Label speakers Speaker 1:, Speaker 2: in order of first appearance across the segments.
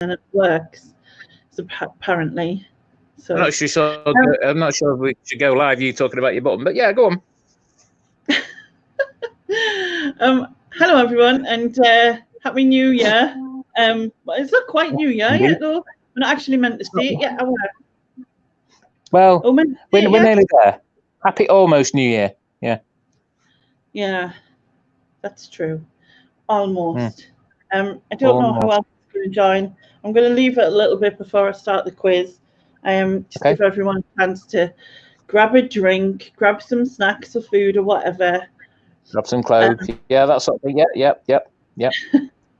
Speaker 1: and it works. So apparently. So
Speaker 2: I'm not sure if we should go live. You talking about your button, but yeah, go on.
Speaker 1: Hello everyone, and Happy New Year. It's not quite New Year yet, though. We're not actually meant to say it yet.
Speaker 2: Well, we're nearly there. Happy almost New Year. Yeah.
Speaker 1: Yeah, that's true. Almost. I don't know how else I'm going to join. I'm going to leave it a little bit before I start the quiz. Just give everyone a chance to grab a drink, grab some snacks or food or whatever.
Speaker 2: Grab some clothes. Yeah, that's something. Yep.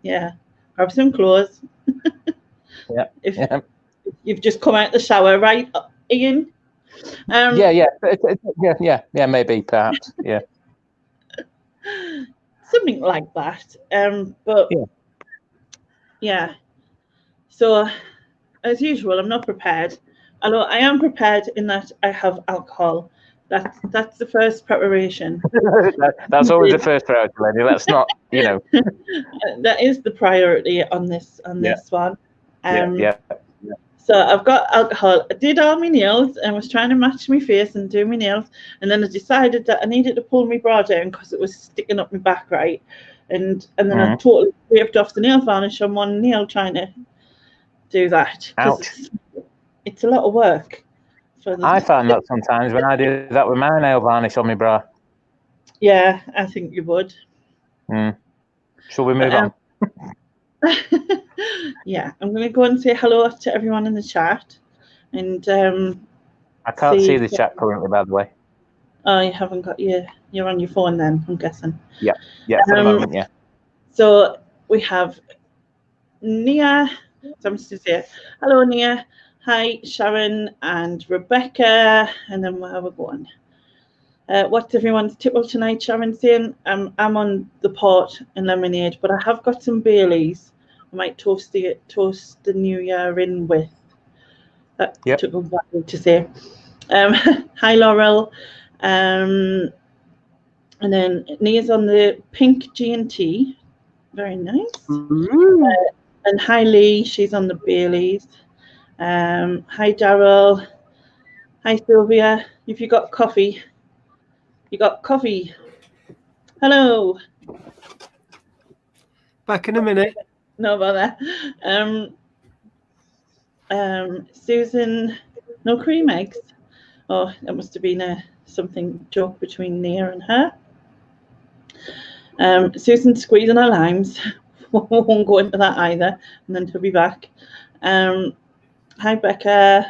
Speaker 1: Yeah, grab some clothes.
Speaker 2: Yeah.
Speaker 1: If you've just come out the shower, right, Ian?
Speaker 2: Yeah, maybe, perhaps. Yeah.
Speaker 1: Something like that. But yeah. So as usual, I'm not prepared. Although I am prepared in that I have alcohol. That's the first preparation.
Speaker 2: That's always the first priority, lady. Let's not,
Speaker 1: That is the priority on this one.
Speaker 2: Yeah.
Speaker 1: So I've got alcohol. I did all my nails and was trying to match my face and do my nails, and then I decided that I needed to pull my bra down because it was sticking up my back, right? And then I totally scraped off the nail varnish on one nail trying to do that.
Speaker 2: Ouch.
Speaker 1: It's a lot of work.
Speaker 2: I find that sometimes when I do that with my nail varnish on my bra.
Speaker 1: Yeah, I think you would.
Speaker 2: Shall we move on?
Speaker 1: Yeah, I'm going to go and say hello to everyone in the chat. And
Speaker 2: I can't see the chat currently, by the way.
Speaker 1: Oh, you haven't got you're on your phone then, I'm guessing.
Speaker 2: Yeah, for the moment, yeah.
Speaker 1: So we have Nia. So I'm just going to say hello, Nia. Hi, Sharon and Rebecca. And then where are we going? What's everyone's tipple tonight, Sharon saying? I'm on the port and lemonade, but I have got some Baileys. I might toast the new year in with. That took a while to say. Hi, Laurel. And then Nia's on the pink G&T. Very nice. And hi, Lee. She's on the Baileys. Hi, Daryl. Hi, Sylvia. If you got coffee. You got coffee. Hello.
Speaker 3: Back in a minute.
Speaker 1: No bother. Susan, no cream eggs. Oh, that must have been something joke between Nia and her. Susan squeezing her limes. Won't go into that either. And then she'll be back. Hi, Becca.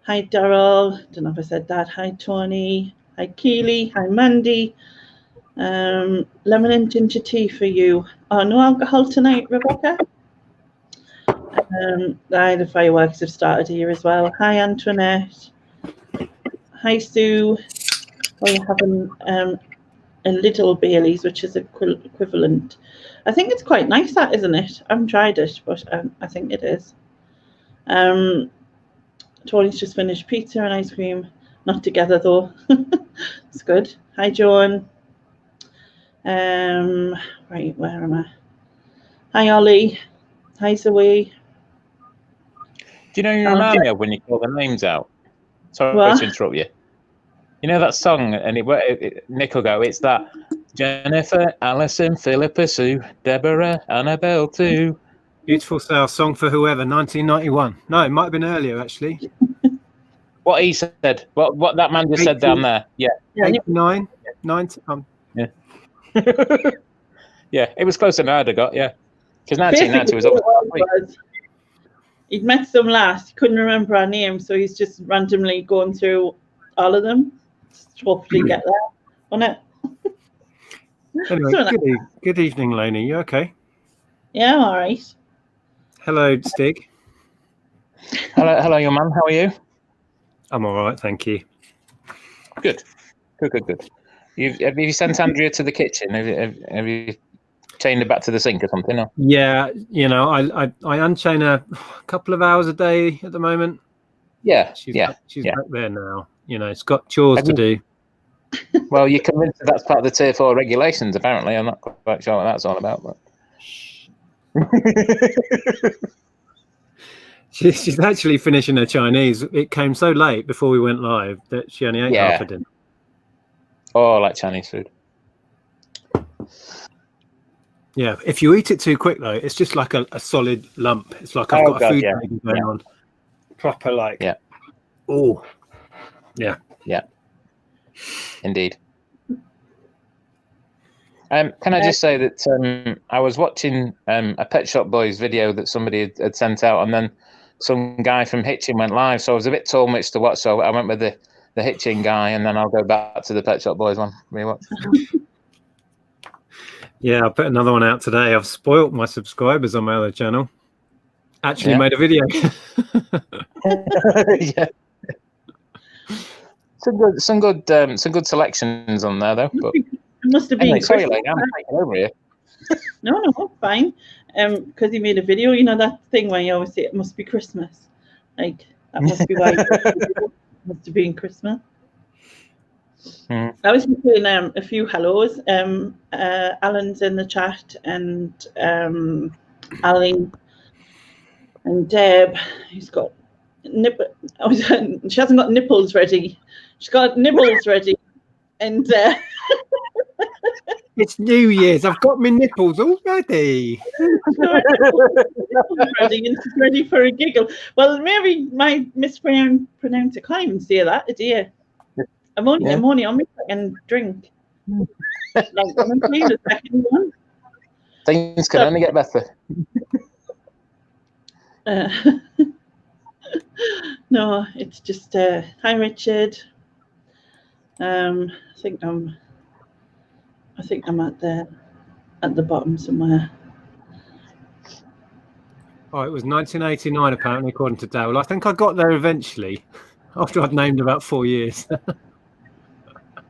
Speaker 1: Hi, Daryl. Don't know if I said that. Hi, Tony. Hi, Keely. Hi, Mandy. Lemon and ginger tea for you. Oh, no alcohol tonight, Rebecca? The fireworks have started here as well. Hi, Antoinette. Hi, Sue. We're having a little Bailey's, which is equivalent. I think it's quite nice, that, isn't it? I haven't tried it, but I think it is. Tony's just finished pizza and ice cream. Not together, though. It's good. Hi, Joan. Right, where am I? Hi, Ollie. Hi, Zoe.
Speaker 2: Do you know you remind me of when you call the names out? Sorry to interrupt you. You know that song, and Nick will go, it's that Jennifer, Alison, Philippa, Sue, Deborah, Annabelle too.
Speaker 3: Beautiful South Song for Whoever, 1991. No, it might have been earlier, actually.
Speaker 2: What he said, what that man just said down there. Yeah.
Speaker 3: 89, 90.
Speaker 2: Yeah. Yeah, it was closer than I'd have got, yeah. Because 1990 was up.
Speaker 1: He'd met some last, he couldn't remember our name, so he's just randomly going through all of them. Just hopefully get there on it.
Speaker 3: Anyway, good evening, Lainey. You okay?
Speaker 1: Yeah, I'm all right.
Speaker 3: Hello, Stig.
Speaker 2: Hello, young man. How are you?
Speaker 3: I'm all right, thank you.
Speaker 2: Good. Have you sent Andrea to the kitchen? Have you chained her back to the sink or something? Or?
Speaker 3: Yeah, I unchain her a couple of hours a day at the moment.
Speaker 2: Yeah,
Speaker 3: she's back there now. It's got chores to do.
Speaker 2: Well, you're convinced that's part of the Tier 4 regulations, apparently. I'm not quite sure what that's all about. But...
Speaker 3: She's actually finishing her Chinese. It came so late before we went live that she only ate half a dinner.
Speaker 2: Oh, I like Chinese food.
Speaker 3: Yeah, if you eat it too quick though, it's just like a solid lump. It's like I've got a food baby going on. Proper like.
Speaker 2: Yeah.
Speaker 3: Oh. Yeah.
Speaker 2: Yeah. Indeed. Can I just say that I was watching a Pet Shop Boys video that somebody had sent out, and then some guy from Hitchin went live, so I was a bit torn which to watch, so I went with the Hitchin guy, and then I'll go back to the Pet Shop Boys one. Rewatch.
Speaker 3: Yeah, I'll put another one out today. I've spoilt my subscribers on my other channel. Actually made a video.
Speaker 2: Yeah. Some good selections on there though. But
Speaker 1: it must have been.
Speaker 2: Anyway, sorry, like I'm taking over here.
Speaker 1: No, fine. Because he made a video. You know that thing where you always say it must be Christmas. Like that must be why it must have been Christmas. I was doing a few hellos. Alan's in the chat, and Ali and Deb, who's got she hasn't got nipples ready. She's got nibbles ready, and
Speaker 3: it's New Year's. I've got my nipples already.
Speaker 1: Ready, and she's ready for a giggle. Well, maybe my mispronounce it. Can't even say that, do you? I'm only on my second drink. Like, I'm playing the second one.
Speaker 2: Things can only get better.
Speaker 1: No, it's just hi Richard. I think I'm at the bottom somewhere.
Speaker 3: Oh, it was 1989 apparently, according to Dale. I think I got there eventually, after I'd named about 4 years.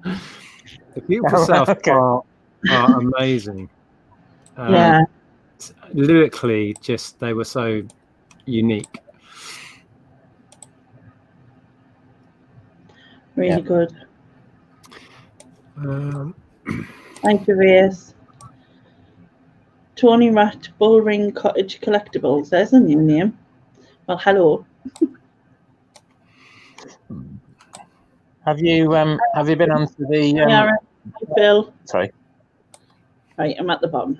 Speaker 3: The Beautiful South are amazing.
Speaker 1: Yeah.
Speaker 3: Lyrically, just they were so unique.
Speaker 1: Really good. Thank you, Reyes. Tony Rat Bullring Cottage Collectibles. There's a new name. Well, hello.
Speaker 2: Have you been onto the?
Speaker 1: Yeah, Bill.
Speaker 2: Sorry.
Speaker 1: Right, I'm at the bottom.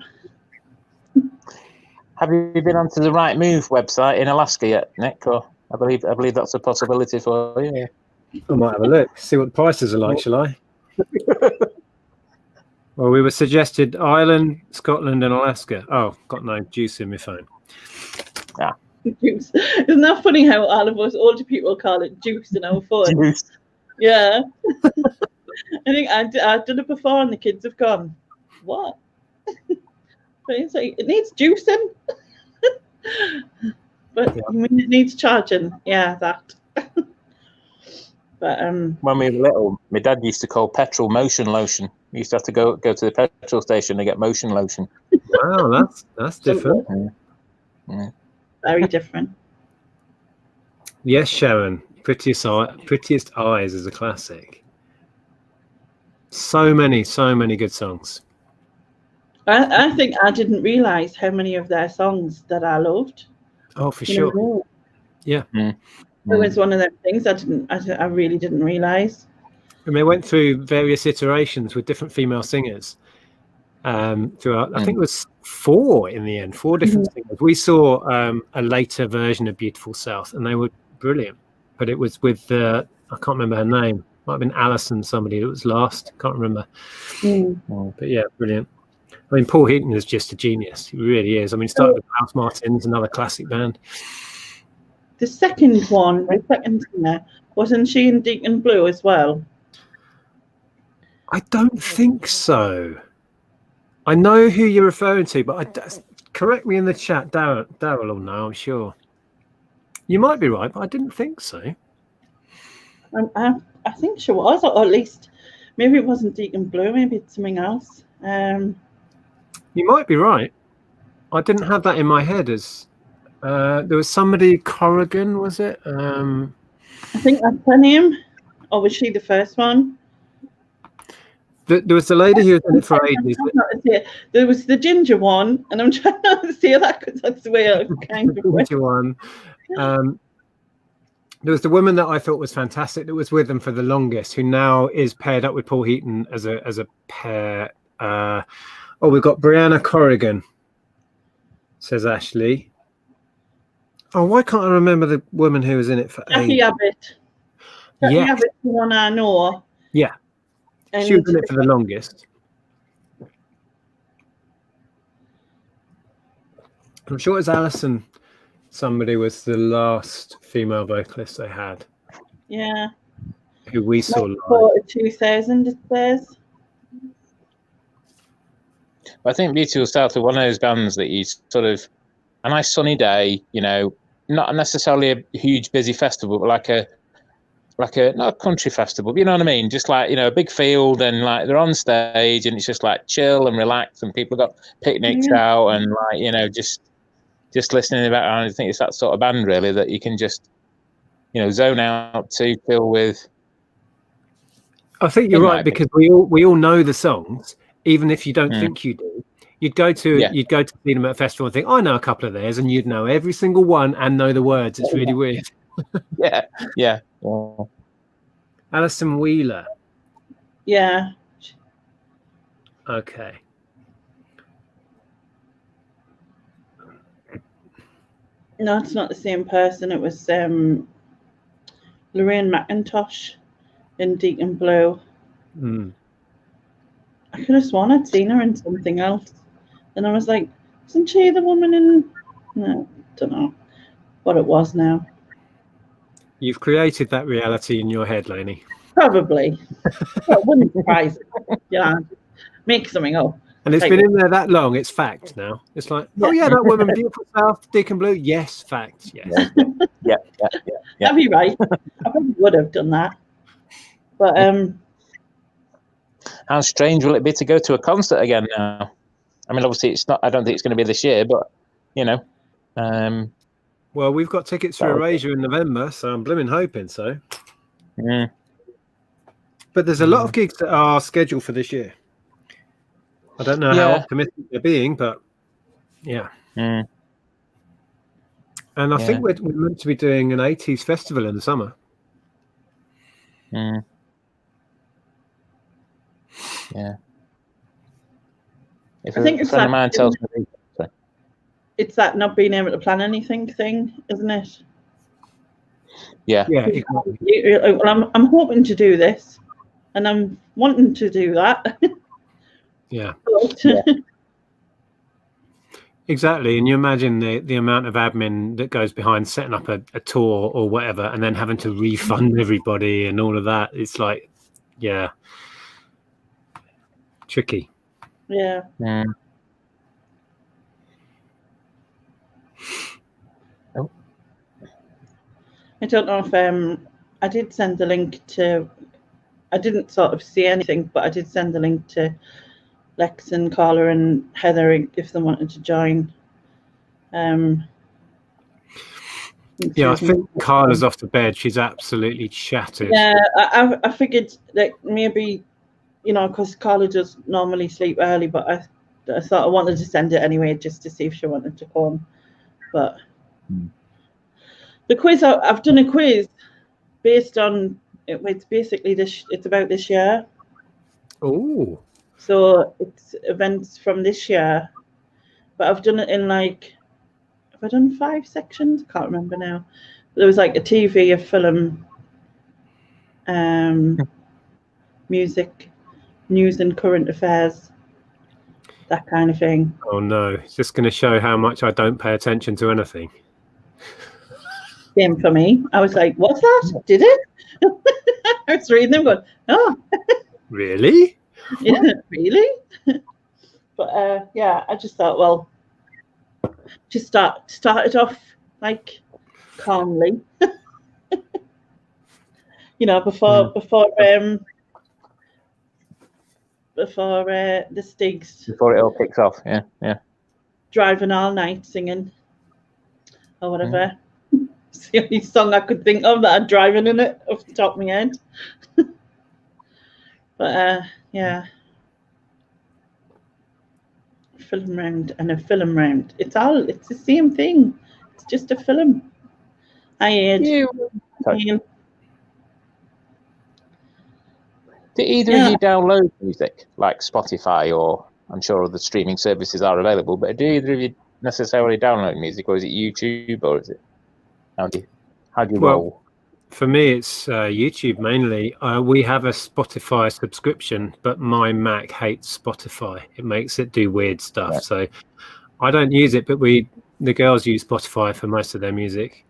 Speaker 2: Have you been onto the Right Move website in Alaska yet, Nick? Or I believe that's a possibility for you.
Speaker 3: I might have a look, see what the prices are like, shall I? Well, we were suggested Ireland, Scotland, and Alaska. Oh, got no juice in my phone.
Speaker 2: Yeah.
Speaker 1: Juice. Isn't that funny how all of us older people call it juice in our phone?
Speaker 2: Juice.
Speaker 1: Yeah. I think I've done it before and the kids have gone, what? But it's like, it needs juicing. But you mean it needs charging? Yeah, that. But
Speaker 2: when we were little, my dad used to call petrol motion lotion. We used to have to go to the petrol station to get motion lotion.
Speaker 3: Wow, that's different.
Speaker 2: Yeah.
Speaker 1: Very different.
Speaker 3: Yes, Sharon. Prettiest Eyes is a classic. So many good songs.
Speaker 1: I think I didn't realise how many of their songs that I loved.
Speaker 3: Oh, for sure. Yeah.
Speaker 1: It was one of those things I really didn't realise.
Speaker 3: And they went through various iterations with different female singers throughout. I think it was 4 in the end, 4 different singers. We saw a later version of Beautiful South, and they were brilliant. But it was with I can't remember her name. Might have been Alison, somebody that was last. Can't remember. But yeah, brilliant. I mean, Paul Heaton is just a genius. He really is. I mean, he started with House Martins, another classic band.
Speaker 1: The second one, the second singer, wasn't she in Deacon Blue as well?
Speaker 3: I don't think so. I know who you're referring to, but correct me in the chat. Darryl will know, I'm sure. You might be right, but I didn't think so.
Speaker 1: I think she was, or at least maybe it wasn't Deacon Blue, maybe it's something else.
Speaker 3: You might be right. I didn't have that in my head as there was somebody, Corrigan, was it?
Speaker 1: I think that's her name, or was she the first one?
Speaker 3: There was the lady who was in it for ages.
Speaker 1: There was the ginger one, and I'm trying not to say that because that's the way I kind of
Speaker 3: ginger one. There was the woman that I thought was fantastic that was with them for the longest, who now is paired up with Paul Heaton as a pair. We've got Brianna Corrigan, says Ashley. Oh, why can't I remember the woman who was in it for
Speaker 1: Jackie Abbott. Jackie Abbott's the one I know.
Speaker 3: Yeah.
Speaker 1: And
Speaker 3: she was in it for the longest. I'm sure it's Alison. Somebody was the last female vocalist they had.
Speaker 1: Yeah.
Speaker 3: Who we saw live.
Speaker 1: 2000, it says.
Speaker 2: I think Beautiful South are one of those bands that you sort of, a nice sunny day, you know, not necessarily a huge busy festival, but like a not a country festival, but you know what I mean? Just like, you know, a big field, and like they're on stage and it's just like chill and relax, and people got picnics out and like, you know, just listening about. I think it's that sort of band really that you can just, you know, zone out to, chill with.
Speaker 3: I think you're right, because we all know the songs, even if you don't think you do. You'd go to see them at a festival and think, I know a couple of theirs, and you'd know every single one and know the words. It's really weird.
Speaker 2: Yeah.
Speaker 3: Alison Wheeler.
Speaker 1: Yeah.
Speaker 3: Okay.
Speaker 1: No, it's not the same person. It was Lorraine McIntosh in Deacon Blue. I could have sworn I'd seen her in something else. And I was like, isn't she the woman in... No, don't know what it was now.
Speaker 3: You've created that reality in your head, Lainey.
Speaker 1: Probably. Well, it wouldn't surprise me. Yeah, make something up.
Speaker 3: And it's been in there that long, it's fact now. It's like, oh yeah, that woman, Beautiful South, Deacon Blue. Yes, fact, yes.
Speaker 2: Yeah.
Speaker 1: That'd be right. I probably would have done that. But
Speaker 2: how strange will it be to go to a concert again now? I mean, obviously it's not, I don't think it's going to be this year, but you know.
Speaker 3: Well, we've got tickets for Erasure in November, so I'm blooming hoping so. But there's a lot of gigs that are scheduled for this year. I don't know how optimistic they're being, but yeah. And I think we're meant to be doing an 80s festival in the summer.
Speaker 2: Yeah. If
Speaker 1: I think
Speaker 2: a friend of mine tells me,
Speaker 1: it's that not being able to plan anything thing, isn't it?
Speaker 2: Yeah.
Speaker 1: Well, I'm hoping to do this, and I'm wanting to do that.
Speaker 3: Yeah. Exactly. And you imagine the amount of admin that goes behind setting up a tour or whatever, and then having to refund everybody and all of that. It's like, tricky.
Speaker 1: Yeah. I don't know if I did send the link to. I didn't sort of see anything, but I did send the link to Lex and Carla and Heather if they wanted to join.
Speaker 3: I think Carla's off to bed. She's absolutely shattered.
Speaker 1: Yeah, I figured that maybe, you know, because Carla does normally sleep early, but I thought I wanted to send it anyway just to see if she wanted to come. But the quiz, I've done a quiz based on, it's basically it's about this year.
Speaker 3: Oh.
Speaker 1: So it's events from this year, but I've done it in like, have I done 5 sections? I can't remember now. There was like a TV, a film, music, news and current affairs, that kind of thing.
Speaker 3: Oh no, it's just going to show how much I don't pay attention to anything.
Speaker 1: Same for me. I was like, what's that? Did it? I was reading them going, oh.
Speaker 3: Really?
Speaker 1: Yeah, really? But I just thought, well, just started off like calmly. You know, before the Stigs.
Speaker 2: Before it all kicks off, yeah.
Speaker 1: Driving all night singing or whatever. It's the only song I could think of that had driving in it off the top of my head. But film round and a film round. It's the same thing. It's just a film. Hi, Ed.
Speaker 2: Sorry. Do either of you download music like Spotify, or I'm sure other streaming services are available, but do either of you necessarily download music, or is it YouTube, or is it how do you roll?
Speaker 3: For me, it's YouTube mainly. We have a Spotify subscription, but my Mac hates Spotify. It makes it do weird stuff. Yeah. So I don't use it, but the girls use Spotify for most of their music.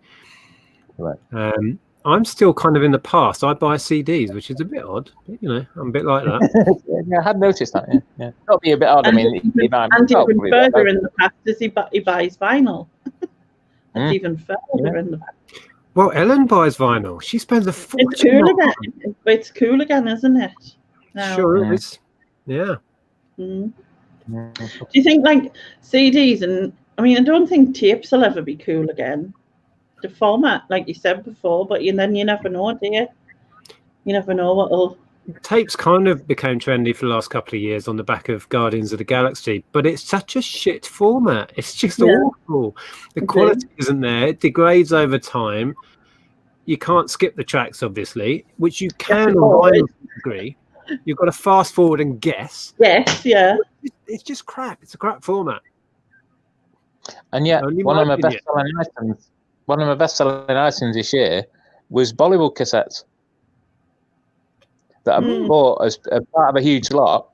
Speaker 2: Right.
Speaker 3: I'm still kind of in the past. I buy CDs, which is a bit odd. But, I'm a bit like that.
Speaker 2: Yeah, I had noticed that. Yeah. Not be a bit odd.
Speaker 1: And
Speaker 2: I mean,
Speaker 1: even further in the past is he buys vinyl. That's even further in the past.
Speaker 3: Well, Ellen buys vinyl. She spends a fortune.
Speaker 1: It's cool again. It's cool again, isn't it? Now.
Speaker 3: Sure is. Yeah.
Speaker 1: Do you think like CDs and I don't think tapes will ever be cool again. The format, like you said before, but then you never know, do you? You never know what'll.
Speaker 3: Tapes kind of became trendy for the last couple of years on the back of Guardians of the Galaxy, but it's such a shit format. It's just awful. The quality isn't there. It degrades over time. You can't skip the tracks, obviously, which you can on vinyl degree. You've got to fast forward and guess.
Speaker 1: Yes, yeah.
Speaker 3: It's just crap. It's a crap format.
Speaker 2: And yet, one of my best-selling items this year was Bollywood cassettes that I bought as a part of a huge lot.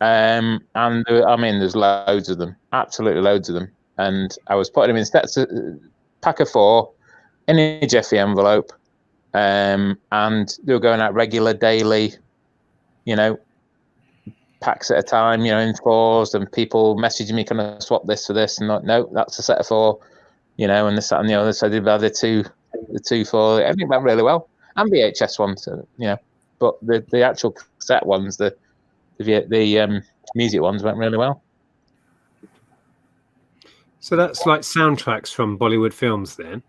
Speaker 2: And there's loads of them, absolutely loads of them. And I was putting them in sets, pack of 4, in a Jiffy envelope, and they were going out regular, daily, packs at a time, in 4s, and people messaging me, can I swap this for this? And like, no, that's a set of 4, and this, that, and the other. So I did the two for, I think went really well, and VHS ones, but the actual cassette ones, the music ones went really well. So
Speaker 3: that's like soundtracks from Bollywood films, then.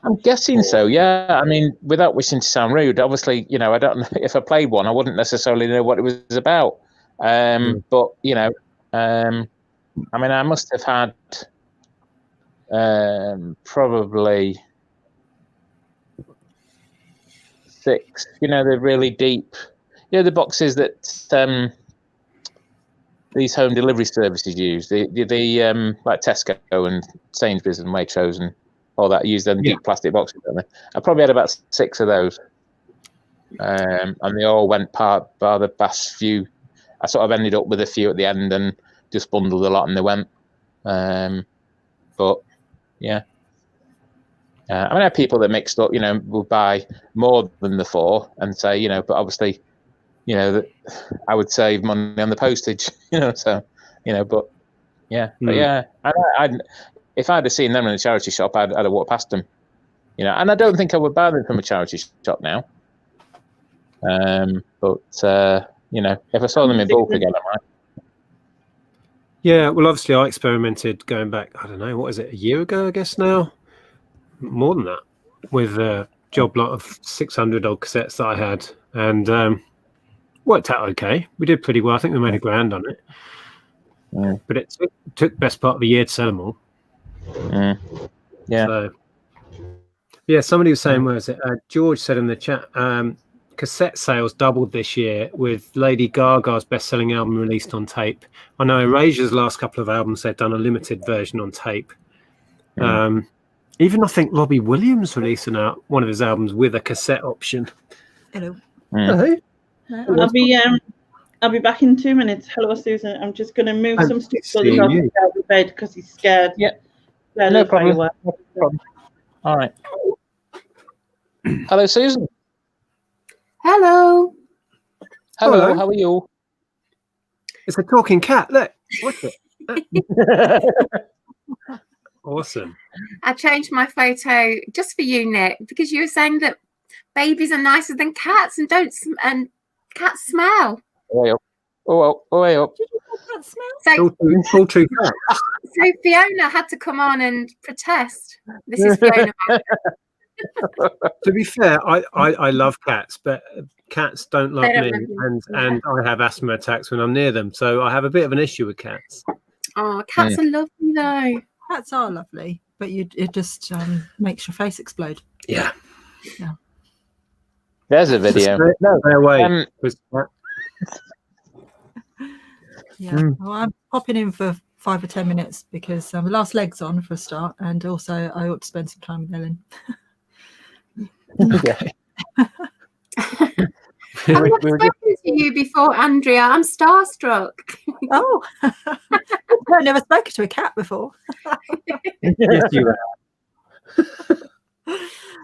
Speaker 2: I'm guessing so, yeah. Without wishing to sound rude, obviously, I don't know if I played one, I wouldn't necessarily know what it was about. But I must have had probably 6. The really deep, the boxes that these home delivery services use. The like Tesco and Sainsbury's and Waitrose and all that use them deep plastic boxes, don't they? I probably had about 6 of those, and they all went by the past few. I sort of ended up with a few at the end and just bundled a lot, and they went. But yeah, I have people that mixed up, will buy more than the 4 and say, but obviously, that I would save money on the postage, so, but yeah, but yeah, if I'd have seen them in a charity shop, I'd have walked past them, and I don't think I would buy them from a charity shop now. But if I saw them in bulk again, I might.
Speaker 3: Yeah, well, obviously, I experimented going back. I don't know, what is it? A year ago, I guess now, more than that, with a job lot of 600 odd cassettes that I had, and worked out okay. We did pretty well. I think we made $1,000 on it. Yeah. But it took best part of the year to sell them all.
Speaker 2: Yeah.
Speaker 3: So, yeah, somebody was saying, where is it? George said in the chat, cassette sales doubled this year with Lady Gaga's best-selling album released on tape. I know Erasure's last couple of albums, they've done a limited version on tape. Even I think Robbie Williams releasing out one of his albums with a cassette option.
Speaker 4: Hello.
Speaker 3: Hello.
Speaker 1: I'll be back in 2 minutes. Hello, Susan. I'm just going to move some stuff so the dog can out of bed because he's scared.
Speaker 2: Yeah. No problem. No problem. All right. Hello, Susan.
Speaker 4: Hello.
Speaker 2: Hello. How are you?
Speaker 3: It's a talking cat. Look. What's it? Awesome.
Speaker 4: I changed my photo just for you, Nick, because you were saying that babies are nicer than cats and cats smell.
Speaker 2: Way up. Oh, way up.
Speaker 4: Did you say cats smell?
Speaker 3: Full true cat.
Speaker 4: So Fiona had to come on and protest. This is Fiona.
Speaker 3: To be fair, I love cats, but cats don't love me, and I have asthma attacks when I'm near them, so I have a bit of an issue with cats.
Speaker 4: Oh, cats are lovely though.
Speaker 5: Cats are lovely. but it just makes your face explode.
Speaker 3: Yeah.
Speaker 2: There's a video.
Speaker 3: Stay away.
Speaker 5: Yeah. Well, I'm popping in for 5 or 10 minutes because the last leg's on for a start, and also I ought to spend some time with Ellen.
Speaker 3: Okay.
Speaker 4: I've never spoken to you before, Andrea. I'm starstruck.
Speaker 5: Oh, I've never spoken to a cat before.
Speaker 3: Yes, you have.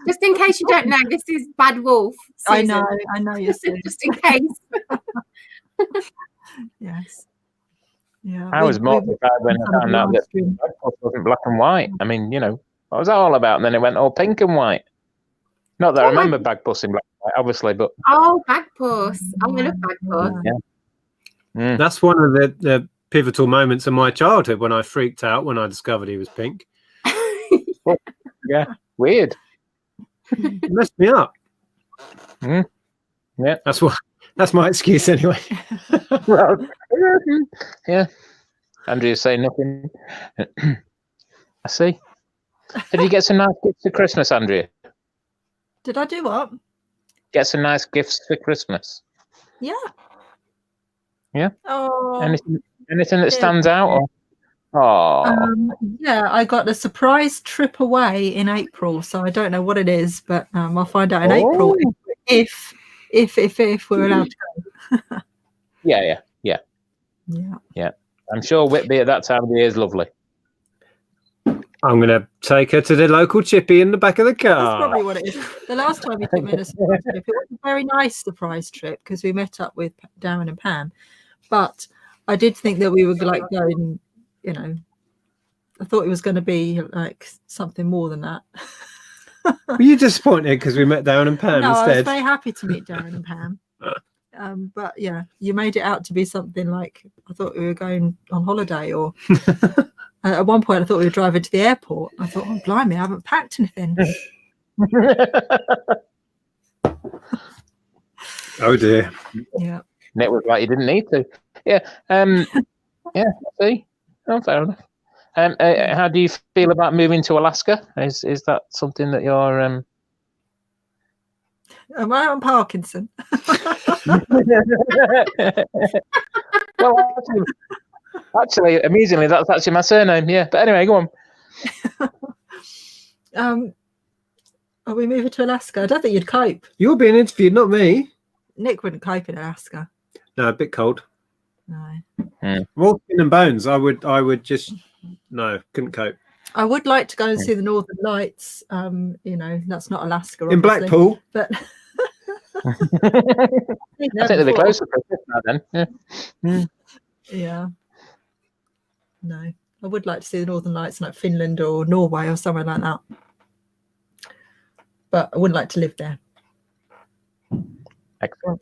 Speaker 4: Just in case you don't know, this is Bad Wolf. Susan.
Speaker 5: I know you're serious.
Speaker 4: Just in case.
Speaker 5: Yes. Yeah.
Speaker 2: I was mortified when I found out that Bagpuss wasn't black and white. I mean, what was that all about? And then it went all pink and white. Not that I remember Bagpuss in black and white, obviously, but...
Speaker 4: Oh, Bagpuss. I love Bagpuss.
Speaker 2: Yeah.
Speaker 3: That's one of the pivotal moments of my childhood when I freaked out when I discovered he was pink.
Speaker 2: Yeah, weird.
Speaker 3: It messed me up.
Speaker 2: Yeah.
Speaker 3: That's my excuse anyway.
Speaker 2: Well, yeah. Andrea's saying nothing. I see. Did you get some nice gifts for Christmas, Andrea?
Speaker 5: Did I do what?
Speaker 2: Get some nice gifts for Christmas.
Speaker 5: Yeah.
Speaker 2: Yeah.
Speaker 5: Oh.
Speaker 2: Anything that stands out?
Speaker 5: Yeah, I got a surprise trip away in April, so I don't know what it is, but I'll find out in April if we're allowed to go.
Speaker 2: Yeah. I'm sure Whitby at that time of the year is lovely.
Speaker 3: I'm going to take her to the local chippy in the back of the car.
Speaker 5: That's probably what it is. The last time we took me on a surprise trip, it was a very nice surprise trip because we met up with Darren and Pam. But I did think that we were like going, I thought it was going to be like something more than that.
Speaker 3: Were you disappointed because we met Darren and Pam instead? I
Speaker 5: was very happy to meet Darren and Pam. But yeah, you made it out to be something like I thought we were going on holiday, or at one point I thought we were driving to the airport. I thought, oh blimey, I haven't packed anything.
Speaker 3: Oh dear.
Speaker 5: Yeah.
Speaker 2: And it was like you didn't need to. Yeah. Yeah. See. Oh, fair enough. How do you feel about moving to Alaska? Is that something that you're?
Speaker 5: Am I on Parkinson?
Speaker 2: Well, actually, amusingly, that's actually my surname. Yeah, but anyway, go on.
Speaker 5: Are we moving to Alaska? I don't think you'd cope.
Speaker 3: You're being interviewed, not me.
Speaker 5: Nick wouldn't cope in Alaska.
Speaker 3: No, a bit cold.
Speaker 5: No.
Speaker 3: Raw skin and bones. I would just couldn't cope.
Speaker 5: I would like to go and see the Northern Lights. That's not Alaska, obviously,
Speaker 3: in Blackpool,
Speaker 5: but
Speaker 2: I think they'll be closer now then.
Speaker 5: Yeah. No, I would like to see the Northern Lights in like Finland or Norway or somewhere like that. But I wouldn't like to live there.
Speaker 2: Excellent.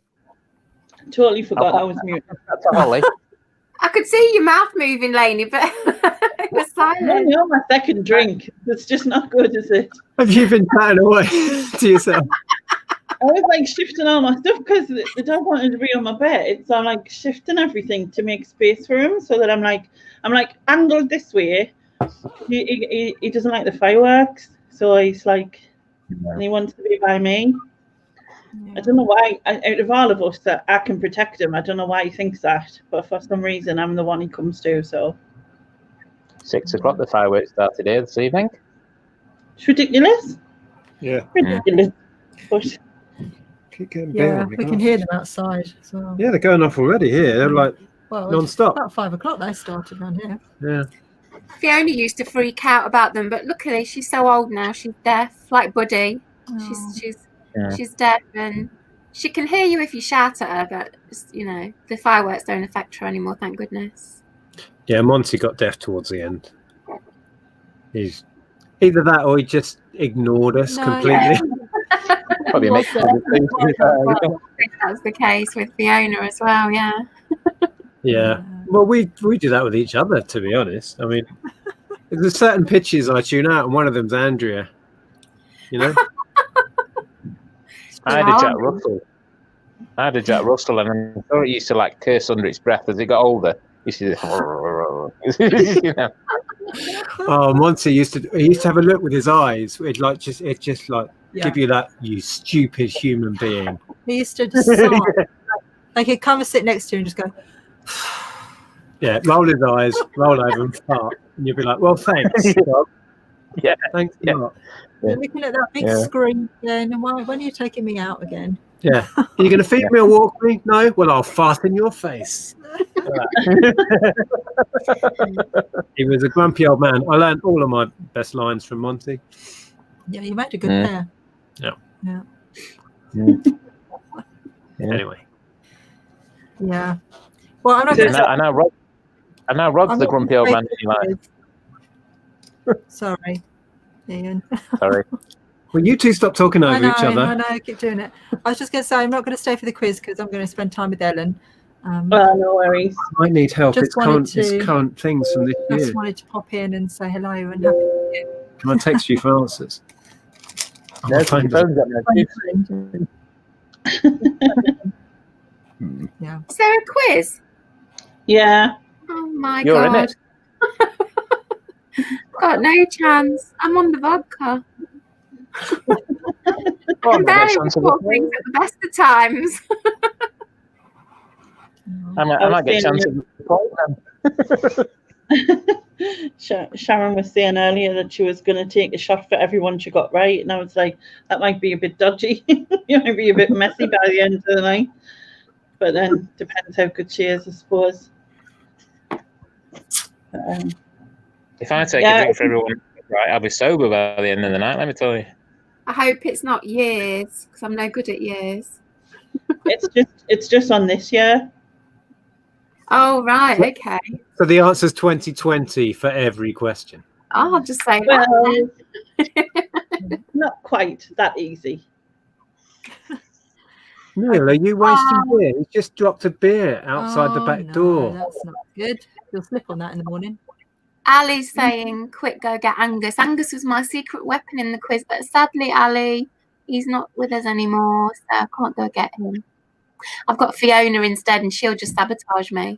Speaker 1: Totally forgot I was mute.
Speaker 2: That's Holly.
Speaker 4: I could see your mouth moving, Lainey, but it was silent.
Speaker 1: I know my second drink. It's just not good, is it?
Speaker 3: Have you been chatting away to yourself?
Speaker 1: I was like shifting all my stuff because the dog wanted to be on my bed, so I'm like shifting everything to make space for him, so that I'm like angled this way. He doesn't like the fireworks, so he's like, and he wants to be by me. Yeah. I don't know why. Out of all of us, that I can protect him. I don't know why he thinks that, but for some reason, I'm the one he comes to. So
Speaker 2: 6 o'clock, the fireworks started here this evening.
Speaker 1: It's ridiculous.
Speaker 3: Yeah,
Speaker 1: ridiculous. But
Speaker 3: we
Speaker 5: can hear them outside as well.
Speaker 3: Yeah, they're going off already here. They're like non-stop.
Speaker 5: About 5 o'clock they started around here.
Speaker 3: Yeah.
Speaker 4: Fiona used to freak out about them, but luckily she's so old now. She's deaf, like Buddy. Oh. She's deaf, and she can hear you if you shout at her, but the fireworks don't affect her anymore, thank goodness.
Speaker 3: Yeah, Monty got deaf towards the end. He's either that or he just ignored us completely.
Speaker 4: Yeah.
Speaker 2: Probably makes sense.
Speaker 4: That's the case with Fiona as well, yeah.
Speaker 3: Yeah. Well, we do that with each other, to be honest. I mean, there's certain pitches I tune out, and one of them's Andrea.
Speaker 2: I had a Jack Russell, and I thought it used to like curse under its breath as it got older. You see,
Speaker 3: Oh, Monty used to have a look with his eyes. It'd just
Speaker 5: Yeah.
Speaker 3: give you that, you stupid human being.
Speaker 5: He used to just sigh. Like he'd come and sit next to you and just go,
Speaker 3: Yeah, roll his eyes, roll over and fart, and you'd be like, "Well, thanks, Bob.
Speaker 2: Yeah.
Speaker 3: Thanks a lot."
Speaker 5: you're looking at that big screen again, and when are you taking me out again?
Speaker 3: Yeah. Are you going to feed me or walk me? No. Well, I'll fart in your face. He was a grumpy old man. I learned all of my best lines from Monty.
Speaker 5: Yeah, you made a good pair.
Speaker 3: Yeah. Anyway.
Speaker 5: Yeah. Well, I'm not going to.
Speaker 2: And now Rob's the grumpy old man in your life.
Speaker 5: Sorry, Ian.
Speaker 2: Sorry.
Speaker 3: Well, you two stop talking over each other.
Speaker 5: I know, I keep doing it. I was just going to say, I'm not going to stay for the quiz because I'm going to spend time with Ellen.
Speaker 1: Well, no worries.
Speaker 3: I need help.
Speaker 5: Just
Speaker 3: It's current things from this year.
Speaker 5: Just wanted to pop in and say hello and happy New Year.
Speaker 3: Can I text you for answers? Oh,
Speaker 2: No,
Speaker 3: my phone doesn't-
Speaker 5: Yeah.
Speaker 4: Is there a quiz?
Speaker 1: Yeah.
Speaker 4: Oh my
Speaker 2: You're in
Speaker 4: god.
Speaker 2: it.
Speaker 4: Got no chance. I'm on the vodka.
Speaker 2: Oh,
Speaker 4: I can barely
Speaker 2: that sounds
Speaker 4: report
Speaker 2: good.
Speaker 4: things at the best of times.
Speaker 2: I might get a chance of the
Speaker 1: Sharon was saying earlier that she was going to take a shot for everyone she got right, and I was like, that might be a bit dodgy. You might be a bit messy by the end of the night. But then depends how good she is, I suppose.
Speaker 2: If I take a drink for everyone, right, I'll be sober by the end of the night, let me tell you.
Speaker 4: I hope it's not years, because I'm no good at years.
Speaker 1: It's just on this year.
Speaker 4: Oh, right, okay.
Speaker 3: So the answer's 2020 for every question.
Speaker 4: I'll just say
Speaker 1: Well,
Speaker 4: that.
Speaker 1: not quite that easy.
Speaker 3: Neil, are you wasting beer? He's just dropped a beer outside the back
Speaker 5: No,
Speaker 3: door.
Speaker 5: that's not good. You'll slip on that in the morning.
Speaker 4: Ali's saying, quick, go get Angus. Angus was my secret weapon in the quiz, but sadly, Ali, he's not with us anymore, so I can't go get him. I've got Fiona instead, and she'll just sabotage me.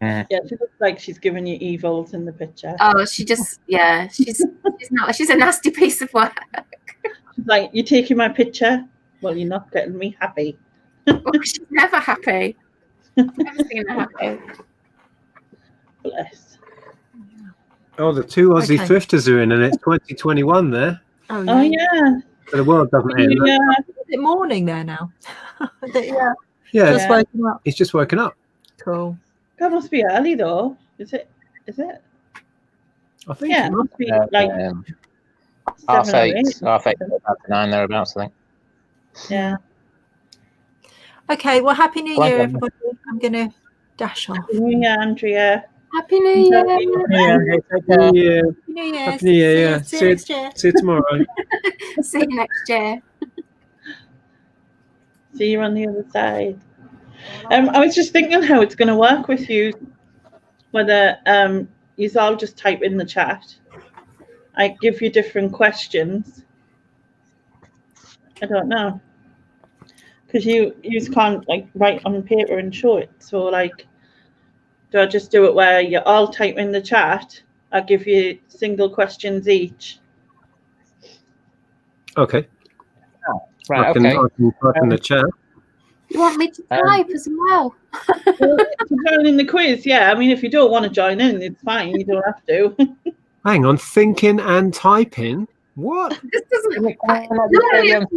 Speaker 1: Yeah, she looks like she's giving you evils in the picture.
Speaker 4: Oh, she's not. She's a nasty piece of work.
Speaker 1: She's like, you taking my picture? Well, you're not getting me happy.
Speaker 4: Well, she's never happy. Never seen her happy.
Speaker 1: Bless.
Speaker 3: Oh, the two Aussie
Speaker 5: Okay.
Speaker 3: thrifters are in, and it's 2021 there.
Speaker 5: Oh,
Speaker 1: Oh, yeah.
Speaker 3: So the world doesn't end.
Speaker 1: Yeah.
Speaker 5: Is it morning there now? Yeah.
Speaker 3: Yeah,
Speaker 5: Just waking up.
Speaker 3: he's just woken up.
Speaker 5: Cool.
Speaker 1: That must be early, though. Is it?
Speaker 3: I think.
Speaker 1: Yeah, it must be like 7 or 8.
Speaker 2: half 8, half 9 thereabouts, I think.
Speaker 1: Yeah.
Speaker 5: Okay, well, Happy New
Speaker 2: Well
Speaker 5: Year,
Speaker 2: done.
Speaker 5: everybody. I'm going to dash off.
Speaker 1: Yeah, Andrea.
Speaker 4: Happy New Year.
Speaker 3: Yeah.
Speaker 5: Happy New Year.
Speaker 3: Happy New Year, yeah.
Speaker 5: See you next year.
Speaker 3: See you tomorrow.
Speaker 4: See you next year.
Speaker 1: See you on the other side. I was just thinking how it's going to work with you, whether you all just type in the chat. I give you different questions. I don't know, because you can't like write on paper and show it. So like, do I just do it where you all type in the chat? I give you single questions each.
Speaker 3: Okay.
Speaker 2: Right,
Speaker 3: I can type in the chat.
Speaker 4: You want me to type as well?
Speaker 1: To join in the quiz, yeah. I mean, if you don't want to join in, it's fine. You don't have to.
Speaker 3: Hang on, thinking and typing. What?
Speaker 4: This doesn't look like
Speaker 1: that.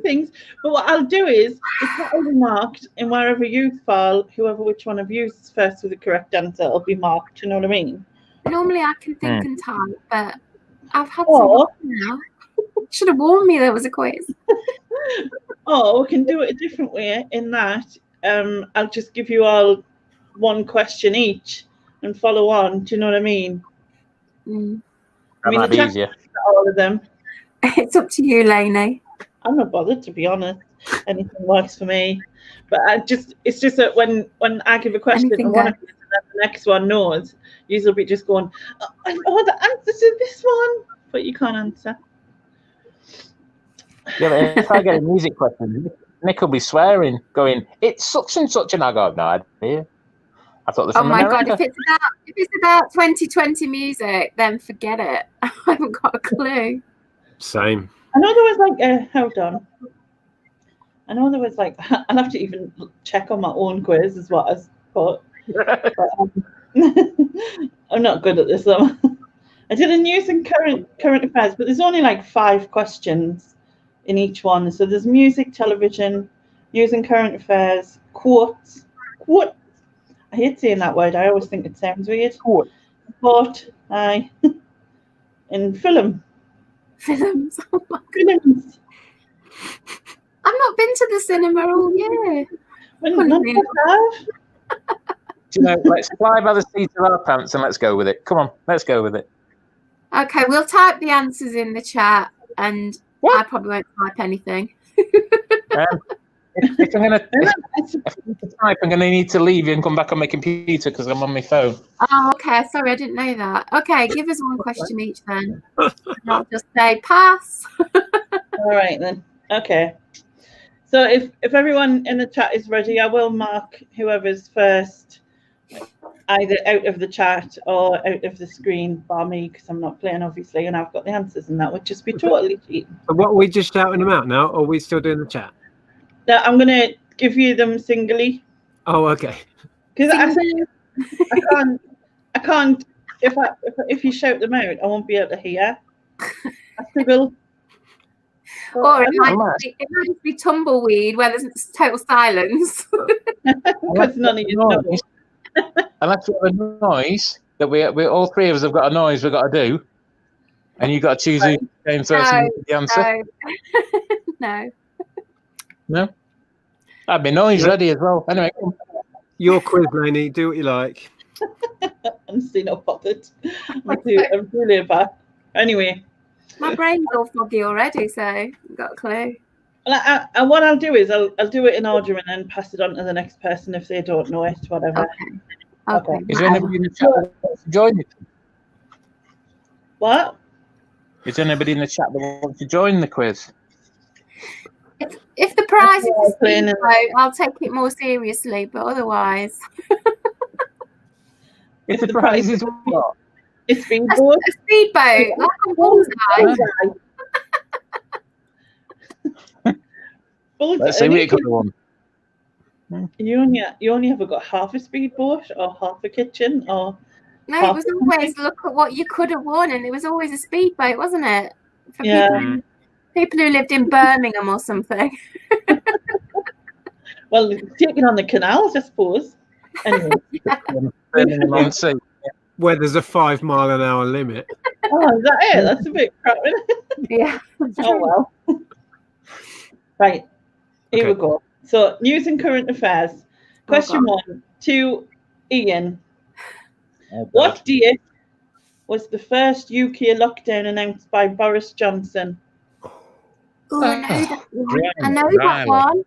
Speaker 1: Things, but what I'll do is it's already marked, and wherever you fall, which one of you is first with the correct answer, it'll be marked. You know what I mean?
Speaker 4: Normally I can think and type, but I've had
Speaker 1: Or-
Speaker 4: some now. Should have warned me there was a quiz.
Speaker 1: Or we can do it a different way. In that, I'll just give you all one question each and follow on. Do you know what I mean?
Speaker 4: Mm.
Speaker 2: That might
Speaker 1: the
Speaker 2: be
Speaker 1: chat-
Speaker 2: easier.
Speaker 1: All of them.
Speaker 4: It's up to you, Lainey.
Speaker 1: I'm not bothered, to be honest. Anything works for me. But it's just that when I give a question
Speaker 4: Anything
Speaker 1: and one of
Speaker 4: goes.
Speaker 1: you and the next one knows, you'll be just going, oh, I know the answer to this one, but you can't answer.
Speaker 2: Yeah, but if I get a music question, Nick will be swearing, going, it's such and such, and I go, no idea. I thought they're
Speaker 4: Oh
Speaker 2: from
Speaker 4: my
Speaker 2: America.
Speaker 4: God! If it's about 2020 music, then forget it. I haven't got a clue.
Speaker 3: Same.
Speaker 1: I know there was like hold on. I know there was like I'll have to even check on my own quiz as what I put. But, I'm not good at this though. I did a news and current affairs, but there's only like 5 questions in each one. So there's music, television, news and current affairs, quotes. Quote. I hate saying that word. I always think it sounds weird.
Speaker 2: Quote.
Speaker 1: Sport, aye. And film.
Speaker 4: Films. Oh my God.
Speaker 1: Films.
Speaker 4: I've not been to the cinema all year.
Speaker 1: When none of us have.
Speaker 2: Do you know, let's fly by the seat of our pants and let's go with it. Come on, let's go with it.
Speaker 4: Okay, we'll type the answers in the chat, and
Speaker 2: What?
Speaker 4: I probably won't type anything.
Speaker 2: If I'm going to type, I'm going to need to leave you and come back on my computer because I'm on my phone.
Speaker 4: Oh, okay. Sorry, I didn't know that. Okay, give us one question each then. And I'll just say pass.
Speaker 1: All right then. Okay. So if everyone in the chat is ready, I will mark whoever's first, either out of the chat or out of the screen bar me, because I'm not playing obviously, and I've got the answers, and that would just be totally cheating.
Speaker 3: So what, are we just shouting them out now, or are we still doing the chat?
Speaker 1: Now, I'm gonna give you them singly,
Speaker 3: Oh, okay.
Speaker 1: because I can't. If you shout them out, I won't be able to hear. I struggle.
Speaker 4: Or it might be tumbleweed where there's total silence.
Speaker 1: Because none of you know.
Speaker 2: Unless we have a noise that we all 3 of us have got a noise we've got to do, and you've got to choose who came first and the answer.
Speaker 4: No.
Speaker 2: No? I'd be noise ready as well. Anyway, come on.
Speaker 3: Your quiz, Lainey. Do what you like.
Speaker 1: I'm still not bothered. I'm really bad. Anyway.
Speaker 4: My brain's all foggy already, so I've got a clue.
Speaker 1: And what I'll do is I'll do it in order and then pass it on to the next person if they don't know it, whatever.
Speaker 4: Okay.
Speaker 2: Is there anybody in the chat that wants to join it?
Speaker 1: What?
Speaker 2: Is there anybody in the chat that wants to join the quiz?
Speaker 4: If the prize is a speedboat, I'll take it more seriously, but otherwise.
Speaker 2: If the prize is what?
Speaker 1: A speedboat?
Speaker 4: A speedboat, like a bullseye.
Speaker 2: Let's see what you could have won.
Speaker 1: You only ever got half a speedboat or half a kitchen or
Speaker 4: no, it was always look at what you could have won, and it was always a speedboat, wasn't it? For people who lived in Birmingham or something.
Speaker 1: Well, taking on the canals, I suppose. Anyway.
Speaker 3: Where there's a 5-mile-an-hour limit.
Speaker 1: Oh, is that it? That's a bit crap, isn't it?
Speaker 4: Yeah.
Speaker 1: Oh well. Right. Here we go. So, news and current affairs. Question 1 to Ian. What date was the first UK lockdown announced by Boris Johnson?
Speaker 4: Oh, I know that one. I know that one.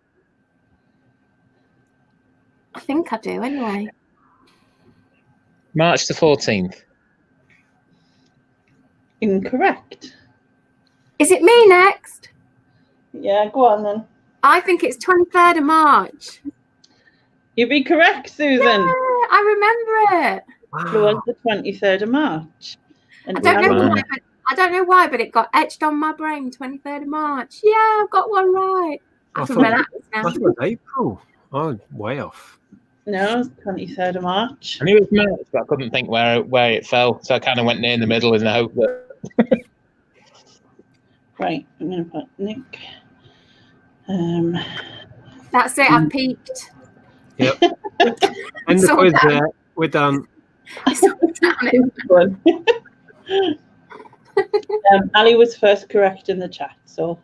Speaker 4: I think I do, anyway.
Speaker 2: March the 14th.
Speaker 1: Incorrect.
Speaker 4: Is it me next?
Speaker 1: Yeah, go on then.
Speaker 4: I think it's 23rd of March.
Speaker 1: You'd be correct, Susan.
Speaker 4: Yeah, I remember it.
Speaker 1: It was the 23rd of March. And
Speaker 4: I don't know why, but it got etched on my brain. 23rd of March. Yeah, I've got one right. I can relax now.
Speaker 3: I thought April. Oh, way off.
Speaker 1: No, it's 23rd of March.
Speaker 2: I knew it was March, but I couldn't think where it fell, so I kind of went near in the middle in the hope that.
Speaker 1: Right, I'm going to put Nick.
Speaker 4: That's it. I peaked.
Speaker 3: Yep. End the quiz there. We're done.
Speaker 1: Ali was first correct in the chat, so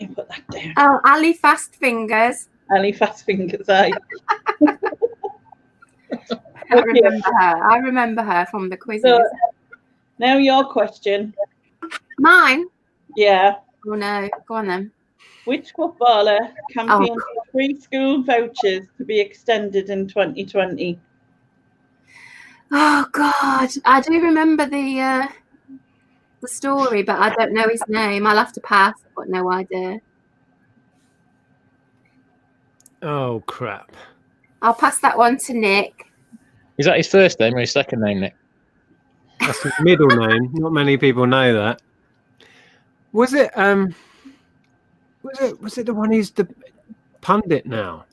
Speaker 1: you put that down.
Speaker 4: Oh, Ali Fast Fingers.
Speaker 1: Ali Fast Fingers, aye.
Speaker 4: I remember her from the quizzes.
Speaker 1: So, now your question.
Speaker 4: Mine?
Speaker 1: Yeah.
Speaker 4: Oh no, go on then.
Speaker 1: Which footballer campaigned for free school vouchers to be extended in 2020?
Speaker 4: Oh God, I do remember the story, but I don't know his name. I'll have to pass. I've got no idea.
Speaker 3: Oh crap!
Speaker 4: I'll pass that one to Nick.
Speaker 2: Is that his first name or his second name, Nick?
Speaker 3: That's his middle name. Not many people know that. Was it the one who's the pundit now?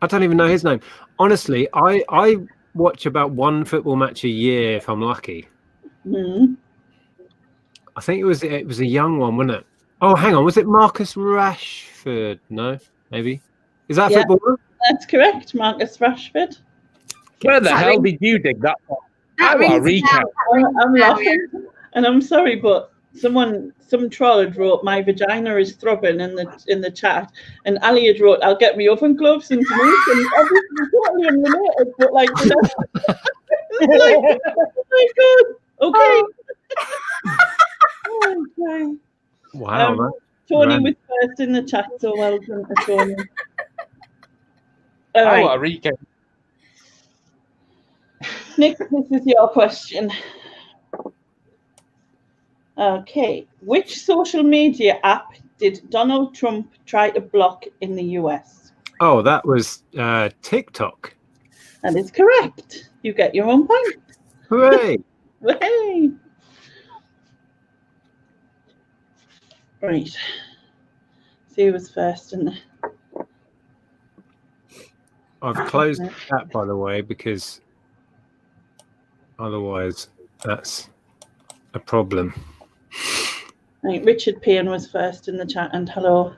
Speaker 3: I don't even know his name. Honestly, I watch about one football match a year if I'm lucky.
Speaker 1: Mm.
Speaker 3: I think it was a young one, wasn't it? Oh, hang on, was it Marcus Rashford? No, maybe. Is that a footballer?
Speaker 1: That's correct, Marcus Rashford.
Speaker 2: Where the hell did you dig that one?
Speaker 4: That rings a
Speaker 2: recount.
Speaker 4: bell.
Speaker 1: I'm laughing, and I'm sorry, but some troll had wrote my vagina is throbbing in the chat, and Ali had wrote I'll get my oven gloves and Denise, and obviously totally unrelated, but like, you know, it's like, oh my god, okay. Oh, okay.
Speaker 3: Wow.
Speaker 1: Tony was first in the chat, so well done to Tony. All right.
Speaker 2: What a recount.
Speaker 1: Nick, this is your question. Okay. Which social media app did Donald Trump try to block in the US?
Speaker 3: Oh, that was TikTok.
Speaker 1: That is correct. You get your own point.
Speaker 3: Hooray!
Speaker 1: Hey. Right. See who was first in there.
Speaker 3: I've closed the chat, by the way, because otherwise that's a problem.
Speaker 1: I think Richard Payne was first in the chat, and hello.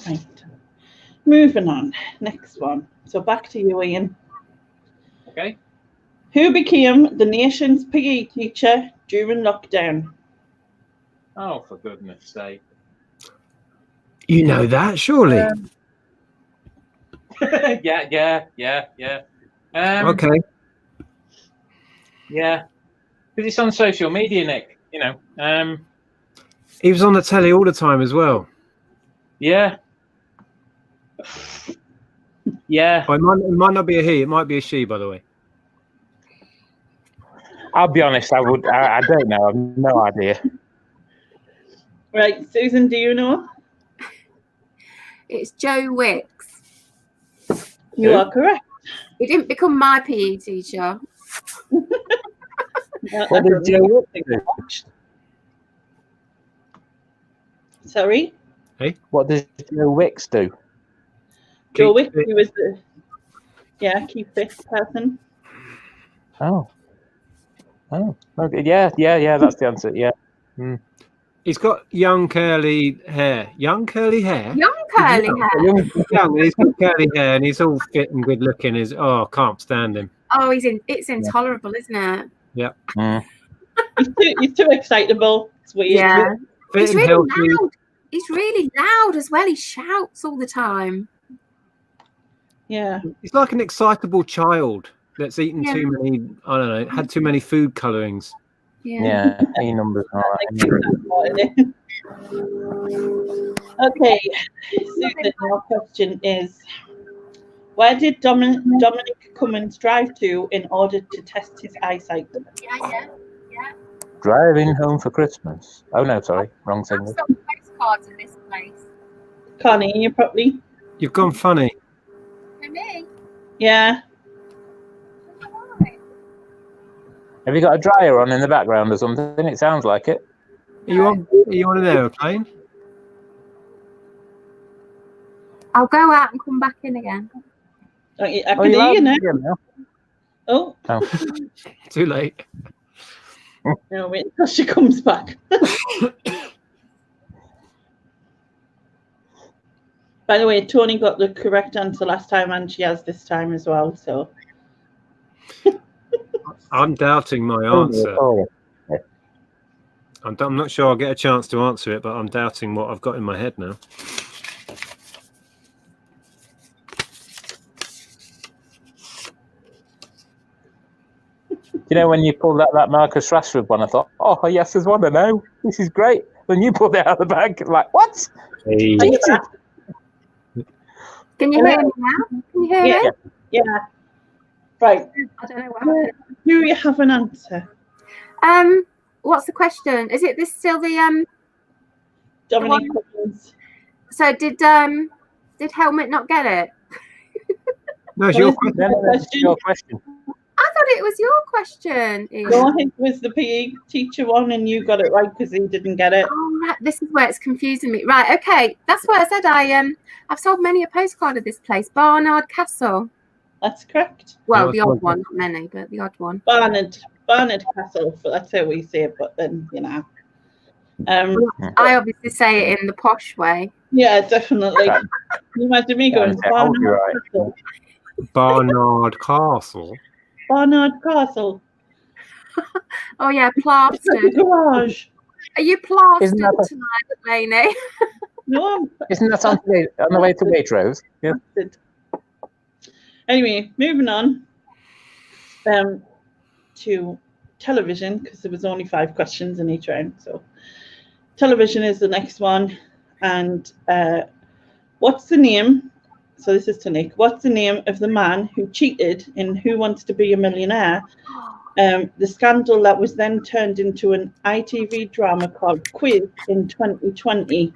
Speaker 1: Right. Moving on. Next one. So back to you, Ian.
Speaker 2: Okay.
Speaker 1: Who became the nation's PE teacher during lockdown?
Speaker 2: Oh, for goodness sake.
Speaker 3: You know that, surely?
Speaker 2: Yeah.
Speaker 3: Okay.
Speaker 2: Yeah. Because it's on social media, Nick. You know.
Speaker 3: He was on the telly all the time as well.
Speaker 2: Yeah. Yeah.
Speaker 3: Oh, it might not be a he, it might be a she, by the way.
Speaker 2: I'll be honest, I don't know. I've no idea.
Speaker 1: Right, Susan, do you know?
Speaker 4: It's Joe Wicks.
Speaker 1: You are correct.
Speaker 4: He didn't become my PE teacher.
Speaker 2: What did Joe Wicks do?
Speaker 1: Sorry?
Speaker 3: Hey?
Speaker 2: What does Joe Wicks do?
Speaker 1: Joe Wicks, he was the keep fit person.
Speaker 2: Oh. Okay. Yeah, that's the answer. Yeah. Mm.
Speaker 3: He's got young curly hair. Young curly hair?
Speaker 4: Young curly hair.
Speaker 3: Young, he's got curly hair and he's all fit and good looking. Can't stand him.
Speaker 4: Oh, it's intolerable, isn't it?
Speaker 3: Yeah.
Speaker 2: Mm.
Speaker 1: He's too excitable. It's weird.
Speaker 4: Yeah.
Speaker 3: Fit
Speaker 4: He's
Speaker 3: and
Speaker 4: really
Speaker 3: healthy.
Speaker 4: loud. He's really loud as well. He shouts all the time.
Speaker 1: Yeah.
Speaker 3: He's like an excitable child that's eaten too many, I don't know, had too many food colorings.
Speaker 2: Yeah, A numbers.
Speaker 1: Okay, Susan, your question is, where did Dominic Cummings drive to in order to test his eyesight?
Speaker 4: Yeah.
Speaker 2: Driving home for Christmas. Oh no, sorry, wrong thing.
Speaker 4: I've some postcards in this place.
Speaker 1: Can't hear you properly.
Speaker 3: You've gone funny.
Speaker 4: For me?
Speaker 1: Yeah.
Speaker 2: Have you got a dryer on in the background or something? It sounds like it.
Speaker 3: Are you on an aeroplane?
Speaker 4: I'll go out and come back in again.
Speaker 1: I can hear you now. Oh.
Speaker 3: Too late.
Speaker 1: No, wait until she comes back. By the way, Tony got the correct answer last time, and she has this time as well. So
Speaker 3: I'm doubting my answer. I'm not sure I'll get a chance to answer it, but I'm doubting what I've got in my head now.
Speaker 2: You know, when you pulled that Marcus Rashford one, I thought, oh, yes, there's one I know. This is great. Then you pulled it out of the bag, like, what?
Speaker 3: Hey.
Speaker 4: Can you hear me now? Can you hear me?
Speaker 1: Yeah. Right.
Speaker 4: I don't know what happened.
Speaker 1: Do you have an answer?
Speaker 4: What's the question? Is it this still the
Speaker 1: Dominic Cummins.
Speaker 4: So did Helmut not get it?
Speaker 3: No, it's
Speaker 1: Well,
Speaker 3: your
Speaker 1: this is
Speaker 3: question.
Speaker 1: my
Speaker 2: No, it's your question.
Speaker 4: I thought it was your question, Ian.
Speaker 1: No, his was the PE teacher one, and you got it right because he didn't get it.
Speaker 4: Oh, right. This is where it's confusing me. Right, okay. That's what I said. I've sold many a postcard of this place, Barnard Castle.
Speaker 1: That's correct.
Speaker 4: Well,
Speaker 3: No,
Speaker 4: the
Speaker 3: it's
Speaker 4: odd
Speaker 3: not.
Speaker 4: one, not many, but the odd one.
Speaker 1: Barnard Castle, but that's how we say it. But then, you know,
Speaker 4: I obviously say it in the posh way.
Speaker 1: yeah, definitely.
Speaker 2: Okay.
Speaker 1: Can you imagine me going
Speaker 2: I hope you're
Speaker 1: Barnard
Speaker 2: right.
Speaker 1: Castle?
Speaker 3: Barnard Castle.
Speaker 1: Barnard Castle.
Speaker 4: Oh yeah,
Speaker 1: The
Speaker 4: plastered.
Speaker 1: garage.
Speaker 4: Are you plastered
Speaker 2: Isn't that a-
Speaker 4: tonight, Lainey?
Speaker 1: No,
Speaker 2: Isn't that on the way to Waitrose? Yeah.
Speaker 1: I'm Anyway, moving on to television, because there was only 5 questions in each round. So television is the next one. And what's the name? So this is to Nick. What's the name of the man who cheated in Who Wants to Be a Millionaire? The scandal that was then turned into an ITV drama called Quiz in 2020.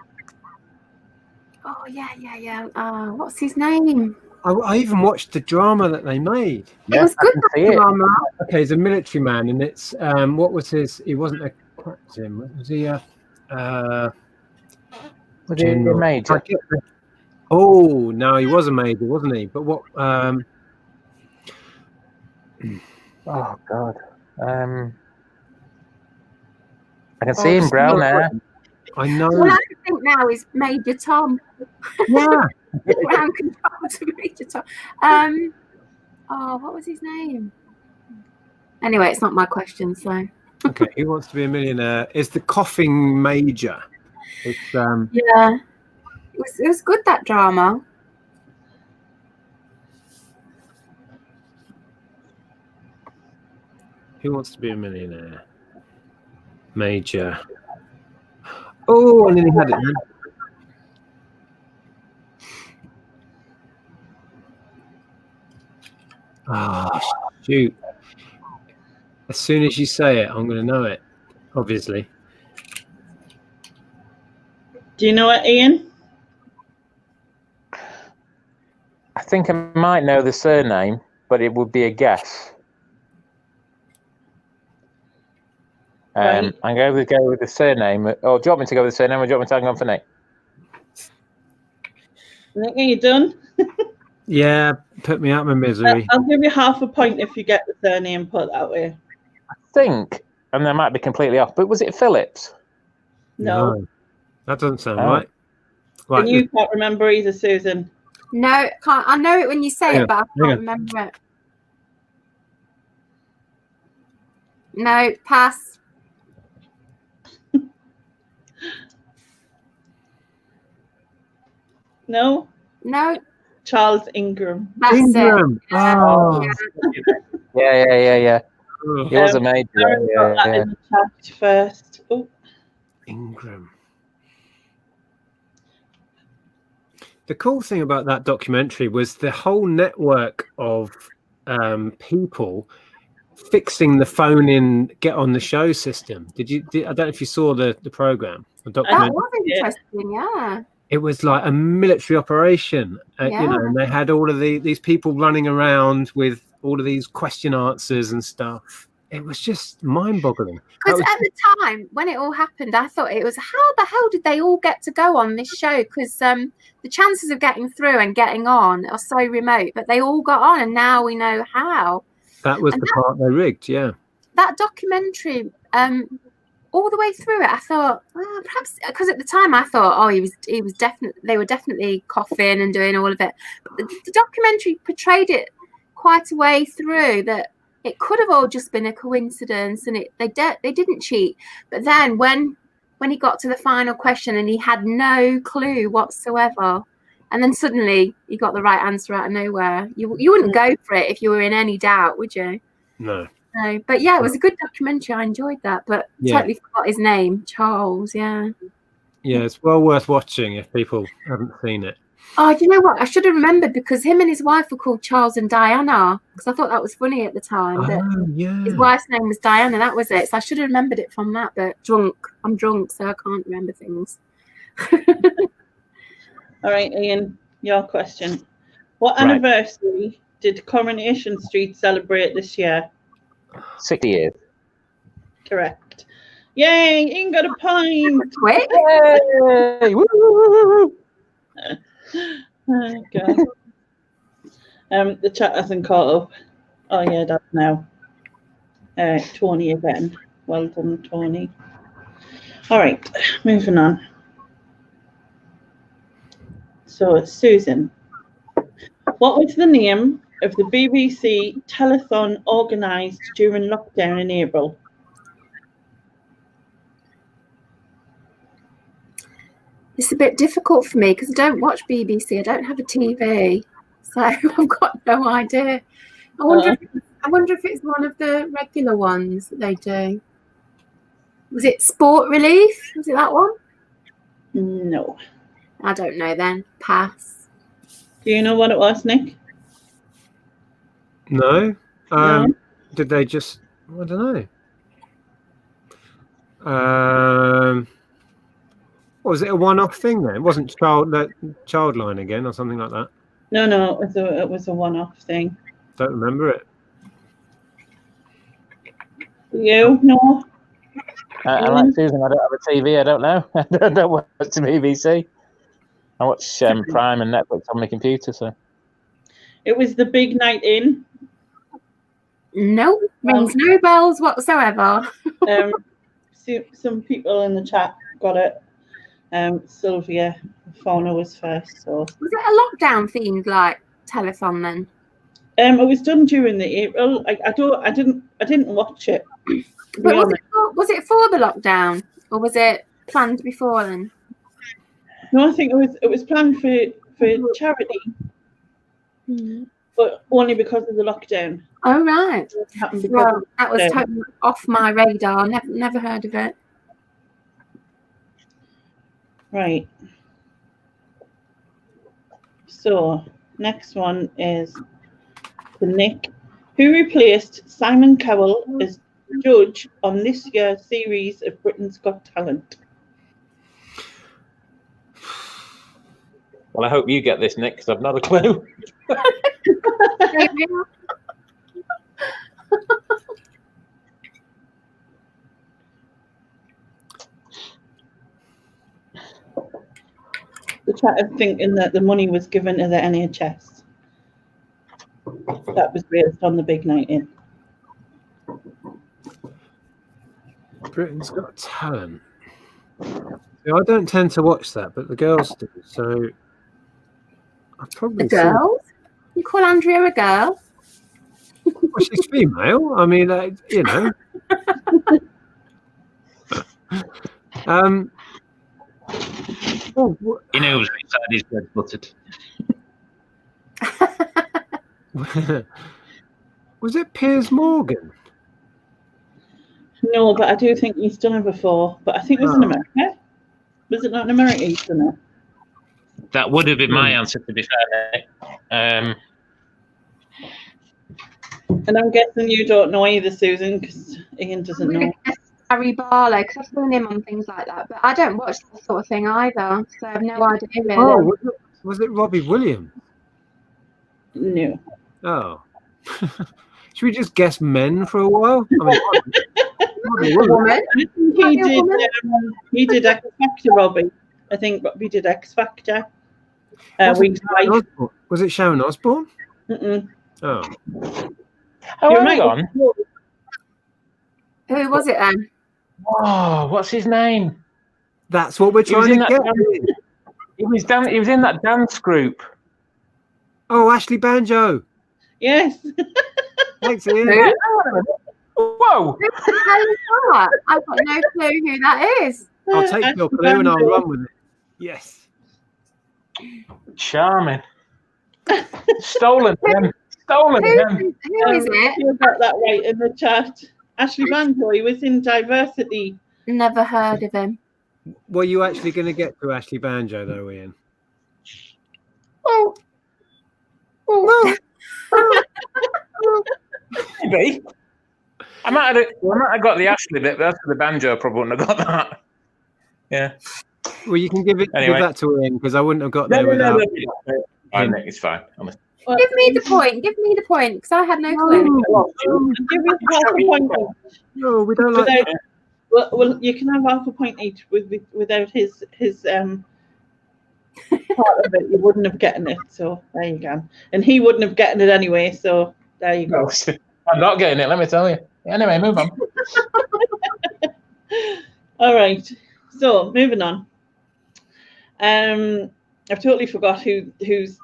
Speaker 4: Oh yeah. What's his name?
Speaker 3: I even watched the drama that they made.
Speaker 4: It was
Speaker 2: I
Speaker 4: good,
Speaker 2: can
Speaker 4: that
Speaker 2: see it.
Speaker 4: drama.
Speaker 3: Okay, he's a military man, and it's what was his? He wasn't a captain. Was he a
Speaker 2: Was he a
Speaker 3: general?
Speaker 2: major?
Speaker 3: Oh no, he was a major, wasn't he? But what?
Speaker 2: Oh God. I can see him brown hair.
Speaker 3: I know.
Speaker 4: All I can think now is Major Tom.
Speaker 3: Yeah.
Speaker 4: Ground control to Major Tom. Oh, what was his name? Anyway, it's not my question, so.
Speaker 3: Okay, Who Wants to Be a Millionaire? Is the coughing major? It's
Speaker 4: Yeah. It was good, that drama.
Speaker 3: Who Wants to Be a Millionaire? Major. Oh, and then he had it. Then. Oh, shoot. As soon as you say it, I'm going to know it, obviously.
Speaker 1: Do you know it, Ian?
Speaker 2: I think I might know the surname, but it would be a guess.
Speaker 1: Right.
Speaker 2: I'm going to go with the surname. Oh, do you want me to go with the surname, or do you want me to hang on for Nick?
Speaker 1: Nick, are you done?
Speaker 3: Yeah, put me out of my misery.
Speaker 1: I'll give you half a point if you get the surname put that way.
Speaker 2: I think, and I might be completely off, but was it Phillips?
Speaker 1: No.
Speaker 3: That doesn't sound
Speaker 2: Oh.
Speaker 3: right.
Speaker 1: And
Speaker 3: Right,
Speaker 1: you can't remember either, Susan.
Speaker 4: No, can't. I know it when you say
Speaker 3: Hang
Speaker 4: it,
Speaker 3: on,
Speaker 4: but I
Speaker 3: hang
Speaker 4: can't
Speaker 3: on.
Speaker 4: remember it. No, pass.
Speaker 1: No?
Speaker 4: No,
Speaker 1: Charles Ingram.
Speaker 4: that's
Speaker 3: Ingram.
Speaker 4: it.
Speaker 3: Oh.
Speaker 2: Yeah.
Speaker 3: Oh,
Speaker 2: He was a major.
Speaker 1: Aaron got that
Speaker 2: Yeah.
Speaker 1: in the chat first. Oh,
Speaker 3: Ingram. The cool thing about that documentary was the whole network of people fixing the phone in get on the show system. I don't know if you saw the program, the
Speaker 4: That
Speaker 3: documentary.
Speaker 4: was interesting, yeah.
Speaker 3: It was like a military operation,
Speaker 4: Yeah.
Speaker 3: you know, and they had all of these people running around with all of these question answers and stuff. It was just mind-boggling.
Speaker 4: Because at the time when it all happened, I thought it was, how the hell did they all get to go on this show? Because the chances of getting through and getting on are so remote, but they all got on, and now we know how.
Speaker 3: That was the part they rigged, yeah.
Speaker 4: That documentary, all the way through it, I thought, well, perhaps because at the time I thought, oh, he was definitely, they were definitely coughing and doing all of it. But the documentary portrayed it quite a way through that it could have all just been a coincidence, and they didn't cheat. But then when he got to the final question and he had no clue whatsoever, and then suddenly he got the right answer out of nowhere, you wouldn't go for it if you were in any doubt, would you?
Speaker 3: No.
Speaker 4: No, but yeah, it was a good documentary. I enjoyed that, but
Speaker 3: Yeah.
Speaker 4: totally forgot his name, Charles. Yeah.
Speaker 3: Yeah, it's well worth watching if people haven't seen it.
Speaker 4: Oh, do you know what? I should have remembered, because him and his wife were called Charles and Diana. Because I thought that was funny at the time. That
Speaker 3: Oh, yeah.
Speaker 4: his wife's name was Diana. That was it. So I should have remembered it from that. But I'm drunk, so I can't remember things.
Speaker 1: All right, Ian, your question. What
Speaker 2: Right.
Speaker 1: anniversary did Coronation Street celebrate this year?
Speaker 2: 60 years.
Speaker 1: Correct. Yay, Ian got a point.
Speaker 4: Quick.
Speaker 2: Yay! Woo!
Speaker 1: Oh, God. The chat hasn't caught up. Oh, yeah, that's now. Tony again. Well done, Tony. All right, moving on. So, Susan, what was the name of the BBC telethon organised during lockdown in April?
Speaker 4: It's a bit difficult for me because I don't watch BBC. I don't have a TV, so I've got no idea. I wonder if it's one of the regular ones that they do. Was it Sport Relief? Was it that one?
Speaker 1: No.
Speaker 4: I don't know then. Pass.
Speaker 1: Do you know what it was, Nick?
Speaker 3: No.
Speaker 1: No?
Speaker 3: Did they just? I don't know. What was it, a one-off thing then? It wasn't Childline again or something like that?
Speaker 1: No, it was a one-off thing.
Speaker 3: Don't remember it.
Speaker 1: You? No?
Speaker 2: I'm like Susan, I don't have a TV, I don't know. I don't watch the BBC. I watch Prime and Netflix on my computer, so.
Speaker 1: It was the big night in.
Speaker 4: Nope. Rings no bells whatsoever.
Speaker 1: Some people in the chat got it. Sylvia Fauna was first. So
Speaker 4: Was it a lockdown themed like telethon then?
Speaker 1: it was done during the April. I didn't watch it.
Speaker 4: But was it for the lockdown or was it planned before then?
Speaker 1: No, I think it was planned for charity, but only because of the lockdown.
Speaker 4: Oh right.
Speaker 1: It happened because
Speaker 4: Well,
Speaker 1: of the
Speaker 4: that was
Speaker 1: lockdown.
Speaker 4: totally off my radar. Never heard of it.
Speaker 1: Right. So next one is for Nick, who replaced Simon Cowell as judge on this year's series of Britain's Got Talent?
Speaker 2: Well, I hope you get this, Nick, because I've not a clue.
Speaker 1: The chat is thinking that the money was given to the NHS. That was based on the big night in.
Speaker 3: Britain's Got Talent. See, I don't tend to watch that, but the girls do. So I probably
Speaker 4: The girls? You call Andrea a girl?
Speaker 3: Well, she's female. I mean, you know.
Speaker 2: He knows which side his bread's buttered.
Speaker 3: Was it Piers Morgan?
Speaker 1: No, but I do think he's done it before. But I think it was in America. Was it not in America he's done it?
Speaker 2: That would have been my answer, to be fair, Nick.
Speaker 1: And I'm guessing you don't know either, Susan, because Ian doesn't know.
Speaker 4: Harry Barlow, because I've seen him on things like that, but I don't watch that sort of thing either, so I have no idea really.
Speaker 3: Oh, was it Robbie Williams?
Speaker 1: No.
Speaker 3: Oh. Should we just guess men for a while? I mean, Robbie
Speaker 4: A woman?
Speaker 1: He did X Factor, Robbie. I think Robbie did X Factor.
Speaker 3: Was it Sharon Osbourne?
Speaker 1: Mm-mm.
Speaker 3: Oh.
Speaker 2: Oh, hang on.
Speaker 4: Who was it then?
Speaker 2: Oh, what's his name?
Speaker 3: That's what we're trying to get.
Speaker 2: He was in that dance group.
Speaker 3: Oh, Ashley Banjo.
Speaker 1: Yes.
Speaker 3: Thanks, Ian.
Speaker 2: Whoa!
Speaker 4: Who the hell is that? I've got no clue who that is.
Speaker 3: I'll take your clue and I'll run with it. Yes.
Speaker 2: Charming. Stolen them. Stolen them.
Speaker 4: Who is it?
Speaker 1: You got that right in the chat. Ashley Banjo, he was in Diversity.
Speaker 4: Never heard of him.
Speaker 3: Were you actually going to get to Ashley Banjo, though, Ian?
Speaker 2: Maybe. I might have got the Ashley bit, but that's the banjo. I probably wouldn't have got that. Yeah.
Speaker 3: Well, you can give that to Ian because I wouldn't have got there without.
Speaker 2: Fine, Nick, it's fine. Honestly.
Speaker 1: Well,
Speaker 4: Give me the point. Give me the point because I had no clue.
Speaker 1: give you half a point.
Speaker 3: No, we don't like.
Speaker 1: Well, you can have half a point each without his part of it. You wouldn't have gotten it. So there you go. And he wouldn't have gotten it anyway. So there you go.
Speaker 2: I'm not getting it. Let me tell you. Anyway, move on.
Speaker 1: All right. So moving on. I've totally forgot whose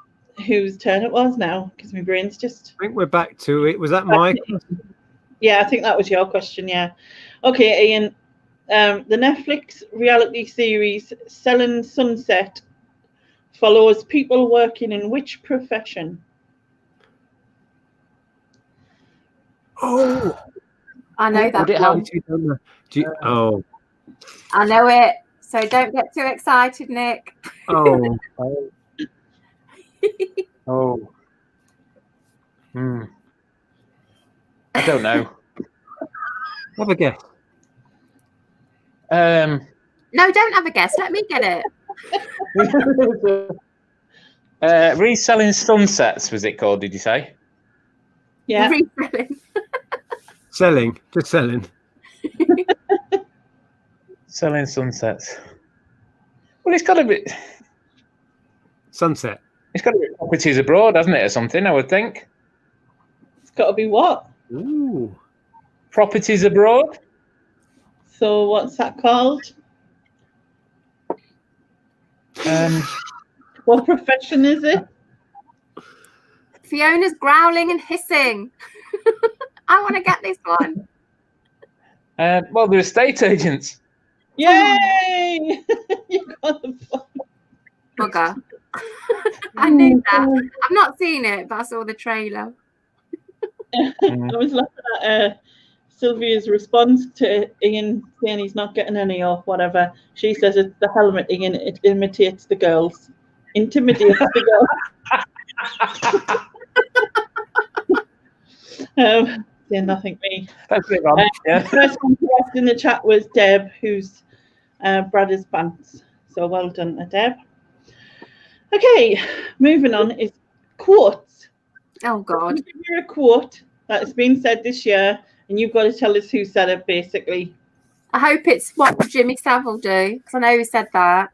Speaker 1: turn it was now because my brain's just.
Speaker 3: I think we're back to it. Was that my question?
Speaker 1: Yeah, I think that was your question. Yeah. Okay, Ian. The Netflix reality series Selling Sunset follows people working in which profession?
Speaker 3: Oh,
Speaker 4: I know that one. I know it. So don't get too excited, Nick.
Speaker 3: Oh.
Speaker 2: Oh. I don't know.
Speaker 3: Have a guess.
Speaker 4: No, don't have a guess. Let me get
Speaker 2: it. Reselling sunsets, was it called? Did you say?
Speaker 1: Yeah.
Speaker 3: Selling. Just selling.
Speaker 2: Selling sunsets. Well, it's got to be
Speaker 3: sunset.
Speaker 2: It's got to be properties abroad, hasn't it, or something? I would think.
Speaker 1: It's got to be what?
Speaker 3: Ooh.
Speaker 2: Properties abroad.
Speaker 1: So what's that called? What profession is it?
Speaker 4: Fiona's growling and hissing. I want to get this one.
Speaker 2: Well, they're estate agents.
Speaker 1: Yay! You got the fun.
Speaker 4: Bugger. I knew that. I've not seen it, but I saw the trailer.
Speaker 1: I was looking at Sylvia's response to Ian saying he's not getting any or whatever. She says it's the helmet, Ian. It imitates the girls. Intimidates the girls. Yeah, nothing me.
Speaker 2: That's it, Rob.
Speaker 1: The first one who asked in the chat was Deb, who's Brother's Pants. So well done to Deb. Okay, moving on is quotes.
Speaker 4: Oh, God.
Speaker 1: I'll give you a quote that has been said this year, and you've got to tell us who said it, basically.
Speaker 4: I hope it's what Jimmy Savile do, because I know he said that.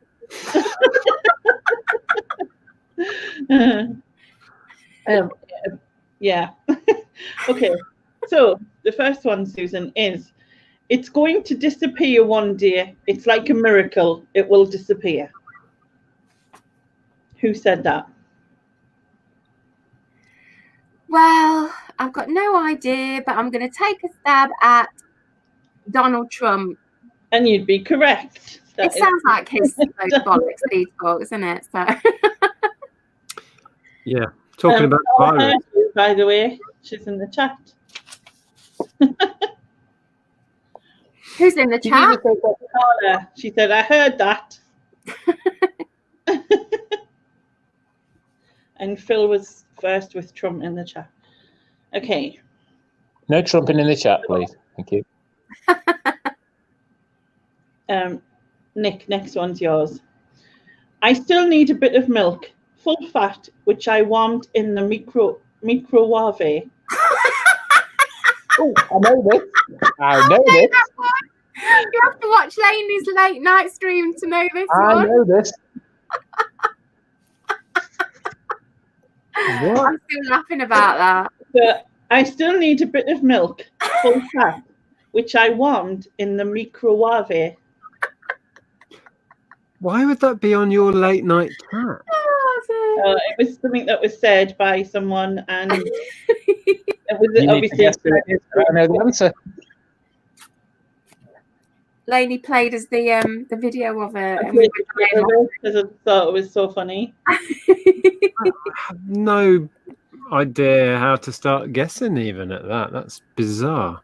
Speaker 1: Yeah. Okay. So the first one, Susan, is it's going to disappear one day. It's like a miracle. It will disappear. Who said that?
Speaker 4: Well, I've got no idea, but I'm going to take a stab at Donald Trump.
Speaker 1: And you'd be correct.
Speaker 4: It sounds like his bollocks, these books, isn't it? So.
Speaker 3: Yeah. Talking about virus.
Speaker 1: By the way, she's in the chat.
Speaker 4: Who's in the chat?
Speaker 1: She said, I heard that. And Phil was first with Trump in the chat. Okay.
Speaker 2: No trumping in the chat, please. Thank you.
Speaker 1: Nick, next one's yours. I still need a bit of milk, full fat, which I warmed in the microwave.
Speaker 2: Oh, I know this. I know this.
Speaker 4: You have to watch Lainey's late night stream to know this one.
Speaker 2: I know this.
Speaker 4: I'm still laughing about that.
Speaker 1: But I still need a bit of milk, full fat, which I warmed in the microwave.
Speaker 3: Why would that be on your late night chat?
Speaker 1: It was something that was said by someone, and it was obviously.
Speaker 2: I know the answer.
Speaker 3: Lainey
Speaker 4: played us the video of it.
Speaker 1: Because I thought it was so funny.
Speaker 3: I have no idea how to start guessing even at that. That's bizarre.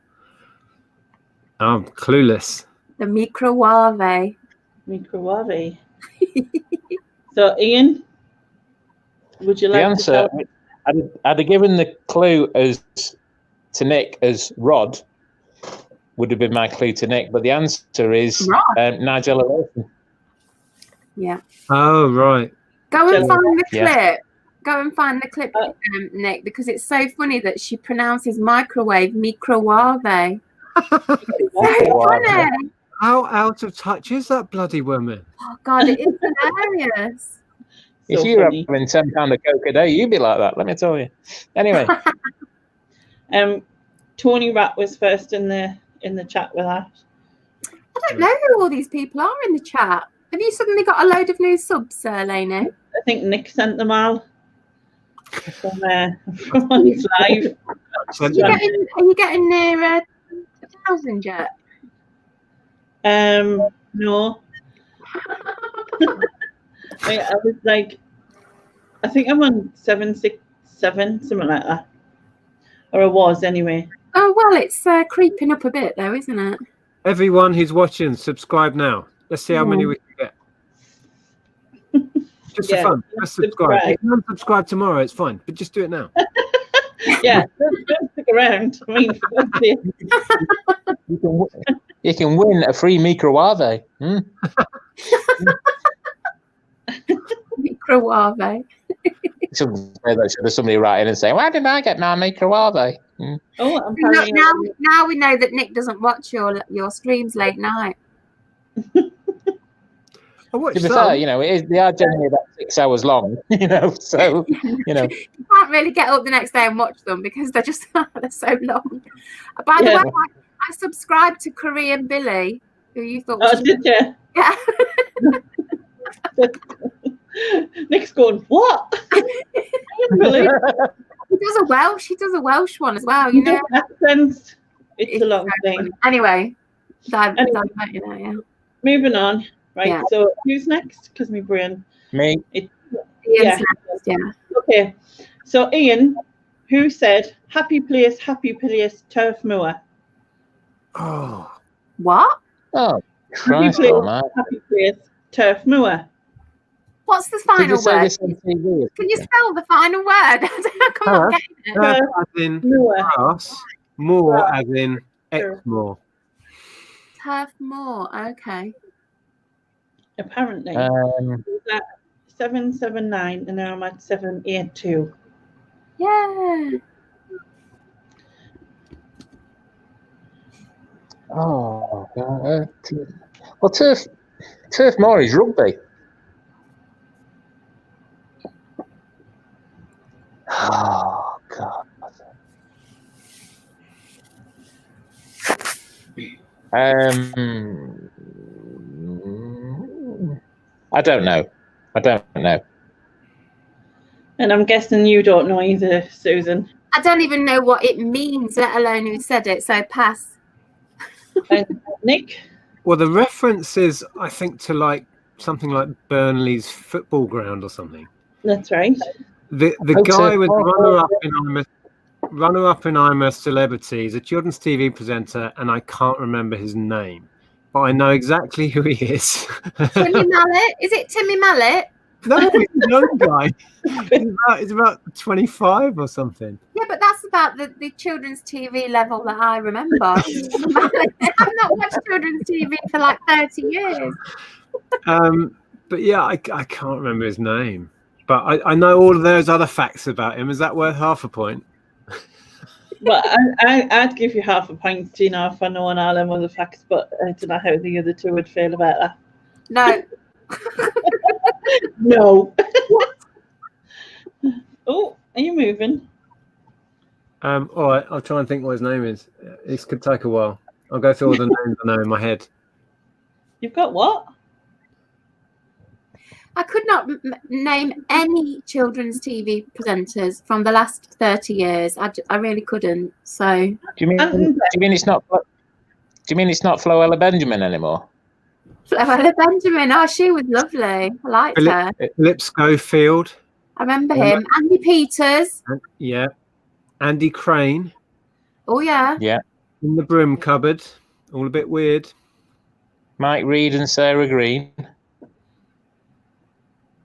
Speaker 3: I'm clueless.
Speaker 4: The microwave.
Speaker 1: Microwave. So, Ian, would you like
Speaker 2: the answer? I'd have given the clue to Nick as Rod. Would have been my clue to Nick, but the answer is Nigella Lawson.
Speaker 4: Yeah.
Speaker 3: Oh, right.
Speaker 4: Go and find the
Speaker 2: Yeah.
Speaker 4: clip. Go and find the clip, Nick, because it's so funny that she pronounces microwave microwave. It's so funny.
Speaker 3: How out of touch is that bloody woman?
Speaker 4: Oh God, it is hilarious.
Speaker 2: If
Speaker 1: So
Speaker 2: you were
Speaker 1: funny.
Speaker 2: having £10 a Coke a day, you'd be like that. Let me tell you. Anyway,
Speaker 1: Tony Rat was first in the chat with that.
Speaker 4: I don't know who all these people are in the chat. Have you suddenly got a load of new subs, Lainey?
Speaker 1: I think Nick sent them all from on his live.
Speaker 4: Are you getting near 1,000 yet?
Speaker 1: No. I was like, I think I'm on 767, something like that, or I was anyway.
Speaker 4: Oh well, it's creeping up a bit though, isn't it?
Speaker 3: Everyone who's watching, subscribe now. Let's see how many we can get. Just for fun. Just subscribe. You can unsubscribe tomorrow, it's fine, but just do it now.
Speaker 1: Yeah, don't stick around. I mean, for God's sake.
Speaker 2: you can win a free microwave.
Speaker 4: Microwave.
Speaker 2: There's somebody writing and saying, "Why didn't I get my microwave?"
Speaker 1: Oh,
Speaker 4: now we know that Nick doesn't watch your streams late night.
Speaker 2: To be fair, they are generally about 6 hours long, so,
Speaker 4: You can't really get up the next day and watch them because they're just, they're so long. By the way, I subscribed to Korean Billy, who you thought was...
Speaker 1: Oh, did you?
Speaker 4: Yeah.
Speaker 1: Nick's going, what?
Speaker 4: He does a Welsh one as well,
Speaker 1: Accents. It's a long thing.
Speaker 4: Anyway,
Speaker 1: moving on. Right,
Speaker 4: Yeah.
Speaker 1: so who's next? Because my brain.
Speaker 2: Me.
Speaker 4: Ian's next, yeah.
Speaker 1: Okay, so Ian, who said happy place, Turf Moor?
Speaker 3: Oh.
Speaker 4: What?
Speaker 2: Oh,
Speaker 1: Happy place, Turf Moor.
Speaker 4: What's the final word? Can you spell the final word? I can't get it.
Speaker 3: Turf as in grass, moor as in Exmoor.
Speaker 4: Turf Moor, okay.
Speaker 1: Apparently, at 779, and now I'm at 782.
Speaker 4: Yeah.
Speaker 2: Oh, God. Well, Turf Moor is rugby. Oh, God. I don't know.
Speaker 1: And I'm guessing you don't know either, Susan.
Speaker 4: I don't even know what it means, let alone who said it, so pass.
Speaker 1: And Nick?
Speaker 3: Well, the reference is, I think, to something like Burnley's football ground or something.
Speaker 1: That's right.
Speaker 3: The guy was runner-up in I'm a Celebrity. He's a children's TV presenter, and I can't remember his name, but I know exactly who he is.
Speaker 4: Timmy Mallet? Is it Timmy Mallet?
Speaker 3: No, he's a young guy. He's about 25 or something.
Speaker 4: Yeah, but that's about the children's TV level that I remember. I've not watched children's TV for like 30 years.
Speaker 3: But yeah, I can't remember his name. But I know all of those other facts about him. Is that worth half a point?
Speaker 1: Well, I'd give you half a point, Gina, if I know all them other facts, but I don't know how the other two would feel about that.
Speaker 4: No.
Speaker 1: No. Oh, are you moving?
Speaker 3: All right, I'll try and think what his name is. This could take a while. I'll go through all the names I know in my head.
Speaker 1: You've got what?
Speaker 4: I could not name any children's TV presenters from the last 30 years. I really couldn't. So.
Speaker 2: Do you mean it's not? Do you mean it's not Floella Benjamin anymore?
Speaker 4: Floella Benjamin. Oh, she was lovely. I liked her.
Speaker 3: Philip Schofield.
Speaker 4: I remember him. Andy Peters.
Speaker 3: Yeah. Andy Crane.
Speaker 4: Oh yeah.
Speaker 2: Yeah.
Speaker 3: In the broom cupboard. All a bit weird.
Speaker 2: Mike Reed and Sarah Green.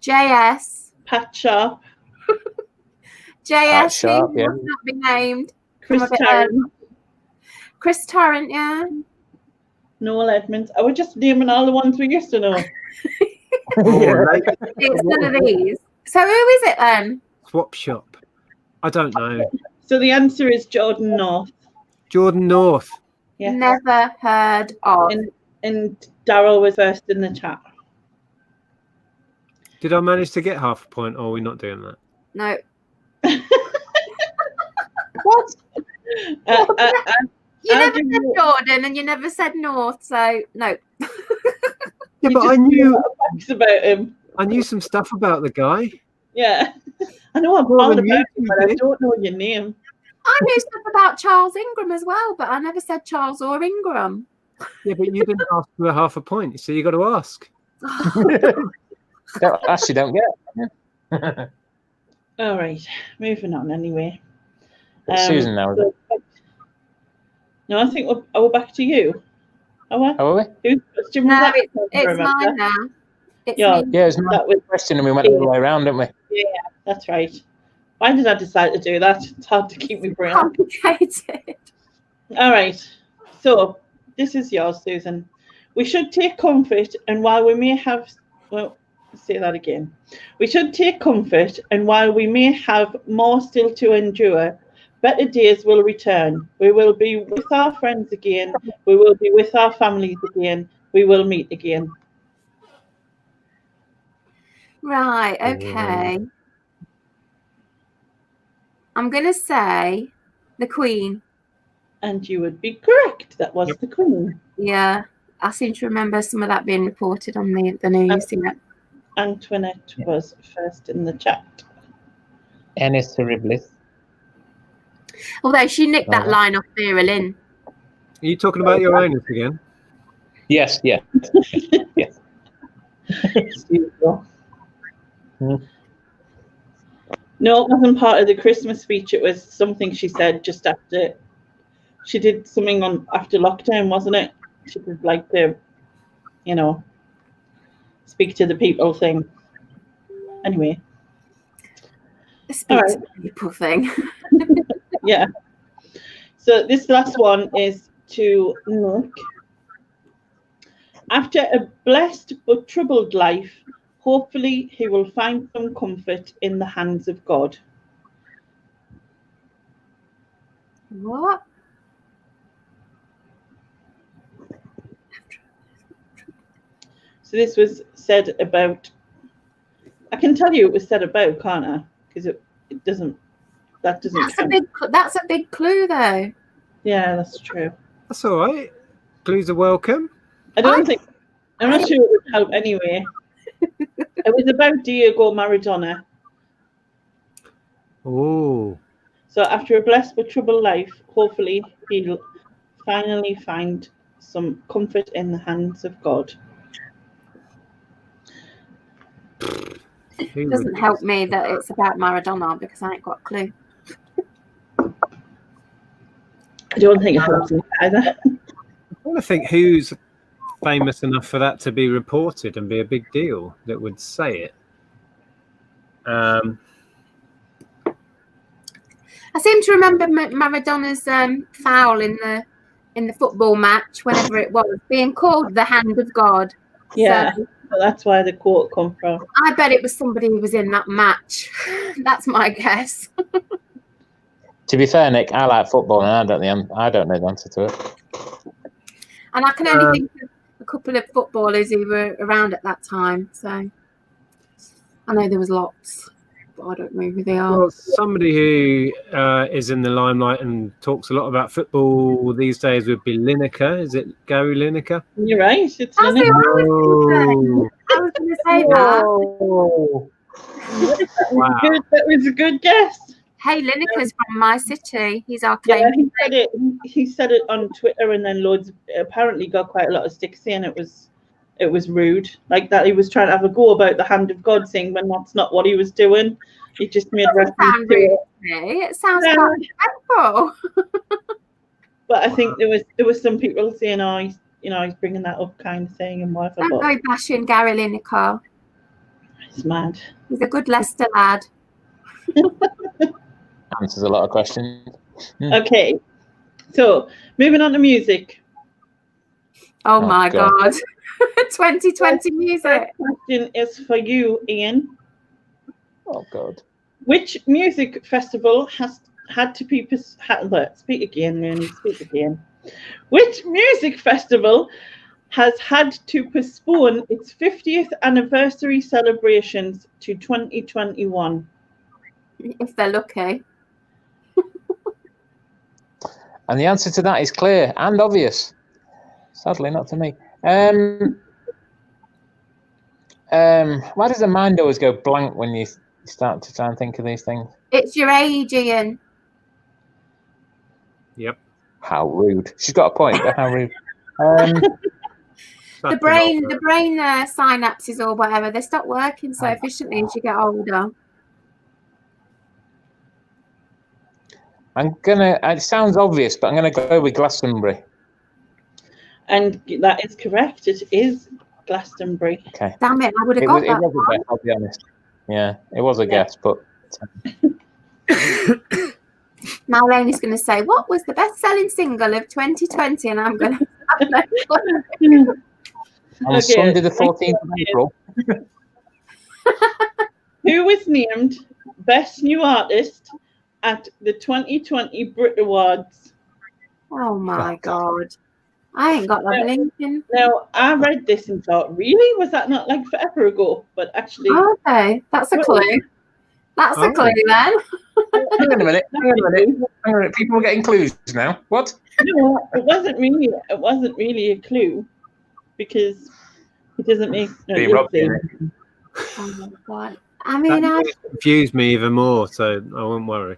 Speaker 4: JS.
Speaker 1: Pat Sharp.
Speaker 4: JS,
Speaker 2: Sharp,
Speaker 4: who must not be named.
Speaker 1: Chris Tarrant.
Speaker 4: Chris Tarrant, yeah.
Speaker 1: Noel Edmonds. I was just naming all the ones we used to know.
Speaker 4: It's none of these. So who is it then?
Speaker 3: Swap shop. I don't know.
Speaker 1: So the answer is Jordan North.
Speaker 3: Jordan North.
Speaker 1: Yeah.
Speaker 4: Never heard of.
Speaker 1: And Daryl was first in the chat.
Speaker 3: Did I manage to get half a point, or are we not doing that?
Speaker 4: No.
Speaker 1: What?
Speaker 4: You never said Jordan and you never said North, so no.
Speaker 3: Yeah, but I knew
Speaker 1: facts about him.
Speaker 3: I knew some stuff about the guy.
Speaker 1: Yeah. I know I'm proud about him, but I don't know your name.
Speaker 4: I knew stuff about Charles Ingram as well, but I never said Charles or Ingram.
Speaker 3: Yeah, but you didn't ask for half a point, so you got to ask.
Speaker 2: Don't ask, you don't get.
Speaker 1: All right, moving on anyway.
Speaker 2: Susan now.
Speaker 1: So, no, I think we're back to you.
Speaker 2: Are we?
Speaker 1: Whose question was
Speaker 4: No,
Speaker 1: that?
Speaker 4: it's mine now. It's
Speaker 1: Yeah.
Speaker 4: me.
Speaker 2: Yeah, it was my question, and we went all the way around, didn't we?
Speaker 1: Yeah, that's right. Why did I decide to do that? It's hard to keep me brain.
Speaker 4: Complicated.
Speaker 1: All right. So this is yours, Susan. We should take comfort, and while we may have, well, say that again. We should take comfort, and while we may have more still to endure, better days will return. We will be with our friends again. We will be with our families again. We will meet again.
Speaker 4: Right, okay. I'm going to say the Queen.
Speaker 1: And you would be correct. That was the Queen.
Speaker 4: Yeah, I seem to remember some of that being reported on the news. Yeah.
Speaker 1: Antoinette was first in the chat.
Speaker 2: Ennis Terribilis.
Speaker 4: Although she nicked that line off Vera Lynn.
Speaker 3: Are you talking about your owners again?
Speaker 2: Yes, yeah. Yes.
Speaker 1: No, it wasn't part of the Christmas speech. It was something she said just after. She did something after lockdown, wasn't it? She did like the, speak to the people thing. Anyway.
Speaker 4: Speak to the people thing.
Speaker 1: Yeah. So this last one is to Nick. After a blessed but troubled life, hopefully he will find some comfort in the hands of God.
Speaker 4: What?
Speaker 1: So this was said about, I can tell you it was said about, can't I? Because it doesn't, that doesn't
Speaker 4: That's a big clue though.
Speaker 1: Yeah, that's true.
Speaker 3: That's all right. Clues are welcome.
Speaker 1: I'm not sure it would help anyway. It was about Diego Maradona.
Speaker 3: Oh.
Speaker 1: So after a blessed but troubled life, hopefully he'll finally find some comfort in the hands of God.
Speaker 4: It doesn't help me that it's about Maradona because I ain't got a clue.
Speaker 1: I don't think it helps me either.
Speaker 3: I want to think who's famous enough for that to be reported and be a big deal that would say it.
Speaker 4: I seem to remember Maradona's foul in the football match, whenever it was, being called the hand of God.
Speaker 1: Yeah,
Speaker 4: so,
Speaker 1: well, that's where the quote come from.
Speaker 4: I bet it was somebody who was in that match. That's my guess.
Speaker 2: To be fair, Nick, I like football and I don't know the answer to it.
Speaker 4: And I can only think of a couple of footballers who were around at that time. So I know there was lots, but I don't know who they are.
Speaker 3: Well, somebody who is in the limelight and talks a lot about football these days would be Lineker. Is it Gary Lineker?
Speaker 1: You're right. It's
Speaker 4: That's
Speaker 1: Lineker.
Speaker 4: who I was going to say that.
Speaker 3: Wow.
Speaker 1: That was a good guess.
Speaker 4: Hey, Lineker's from my city. He's our
Speaker 1: Yeah,
Speaker 4: claim.
Speaker 1: he said it on Twitter, and then apparently got quite a lot of sticks saying it was rude, like that he was trying to have a go about the hand of God thing when that's not what he was doing. He just made reference to it.
Speaker 4: It sounds quite respectful.
Speaker 1: But I think there was some people saying, "Oh, he's bringing that up," kind of thing, and whatever.
Speaker 4: Don't go bashing Gary Lineker.
Speaker 1: It's mad.
Speaker 4: He's a good Leicester lad.
Speaker 2: Answers a lot of questions.
Speaker 1: Okay, so moving on to music.
Speaker 4: Oh my God. 2020 music.
Speaker 1: Question is for you, Ian.
Speaker 2: Oh God.
Speaker 1: Which music festival has had to be speak again, Rooney, speak again. Which music festival has had to postpone its 50th anniversary celebrations to 2021?
Speaker 4: If they're lucky.
Speaker 2: And the answer to that is clear and obvious. Sadly, not to me. Why does the mind always go blank when you start to try and think of these things?
Speaker 4: It's your age, Ian.
Speaker 3: Yep.
Speaker 2: How rude. She's got a point, but how rude.
Speaker 4: The brain synapses or whatever, they stop working so efficiently as you get older.
Speaker 2: It sounds obvious, but I'm gonna go with Glastonbury.
Speaker 1: And that is correct. It is Glastonbury.
Speaker 2: Okay.
Speaker 4: Damn it, I would have got that.
Speaker 2: It was a guess, I'll be honest. Yeah, it was a guess, but
Speaker 4: Now Lainey's going to say, what was the best-selling single of 2020? And I'm going to have no clue.
Speaker 2: on Sunday the 14th of April.
Speaker 1: Who was named Best New Artist at the 2020 Brit Awards?
Speaker 4: Oh my God. I ain't got that blinking.
Speaker 1: Now, I read this and thought, really? Was that not like forever ago? But actually...
Speaker 4: Okay, that's a clue. That's a clue then.
Speaker 2: Hang on a minute. People are getting clues now. What?
Speaker 1: No, it wasn't really a clue because it doesn't make no sense.
Speaker 4: Oh my God. I mean,
Speaker 3: that confused me even more, so I won't worry.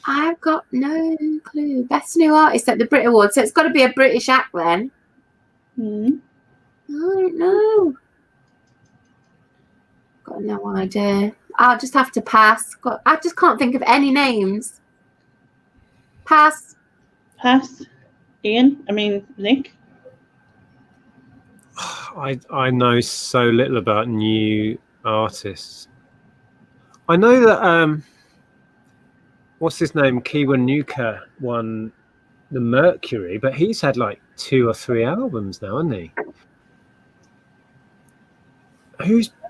Speaker 4: I've got no clue. Best New Artist at the Brit Awards, so it's got to be a British act then. I don't know. Got no idea. I'll just have to pass. I just can't think of any names. Pass.
Speaker 1: Ian? I mean, Nick?
Speaker 3: I know so little about new artists. I know that what's his name? Kiwanuka won the Mercury, but he's had like 2 or 3 albums now, hasn't he?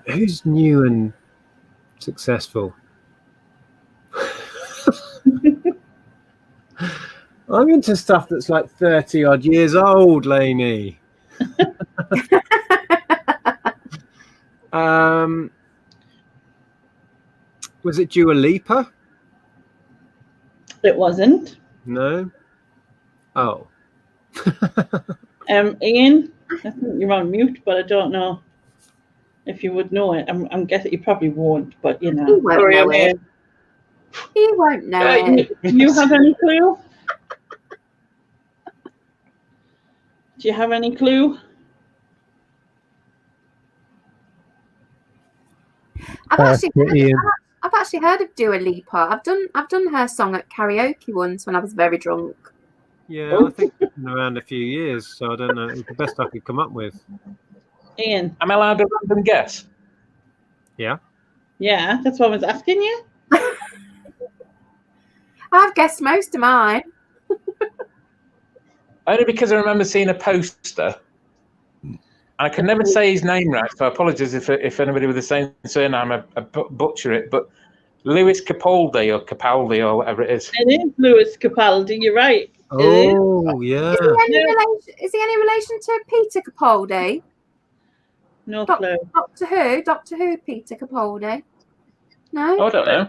Speaker 3: Who's new and successful? I'm into stuff that's like 30 odd years old, Lainey. Was it Dua Lipa?
Speaker 1: It wasn't.
Speaker 3: No. Oh.
Speaker 1: Ian, I think you're on mute, but I don't know if you would know it. I'm guessing you probably won't, but you know.
Speaker 4: He won't know it. He won't know it.
Speaker 1: Do you have any clue? Do you have any clue?
Speaker 4: I've actually heard of Dua Lipa. I've done her song at karaoke once when I was very drunk.
Speaker 3: Yeah, I think it's been around a few years, so I don't know. It's the best I could come up with.
Speaker 1: Ian.
Speaker 2: Am I allowed a random guess?
Speaker 3: Yeah.
Speaker 1: Yeah, that's what I was asking you.
Speaker 4: I've guessed most of mine.
Speaker 2: Only because I remember seeing a poster. And I can never say his name right, so I apologise if anybody with the same surname, I butcher it, but Lewis Capaldi or Capaldi or whatever it is.
Speaker 1: It is Lewis Capaldi, you're right.
Speaker 3: Oh, yeah.
Speaker 4: Is he any relation to Peter Capaldi?
Speaker 1: No clue.
Speaker 4: Doctor Who, Peter Capaldi. No?
Speaker 2: Oh, I don't know.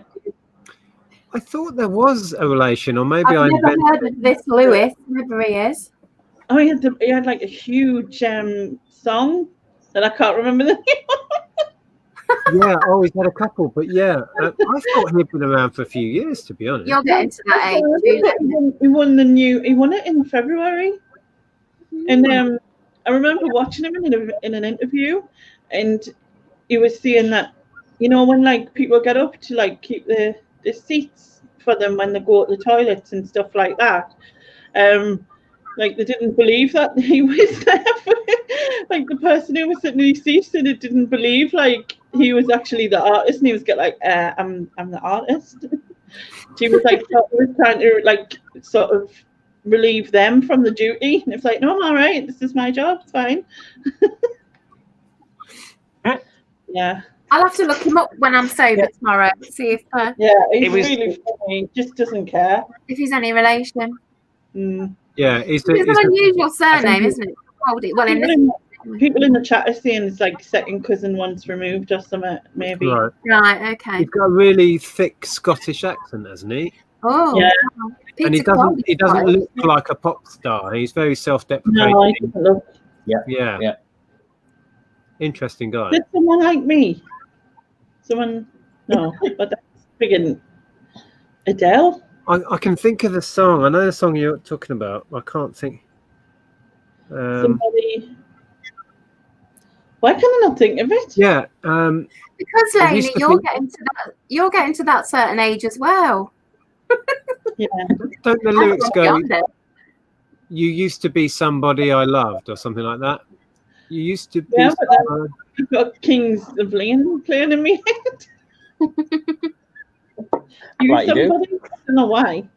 Speaker 3: I thought there was a relation, or maybe
Speaker 4: I've never heard of this Lewis, whoever he is.
Speaker 1: Oh, he had like a huge song that I can't remember the name.
Speaker 3: Yeah, he's had a couple, but yeah, I thought he'd been around for a few years, to be honest.
Speaker 4: You're getting to that age.
Speaker 1: He won it in February. And I remember watching him in an interview, and he was saying that, you know, when like people get up to like keep the seats for them when they go to the toilets and stuff like that, like they didn't believe that he was there for it. Like the person who was sitting in his seat said it didn't believe like he was actually the artist, and he was like, I'm the artist. She was like trying to like sort of relieve them from the duty, and it's like, no, I'm all right, this is my job, it's fine. Yeah.
Speaker 4: I'll have to look him up when I'm sober tomorrow. See if
Speaker 1: Yeah, he's really funny. He just doesn't care.
Speaker 4: if he's any relation.
Speaker 3: Yeah,
Speaker 4: It's an unusual surname, isn't it? Well,
Speaker 1: people in the chat are saying it's like second cousin once removed or something, maybe.
Speaker 4: Right, okay.
Speaker 3: He's got a really thick Scottish accent, hasn't he?
Speaker 4: Oh,
Speaker 1: yeah.
Speaker 3: And he doesn't look like a pop star. He's very self-deprecating.
Speaker 1: No, he doesn't look.
Speaker 3: Yeah. Interesting guy.
Speaker 1: Did someone like me? Someone? No, but that's friggin' Adele.
Speaker 3: I can think of the song. I know the song you're talking about. I can't think.
Speaker 1: Somebody. Why can I not think of it?
Speaker 3: Yeah.
Speaker 4: Because Lainey, you're getting to that certain age as well.
Speaker 1: Yeah.
Speaker 3: Don't the lyrics go? You used to be somebody I loved, or something like that. You used to be.
Speaker 1: Yeah, but you've got Kings of Leon playing in me head.
Speaker 2: Right,
Speaker 1: somebody? I don't know why.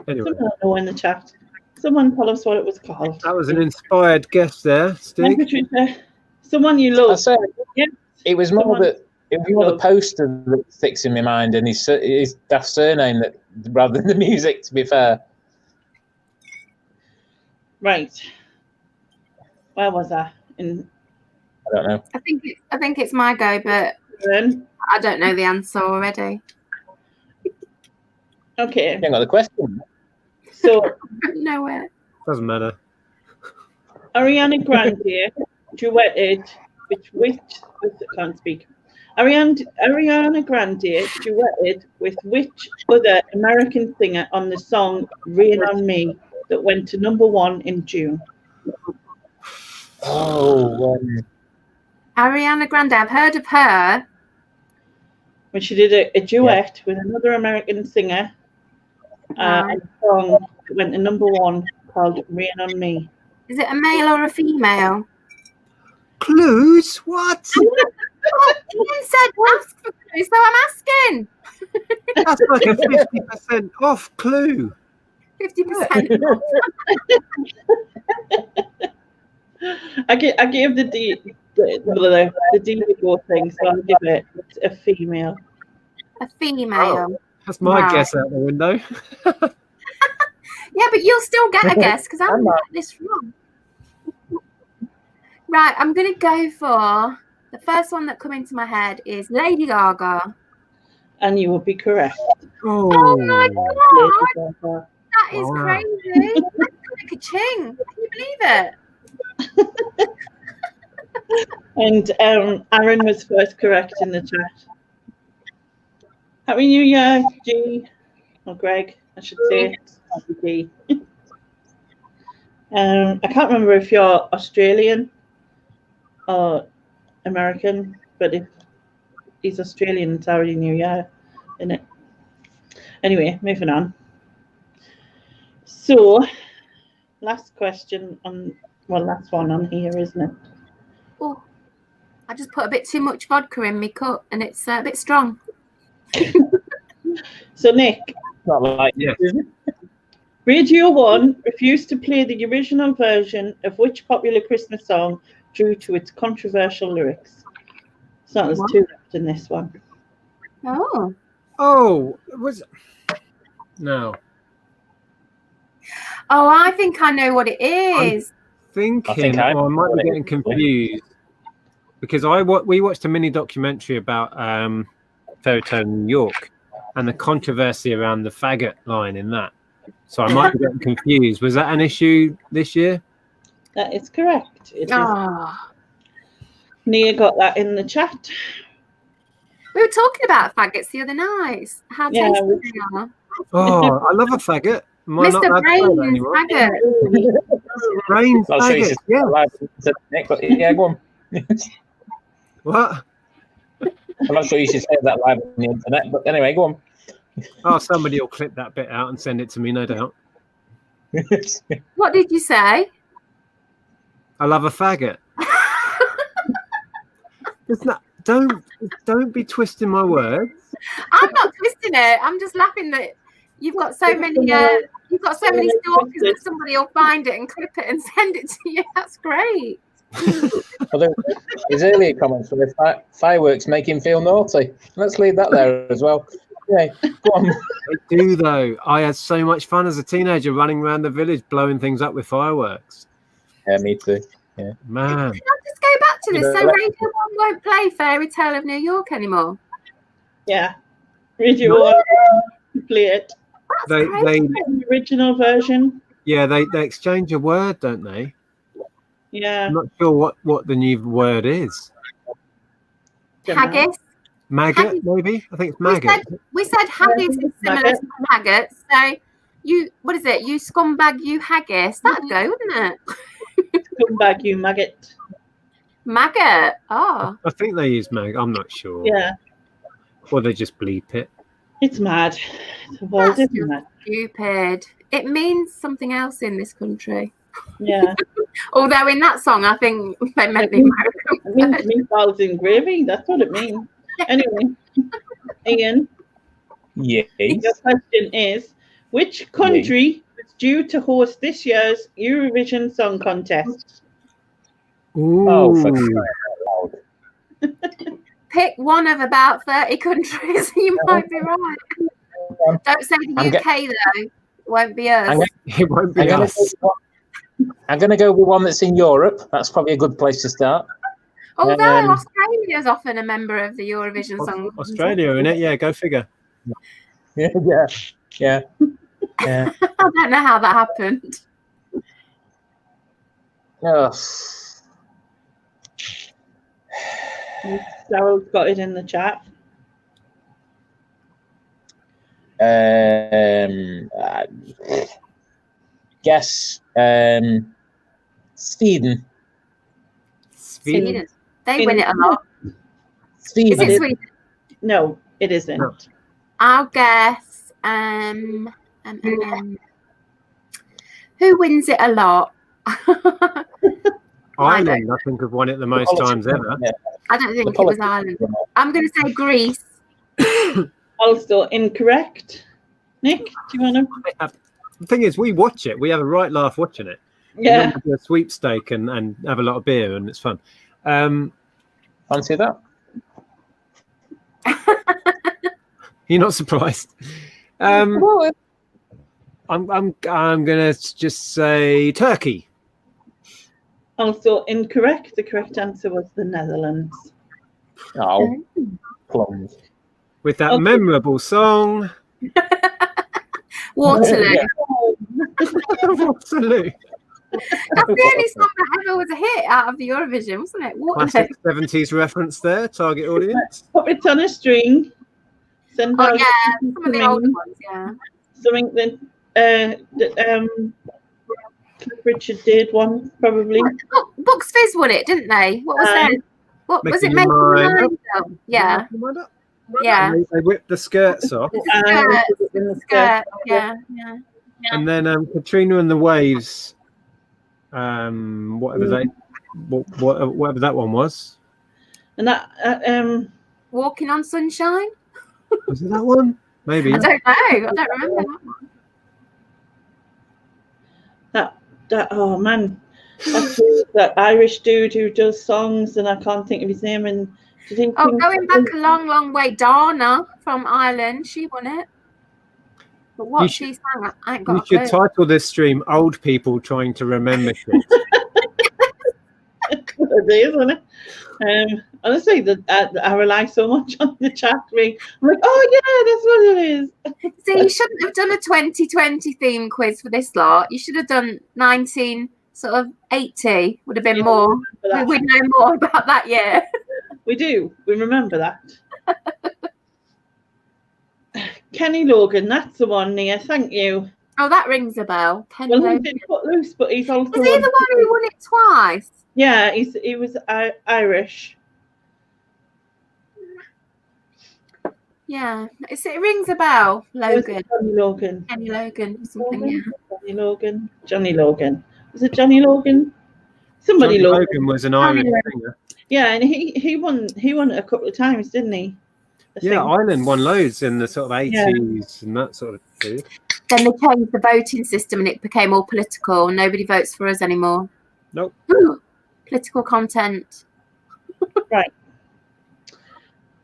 Speaker 3: Anyway.
Speaker 1: Someone I know in the chat. Someone tell us what it was called.
Speaker 3: That was an inspired guess there, Steve.
Speaker 1: Someone you love.
Speaker 2: Yeah. It was more the poster that sticks in my mind, and his daft surname that rather than the music. To be fair.
Speaker 1: Right. Where was I?
Speaker 2: I don't know.
Speaker 4: I think it's my go, but I don't know the answer already.
Speaker 1: Okay.
Speaker 2: You ain't got the question.
Speaker 1: So
Speaker 4: nowhere.
Speaker 3: Doesn't matter.
Speaker 1: Ariana Grande duetted which I can't speak. Ariana Grande duetted with which other American singer on the song "Rain on Me" that went to #1 in June?
Speaker 2: Oh,
Speaker 4: Ariana Grande. I've heard of her.
Speaker 1: When she did a duet with another American singer, a song that went to #1 called "Rain on Me."
Speaker 4: Is it a male or a female?
Speaker 3: Clues? What?
Speaker 4: You said ask for clues, so I'm asking.
Speaker 3: That's like a 50% off clue.
Speaker 4: 50% off.
Speaker 1: I gave the Diego thing, so I'll give it a female.
Speaker 4: A female.
Speaker 3: Oh, that's my guess out the window.
Speaker 4: Yeah, but you'll still get a guess because I'm going to get this wrong. Right, I'm going to go for the first one that come into my head is Lady Gaga.
Speaker 1: And you will be correct.
Speaker 4: Oh my God. That is crazy. That's like a ching. Can you believe it?
Speaker 1: And Aaron was first correct in the chat. Happy New Year, G. Or Greg, I should say. G. I can't remember if you're Australian or American, but if he's Australian, it's already New Year, isn't it? Anyway, moving on. So, last question last one on here, isn't it?
Speaker 4: Oh, I just put a bit too much vodka in my cup and it's a bit strong.
Speaker 1: So, Nick.
Speaker 2: Not like
Speaker 1: Radio 1 refused to play the original version of which popular Christmas song due to its controversial lyrics? So there's two left in this one.
Speaker 3: Oh, no.
Speaker 4: Oh, I think I know what it is.
Speaker 3: I might be getting confused because we watched a mini documentary about Fairytale in New York and the controversy around the faggot line in that. So I might be getting confused. Was that an issue this year?
Speaker 1: That is correct. Nia got that in the chat.
Speaker 4: We were talking about faggots the other night. How tasty they are.
Speaker 3: Oh, I love a faggot.
Speaker 4: Mr. Brain's faggot.
Speaker 3: Brain's faggot.
Speaker 2: Yeah, go on.
Speaker 3: What?
Speaker 2: I'm not sure you should say that live on the internet, but anyway, go on.
Speaker 3: Oh, somebody will clip that bit out and send it to me, no doubt.
Speaker 4: What did you say?
Speaker 3: I love a faggot. Don't be twisting my words.
Speaker 4: I'm not twisting it. I'm just laughing that you've got so many stalkers that somebody will find it and clip it and send it to you. That's great.
Speaker 2: Although his earlier comments were fireworks make him feel naughty. Let's leave that there as well. Yeah, go on.
Speaker 3: They do though. I had so much fun as a teenager running around the village blowing things up with fireworks.
Speaker 2: Yeah, me too. Yeah.
Speaker 3: Man.
Speaker 4: Can I just go back to this? So Radio 1 won't play Fairy Tale of New York anymore?
Speaker 1: Yeah. Radio 1 play it.
Speaker 3: They
Speaker 1: The original version.
Speaker 3: yeah, they exchange a word, don't they?
Speaker 1: Yeah.
Speaker 3: I'm not sure what the new word is.
Speaker 4: Haggis.
Speaker 3: Maggot,
Speaker 4: Haggis.
Speaker 3: maybe? I think it's maggot.
Speaker 4: We said haggis is similar
Speaker 1: Maggot.
Speaker 4: to maggot. So you, what is it? You scumbag, you haggis. That'd go, wouldn't it?
Speaker 1: Come back, you maggot.
Speaker 4: Maggot. Oh.
Speaker 3: I think they use maggot. I'm not sure.
Speaker 1: Yeah.
Speaker 3: Or they just bleep it.
Speaker 1: It's mad. It's a world,
Speaker 4: That's
Speaker 1: isn't it?
Speaker 4: stupid. It means something else in this country.
Speaker 1: Yeah.
Speaker 4: Although in that song, I think they meant the American
Speaker 1: It means
Speaker 4: word.
Speaker 1: meatballs in gravy. That's what it means. Anyway, Ian,
Speaker 2: Yes.
Speaker 1: your question is, which country was due to host this year's Eurovision Song Contest?
Speaker 3: Ooh.
Speaker 2: Oh, for crying out loud.
Speaker 4: Pick one of about 30 countries. You might be right. Don't say the UK though. It won't be us.
Speaker 3: It won't be us.
Speaker 2: I'm going to go with one that's in Europe. That's probably a good place to start.
Speaker 4: Although Australia is often a member of the Eurovision Song Contest.
Speaker 3: Australia, innit? Yeah, go figure.
Speaker 2: Yeah.
Speaker 4: I don't know how that happened.
Speaker 2: Oh.
Speaker 1: Daryl's got it in the chat.
Speaker 2: Guess Sweden.
Speaker 4: Sweden. They win it a lot. Is
Speaker 2: Sweden.
Speaker 4: it Sweden?
Speaker 1: No, it isn't.
Speaker 3: No.
Speaker 4: I'll guess. Who wins it a lot?
Speaker 3: Ireland, I think, have won it the most times ever.
Speaker 2: Yeah.
Speaker 4: I don't think it was Ireland. I'm going to say Greece.
Speaker 1: Also incorrect. Nick, do you want to?
Speaker 3: The thing is, we watch it. We have a right laugh watching it.
Speaker 1: Yeah.
Speaker 3: We do a sweepstake and have a lot of beer, and it's fun.
Speaker 2: Fancy that?
Speaker 3: You're not surprised. I'm gonna just say Turkey.
Speaker 1: Also incorrect. The correct answer was the Netherlands.
Speaker 2: Oh, plums.
Speaker 3: With that memorable song.
Speaker 4: Waterloo.
Speaker 3: Waterloo.
Speaker 4: That's the only song that ever was a hit out of the Eurovision, wasn't it? Waterloo.
Speaker 3: Classic 70s reference there, target audience.
Speaker 1: Puppets on a String. Send
Speaker 4: Oh
Speaker 1: out
Speaker 4: yeah, some of the older ones, yeah.
Speaker 1: something that Richard did one probably.
Speaker 4: Bucks Fizz won it, didn't they? What was that? What was it?
Speaker 3: Making Your
Speaker 4: Making
Speaker 3: Mind
Speaker 4: Your Mind Up? Yeah, yeah.
Speaker 3: They whipped the skirts off.
Speaker 4: Skirt, yeah.
Speaker 3: And then Katrina and the Waves, whatever that one was.
Speaker 1: And that
Speaker 4: Walking on Sunshine?
Speaker 3: Was it that one? Maybe.
Speaker 4: I don't know. I don't remember that one.
Speaker 1: that oh man, that's that Irish dude who does songs, and I can't think of his name. And
Speaker 4: going back a long, long way, Dana from Ireland, she won it. But what she sang, I ain't got a clue.
Speaker 3: You should title this stream "Old People Trying to Remember Shit."
Speaker 1: It is, isn't it? Honestly, I rely so much on the chat ring. I'm like, oh yeah, that's what it is.
Speaker 4: So you shouldn't have done a 2020 theme quiz for this lot. You should have done 1980. Would have been more. We'd know more about that year.
Speaker 1: We do. We remember that. Kenny Logan, that's the one, Nia. Thank you.
Speaker 4: Oh, that rings a bell. Kenny
Speaker 1: Well, he
Speaker 4: Logan.
Speaker 1: did Footloose, but he's also
Speaker 4: Was he the one who won it twice?
Speaker 1: Yeah, he was Irish.
Speaker 4: Yeah, it rings a bell. Logan.
Speaker 1: Johnny Logan.
Speaker 4: Kenny Logan or something. Yeah.
Speaker 1: Johnny Logan. Johnny Logan. Was it Johnny Logan? Somebody
Speaker 3: Johnny
Speaker 1: Logan.
Speaker 3: Logan was an Irish singer.
Speaker 1: Yeah, and he won it a couple of times, didn't he?
Speaker 3: Yeah, Ireland won loads in the sort of 80s and that sort of thing.
Speaker 4: Then they changed the voting system and it became all political. Nobody votes for us anymore.
Speaker 3: Nope.
Speaker 4: political content.
Speaker 1: Right.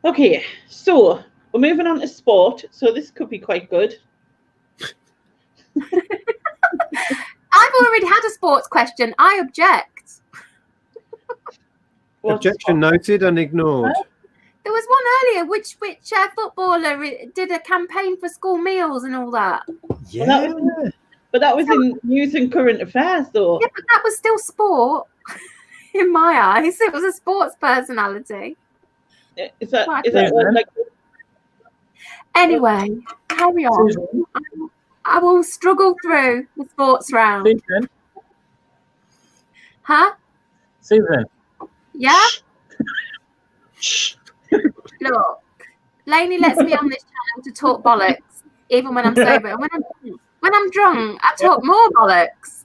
Speaker 1: Okay, so we're moving on to sport. So this could be quite good.
Speaker 4: I've already had a sports question. I object.
Speaker 3: Objection noted and ignored.
Speaker 4: There was one earlier. Which footballer did a campaign for school meals and all that?
Speaker 3: Yeah.
Speaker 1: But that was in news and current affairs, though.
Speaker 4: Yeah, but that was still sport. In my eyes, it was a sports personality.
Speaker 1: Is that what, like?
Speaker 4: Anyway, carry on.
Speaker 2: Susan.
Speaker 4: I will struggle through the sports round.
Speaker 2: Susan.
Speaker 4: Huh?
Speaker 2: Susan.
Speaker 4: Yeah? Look, Lainey lets me on this channel to talk bollocks, even when I'm sober. And when I'm drunk, I talk more bollocks.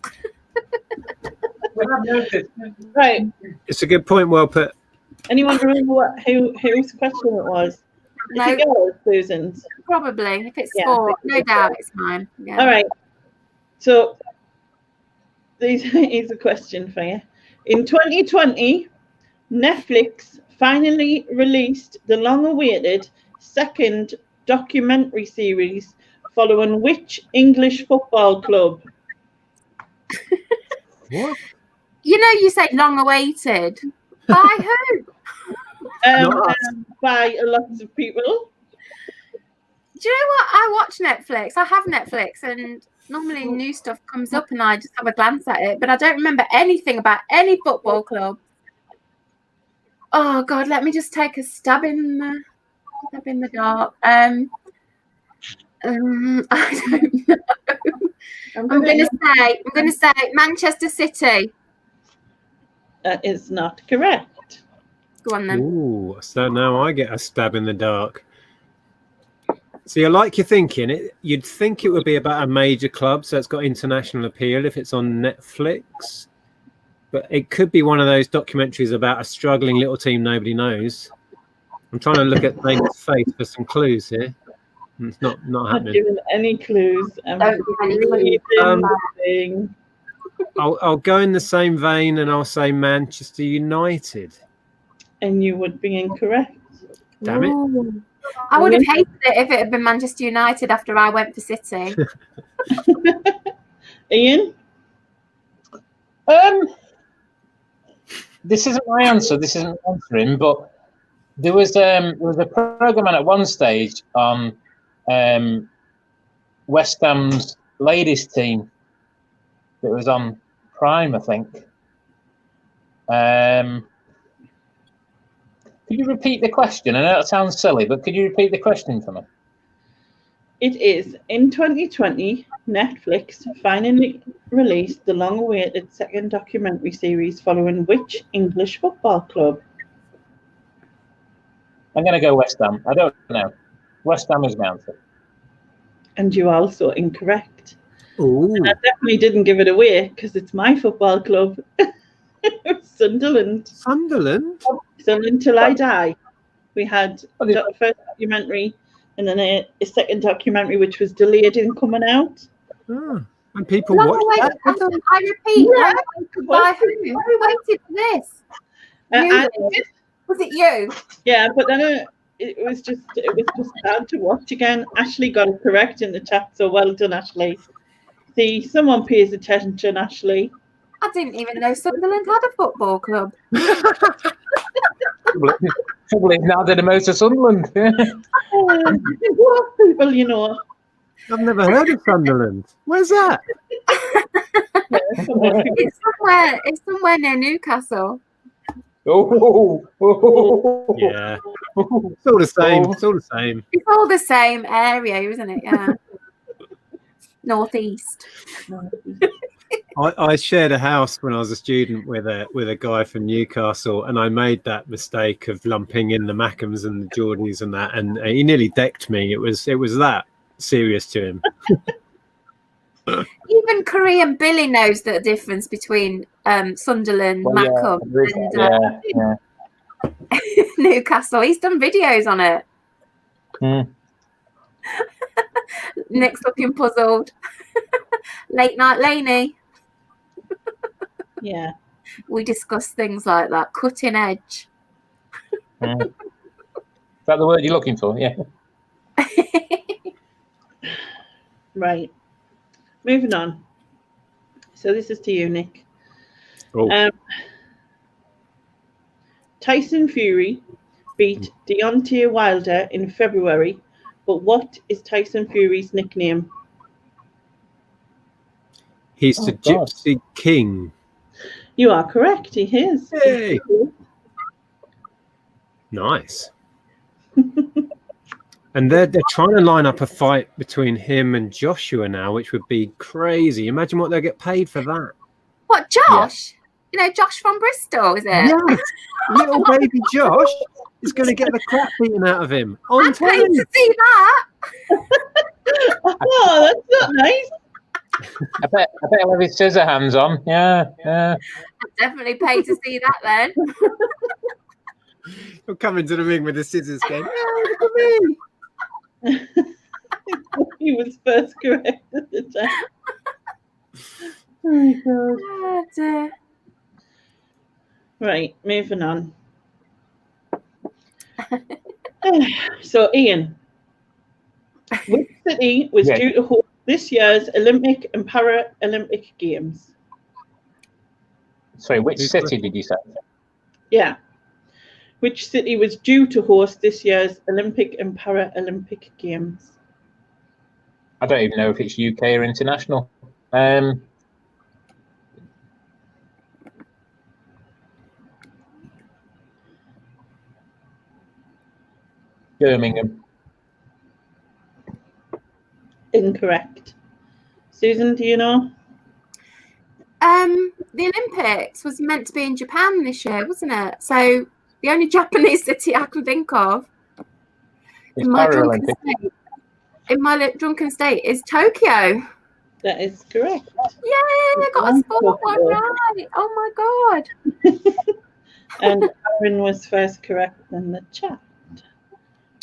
Speaker 1: Right.
Speaker 3: It's a good point. Well put.
Speaker 1: Anyone remember whose question it was?
Speaker 4: No.
Speaker 1: Is it yours, Susan's?
Speaker 4: Probably. If it's sport, no doubt it's mine. Yeah.
Speaker 1: All right. So here's a question for you. In 2020, Netflix finally released the long-awaited second documentary series following which English football club?
Speaker 3: What?
Speaker 4: You know, you say long-awaited. By who?
Speaker 1: By lots of people.
Speaker 4: Do you know what? I watch Netflix. I have Netflix, and normally new stuff comes up, and I just have a glance at it. But I don't remember anything about any football club. Oh God, let me just take a stab in the dark. I don't know. I'm gonna say Manchester City.
Speaker 1: That is not correct.
Speaker 4: Go on then.
Speaker 3: Ooh, so now I get a stab in the dark. So you like your thinking. You'd think it would be about a major club, so it's got international appeal if it's on Netflix. But it could be one of those documentaries about a struggling little team nobody knows. I'm trying to look at David's face for some clues here. It's not
Speaker 1: Not
Speaker 3: happening.
Speaker 1: given any clues.
Speaker 3: I'll go in the same vein and I'll say Manchester United.
Speaker 1: And you would be incorrect.
Speaker 3: Damn it.
Speaker 4: Ooh. I would have hated it if it had been Manchester United after I went for City.
Speaker 1: Ian?
Speaker 2: This isn't my answer. This isn't answering, but there was a programme at one stage on West Ham's ladies team that was on Prime, I think. Could you repeat the question? I know that sounds silly, but could you repeat the question for me?
Speaker 1: It is in 2020, Netflix finally released the long-awaited second documentary series following which English football club?
Speaker 2: I'm going to go West Ham. I don't know. West Ham is my answer.
Speaker 1: And you're also incorrect.
Speaker 3: Ooh.
Speaker 1: And I definitely didn't give it away because it's my football club. Sunderland.
Speaker 3: Sunderland?
Speaker 1: Sunderland till I die. We had the first documentary and then a second documentary which was delayed in coming out.
Speaker 3: Oh, and people watched that?
Speaker 4: I repeat, by who? Who waited for this? Was it you?
Speaker 1: Yeah, but then it was just hard to watch again. Ashley got it correct in the chat, so well done, Ashley. See, someone pays attention, Ashley.
Speaker 4: I didn't even know Sunderland had a football club.
Speaker 2: Probably now they're the most of Sunderland.
Speaker 1: What people, you know?
Speaker 3: I've never heard of Sunderland. Where's that?
Speaker 4: It's somewhere near Newcastle.
Speaker 3: Yeah. It's all the same. It's all the same.
Speaker 4: It's all the same area, isn't it? Yeah. Northeast.
Speaker 3: I shared a house when I was a student with a guy from Newcastle, and I made that mistake of lumping in the Mackhams and the Geordies and that, and he nearly decked me. It was that serious to him.
Speaker 4: Even Korean Billy knows the difference between Sunderland, Mackham, and Newcastle. He's done videos on it. Nick's looking puzzled. Late night Laney.
Speaker 1: Yeah.
Speaker 4: we discuss things like that. Cutting edge.
Speaker 2: Is that the word you're looking for? Yeah.
Speaker 1: Right. Moving on. So this is to you, Nick.
Speaker 3: Oh.
Speaker 1: Tyson Fury beat Deontay Wilder in February, but what is Tyson Fury's nickname?
Speaker 3: He's the Gypsy King.
Speaker 1: You are correct. He is.
Speaker 3: Yay. Nice. And they're trying to line up a fight between him and Joshua now, which would be crazy. Imagine what they'll get paid for that.
Speaker 4: What, Josh? Yeah. You know, Josh from Bristol, is it?
Speaker 3: Yes. Little baby Josh is going to get the crap beaten out of him.
Speaker 4: I'm paid to see that.
Speaker 1: Oh, that's not nice.
Speaker 2: I bet he'll have his scissor hands on. Yeah.
Speaker 4: I'm definitely paid to see that then.
Speaker 3: He'll come into the ring with the scissors going, oh, look at me.
Speaker 1: He was first correct at the time. Oh my God.
Speaker 4: Oh, dear.
Speaker 1: Right, moving on. So, Ian, which city was due to host this year's Olympic and Paralympic Games?
Speaker 2: Sorry, which city did you say?
Speaker 1: Yeah. Which city was due to host this year's Olympic and Paralympic Games?
Speaker 2: I don't even know if it's UK or international. Birmingham.
Speaker 1: Incorrect. Susan, do you know?
Speaker 4: The Olympics was meant to be in Japan this year, wasn't it? So the only Japanese city I can think of in my drunken state is Tokyo.
Speaker 1: That is correct.
Speaker 4: Yay, I got a sport one right. Oh my God.
Speaker 1: And Aaron was first correct in the chat.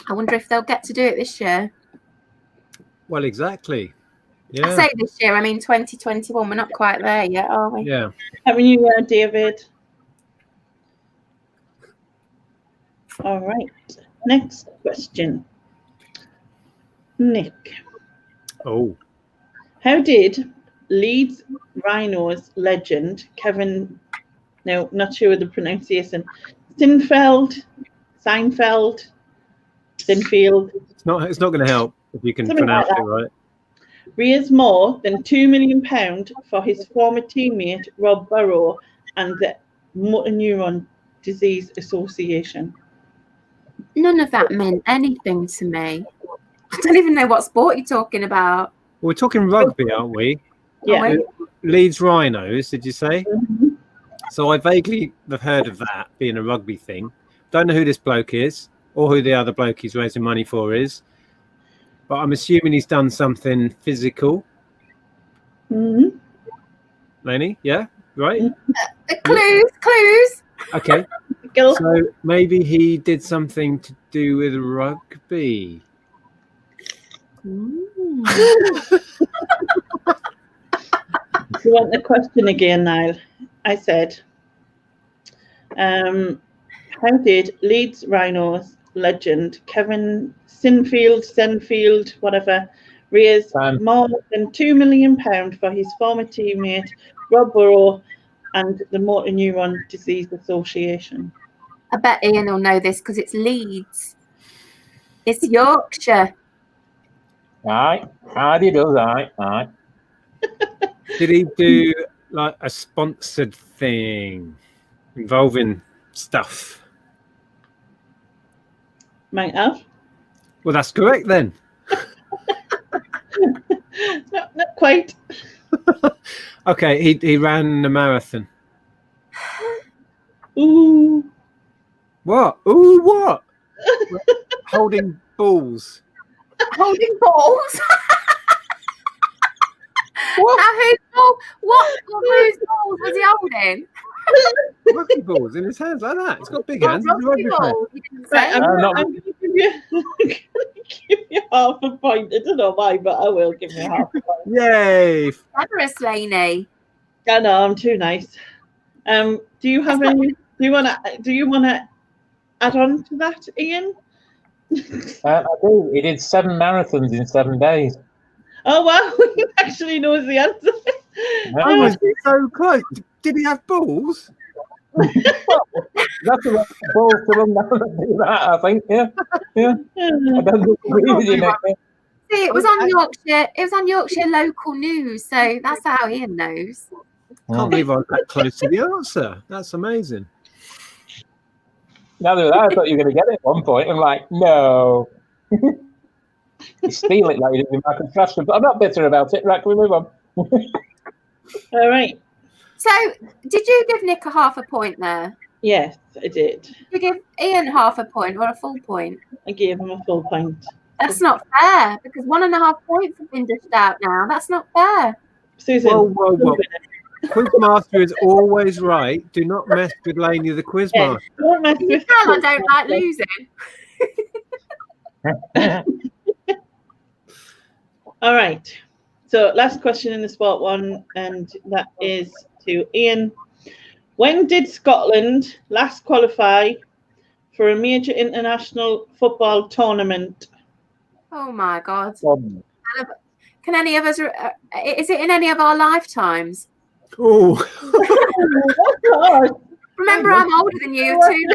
Speaker 4: I wonder if they'll get to do it this year.
Speaker 3: Well, exactly. Yeah.
Speaker 4: I say this year, I mean 2021. We're not quite there yet, are we?
Speaker 3: Yeah.
Speaker 1: Haven't you, David? All right. Next question. Nick.
Speaker 3: Oh.
Speaker 1: How did Leeds Rhinos legend Kevin, no, not sure of the pronunciation, Sinfield, It's
Speaker 3: not going to help if you can pronounce it right.
Speaker 1: Raise more than £2 million for his former teammate Rob Burrow and the Motor Neuron Disease Association.
Speaker 4: None of that meant anything to me. I don't even know what sport you're talking about.
Speaker 3: Well, we're talking rugby, aren't we?
Speaker 1: Yeah.
Speaker 3: Leeds Rhinos, did you say?
Speaker 1: Mm-hmm.
Speaker 3: So I vaguely have heard of that being a rugby thing. Don't know who this bloke is or who the other bloke he's raising money for is. But I'm assuming he's done something physical.
Speaker 1: Mm-hmm.
Speaker 3: Lainey, yeah? Right?
Speaker 4: Clues.
Speaker 3: Okay. So maybe he did something to do with rugby.
Speaker 1: You want the question again, Niall? I said, how did Leeds Rhinos legend Kevin Sinfield, whatever, raise more than £2 million for his former teammate Rob Burrow and the Motor Neuron Disease Association?
Speaker 4: I bet Ian will know this because it's Leeds. It's Yorkshire.
Speaker 2: Aye. How do you do that? Aye.
Speaker 3: Did he do like a sponsored thing involving stuff?
Speaker 1: Might have.
Speaker 3: Well, that's correct then.
Speaker 1: No, not quite.
Speaker 3: Okay, he ran a marathon.
Speaker 1: Ooh.
Speaker 3: What? Ooh, what? Holding balls.
Speaker 4: Holding balls?
Speaker 3: What?
Speaker 4: Whose balls was he holding?
Speaker 3: Rugby balls in his hands like that. It's got big hands. It's a rugby player.
Speaker 4: balls, you didn't say.
Speaker 1: Right, I'm going to give you half a point. I don't know why, but I will give you half a point.
Speaker 3: Yay!
Speaker 4: Generous, Lainey.
Speaker 1: I know, I'm too nice. Do you have any? Do you want to add on to that, Ian?
Speaker 2: I do. He did 7 marathons in 7 days.
Speaker 1: Oh wow, he actually knows the answer.
Speaker 3: I was so close. Did he have balls?
Speaker 2: That's a lot of balls to run down and do that, I think. Yeah. I don't agree with you, Nick.
Speaker 4: See, it was on Yorkshire. It was on Yorkshire local news, so that's how Ian knows.
Speaker 3: I can't believe I was that close to the answer. That's amazing.
Speaker 2: Now that I thought you were going to get it at one point. I'm like, no. You steal it like you did with Michael Trasker, but I'm not bitter about it. Right, can we move on?
Speaker 1: All right.
Speaker 4: So, did you give Nick a half a point there?
Speaker 1: Yes, I did.
Speaker 4: Did you give Ian half a point or a full point?
Speaker 1: I gave him a full point.
Speaker 4: That's not fair because 1.5 points have been dished out now. That's not fair.
Speaker 1: Susan.
Speaker 3: Whoa. Quizmaster is always right. Do not mess with Lainey the Quizmaster.
Speaker 1: Don't mess
Speaker 4: You
Speaker 1: with
Speaker 4: can, I don't like losing.
Speaker 1: All right. So last question in the sport one, and that is to Ian. When did Scotland last qualify for a major international football tournament?
Speaker 4: Oh my God. Can any of us, is it in any of our lifetimes?
Speaker 3: Oh.
Speaker 4: Remember, I'm older than you too.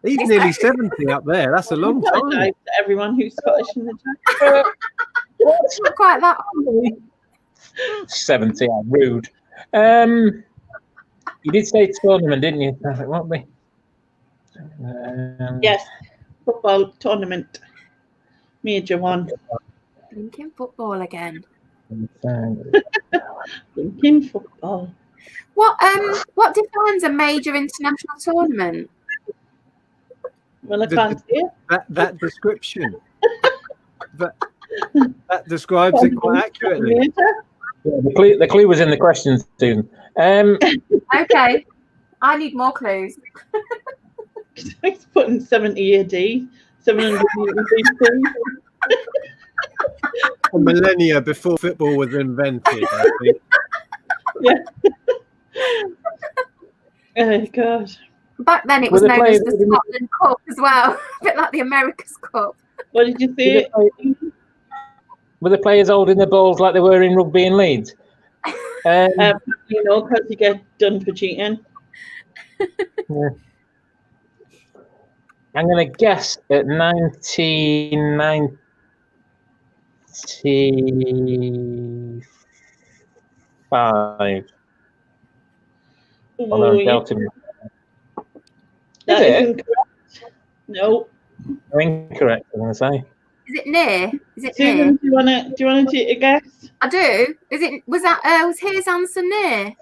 Speaker 3: He's nearly 70 up there. That's a long time.
Speaker 1: To everyone who's Scottish in the chat.
Speaker 4: It's not quite that old.
Speaker 2: 70, I'm rude. You did say tournament, didn't you? It won't be.
Speaker 1: Yes, football tournament, major one.
Speaker 4: Thinking football again.
Speaker 1: Thinking football.
Speaker 4: What defines a major international tournament?
Speaker 1: Well, I can't see it.
Speaker 3: That description. that describes it quite accurately.
Speaker 2: Yeah, the clue was in the questions, Susan.
Speaker 4: Okay, I need more clues.
Speaker 1: He's putting 70 AD, 700 BC.
Speaker 3: A millennia before football was invented, I think.
Speaker 1: Yeah. Oh, God.
Speaker 4: Back then it was known as the Scotland Cup as well, a bit like the America's Cup.
Speaker 1: What did you say?
Speaker 2: Were the players holding the balls like they were in rugby in Leeds?
Speaker 1: You know, because you get done for cheating.
Speaker 2: Yeah. I'm going to guess at 1995.
Speaker 1: Oh, yeah. That is incorrect. No.
Speaker 2: Incorrect, I'm going to say.
Speaker 4: Is it near? Is it
Speaker 1: Susan,
Speaker 4: near?
Speaker 1: do you want to take a guess?
Speaker 4: I do. Was his answer near?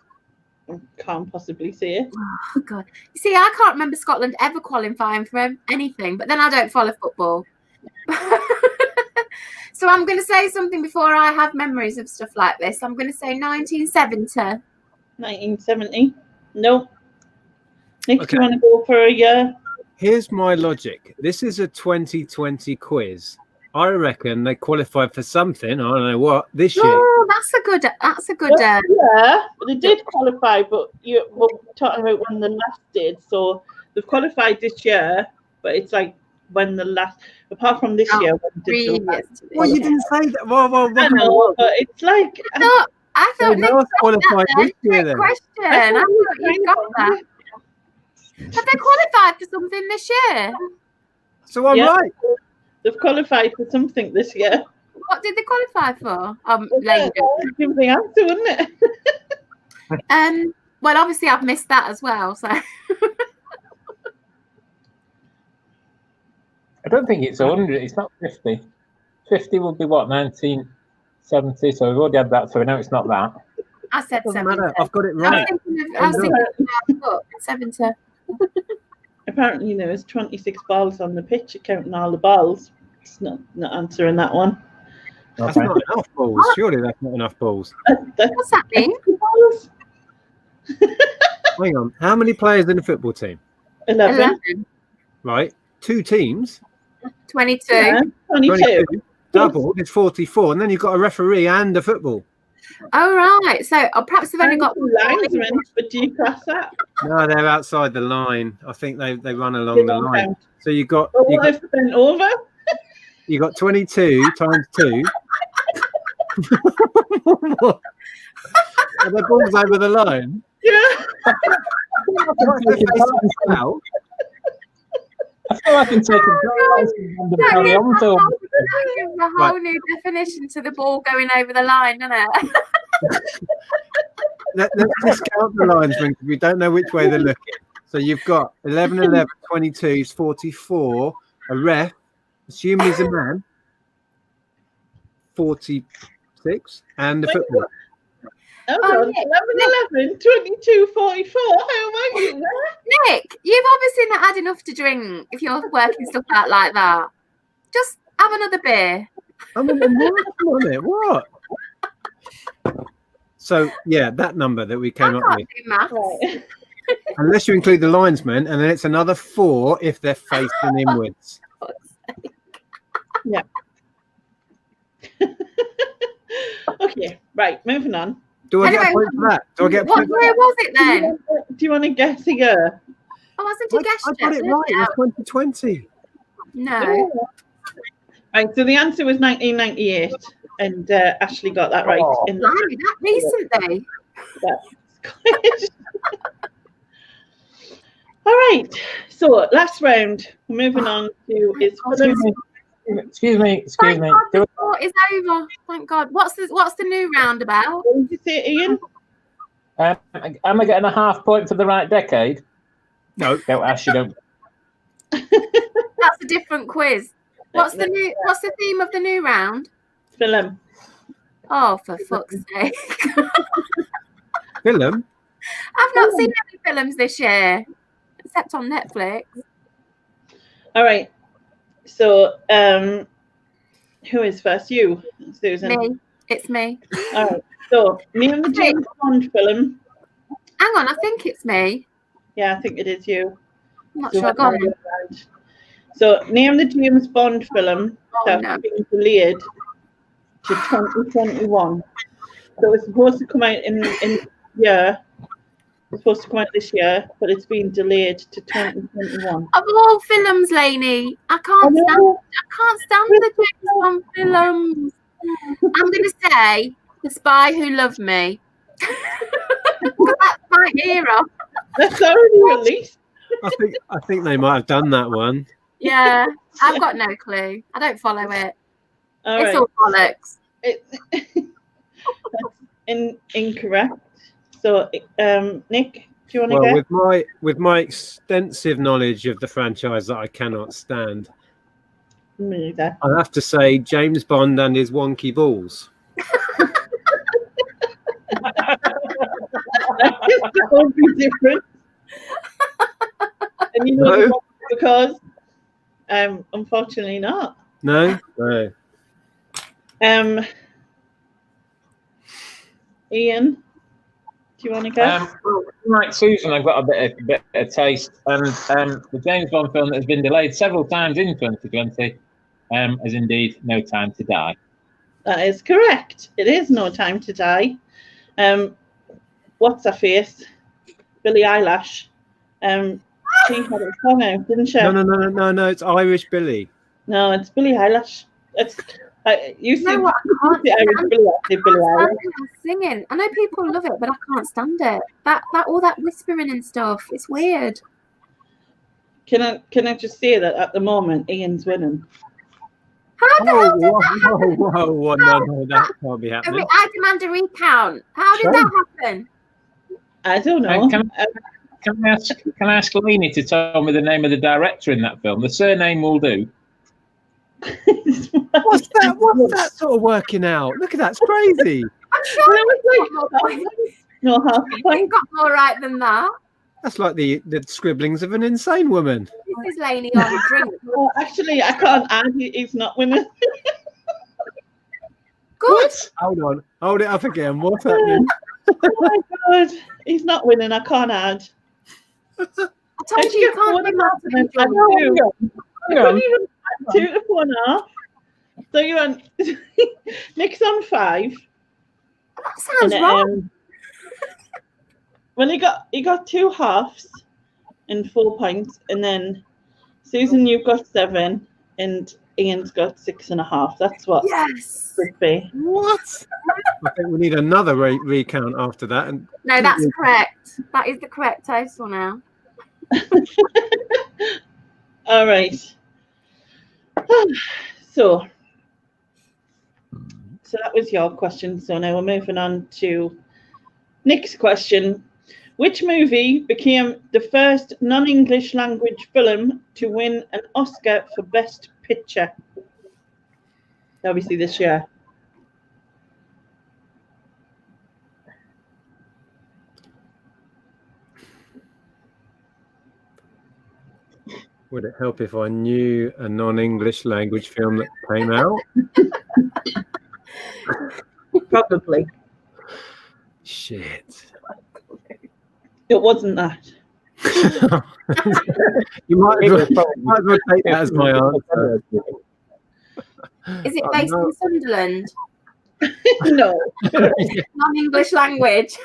Speaker 1: I can't possibly see it.
Speaker 4: Oh God! You see, I can't remember Scotland ever qualifying for anything. But then I don't follow football, so I'm going to say something before I have memories of stuff like this. I'm going to say 1970.
Speaker 1: 1970. No. Nick,
Speaker 3: Okay.
Speaker 1: do you want to go for a year?
Speaker 3: Here's my logic. This is a 2020 quiz. I reckon they qualified for something. I don't know what this year.
Speaker 4: Oh, that's a good.
Speaker 1: Yeah, they did qualify, but we're talking about when the last did. So they've qualified this year, but it's like when the last, apart from this year. When did
Speaker 3: Well, you didn't say that. Well,
Speaker 1: I know, but it's like.
Speaker 4: I thought Nick got
Speaker 3: qualified this year.
Speaker 4: Then.
Speaker 3: Then.
Speaker 4: Question. I thought you got that. Have they qualified for something this year?
Speaker 3: So I'm right.
Speaker 1: They've qualified for something this year.
Speaker 4: What did they qualify for?
Speaker 1: Give the answer, wouldn't it?
Speaker 4: Well, obviously I've missed that as well. So
Speaker 2: I don't think it's 100. It's not 50. 50 will be what, 1970. So we've already had that. So we know it's not that.
Speaker 4: I said 70.
Speaker 3: I've got it right.
Speaker 4: I was thinking of 70.
Speaker 1: Apparently, there was 26 balls on the pitch, counting all the balls. It's not answering that one.
Speaker 3: That's not enough balls. Surely that's not enough balls.
Speaker 4: What's that mean?
Speaker 3: Hang on. How many players in a football team?
Speaker 1: 11.
Speaker 3: Right. 2 teams.
Speaker 4: 22.
Speaker 1: Yeah, 22.
Speaker 3: Doubled is 44. And then you've got a referee and a football.
Speaker 4: Oh right. So perhaps they've only got
Speaker 1: linesmen, but do you class that?
Speaker 3: No, they're outside the line. I think they run along the line.
Speaker 1: Count.
Speaker 3: So you got
Speaker 1: I've been over.
Speaker 3: You got 22 times 2. Are the balls over the line?
Speaker 1: Yeah.
Speaker 2: I feel like I'm taking carry on film.
Speaker 4: That gives a whole new definition to the ball going over the line, doesn't it?
Speaker 3: Let's discount the linesmen because we don't know which way they're looking. So you've got 11, 11, 22 is 44. A ref, assuming he's a man, 46, and the football.
Speaker 1: Hold on. 11, 11, 22, 44. How am I doing that?
Speaker 4: Nick, you've obviously not had enough to drink if you're working stuff out like that. Just have another beer.
Speaker 3: I'm working on it. What? So, yeah, that number that we came up with.
Speaker 4: Do maths.
Speaker 1: Right.
Speaker 3: Unless you include the linesmen, and then it's another 4 if they're facing inwards.
Speaker 1: Yeah. Okay, right, moving on.
Speaker 3: Do I get a point for that? Do I get a point for
Speaker 4: Where
Speaker 3: that?
Speaker 4: was it then?
Speaker 1: Do you want to guess a year?
Speaker 4: Oh, wasn't it guess
Speaker 3: I got it right. It was 2020.
Speaker 4: No.
Speaker 1: Right, so the answer was 1998, and Ashley got that right. In
Speaker 4: Blimey, that recently.
Speaker 1: All right, so last round. We're moving on to
Speaker 2: Excuse me.
Speaker 4: Thank God the sport is over. Thank God. What's the new round about?
Speaker 1: What did you say, Ian?
Speaker 2: Am I getting a half point for the right decade?
Speaker 3: No.
Speaker 2: Don't ask, you don't.
Speaker 4: That's a different quiz. What's the theme of the new round?
Speaker 1: Film.
Speaker 4: Oh, for fuck's sake.
Speaker 3: Film?
Speaker 4: I've not seen any films this year, except on Netflix.
Speaker 1: All right. So, who is first? You, Susan.
Speaker 4: Me. It's me.
Speaker 1: All right. So, name the James Bond film.
Speaker 4: Hang on, I think it's me.
Speaker 1: Yeah, I think it is you.
Speaker 4: I'm not sure. Go on.
Speaker 1: So, name the James Bond film that's
Speaker 4: no.
Speaker 1: been delayed to 2021. So, it was supposed to come out in year. It's supposed to come out this year, but it's been delayed to 2021.
Speaker 4: Of all films, Lainey, I can't stand the James Bond films. I'm going to say The Spy Who Loved Me. That's my era.
Speaker 1: That's already released.
Speaker 3: I think they might have done that one.
Speaker 4: Yeah, I've got no clue. I don't follow it. It's all bollocks.
Speaker 1: That's incorrect. So, Nick, do you want to
Speaker 3: Well,
Speaker 1: go?
Speaker 3: with my extensive knowledge of the franchise that I cannot stand,
Speaker 1: Me neither.
Speaker 3: I have to say James Bond and his wonky balls.
Speaker 1: That would be different. And you know
Speaker 3: No.
Speaker 1: because unfortunately not.
Speaker 3: No.
Speaker 1: Ian, do you want to go?
Speaker 2: Like Susan, I've got a bit of taste. The James Bond film that has been delayed several times in 2020 is indeed No Time to Die.
Speaker 1: That is correct. It is No Time to Die. What's her face? Billie Eilish. She had a song out, didn't she?
Speaker 3: No. It's Irish Billy.
Speaker 1: No, it's Billie Eilish. It's you see
Speaker 4: know what?
Speaker 1: the Irish Billie Eilish.
Speaker 4: Singing. I know people love it, but I can't stand it. That all that whispering and stuff. It's weird.
Speaker 1: Can I just say that at the moment Ian's winning?
Speaker 4: How the hell did
Speaker 3: Whoa, no, that can't be happening.
Speaker 4: I demand a recount. How did that happen?
Speaker 1: I don't know.
Speaker 2: Can I ask Lainey to tell me the name of the director in that film? The surname will do.
Speaker 3: What's that sort of working out? Look at that, it's crazy.
Speaker 4: I'm sure
Speaker 1: No, half a
Speaker 4: we
Speaker 1: point.
Speaker 4: got more right than that.
Speaker 3: That's like the scribblings of an insane woman.
Speaker 4: This is Lainey on a drink.
Speaker 1: Well, actually, I can't add. He's not winning.
Speaker 4: Good.
Speaker 3: Hold it up again. What's happening?
Speaker 1: Oh my god, he's not winning. I can't add.
Speaker 4: I told you can't be mad at me, John.
Speaker 1: Hang on. 2 to 1 half. So you're on. Nick's on 5.
Speaker 4: That sounds wrong.
Speaker 1: Well, he got 2 halves and 4 points, and then Susan, you've got 7, and Ian's got 6.5. That's what
Speaker 4: Yes.
Speaker 1: would be.
Speaker 3: What? I think we need another recount after that. And
Speaker 4: No, that's correct. That is the correct total now.
Speaker 1: All right. So that was your question. So now we're moving on to Nick's question. Which movie became the first non-English language film to win an Oscar for Best Picture? Obviously this year.
Speaker 3: would it help if I knew a non-English language film that came out?
Speaker 1: Probably.
Speaker 3: Shit.
Speaker 1: It wasn't that.
Speaker 3: You might as well take that as my answer.
Speaker 4: Is it based in Sunderland?
Speaker 1: No.
Speaker 4: Non-English language.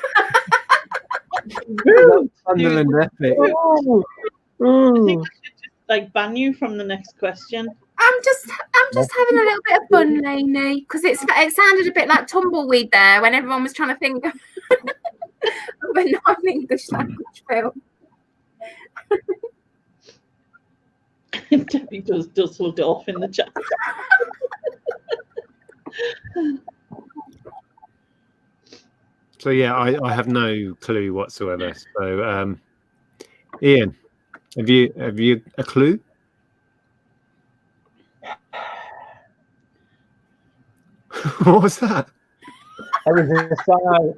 Speaker 3: Sunderland epic.
Speaker 1: I think I should just like ban you from the next question.
Speaker 4: I'm just having a little bit of fun, Lainey, because it sounded a bit like Tumbleweed there when everyone was trying to think of a non-English language film.
Speaker 1: Debbie does hold it off in the chat.
Speaker 3: So yeah, I have no clue whatsoever. So Ian, have you a clue? What was that?
Speaker 2: I was inside.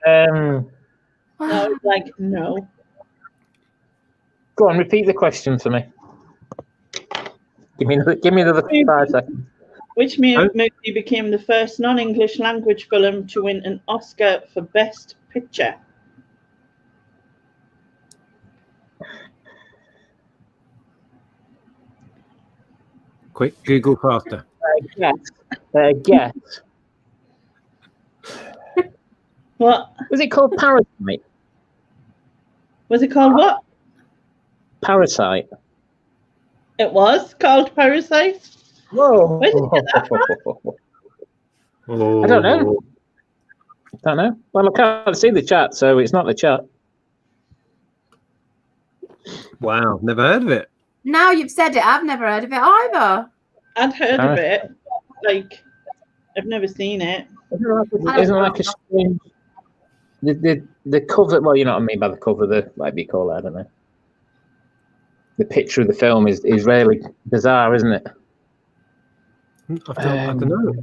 Speaker 1: I was like, no.
Speaker 2: Go on, repeat the question for me. Give me another 5 seconds.
Speaker 1: Which movie became the first non-English language film to win an Oscar for Best Picture?
Speaker 3: Quick, Google faster.
Speaker 2: Guess.
Speaker 1: What?
Speaker 2: Was it called Parasite?
Speaker 1: Was it called what?
Speaker 2: Parasite.
Speaker 1: It was called Parasite.
Speaker 2: Whoa.
Speaker 1: Where did you get that from?
Speaker 3: Oh.
Speaker 2: I don't know. Well, I can't see the chat, so it's not the chat.
Speaker 3: Wow, never heard of it.
Speaker 4: Now you've said it, I've never heard of it either.
Speaker 1: I'd heard of it. Like, I've never seen it.
Speaker 2: Isn't it like a strange... The cover... Well, you know what I mean by the cover. Whatever you call it, I don't know. The picture of the film is really bizarre, isn't it?
Speaker 3: I don't know.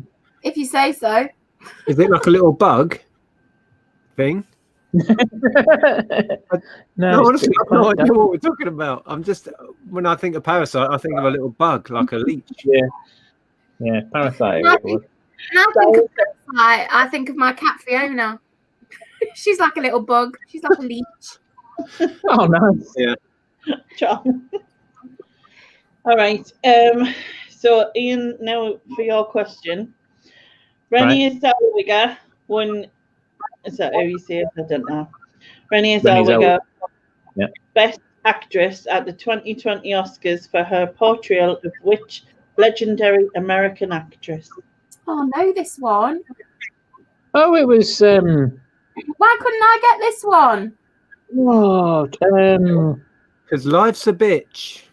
Speaker 4: If you say so.
Speaker 3: Is it like a little bug thing? No, honestly, I've no idea what we're talking about. I'm just, when I think of Parasite, I think of a little bug, like a leech.
Speaker 2: Yeah, Parasite.
Speaker 4: I think of my cat Fiona. She's like a little bug. She's like a leech.
Speaker 2: Oh, nice.
Speaker 3: Yeah.
Speaker 1: John. All right. So, Ian, now for your question. Renée Zellweger won. Is that how you say it? I don't know. Renée Zellweger, Best Actress at the 2020 Oscars for her portrayal of which legendary American actress?
Speaker 4: Oh, I know this one.
Speaker 2: Oh, it was.
Speaker 4: Why couldn't I get this one?
Speaker 2: What?
Speaker 3: Because life's a bitch.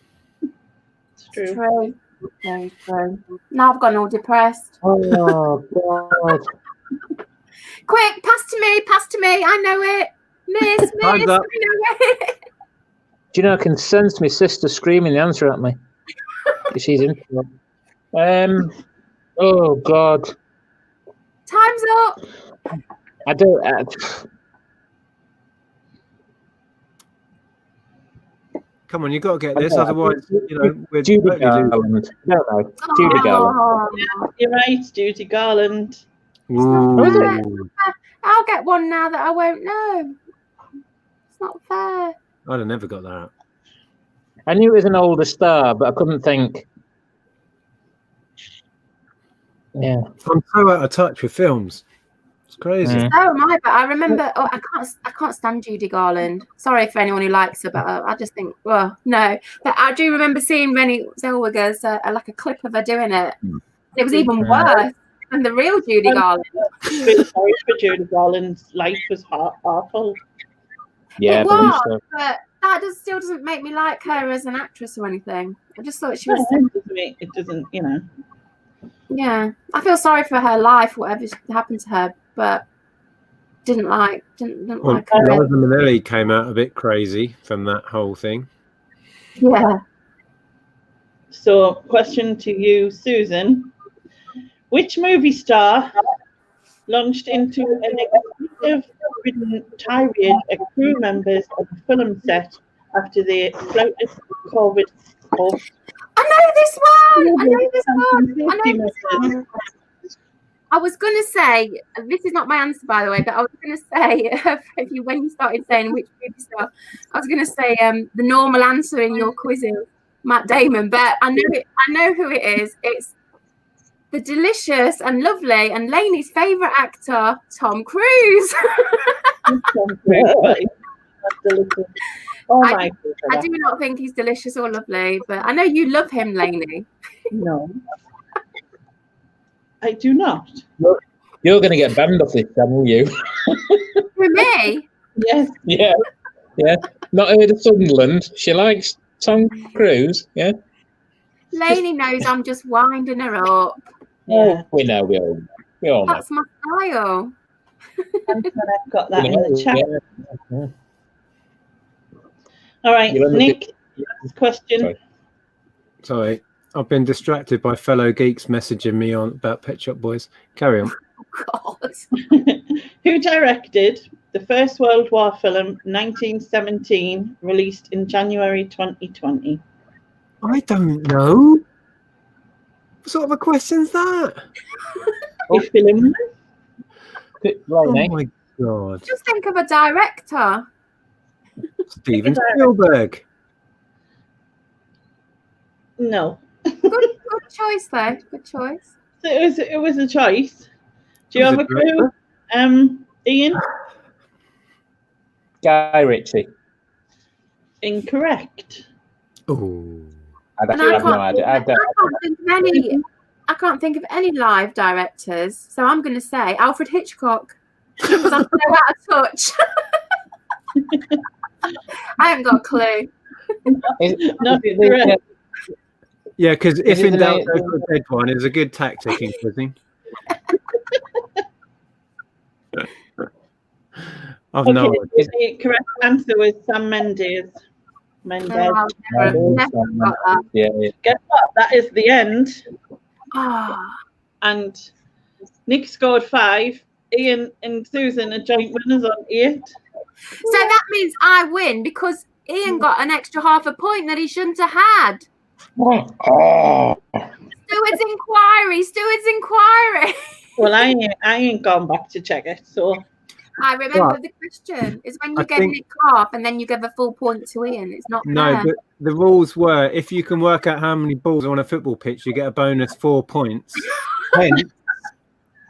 Speaker 1: It's true.
Speaker 4: True. Very true. Now I've gone all depressed.
Speaker 2: Oh, God.
Speaker 4: Quick, pass to me. I know it. Miss, I know it.
Speaker 2: Do you know, I can sense my sister screaming the answer at me. She's in. Oh, God.
Speaker 4: Time's up.
Speaker 2: I don't.
Speaker 3: Come on, you got to get this, otherwise, we're
Speaker 2: Judy Garland. No. Judy Garland.
Speaker 1: Yeah, you're right, Judy Garland.
Speaker 3: Ooh.
Speaker 4: I'll get one now that I won't know. It's not fair.
Speaker 3: I'd have never got that.
Speaker 2: I knew it was an older star, but I couldn't think. Yeah.
Speaker 3: I'm so out of touch with films. It's crazy.
Speaker 2: Mm.
Speaker 4: So am I, but I remember. Oh, I can't stand Judy Garland. Sorry for anyone who likes her, but I just think, well, no. But I do remember seeing Renée Zellweger's like a clip of her doing it. It was even worse than the real Judy Garland.
Speaker 1: Really sorry for Judy Garland's life was awful.
Speaker 2: Yeah,
Speaker 4: It
Speaker 2: I believe
Speaker 4: was,
Speaker 2: so.
Speaker 4: but that still doesn't make me like her as an actress or anything. I just thought she was.
Speaker 1: It doesn't, you know.
Speaker 4: Yeah, I feel sorry for her life, whatever happened to her, but didn't like her.
Speaker 3: Liza Minnelli came out a bit crazy from that whole thing.
Speaker 4: Yeah.
Speaker 1: So, question to you, Susan. Which movie star launched into an exclusive tirade of crew members of the film set after they flouted COVID?
Speaker 4: I know this one. I was going to say, this is not my answer, by the way, but I was going to say, when you started saying which movie star, I was going to say the normal answer in your quizzes, Matt Damon, but I know who it is. It's the delicious and lovely and Lainey's favourite actor, Tom Cruise.
Speaker 1: Oh
Speaker 4: I do not think he's delicious or lovely, but I know you love him, Lainey.
Speaker 1: No, I do not.
Speaker 2: You're going to get banned off this channel, you.
Speaker 4: For me?
Speaker 1: Yes.
Speaker 2: Yeah. Not heard of Sunderland. She likes Tom Cruise. Yeah.
Speaker 4: Lainey knows I'm just winding her up.
Speaker 1: Yeah.
Speaker 2: We know. We all know.
Speaker 4: That's my style.
Speaker 1: I've got that in the chat.
Speaker 2: Yeah.
Speaker 1: All right, Nick, last question.
Speaker 3: Sorry, I've been distracted by fellow geeks messaging me on about Pet Shop Boys. Carry on.
Speaker 4: Oh, God.
Speaker 1: Who directed the First World War film 1917, released in January 2020?
Speaker 3: I don't know. What sort of a question's that?
Speaker 1: Film.
Speaker 3: Oh my God.
Speaker 4: Just think of a director.
Speaker 3: Steven Spielberg.
Speaker 4: Good
Speaker 1: No.
Speaker 4: choice, though. Good choice.
Speaker 1: So it was a choice. Do you have a clue? Ian?
Speaker 2: Guy Ritchie.
Speaker 1: Incorrect.
Speaker 3: Oh.
Speaker 2: I have no idea.
Speaker 4: I can't think of any live directors, so I'm going to say Alfred Hitchcock because I'm so out of touch. I haven't got a clue.
Speaker 3: Yeah, because if in doubt, go for a dead one is a good tactic in quizzing. I've no idea.
Speaker 1: The correct answer was Sam Mendes.
Speaker 4: Never got that.
Speaker 2: Yeah.
Speaker 1: Guess what? That is the end.
Speaker 4: Ah.
Speaker 1: And Nick scored 5. Ian and Susan are joint winners on 8.
Speaker 4: So that means I win because Ian got an extra half a point that he shouldn't have had.
Speaker 2: Oh.
Speaker 4: Steward's inquiry.
Speaker 1: Well, I ain't gone back to check it, so.
Speaker 4: I remember the question is when you gave Nick half and then you give a full point to Ian. It's not
Speaker 3: no,
Speaker 4: fair.
Speaker 3: but the rules were if you can work out how many balls are on a football pitch, you get a bonus 4 points. Hence,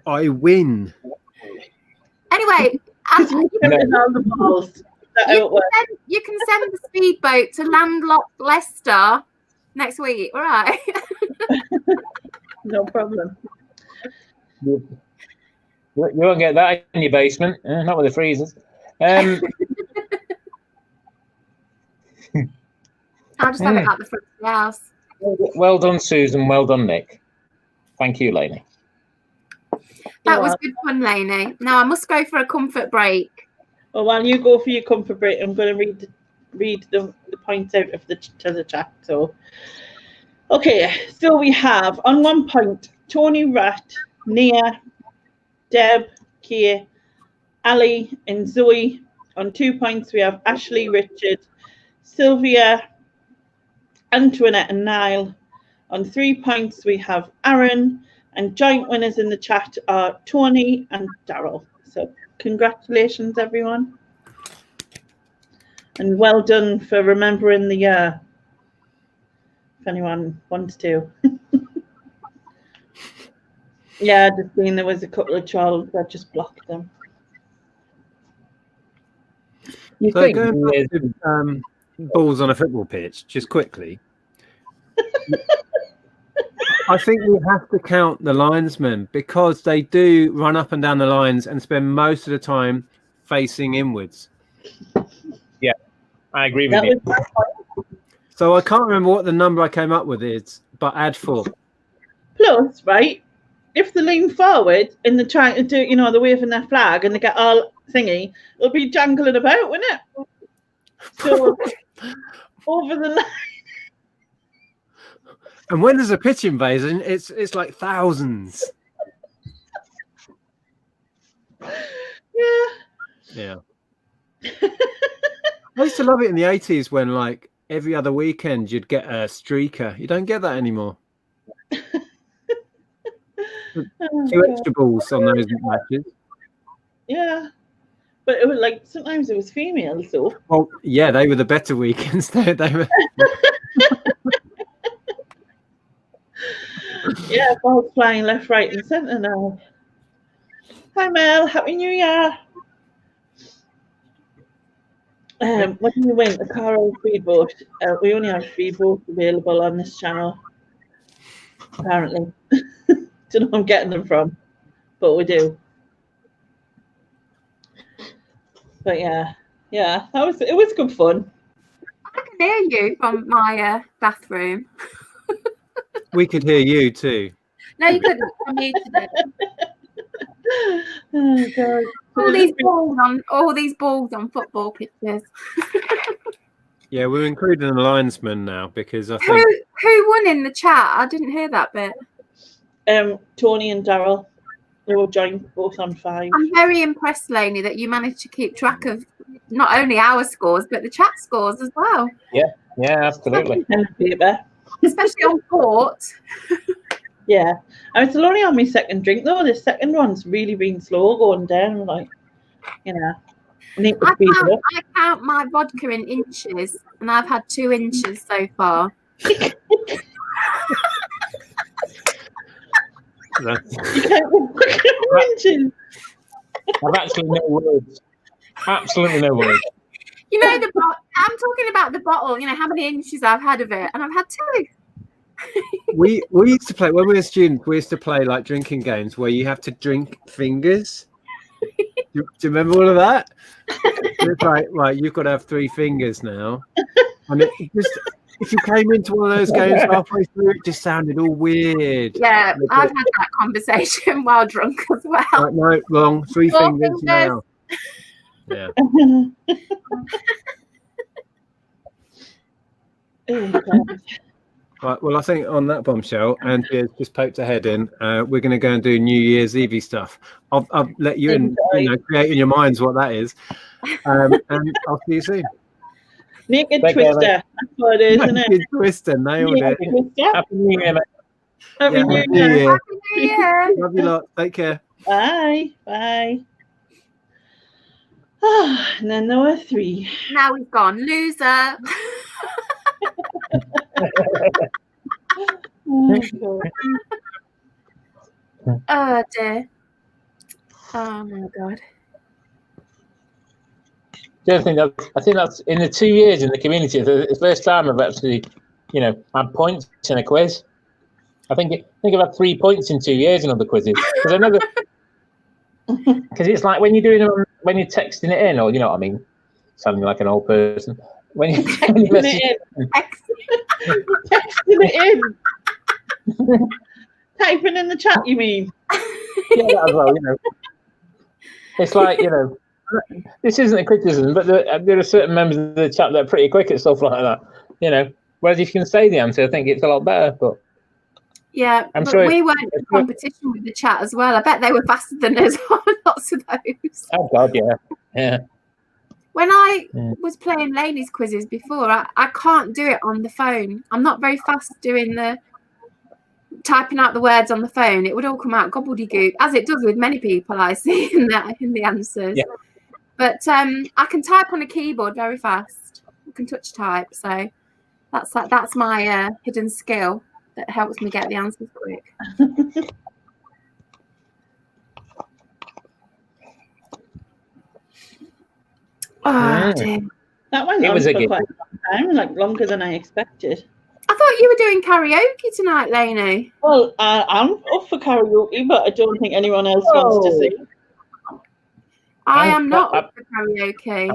Speaker 3: I win.
Speaker 4: Anyway, you can send the speedboat to landlocked Leicester next week. All right.
Speaker 1: No problem.
Speaker 2: You won't get that in your basement, not with the freezers.
Speaker 4: I'll just have it at the front of the house.
Speaker 2: Well done, Susan. Well done, Nick. Thank you, Lainey.
Speaker 4: That was good fun, Lainey. Now I must go for a comfort break.
Speaker 1: Well, while you go for your comfort break, I'm going to read the points out of the chat. So, okay, so we have on 1 point Tony Rat, Nia, Deb, Kay, Ali, and Zoe. On 2 points, we have Ashley, Richard, Sylvia, Antoinette, and Niall. On 3 points, we have Aaron, and joint winners in the chat are Tony and Daryl. So congratulations, everyone. And well done for remembering the year, if anyone wants to. Yeah, I'd just seen there was a couple of trolls. I just blocked them.
Speaker 2: You
Speaker 3: So
Speaker 2: think
Speaker 3: going back to balls on a football pitch, just quickly. I think we have to count the linesmen because they do run up and down the lines and spend most of the time facing inwards.
Speaker 2: Yeah, I agree with you.
Speaker 3: So I can't remember what the number I came up with is, but add 4.
Speaker 1: Plus, right, if they lean forward and they're trying to do, you know, they're waving their flag and they get all thingy, it'll be jangling about, won't it? So over the line.
Speaker 3: And when there's a pitch invasion, it's like thousands. Yeah. I used to love it in the 80s when, like, every other weekend you'd get a streaker. You don't get that anymore. 2 extra balls on those matches.
Speaker 1: Yeah. But it was like sometimes it was females though.
Speaker 3: Well, yeah, they were the better weekends. They were.
Speaker 1: Yeah, balls flying left, right, and centre now. Hi Mel, Happy New Year. When you win a car or speedboat, we only have speedboats available on this channel. Apparently. Don't know where I'm getting them from, but we do. But yeah, it was good fun.
Speaker 4: I can hear you from my bathroom.
Speaker 5: We could hear you too.
Speaker 4: No, you couldn't. I muted it.
Speaker 1: Oh God!
Speaker 4: All these balls on football pitches.
Speaker 3: Yeah, we're including the linesman now because I think
Speaker 4: who won in the chat? I didn't hear that bit.
Speaker 1: Tony and Daryl. They were joined both on 5.
Speaker 4: I'm very impressed, Lainey, that you managed to keep track of not only our scores but the chat scores as well.
Speaker 2: Yeah, absolutely.
Speaker 4: Especially on port.
Speaker 1: Yeah, I was only on my second drink though. The second one's really been slow going down, like, you know.
Speaker 4: I count my vodka in inches, and I've had 2 inches so far.
Speaker 2: I've actually no words. Absolutely no words.
Speaker 4: You know, I'm talking about the bottle. You know how many inches I've had of it, and I've had 2.
Speaker 3: we used to play when we were students. We used to play like drinking games where you have to drink fingers. Do you remember all of that? It's like, right, you've got to have 3 fingers now, and it just. If you came into one of those games halfway through, it just sounded all weird.
Speaker 4: Yeah, I've had that conversation while drunk as well.
Speaker 3: Like, no, wrong. 3 fingers now. Yeah. Right, well, I think on that bombshell, Andrea's just poked her head in. We're going to go and do New Year's Eve stuff. I'll let you in, create in your minds what that is. And I'll see you soon.
Speaker 1: Naked Twister. That's what it is, isn't it?
Speaker 3: Naked Twister, nailed it.
Speaker 2: Happy New Year, mate.
Speaker 1: Happy New Year.
Speaker 4: Happy New Year.
Speaker 3: Love you lot. Take care.
Speaker 1: Bye. Oh, and then there were 3.
Speaker 4: Now we've gone. Loser. Oh dear. Oh my God.
Speaker 2: The other thing, I think that's in the 2 years in the community, the first time I've actually, had points in a quiz. I think I've had 3 points in 2 years in other quizzes. Because I never, because it's like when you're texting it in, or you know what I mean, sounding like an old person. When you
Speaker 1: texting it in, typing in the chat, you mean?
Speaker 2: Yeah, that as well. It's like this isn't a criticism, but there are certain members of the chat that are pretty quick at stuff like that. Whereas if you can say the answer, I think it's a lot better. But
Speaker 4: yeah, we weren't in competition with the chat as well. I bet they were faster than us on lots of those.
Speaker 2: Oh God, yeah.
Speaker 4: When I was playing Lainey's quizzes before, I can't do it on the phone. I'm not very fast doing the typing out the words on the phone. It would all come out gobbledygook, as it does with many people I see in the answers. Yeah. But I can type on a keyboard very fast. I can touch type, so that's my hidden skill that helps me get the answers quick. Oh dear.
Speaker 1: That went
Speaker 2: It
Speaker 1: on
Speaker 2: was a
Speaker 1: for
Speaker 2: gig.
Speaker 1: quite a long time, like longer than I expected.
Speaker 4: I thought you were doing karaoke tonight, Lainey.
Speaker 1: Well, I'm up for karaoke, but I don't think anyone else wants to sing.
Speaker 4: I am not up for karaoke.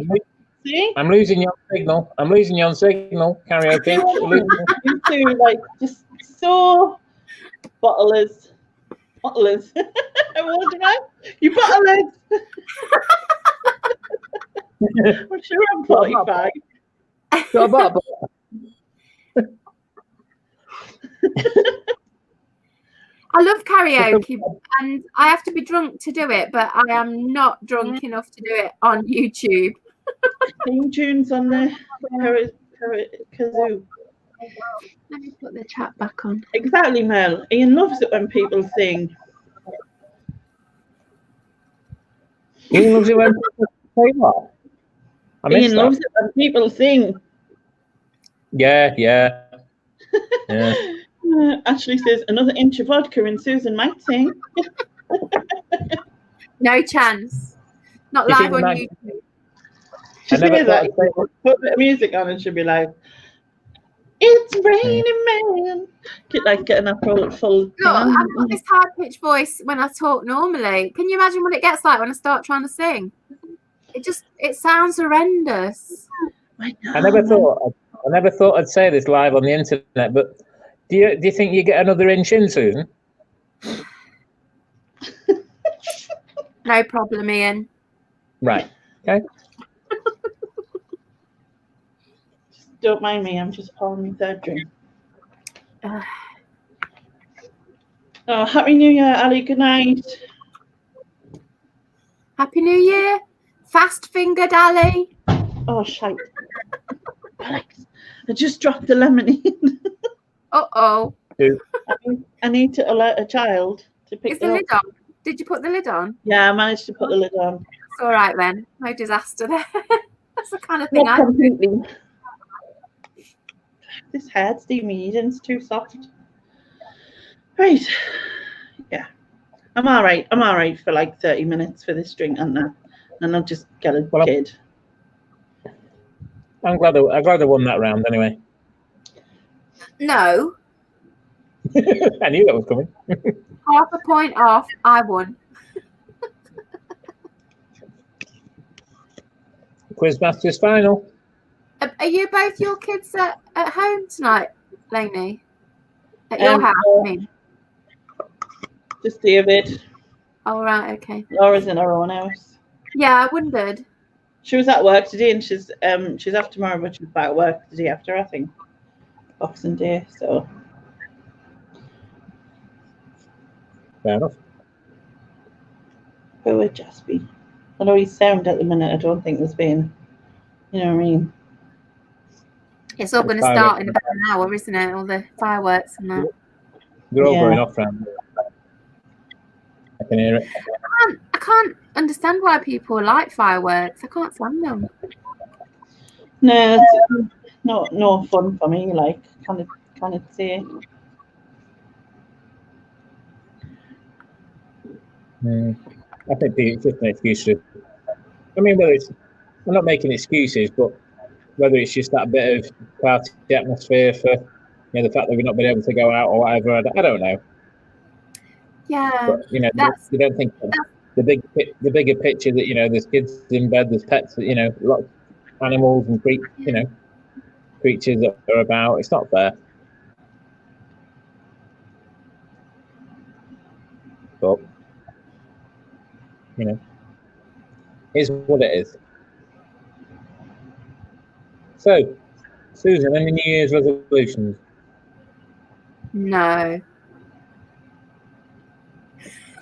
Speaker 1: See?
Speaker 2: I'm losing you on signal. I'm losing you on signal. Karaoke.
Speaker 1: You two, like, just so bottlers. Bottlers. What did I? You bottlers. I'm sure I'm 45.
Speaker 4: I love karaoke, and I have to be drunk to do it, but I am not drunk enough to do it on YouTube.
Speaker 1: Theme tunes on the kazoo.
Speaker 4: Let me put the chat back on.
Speaker 1: Exactly, Mel. Ian loves it when people sing.
Speaker 2: Ian loves it when people say what?
Speaker 1: Ian loves it when people sing.
Speaker 2: Yeah.
Speaker 1: Ashley says another inch of vodka and Susan might sing.
Speaker 4: No chance. Not live on YouTube.
Speaker 1: She says that. Put a bit of music on and she'll be like, "It's raining, man." Like getting a full.
Speaker 4: Look, I've got this high pitched voice when I talk normally. Can you imagine what it gets like when I start trying to sing? It sounds horrendous.
Speaker 2: I never thought I'd say this live on the internet, but do you think you get another inch in, Susan?
Speaker 4: No problem, Ian.
Speaker 2: Right. Okay.
Speaker 1: Don't mind me, I'm just pouring my third drink. Oh, Happy New Year, Ali. Good night.
Speaker 4: Happy New Year. Fast fingered Ali.
Speaker 1: Oh, shite. Alex, I just dropped the lemonade.
Speaker 4: Uh-oh.
Speaker 1: I need to alert a child to pick
Speaker 4: Is the lid on? Did you put the lid on?
Speaker 1: Yeah, I managed to put the lid on.
Speaker 4: It's all right then. No disaster there. That's the kind of thing
Speaker 1: Not completely. This hair's steamy and it's too soft. Right. Yeah. I'm all right. I'm all right for like 30 minutes for this drink, and I'll just get a kid.
Speaker 2: I'm glad I won that round anyway.
Speaker 4: No.
Speaker 2: I knew that was coming.
Speaker 4: Half a point off. I won.
Speaker 2: Quizmaster's final.
Speaker 4: Are you both your kids at home tonight, Lainey? At your house, I mean.
Speaker 1: Just David.
Speaker 4: Oh, right, okay.
Speaker 1: Laura's in her own house.
Speaker 4: Yeah, I wondered.
Speaker 1: She was at work today, and she's off tomorrow, but she's back at work the day after, I think. Boxing Day, so.
Speaker 2: Fair enough.
Speaker 1: Who would just be? Although he's sound at the minute, I don't think there's been, you know what I mean?
Speaker 4: It's all going to start in about an hour, isn't it? All the fireworks and that.
Speaker 2: They're all going off round there. I can hear it.
Speaker 4: I can't understand why people like fireworks. I can't stand them.
Speaker 1: No, it's no fun for me. Like, kind of say.
Speaker 2: I think it's just an excuse. I mean, I'm not making excuses, but whether it's just that bit of party atmosphere for, the fact that we've not been able to go out or whatever, I don't know.
Speaker 4: Yeah,
Speaker 2: but you don't think the bigger picture that there's kids in bed, there's pets, lots of animals and creatures that are about. It's not fair. But is what it is. So, Susan, any New Year's resolutions?
Speaker 4: No.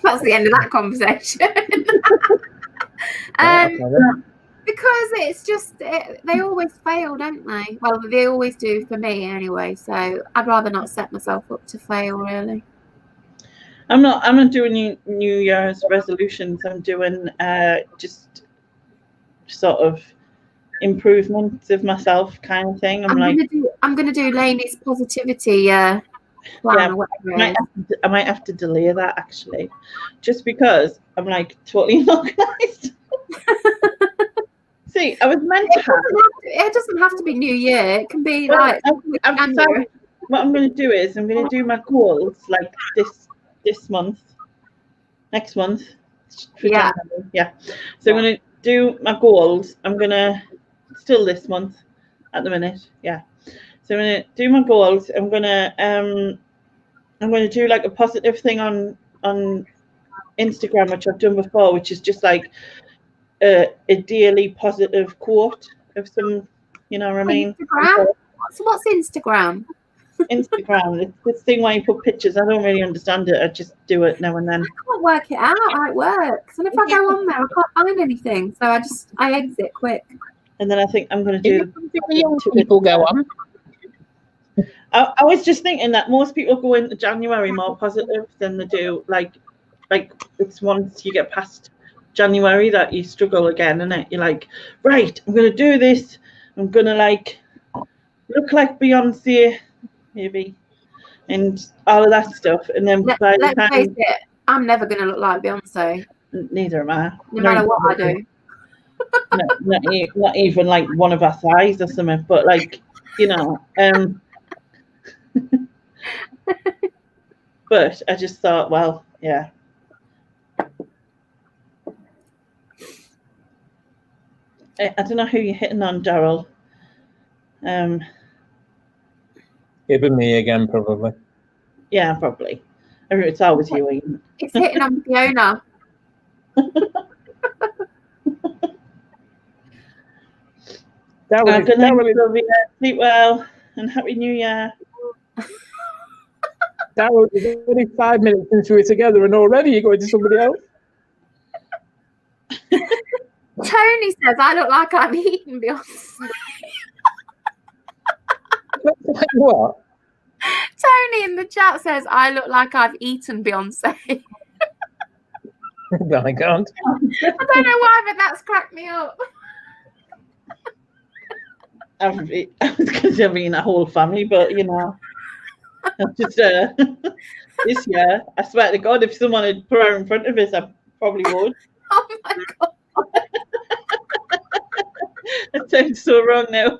Speaker 4: That's the end of that conversation. Because it's just, they always fail, don't they? Well, they always do for me anyway. So I'd rather not set myself up to fail, really.
Speaker 1: I'm not doing New Year's resolutions. I'm doing just sort of improvements of myself kind of thing.
Speaker 4: I'm gonna do Lainey's positivity plan or whatever.
Speaker 1: I might have to delay that actually, just because I'm like totally unorganized. See, I was meant to have.
Speaker 4: It doesn't have to be New Year. It can be
Speaker 1: Well,
Speaker 4: like
Speaker 1: I've
Speaker 4: January.
Speaker 1: decided what I'm going to do is I'm going to do my goals like this month, next month. For
Speaker 4: Yeah.
Speaker 1: January. Yeah. So I'm going to do my goals. I'm going to still this month at the minute. Yeah. So I'm going to do my goals. I'm going to do like a positive thing on Instagram, which I've done before, which is just like a daily positive quote of some, you know what I mean?
Speaker 4: Instagram? What's Instagram?
Speaker 1: Instagram, it's this thing where you put pictures. I don't really understand it. I just do it now and then.
Speaker 4: I can't work it out how it works. And if I go on there, I can't find anything. So I exit quick.
Speaker 1: And then I think I'm going to do
Speaker 2: young people go on.
Speaker 1: I was just thinking that most people go into January more positive than they do like it's once you get past January that you struggle again, and you're like, right, I'm gonna do this. I'm gonna like look like Beyonce, maybe, and all of that stuff. And then by the
Speaker 4: Let's face
Speaker 1: time,
Speaker 4: it, I'm never gonna look like Beyonce.
Speaker 1: neither am I.
Speaker 4: No matter what I do.
Speaker 1: Not even like one of our thighs or something, but like, you know. But I just thought, well, yeah. I don't know who you're hitting on, Daryl.
Speaker 2: It'd be me again, probably.
Speaker 1: Yeah, probably. It's always you, Ian.
Speaker 4: It's hitting on Fiona.
Speaker 1: Good night, Sylvia. Sleep well and Happy New Year.
Speaker 2: Daryl, it's only 5 minutes since we were together, and already you're going to somebody else.
Speaker 4: Tony says I look like I've eaten Beyonce.
Speaker 2: Like what?
Speaker 4: Tony in the chat says I look like I've eaten Beyonce.
Speaker 2: No, I can't.
Speaker 4: I don't know why, but that's cracked me up.
Speaker 1: I was going to say I've eaten a whole family, but you know, just this year, I swear to God, if someone had put her in front of us, I probably would.
Speaker 4: Oh my God.
Speaker 1: That sounds so wrong now.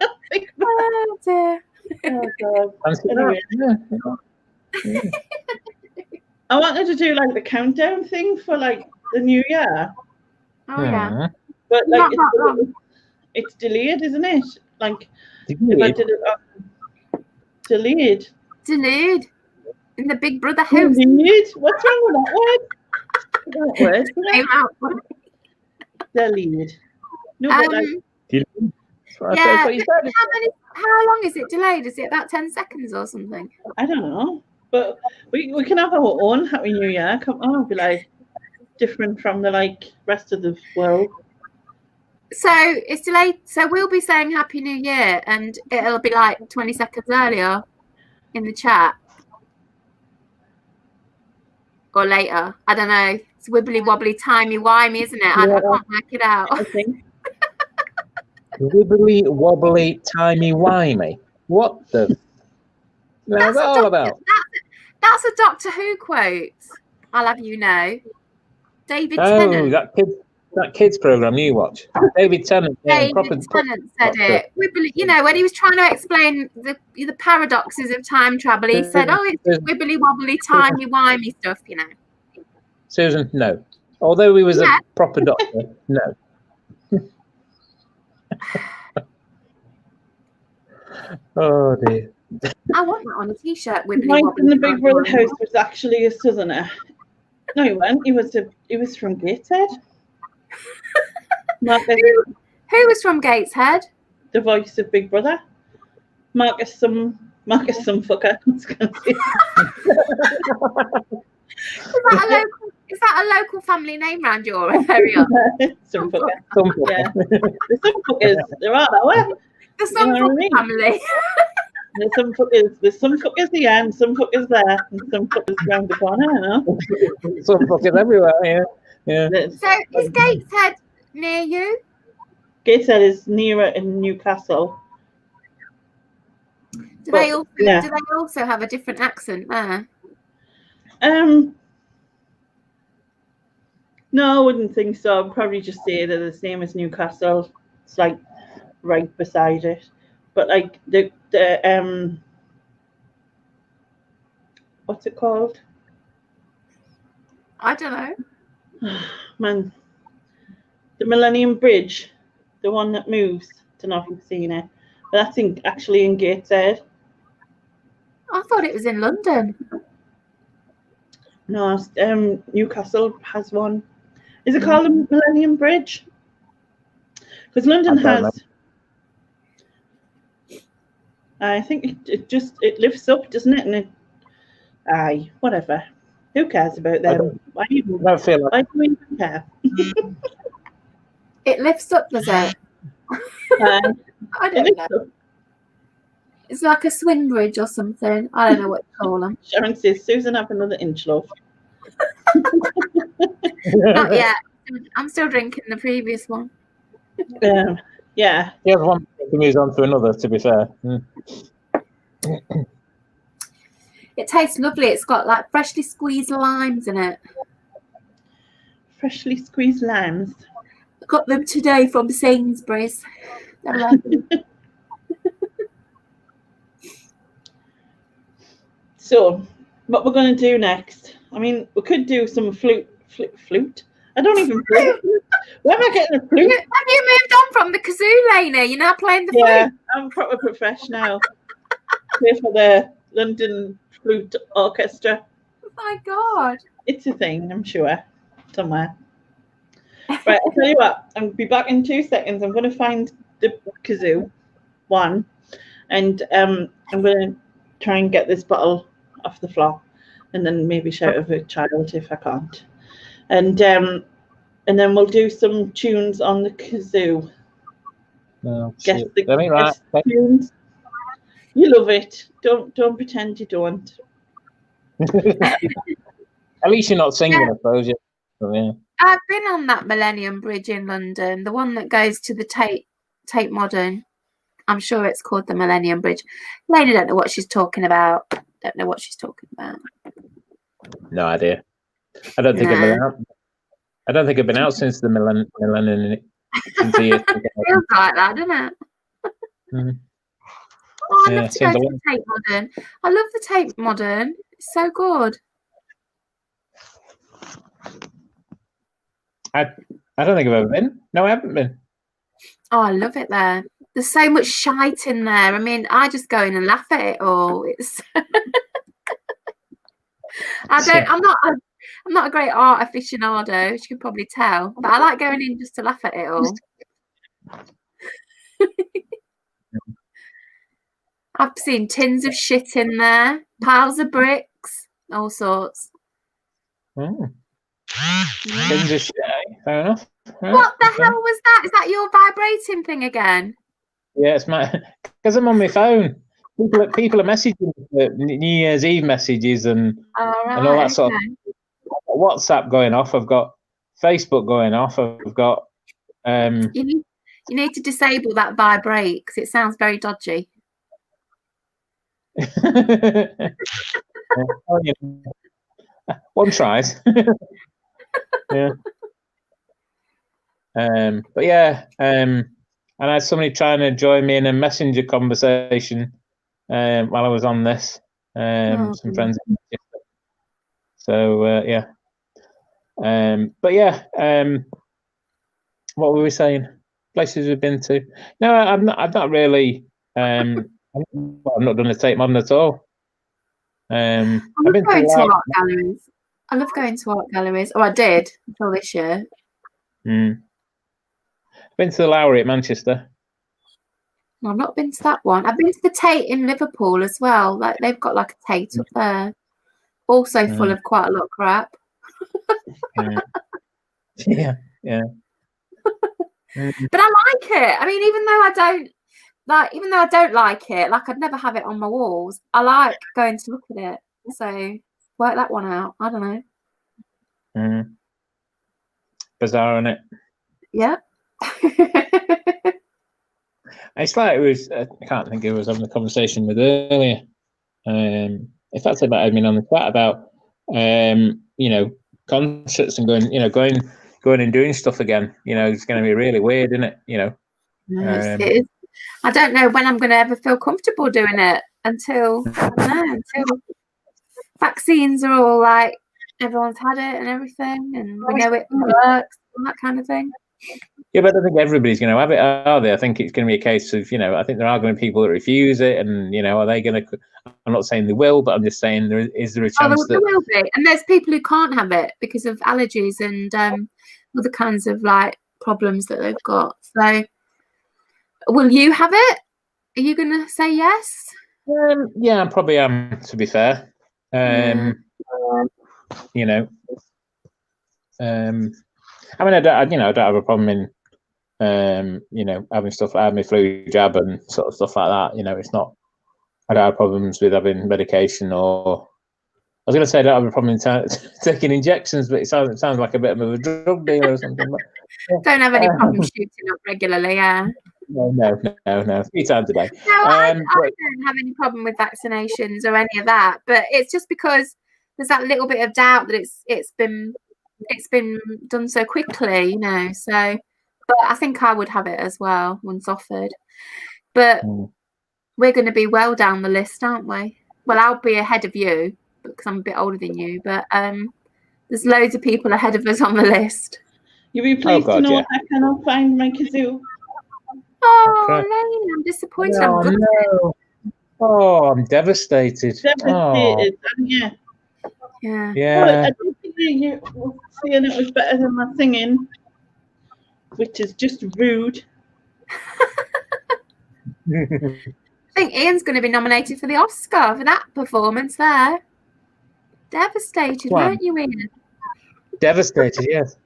Speaker 4: Oh dear.
Speaker 1: Oh God. Anyway.
Speaker 2: Yeah.
Speaker 1: I wanted to do like the countdown thing for like the new year,
Speaker 4: Oh yeah.
Speaker 1: but like
Speaker 4: Not that long.
Speaker 1: it's delayed, isn't it? Like if I
Speaker 2: Delayed?
Speaker 1: did it delayed.
Speaker 4: Delayed in the Big Brother house.
Speaker 1: Delayed? What's wrong with that word?
Speaker 4: Came out.
Speaker 1: Delayed. No, but like,
Speaker 2: That's what I said,
Speaker 4: Yeah.
Speaker 2: what you said.
Speaker 4: How long is it delayed? Is it about 10 seconds or something?
Speaker 1: I don't know. But we can have our own Happy New Year. Come on, be like different from the like rest of the world.
Speaker 4: So it's delayed. So we'll be saying Happy New Year, and it'll be like 20 seconds earlier in the chat, or later. I don't know. It's wibbly wobbly, timey wimey, isn't it? I can't work it out.
Speaker 1: I think.
Speaker 2: Wibbly wobbly timey wimey. What the? What's that all about?
Speaker 4: That's a Doctor Who quote. I'll have you know. David
Speaker 2: Oh,
Speaker 4: Tennant.
Speaker 2: that kids program you watch. David Tennant. Yeah,
Speaker 4: David Tennant said it. Wibbly, you know, when he was trying to explain the paradoxes of time travel, he said, "Oh, it's wibbly wobbly, timey wimey stuff," you know.
Speaker 2: Susan, no. Although he was a proper doctor, no. Oh dear.
Speaker 4: I want that on a t-shirt. Wibbly
Speaker 1: Mike
Speaker 4: wobbly.
Speaker 1: in the Big Brother house was actually a southerner. No, he wasn't. He was from Gateshead. Marcus,
Speaker 4: Who was from Gateshead?
Speaker 1: the voice of Big Brother. Marcus some fucker.
Speaker 4: Is that a local family name round your area?
Speaker 1: Some fucker.
Speaker 2: Some
Speaker 1: Yeah. There's some fuckers. There are that way.
Speaker 4: The Sunfucker family.
Speaker 1: There's some fuckers here and some fuckers there and some fuckers round the corner, you know.
Speaker 2: Some fuckers everywhere, yeah.
Speaker 4: So is Gateshead near you?
Speaker 1: Gateshead is nearer in Newcastle.
Speaker 4: Do they also have a different accent there?
Speaker 1: No, I wouldn't think so. I'd probably just say they're the same as Newcastle. It's like right beside it. But like the what's it called?
Speaker 4: I don't know.
Speaker 1: Man, the Millennium Bridge, the one that moves. Don't know if you've seen it, but that's actually in Gateshead.
Speaker 4: I thought it was in London.
Speaker 1: No, Newcastle has one. Is it called the Millennium Bridge? Because London has. I think it lifts up, doesn't it? And it, whatever. Who cares about them? Why do you even care?
Speaker 4: It lifts up, does it? I don't know. It's like a swing bridge or something. I don't know what to call them.
Speaker 1: Sharon says, Susan, have another inch, love.
Speaker 4: Not yet. I'm still drinking the previous one.
Speaker 1: Yeah.
Speaker 2: Yeah, one moves on to another, to be fair.
Speaker 4: It tastes lovely. It's got like freshly squeezed limes in it.
Speaker 1: Freshly squeezed limes.
Speaker 4: I got them today from Sainsbury's. They're lovely.
Speaker 1: So, what we're going to do next? I mean, we could do some flute. I don't even play the flute. Where am I getting a flute?
Speaker 4: Have you moved on from the kazoo, Lena? You're now playing the flute?
Speaker 1: Yeah, I'm a proper professional. Play for the London Flute Orchestra.
Speaker 4: Oh my God.
Speaker 1: It's a thing, I'm sure, somewhere. Right, I'll tell you what, I'll be back in 2 seconds. I'm going to find the kazoo one, and I'm going to try and get this bottle off the floor, and then maybe shout at a child if I can't. And then we'll do some tunes on the kazoo.
Speaker 2: No,
Speaker 1: guess the tunes. You love it. Don't pretend you don't.
Speaker 2: At least you're not singing, I suppose. Yeah.
Speaker 4: I've been on that Millennium Bridge in London, the one that goes to the Tate Modern. I'm sure it's called the Millennium Bridge. Lena don't know what she's talking about.
Speaker 2: No idea. I don't think I've been out. I don't think I've been out since the millennium. Since the year.
Speaker 4: Feels like that, doesn't it?
Speaker 2: Mm.
Speaker 4: Oh, I love to go to the Tate Modern. I love the Tate Modern. It's so good.
Speaker 2: I don't think I've ever been. No, I haven't been. Oh,
Speaker 4: I love it there. There's so much shite in there. I mean, I just go in and laugh at it all. It's I'm not a great art aficionado, as you can probably tell, but I like going in just to laugh at it all. I've seen tins of shit in there, piles of bricks, all sorts.
Speaker 2: Oh. Tins of shit, fair enough. Right.
Speaker 4: What the hell was that? Is that your vibrating thing again?
Speaker 2: Yeah, it's because I'm on my phone. People are messaging New Year's Eve messages and all that sort of WhatsApp going off. I've got Facebook going off. I've got
Speaker 4: you need to disable that vibrate because it sounds very dodgy.
Speaker 2: One tries. Yeah. But yeah, and I had somebody trying to join me in a messenger conversation while I was on this. Some friends. So yeah. But yeah, what were we saying? Places we've been to? No, I've not really. I've not done a Tate Modern at all.
Speaker 4: I've been going to art galleries. I love going to art galleries. Oh, I did until this year.
Speaker 2: Been to the Lowry at Manchester.
Speaker 4: No, I've not been to that one. I've been to the Tate in Liverpool as well. Like they've got like a Tate up there, also full of quite a lot of crap.
Speaker 2: Yeah.
Speaker 4: But I like it. I mean, even though I don't like it, like I'd never have it on my walls. I like going to look at it. So work that one out. I don't know.
Speaker 2: Bizarre, isn't it?
Speaker 4: Yeah.
Speaker 2: It's like it was. I can't think who I was having a conversation with earlier. If that's about I mean on the chat about concerts and going and doing stuff again. It's going to be really weird, isn't it?
Speaker 4: Yes, it is. I don't know when I'm going to ever feel comfortable doing it until vaccines are all like everyone's had it and everything, and we know it works and that kind of thing.
Speaker 2: Yeah, but I don't think everybody's going to have it, are they? I think it's going to be a case of, I think there are going to be people that refuse it, and are they going to? I'm not saying they will, but I'm just saying is there a chance
Speaker 4: there will be, and there's people who can't have it because of allergies and other kinds of like problems that they've got. So, will you have it? Are you going to say yes?
Speaker 2: Yeah, I probably am. To be fair, I mean, I don't have a problem in, having stuff, having my flu jab and sort of stuff like that. It's not. I don't have problems with having medication, or I was going to say I don't have a problem in taking injections, but it sounds like a bit of a drug dealer or something. But,
Speaker 4: yeah. Don't have any problem shooting up regularly, yeah.
Speaker 2: No. 3 times a day.
Speaker 4: No, I don't have any problem with vaccinations or any of that, but it's just because there's that little bit of doubt that it's been done so quickly, So, but I think I would have it as well once offered. But we're going to be well down the list, aren't we? Well, I'll be ahead of you because I'm a bit older than you, but there's loads of people ahead of us on the list.
Speaker 1: You'll be pleased to know I cannot find my kazoo.
Speaker 4: Oh, Lane, I'm disappointed.
Speaker 2: No. Oh, I'm devastated.
Speaker 1: Devastated,
Speaker 4: Yeah.
Speaker 1: Well, I don't think you were saying it was better than my singing, which is just rude.
Speaker 4: I think Ian's going to be nominated for the Oscar for that performance there. Devastated, weren't you, Ian?
Speaker 2: Devastated, yes.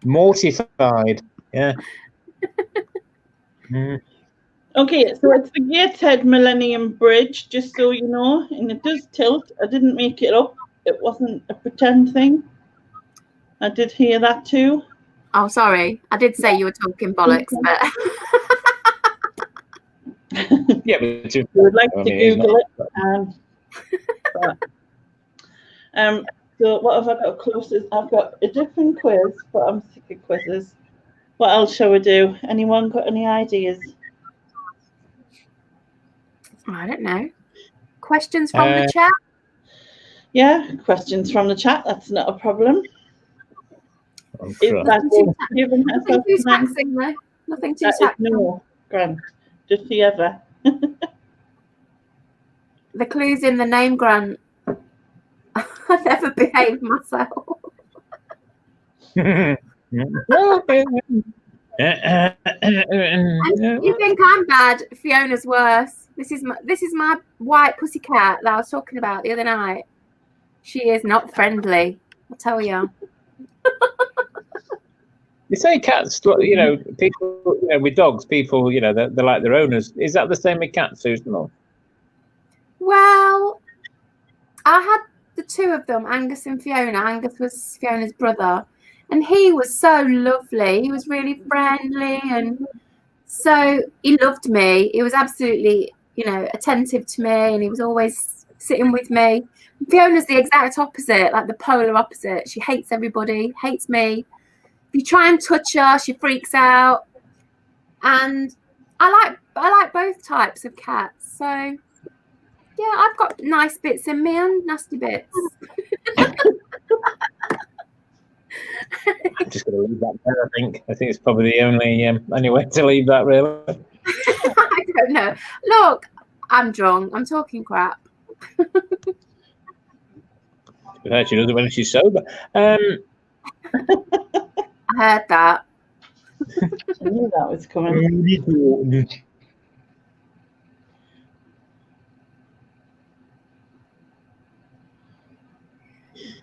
Speaker 2: Mortified, yeah.
Speaker 1: Okay, so it's the Gateshead Millennium Bridge, just so you know, and it does tilt. I didn't make it up. It wasn't a pretend thing. I did hear that too.
Speaker 4: Oh, sorry. I did say you were talking bollocks, but...
Speaker 2: Yeah, but
Speaker 1: you would like to Google it. So what have I got closest? I've got a different quiz, but I'm sick of quizzes. What else shall we do? Anyone got any ideas?
Speaker 4: I don't know. Questions from the chat?
Speaker 1: Yeah, questions from the chat. That's not a problem.
Speaker 4: Nothing too taxing.
Speaker 1: No, Grant. Just the ever.
Speaker 4: The clue's in the name, Grant. I never behaved myself. You think I'm bad? Fiona's worse. This is my white pussycat that I was talking about the other night. She is not friendly, I tell you.
Speaker 2: You say cats, people, with dogs, people, they're like their owners. Is that the same with cats, Susan? Or?
Speaker 4: Well, I had the two of them, Angus and Fiona. Angus was Fiona's brother, and he was so lovely. He was really friendly, and so he loved me. He was absolutely, attentive to me, and he was always sitting with me. Fiona's the exact opposite, like the polar opposite. She hates everybody, hates me. If you try and touch her, she freaks out. And I like both types of cats. So yeah, I've got nice bits in me and nasty bits.
Speaker 2: I'm just going to leave that there, I think. I think it's probably the only way to leave that, really.
Speaker 4: I don't know. Look, I'm drunk. I'm talking crap.
Speaker 2: She does it when she's sober.
Speaker 4: I heard that.
Speaker 1: I knew that was coming.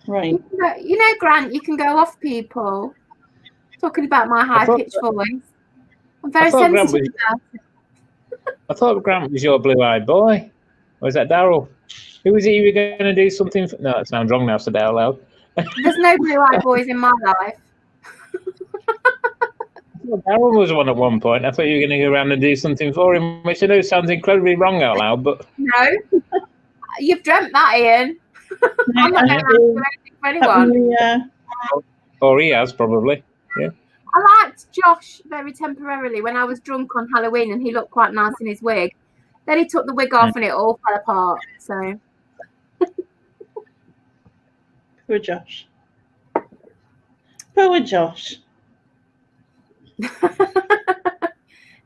Speaker 1: Right.
Speaker 4: Grant, you can go off people. Talking about my high-pitched voice. I'm very sensitive about it.
Speaker 2: I thought Grant was your blue-eyed boy. Or is that Daryl? Who was it you were going to do something for? No, it sounds wrong now, so out loud.
Speaker 4: There's no blue-eyed boys in my life.
Speaker 2: Daryl was one at one point. I thought you were going to go around and do something for him, which I know sounds incredibly wrong out loud, but...
Speaker 4: No. You've dreamt that, Ian. I'm not going to do anything for anyone.
Speaker 2: Or he has, probably. Yeah.
Speaker 4: I like liked Josh very temporarily when I was drunk on Halloween and he looked quite nice in his wig. Then he took the wig off and it all fell apart. So
Speaker 1: Poor Josh. Poor Josh.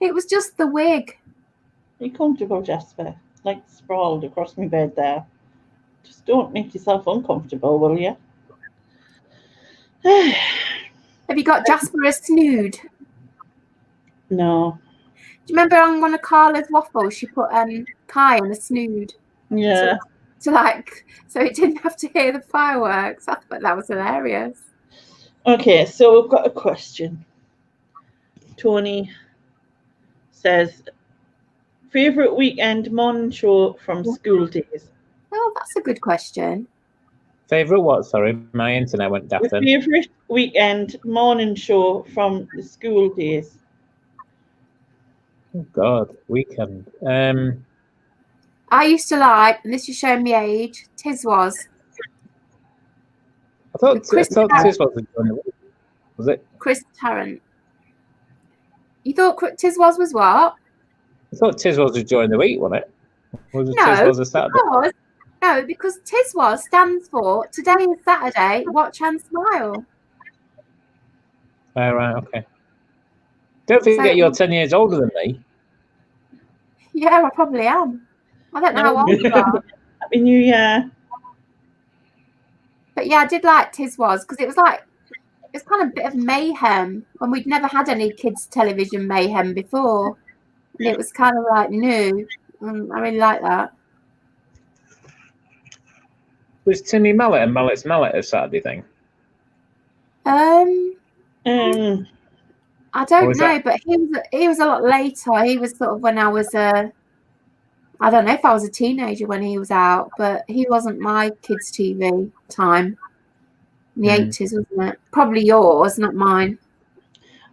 Speaker 4: it was just the wig.
Speaker 1: Are you comfortable, Jasper? Like sprawled across my bed there. Just don't make yourself uncomfortable, will you?
Speaker 4: Have you got Jasper a snood?
Speaker 1: No.
Speaker 4: Do you remember on one of Carla's waffles she put Kai on a snood?
Speaker 1: Yeah.
Speaker 4: So it didn't have to hear the fireworks. I thought that was hilarious.
Speaker 1: Okay, so we've got a question. Tony says, favourite weekend morning show from school days?
Speaker 4: Oh, that's a good question.
Speaker 2: Favourite what? Sorry, my internet went daft
Speaker 1: The
Speaker 2: then.
Speaker 1: favourite weekend morning show from the school days?
Speaker 2: Oh God, weekend.
Speaker 4: I used to like, and this is showing me age, Tiswas.
Speaker 2: I thought
Speaker 4: Chris
Speaker 2: Tis was during the week. Was it?
Speaker 4: Chris Tarrant. You thought Tiswas was what?
Speaker 2: I thought Tis was during the week, wasn't it? Was it
Speaker 4: No,
Speaker 2: Tis was a Saturday?
Speaker 4: because Tiswas stands for Today is Saturday, Watch and Smile.
Speaker 2: Oh, right, okay. Don't forget you're 10 years older than me.
Speaker 4: Yeah, I probably am. I don't know how old you are.
Speaker 1: Happy New Year.
Speaker 4: But yeah, I did like Tiswas because it was kind of a bit of mayhem when we'd never had any kids' television mayhem before. And it was kind of like new. I really like that.
Speaker 2: Was Timmy Mallet and Mallet's Mallet a Saturday thing?
Speaker 1: Um,
Speaker 4: I don't know, but he was a lot later. He was sort of when I was I don't know if I was a teenager when he was out, but he wasn't my kids' TV time in the 80s, wasn't it? Probably yours, not mine.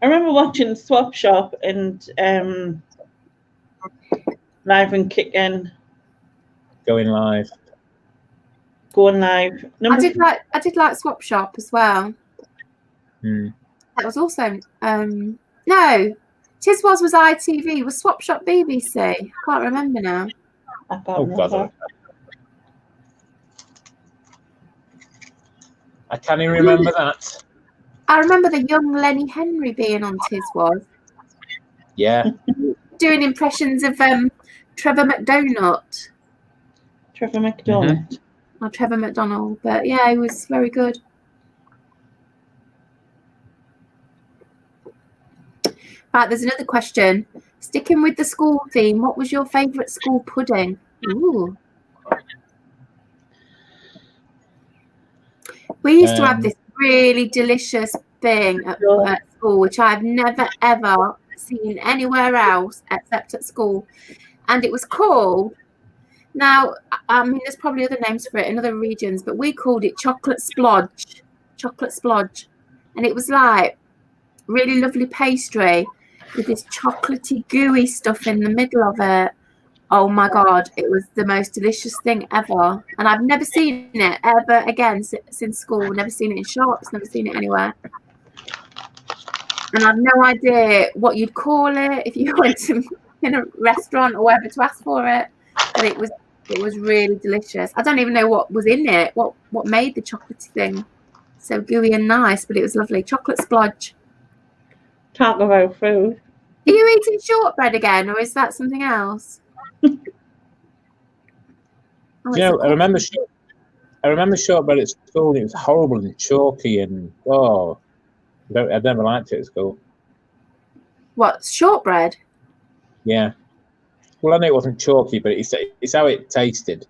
Speaker 1: I remember watching Swap Shop and Live and Kicking.
Speaker 2: Going live.
Speaker 1: Going live.
Speaker 4: I did like Swap Shop as well.
Speaker 2: That
Speaker 4: was also no, Tiswas was ITV. Was Swap Shop BBC? I can't remember now.
Speaker 1: I can't remember.
Speaker 2: I can't even remember that.
Speaker 4: I remember the young Lenny Henry being on Tiswas.
Speaker 2: Yeah.
Speaker 4: Doing impressions of Trevor McDonald.
Speaker 1: Trevor McDonald.
Speaker 4: Or Trevor McDonald. But yeah, he was very good. Right, there's another question. Sticking with the school theme, what was your favourite school pudding? Ooh. We used to have this really delicious thing at school, which I've never, ever seen anywhere else except at school. And it was called, now, I mean, there's probably other names for it in other regions, but we called it chocolate splodge. Chocolate splodge. And it was like really lovely pastry with this chocolatey, gooey stuff in the middle of it. Oh my God, it was the most delicious thing ever. And I've never seen it ever again since school. Never seen it in shops, never seen it anywhere. And I've no idea what you'd call it if you went to in a restaurant or wherever to ask for it. But it was really delicious. I don't even know what was in it, what made the chocolatey thing so gooey and nice, but it was lovely. Chocolate splodge.
Speaker 1: Talk about food.
Speaker 4: Are you eating shortbread again, or is that something else?
Speaker 2: I remember shortbread at school. It was horrible and chalky, and I never liked it at school.
Speaker 4: What, shortbread?
Speaker 2: Yeah. Well, I know it wasn't chalky, but it's how it tasted.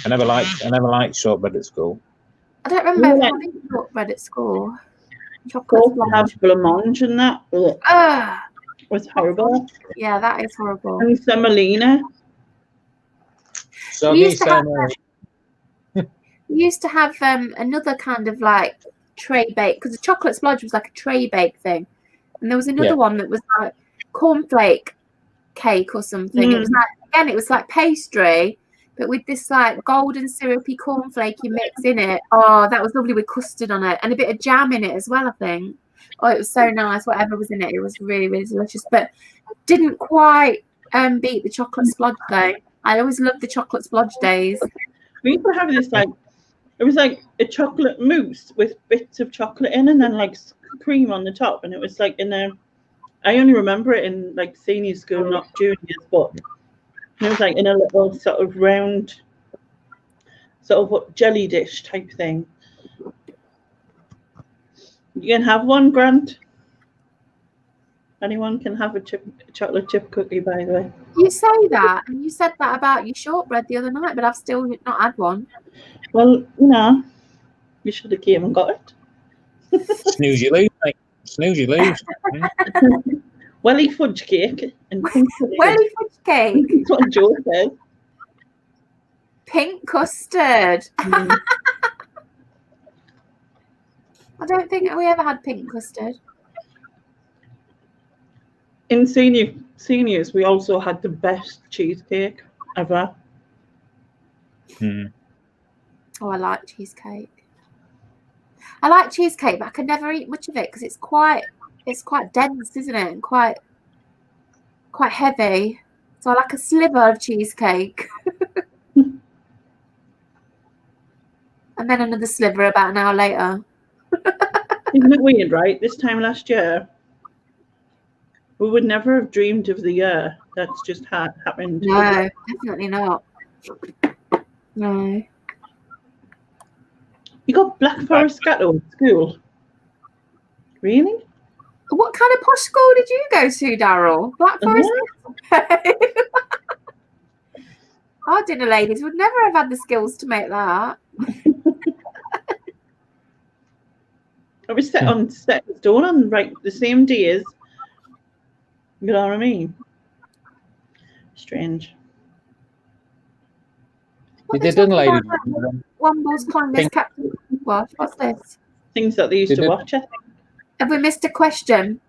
Speaker 2: I never liked shortbread at school.
Speaker 4: I don't remember having shortbread at school. Chocolate
Speaker 1: have blancmange and that. It was horrible.
Speaker 4: Yeah, that is horrible.
Speaker 1: And semolina.
Speaker 4: We used to have another kind of like tray bake, because the chocolate splodge was like a tray bake thing, and there was another one that was like cornflake cake or something. It was like pastry, but with this like golden syrupy cornflakey mix in it. Oh, that was lovely with custard on it and a bit of jam in it as well, I think. Oh, it was so nice. Whatever was in it, it was really, really delicious. But didn't quite beat the chocolate splodge though. I always loved the chocolate splodge days.
Speaker 1: We used to have this like, it was like a chocolate mousse with bits of chocolate in and then like cream on the top, and it was like in a. I only remember it in like senior school, not juniors, but it was like in a little sort of round, sort of jelly dish type thing. You can have one, Grant. Anyone can have a chocolate chip cookie, by the way.
Speaker 4: You say that, and you said that about your shortbread the other night, but I've still not had one.
Speaker 1: Well, you should have came and got it.
Speaker 2: Snooze you lose, mate. Snooze you lose.
Speaker 1: Welly fudge cake and pink custard.
Speaker 4: Welly fudge cake.
Speaker 1: That's what Joe said.
Speaker 4: Pink custard.
Speaker 1: Mm.
Speaker 4: I don't think we ever had pink custard.
Speaker 1: In seniors, we also had the best cheesecake ever.
Speaker 4: Oh, I like cheesecake. I like cheesecake, but I could never eat much of it because it's quite dense, isn't it? And quite heavy. So I like a sliver of cheesecake. And then another sliver about an hour later.
Speaker 1: Isn't it weird, right? This time last year, we would never have dreamed of the year that's just happened.
Speaker 4: No, definitely not. No.
Speaker 1: You got Black Forest Gatto at school? Really?
Speaker 4: What kind of posh school did you go to, Daryl? Black Forest? Our dinner ladies would never have had the skills to make that.
Speaker 1: I was set in stone on the same day as, you know what I mean? Strange.
Speaker 2: Did the dinner ladies?
Speaker 4: Womble's Clangers Captain. What's this?
Speaker 1: Things that they used to watch, I think.
Speaker 4: Have we missed a question?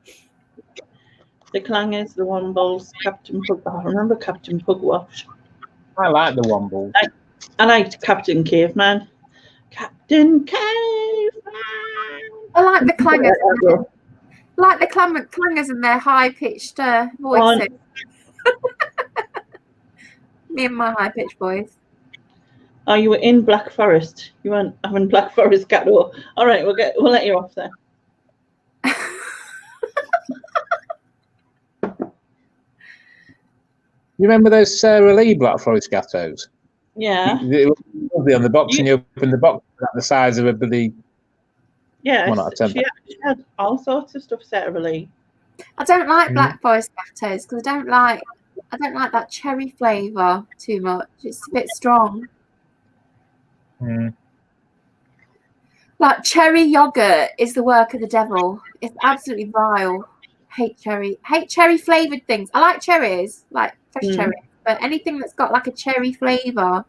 Speaker 1: The Clangers, the Wombles, Captain Pug. I remember Captain Pugwash.
Speaker 2: I like the Wombles.
Speaker 1: I liked Captain Caveman. Captain Caveman.
Speaker 4: I like the Clangers. Like the Clangers and their high-pitched voices. Me and my high-pitched voice.
Speaker 1: Oh, you were in Black Forest. You weren't having Black Forest Gatto. All right, we'll let you off there.
Speaker 2: You remember those Sarah Lee Black Forest Gattos?
Speaker 1: Yeah.
Speaker 2: It was lovely on the box, and you open the box at the size of a bloody.
Speaker 1: Yeah,
Speaker 2: 1 out of 10.
Speaker 1: she had all sorts of stuff, Sarah Lee.
Speaker 4: I don't like Black Forest Gattos because I don't like that cherry flavour too much. It's a bit strong. Like cherry yogurt is the work of the devil. It's absolutely vile. Hate cherry flavoured things. I like cherries, like fresh cherries, but anything that's got like a cherry flavour,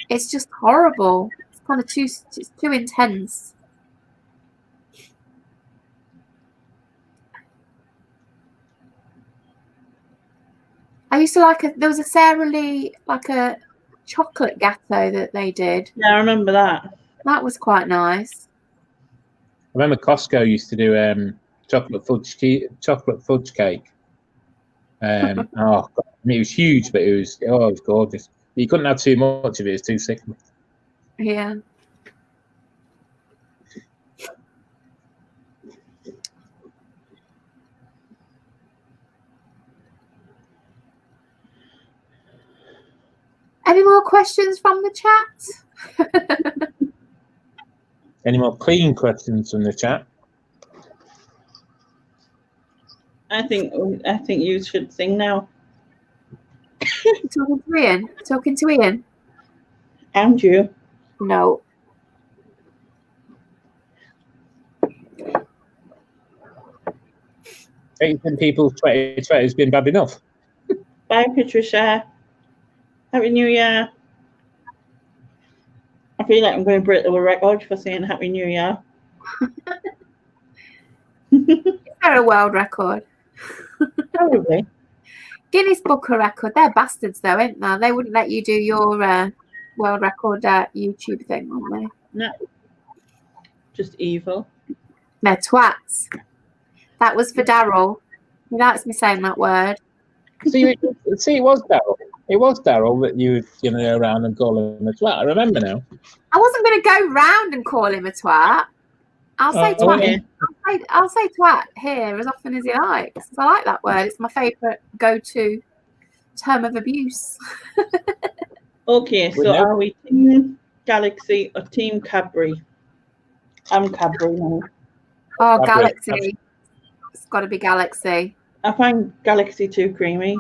Speaker 4: it's just horrible. It's kind of too intense. I used to there was a Sarah Lee, like a chocolate gatto that they did.
Speaker 1: Yeah, I remember that.
Speaker 4: That was quite nice.
Speaker 2: I remember Costco used to do chocolate fudge cake. Oh, God. I mean, it was huge, but it was gorgeous. You couldn't have too much of it; it's too sickly.
Speaker 4: Yeah. Any more questions from the chat?
Speaker 2: Any more clean questions from the chat?
Speaker 1: I think you should sing now.
Speaker 4: Talking to Ian.
Speaker 1: And you.
Speaker 4: No.
Speaker 2: Don't you think people's 2020 has been bad enough?
Speaker 1: Bye, Patricia. Happy New Year. I feel like I'm going to break the record for saying Happy New Year.
Speaker 4: Is there a world record?
Speaker 1: Probably.
Speaker 4: Guinness Book of Record. They're bastards, though, ain't they? They wouldn't let you do your world record YouTube thing, wouldn't they?
Speaker 1: No. Just evil.
Speaker 4: They're twats. That was for Daryl. He likes me saying that word.
Speaker 2: See, it was Daryl. It was Daryl that you would go around and call him a twat. I remember now.
Speaker 4: I wasn't going to go round and call him a twat. I'll say twat.
Speaker 1: yeah.
Speaker 4: I'll say twat here as often as he likes. I like that word. It's my favourite go-to term of abuse.
Speaker 1: Okay, so are we Team Galaxy or Team Cadbury? I'm Cadbury now.
Speaker 4: Oh,
Speaker 2: Cadbury.
Speaker 4: Galaxy. It's got to be Galaxy.
Speaker 1: I find Galaxy too creamy.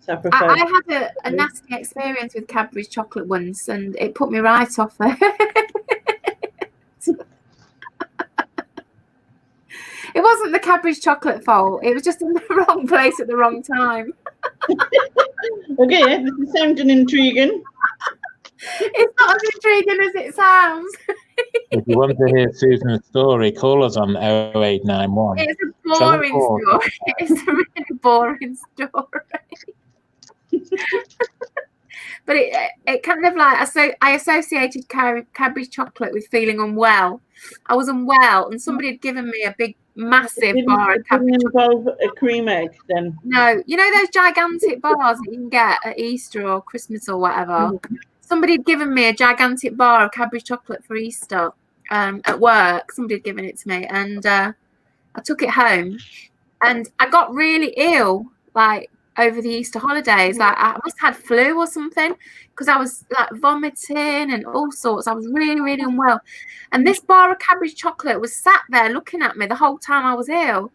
Speaker 1: So I prefer.
Speaker 4: I had a nasty experience with Cadbury's chocolate once, and it put me right off it. It wasn't the Cadbury's chocolate fault. It was just in the wrong place at the wrong time.
Speaker 1: Okay, this is sounding intriguing.
Speaker 4: It's not as intriguing as it sounds.
Speaker 2: If you want to hear Susan's story, call us on 0891.
Speaker 4: It's a boring story. It's a really boring story. But it kind of like, I associated Cadbury's chocolate with feeling unwell. I was unwell, and somebody had given me a big, massive bar of Cadbury chocolate.
Speaker 1: Involve a cream egg then?
Speaker 4: No, you know those gigantic bars that you can get at Easter or Christmas or whatever? Somebody had given me a gigantic bar of Cadbury chocolate for Easter at work. Somebody had given it to me, and I took it home, and I got really ill, like, over the Easter holidays. Like, I must have had flu or something, because I was like vomiting and all sorts. I was really, really unwell. And this bar of Cadbury chocolate was sat there looking at me the whole time I was ill.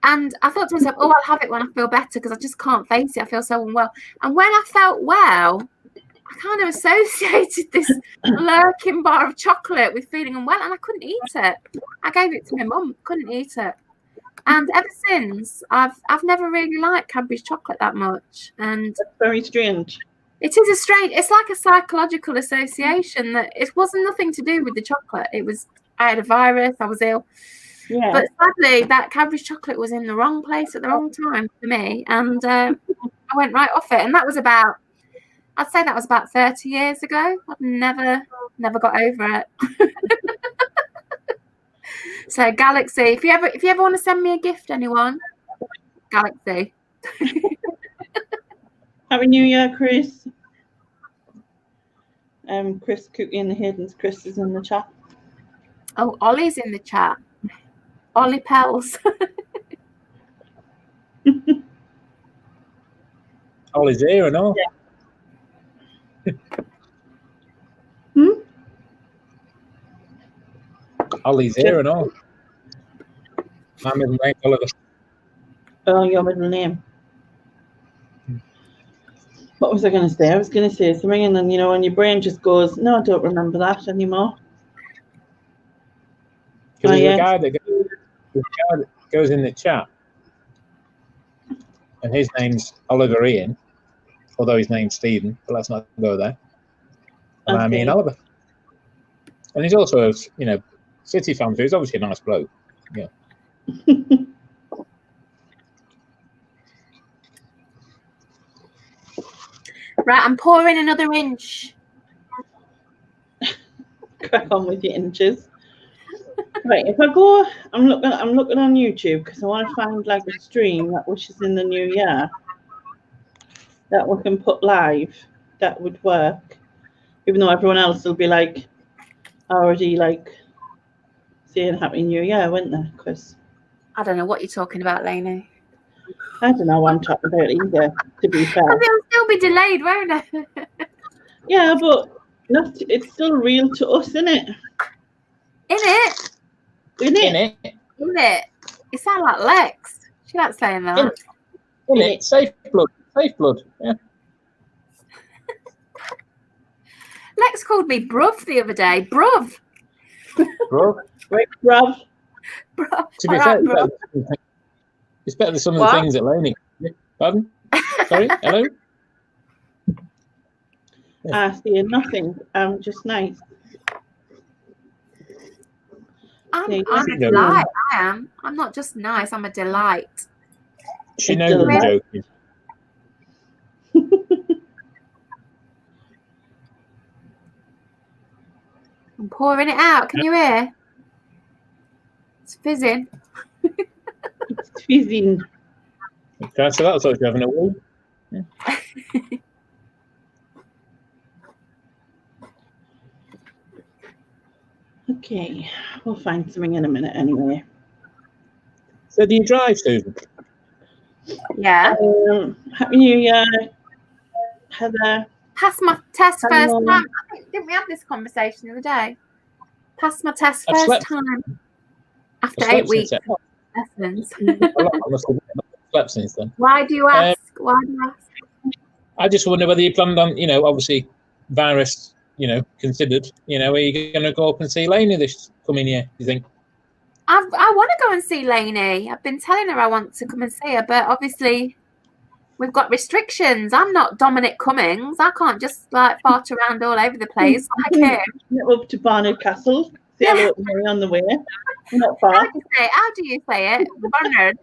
Speaker 4: And I thought to myself, oh, I'll have it when I feel better, because I just can't face it. I feel so unwell. And when I felt well, I kind of associated this lurking bar of chocolate with feeling unwell, and I couldn't eat it. I gave it to my mum, couldn't eat it. And ever since, I've never really liked Cadbury's chocolate that much. And
Speaker 1: that's very strange.
Speaker 4: It is a strange. It's like a psychological association that it wasn't nothing to do with the chocolate. It was, I had a virus. I was ill.
Speaker 1: Yeah.
Speaker 4: But sadly, that Cadbury's chocolate was in the wrong place at the wrong time for me, and I went right off it. And that was about, I'd say that was about 30 years ago. I've never got over it. So Galaxy, if you ever want to send me a gift, anyone, Galaxy.
Speaker 1: Happy New Year, Chris. Chris Cookie and the Haydens. Chris is in the chat.
Speaker 4: Oh, Ollie's in the chat. Ollie Pels.
Speaker 2: Ollie's here and all.
Speaker 1: Yeah.
Speaker 2: Ollie's here and all. My middle name, Oliver.
Speaker 1: Oh, your middle name. What was I going to say? I was going to say something, and then, when your brain just goes, no, I don't remember that anymore.
Speaker 2: Because there's a guy that goes in the chat, and his name's Oliver Ian, although his name's Stephen, but let's not go there. And I'm Ian Oliver. And he's also a, City fan, so he's obviously a nice bloke. Yeah.
Speaker 4: Right, I'm pouring another inch.
Speaker 1: Crack on with your inches. Right, if I go, I'm looking on YouTube because I want to find like a stream that wishes in the new year that we can put live. That would work, even though everyone else will be like already like saying Happy New Year, wouldn't they? Because
Speaker 4: I don't know what you're talking about, Lainey.
Speaker 1: I don't know what I'm talking about either, to be fair.
Speaker 4: It'll still be delayed, won't it?
Speaker 1: Yeah, but it's still real to us, isn't it?
Speaker 4: In it. You sound like Lex. She likes saying that.
Speaker 2: In it. Safe blood. Yeah.
Speaker 4: Lex called me bruv the other day. Bruv.
Speaker 2: Bro.
Speaker 1: Right, bruv.
Speaker 2: To be fair, it's better than some of the things that Lainey. Pardon? Sorry? Hello?
Speaker 1: I see nothing. I'm just nice.
Speaker 4: I'm a delight. I am. I'm not just nice. I'm a delight.
Speaker 2: She knows I'm joking.
Speaker 4: I'm pouring it out. Can you hear? It's fizzing.
Speaker 1: It's fizzing.
Speaker 2: Okay, so that's what you're having a wee.
Speaker 1: Okay, we'll find something in a minute anyway.
Speaker 2: So do you drive, Susan?
Speaker 4: Yeah.
Speaker 1: Happy New Year, Heather.
Speaker 4: Passed my test first
Speaker 1: Hello.
Speaker 4: time. I think, didn't we have this conversation the other day? Passed my test
Speaker 2: I've
Speaker 4: first
Speaker 2: slept.
Speaker 4: time after
Speaker 2: I've
Speaker 4: 8
Speaker 2: slept
Speaker 4: weeks
Speaker 2: since then.
Speaker 4: lessons.
Speaker 2: I must have slept since then.
Speaker 4: Why do you ask? Why do you ask?
Speaker 2: I just wonder whether you planned on, obviously, virus, considered, are you going to go up and see Lainey this coming year, do you think?
Speaker 4: I want to go and see Lainey. I've been telling her I want to come and see her, but obviously we've got restrictions. I'm not Dominic Cummings. I can't just fart around all over the place like him.
Speaker 1: Up to Barnard Castle. Say hello to me on the way. Not far.
Speaker 4: How do you say it? Barnard.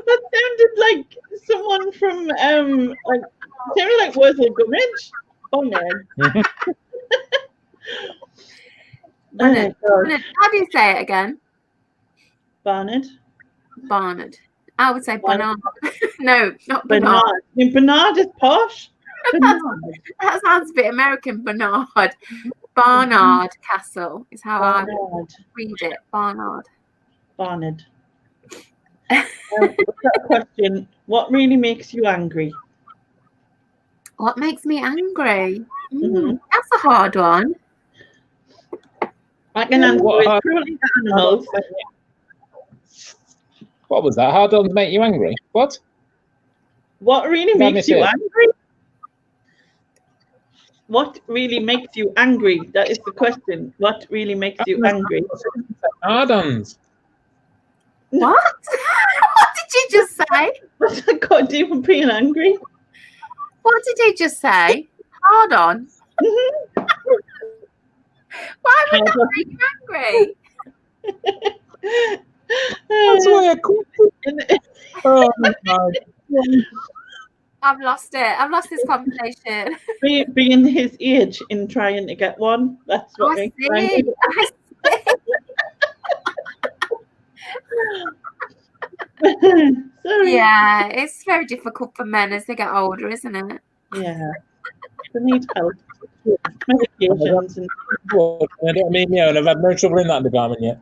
Speaker 1: That sounded like someone from sounded like Wurzel Gummidge. Barnard.
Speaker 4: Barnard. How do you say it again?
Speaker 1: Barnard.
Speaker 4: Barnard. I would say Barnard. No, not
Speaker 1: Bernard.
Speaker 4: Bernard.
Speaker 1: I mean, Bernard is posh. Bernard.
Speaker 4: That sounds a bit American. Bernard. Barnard Castle is how I would read it. Barnard.
Speaker 1: Barnard. That question, what really makes you angry?
Speaker 4: What makes me angry? That's a hard one.
Speaker 1: I can answer with cruelty to animals.
Speaker 2: What was that? How does it make you angry? What?
Speaker 1: What really makes you angry? What really makes you angry? That is the question. What really makes you angry?
Speaker 2: Hard-ons.
Speaker 4: What? What did you just say?
Speaker 1: What's that got to do with being angry?
Speaker 4: What did he just say? Hard on. Why would that make you angry?
Speaker 2: That's why I called it. Oh my God.
Speaker 4: I've lost it. I've lost this conversation.
Speaker 1: Being his age in trying to get one. That's what
Speaker 4: I
Speaker 1: makes you angry.
Speaker 4: see.
Speaker 1: Sorry.
Speaker 4: Yeah, it's very difficult for men as they get older, isn't it?
Speaker 1: Yeah. They need help. Medications and
Speaker 2: I've had no trouble in that department yet.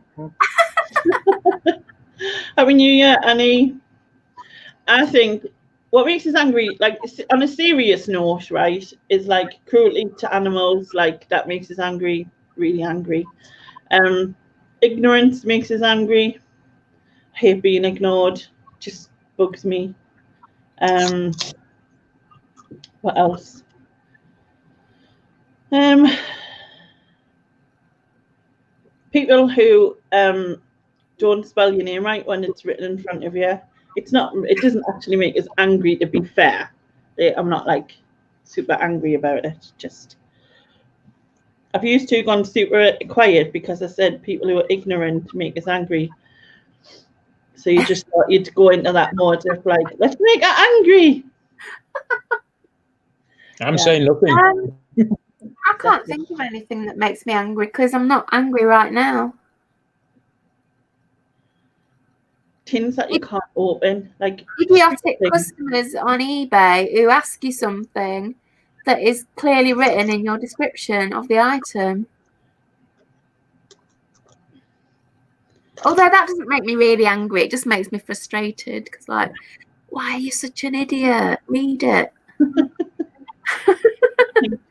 Speaker 1: Happy New Year, Annie. I think what makes us angry, like on a serious note, right, is like cruelty to animals, like that makes us angry, really angry. Ignorance makes us angry. I hate being ignored, just bugs me. What else? People who don't spell your name right when it's written in front of you. It doesn't actually make us angry, to be fair. I'm not like super angry about it. Just I've used to gone super quiet because I said people who are ignorant make us angry. So you just thought you'd go into that mode of like, let's make her angry.
Speaker 2: I'm saying nothing.
Speaker 4: I can't think of anything that makes me angry because I'm not angry right now.
Speaker 1: Tins that you can't open, like
Speaker 4: idiotic customers on eBay who ask you something that is clearly written in your description of the item. Although that doesn't make me really angry, it just makes me frustrated because, like, why are you such an idiot? Read it.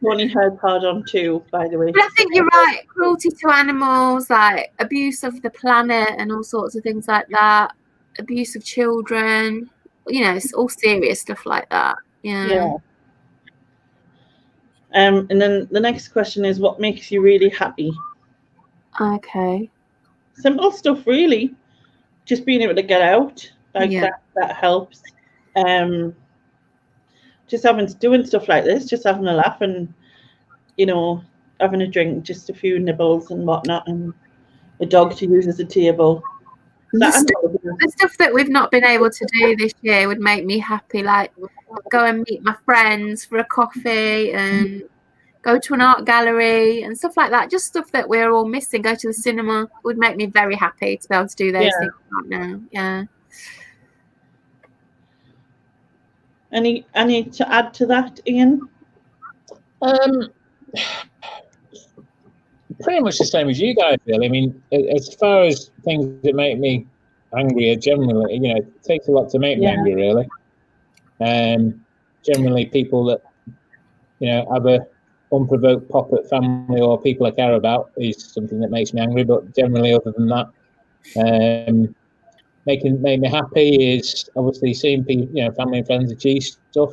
Speaker 1: Tony heard hard on too, by the way.
Speaker 4: But I think you're right. Cruelty to animals, like abuse of the planet and all sorts of things like that. Abuse of children, it's all serious stuff like that. Yeah.
Speaker 1: And then the next question is, what makes you really happy?
Speaker 4: Okay.
Speaker 1: Simple stuff, really. Just being able to get out, like that helps. Just doing stuff like this, just having a laugh and having a drink, just a few nibbles and whatnot, and a dog to use as a table.
Speaker 4: The stuff that we've not been able to do this year would make me happy, like go and meet my friends for a coffee and go to an art gallery and stuff like that. Just stuff that we're all missing. Go to the cinema would make me very happy to be able to do those things right now. Yeah.
Speaker 1: Any to add to that, Ian?
Speaker 2: Pretty much the same as you guys, really. I mean, as far as things that make me angry, generally, you know, it takes a lot to make me angry, really. Generally, people that, you know, have a unprovoked pop at family or people I care about is something that makes me angry. But generally, other than that, make me happy is obviously seeing people, you know, family and friends achieve stuff.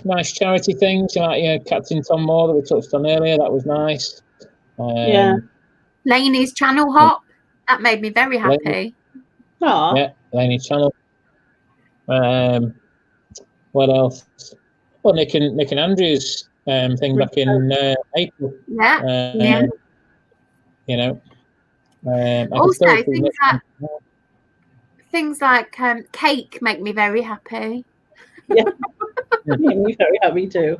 Speaker 2: Nice charity things like, you know, Captain Tom Moore that we touched on earlier. That was nice.
Speaker 4: Laney's Channel Hop, that made me very happy.
Speaker 1: Yeah,
Speaker 2: Laney's Channel. What else? Well, Nick and Andrew's thing back in April.
Speaker 4: Yeah.
Speaker 2: You know.
Speaker 4: Also, things like cake make me very happy.
Speaker 1: Yeah, make me very happy too.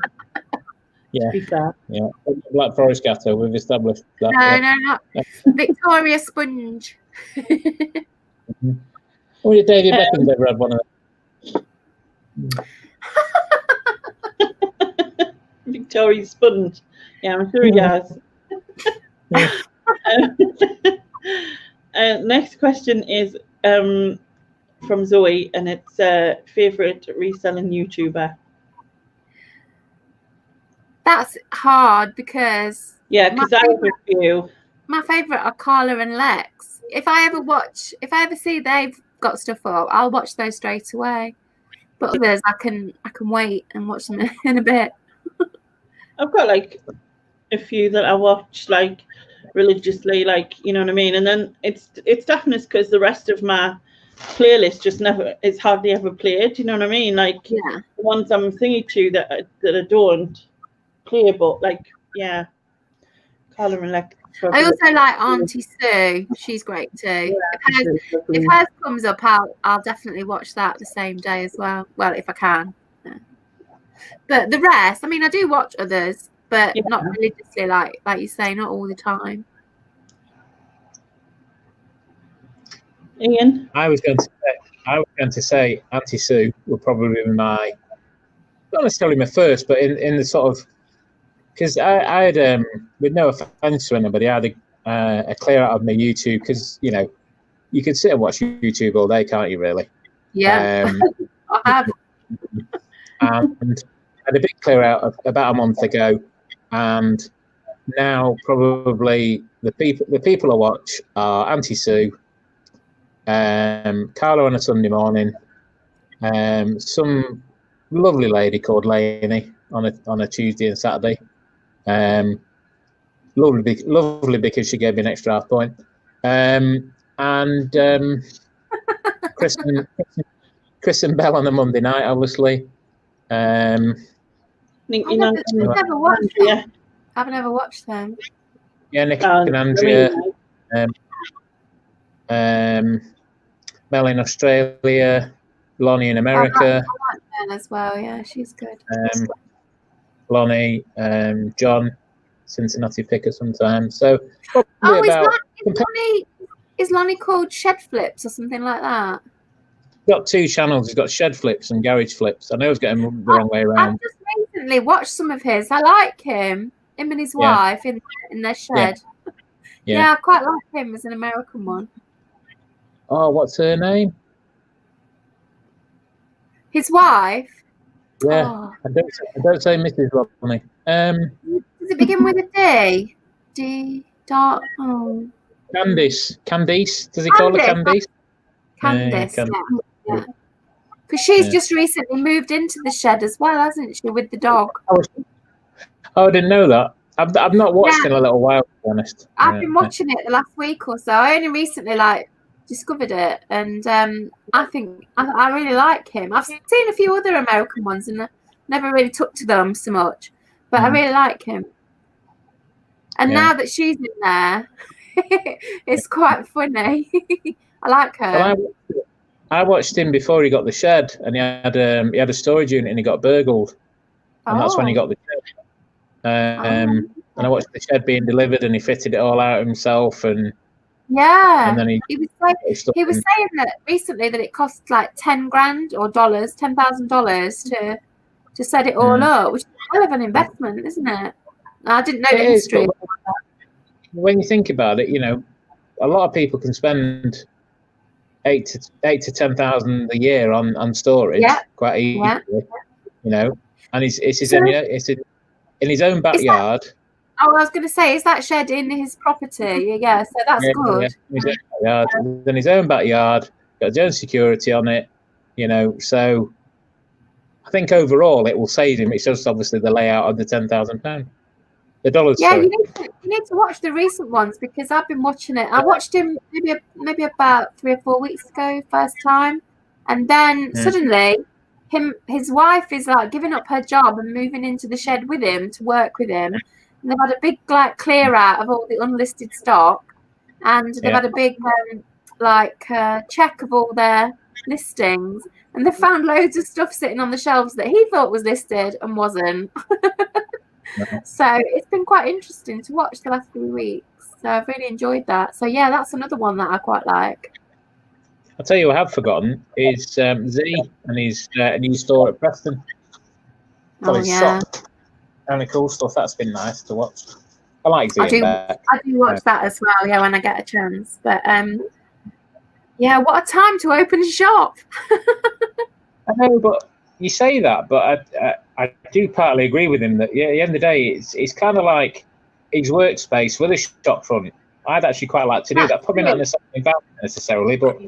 Speaker 2: Yeah.
Speaker 1: To be fair.
Speaker 2: Yeah. Black Forest Gatto, we've established that.
Speaker 4: No, not Victoria Sponge.
Speaker 2: Oh, did David Beckham's ever had one of them?
Speaker 1: Victoria Sponge. Yeah, I'm sure he has. Next question is from Zoe, and it's favorite reselling YouTuber.
Speaker 4: That's hard because
Speaker 1: because I have a few.
Speaker 4: My favorite are Carla and Lex. If I ever see they've got stuff up, I'll watch those straight away. But others, I can wait and watch them in a bit.
Speaker 1: I've got like a few that I watch like religiously, like, you know what I mean. And then it's definitely because the rest of my playlist just it's hardly ever played. You know what I mean? Like the ones I'm thinking to that I don't play, but like Carla and Lex.
Speaker 4: I also like Auntie Sue. She's great too. If hers comes up, I'll definitely watch that the same day as well. Well, if I can. Yeah. But the rest, I mean, I do watch others, but not religiously, like you say, not all the time.
Speaker 1: Ian,
Speaker 2: I was going to say Auntie Sue would probably be my, not necessarily my first, but in the sort of, because I had, with no offense to anybody, I had a clear out of my YouTube, because, you know, you can sit and watch YouTube all day, can't you, really?
Speaker 4: Yeah, I have.
Speaker 2: And I had a big clear out about a month ago, and now probably the people I watch are Auntie Sue, Carla on a Sunday morning, some lovely lady called Laney on a Tuesday and Saturday. Lovely because she gave me an extra half point. And Chris and Belle on a Monday night, obviously.
Speaker 4: I've never watched them. I've never watched them.
Speaker 2: Yeah, Nick and Andrea. Mel in Australia, Lonnie in America.
Speaker 4: I like Mel as well. Yeah, she's good.
Speaker 2: Lonnie, John, Cincinnati Picker sometimes. So
Speaker 4: is Lonnie called Shed Flips or something like that?
Speaker 2: He's got two channels. He's got Shed Flips and Garage Flips. I know I was getting the wrong way around.
Speaker 4: I've just recently watched some of his. I like him and his wife in their shed. Yeah, I quite like him as an American one.
Speaker 2: Oh, what's her name?
Speaker 4: His wife?
Speaker 2: Yeah, oh. I don't say Mrs. Lonnie.
Speaker 4: Does it begin with a D?
Speaker 2: Candice. Does he call her Candice?
Speaker 4: Candice, yeah. Because she's just recently moved into the shed as well, hasn't she, with the dog?
Speaker 2: Oh, I didn't know that. I've not watched in a little while, to be honest.
Speaker 4: I've been watching it the last week or so. I only recently discovered it, and I think I really like him. I've seen a few other American ones and I never really took to them so much, but I really like him. And now that she's in there, it's quite funny. I like her.
Speaker 2: I watched him before he got the shed, and he had a storage unit, and he got burgled, and that's when he got the shed. And I watched the shed being delivered, and he fitted it all out himself, and then
Speaker 4: he was saying that recently that it cost like $10,000 or $10,000 to set it all up, which is a hell of an investment, isn't it? I didn't know the history.
Speaker 2: When you think about it, a lot of people can spend eight to 10,000 a year on storage quite easily, and it's in his own backyard.
Speaker 4: I was going to say, is that shed in his property? Yeah, so that's good.
Speaker 2: Yeah. In his own backyard, got his own security on it, so I think overall it will save him. It's just obviously the layout of the £10,000. The dollars.
Speaker 4: Yeah, you need to watch the recent ones, because I've been watching it. I watched him maybe about 3 or 4 weeks ago, first time, and then suddenly his wife is like giving up her job and moving into the shed with him to work with him. And they've had a big clear out of all the unlisted stock, and they've had a big check of all their listings, and they found loads of stuff sitting on the shelves that he thought was listed and wasn't. So it's been quite interesting to watch the last few weeks. So I've really enjoyed that. So yeah, that's another one that I quite like.
Speaker 2: I'll tell you what I have forgotten is Z and his new store at Preston. Kind of cool stuff. That's been nice to watch. I like Z. I
Speaker 4: do watch that as well. Yeah, when I get a chance. But yeah, what a time to open a shop.
Speaker 2: I know, but you say that, but I do partly agree with him that at the end of the day, it's kind of like his workspace with a shop front. I'd actually quite like to do that. Probably not in the same environment necessarily, but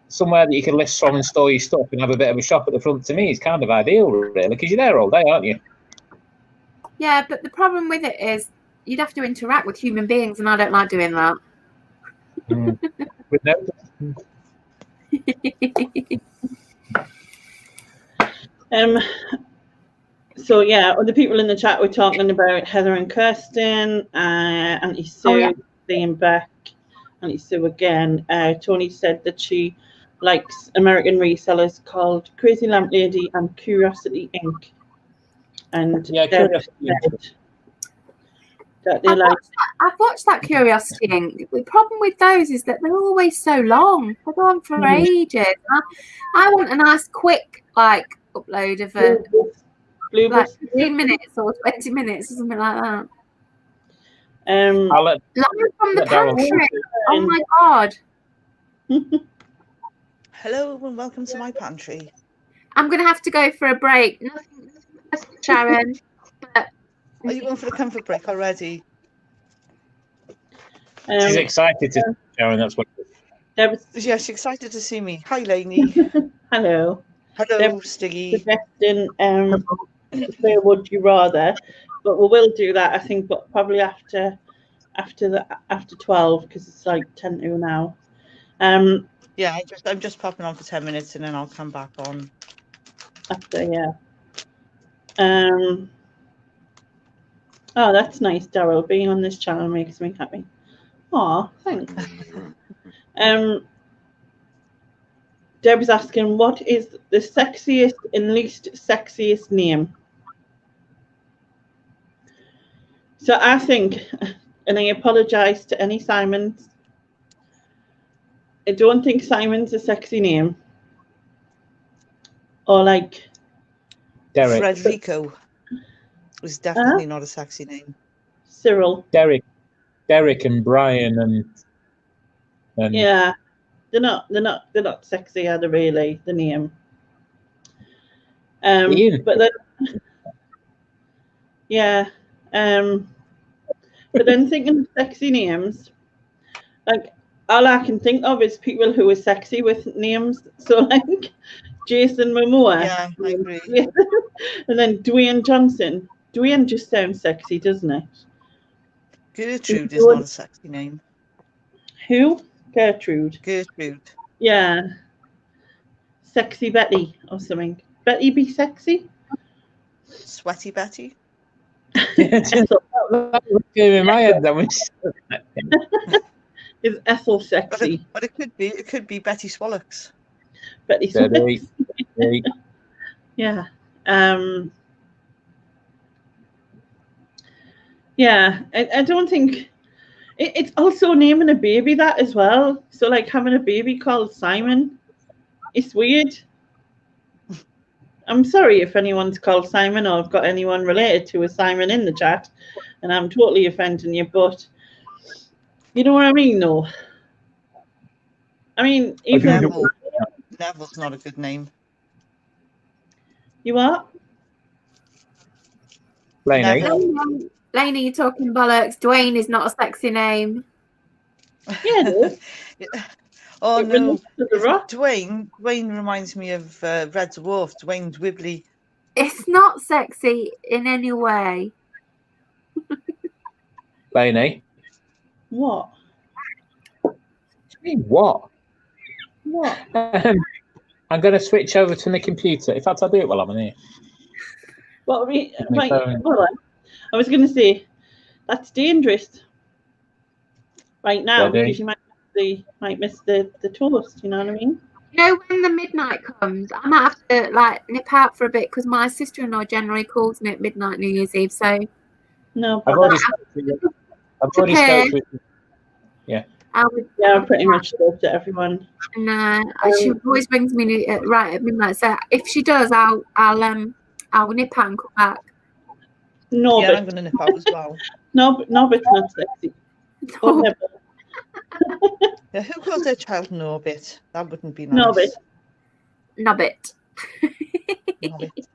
Speaker 2: somewhere that you can lift from and store your stuff and have a bit of a shop at the front, to me is kind of ideal, really, because you're there all day, aren't you?
Speaker 4: Yeah, but the problem with it is you'd have to interact with human beings, and I don't like doing that.
Speaker 2: With no.
Speaker 1: So yeah, other people in the chat were talking about Heather and Kirsten, Auntie Sue, being back, Auntie Sue again. Tony said that she likes American resellers called Crazy Lamp Lady and Curiosity Inc. And
Speaker 4: I've watched that Curiosity Inc. The problem with those is that they're always so long. They go on for ages. I want a nice quick upload of a 15 minutes or 20 minutes or something like that. Live from the pantry. Oh my god.
Speaker 6: Hello and welcome to my pantry.
Speaker 4: I'm going to have to go for a break. Nothing, Sharon. But
Speaker 6: are you going for the comfort break already?
Speaker 2: She's excited to see Sharon. That's what.
Speaker 6: Yeah, she's excited to see me. Hi, Lainey.
Speaker 1: Hello.
Speaker 6: Hello, Stiggy.
Speaker 1: Suggesting where would you rather, but we will do that, I think, but probably after 12, because it's like 10 to now.
Speaker 6: Yeah, I'm just popping on for 10 minutes and then I'll come back on.
Speaker 1: After, yeah. Oh, that's nice, Daryl. Being on this channel makes me happy. Oh, thanks. Deb was asking, what is the sexiest and least sexiest name? So I think, and I apologise to any Simons, I don't think Simon's a sexy name. Or like
Speaker 2: Derek.
Speaker 6: Frederico was definitely not a sexy name.
Speaker 1: Cyril.
Speaker 2: Derek and Brian and
Speaker 1: yeah, they're not sexy, are they really? The name. But then yeah, but then thinking of sexy names, like all I can think of is people who are sexy with names. So like Jason Momoa.
Speaker 6: Yeah, I agree.
Speaker 1: And then Dwayne Johnson. Dwayne just sounds sexy, doesn't it?
Speaker 6: Gertrude is not a sexy name.
Speaker 1: Who? Gertrude.
Speaker 6: Gertrude.
Speaker 1: Yeah. Sexy Betty or something. Betty be sexy?
Speaker 6: Sweaty Betty?
Speaker 2: That was in my head. That was
Speaker 1: Is Ethel sexy?
Speaker 6: But it could be Betty Swallocks.
Speaker 1: Betty
Speaker 2: Steady.
Speaker 1: Swallocks.
Speaker 2: Steady.
Speaker 1: Yeah. Yeah. I don't think it's also naming a baby that as well. So like having a baby called Simon, it's weird. I'm sorry if anyone's called Simon or I've got anyone related to a Simon in the chat, and I'm totally offending you, but you know what I mean, though. I mean, even
Speaker 6: Neville's not a good name.
Speaker 1: You are?
Speaker 2: Lainey,
Speaker 4: you're talking bollocks. Dwayne is not a sexy name.
Speaker 1: Yeah, it is.
Speaker 6: Oh
Speaker 1: It
Speaker 6: no,
Speaker 1: relates to The Rock.
Speaker 6: Dwayne reminds me of Red Dwarf. Dwayne's Wibbly.
Speaker 4: It's not sexy in any way.
Speaker 2: Lainey.
Speaker 1: What?
Speaker 2: What?
Speaker 1: What?
Speaker 2: I'm going to switch over to my computer. In fact, I'll do it while I'm in here.
Speaker 1: What I mean,
Speaker 2: My
Speaker 1: right,
Speaker 2: phone.
Speaker 1: hold on. I was going to say that's dangerous right now
Speaker 2: Steady.
Speaker 1: because you might miss the toast. You know what I mean?
Speaker 4: You know, when the midnight comes, I might have to like nip out for a bit because my sister-in-law generally calls me at midnight New Year's Eve. So
Speaker 1: No,
Speaker 2: I've
Speaker 1: but
Speaker 2: already spoke to Yeah.
Speaker 1: I pretty much spoke to everyone.
Speaker 4: No, she always brings me right at midnight. So if she does, I'll nip out and come back.
Speaker 1: No,
Speaker 6: Yeah,
Speaker 1: but
Speaker 6: I'm going to nip out as well.
Speaker 1: no, but it's not sexy. Oh, never.
Speaker 6: Yeah, who calls their child Norbit? That wouldn't be nice.
Speaker 1: Norbit.
Speaker 4: Nobbit.
Speaker 6: Norbit.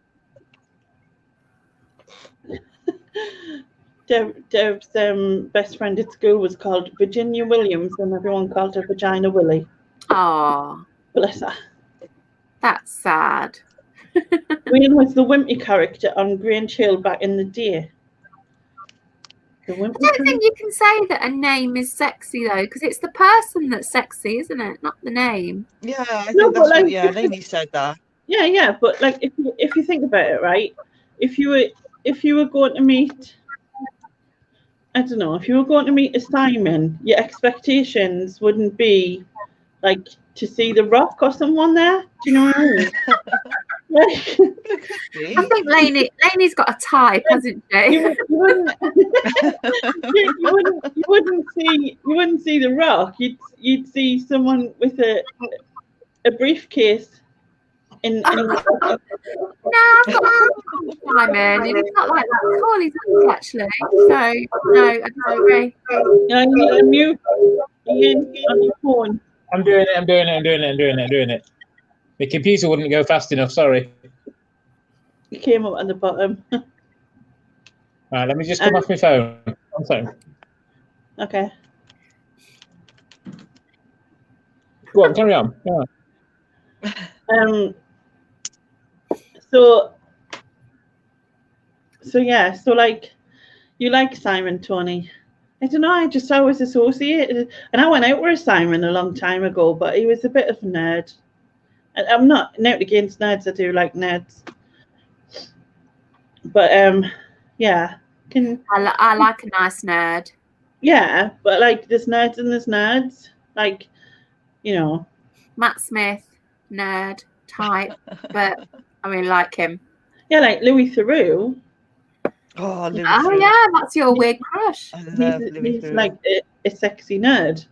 Speaker 1: Dev's best friend at school was called Virginia Williams, and everyone called her Vagina Willie.
Speaker 4: Oh,
Speaker 1: Bless her.
Speaker 4: that's sad.
Speaker 1: Wayne was the Wimpy character on Grange Hill back in the day. The Wimpy
Speaker 4: I don't think you can say that a name is sexy though, because it's the person that's sexy, isn't it? Not the name.
Speaker 6: Yeah, I think
Speaker 1: No,
Speaker 6: that's
Speaker 1: but,
Speaker 6: what. Yeah, Lainey said that.
Speaker 1: Yeah, but like if you think about it, right? If you were going to meet, I don't know, if you were going to meet a Simon, your expectations wouldn't be like to see The Rock or someone there. Do you know what I mean? Like,
Speaker 4: I think Lainey's got a type, hasn't she?
Speaker 1: you wouldn't see The Rock. You'd see someone with a briefcase. No,
Speaker 4: I've got Simon, and he's not like that at all. He's not actually. So no, I disagree.
Speaker 1: you need to mute Ian on your phone.
Speaker 2: I'm doing it. The computer wouldn't go fast enough, sorry.
Speaker 1: It came up at the bottom.
Speaker 2: Right, let me just come off my phone. 1 second.
Speaker 1: Okay.
Speaker 2: Go on, carry on.
Speaker 1: So like you like Simon, Tony. I don't know, I just always associated, and I went out with Simon a long time ago, but he was a bit of a nerd. And I'm not against nerds, I do like nerds. But yeah.
Speaker 4: I like a nice nerd.
Speaker 1: Yeah, but like there's nerds and there's nerds. Like, you know.
Speaker 4: Matt Smith, nerd type, but I really like him.
Speaker 1: Yeah, like Louis Theroux.
Speaker 6: Oh, Louis
Speaker 4: Oh
Speaker 6: Theroux.
Speaker 4: yeah, that's your weird crush.
Speaker 6: I love Louis
Speaker 1: He's
Speaker 6: Theroux.
Speaker 1: like a sexy nerd.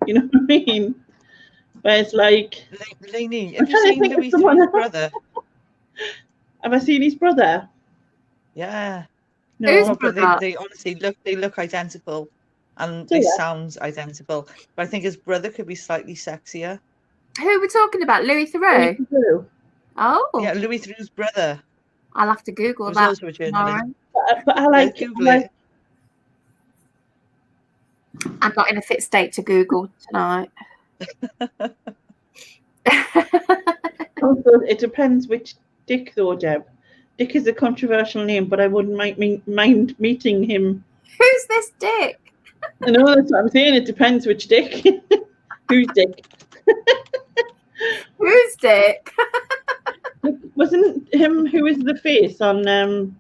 Speaker 1: You know what I mean? Where it's like
Speaker 6: Lainey,
Speaker 1: I'm
Speaker 6: have you
Speaker 1: trying to
Speaker 6: seen
Speaker 1: think of
Speaker 6: Louis
Speaker 1: someone
Speaker 6: Theroux's
Speaker 1: else.
Speaker 6: brother?
Speaker 1: Have I seen his brother?
Speaker 6: Yeah.
Speaker 4: Who's
Speaker 1: No.
Speaker 6: But
Speaker 4: brother?
Speaker 6: they honestly look identical, and
Speaker 1: Do
Speaker 6: they
Speaker 1: they?
Speaker 6: sound identical. But I think his brother could be slightly sexier.
Speaker 4: Who are we talking about? Louis Theroux?
Speaker 1: Louis Theroux.
Speaker 4: Oh,
Speaker 6: Yeah, Louis Theroux's brother
Speaker 4: I'll have to Google
Speaker 6: was
Speaker 4: that
Speaker 6: also a journalist.
Speaker 4: tomorrow.
Speaker 1: But I like,
Speaker 6: Google it.
Speaker 4: I'm not in a fit state to Google tonight.
Speaker 1: also, it depends which Dick though, Deb. Dick is a controversial name, but I wouldn't mind meeting him.
Speaker 4: Who's this Dick?
Speaker 1: I know, that's what I'm saying. It depends which Dick. Who's Dick?
Speaker 4: Who's Dick?
Speaker 1: Wasn't him who was the face on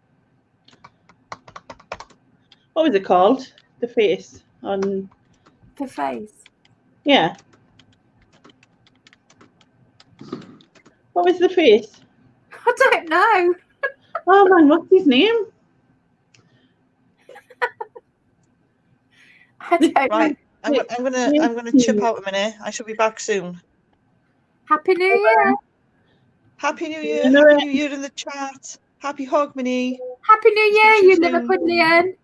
Speaker 1: what was it called? The face on
Speaker 4: The face.
Speaker 1: Yeah. What was the face?
Speaker 4: I don't know.
Speaker 1: Oh man, what's his name?
Speaker 4: I don't know.
Speaker 6: Right. I'm gonna chip out a minute. I shall be back soon.
Speaker 4: Happy New Year.
Speaker 6: Happy New Year. Happy New Year in the chat. Happy Hogmanay.
Speaker 4: Happy New Year,
Speaker 6: Speak
Speaker 4: you
Speaker 6: to you
Speaker 4: Liverpudlian.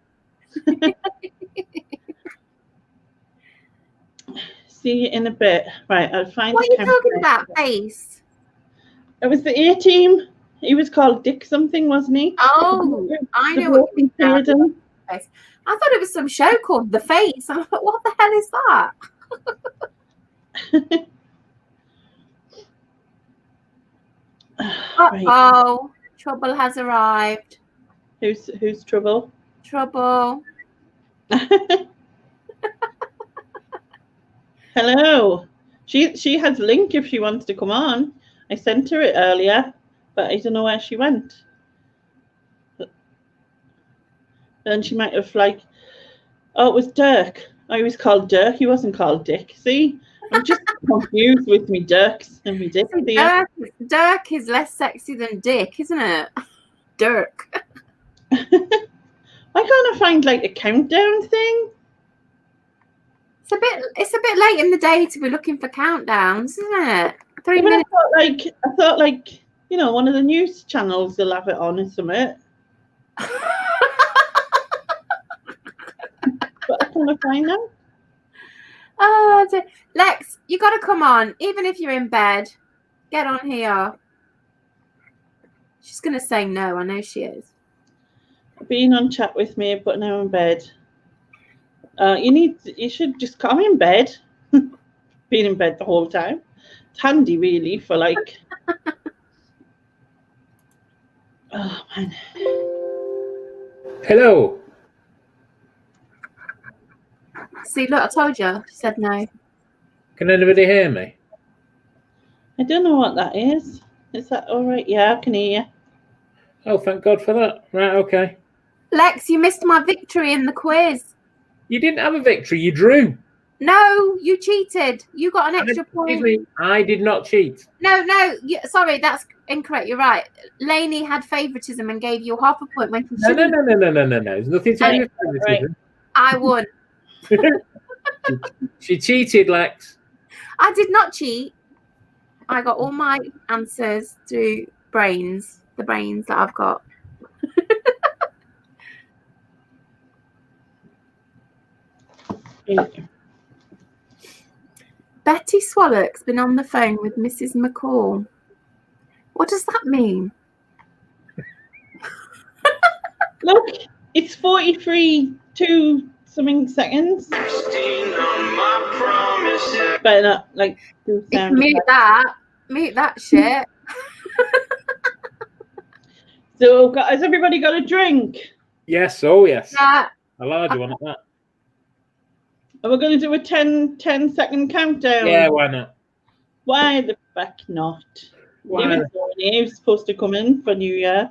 Speaker 1: See you in a bit. Right, I'll find
Speaker 4: What are
Speaker 1: the
Speaker 4: you
Speaker 1: camera.
Speaker 4: talking about, face?
Speaker 1: It was the A-Team. He was called Dick something, wasn't he?
Speaker 4: Oh, I know what you mean now. I thought it was some show called The Face. I'm like, what the hell is that? Uh-oh, trouble has arrived.
Speaker 1: Who's trouble?
Speaker 4: Trouble.
Speaker 1: Hello. She has link if she wants to come on. I sent her it earlier, but I don't know where she went. Then she might have like, oh, it was Dirk. Oh, he was called Dirk. He wasn't called Dick. See, I'm just confused with me Dirks and me Dicks here.
Speaker 4: Dirk is less sexy than Dick, isn't it? Dirk.
Speaker 1: Why can't I find like a countdown thing?
Speaker 4: It's a bit late in the day to be looking for countdowns, isn't it? 3 minutes.
Speaker 1: I thought like you know, one of the news channels will have it on or something. But I can't find them.
Speaker 4: Oh, Lex, you got to come on, even if you're in bed. Get on here. She's gonna say no. I know she is.
Speaker 1: Being on chat with me, but now in bed. You should just come in bed. Being in bed the whole time. It's handy, really, for like. Oh man.
Speaker 3: Hello.
Speaker 4: See, look, I told you. She said no.
Speaker 3: Can anybody hear me?
Speaker 1: I don't know what that is. Is that all right? Yeah, I can hear you.
Speaker 3: Oh, thank God for that. Right, okay.
Speaker 4: Lex, you missed my victory in the quiz.
Speaker 3: You didn't have a victory. You drew.
Speaker 4: No, you cheated. You got an extra point.
Speaker 3: Excuse me, I did not cheat.
Speaker 4: No, sorry, that's incorrect. You're right. Lainey had favouritism and gave you half a point when she shouldn't.
Speaker 3: No. There's nothing to do with favoritism.
Speaker 4: I won.
Speaker 3: She cheated, Lex.
Speaker 4: I did not cheat. I got all my answers through the brains that I've got. Betty Swallock's been on the phone with Mrs. McCall. What does that mean?
Speaker 1: Look, it's 43.2 seconds. But not like do sound.
Speaker 4: Mute that shit.
Speaker 1: So, has everybody got a drink?
Speaker 3: Yes, oh yes.
Speaker 4: Yeah.
Speaker 3: A larger one at that.
Speaker 1: Are we going to do a 10-second countdown?
Speaker 3: Yeah, why not?
Speaker 1: Why the fuck not?
Speaker 3: Why?
Speaker 1: He was supposed to come in for New Year.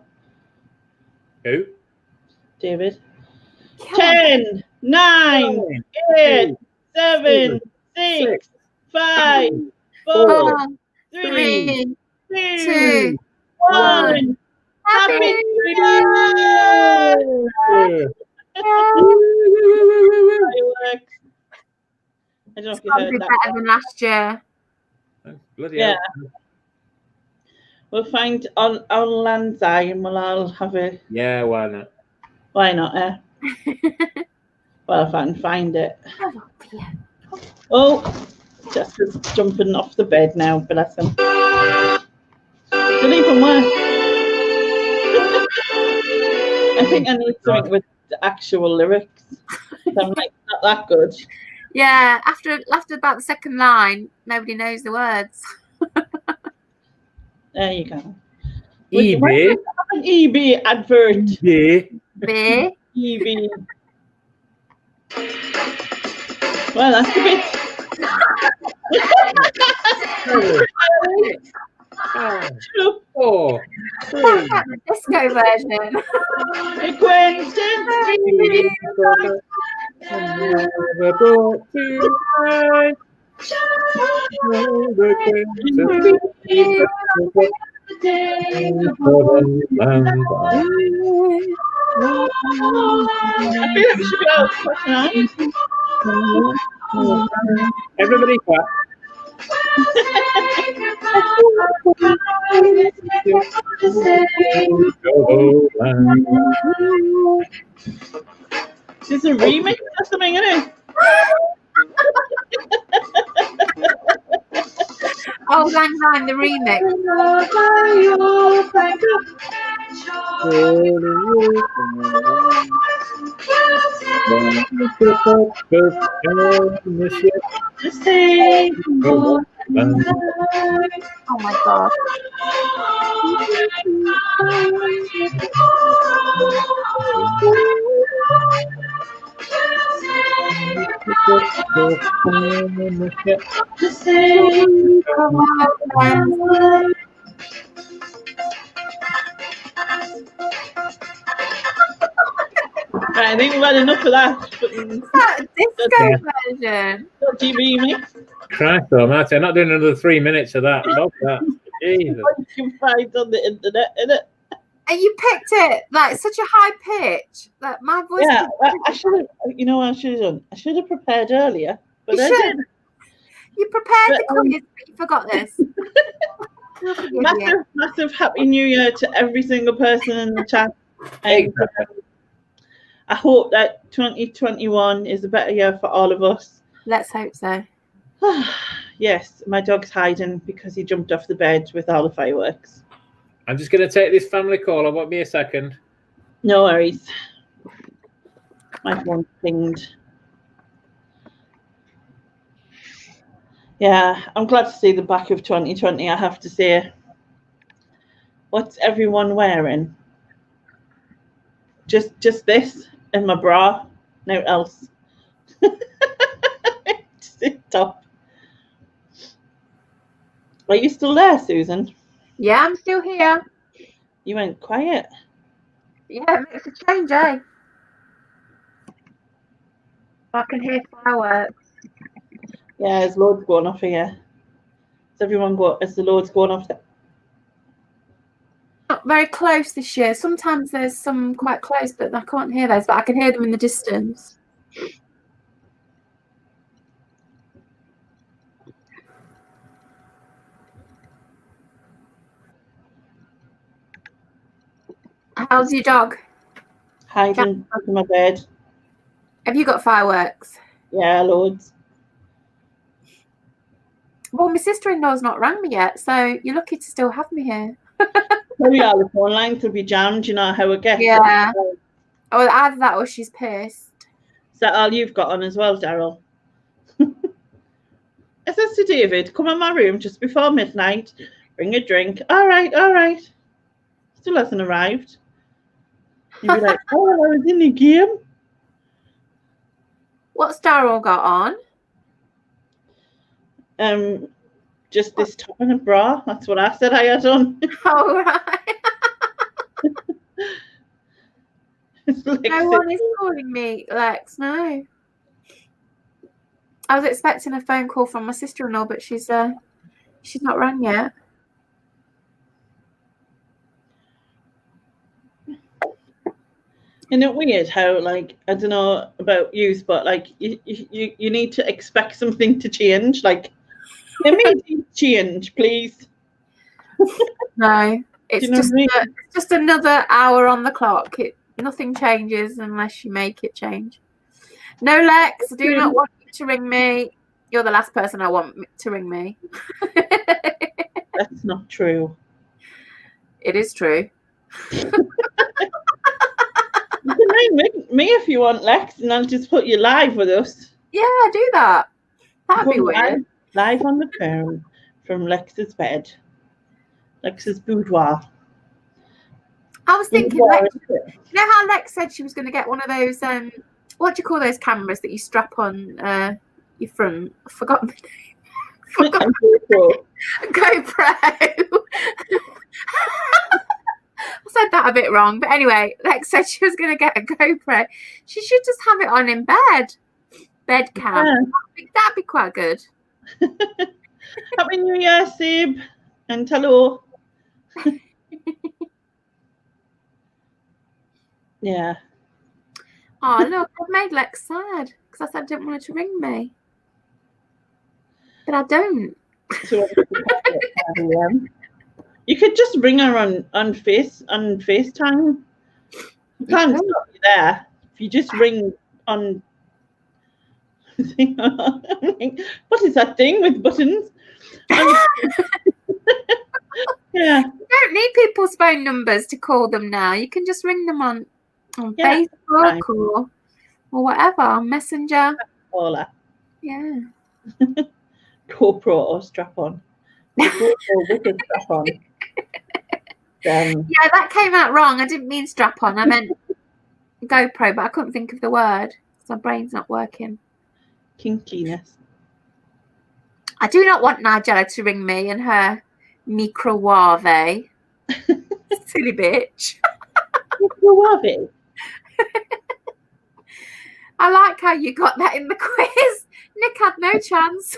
Speaker 3: Who?
Speaker 1: David. 10, 9, 8, 7, 6, 5, 4, 3, 2, 1. Happy New Year! Fireworks. I don't know if you heard that.
Speaker 4: Better than last year.
Speaker 3: Bloody hell.
Speaker 1: We'll find on Land's Eye and we'll all have a.
Speaker 3: Yeah, why not?
Speaker 1: Why not, Well, if I can find it. Oh, Jessica's jumping off the bed now, bless him. Didn't even work. I think I need something with the actual lyrics. I'm like, not that good.
Speaker 4: Yeah, after about the second line, nobody knows the words.
Speaker 1: There you go.
Speaker 3: eBay.
Speaker 1: An eBay advert.
Speaker 3: eBay.
Speaker 1: eBay. Well, that's a bit.
Speaker 3: 2, 4, 3.
Speaker 4: The disco version.
Speaker 1: Acquaintance. I feel like we should be out tonight.
Speaker 3: Everybody clap.
Speaker 1: She's a remix or something, isn't it?
Speaker 4: Oh, Lang Lang, the remix. Oh my God.
Speaker 1: Right, I think we've had enough of that.
Speaker 4: That disco version.
Speaker 1: Dodgy remix.
Speaker 3: Christ, though, Martin, I'm not doing another 3 minutes of that. Love that. Jesus.
Speaker 1: You can find on the internet, innit?
Speaker 4: And you picked it like such a high pitch that my voice.
Speaker 1: Yeah, I should have. You know what I should have done? I should have prepared earlier, but
Speaker 4: You
Speaker 1: I
Speaker 4: should.
Speaker 1: didn't.
Speaker 4: You prepared the
Speaker 1: But,
Speaker 4: quiz, but you forgot this. We'll forgive you.
Speaker 1: Massive Happy New Year to every single person in the chat. And I hope that 2021 is a better year for all of us.
Speaker 4: Let's hope so.
Speaker 1: Yes, my dog's hiding because he jumped off the bed with all the fireworks.
Speaker 3: I'm just going to take this family call. I won't be a second.
Speaker 1: No worries. My phone pinged. Yeah, I'm glad to see the back of 2020, I have to say. What's everyone wearing? Just this and my bra. No else. Top. Are you still there, Susan?
Speaker 4: Yeah, I'm still here.
Speaker 1: You went quiet.
Speaker 4: Yeah, it makes a change, eh? I can hear fireworks.
Speaker 1: Yeah, there's loads going off here. Is the loads going off there?
Speaker 4: Not very close this year. Sometimes there's some quite close, but I can't hear those, but I can hear them in the distance. How's your dog?
Speaker 1: Hiding under my bed.
Speaker 4: Have you got fireworks?
Speaker 1: Yeah, loads.
Speaker 4: Well, my sister-in-law's not rang me yet, so you're lucky to still have me here.
Speaker 1: Maybe all the phone lines will be jammed, you know how it gets.
Speaker 4: Yeah. Oh, either that or she's pissed.
Speaker 1: Is that all you've got on as well, Daryl? I says to David, come in my room just before midnight, bring a drink. All right. Still hasn't arrived. You'd be like, oh, I was in the game.
Speaker 4: What's Daryl got on?
Speaker 1: Just this top and a bra. That's what I said I had on.
Speaker 4: Oh, right. No one is calling me, Lex. No. I was expecting a phone call from my sister-in-law, but she's not rang yet.
Speaker 1: Isn't it weird how, like, I don't know about you, but like you need to expect something to change. Like, let me change, please.
Speaker 4: No, it's just another hour on the clock. Nothing changes unless you make it change. No, Lex, I do not want you to ring me. You're the last person I want to ring me.
Speaker 1: That's not true.
Speaker 4: It is true.
Speaker 1: You can ring me if you want, Lex, and I'll just put you live with us.
Speaker 4: Yeah, do that. That'd be weird.
Speaker 1: Live on the phone from Lex's bed. Lex's boudoir.
Speaker 4: I was thinking, Lex, you know how Lex said she was going to get one of those, what do you call those cameras that you strap on your front? I've forgotten the name. GoPro. I said that a bit wrong, but anyway, Lex said she was going to get a GoPro. She should just have it on in bed. Bed cam.
Speaker 1: Yeah.
Speaker 4: That'd be quite good.
Speaker 1: Happy New Year, Sib, and hello. Yeah.
Speaker 4: Oh, look, I've made Lex sad because I said I didn't want her to ring me. But I don't.
Speaker 1: So you could just ring her on FaceTime. You can't stop you there. If you just ring on what is that thing with buttons? Yeah.
Speaker 4: You don't need people's phone numbers to call them now. You can just ring them on Facebook or whatever, on Messenger.
Speaker 1: Paula.
Speaker 4: Yeah.
Speaker 1: GoPro or strap on. GoPro with a strap on.
Speaker 4: Yeah, that came out wrong. I didn't mean strap on. I meant GoPro, but I couldn't think of the word because my brain's not working.
Speaker 1: Kinkiness.
Speaker 4: I do not want Nigella to ring me and her microwave. Silly bitch.
Speaker 1: Microwave.
Speaker 4: I like how you got that in the quiz. Nick had no chance.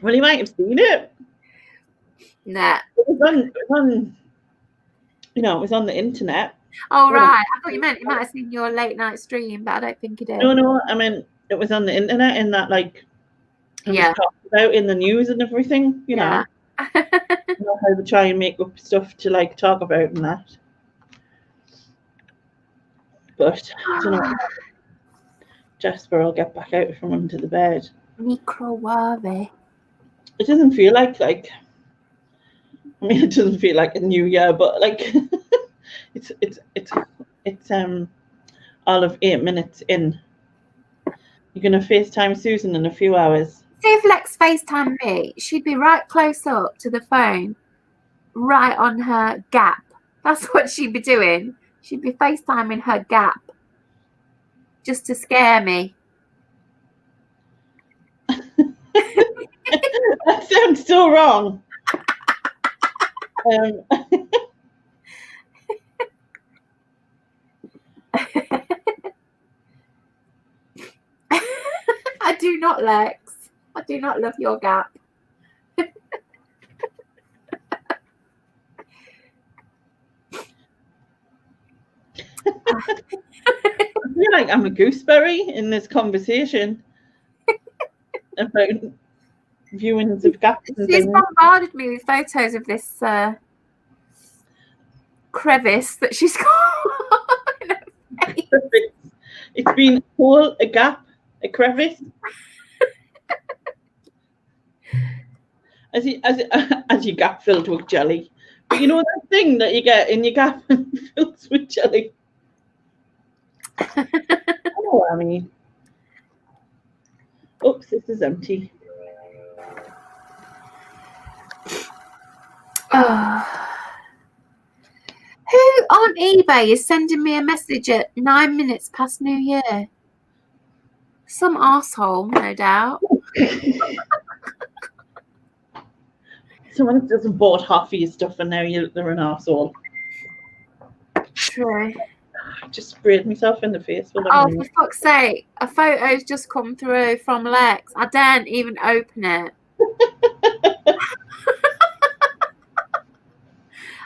Speaker 1: Well, you might have seen it.
Speaker 4: Nah.
Speaker 1: It was on it was on the internet.
Speaker 4: Oh, right. I thought you meant you might have seen your late night stream, but I don't think you did.
Speaker 1: No, I mean, it was on the internet in that, like, it was talked about in the news and everything, you know. You know how they try and make up stuff to, like, talk about and that. But, I don't know. Jasper will get back out from under the bed.
Speaker 4: Microwave.
Speaker 1: It doesn't feel like, I mean, it doesn't feel like a new year, but, like, it's all of 8 minutes in. You're going to FaceTime Susan in a few hours.
Speaker 4: See if Lex FaceTime me. She'd be right close up to the phone, right on her gap. That's what she'd be doing. She'd be FaceTiming her gap just to scare me.
Speaker 1: That sounds so wrong.
Speaker 4: I do not, Lex. I do not love your gap.
Speaker 1: I feel like I'm a gooseberry in this conversation about viewings of gaps and
Speaker 4: She's
Speaker 1: things.
Speaker 4: bombarded me with photos of this crevice that she's got in her face.
Speaker 1: It's been a hole, a gap, a crevice. As your gap filled with jelly. But you know that thing that you get in your gap filled with jelly? I know what I mean. Oops, this is empty.
Speaker 4: Who on eBay is sending me a message at 9 minutes past New Year? Some arsehole, no doubt.
Speaker 1: Someone doesn't bought half of your stuff and now they're an arsehole.
Speaker 4: True.
Speaker 1: I just sprayed myself in the face with
Speaker 4: Oh, for fuck's sake. A photo's just come through from Lex. I daren't even open it.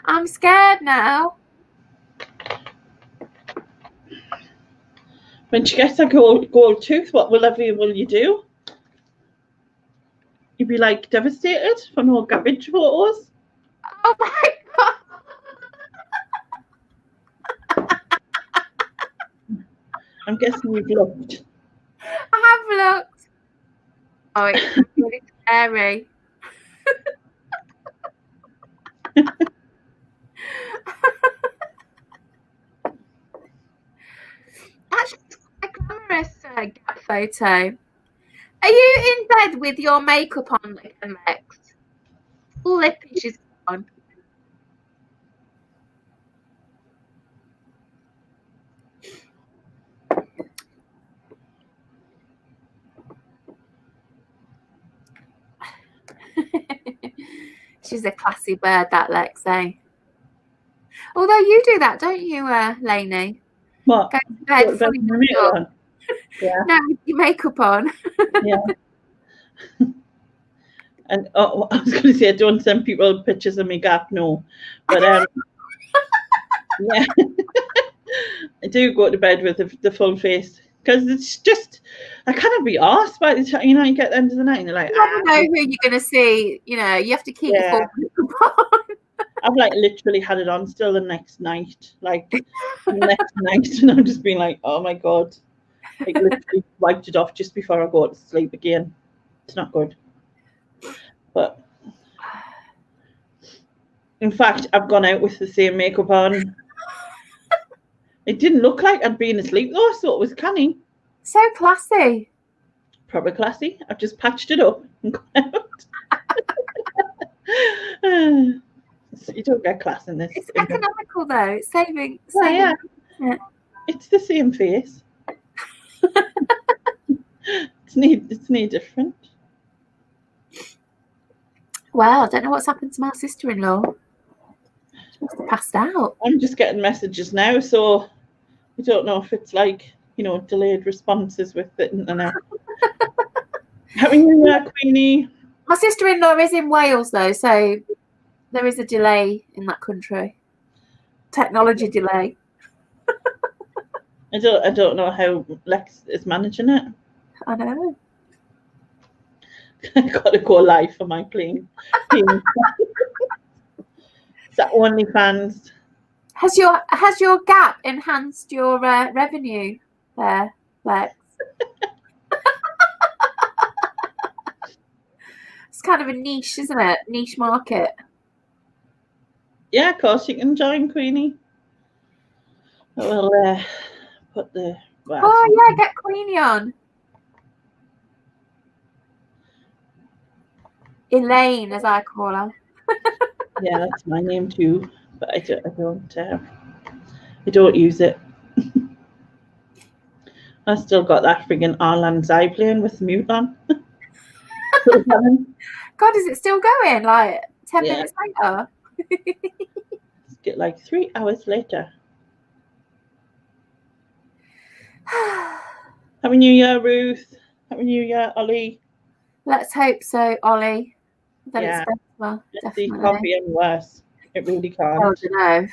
Speaker 4: I'm scared now.
Speaker 1: When she gets a gold tooth, what will you do? You'd be like devastated for no garbage photos.
Speaker 4: Oh my god.
Speaker 1: I'm guessing you've looked.
Speaker 4: I have looked. Oh, it's really scary. Actually, a glamorous gap photo. Are you in bed with your makeup on, Lex? Full lippage is on. She's a classy bird, that Lex, eh? Although you do that, don't you, Lainey?
Speaker 1: What?
Speaker 4: Go to bed fully
Speaker 1: Yeah.
Speaker 4: Now with your makeup on.
Speaker 1: Yeah. And I was going to say, don't send people pictures of me gap, no. But yeah, I do go to bed with the full face because it's just, I cannot be asked by the time, you get the end of the night and you're like,
Speaker 4: You never know who you're going to see. You have to keep your full makeup on.
Speaker 1: I've literally had it on still the next night, and I'm just being like, oh my God, literally wiped it off just before I go to sleep again. It's not good. But in fact, I've gone out with the same makeup on. It didn't look like I'd been asleep though, so it was canny.
Speaker 4: So classy.
Speaker 1: Proper classy. I've just patched it up and gone out. You don't get class in this.
Speaker 4: It's economical though. It's saving.
Speaker 1: Yeah.
Speaker 4: It?
Speaker 1: It's the same face. It's no different.
Speaker 4: Well, I don't know what's happened to my sister-in-law. She must have passed out.
Speaker 1: I'm just getting messages now, so I don't know if it's delayed responses with the internet. Happy New Year, Queenie.
Speaker 4: My sister-in-law is in Wales though, so there is a delay in that country. Technology delay.
Speaker 1: I don't know how Lex is managing it.
Speaker 4: I know.
Speaker 1: I gotta go live for my plane. Is that OnlyFans?
Speaker 4: Has your gap enhanced your revenue there, Lex? It's kind of a niche, isn't it? Niche market.
Speaker 1: Yeah, of course you can join, Queenie. I will put the.
Speaker 4: Oh yeah, get Queenie on. Elaine, as I call her.
Speaker 1: Yeah, that's my name too, but I don't use it. I still got that friggin' Arland's eye playing with the mute on.
Speaker 4: God, is it still going? 10 minutes later?
Speaker 1: Get 3 hours later. Happy New Year, Ruth. Happy New Year, Ollie.
Speaker 4: Let's hope so, Ollie. That
Speaker 1: Yeah.
Speaker 4: it's better.
Speaker 1: It can't be any worse. It really can't.
Speaker 4: I don't know.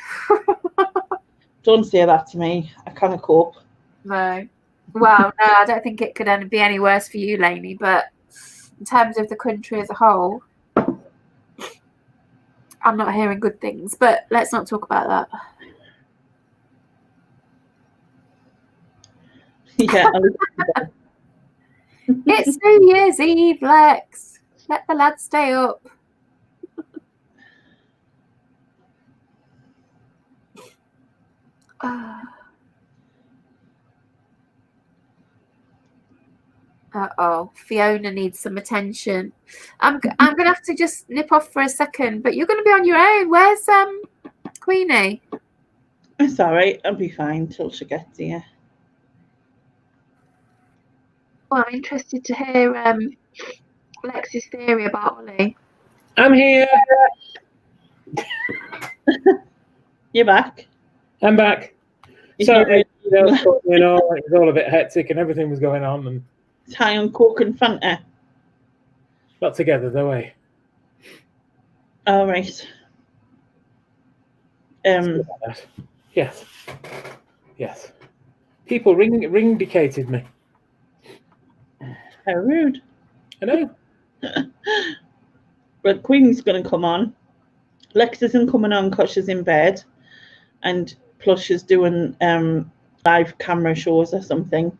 Speaker 1: Don't say that to me. I can't cope.
Speaker 4: No. Well, no, I don't think it could be any worse for you, Lainey, but in terms of the country as a whole, I'm not hearing good things, but let's not talk about that.
Speaker 1: Yeah.
Speaker 4: It's New Year's Eve, Lex. Let the lads stay up. Uh-oh, Fiona needs some attention. I'm gonna have to just nip off for a second, but you're gonna be on your own. Where's Queenie?
Speaker 1: It's all right. I'll be fine till she gets here.
Speaker 4: Well, I'm interested to hear Lex's theory about Ollie.
Speaker 3: I'm here.
Speaker 1: You're back.
Speaker 3: I'm back. Sorry, it was all a bit hectic and everything was going on and
Speaker 1: It's high on Coke and Fanta.
Speaker 3: not together though, eh?
Speaker 1: All right.
Speaker 3: Yes. People ring-dicated me.
Speaker 1: How rude.
Speaker 3: I know.
Speaker 1: But Queen's going to come on. Lex isn't coming on because she's in bed. And plus she's doing live camera shows or something.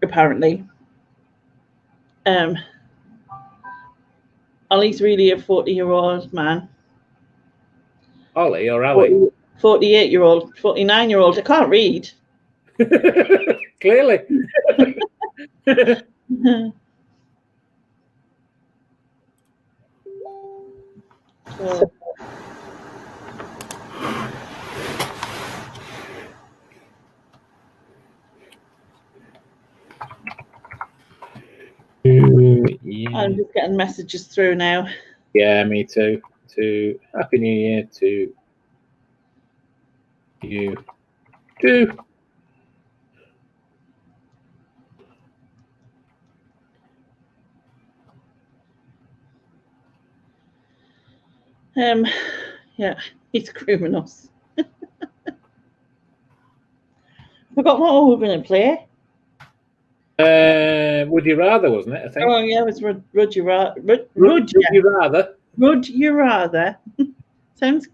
Speaker 1: Apparently. Ollie's really a 40-year-old man.
Speaker 3: Ollie or Ali?
Speaker 1: 48-year-old, 49-year-old. I can't read.
Speaker 3: Clearly.
Speaker 1: So,
Speaker 3: Yeah.
Speaker 1: I'm just getting messages through now.
Speaker 3: Yeah, me too. To Happy New Year to you too.
Speaker 1: Yeah, he's grooming us. Forgot what we were going to play.
Speaker 3: Would you rather, wasn't it? I think.
Speaker 1: Oh yeah, it was Would You Rather.
Speaker 3: Would you rather?
Speaker 1: Would you rather? sounds.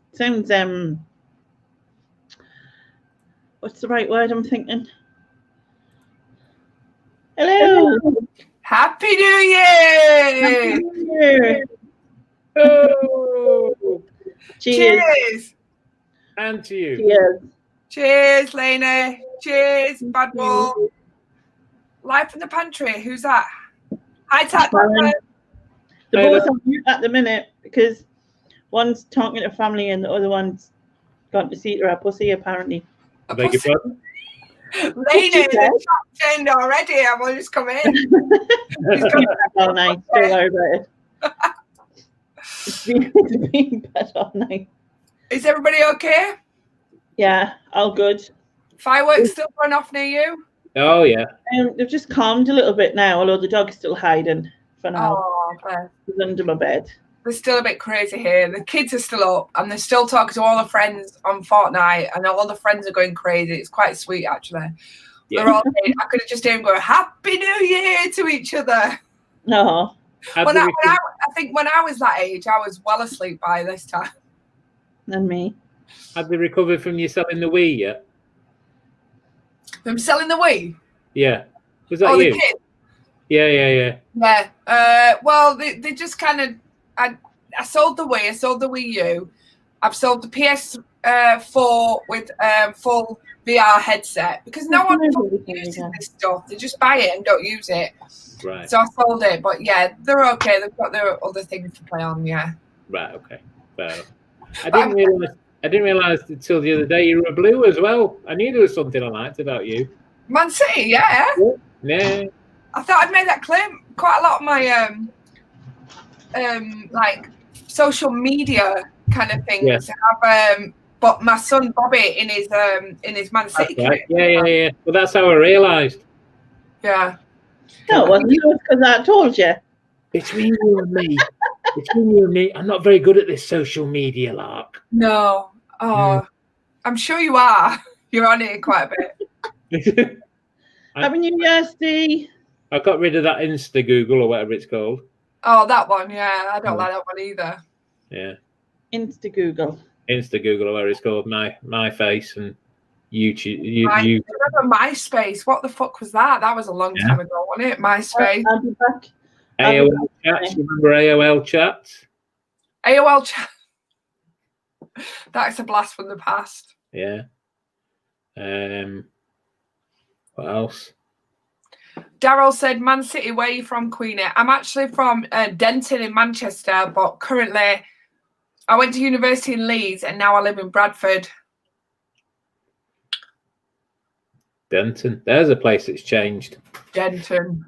Speaker 1: What's the right word I'm thinking? Hello.
Speaker 7: Happy New Year!
Speaker 1: Happy New Year.
Speaker 3: Oh,
Speaker 1: Cheers.
Speaker 7: Cheers!
Speaker 3: and to you.
Speaker 1: Cheers.
Speaker 7: Cheers, Lena. Cheers, Bad Ball. Live from the pantry. Who's that? Hi, Tat.
Speaker 1: Sharon. The
Speaker 3: Hey,
Speaker 1: boys on mute at the minute because one's talking to family and the other one's gone to see her pussy apparently.
Speaker 7: A
Speaker 3: Beg your
Speaker 7: pussy.
Speaker 3: pardon?
Speaker 7: Lena, the chat's end already. I've only just come in.
Speaker 1: He's been bad all night. Don't worry about it. It's been bad all night.
Speaker 7: Is everybody okay?
Speaker 1: Yeah, all good.
Speaker 7: Fireworks still going off near you?
Speaker 3: Oh yeah.
Speaker 1: They've just calmed a little bit now, although the dog's still hiding for now.
Speaker 7: Oh, okay.
Speaker 1: He's under my bed.
Speaker 7: They're still a bit crazy here. The kids are still up and they're still talking to all the friends on Fortnite and all the friends are going crazy. It's quite sweet, actually.
Speaker 3: Yeah.
Speaker 7: They're all saying, I could have just heard them go, Happy New Year to each other.
Speaker 1: No.
Speaker 3: Have
Speaker 7: When
Speaker 3: they
Speaker 7: I think when I was that age, I was well asleep by this time.
Speaker 1: And me.
Speaker 3: Have they recovered from you selling the Wii yet?
Speaker 7: Them selling the Wii?
Speaker 3: Yeah. Was that
Speaker 7: Oh,
Speaker 3: you?
Speaker 7: the kids?
Speaker 3: Yeah.
Speaker 7: Yeah. Well, they just kind of... I sold the Wii. I sold the Wii U. I've sold the PS4 with full VR headset because no one uses this stuff. They just buy it and don't use it.
Speaker 3: Right.
Speaker 7: So I sold it. But yeah, they're okay. They've got their other things to play on, yeah.
Speaker 3: Right, okay. Fair. I didn't realise until the other day you were blue as well. I knew there was something I liked about you.
Speaker 7: Man City, yeah.
Speaker 3: Yeah.
Speaker 7: I thought I'd made that clear. Quite a lot of my like social media kind of things have but my son Bobby in his Man City
Speaker 3: Right.
Speaker 7: kit.
Speaker 3: Yeah. Well, that's how I realised.
Speaker 7: Yeah.
Speaker 1: No, it wasn't because I told you.
Speaker 3: Between you and me, I'm not very good at this social media lark.
Speaker 7: No. Oh, I'm sure you are. You're on it quite a bit.
Speaker 1: Happy New Year, Steve.
Speaker 3: I got rid of that Insta Google or whatever it's called.
Speaker 7: Oh, that one, yeah. I don't like that one either.
Speaker 3: Yeah.
Speaker 1: Insta Google.
Speaker 3: Insta Google or whatever it's called. My face and YouTube.
Speaker 7: I remember MySpace. What the fuck was that? That was a long time ago, wasn't it? MySpace.
Speaker 1: I'll be back.
Speaker 3: AOL chats. Remember AOL chats?
Speaker 7: AOL chat. That's a blast from the past.
Speaker 3: Yeah. What else?
Speaker 7: Daryl said, Man City, where are you from, Queenie? I'm actually from Denton in Manchester, but currently I went to university in Leeds and now I live in Bradford.
Speaker 3: Denton. There's a place that's changed.
Speaker 7: Denton.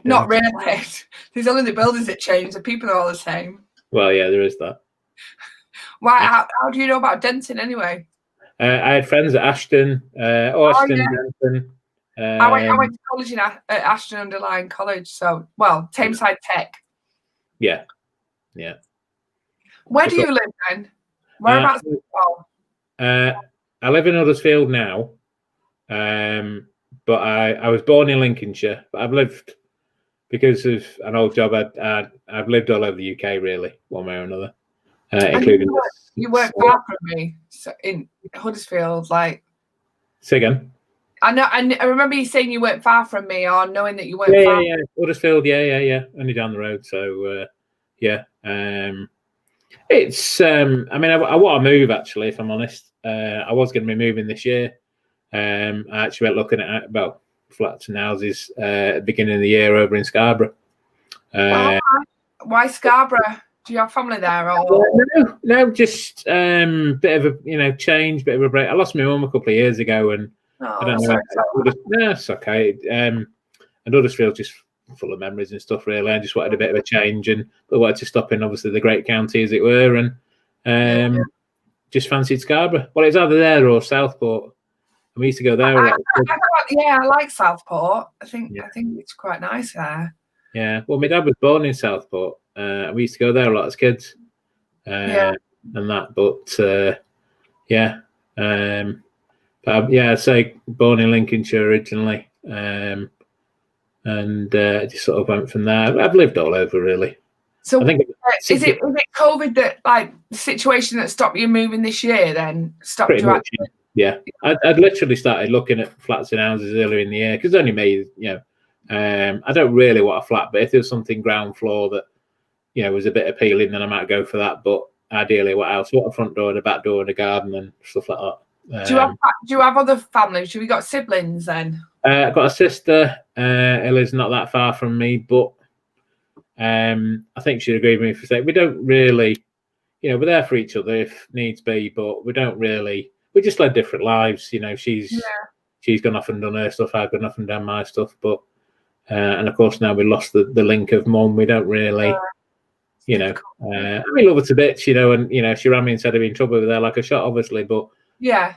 Speaker 7: Not really. There's only the buildings that change. The people are all the same.
Speaker 3: Well, yeah, there is that.
Speaker 7: Why? How do you know about Denton anyway?
Speaker 3: I had friends at Ashton, Denton.
Speaker 7: I went to college at Ashton Underline College. So, well, Tameside Tech.
Speaker 3: Yeah.
Speaker 7: Where do you live then? Whereabouts?
Speaker 3: I live in Huddersfield now, but I was born in Lincolnshire. But I've lived, because of an old job, I've lived all over the UK, really, one way or another, including.
Speaker 7: You weren't far from me, so in Huddersfield, like.
Speaker 3: Say again.
Speaker 7: I remember you saying you weren't far from me, or knowing that you weren't far.
Speaker 3: Yeah. Huddersfield, yeah. Only down the road, so yeah. It's I mean, I want to move, actually, if I'm honest. I was going to be moving this year. I actually went looking at about flats and houses at the beginning of the year over in Scarborough.
Speaker 7: Why Scarborough? Do you have family there? Or?
Speaker 3: No, just bit of a change, bit of a break. I lost my mum a couple of years ago, and I don't know. No, it's okay. And Huddersfield just full of memories and stuff, really. I just wanted a bit of a change, and but wanted to stop in, obviously, the great county, as it were, and just fancied Scarborough. Well, it's either there or Southport. And we used to go there.
Speaker 7: I like Southport. I think it's quite nice there.
Speaker 3: Yeah. Well, my dad was born in Southport. We used to go there a lot as kids. and that. But yeah, but yeah, I'd say born in Lincolnshire originally, and just sort of went from there. I've lived all over really.
Speaker 7: So
Speaker 3: I think
Speaker 7: is it COVID that, like, the situation that stopped you moving this year? Then stopped
Speaker 3: pretty
Speaker 7: you?
Speaker 3: much, yeah. I'd literally started looking at flats and houses earlier in the year because only me, you know. I don't really want a flat, but if there's something ground floor that, you know, was a bit appealing, then I might go for that. But ideally, what else? What a front door and a back door and a garden and stuff like that.
Speaker 7: Do you have other families? Have you got siblings then?
Speaker 3: I've got a sister. Ella's not that far from me, but I think she'd agree with me for saying we don't really, you know, we're there for each other if needs be, but we don't really. We just led different lives, you know. She's gone off and done her stuff. I've gone off and done my stuff, but and of course now we lost the link of mum. We don't really, you know. I mean, love her to bits, you know, and you know, she ran me and said I'd be in trouble with her like a shot, obviously, but
Speaker 7: yeah.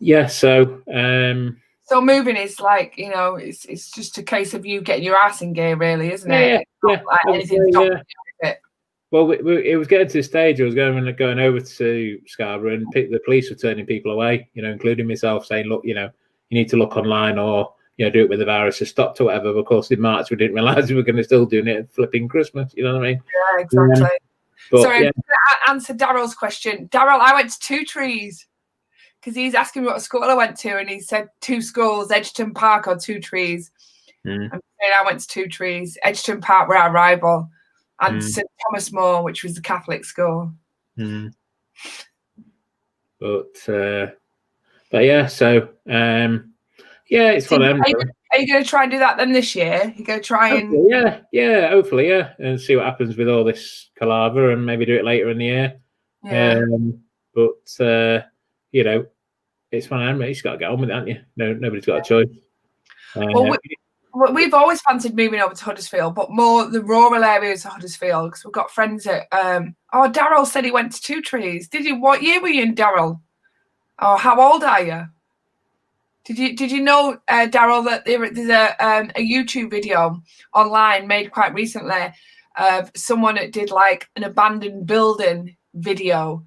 Speaker 3: Yeah, so
Speaker 7: so moving is like, you know, it's just a case of you getting your ass in gear, really, isn't it?
Speaker 3: Yeah.
Speaker 7: It.
Speaker 3: Well, it was getting to the stage I was going over to Scarborough, and the police were turning people away, you know, including myself, saying, look, you know, you need to look online or, you know, do it with the virus or stopped or whatever. But of course, in March, we didn't realise we were going to still doing it at flipping Christmas, you know what I mean?
Speaker 7: Yeah, exactly. Sorry,
Speaker 3: yeah.
Speaker 7: I'm going to answer Daryl's question. Daryl, I went to 2 trees. Because he's asking me what school I went to, and he said 2 schools, Edgerton Park or 2 trees. And I went to 2 trees. Edgerton Park were our rival, and St Thomas More, which was the Catholic school.
Speaker 3: But yeah, so yeah, it's fun.
Speaker 7: Are you going to try and do that then this year? You going to try and
Speaker 3: hopefully, and see what happens with all this palaver, and maybe do it later in the year. But you know, it's fun. You just got to get on with it, haven't you? Nobody's got a choice.
Speaker 7: Well, we've always fancied moving over to Huddersfield, but more the rural areas of Huddersfield, because we've got friends at. Daryl said he went to 2 trees. Did you? What year were you in, Daryl? Oh, how old are you? Did you know, Daryl, that there's a YouTube video online made quite recently of someone that did like an abandoned building video.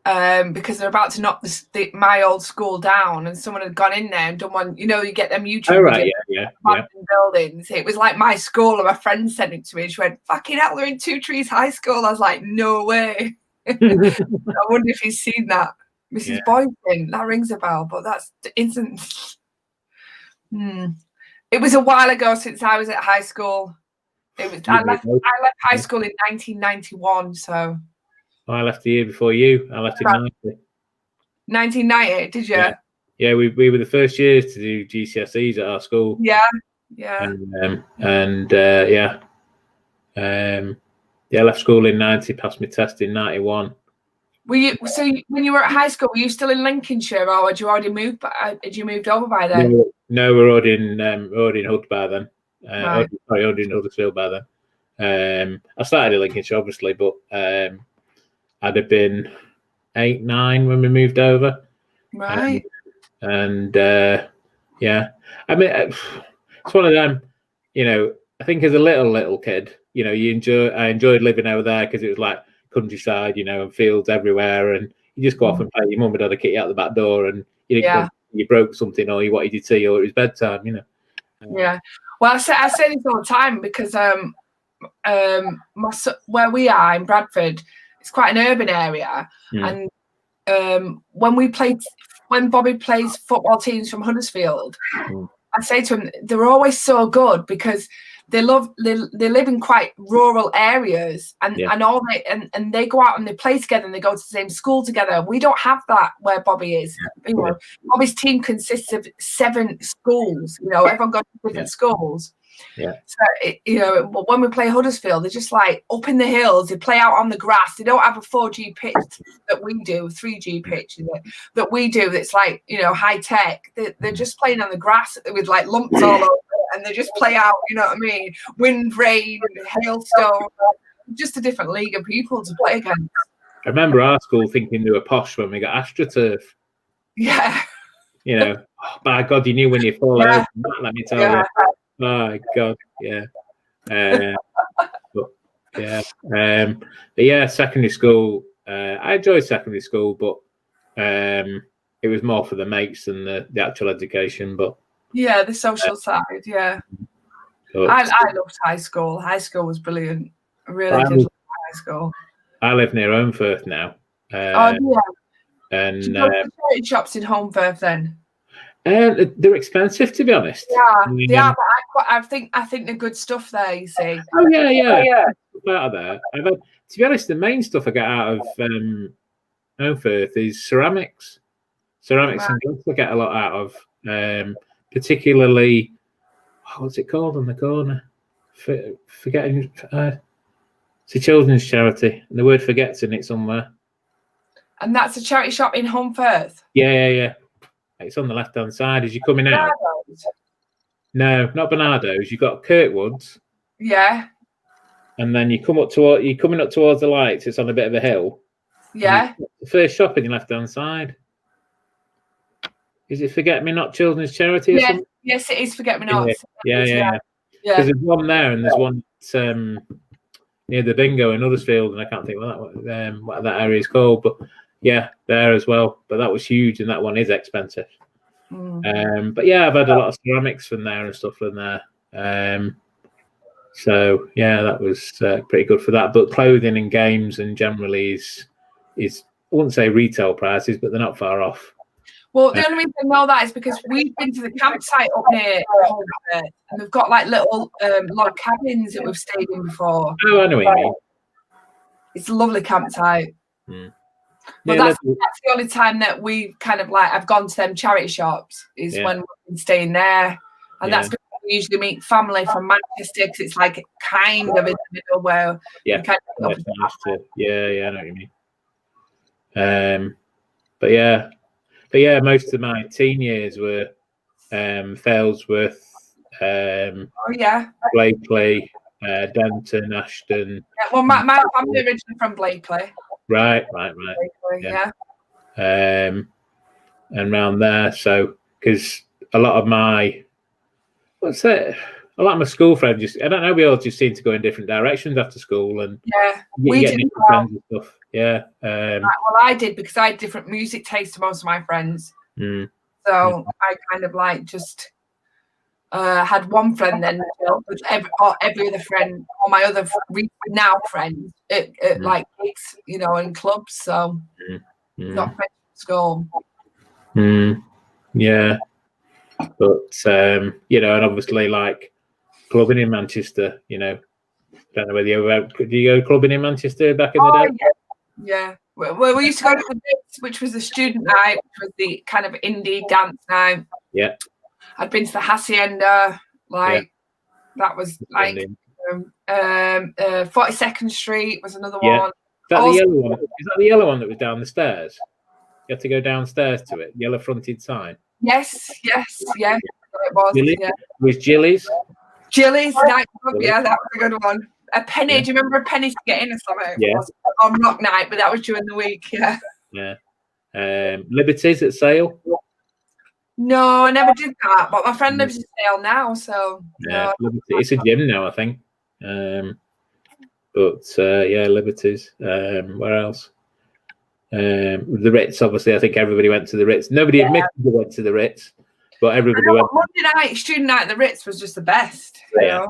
Speaker 7: Because they're about to knock my old school down, and someone had gone in there and done one. You know, you get them YouTube abandoned buildings. It was like my school, and my friend sent it to me. She went, "Fucking hell, they're in 2 Trees High School." I was like, "No way." I wonder if he's seen that, Mrs. Boykin. That rings a bell, but that's isn't. It was a while ago since I was at high school. It was. I left high school in 1991, so.
Speaker 3: I left the year before you. I left in
Speaker 7: 1990, did you?
Speaker 3: Yeah, we were the first years to do GCSEs at our school.
Speaker 7: Yeah.
Speaker 3: I left school in 90, passed my test in 91.
Speaker 7: Were you when you were at high school? Were you still in Lincolnshire, or had you already moved? Had you moved over by then?
Speaker 3: No, we're already in Hood by then. Already in Huddersfield by then. I started in Lincolnshire, obviously, but I'd have been 8, 9 when we moved over.
Speaker 7: Right.
Speaker 3: And I mean, it's one of them, you know, I think as a little kid, you know, I enjoyed living over there because it was like countryside, you know, and fields everywhere, and you just go off and play. Your mum and dad would kick you out the back door, and you didn't you broke something, or you wanted your tea, or it was bedtime, you know.
Speaker 7: Well, I say this all the time because where we are in Bradford, it's quite an urban area, and when Bobby plays football teams from Huddersfield, I say to him, they're always so good because they live in quite rural areas, and they go out and they play together and they go to the same school together. We don't have that where Bobby is. You know, Bobby's team consists of 7 schools. You know, everyone goes to different schools.
Speaker 3: Yeah.
Speaker 7: So you know, when we play Huddersfield, they're just like up in the hills. They play out on the grass. They don't have a 4G pitch that we do, 3G pitch that we do. That's like, you know, high tech. They're just playing on the grass with like lumps all over it, and they just play out. You know what I mean? Wind, rain, hailstone. Just a different league of people to play against.
Speaker 3: I remember our school thinking they were posh when we got AstroTurf.
Speaker 7: Yeah.
Speaker 3: You know, by God, you knew when you fall over. Let me tell you. My God, yeah. But
Speaker 8: Yeah. But yeah, secondary school. I enjoyed secondary school, but it was more for the mates than the actual education. But
Speaker 7: Yeah, the social side. Yeah, I loved high school. High school was brilliant. I really did love high school.
Speaker 8: I live near Homeforth now.
Speaker 7: Oh yeah.
Speaker 8: And
Speaker 7: you go to the charity shops in Homeforth then?
Speaker 8: They're expensive, to be honest.
Speaker 7: Yeah, but I think they're good stuff there. You see.
Speaker 8: Oh yeah. Out of there, to be honest, the main stuff I get out of Homeforth is ceramics. Ceramics and glass I get a lot out of, particularly what's it called on the corner? Forgetting. It's a children's charity, and the word "forget's" in it somewhere.
Speaker 7: And that's a charity shop in Homeforth.
Speaker 8: Yeah. It's on the left-hand side as you're coming out. No, not Bernardo's. You've got Kirkwood's.
Speaker 7: Yeah.
Speaker 8: And then you're coming up towards the lights. It's on a bit of a hill.
Speaker 7: Yeah.
Speaker 8: The first shop in your left-hand side. Is it Forget Me Not Children's Charity or something?
Speaker 7: Yes, it is Forget Me Not.
Speaker 8: Yeah. Because there's one there, and there's one near the bingo in Huddersfield, and I can't think what that area is called. But yeah, there as well. But that was huge, and that one is expensive. But yeah, I've had a lot of ceramics from there and stuff from there. So yeah, that was pretty good for that. But clothing and games and generally is I wouldn't say retail prices, but they're not far off.
Speaker 7: Well, the only reason I know that is because we've been to the campsite up near Homeforth, and we've got like little log cabins that we've stayed in before.
Speaker 8: Oh, I know what you mean.
Speaker 7: It's a lovely campsite. But
Speaker 8: Yeah,
Speaker 7: that's the only time that we kind of like I've gone to them charity shops is when we've been staying there, and that's because we usually meet family from Manchester because it's like kind of in the middle where
Speaker 8: yeah,
Speaker 7: you kind of
Speaker 8: yeah, I know what you mean. But yeah, most of my teen years were Failsworth, Blakely, Denton, Ashton.
Speaker 7: Yeah, well, my family originally from Blakely.
Speaker 8: Right.
Speaker 7: Blakely, yeah.
Speaker 8: And around there, so because a lot of my school friends I don't know, we all just seem to go in different directions after school, and
Speaker 7: we did
Speaker 8: different friends and stuff. Yeah.
Speaker 7: Well, I did because I had different music tastes to most of my friends. So I kind of like just had one friend then with every other friend, all my other now friends at like gigs, in clubs. So not friends at school.
Speaker 8: Yeah. But and obviously like clubbing in Manchester, don't know whether did you go clubbing in Manchester back in the day?
Speaker 7: Yeah. Well, we used to go to the Misc, which was the student night, which was the kind of indie dance night.
Speaker 8: Yeah.
Speaker 7: I'd been to the Hacienda, that was like 42nd Street was another one.
Speaker 8: Is that the yellow one? Is that the yellow one that was down the stairs? You had to go downstairs to it, yellow fronted sign.
Speaker 7: Yes, it was.
Speaker 8: It was Jilly's.
Speaker 7: Jilly's nightclub, that was a good one. A penny, do you remember a penny to get in or something?
Speaker 8: Yeah.
Speaker 7: On rock night, but that was during the week,
Speaker 8: Yeah. Liberties at Sale.
Speaker 7: No, I never did that, but my friend lives in Sale now, so.
Speaker 8: Yeah, it's a gym now, I think. Liberties. Where else? The Ritz, obviously. I think everybody went to the Ritz. Nobody admitted they went to the Ritz, but everybody went.
Speaker 7: Monday night, student night at the Ritz was just the best.
Speaker 8: Yeah.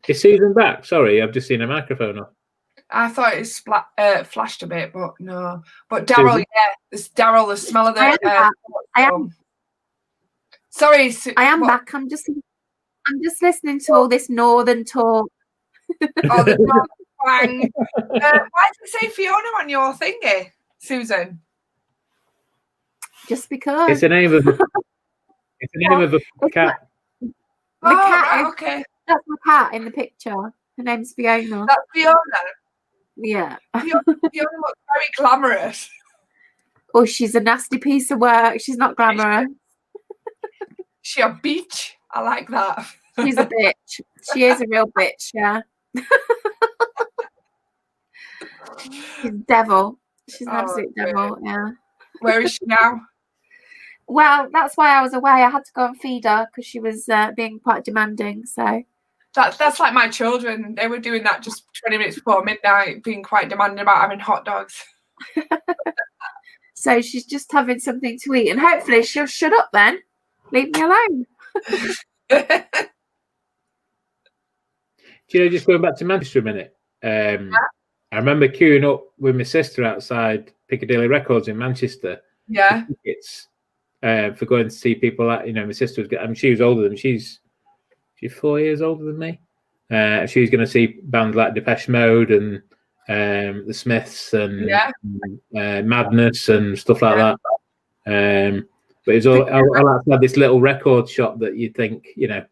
Speaker 8: Is Susan back? Sorry, I've just seen a microphone off.
Speaker 7: I thought it flashed a bit, but no. But Daryl, this Daryl, the smell of the.
Speaker 4: I am.
Speaker 7: Sorry,
Speaker 4: I am back. I'm just listening to all this northern talk.
Speaker 7: Oh, the northern twang. Why did it say Fiona on your thingy, Susan?
Speaker 4: Just because.
Speaker 8: It's the name of a cat.
Speaker 4: The cat.
Speaker 7: Right, okay.
Speaker 4: That's my cat in the picture. Her name's Fiona.
Speaker 7: That's Fiona.
Speaker 4: Yeah.
Speaker 7: Fiona looks very glamorous.
Speaker 4: Oh, she's a nasty piece of work. She's not glamorous.
Speaker 7: She a bitch. I like that.
Speaker 4: She's a bitch. She is a real bitch, yeah. She's a devil. She's an absolute devil, yeah.
Speaker 7: Where is she now?
Speaker 4: Well, that's why I was away. I had to go and feed her because she was being quite demanding. So
Speaker 7: that's like my children. They were doing that just 20 minutes before midnight, being quite demanding about having hot dogs.
Speaker 4: So she's just having something to eat, and hopefully she'll shut up then. Leave me alone.
Speaker 8: Do you know, just going back to Manchester a minute, I remember queuing up with my sister outside Piccadilly Records in Manchester.
Speaker 7: Yeah.
Speaker 8: It's for going to see people that, my sister was, I mean, she was older than me. She's 4 years older than me. She was going to see bands like Depeche Mode and the Smiths and Madness and stuff like that. But it's all outside this little record shop that you'd think,
Speaker 7: Yeah.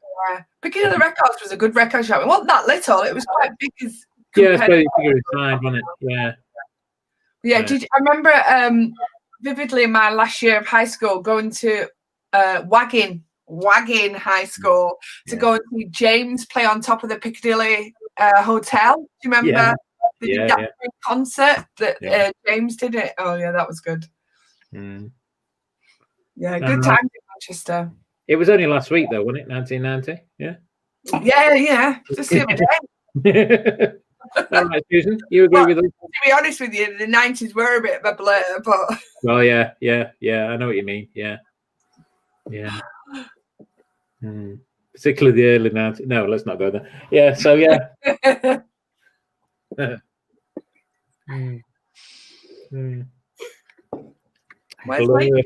Speaker 7: Piccadilly Records was a good record shop. It wasn't that little. It was quite big.
Speaker 8: It's very bigger inside, wasn't it? Yeah.
Speaker 7: Yeah. I remember vividly in my last year of high school going to Waggin High School to go and see James play on top of the Piccadilly Hotel. Do you remember that concert that James did it? Oh yeah, that was good. Yeah, good time in Manchester.
Speaker 8: It was only last week though, wasn't it? 1990. Yeah.
Speaker 7: Yeah. Just the other day.
Speaker 8: All right, Susan, you agree with us?
Speaker 7: To be honest with you, the 90s were a bit of a blur, but.
Speaker 8: Well, yeah. I know what you mean. Yeah. Particularly the early 90s. No, let's not go there. Yeah. So yeah.
Speaker 7: Where's Lainey?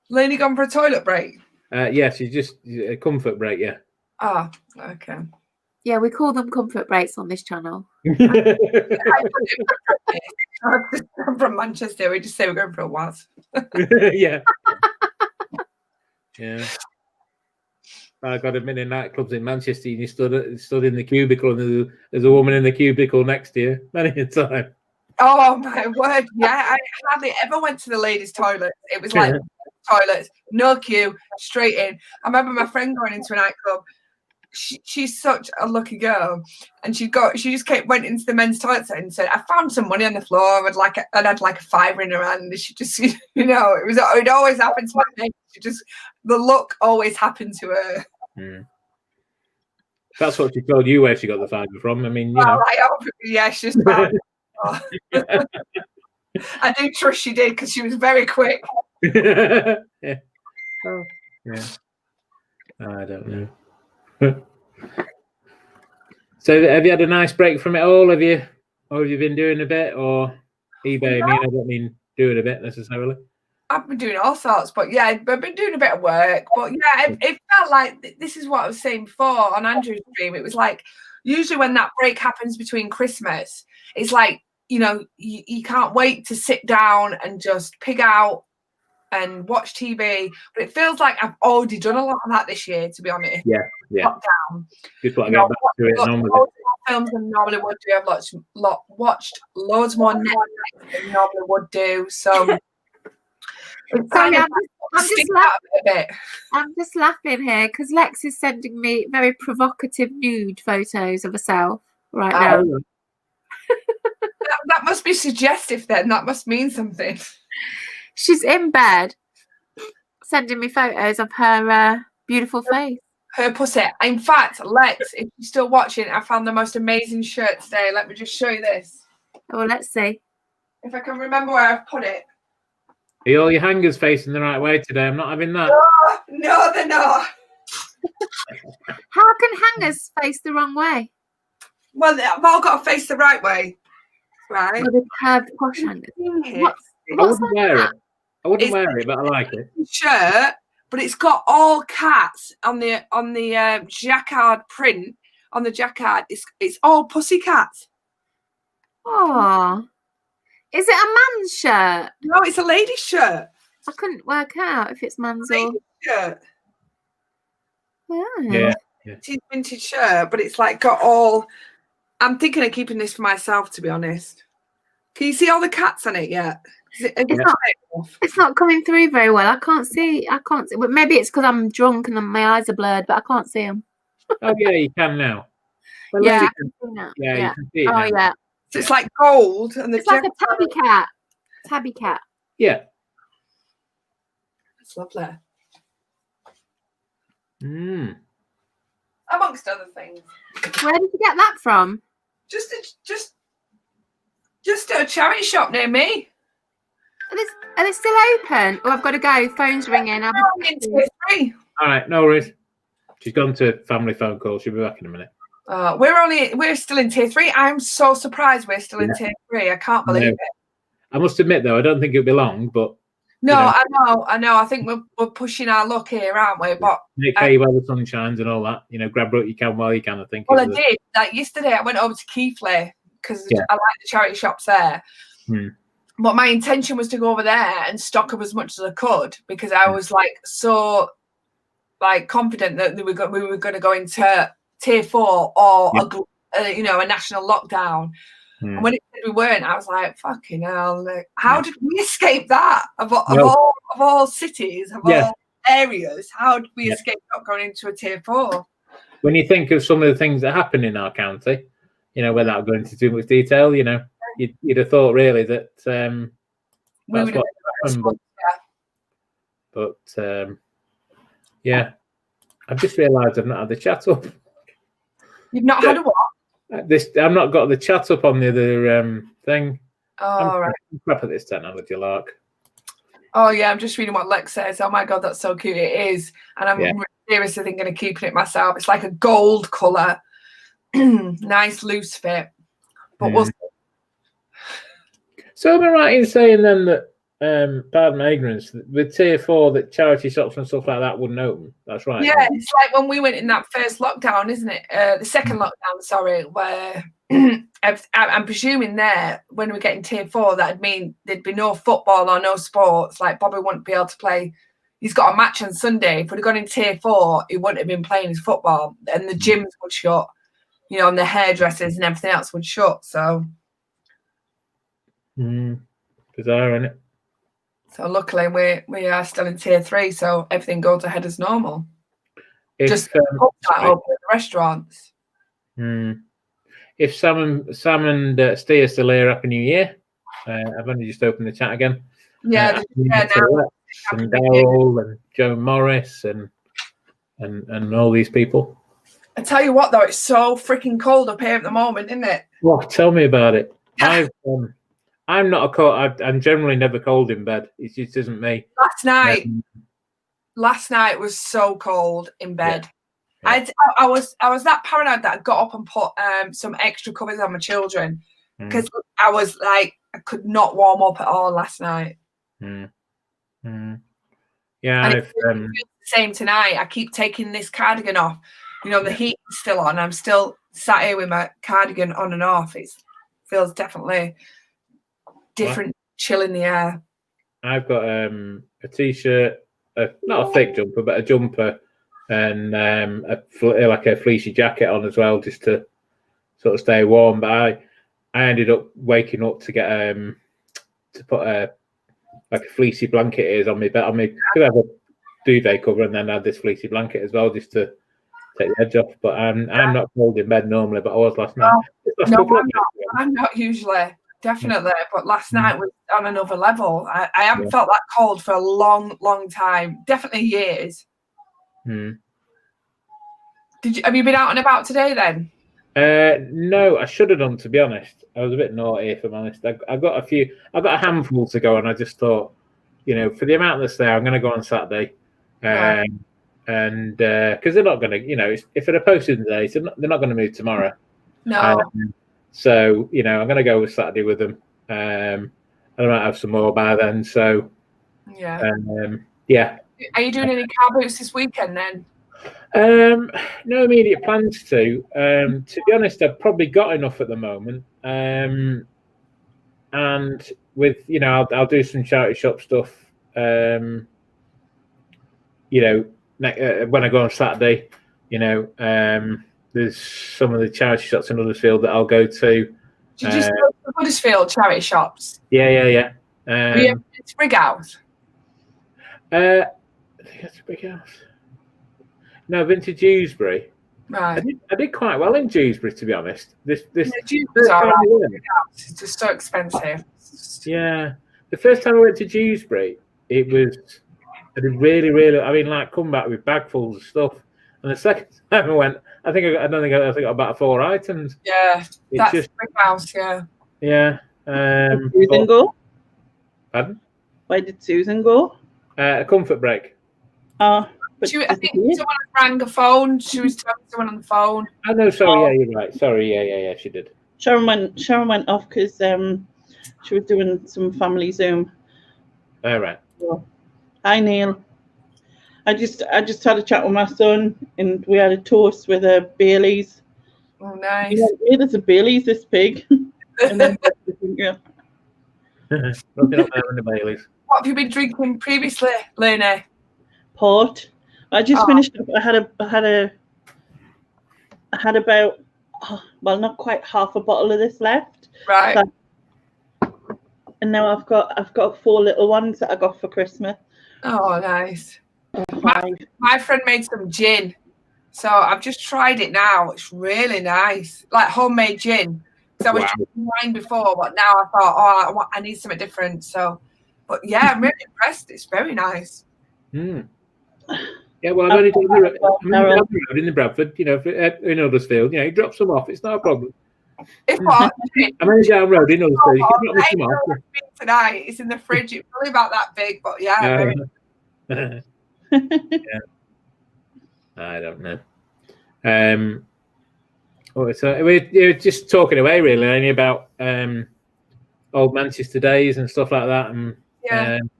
Speaker 7: Lainey gone for a toilet break?
Speaker 8: Yeah, she's just a comfort break. Yeah.
Speaker 7: Ah, okay.
Speaker 4: Yeah, we call them comfort breaks on this channel.
Speaker 7: I'm from Manchester. We just say we're going for a was.
Speaker 8: Yeah. I got admitted in nightclubs in Manchester, and you stood in the cubicle, and there's a woman in the cubicle next to you many a time.
Speaker 7: Oh my word! Yeah, I hardly ever went to the ladies' toilet. It was like toilets, no queue, straight in. I remember my friend going into a nightclub. She's such a lucky girl, and she just went into the men's toilet and said, "I found some money on the floor. I'd had like a fiver in her hand." And she just, it always happened to my mate. The luck always happened to her.
Speaker 8: That's what she told you where she got the fiver from. I mean,
Speaker 7: she's bad. I do trust she did because she was very quick.
Speaker 8: Yeah. I don't know. So have you had a nice break from it all? Have you been doing a bit, or eBay? I don't mean doing a bit necessarily.
Speaker 7: I've been doing all sorts, but yeah, I've been doing a bit of work. But yeah, it felt like this is what I was saying before on Andrew's stream. It was like usually when that break happens between Christmas, it's like you can't wait to sit down and just pig out and watch TV. But it feels like I've already done a lot of that this year, to be honest.
Speaker 8: Yeah.
Speaker 7: Lockdown.
Speaker 8: Just want to get back to it.
Speaker 7: Loads more films than normally would do. I've watched loads more Netflix than normally would do. So
Speaker 4: I'm just laughing here because Lex is sending me very provocative nude photos of herself right now.
Speaker 7: That must be suggestive then. That must mean something.
Speaker 4: She's in bed sending me photos of her beautiful face.
Speaker 7: Her pussy. In fact, Lex, if you're still watching, I found the most amazing shirt today. Let me just show you this.
Speaker 4: Oh, let's see.
Speaker 7: If I can remember where I've put it.
Speaker 8: Are all your hangers facing the right way today? I'm not having that.
Speaker 7: No, they're not.
Speaker 4: How can hangers face the wrong way?
Speaker 7: Well, they've all got to face the right way. Right?
Speaker 4: Or the curved posh hangers.
Speaker 8: I wouldn't wear it, but I like it.
Speaker 7: Shirt, but it's got all cats on the jacquard print. On the jacquard, it's all pussy cats.
Speaker 4: Oh, is it a man's shirt?
Speaker 7: No, it's a lady's shirt.
Speaker 4: I couldn't work out if it's man's or
Speaker 7: shirt.
Speaker 4: Yeah.
Speaker 7: It's a vintage shirt, but it's like got all. I'm thinking of keeping this for myself, to be honest. Can you see all the cats on it yet?
Speaker 4: It's not coming through very well. I can't see. But maybe it's because I'm drunk and my eyes are blurred, but I can't see them.
Speaker 8: Oh yeah, you can now.
Speaker 4: Well,
Speaker 8: you can see it now.
Speaker 4: Yeah.
Speaker 7: So it's like gold, and
Speaker 4: it's like a tabby cat. Tabby cat.
Speaker 8: Yeah.
Speaker 7: It's lovely.
Speaker 8: Mm.
Speaker 7: Amongst other things.
Speaker 4: Where did you get that from?
Speaker 7: Just a charity shop near me.
Speaker 4: Are they still open? Oh, I've got to go. Phone's ringing.
Speaker 7: I'm in tier 3.
Speaker 8: All right, no worries. She's gone to family phone call. She'll be back in a minute.
Speaker 7: We're still in tier 3. I'm so surprised we're still in tier 3. I can't believe it.
Speaker 8: I must admit though, I don't think it'll be long, but
Speaker 7: no, I know. I think we're pushing our luck here, aren't we? But
Speaker 8: take care while the sun shines and all that. Grab what you can while you can. I think.
Speaker 7: Well, I did. Like yesterday, I went over to Keighley because I like the charity shops there. But my intention was to go over there and stock up as much as I could because I was so confident that we were going to go into tier 4 or a national lockdown. And when it said we weren't, I was like, fucking hell, how did we escape that? Of all cities, of all areas, how did we escape not going into a tier 4?
Speaker 8: When you think of some of the things that happen in our county, without going into too much detail, you'd have thought really that that's what happened. But I've just realised I've not had the chat up.
Speaker 7: You've not had a what?
Speaker 8: I've not got the chat up on the other thing.
Speaker 7: Oh, right.
Speaker 8: I'm crap at this technology, Lark.
Speaker 7: Oh, yeah, I'm just reading what Lex says. Oh, my God, that's so cute. It is. And I'm seriously thinking of keeping it myself. It's like a gold colour. Nice, loose fit. But we'll see.
Speaker 8: So am I right in saying then that, pardon my ignorance, with tier 4 that charity shops and stuff like that wouldn't open? That's right.
Speaker 7: Yeah, it's like when we went in that first lockdown, isn't it? The second lockdown, sorry, where I'm presuming there, when we get in tier 4, that'd mean there'd be no football or no sports. Like Bobby wouldn't be able to play. He's got a match on Sunday. If we'd have gone in tier 4, he wouldn't have been playing his football. And the gyms would shut, and the hairdressers and everything else would shut. So.
Speaker 8: Bizarre, isn't it?
Speaker 7: So luckily we are still in tier 3, so everything goes ahead as normal. Just open the restaurants.
Speaker 8: If Sam and Steve are still here, Happy New Year. I've only just opened the chat again.
Speaker 7: Yeah,
Speaker 8: now. And Daryl and Joe Morris and all these people.
Speaker 7: I tell you what, though, it's so freaking cold up here at the moment, isn't it?
Speaker 8: Well, tell me about it. I'm not a cold. I'm generally never cold in bed. It just isn't me.
Speaker 7: Last night was so cold in bed. Yeah. I was that paranoid that I got up and put some extra covers on my children because I was like I could not warm up at all last night.
Speaker 8: Yeah,
Speaker 7: and it's the same tonight. I keep taking this cardigan off. The heat is still on. I'm still sat here with my cardigan on and off. It feels definitely different chill in the air.
Speaker 8: I've got a t-shirt, not a thick jumper, but a jumper, and like a fleecy jacket on as well, just to sort of stay warm. But I ended up waking up to get to put a fleecy blanket is on my bed. Could have a duvet cover and then add this fleecy blanket as well, just to take the edge off. But I'm not cold in bed normally, but I was last night.
Speaker 7: I'm not usually. Definitely, but last night was on another level. I haven't felt that cold for a long, long time. Definitely years. Have you been out and about today then?
Speaker 8: No, I should have done, to be honest. I was a bit naughty, if I'm honest. I got a handful to go, and I just thought, for the amount that's there, I'm going to go on Saturday, and because they're not going to, if they're posted today, so they're not going to move tomorrow.
Speaker 7: No.
Speaker 8: So, I'm going to go with Saturday with them. I might have some more by then. So,
Speaker 7: yeah.
Speaker 8: Are
Speaker 7: you doing any car boots this weekend then?
Speaker 8: No immediate plans to. To be honest, I've probably got enough at the moment. And with, I'll do some charity shop stuff, when I go on Saturday, there's some of the charity shops in Huddersfield that I'll go to.
Speaker 7: Did you just go to the Huddersfield charity shops?
Speaker 8: Yeah.
Speaker 7: Were you able to Brig House?
Speaker 8: I think that's a Brig House. No, I've been to Dewsbury.
Speaker 7: Right.
Speaker 8: I did quite well in Dewsbury, to be honest. Dewsbury's
Speaker 7: it's just so expensive.
Speaker 8: Yeah. The first time I went to Dewsbury, it was I did really. I mean, like, come back with bagfuls of stuff. And the second time I went, I think I got about 4 items.
Speaker 7: Yeah,
Speaker 8: It's
Speaker 7: that's
Speaker 8: just
Speaker 7: big house. Yeah.
Speaker 8: yeah.
Speaker 1: Did Susan go?
Speaker 8: Pardon?
Speaker 1: Where did Susan go?
Speaker 8: A comfort break.
Speaker 1: Oh,
Speaker 7: I think someone rang a phone. She was talking to someone on the phone.
Speaker 8: Oh no, sorry. Yeah, you're right. Sorry. Yeah. She did.
Speaker 1: Sharon went off because she was doing some family Zoom.
Speaker 8: All right.
Speaker 1: So, hi Neil. I just had a chat with my son, and we had a toast with a Bailey's.
Speaker 7: Oh, nice.
Speaker 1: Yeah, there's a Bailey's this big. And then yeah.
Speaker 8: Nothing up there in the Baileys.
Speaker 7: What have you been drinking previously, Lena?
Speaker 1: Port. I just finished up. I had about not quite half a bottle of this left.
Speaker 7: Right.
Speaker 1: So, and now I've got 4 little ones that I got for Christmas.
Speaker 7: Oh, nice. My friend made some gin, so I've just tried it now. It's really nice, like homemade gin. Because I was drinking wine before, but now I thought, I need something different. So, but yeah, I'm really impressed. It's very nice.
Speaker 8: Mm. Yeah, well, I've only done the road in the Bradford, in Huddersfield. You drop some off. It's not a problem.
Speaker 7: If what?
Speaker 8: I'm only down road in Huddersfield. You can drop me some off.
Speaker 7: Tonight, it's in the fridge. It's probably about that big, but yeah.
Speaker 8: Yeah. I don't know. So we're just talking away really only about old Manchester days and stuff like that, and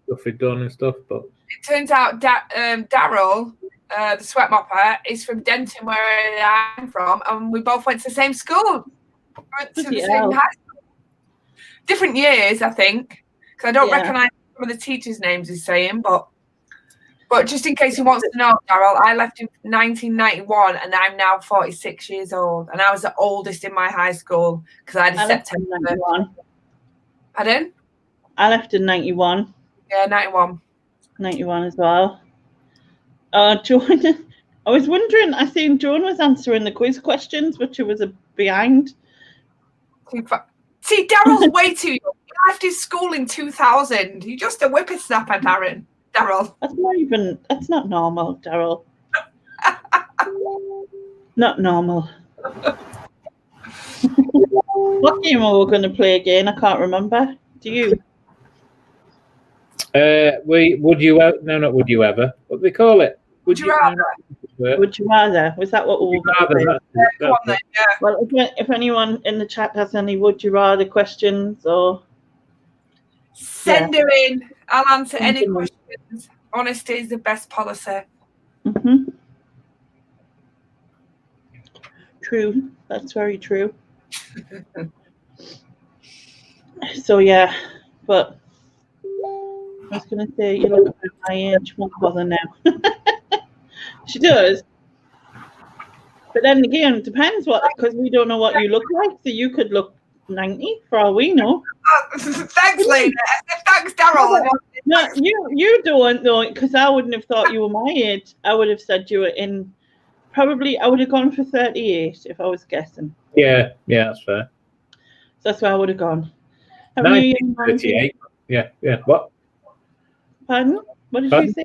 Speaker 8: stuff we've done and stuff. But
Speaker 7: it turns out Daryl, the sweat mopper, is from Denton, where I'm from, and we both went to the same school. We went to the same high school. Different years, I think, because I don't recognise some of the teachers' names he's saying, but just in case he wants to know, Daryl, I left in 1991 and I'm now 46 years old. And I was the oldest in my high school because I had a September.
Speaker 1: 91.
Speaker 7: Pardon?
Speaker 1: I left in 91.
Speaker 7: Yeah, 91.
Speaker 1: 91 as well. Joan, I was wondering, I seen Joan was answering the quiz questions, but she was behind.
Speaker 7: See, Daryl's way too young. He left his school in 2000. You're just a whippersnapper, Darren. Daryl.
Speaker 1: That's not normal, Daryl. Not normal. What game are we going to play again? I can't remember. Do you?
Speaker 8: Would you ever? No, not would you ever. What do they call it?
Speaker 7: Would you rather?
Speaker 1: Would you rather? Was that what we were going to
Speaker 8: say?
Speaker 1: Well, if anyone in the chat has any would you rather questions or
Speaker 7: send her in. I'll answer any questions. Honesty is the best policy.
Speaker 1: Mm-hmm. True. That's very true. So yeah, but I was going to say you look at my age. Won't bother now. She does. But then again, it depends because we don't know what you look like. So you could look 90 for all we know.
Speaker 7: Thanks, Lena. Thanks, Daryl.
Speaker 1: No, you don't know, because I wouldn't have thought you were my age. I would have said you were in. Probably, I would have gone for 38 if I was guessing.
Speaker 8: Yeah, that's fair.
Speaker 1: So that's where I would have gone.
Speaker 8: 1938. Yeah. What?
Speaker 1: Pardon? What did you say?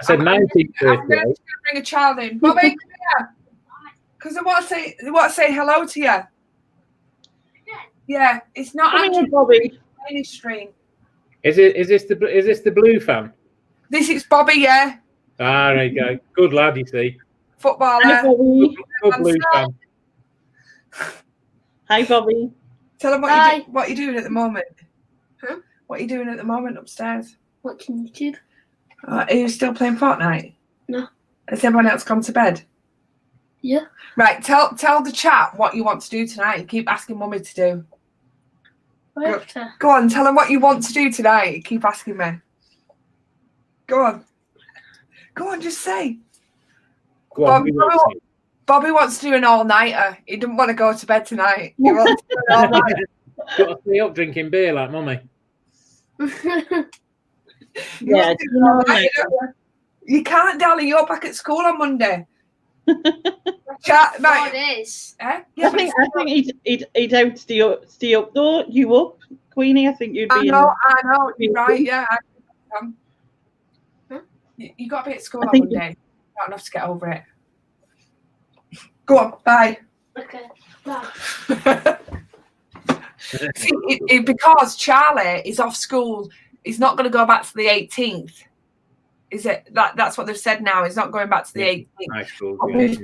Speaker 8: I said 1938.
Speaker 7: I'm going to bring a child in. Bobby, come here. Because I want to say hello to you. Yeah, it's not Andrew,
Speaker 1: Bobby.
Speaker 7: Stream.
Speaker 8: Is this the blue fan?
Speaker 7: This is Bobby, yeah.
Speaker 8: Ah, there you go. Good lad, you see.
Speaker 7: Footballer.
Speaker 1: Hi, Bobby.
Speaker 8: Good blue fan.
Speaker 1: Hi, Bobby.
Speaker 7: Tell him what you're doing at the moment. Huh? What are you doing at the moment upstairs?
Speaker 9: Watching YouTube.
Speaker 7: Are you still playing Fortnite?
Speaker 9: No.
Speaker 7: Has everyone else gone to bed?
Speaker 9: Yeah.
Speaker 7: Right, tell the chat what you want to do tonight. You keep asking Mummy to do. Go on, tell them what you want to do tonight. You keep asking me. Go on, just say.
Speaker 8: Go on,
Speaker 7: Bobby wants to do an all-nighter. He doesn't want to go to bed tonight. He wants to do an all-nighter.
Speaker 8: Got to stay up drinking beer like Mummy.
Speaker 1: Yeah,
Speaker 7: you can't, darling. You're back at school on Monday. Chat,
Speaker 9: right. It is.
Speaker 7: Eh?
Speaker 1: Yeah, I think he'd out stay up though. You up, Queenie? I think you'd be.
Speaker 7: I know. You're right. Yeah. You got to be at school
Speaker 1: I
Speaker 7: on
Speaker 1: think
Speaker 7: Monday. Not enough to get over it. Go on, bye.
Speaker 9: Okay. Bye.
Speaker 7: See, because Charlie is off school, he's not going to go back to the 18th. Is it? That's what they've said now. He's not going back to the 18th.
Speaker 8: High school,
Speaker 7: But
Speaker 8: yeah.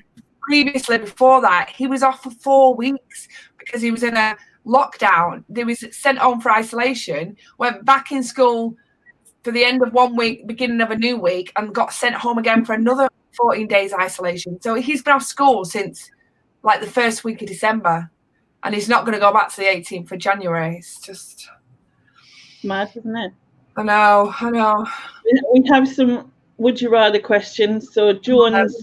Speaker 7: previously, before that, he was off for 4 weeks because he was in a lockdown. He was sent home for isolation, went back in school for the end of 1 week, beginning of a new week, and got sent home again for another 14 days isolation. So he's been off school since like the first week of December, and he's not going to go back to the 18th of January. It's just
Speaker 1: mad, isn't it?
Speaker 7: I know.
Speaker 1: We have some would you rather questions. So Jones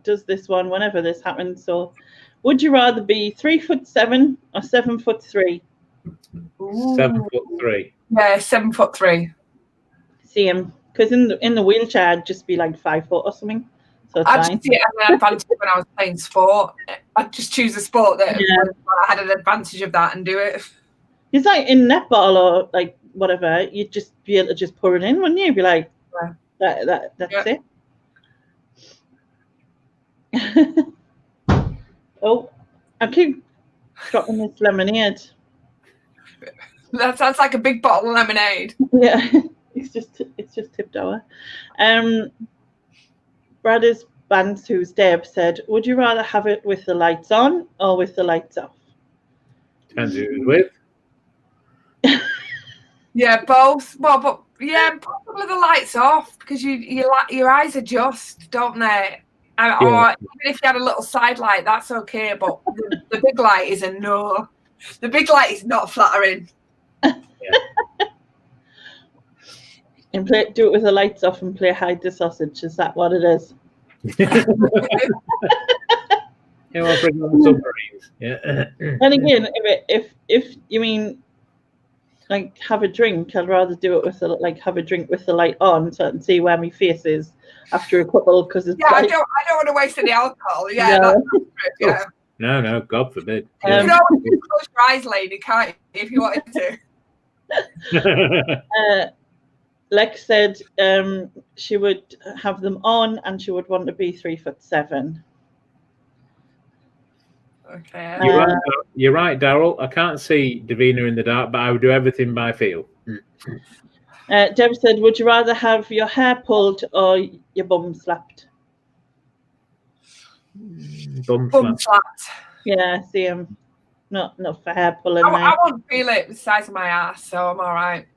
Speaker 1: does this one whenever this happens. So would you rather be 3'7" or 7'3"?
Speaker 8: 7'3".
Speaker 7: Yeah, 7'3".
Speaker 1: Same, because in the wheelchair I'd just be like 5 foot or something. So it's
Speaker 7: I
Speaker 1: fine.
Speaker 7: just see it as an advantage when I was playing sport. I'd just choose a sport that I had an advantage of that and do it.
Speaker 1: It's like in netball or like whatever, you'd just be able to just pour it in, wouldn't you? You'd be like, that's it. Oh, I keep dropping this lemonade.
Speaker 7: That sounds like a big bottle of lemonade.
Speaker 1: Yeah, it's just tipped over. Brothers Bands, who's Deb, said, would you rather have it with the lights on or with the lights off?
Speaker 8: Depends who it's with.
Speaker 7: Yeah, both. Well, but yeah, probably the lights off because your eyes adjust, don't they? Or even if you had a little side light, that's okay. But the big light is a no. The big light is not flattering.
Speaker 1: And do it with the lights off and play hide the sausage. Is that what it is?
Speaker 8: Well, bring on submarines. Yeah.
Speaker 1: And again, if you mean like have a drink, I'd rather do it with have a drink with the light on so I can see where my face is after a couple, because it's
Speaker 7: I don't want to waste any alcohol. Yeah,
Speaker 1: no.
Speaker 7: that's true, yeah.
Speaker 8: No, God forbid.
Speaker 7: You can always close your eyes, lady, can't you, if you wanted to.
Speaker 1: Lex said she would have them on and she would want to be 3'7".
Speaker 7: Okay.
Speaker 8: You're right, Daryl. I can't see Davina in the dark, but I would do everything by feel.
Speaker 1: Deb said, would you rather have your hair pulled or your bum slapped?
Speaker 8: Bum
Speaker 7: slapped.
Speaker 1: Yeah, see him. Not for hair pulling.
Speaker 7: I won't feel it the size of my ass, so I'm all right.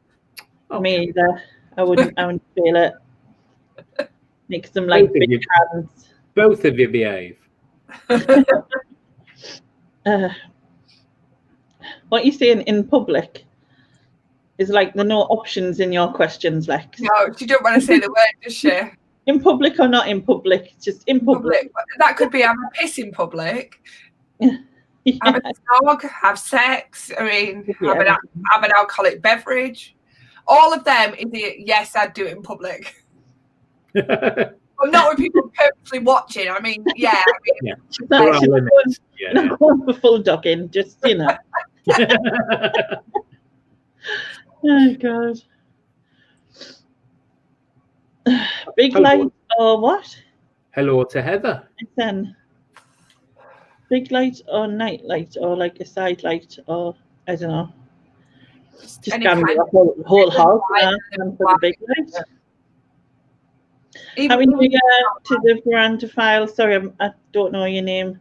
Speaker 1: Me either. I wouldn't feel it. Makes them like big hands.
Speaker 8: Both of you behave.
Speaker 1: What you saying in public is like there are no options in your questions, Lex.
Speaker 7: No, she don't want to say the word, does she?
Speaker 1: In public or not in public? Just in public.
Speaker 7: That could be have a piss in public. Have a dog, have sex. I mean, have an alcoholic beverage. All of them is yes, I'd do it in public. But not with people purposely watching. I mean,
Speaker 1: Not going for full dogging, just Oh God. Big light or what?
Speaker 8: Hello to Heather.
Speaker 1: Then big light or night light or like a side light or I don't know. Just gamble the whole house for the big light. Happy New Year to the Veranda File. Sorry, I don't know your name.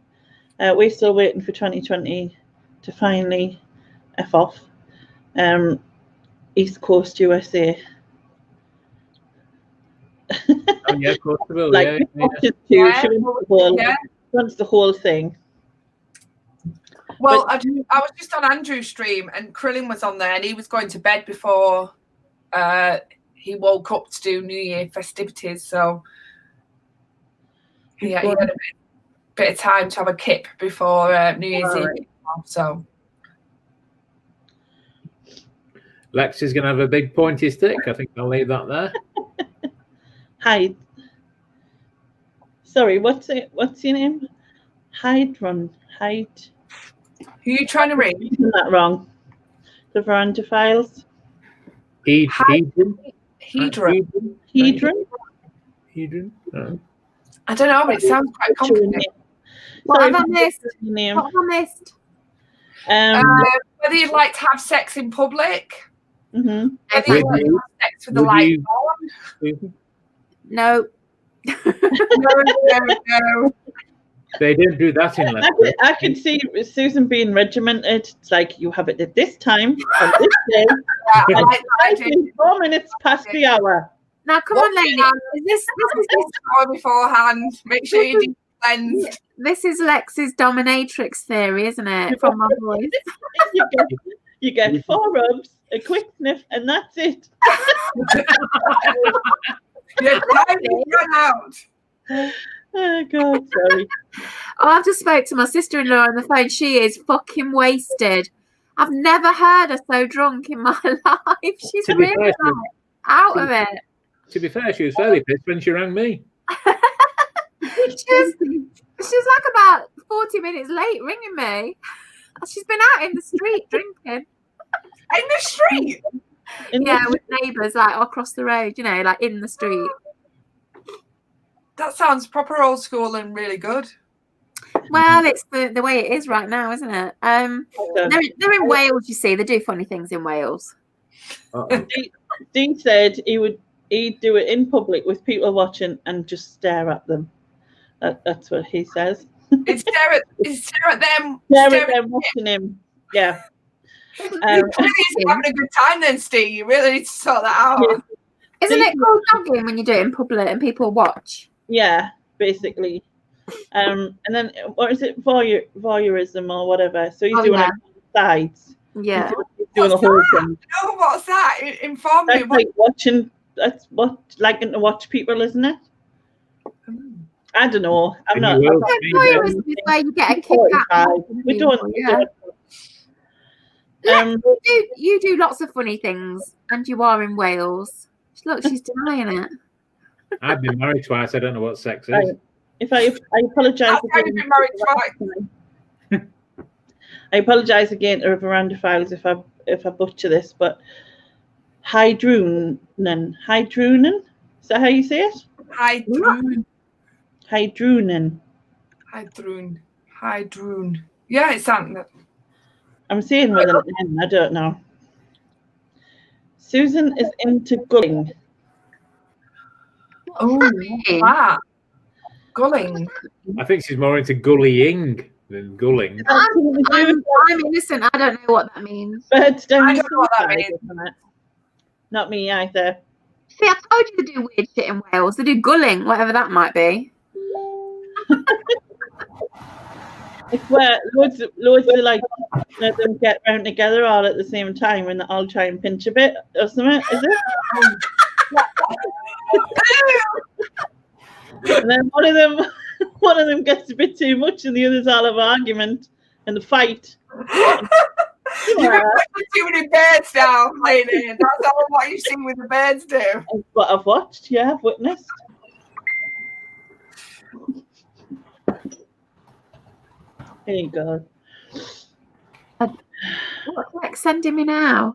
Speaker 1: We're still waiting for 2020 to finally F off. East Coast USA.
Speaker 8: Oh yeah, of course we will.
Speaker 1: She wants the whole thing.
Speaker 7: Well, I was just on Andrew's stream and Krillin was on there and he was going to bed before he woke up to do New Year festivities. So he had a bit of time to have a kip before New Year's Eve. So
Speaker 8: Lex is going to have a big pointy stick. I think I'll leave that there.
Speaker 1: Hide. Sorry, what's your name? Hide.
Speaker 7: Who are you trying to read?
Speaker 1: Isn't that wrong? The Veranda Files.
Speaker 8: Eden.
Speaker 7: Hedron.
Speaker 8: Hedron? Oh.
Speaker 7: I don't know, but it sounds quite complicated.
Speaker 4: What
Speaker 1: Sorry,
Speaker 4: have I missed?
Speaker 1: name.
Speaker 4: What have I missed?
Speaker 7: Whether you'd like to have sex in public.
Speaker 1: Mm-hmm.
Speaker 7: Whether you'd like to have sex with the light on.
Speaker 4: No.
Speaker 7: No.
Speaker 8: They don't do that in Leicester.
Speaker 1: I can see Susan being regimented. It's like you have it at this time on this day. And 4 minutes past the hour.
Speaker 4: Now, come on, lady. This is
Speaker 7: beforehand. Make sure you do cleanse.
Speaker 4: This is Lex's dominatrix theory, isn't it? From my voice.
Speaker 1: You get 4 rubs, a quick sniff, and that's it.
Speaker 7: Your time is run out.
Speaker 1: Oh God, sorry.
Speaker 4: Oh, I've just spoke to my sister-in-law on the phone. She is fucking wasted. I've never heard her so drunk in my life. She's really out of it.
Speaker 8: To be fair, she was fairly pissed when she rang me.
Speaker 4: She's like about 40 minutes late ringing me. She's been out in the street drinking.
Speaker 7: In the street?
Speaker 4: With neighbours like across the road, like in the street.
Speaker 7: That sounds proper old school and really good.
Speaker 4: Well, it's the way it is right now, isn't it? They're in Wales, you see. They do funny things in Wales.
Speaker 1: Dean said he'd do it in public with people watching and just stare at them. That's what he says.
Speaker 7: It's stare at them.
Speaker 1: Stare at them watching him. Yeah.
Speaker 7: You really is having a good time then, Steve. You really need to sort that out.
Speaker 4: Isn't it called dogging when you do it in public and people watch?
Speaker 1: Yeah, basically. And then what is it? Voyeurism or whatever. So he's doing it on the sides.
Speaker 4: Yeah.
Speaker 1: He's doing the whole thing.
Speaker 7: No, what's that? Inform me.
Speaker 1: That's like watching. That's what liking to watch people, isn't it? I don't know. I'm not.
Speaker 4: Voyeurism is where you get a kick out.
Speaker 1: We don't.
Speaker 4: Yeah. You do lots of funny things, and you are in Wales. Look, she's denying it.
Speaker 8: I've been married twice. I don't know what sex is.
Speaker 1: Right. If I apologise
Speaker 7: I've been married twice.
Speaker 1: I apologise again to Veranda Files if I butcher this, but hydrunen. Is that how you say it? Hydrunen.
Speaker 7: Yeah, it's something that
Speaker 1: I'm saying with an N. I don't know. Susan is into gulling.
Speaker 7: Oh, wow. Gulling.
Speaker 8: I think she's more into gullying than gulling.
Speaker 4: I'm innocent. I don't know what that means.
Speaker 1: But
Speaker 7: I don't know what that means.
Speaker 1: Not me either.
Speaker 4: See, I told you to do weird shit in Wales. They do gulling, whatever that might be.
Speaker 1: It's where loads of like let them get round together all at the same time and I'll try and pinch a bit or something, is it? And then one of them gets a bit too much and the others all have an argument and a fight.
Speaker 7: You've been watching too many birds now, lady. That's all what you see with the birds do.
Speaker 1: That's what I've watched, yeah, I've witnessed. There you go.
Speaker 4: What's Lex sending me now?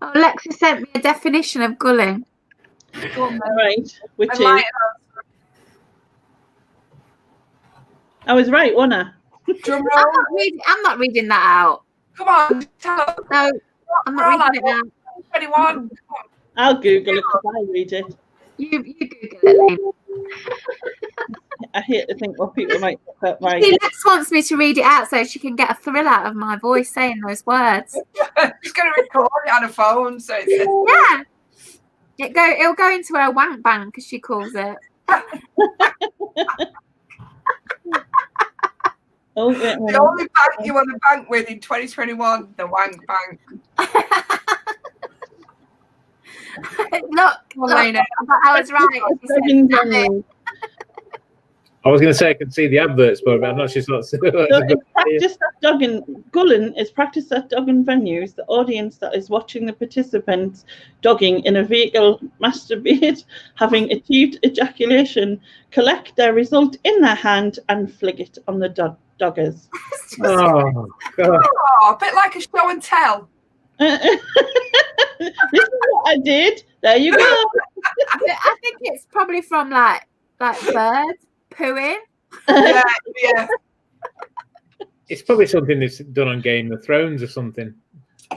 Speaker 4: Oh, Lexi sent me a definition of gulling.
Speaker 1: All right, which is... I was right, wasn't I?
Speaker 4: I'm not reading that out.
Speaker 7: Come on, tell us.
Speaker 4: No, I'm not reading it out.
Speaker 7: 21.
Speaker 1: I'll Google it if I read it.
Speaker 4: You Google it, Lane.
Speaker 1: I hate to think what people might look at.
Speaker 4: See, Lex wants me to read it out so she can get a thrill out of my voice saying those words.
Speaker 7: She's going to record it on a phone. So
Speaker 4: yeah. It'll go into her wank bank, as she calls it.
Speaker 1: Oh, yeah,
Speaker 7: the only bank you want to bank with in 2021, the wank bank.
Speaker 4: Look, I was right.
Speaker 8: I was going to say I can see the adverts, but I'm not sure.
Speaker 1: Gulling is practiced at dogging venues. The audience that is watching the participants dogging in a vehicle masturbate, having achieved ejaculation, collect their result in their hand and flick it on the doggers.
Speaker 8: Oh, God.
Speaker 7: Oh, a bit like a show and tell.
Speaker 1: This is what I did. There you go.
Speaker 4: I think it's probably from like birds pooing.
Speaker 7: Yeah.
Speaker 8: It's probably something that's done on Game of Thrones or something.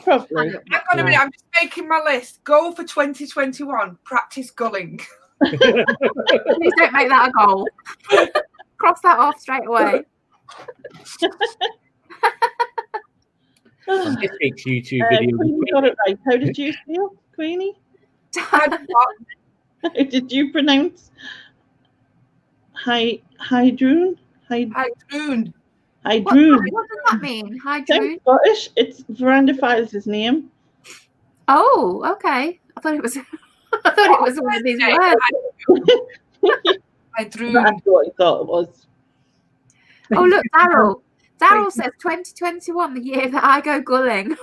Speaker 1: Probably.
Speaker 7: Hang on a minute, I'm just making my list. Goal for 2021: practice gulling.
Speaker 4: Please don't make that a goal. Cross that off straight away.
Speaker 8: On this week's YouTube video.
Speaker 1: Queenie got it right. How did you feel, Queenie? How did you pronounce Hydroon?
Speaker 7: Hydroon.
Speaker 1: Hydroon.
Speaker 4: What does that mean? Hydroon?
Speaker 1: Sounds Scottish. It's Veranda Files' name.
Speaker 4: Oh, okay. I thought it was one of these words.
Speaker 7: Hydroon.
Speaker 1: That's what I thought it was.
Speaker 4: Oh, look, Daryl. Daryl says 2021, the year that I go gulling.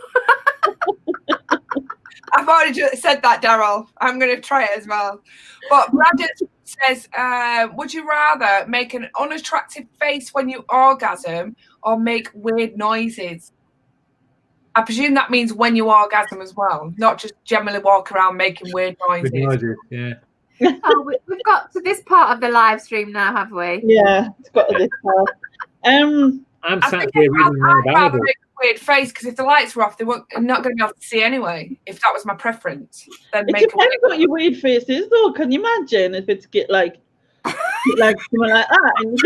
Speaker 7: I've already said that, Daryl. I'm going to try it as well. But Brandon says, would you rather make an unattractive face when you orgasm or make weird noises? I presume that means when you orgasm as well, not just generally walk around making weird noises.
Speaker 8: Yeah.
Speaker 4: Oh, we've got to this part of the live stream now, have we?
Speaker 1: Yeah, it's got to this part.
Speaker 8: I'm sat here reading my
Speaker 7: I'd rather
Speaker 8: Bible.
Speaker 7: make a weird face because if the lights were off, they weren't not going to be able to see anyway. If that was my preference, then
Speaker 1: It
Speaker 7: make a
Speaker 1: depends what your weird face is, though. Can you imagine if it's get like something like that? And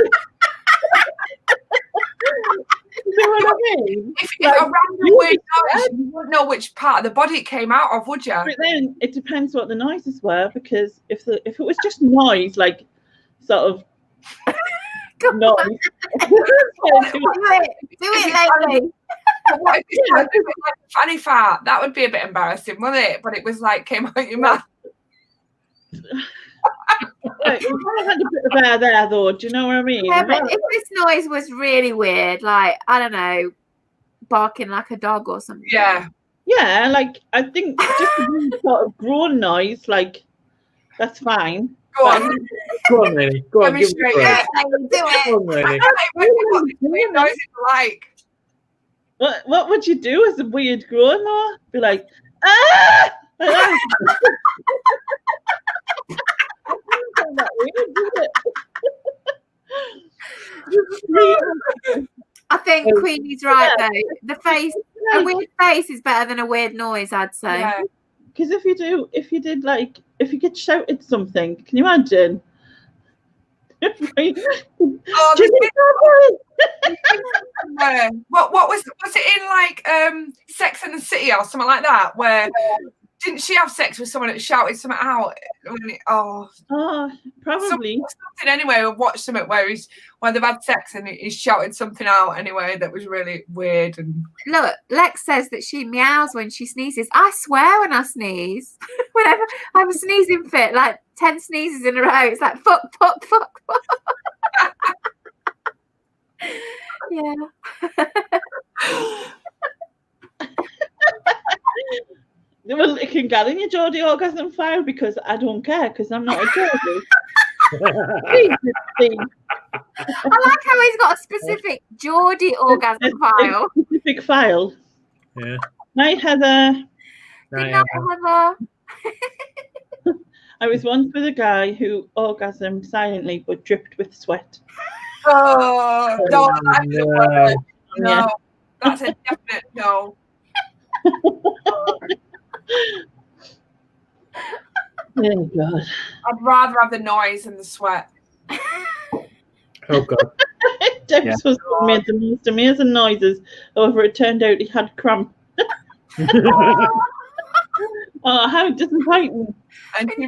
Speaker 1: you know what I mean?
Speaker 7: If
Speaker 1: Like,
Speaker 7: a random
Speaker 1: you
Speaker 7: weird
Speaker 1: would-
Speaker 7: noise, you wouldn't know which part of the body it came out of, would you?
Speaker 1: But then it depends what the noises were, because if it was just noise, like sort of noise.
Speaker 4: Do it lately.
Speaker 7: What if it's like a fanny fart? That would be a bit embarrassing, wouldn't it? But it was like came out your mouth.
Speaker 1: Right, I had a bit of air there, though. Do you know what I mean?
Speaker 4: Yeah, but if this noise was really weird, like, I don't know, barking like a dog or something.
Speaker 7: Yeah.
Speaker 1: Yeah, like I think just a really sort of groan noise, like that's fine.
Speaker 7: Go on.
Speaker 8: Go on, Lenny. Go on, give me
Speaker 7: Demonstrate
Speaker 8: a break.
Speaker 7: it.
Speaker 4: Do it.
Speaker 8: Go on, Lenny.
Speaker 7: What the weird noises are like.
Speaker 1: What would you do as a weird groan, though? Be like, ah! Like that. Not that weird, is it?
Speaker 4: I think Queenie's right though. A weird face is better than a weird noise, I'd say.
Speaker 7: Yeah.
Speaker 1: Because if you get shouted something, can you imagine?
Speaker 7: Oh,
Speaker 1: Jimmy,
Speaker 7: what was it in like Sex and the City or something like that? Where didn't she have sex with someone that shouted something out?
Speaker 1: Oh, probably
Speaker 7: something anyway. We watched something where they've had sex and he's shouted something out anyway that was really weird. And
Speaker 4: look, Lex says that she meows when she sneezes. I swear when I sneeze, whenever I have a sneezing fit, like 10 sneezes in a row, it's like fuck. Yeah.
Speaker 1: Well, it can get in your Geordie orgasm file because I don't care because I'm not a Geordie.
Speaker 4: I like how he's got a specific Geordie orgasm file.
Speaker 1: A specific file.
Speaker 8: Yeah.
Speaker 1: Night, Heather.
Speaker 4: Good night, Heather.
Speaker 1: I was once with a guy who orgasmed silently but dripped with sweat.
Speaker 7: oh no,
Speaker 1: Yeah.
Speaker 7: That's a definite no.
Speaker 1: Oh God.
Speaker 7: I'd rather have the noise than the sweat.
Speaker 8: Oh God.
Speaker 1: James was made the most amazing noises. However, it turned out he had cramp. Oh, how disappointing.
Speaker 7: And she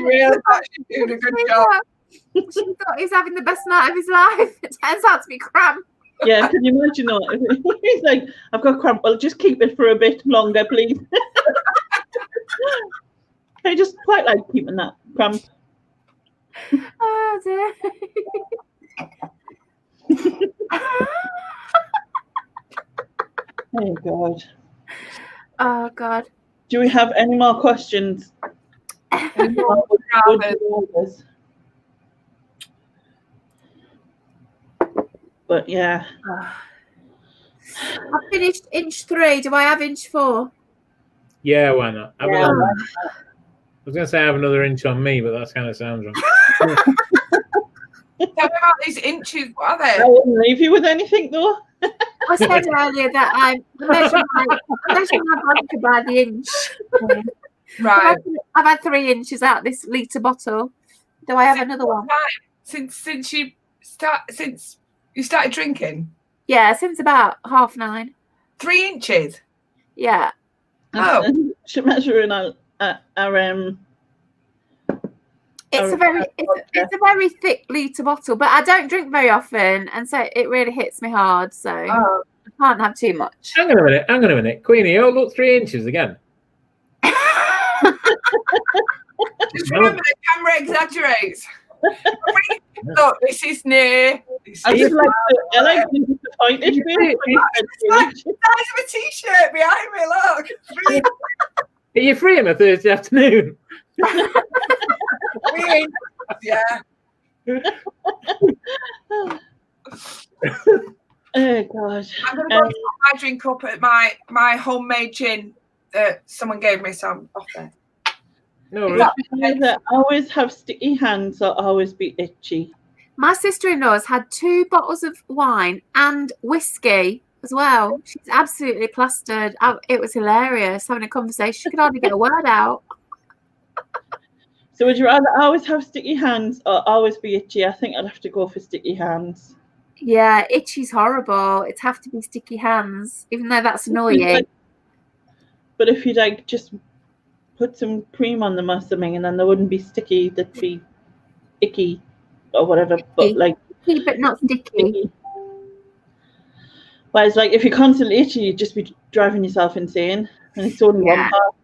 Speaker 7: realised she's doing a good job.
Speaker 4: She thought he was having the best night of his life. It turns out to be cramp.
Speaker 1: Yeah, can you imagine that? He's like, I've got cramp. Well, just keep it for a bit longer, please. I just quite like keeping that cramp.
Speaker 4: Oh dear.
Speaker 1: Oh God.
Speaker 4: Oh God.
Speaker 1: Do we have any more questions? But yeah.
Speaker 4: I finished inch 3. Do I have inch 4?
Speaker 8: Yeah, why not?
Speaker 1: Yeah.
Speaker 8: I was going to say I have another inch on me, but that kind of sounds wrong.
Speaker 7: Tell me about these inches. What are they?
Speaker 1: I wouldn't leave you with anything though.
Speaker 4: I said earlier that I measure my vodka by the inch.
Speaker 7: Right.
Speaker 4: I've had 3 inches out this litre bottle. Do I have another one?
Speaker 7: Since you started drinking?
Speaker 4: Yeah, since about 9:30.
Speaker 7: 3 inches?
Speaker 4: Yeah.
Speaker 7: Oh.
Speaker 1: Should measure in our
Speaker 4: It's a very thick litre bottle, but I don't drink very often, and so it really hits me hard. So I can't have too much.
Speaker 8: Hang on a minute. Queenie, oh, look, 3 inches again.
Speaker 7: Just remember the camera exaggerates. Look, this is near.
Speaker 1: I like to be disappointed.
Speaker 7: It's like the size of a t-shirt behind me, look.
Speaker 8: Are you free on a Thursday afternoon?
Speaker 7: Yeah.
Speaker 1: Oh God.
Speaker 7: I'm going to go put my drink up at my homemade gin that someone gave me some off there.
Speaker 8: No,
Speaker 1: Either always have sticky hands or always be itchy.
Speaker 4: My sister-in-law's had 2 bottles of wine and whiskey as well. She's absolutely plastered. It was hilarious having a conversation. She could hardly get a word out.
Speaker 1: So would you rather always have sticky hands or always be itchy? I think I'd have to go for sticky hands.
Speaker 4: Yeah, itchy's horrible. It'd have to be sticky hands, even though that's annoying.
Speaker 1: But if you like just put some cream on them or something, and then they wouldn't be sticky, they'd be icky or whatever. But like
Speaker 4: icky, but not sticky.
Speaker 1: Whereas like if you're constantly itchy, you'd just be driving yourself insane, and it's only one part.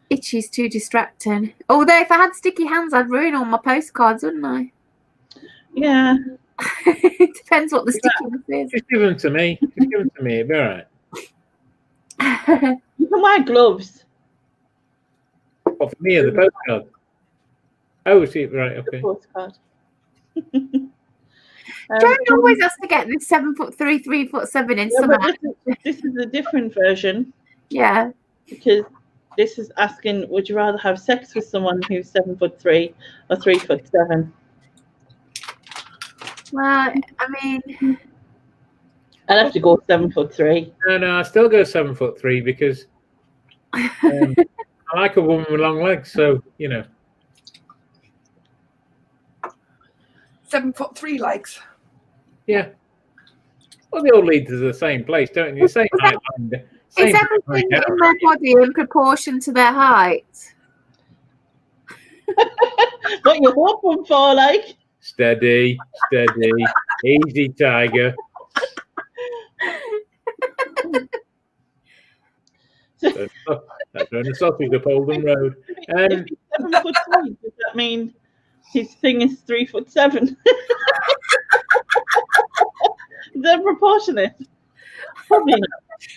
Speaker 4: Itchy's too distracting. Although if I had sticky hands, I'd ruin all my postcards, wouldn't I?
Speaker 1: Yeah.
Speaker 4: It depends what the stickiness is.
Speaker 8: Just give them to me. Just give them to me. It'll be all right.
Speaker 1: You can wear gloves.
Speaker 8: What, for me or the postcard? Oh, see, right, okay.
Speaker 1: Postcard.
Speaker 4: Joan always has to get this 7'3", 3'7" in summer.
Speaker 1: This is a different version.
Speaker 4: Yeah.
Speaker 1: Because this is asking, would you rather have sex with someone who's 7'3" or 3'7"?
Speaker 4: Well, I mean,
Speaker 1: I'd have to go 7'3".
Speaker 8: No, I still go 7'3" because I like a woman with long legs, so you know.
Speaker 7: 7'3" legs.
Speaker 8: Yeah. Well, they all lead to the same place, don't they? The same height.
Speaker 4: Is everything in their body in proportion to their height?
Speaker 1: What you hoping for, like?
Speaker 8: Steady, easy, tiger. That's running sausage up Oldham Road.
Speaker 1: If he's 7'3", does that mean his thing is 3'7"? Is that proportionate? Probably not.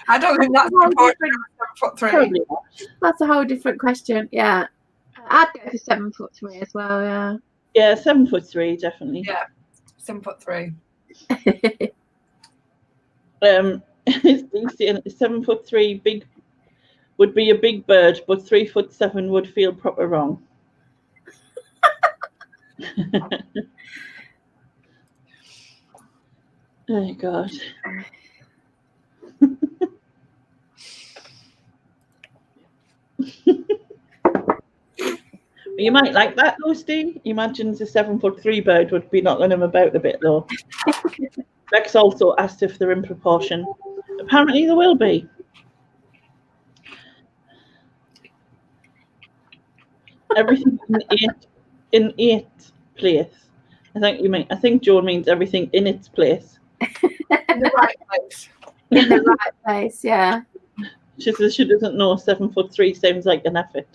Speaker 7: I don't think that's proportionate. 7'3".
Speaker 1: Probably not.
Speaker 4: That's a whole different question. Yeah, I'd go for 7'3" as well. Yeah.
Speaker 1: Yeah, 7'3", definitely.
Speaker 7: Yeah, 7'3".
Speaker 1: He's saying 7'3" big would be a big bird, but 3'7" would feel proper wrong. Oh God. You might like that though, Steve. Imagine the 7'3" bird would be knocking him about a bit though. Rex also asked if they're in proportion. Apparently there will be. Everything in its place. I think Joan means everything in its place.
Speaker 7: In the right place.
Speaker 4: In the right place, yeah.
Speaker 1: She says she doesn't know 7'3" sounds like an effort.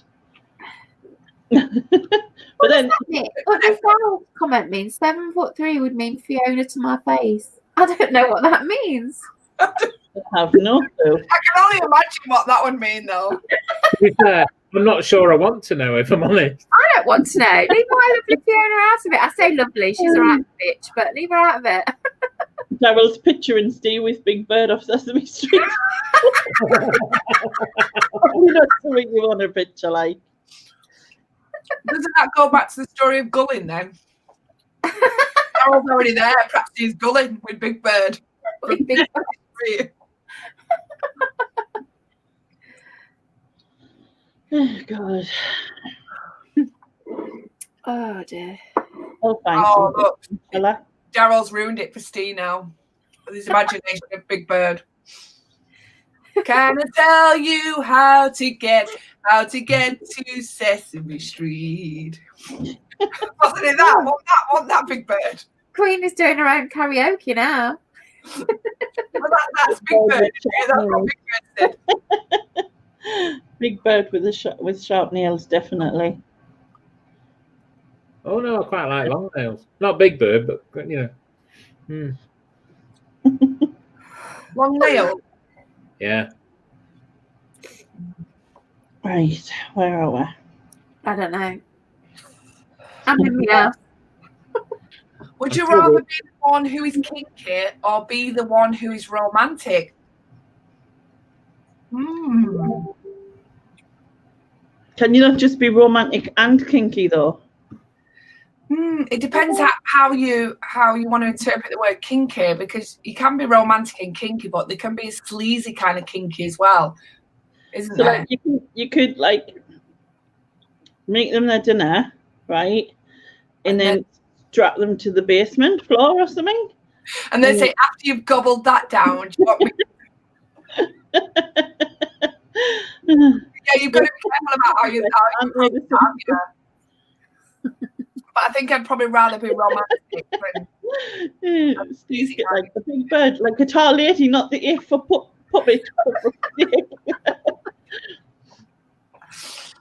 Speaker 1: But then
Speaker 4: what does that comment mean? 7'3" would mean Fiona to my face. I don't know what that means.
Speaker 1: I have no clue.
Speaker 7: I can only imagine what that would mean though.
Speaker 8: I'm not sure I want to know, if I'm honest.
Speaker 4: I don't want to know. Leave my lovely Fiona out of it. I say lovely, she's a right bitch, but leave her out of it.
Speaker 1: Daryl's picturing Steve with Big Bird off Sesame Street. Probably not something you want a picture like.
Speaker 7: Doesn't that go back to the story of gulling then? Daryl's already there. Perhaps he's gulling with Big Bird.
Speaker 4: With Big Bird.
Speaker 1: Oh, God.
Speaker 4: Oh, dear.
Speaker 1: Oh, thanks.
Speaker 7: Oh, look.
Speaker 1: Fella.
Speaker 7: Daryl's ruined it for Steve now. With his imagination of Big Bird. Can I tell you how to get to Sesame Street? Wasn't it that? Want that Big Bird?
Speaker 4: Queen is doing her own karaoke now.
Speaker 7: Well, that's Big Bird. Yeah, that's what Big Bird said.
Speaker 1: Big Bird with sharp nails, definitely.
Speaker 8: Oh no, I quite like long nails. Not Big Bird, but you know.
Speaker 7: Long nail.
Speaker 8: Yeah.
Speaker 1: Right, where are we?
Speaker 4: I don't know. I'm in the house.
Speaker 7: Would you rather be the one who is kinky or be the one who is romantic?
Speaker 1: Can you not just be romantic and kinky though?
Speaker 7: It depends how you want to interpret the word kinky, because you can be romantic and kinky, but there can be a sleazy kind of kinky as well, isn't there?
Speaker 1: Like you could like make them their dinner, right, and then strap them to the basement floor or something,
Speaker 7: and then say, after you've gobbled that down, do you want me? Yeah, you've got to be careful about how you. But I think I'd probably rather be romantic than
Speaker 1: Steve's get like the Big Bird, like guitar lady, not the F for puppet.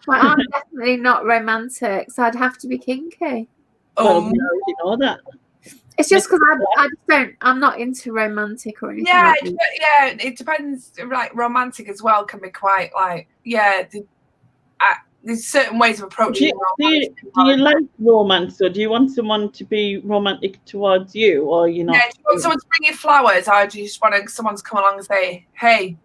Speaker 4: Well, I'm definitely not romantic, so I'd have to be kinky.
Speaker 1: Well, we already know that.
Speaker 4: It's just because I'm not into romantic or anything.
Speaker 7: Yeah, it depends. Like romantic as well can be quite like, there's certain ways of approaching
Speaker 1: do you like romance, or do you want someone to be romantic towards you, or you not?
Speaker 7: Yeah, do you want someone to bring you flowers, or do you just want someone to come along and say, hey?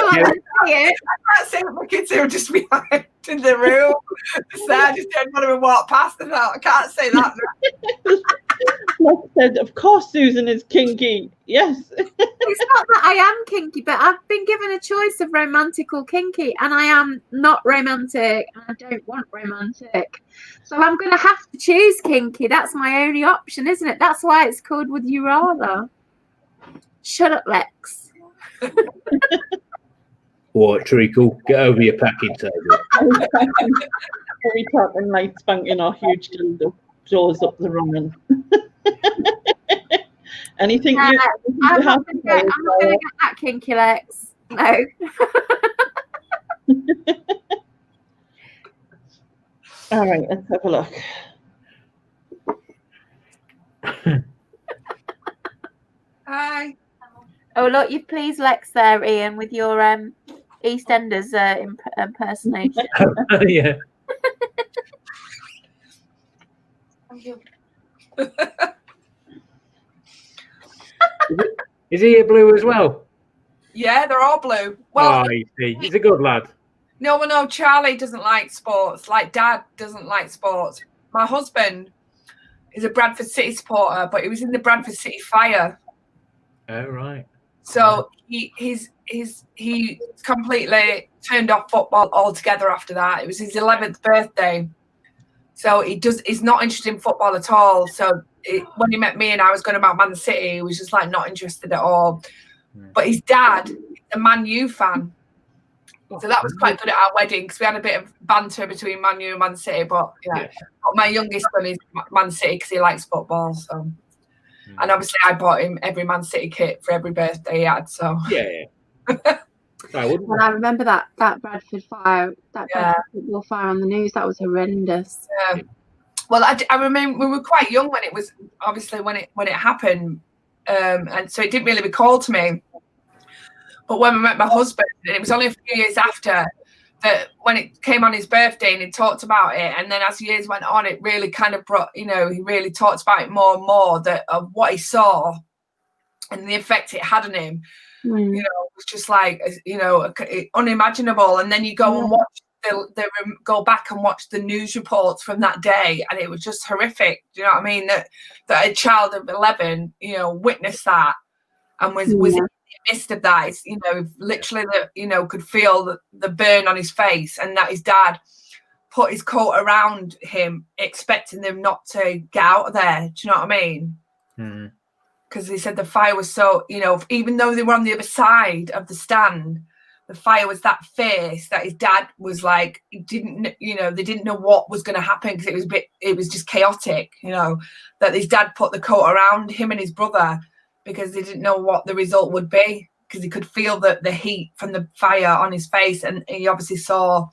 Speaker 7: I can't say what my kids will just be like in the room. I just don't want to walk past them out. I can't say that.
Speaker 1: Like I said, of course Susan is kinky. Yes.
Speaker 4: It's not that I am kinky, but I've been given a choice of romantic or kinky, and I am not romantic, and I don't want romantic. So I'm going to have to choose kinky. That's my only option, isn't it? That's why it's called Would You Rather. Shut up, Lex.
Speaker 8: What, treacle? Get over your packing table.
Speaker 1: We talking like spanking our huge dildo jaws up the running. Anything?
Speaker 4: I'm not going to get that kinky, Lex. No.
Speaker 1: All right, let's have a look.
Speaker 7: Hi.
Speaker 4: Oh, look, you please, Lex, there, Ian, with your EastEnders impersonation.
Speaker 8: Yeah.
Speaker 7: Thank you.
Speaker 8: Is he a blue as well?
Speaker 7: Yeah, they're all blue. Well,
Speaker 8: I see. He's a good lad.
Speaker 7: No, Charlie doesn't like sports. Like Dad doesn't like sports. My husband is a Bradford City supporter, but he was in the Bradford City Fire.
Speaker 8: Oh, right.
Speaker 7: So he completely turned off football altogether after that. It was his 11th birthday. So he's not interested in football at all. So when he met me and I was going about Man City, he was just like not interested at all. But his dad is a Man U fan. So that was quite good at our wedding, because we had a bit of banter between Man U and Man City. But yeah, but my youngest son is Man City because he likes football. So, and obviously I bought him every Man City kit for every birthday he had. So
Speaker 8: yeah.
Speaker 4: Well, I remember that Bradford fire, Bradford football fire on the news. That was horrendous.
Speaker 7: Yeah. Well, I remember we were quite young when it was obviously when it happened, and so it didn't really recall to me. But when we met my husband, and it was only a few years after that, when it came on his birthday and he talked about it, and then as years went on, it really kind of brought, he really talked about it more and more, that of what he saw and the effect it had on him. You know, it was just like, you know, unimaginable. And then you go and watch go back and watch the news reports from that day, and it was just horrific. Do you know what I mean? That a child of 11, you know, witnessed that and was in the midst of that. It's, you know, literally you know, could feel the burn on his face, and that his dad put his coat around him, expecting them not to get out of there. Do you know what I mean? Because he said the fire was so, you know, even though they were on the other side of the stand, the fire was that fierce that his dad was like, they didn't know what was going to happen, because it was just chaotic, you know, that his dad put the coat around him and his brother because they didn't know what the result would be, because he could feel the heat from the fire on his face, and he obviously saw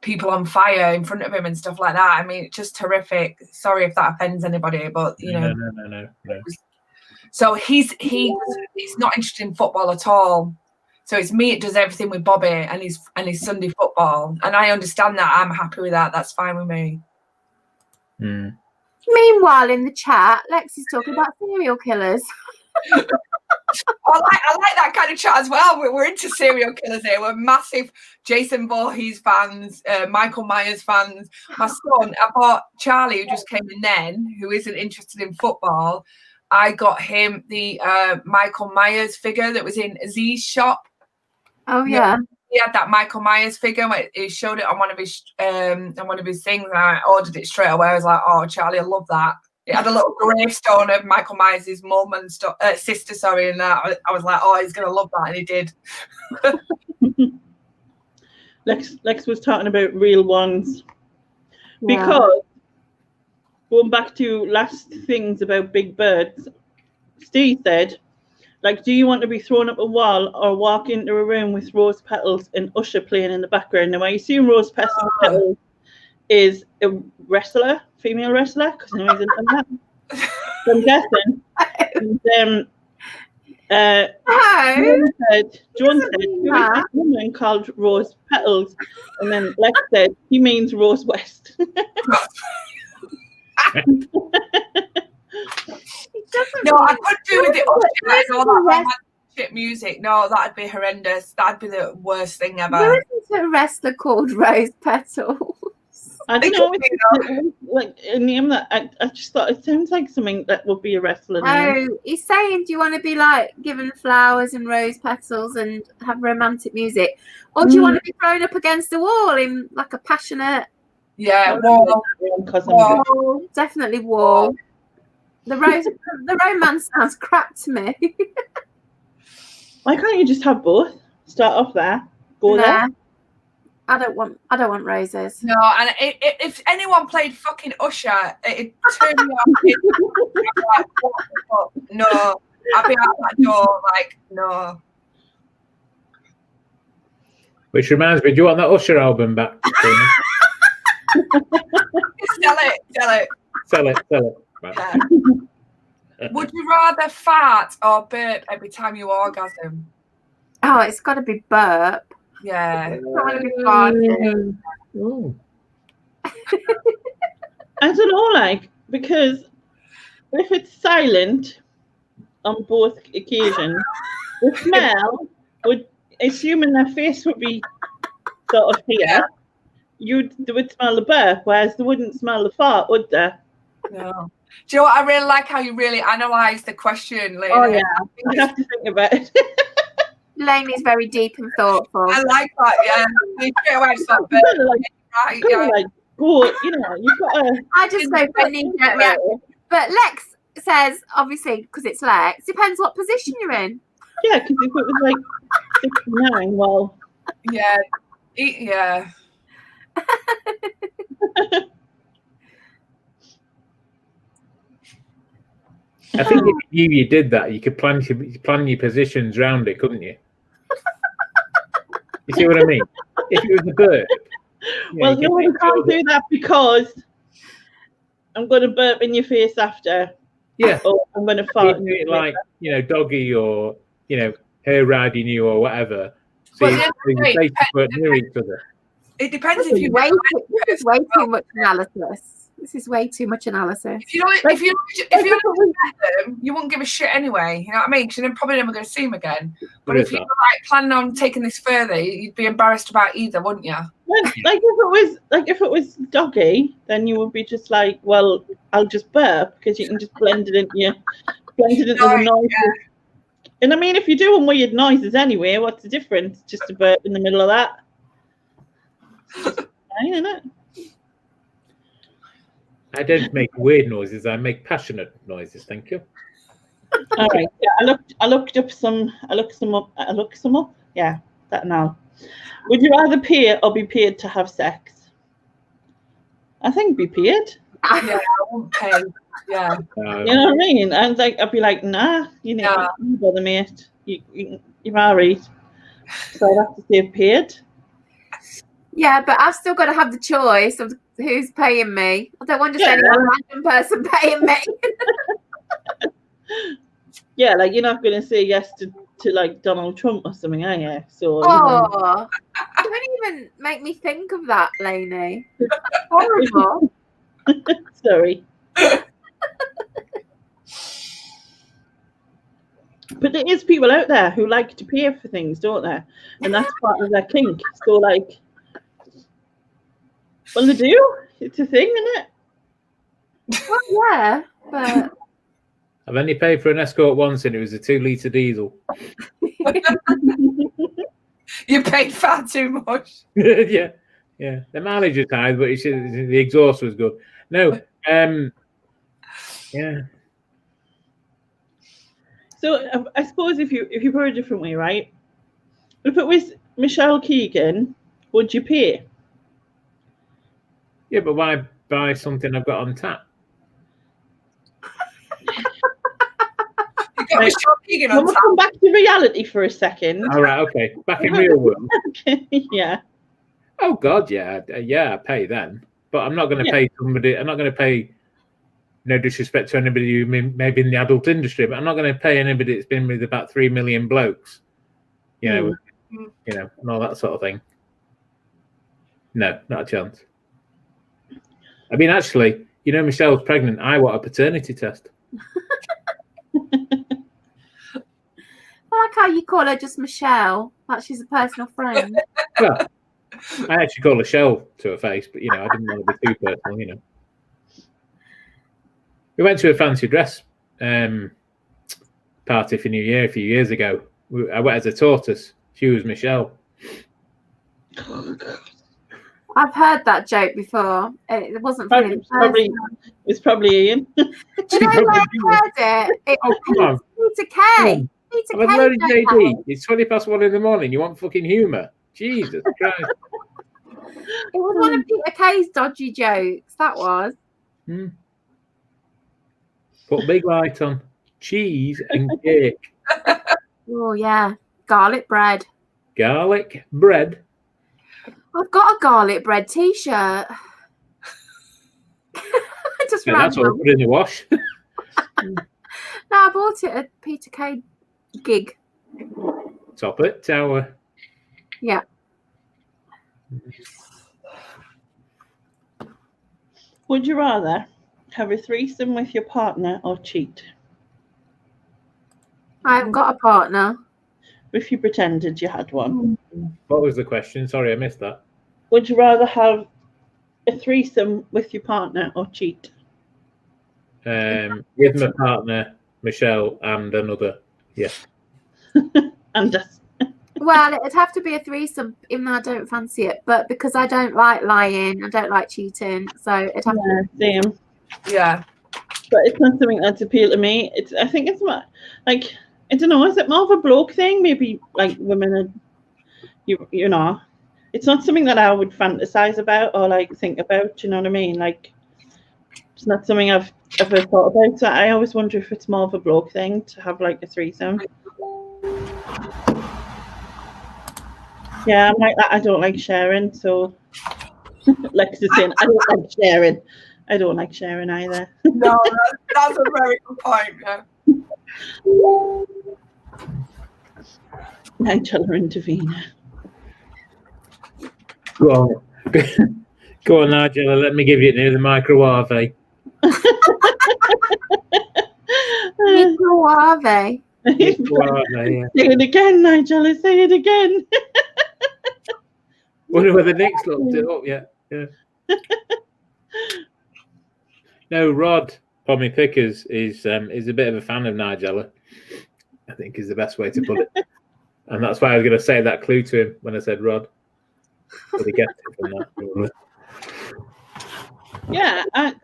Speaker 7: people on fire in front of him and stuff like that. I mean, it's just horrific. Sorry if that offends anybody, but you know. No. So he's not interested in football at all. So it's me that does everything with Bobby and his Sunday football. And I understand that. I'm happy with that. That's fine with me.
Speaker 4: Meanwhile, in the chat, Lex is talking about serial killers.
Speaker 7: I like that kind of chat as well. We're into serial killers here. We're massive Jason Voorhees fans, Michael Myers fans. My son, I bought Charlie, who just came in then, who isn't interested in football. I got him the Michael Myers figure that was in Aziz's shop.
Speaker 4: Oh yeah.
Speaker 7: He had that Michael Myers figure. He showed it on one of his things, and I ordered it straight away. I was like, "Oh, Charlie, I love that." It had a little gravestone of Michael Myers' mum and sister, and I was like, "Oh, he's gonna love that," and he did.
Speaker 1: Lex was talking about real ones, because going back to last things about big birds, Steve said, like, do you want to be thrown up a wall or walk into a room with rose petals and Usher playing in the background? Now, I assume rose petals is a wrestler, female wrestler, because I know he's into that. So I'm guessing. And John said, who is this woman called Rose Petals? And then Lex said, he means Rose West.
Speaker 7: No, I couldn't do with it. All that shit music. No, that'd be horrendous. That'd be the worst thing ever.
Speaker 4: There isn't a wrestler called Rose Petals.
Speaker 1: I don't know. It's like a name that I just thought it sounds like something that would be a wrestler name.
Speaker 4: Oh, he's saying, do you want to be like given flowers and rose petals and have romantic music, or do you want to be thrown up against the wall in like a passionate?
Speaker 7: Yeah, wall.
Speaker 4: Definitely wall. The romance sounds crap to me.
Speaker 1: Why can't you just have both? Start off there, go there.
Speaker 4: I don't want roses.
Speaker 7: No, and if anyone played fucking Usher, it'd turn me off. No, I'd be out that door like, no.
Speaker 8: Which reminds me, do you want that Usher album back? Sell it. Right.
Speaker 7: Yeah. Would you rather fart or burp every time you orgasm?
Speaker 4: Oh, it's got to be burp.
Speaker 7: Yeah.
Speaker 4: I don't want to be farting.
Speaker 1: I don't know, like, because if it's silent on both occasions, the smell would, assuming their face would be sort of here, they would smell the burp, whereas they wouldn't smell the fart, would they?
Speaker 7: No. Do you know what? I really like how you really analyse the question, Lena.
Speaker 1: Oh yeah, I have to think about it.
Speaker 4: Lainey's very deep and thoughtful.
Speaker 7: I like that. Yeah, you've got to.
Speaker 4: I just go for knee-jerk. But Lex says, obviously, because it's Lex, depends what position you're in.
Speaker 1: Yeah, because if it was like 69, well.
Speaker 7: Yeah, yeah.
Speaker 8: I think if you did that, you could plan your positions around it, couldn't you? You see what I mean? If it was a burp.
Speaker 1: Well, no, I can't do that because I'm going to burp in your face after.
Speaker 8: Yeah.
Speaker 1: Or I'm going to fart.
Speaker 8: Do it like, doggy or, her riding you or whatever. So you face put near each other.
Speaker 7: It depends if you
Speaker 4: way too much analysis. This is way too much analysis.
Speaker 7: If you met them, you wouldn't give a shit anyway. You know what I mean? Because you're probably never going to see them again. But if you're like planning on taking this further, you'd be embarrassed about either, wouldn't you?
Speaker 1: If it was doggy, then you would be just like, well, I'll just burp because you can just blend it into the noises. Yeah. And I mean, if you're doing weird noises anyway, what's the difference? Just a burp in the middle of that. It's just fine, isn't it?
Speaker 8: I don't make weird noises. I make passionate noises. Thank you.
Speaker 1: All right. Yeah, I looked some up. Yeah, that now. Would you rather pay or be paid to have sex? I think be paid.
Speaker 7: Yeah, I won't pay. Yeah.
Speaker 1: You know what I mean? And I'd be like, nah, you need to bother, mate. You're married, so I'd have to say paid.
Speaker 4: Yeah, but I've still got to have the choice of who's paying me. I don't want just any random person paying me.
Speaker 1: Yeah, like you're not going to say yes to like Donald Trump or something, are you? So.
Speaker 4: Oh, don't even make me think of that, Lainey. Horrible.
Speaker 1: Sorry. But there is people out there who like to pay for things, don't there? And that's part of their kink. So like, well, they do. It's a thing, isn't it?
Speaker 4: Well, yeah, but
Speaker 8: I've only paid for an Escort once, and it was a 2-litre diesel.
Speaker 7: You paid far too much.
Speaker 8: Yeah. The mileage was high, but the exhaust was good. No, yeah.
Speaker 1: So I suppose if you put it a different way, right? If it was Michelle Keegan, would you pay?
Speaker 8: Yeah, but why buy something I've got on tap?
Speaker 1: Come back to reality for a second.
Speaker 8: All right, okay. Back in real world.
Speaker 1: Okay, yeah.
Speaker 8: Oh God, yeah, I pay then, but I'm not going to pay somebody. I'm not going to pay. No disrespect to anybody who may be in the adult industry, but I'm not going to pay anybody that's been with about 3 million blokes. You know, and all that sort of thing. No, not a chance. I mean, actually, Michelle's pregnant. I want a paternity test.
Speaker 4: I like how you call her just Michelle, like she's a personal friend.
Speaker 8: Well, I actually call her Shell to her face, but I didn't want to be too personal. We went to a fancy dress party for New Year a few years ago. I went as a tortoise. She was Michelle.
Speaker 4: I've heard that joke before. It wasn't funny.
Speaker 1: It's probably Ian.
Speaker 4: Do you know where I heard it?
Speaker 8: Come on.
Speaker 4: Peter Kay.
Speaker 8: I'm loaded JD. It's 1:20 in the morning. You want fucking humour? Jesus Christ.
Speaker 4: It was one of Peter Kay's dodgy jokes. That was.
Speaker 8: Put big light on. Cheese and cake.
Speaker 4: Oh, yeah. Garlic bread.
Speaker 8: Garlic bread.
Speaker 4: I've got a garlic bread t-shirt.
Speaker 8: That's what I put in the wash.
Speaker 4: No, I bought it at Peter Kay gig.
Speaker 8: Top it, tower.
Speaker 4: Yeah.
Speaker 1: Would you rather have a threesome with your partner or cheat?
Speaker 4: I haven't got a partner.
Speaker 1: If you pretended you had one.
Speaker 8: What was the question? Sorry, I missed that.
Speaker 1: Would you rather have a threesome with your partner or cheat?
Speaker 8: With my partner, Michelle, and another. Yeah.
Speaker 1: And just.
Speaker 4: Well, it'd have to be a threesome, even though I don't fancy it. But because I don't like lying, I don't like cheating, so it'd have to.
Speaker 1: Same.
Speaker 7: Yeah.
Speaker 1: But it's not something that's appealed to me. I think it's more like, I don't know, is it more of a bloke thing? Maybe like women are, you know, it's not something that I would fantasize about or like think about, you know what I mean? Like, it's not something I've ever thought about. So I always wonder if it's more of a bloke thing to have like a threesome. Yeah, I'm like that. I don't like sharing. So, Lex is saying, I don't like sharing. I don't like sharing either.
Speaker 7: No, that's a very good point. Yeah.
Speaker 1: Angela intervene.
Speaker 8: Go Go on, Nigel. Let me give you it near the microwave.
Speaker 4: Microwave.
Speaker 8: Yeah.
Speaker 1: Say it again, Nigel. Say it again.
Speaker 8: Wonder whether Nick's looked it up yet. Yeah. No, Rod Pommy Pickers is a bit of a fan of Nigella. I think is the best way to put it, and that's why I was going to say that clue to him when I said Rod. But he gets it from that.
Speaker 1: Yeah, I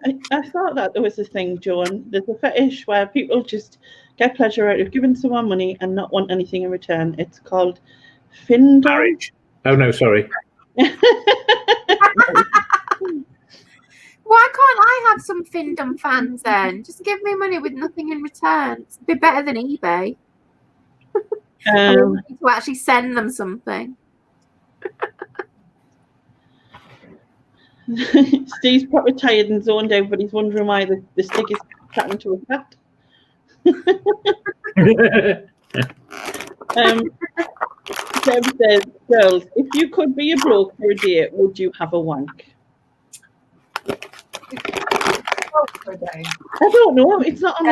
Speaker 1: thought that there was a thing, Joan. There's a fetish where people just get pleasure out of giving someone money and not want anything in return. It's called findom.
Speaker 8: Marriage. Oh no, sorry.
Speaker 4: Why can't I have some findom fans then? Just give me money with nothing in return. It's a bit better than eBay. I need to actually send them something.
Speaker 1: Steve's probably tired and zoned out, but he's wondering why the stick is chatting to a cat. Deb says, girls, if you could be a bloke for a day, would you have a wank? I don't know. It's not on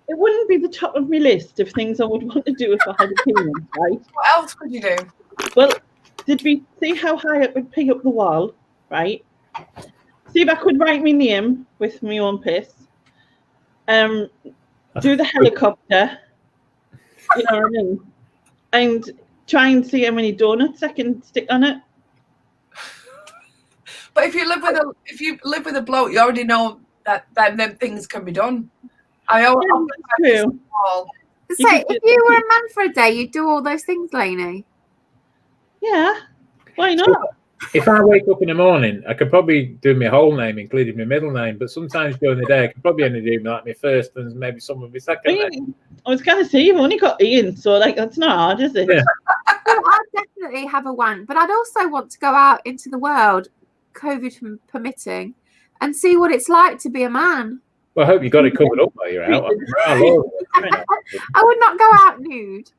Speaker 1: it wouldn't be the top of my list of things I would want to do if I had opinions, right?
Speaker 7: What else could you do?
Speaker 1: Well, did we see how high I could pee up the wall, right? See if I could write my name with my own piss. Do the helicopter, you know what I mean? And try and see how many donuts I can stick on it.
Speaker 7: But if you live with a bloke, you already know that them things can be done.
Speaker 1: True.
Speaker 4: So if you were a man for a day, you'd do all those things, Lainey.
Speaker 1: Yeah, why not?
Speaker 8: If I wake up in the morning, I could probably do my whole name, including my middle name. But sometimes during the day, I could probably only do like my first and maybe some of my second name.
Speaker 1: I was going to say, you've only got Ian, so like that's not hard, is it?
Speaker 8: Yeah.
Speaker 4: Well, I'd definitely have a wank, but I'd also want to go out into the world, COVID permitting, and see what it's like to be a man.
Speaker 8: Well, I hope you got it covered up while you're out.
Speaker 4: I would not go out nude.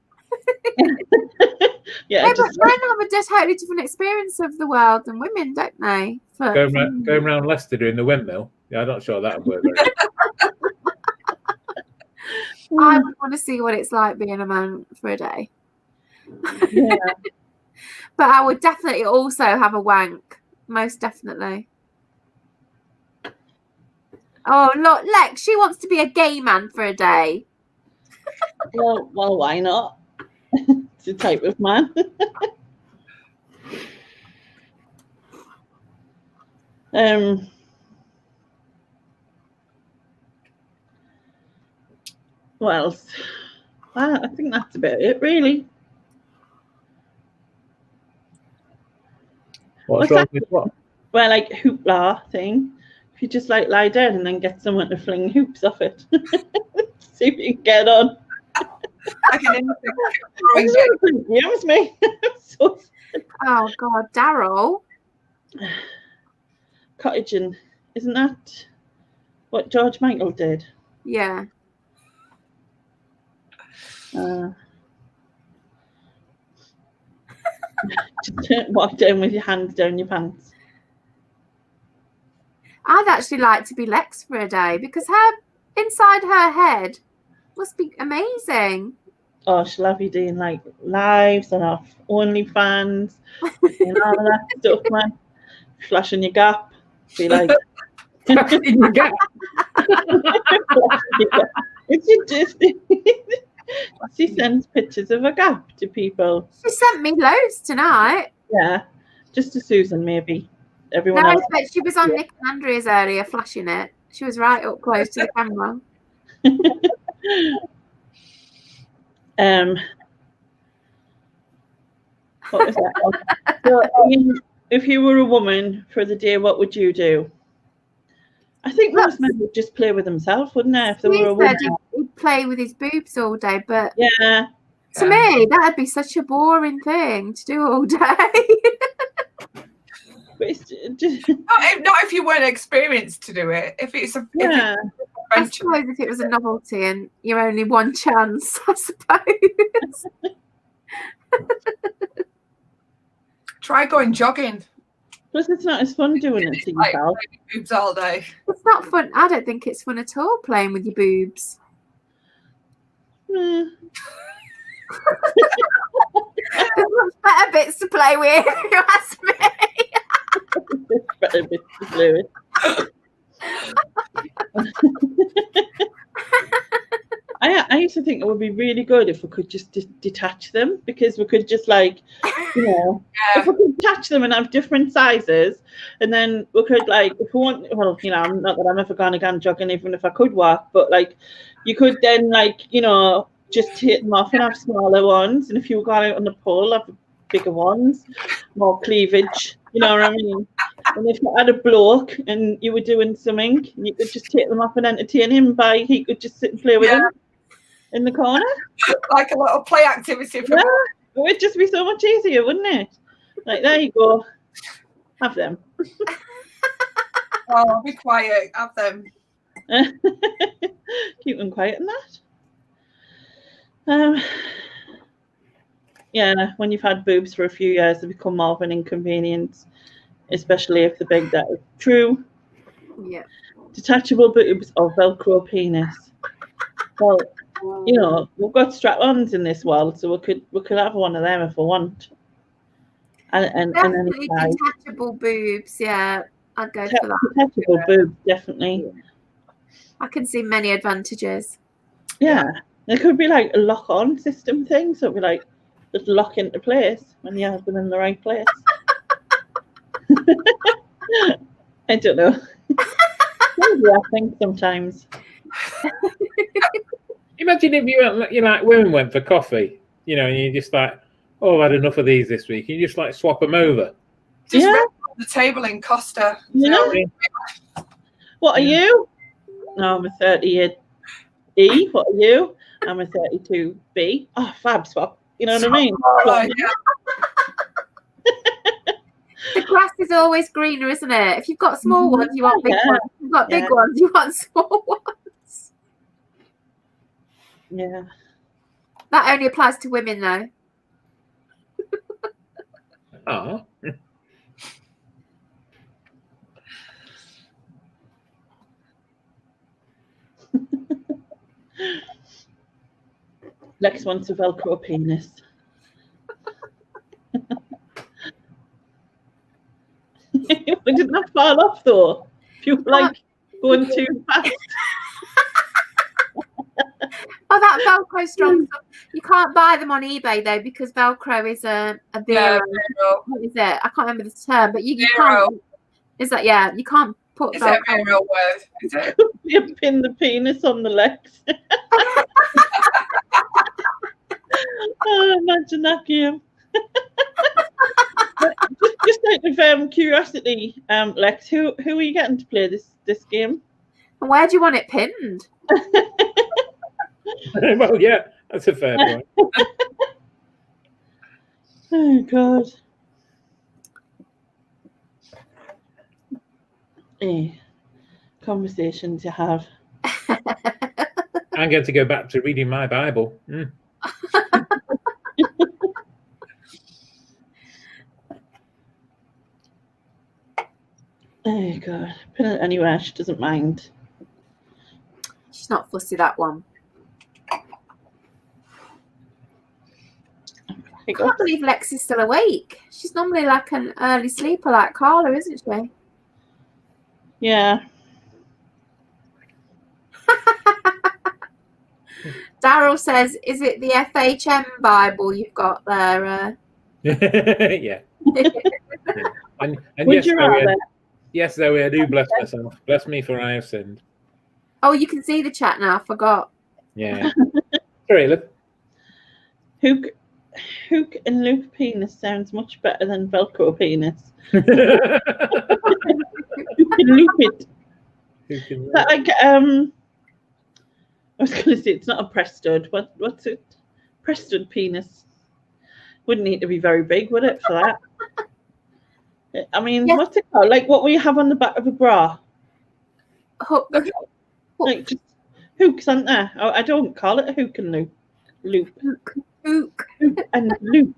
Speaker 1: Yeah,
Speaker 4: no, but men have a totally different experience of the world than women, don't they?
Speaker 8: Going around Leicester doing the windmill. Yeah, I'm not sure that would work.
Speaker 4: I would want to see what it's like being a man for a day.
Speaker 1: Yeah.
Speaker 4: But I would definitely also have a wank, most definitely. Oh, look, Lex, she wants to be a gay man for a day.
Speaker 1: Well, why not? It's a type of man. What else? I think that's about it, really.
Speaker 8: What's wrong with what?
Speaker 1: Well, like hoopla thing. If you just like lie down and then get someone to fling hoops off it. See if you can get on. Yums me.
Speaker 4: Oh God, Daryl.
Speaker 1: Cottaging, isn't that what George Michael did?
Speaker 4: Yeah.
Speaker 1: Just don't walk down with your hands down your pants.
Speaker 4: I'd actually like to be Lex for a day because inside her head must be amazing.
Speaker 1: Oh, she'll have you doing like lives and off OnlyFans and all of that stuff, man. Flashing your gap. Be like,
Speaker 8: flashing your gap.
Speaker 1: She sends pictures of a gap to people.
Speaker 4: She sent me loads tonight.
Speaker 1: Yeah, just to Susan, maybe. Everyone else.
Speaker 4: But she was on Nick and Andrea's earlier flashing it. She was right up close to the camera.
Speaker 1: What was that? So, if you were a woman for the day, what would you do? I think most men would just play with themselves, wouldn't they? If they were a woman,
Speaker 4: he'd play with his boobs all day. But
Speaker 1: yeah,
Speaker 4: to me, that'd be such a boring thing to do all day.
Speaker 1: But it's just...
Speaker 7: not if you weren't experienced to do it. If it's a
Speaker 4: I suppose if it was a novelty and you're only one chance, I suppose.
Speaker 7: Try going jogging.
Speaker 1: Plus, it's not as fun doing it to
Speaker 7: Like,
Speaker 1: yourself.
Speaker 7: boobs all day.
Speaker 4: It's not fun. I don't think it's fun at all playing with your boobs.
Speaker 1: Eh.
Speaker 4: There's much better bits to play with, if you ask me.
Speaker 1: Better bits to play with. I used to think it would be really good if we could just detach them, because we could just like, you know, if we could detach them and have different sizes, and then we could like, if we want, well, you know, not that I'm ever gonna go jogging even if I could walk, but like you could then like, you know, just take them off and have smaller ones, and if you were going out on the pole, have bigger ones, more cleavage, you know what I mean? And if you had a bloke and you were doing something, you could just take them off and entertain him by he could just sit and play with them in the corner.
Speaker 7: Like a little play activity for
Speaker 1: It would just be so much easier, wouldn't it? Like, there you go. Have them.
Speaker 7: Oh, be quiet. Have them.
Speaker 1: Keep them quiet in that. Yeah, when you've had boobs for a few years, they become more of an inconvenience, especially if they're big. That is true.
Speaker 4: Yeah.
Speaker 1: Detachable boobs or Velcro penis. Well, you know, we've got strap-ons in this world, so we could have one of them if we want. And
Speaker 4: Definitely
Speaker 1: any size.
Speaker 4: detachable boobs. Yeah, I'd go for that.
Speaker 1: Detachable boobs, definitely.
Speaker 4: I can see many advantages.
Speaker 1: Yeah. There could be like a lock-on system thing, so it'd be like just lock into place when you have them in the right place. I don't know. Maybe I think sometimes.
Speaker 8: Imagine if you like women went for coffee, you know, and you just like, oh, I've had enough of these this week. You just like swap them over.
Speaker 7: Just rest on the table in Costa.
Speaker 1: Yeah. What are you? No, I'm a 38E. What are you? I'm a 32B. Oh, fab swap. You know what I mean?
Speaker 4: The grass is always greener, isn't it? If you've got small ones, you want big ones. If you've got big ones, you want small ones.
Speaker 1: Yeah.
Speaker 4: That only applies to women, though.
Speaker 8: Oh.
Speaker 1: Lex wants a Velcro penis. We didn't that fall off though. If you were like going too fast.
Speaker 4: Oh, that Velcro strong stuff. You can't buy them on eBay though, because Velcro is a Vero. What is it? I can't remember the term, but you can't. Is that you can't put
Speaker 7: Velcro.
Speaker 4: Velcro.
Speaker 7: Is that a real word? Is it?
Speaker 1: You pin the penis on the legs. Oh, imagine that game. just out of curiosity, Lex, who are you getting to play this game?
Speaker 4: And where do you want it pinned?
Speaker 8: Well, yeah, that's a fair point.
Speaker 1: Oh God. Conversations you have.
Speaker 8: I'm going to go back to reading my Bible.
Speaker 1: Oh God, pin it anywhere. She doesn't mind.
Speaker 4: She's not fussy, that one. I can't believe Lex is still awake. She's normally like an early sleeper like Carla, isn't she?
Speaker 1: Yeah.
Speaker 4: Daryl says, is it the FHM Bible you've got there?
Speaker 8: Yeah. And yes, Zoe, I do bless myself. Bless me for I have sinned.
Speaker 4: Oh, you can see the chat now. I forgot.
Speaker 8: Yeah. Sorry, look.
Speaker 1: Hook and loop penis sounds much better than Velcro penis. You can loop it. Like, I was going to say it's not a press stud. What's it? Press stud penis. Wouldn't need to be very big, would it, for that? I mean, what's it called? Like what we have on the back of a bra?
Speaker 4: Hook.
Speaker 1: Like just hooks, aren't there? I don't call it a hook and loop. Hook and loop.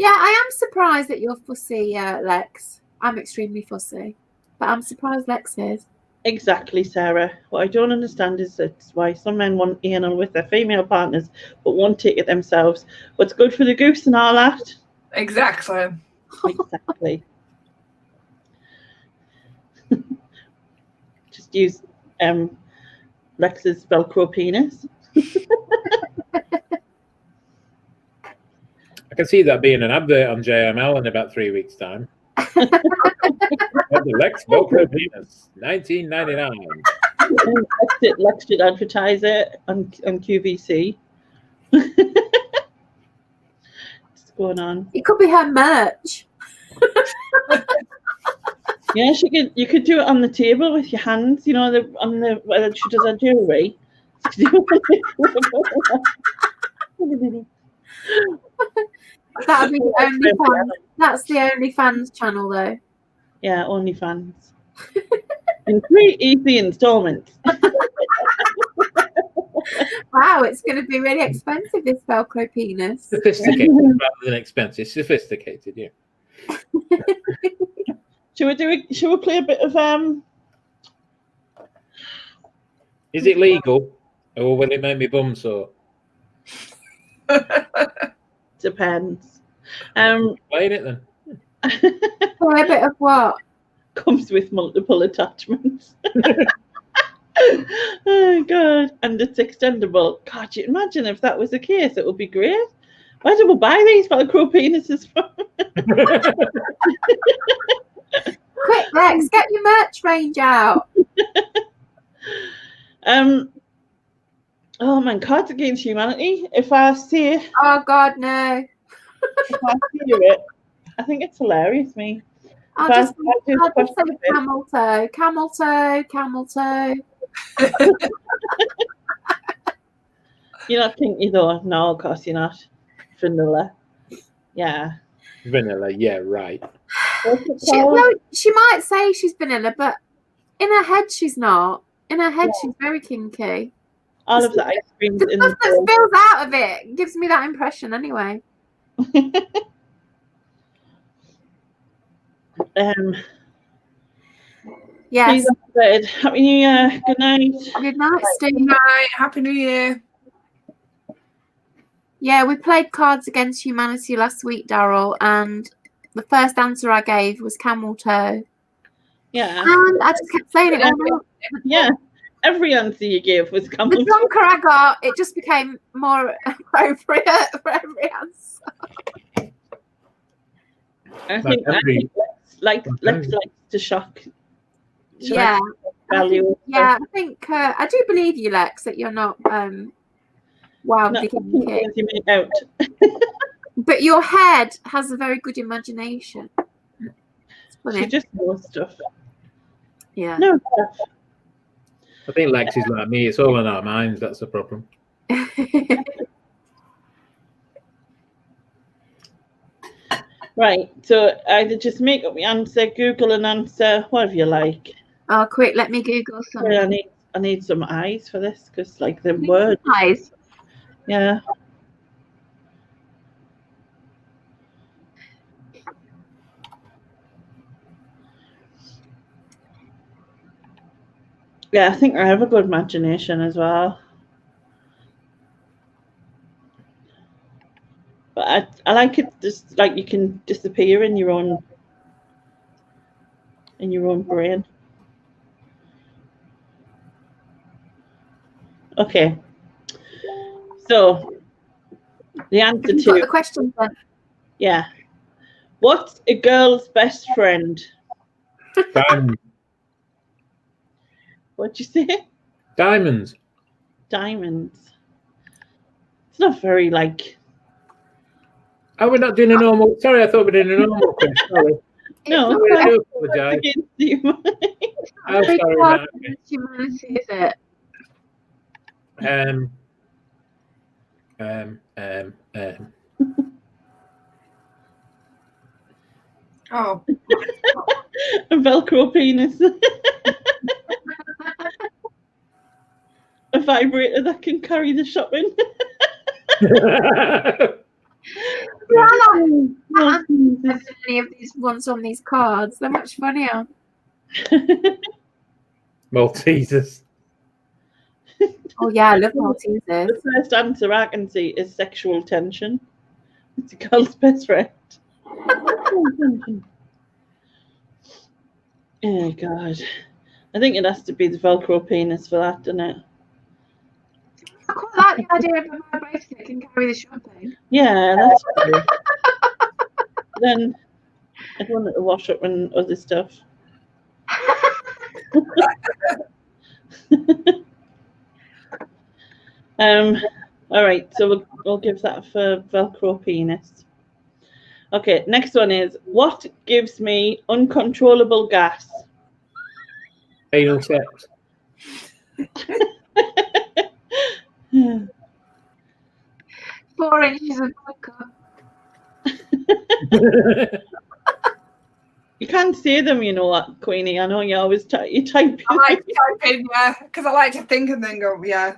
Speaker 4: Yeah, I am surprised that you're fussy, Lex. I'm extremely fussy, but I'm surprised Lex is.
Speaker 1: Exactly, Sarah. What I don't understand is that's why some men want anal with their female partners but won't take it themselves. What's good for the goose and all that?
Speaker 7: Exactly.
Speaker 1: Exactly. Just use Lex's Velcro penis.
Speaker 8: I can see that being an advert on JML in about 3 weeks' time. The Lex Velcro penis, $19.99.
Speaker 1: Lex should advertise it on QVC. What's going on?
Speaker 4: It could be her merch.
Speaker 1: Yeah, you could do it on the table with your hands, you know, whether she does her jewellery.
Speaker 4: That'd be the OnlyFans. That's the OnlyFans channel, though.
Speaker 1: Yeah, OnlyFans. In 3 easy installments.
Speaker 4: Wow, it's going to be really expensive, this Velcro penis.
Speaker 8: Sophisticated rather than expensive. Sophisticated, yeah.
Speaker 1: Should we play a bit of
Speaker 8: Is it legal, or will it make me bum sore?
Speaker 1: Depends.
Speaker 8: Playing it then.
Speaker 4: Play a bit of what?
Speaker 1: Comes with multiple attachments. Oh god, and it's extendable. God, you imagine if that was the case, it would be great. Where do we buy these Velcro penises from?
Speaker 4: Quick, Lex, get your merch range out.
Speaker 1: Oh man, Cards Against Humanity. If I see,
Speaker 4: oh god, no.
Speaker 1: if I see it, I think it's hilarious. Me.
Speaker 4: I'll just say camel toe, camel toe, camel toe.
Speaker 1: You're not kinky though. No, of course you're not. Vanilla. Yeah.
Speaker 8: Vanilla, yeah, right.
Speaker 4: She might say she's vanilla, but in her head she's not. In her head she's very kinky.
Speaker 1: All of the ice creams
Speaker 4: the
Speaker 1: in
Speaker 4: stuff
Speaker 1: the
Speaker 4: that spills out of it gives me that impression anyway. Yes.
Speaker 1: Happy New Year. Good night.
Speaker 4: Good night, Steve.
Speaker 7: Good night. Happy New Year.
Speaker 4: Yeah, we played Cards Against Humanity last week, Daryl, and the first answer I gave was camel toe.
Speaker 1: Yeah.
Speaker 4: And I just kept saying it.
Speaker 1: Yeah. Every answer you gave was camel toe.
Speaker 4: The drunker I got, it just became more appropriate for every answer.
Speaker 1: I think Lex likes to shock.
Speaker 4: Yeah.
Speaker 1: Value.
Speaker 4: I think I do believe you, Lex, that you're not wildly kinky.
Speaker 1: You make out.
Speaker 4: But your head has a very good imagination. It's funny.
Speaker 1: She just knows stuff.
Speaker 4: Yeah.
Speaker 1: No stuff.
Speaker 8: I think Lex is like me. It's all in our minds. That's the problem.
Speaker 1: Right. So either just make up the answer, Google an answer, whatever you like.
Speaker 4: Oh, quick! Let me Google something.
Speaker 1: I need some eyes for this because, like, the word
Speaker 4: eyes.
Speaker 1: Yeah. Yeah, I think I have a good imagination as well. But I like it just like you can disappear in your own brain. Okay. So the answer to
Speaker 4: the question then.
Speaker 1: Yeah. What's a girl's best friend?
Speaker 8: Diamonds.
Speaker 1: What'd you say?
Speaker 8: Diamonds.
Speaker 1: Diamonds. It's not very like.
Speaker 8: Oh, we're not doing a normal. Sorry, I thought we were doing a normal thing. Sorry.
Speaker 1: No.
Speaker 8: I do apologize.
Speaker 4: Oh, sorry. Humanity, is it?
Speaker 7: Oh.
Speaker 1: A Velcro penis. A vibrator that can carry the shopping.
Speaker 4: any of these ones on these cards. They're much funnier.
Speaker 8: Maltesers.
Speaker 4: Oh yeah, I love Maltesers.
Speaker 1: The first answer I can see is sexual tension. It's a girl's best friend. Oh God. I think it has to be the Velcro penis for that, doesn't it?
Speaker 4: I quite like the idea of a vibration that can carry the shopping.
Speaker 1: Yeah, that's true. Then I'd want it to wash up and other stuff. All right, so we'll give that for Velcro penis. Okay, next one is, what gives me uncontrollable gas?
Speaker 8: Anal sex.
Speaker 4: 4 inches of vodka.
Speaker 1: You can't say them, you know what, Queenie. I know you always you type.
Speaker 7: I like to type in, yeah, because I like to think and then go, yeah.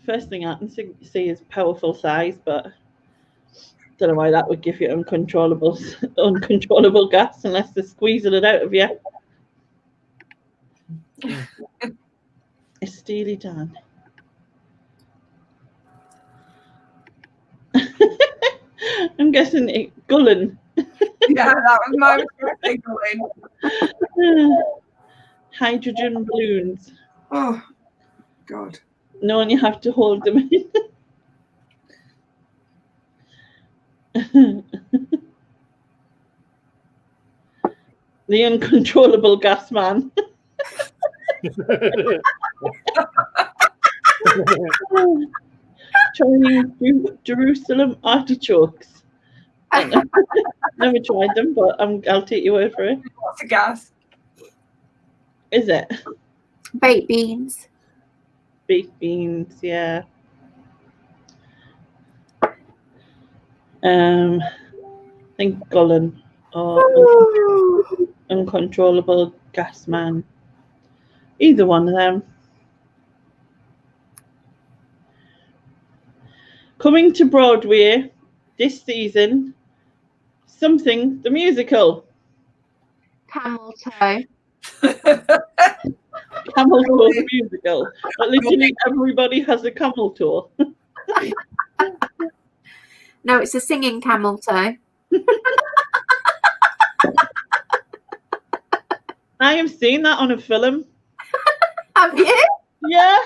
Speaker 1: First thing I can see is powerful size, but don't know why that would give you uncontrollable gas unless they're squeezing it out of you. It's Steely Dan. I'm guessing Gullen.
Speaker 7: Yeah, that was my birthday going.
Speaker 1: Hydrogen balloons.
Speaker 7: Oh, God.
Speaker 1: Knowing you have to hold them in. The uncontrollable gas man. Trying Jerusalem artichokes. Never tried them, but I'll take your word for it.
Speaker 7: What's the gas?
Speaker 1: Is it?
Speaker 4: Baked beans.
Speaker 1: Baked beans, yeah. I think Gullen or uncontrollable gas man. Either one of them. Coming to Broadway this season, Something the Musical.
Speaker 4: Camel toe.
Speaker 1: Camel toe the musical. But literally everybody has a camel toe.
Speaker 4: No, it's a singing camel toe.
Speaker 1: I have seen that on a film.
Speaker 4: Have you?
Speaker 1: Yeah.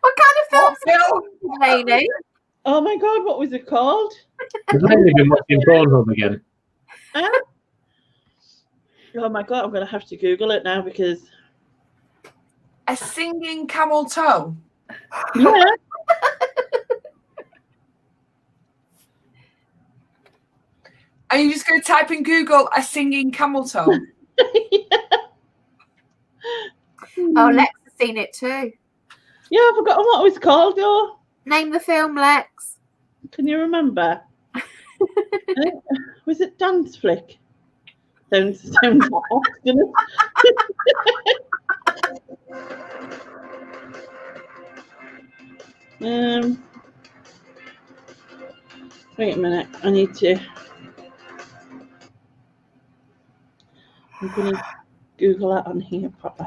Speaker 4: What kind of film is it, Lainey?
Speaker 1: Oh my God, what was it called?
Speaker 8: I've only been watching Pornhub again.
Speaker 1: Oh my God, I'm going to have to Google it now because...
Speaker 7: A singing camel toe?
Speaker 1: Yeah.
Speaker 7: Are you just going to type in Google a singing camel toe?
Speaker 4: Oh, Lex has seen it too.
Speaker 1: Yeah, I've forgotten what it was called though.
Speaker 4: Name the film, Lex.
Speaker 1: Can you remember? Was it Dance Flick? Sounds obstinate. Wait a minute. I need to. I'm going to Google that on here proper.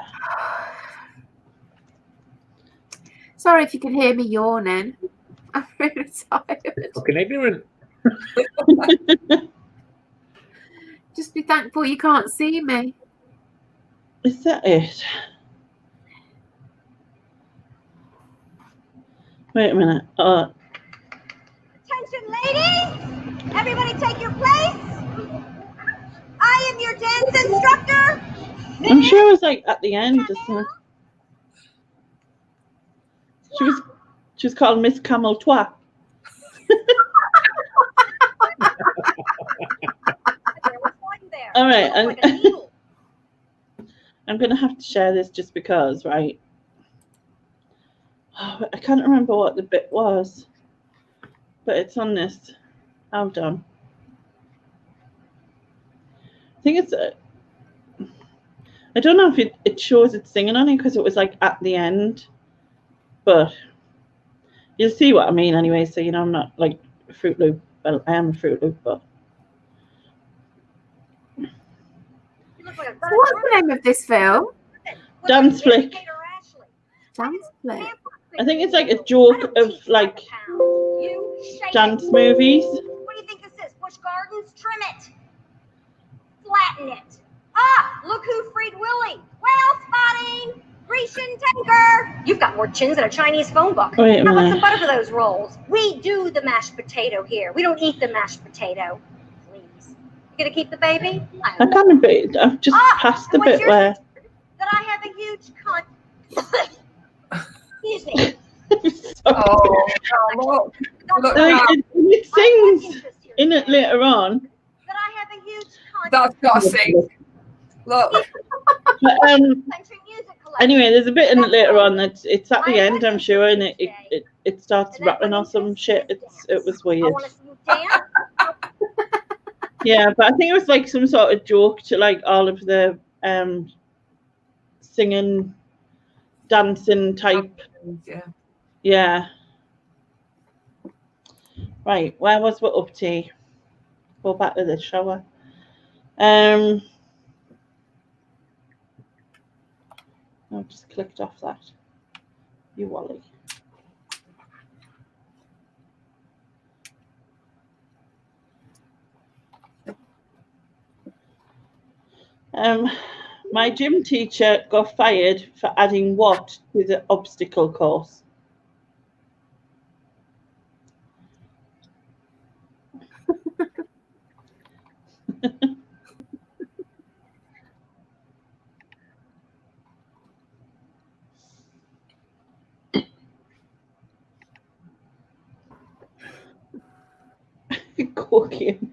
Speaker 4: Sorry if you can hear me yawning. I'm really tired.
Speaker 8: Fucking ignorant.
Speaker 4: Just be thankful you can't see me.
Speaker 1: Is that it? Wait a minute.
Speaker 10: Attention, ladies! Everybody take your place. I am your dance instructor.
Speaker 1: I'm sure it was like at the end. She was called Miss Camel Twat. All right, I'm going to have to share this just because, right? Oh, I can't remember what the bit was, but it's on this. Hold on. I think it's I don't know if it shows it singing on it because it was like at the end, but You'll see what I mean anyway. So you know, I'm not like Fruit Loop. Well, I am a Fruit Loop, but
Speaker 4: So what's the name of this film?
Speaker 1: Dance Flick.
Speaker 4: Dance Flick.
Speaker 1: I think it's like a joke of like dance movies.
Speaker 10: What do you think this is? Busch Gardens? Trim it. Flatten it. Ah, look who freed Willie. Whale spotting. Grecian tanker. You've got more chins than a Chinese phone book.
Speaker 1: Wait a
Speaker 10: How about
Speaker 1: minute.
Speaker 10: some butter for those rolls? We do the mashed potato here. We don't eat the mashed potato. Please. You gonna keep the baby?
Speaker 1: I can't remember. I've just passed the bit where.
Speaker 10: That I have a huge con. Excuse me.
Speaker 7: Oh, look. Look now.
Speaker 1: It sings in it later on.
Speaker 10: That I have a huge con.
Speaker 7: That's got to sing. Look.
Speaker 1: But, anyway, there's a bit in it later on that it's at the end, I'm sure, and it starts rapping or some shit. It was weird. Yeah, but I think it was like some sort of joke to like all of the singing, dancing type.
Speaker 7: Yeah.
Speaker 1: Yeah. Right, where was we up to? Go back to the shower. I just clicked off that. You Wally. My gym teacher got fired for adding what to the obstacle course? Cocaine.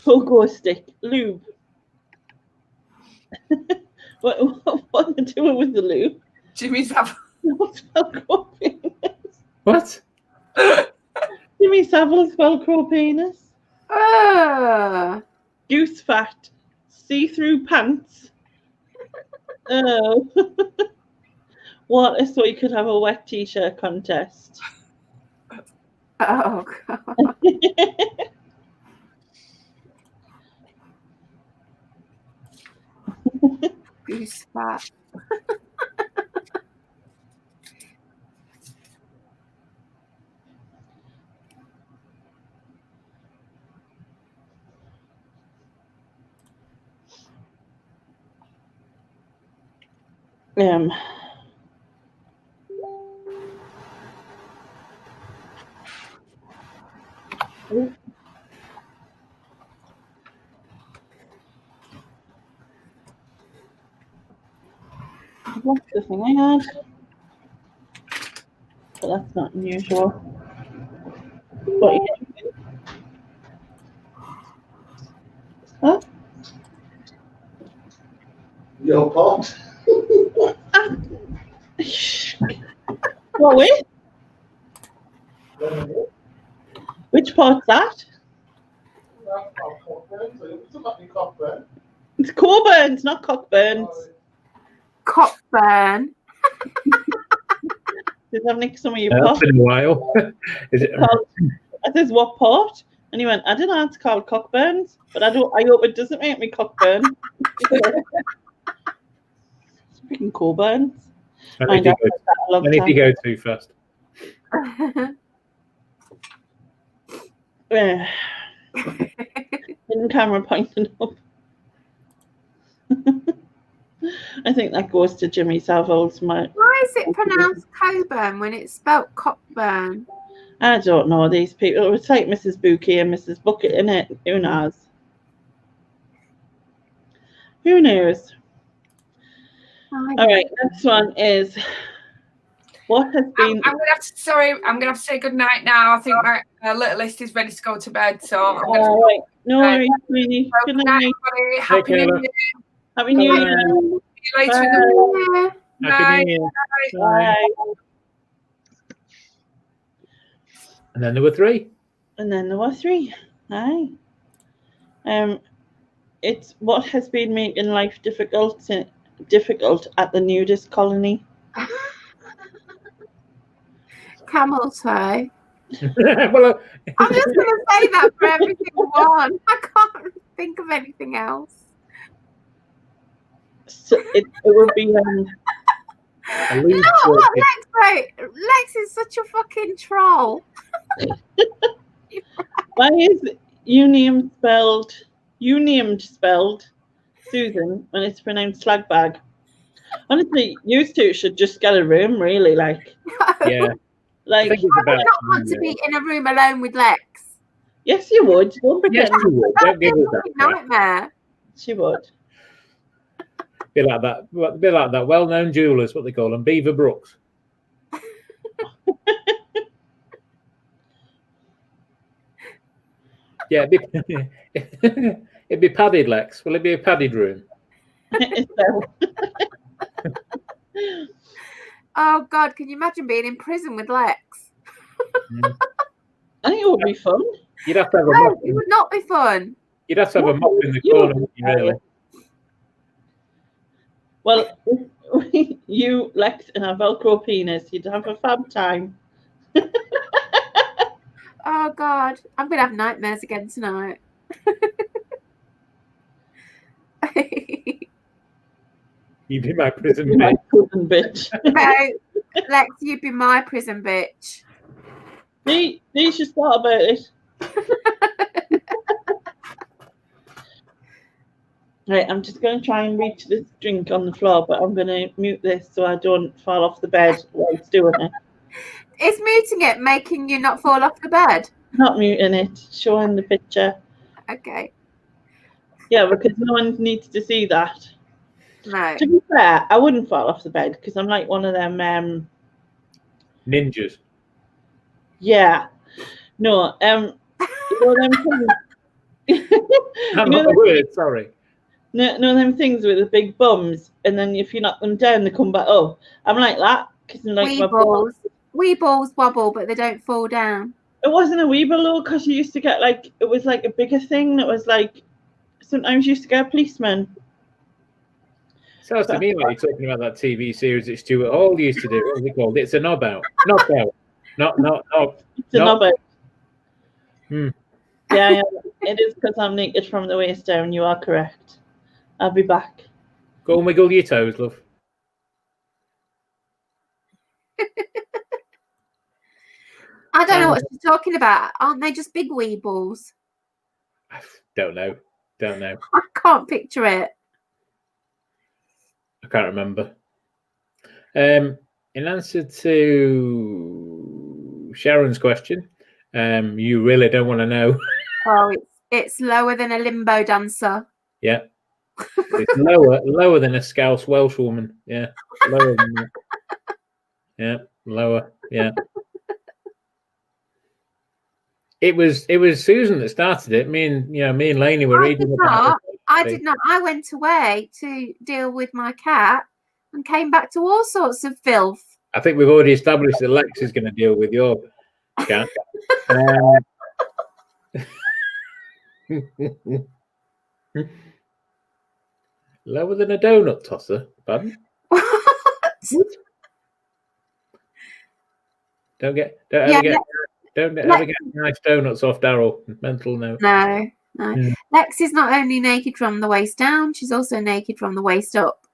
Speaker 1: Pogo stick, lube. What are they doing with the lube?
Speaker 7: Jimmy's have.
Speaker 1: Velcro penis.
Speaker 8: What?
Speaker 1: Jimmy Savile's Velcro penis. Goose fat. See-through pants. Oh. What? So you could have a wet t-shirt contest.
Speaker 4: Oh God. Goose fat.
Speaker 1: What's the thing I had? But that's not unusual. What are you doing? Huh?
Speaker 11: Your pot.
Speaker 1: What with? Which part's that? It's Corburns, not Cockburns.
Speaker 4: Cockburn.
Speaker 1: Does that nick some of your
Speaker 8: That's
Speaker 1: pot?
Speaker 8: been a while. Is it?
Speaker 1: I says, what pot? And he went, I don't know, it's called Cockburns, but I hope it doesn't make me Cockburn. Freaking Corburns.
Speaker 8: I need to go too fast.
Speaker 1: Hidden camera pointing up. I think that goes to Jimmy Savile's.
Speaker 4: Why is it pronounced Coburn when it's spelt Cockburn?
Speaker 1: I don't know these people. It's like Mrs. Bouquet and Mrs. Bucket, innit? Who knows? Who knows? All right, next one is what has been.
Speaker 7: I'm gonna have to say good night now. I think my little list is ready to go to bed. So I'm gonna
Speaker 1: all right, no worries, sweetie.
Speaker 7: Good night, everybody. Happy New Year.
Speaker 1: Happy New Year.
Speaker 7: See you later in the week.
Speaker 8: Happy New Year.
Speaker 1: Bye.
Speaker 8: And then there were three.
Speaker 1: And then there were three. Aye. It's what has been making life difficult difficult at the nudist colony?
Speaker 4: Camel toe.
Speaker 8: Well,
Speaker 4: I'm just going to say that for every single one. I can't think of anything else.
Speaker 1: So it would be
Speaker 8: a loose
Speaker 4: No, what
Speaker 8: short-
Speaker 4: Lex, right? Lex is such a fucking troll.
Speaker 1: why is unium spelled Susan when it's pronounced slag bag? Honestly, you two should just get a room, really. Like,
Speaker 8: yeah.
Speaker 1: like,
Speaker 8: I think it's
Speaker 4: I
Speaker 8: about
Speaker 4: would not want to be in a room alone with Lex.
Speaker 1: yes, you would. Don't
Speaker 8: yes,
Speaker 1: pretend.
Speaker 8: you would. Don't give us that. crap.
Speaker 4: Nightmare.
Speaker 1: She would.
Speaker 8: Be like that. Be like that. Well-known jewelers, what they call them, Beaver Brooks. Yeah, it'd be padded, Lex. Will it be a padded room?
Speaker 4: Oh God, can you imagine being in prison with Lex?
Speaker 1: I think it would be fun.
Speaker 8: You'd have to have a
Speaker 4: No,
Speaker 8: mop.
Speaker 4: it would not be fun.
Speaker 8: You'd have to have a mop in the corner, wouldn't you, really?
Speaker 1: Well, you, Lex, and a Velcro penis, you'd have a fab time.
Speaker 4: Oh God, I'm gonna have nightmares again tonight.
Speaker 8: You'd be my prison
Speaker 1: You're my
Speaker 8: mate.
Speaker 1: prison bitch.
Speaker 4: No, Lex, you'd be my prison bitch.
Speaker 1: See, you should thought about it. Right, I'm just going to try and reach this drink on the floor, but I'm going to mute this so I don't fall off the bed while it's doing it.
Speaker 4: Is muting it making you not fall off the bed?
Speaker 1: Not muting it, showing the picture.
Speaker 4: Okay.
Speaker 1: Yeah, because no one needs to see that.
Speaker 4: No.
Speaker 1: To be fair, I wouldn't fall off the bed because I'm like one of them.
Speaker 8: Ninjas.
Speaker 1: Yeah. No. You know them things.
Speaker 8: I'm not the word, sorry.
Speaker 1: No, them things with the big bums, and then if you knock them down, they come back up. I'm like that because I'm like
Speaker 4: Wee balls wobble, but they don't fall down.
Speaker 1: It wasn't a Weeble though, because you used to get like it was like a bigger thing that was like sometimes you used to get a policeman.
Speaker 8: Sounds to me like you're talking about that TV series that Stuart Hall used to do. What was it called? It's a knob out. Knock out. Not.
Speaker 1: It's a knob out.
Speaker 8: Hmm.
Speaker 1: Yeah, it is because I'm naked from the waist down. You are correct. I'll be back.
Speaker 8: Go and wiggle your toes, love.
Speaker 4: I don't know what she's talking about. Aren't they just big wee balls?
Speaker 8: Don't know.
Speaker 4: I can't picture it.
Speaker 8: I can't remember. In answer to Sharon's question, you really don't want to know.
Speaker 4: Oh, it's lower than a limbo dancer.
Speaker 8: Yeah. It's lower than a Scouse Welsh woman. Yeah. Lower than that. Yeah. Lower. Yeah. It was Susan that started it. Me and Lainey were reading about it.
Speaker 4: I did not. I went away to deal with my cat and came back to all sorts of filth.
Speaker 8: I think we've already established that Lex is going to deal with your cat. Lower than a donut tosser. Pardon? Don't ever get nice donuts off Daryl. Mental note.
Speaker 4: No. Lex is not only naked from the waist down, she's also naked from the waist up.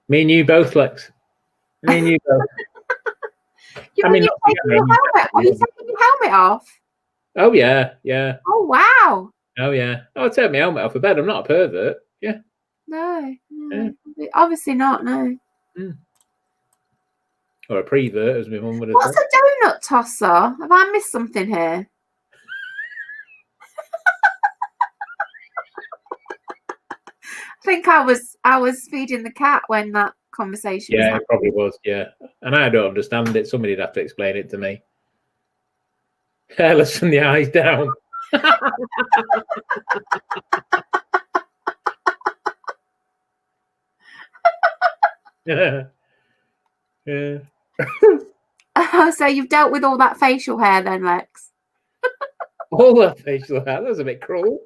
Speaker 8: Me and you both, Lex. Me and you both.
Speaker 4: Are you taking your helmet off?
Speaker 8: Oh yeah.
Speaker 4: Oh wow.
Speaker 8: Oh yeah. I'll take my helmet off a bed. I'm not a pervert. Yeah.
Speaker 4: No. Obviously not, no.
Speaker 8: Or a prevert, as my mum would have
Speaker 4: What's
Speaker 8: said.
Speaker 4: a donut tosser? Have I missed something here? I think I was feeding the cat when that conversation was happening.
Speaker 8: It probably was, yeah. And I don't understand it. Somebody'd have to explain it to me. Hairless from the eyes down. Yeah.
Speaker 4: So you've dealt with all that facial hair then, Lex?
Speaker 8: All that facial hair. That was a bit cruel.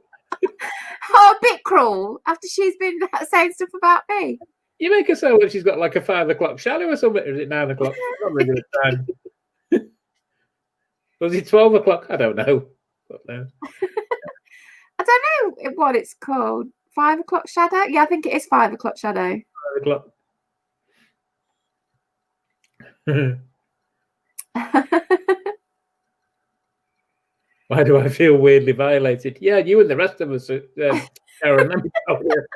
Speaker 4: Oh, a bit cruel after she's been saying stuff about me.
Speaker 8: You make her sound like she's got like a 5 o'clock shadow or something. Or is it 9 o'clock? Not really good time. Was it 12 o'clock? I don't know.
Speaker 4: I don't know what it's called. 5 o'clock shadow? Yeah, I think it is 5 o'clock shadow.
Speaker 8: 5 o'clock. Why do I feel weirdly violated? Yeah, you and the rest of us, Karen. Let me tell you.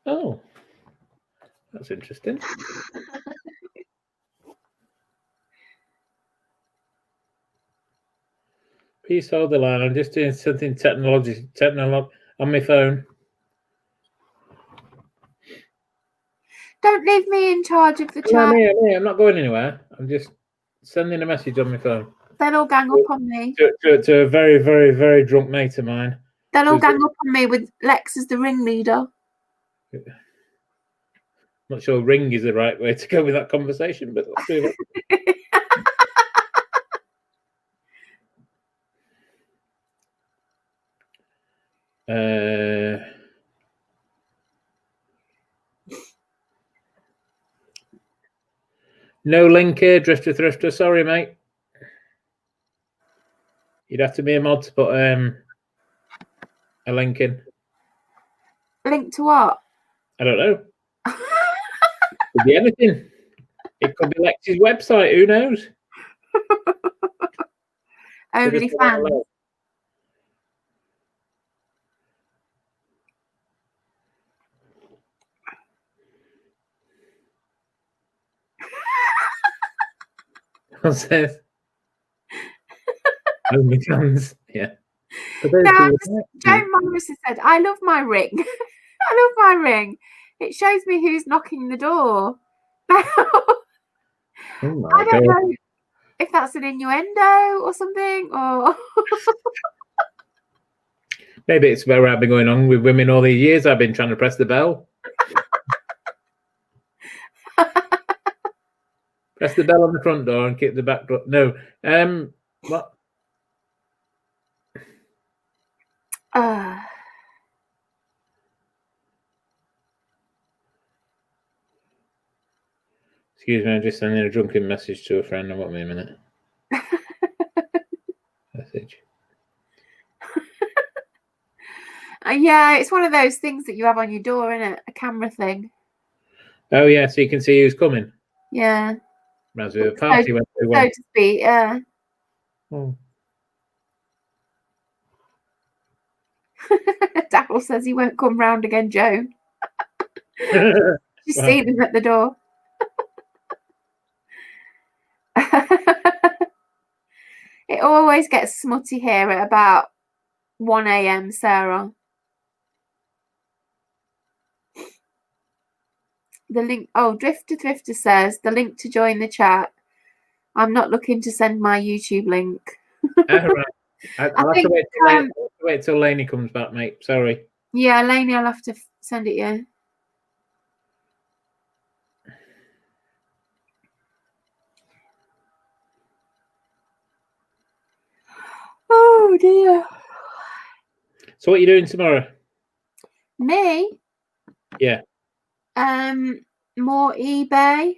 Speaker 8: Oh, that's interesting. Please hold the line. I'm just doing something technological on my phone.
Speaker 4: Don't leave me in charge of the chat.
Speaker 8: No, I'm not going anywhere. I'm just sending a message on my phone.
Speaker 4: They'll all gang up on me.
Speaker 8: To a very, very, very drunk mate of mine.
Speaker 4: They'll all gang up on me with Lex as the ringleader.
Speaker 8: Not sure ring is the right way to go with that conversation, but let's do it. No link here, Drifter Thrifter. Sorry, mate. You'd have to be a mod to put a link in.
Speaker 4: Link to what?
Speaker 8: I don't know. Could be anything. It could be Lex's website. Who knows?
Speaker 4: OnlyFans.
Speaker 8: What's this? OnlyFans. Yeah.
Speaker 4: No, Joan Morris has said, I love my ring. I love my ring. It shows me who's knocking the door.
Speaker 8: Oh
Speaker 4: I don't know if that's an innuendo or something, or
Speaker 8: maybe it's where I've been going on with women all these years. I've been trying to press the bell. Press the bell on the front door and kick the back door. No. What? Excuse me, I'm just sending a drunken message to a friend. I want me a minute. Message.
Speaker 4: Yeah, it's one of those things that you have on your door, isn't it? A camera thing.
Speaker 8: Oh yeah, so you can see who's coming.
Speaker 4: Yeah.
Speaker 8: Reminds me of a party
Speaker 4: so to speak, yeah.
Speaker 8: Oh.
Speaker 4: Daryl says he won't come round again, Joan. She's seen him at the door. It always gets smutty here at about 1 a.m, Sarah. The link, Drifter says the link to join the chat. I'm not looking to send my YouTube link.
Speaker 8: Right. I'll have to wait till Lainey comes back, mate. Sorry.
Speaker 4: Yeah, Lainey, I'll have to send it you. Oh dear.
Speaker 8: So what are you doing tomorrow?
Speaker 4: Me?
Speaker 8: Yeah.
Speaker 4: More eBay. I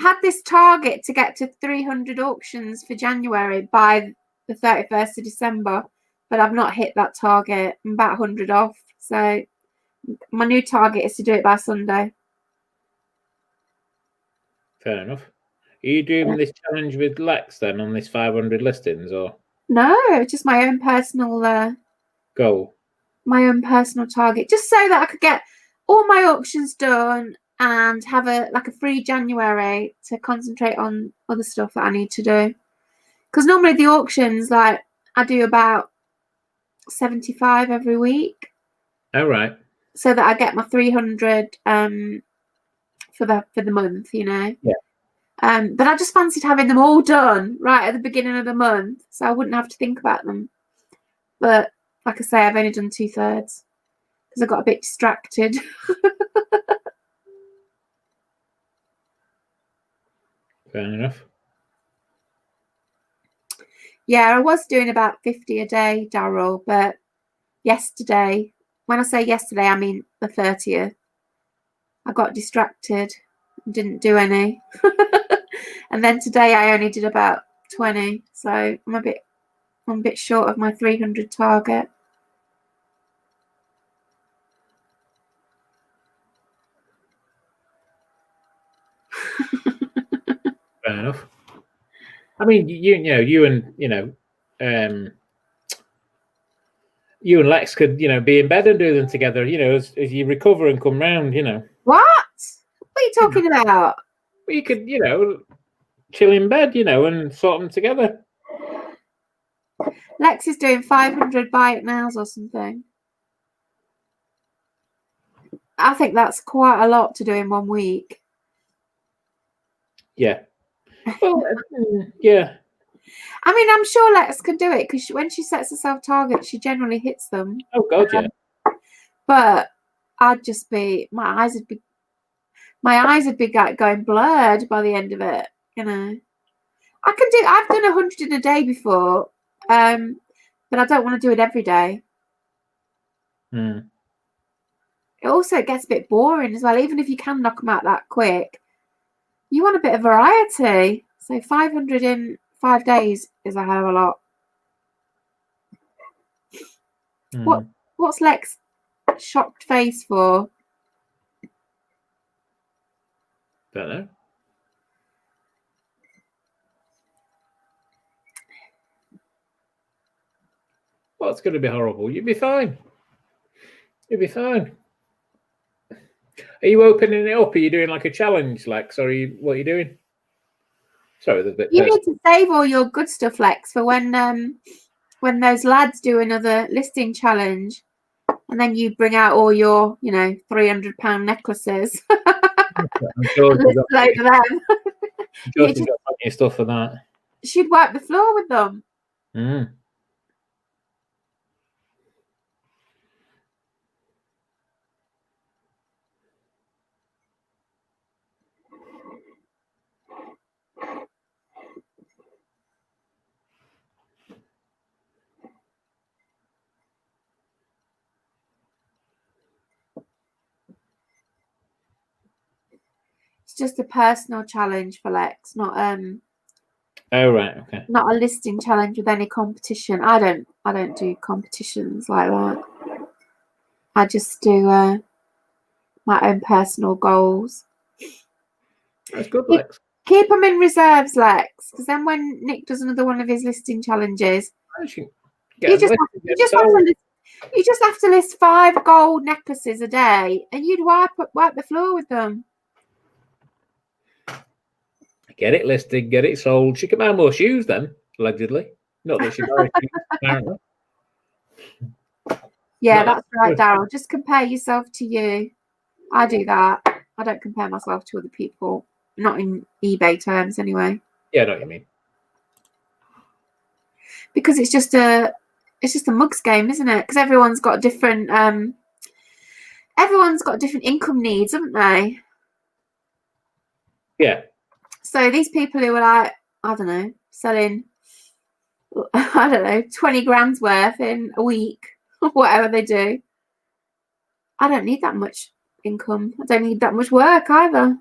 Speaker 4: had this target to get to 300 auctions for January by the 31st of December, but I've not hit that target. I'm about 100 off. So my new target is to do it by Sunday.
Speaker 8: Fair enough. Are you doing this challenge with Lex then on this 500 listings, or?
Speaker 4: No, just my own personal
Speaker 8: goal.
Speaker 4: My own personal target, just so that I could get all my auctions done and have a free January to concentrate on other stuff that I need to do. Because normally the auctions, I do about 75 every week.
Speaker 8: Oh right.
Speaker 4: So that I get my 300 for the month, you know.
Speaker 8: Yeah.
Speaker 4: But I just fancied having them all done right at the beginning of the month, so I wouldn't have to think about them. But like I say, I've only done 2/3 because I got a bit distracted.
Speaker 8: Fair enough.
Speaker 4: Yeah, I was doing about 50 a day, Daryl, but yesterday, when I say yesterday, I mean the 30th, I got distracted and didn't do any. And then today I only did about 20. So I'm a bit short of my 300 target.
Speaker 8: Fair enough. I mean, you and you and Lex could, be in bed and do them together, as you recover and come round,
Speaker 4: What? What are you talking about?
Speaker 8: Well, you could, chill in bed, and sort them together.
Speaker 4: Lex is doing 500 bite nails or something. I think that's quite a lot to do in 1 week.
Speaker 8: Yeah. Well, yeah.
Speaker 4: I mean, I'm sure Lex can do it because when she sets herself targets, she generally hits them.
Speaker 8: Oh God, yeah.
Speaker 4: But I'd just be my eyes would be like going blurred by the end of it. I've done 100 in a day before, but I don't want to do it every day.
Speaker 8: Mm.
Speaker 4: It also gets a bit boring as well. Even if you can knock them out that quick, you want a bit of variety. So 500 in 5 days is a hell of a lot.
Speaker 8: Mm.
Speaker 4: What's Lex shocked face for?
Speaker 8: Don't know. Well, it's going to be horrible. You'll be fine. You'll be fine. Are you opening it up? Are you doing like a challenge, Lex? Or what are you doing? Sorry, there's a bit.
Speaker 4: You need to save all your good stuff, Lex, for when those lads do another listing challenge, and then you bring out all your, £300 necklaces.
Speaker 8: I'm sure
Speaker 4: List a load of them.
Speaker 8: She's got plenty of stuff for that.
Speaker 4: She'd wipe the floor with them.
Speaker 8: Mm.
Speaker 4: It's just a personal challenge for Lex, not
Speaker 8: Oh right, okay.
Speaker 4: Not a listing challenge with any competition. I don't do competitions like that. I just do my own personal goals.
Speaker 8: That's good, Lex.
Speaker 4: Keep them in reserves, Lex, because then when Nick does another one of his listing challenges, you just have to list 5 gold necklaces a day, and you'd wipe the floor with them.
Speaker 8: Get it listed, get it sold. She can buy more shoes then, allegedly. Not that she buys shoes, apparently.
Speaker 4: Yeah, that's right, Daryl. Just compare yourself to you. I do that. I don't compare myself to other people. Not in eBay terms, anyway.
Speaker 8: Yeah, I know what you mean.
Speaker 4: Because it's just a mugs game, isn't it? Because everyone's got different income needs, haven't they?
Speaker 8: Yeah.
Speaker 4: So these people who are like, I don't know, selling 20 grand's worth in a week, whatever they do. I don't need that much income. I don't need that much work either.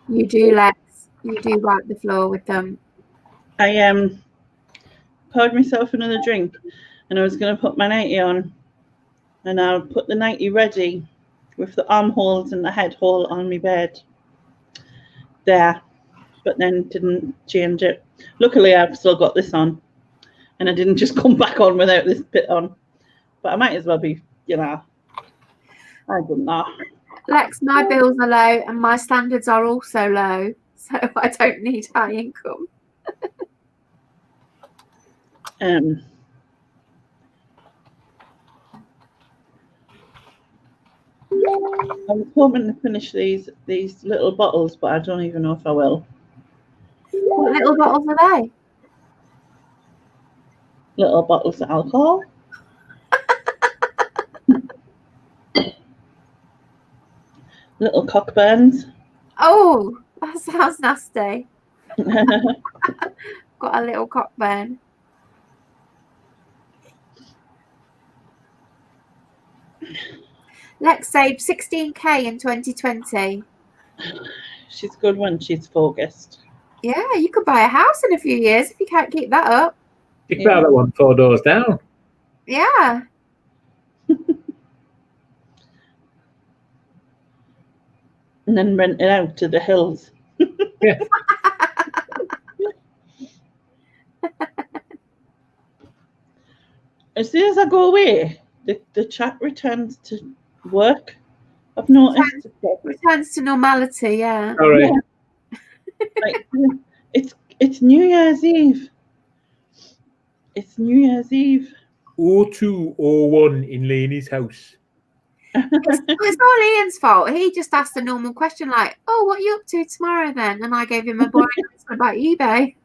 Speaker 4: You do, Lex. You do wipe the floor with them.
Speaker 1: I poured myself another drink, and I was going to put my nightie on, and I'll put the nightie ready with the armholes and the head hole on my bed there, but then didn't change it. Luckily, I've still got this on, and I didn't just come back on without this bit on. But I might as well be, I don't know.
Speaker 4: Lex, my bills are low and my standards are also low, so I don't need high income.
Speaker 1: I was hoping to finish these little bottles, but I don't even know if I will.
Speaker 4: What little bottles are they?
Speaker 1: Little bottles of alcohol. Little cockburns.
Speaker 4: Oh, that sounds nasty. Got a little cockburn. Lex saved 16k in 2020.
Speaker 1: She's good when she's focused.
Speaker 4: Yeah, you could buy a house in a few years if you can't keep that up.
Speaker 8: You can buy that one 4 doors down.
Speaker 4: Yeah.
Speaker 1: And then rent it out to the hills.
Speaker 8: Yeah.
Speaker 1: As soon as I go away, the chat returns to work. I've noticed.
Speaker 4: Returns to normality, yeah.
Speaker 8: All right.
Speaker 1: Yeah. Like, it's New Year's Eve. It's New Year's Eve.
Speaker 8: 0201 in Laney's house.
Speaker 4: It's all Ian's fault. He just asked a normal question like, "Oh, what are you up to tomorrow then?" And I gave him a boring answer about eBay.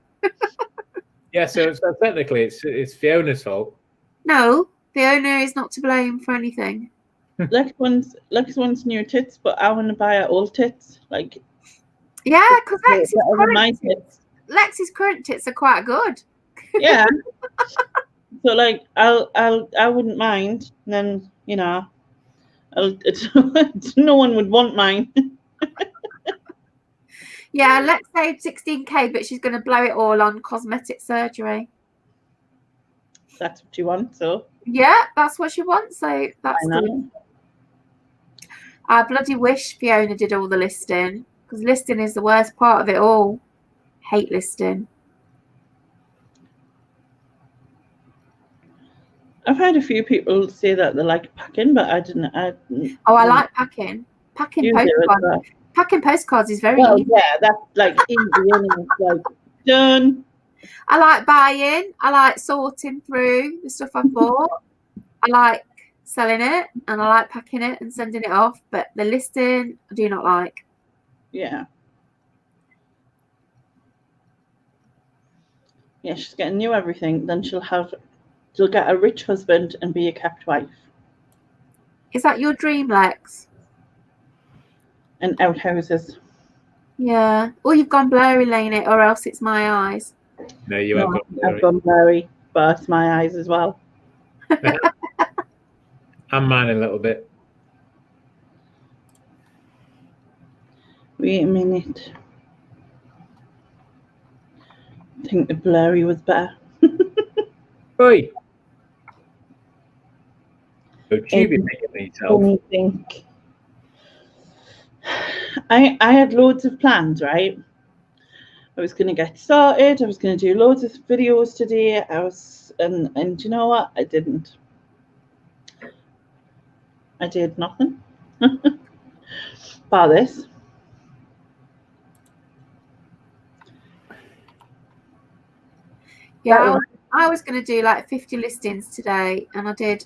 Speaker 8: Yeah, so technically it's Fiona's fault.
Speaker 4: No, the owner is not to blame for anything.
Speaker 1: Lex wants new tits, but I want to buy her old tits. Like,
Speaker 4: yeah, because Lex's current tits are quite good.
Speaker 1: Yeah. So like, I wouldn't mind. And then no one would want mine.
Speaker 4: Yeah, Lex saved 16k, but she's going to blow it all on cosmetic surgery.
Speaker 1: That's what you want, so.
Speaker 4: Yeah, that's what she wants. So that's good. I bloody wish Fiona did all the listing, because listing is the worst part of it all. Hate listing.
Speaker 1: I've had a few people say that they like packing, but I didn't.
Speaker 4: I like packing. Packing postcards. Packing postcards is very easy.
Speaker 1: Yeah, that's like easy, and it's like done.
Speaker 4: I like buying. I like sorting through the stuff I've bought. I like selling it, and I like packing it and sending it off. But the listing, I do not like.
Speaker 1: Yeah. Yeah, she's getting new everything. Then she'll get a rich husband and be a kept wife.
Speaker 4: Is that your dream, Lex?
Speaker 1: And outhouses.
Speaker 4: Yeah. Or you've gone blurry, Lainey, or else it's my eyes.
Speaker 8: No, you have gone blurry.
Speaker 1: I've gone blurry, but it's my eyes as well.
Speaker 8: And mine a little bit.
Speaker 1: Wait a minute. I think the blurry was better.
Speaker 8: Oi. So you be making me tell.
Speaker 1: Let me think. I had loads of plans, right? I was going to get started. I was going to do loads of videos today. And you know what? I didn't. I did nothing. Bar this.
Speaker 4: Yeah, I was going to do like 50 listings today, and I did.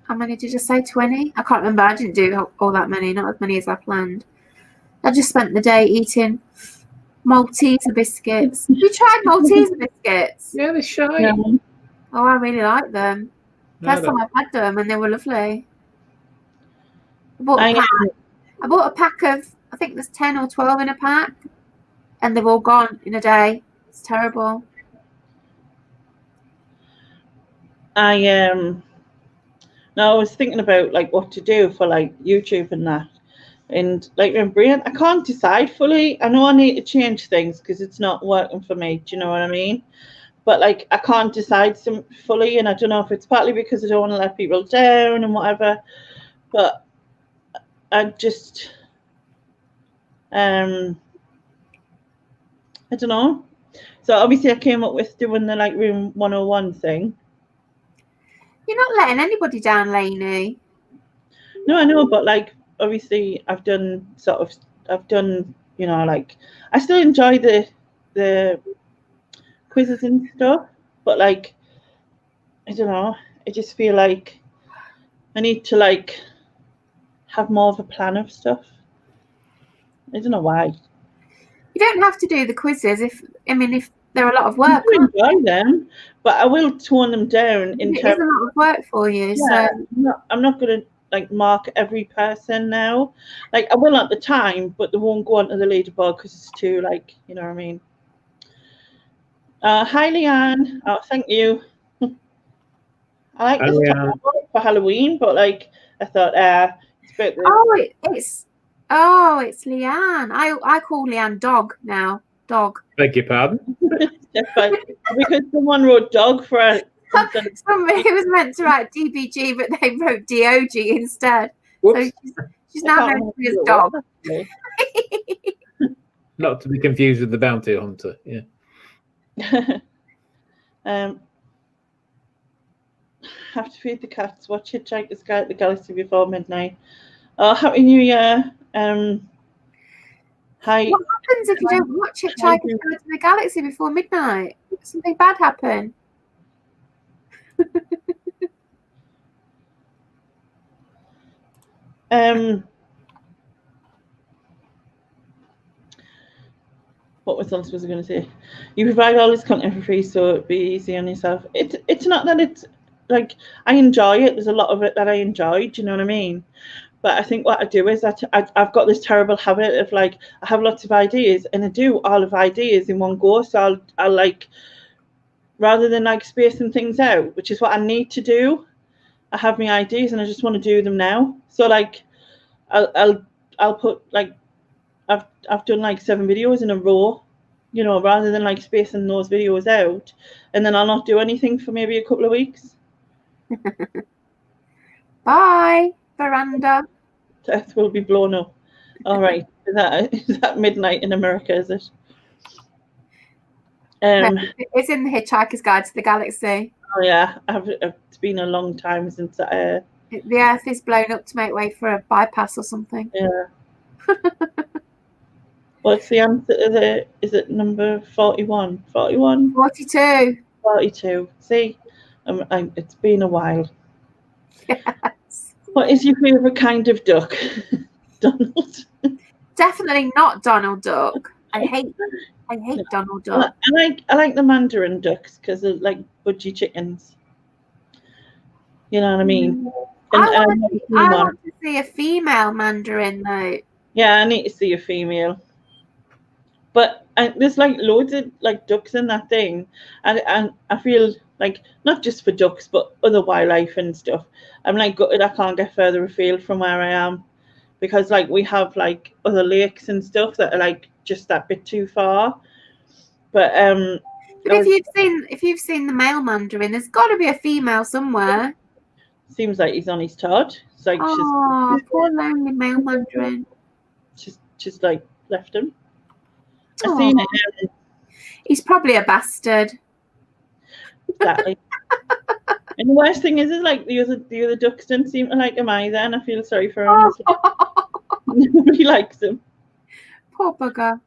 Speaker 4: How many did you say? 20? I can't remember. I didn't do all that many, not as many as I planned. I just spent the day eating Malteser biscuits. You tried Malteser biscuits?
Speaker 8: Yeah, they're shy.
Speaker 1: Yeah.
Speaker 4: Oh, I really like them. First time I've had them, and they were lovely. I bought a pack of, I think there's 10 or 12 in a pack, and they've all gone in a day. It's terrible.
Speaker 1: I was thinking about like what to do for like YouTube and that, and like my brain, I can't decide fully. I know I need to change things because it's not working for me. Do you know what I mean? But like I can't decide fully, and I don't know if it's partly because I don't want to let people down and whatever. But I just, I don't know. So obviously I came up with doing the like Room 101 thing.
Speaker 4: You're not letting anybody down, Lainey.
Speaker 1: No, I know, but like obviously I've done, you know, like I still enjoy the quizzes and stuff, but like I don't know, I just feel like I need to like have more of a plan of stuff. I don't know why.
Speaker 4: You don't have to do the quizzes if They're a lot of work.
Speaker 1: I enjoy them, but I will tone them down in
Speaker 4: It
Speaker 1: terms.
Speaker 4: is a lot of work for you.
Speaker 1: Yeah,
Speaker 4: So
Speaker 1: I'm not gonna like mark every person now. Like I will at the time, but they won't go onto the leaderboard because it's too like, you know what I mean. Hi Leanne. Oh, thank you. I like this top for Halloween, but like I thought, it's a bit.
Speaker 4: it's Leanne. I call Leanne Dog now. Dog.
Speaker 8: Beg your pardon?
Speaker 1: Because someone wrote dog for a.
Speaker 4: Somebody was meant to write DBG, but they wrote DOG instead.
Speaker 8: Whoops.
Speaker 4: So she's now known as Dog.
Speaker 8: Not to be confused with the bounty hunter. Yeah.
Speaker 1: Have to feed the cats. Watch Hitchhiker's Guide to the Galaxy before midnight. Oh, Happy New Year. Hi.
Speaker 4: What happens if you don't watch Hitchhiker's Guide to the Galaxy before midnight? Something bad happen.
Speaker 1: What was else was I going to say? You provide all this content for free, so it'd be easy on yourself. It's not that it's like I enjoy it. There's a lot of it that I enjoy. Do you know what I mean? But I think what I do is that I've got this terrible habit of like I have lots of ideas and I do all of ideas in one go. So I'll like rather than like spacing things out, which is what I need to do. I have my ideas and I just want to do them now. So like I'll put like I've done like 7 videos in a row, you know, rather than like spacing those videos out, and then I'll not do anything for maybe a couple of weeks.
Speaker 4: Bye, veranda.
Speaker 1: Death will be blown up. All right, is that midnight in America? Is it?
Speaker 4: It's in the Hitchhiker's Guide to the Galaxy.
Speaker 1: Oh yeah, it's been a long time since the
Speaker 4: Earth is blown up to make way for a bypass or something.
Speaker 1: Yeah. What's the answer? Is it number 41? 41?
Speaker 4: 42.
Speaker 1: 42. See, it's been a while.
Speaker 4: Yes.
Speaker 1: What is your favourite kind of duck? Donald?
Speaker 4: Definitely not Donald Duck. I hate Donald Duck.
Speaker 1: I like the mandarin ducks because they're like budgie chickens. You know what I mean?
Speaker 4: I want to see a female mandarin though.
Speaker 1: Yeah, I need to see a female. But there's like loads of like ducks in that thing, and I feel like not just for ducks but other wildlife and stuff. I'm like gutted I can't get further afield from where I am, because like we have like other lakes and stuff that are like just that bit too far. But
Speaker 4: if you've seen the male mandarin, there's got to be a female somewhere.
Speaker 1: Seems like he's on his Todd. It's like
Speaker 4: poor lonely male mandarin.
Speaker 1: Just like left him. I've seen it.
Speaker 4: He's probably a bastard.
Speaker 1: Exactly. And the worst thing is like the other ducks don't seem to like him either, and I feel sorry for him. Nobody likes him.
Speaker 4: Poor bugger.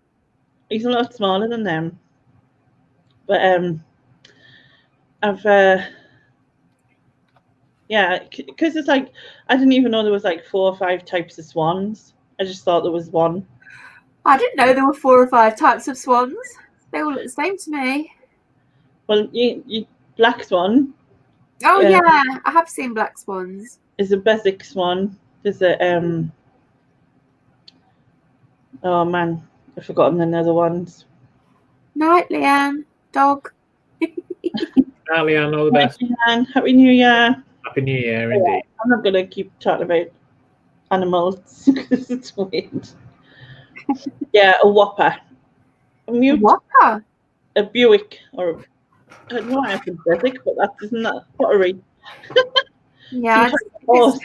Speaker 1: He's a lot smaller than them. But because it's like I didn't even know there was like 4 or 5 types of swans. I just thought there was one.
Speaker 4: I didn't know there were 4 or 5 types of swans. They all look the same to me.
Speaker 1: Well, you black swan.
Speaker 4: Oh yeah, I have seen black swans.
Speaker 1: There's a basic swan. There's a oh man, I've forgotten the other ones.
Speaker 4: Night, Leanne. Dog.
Speaker 8: Night, Leanne. All the best.
Speaker 1: Leanne. Happy New Year.
Speaker 8: Happy New Year, indeed.
Speaker 1: I'm not gonna keep talking about animals because it's weird. Yeah, a whopper. A
Speaker 4: whopper?
Speaker 1: A Buick, or I don't know why I said basic, but isn't that pottery?
Speaker 4: Yeah, if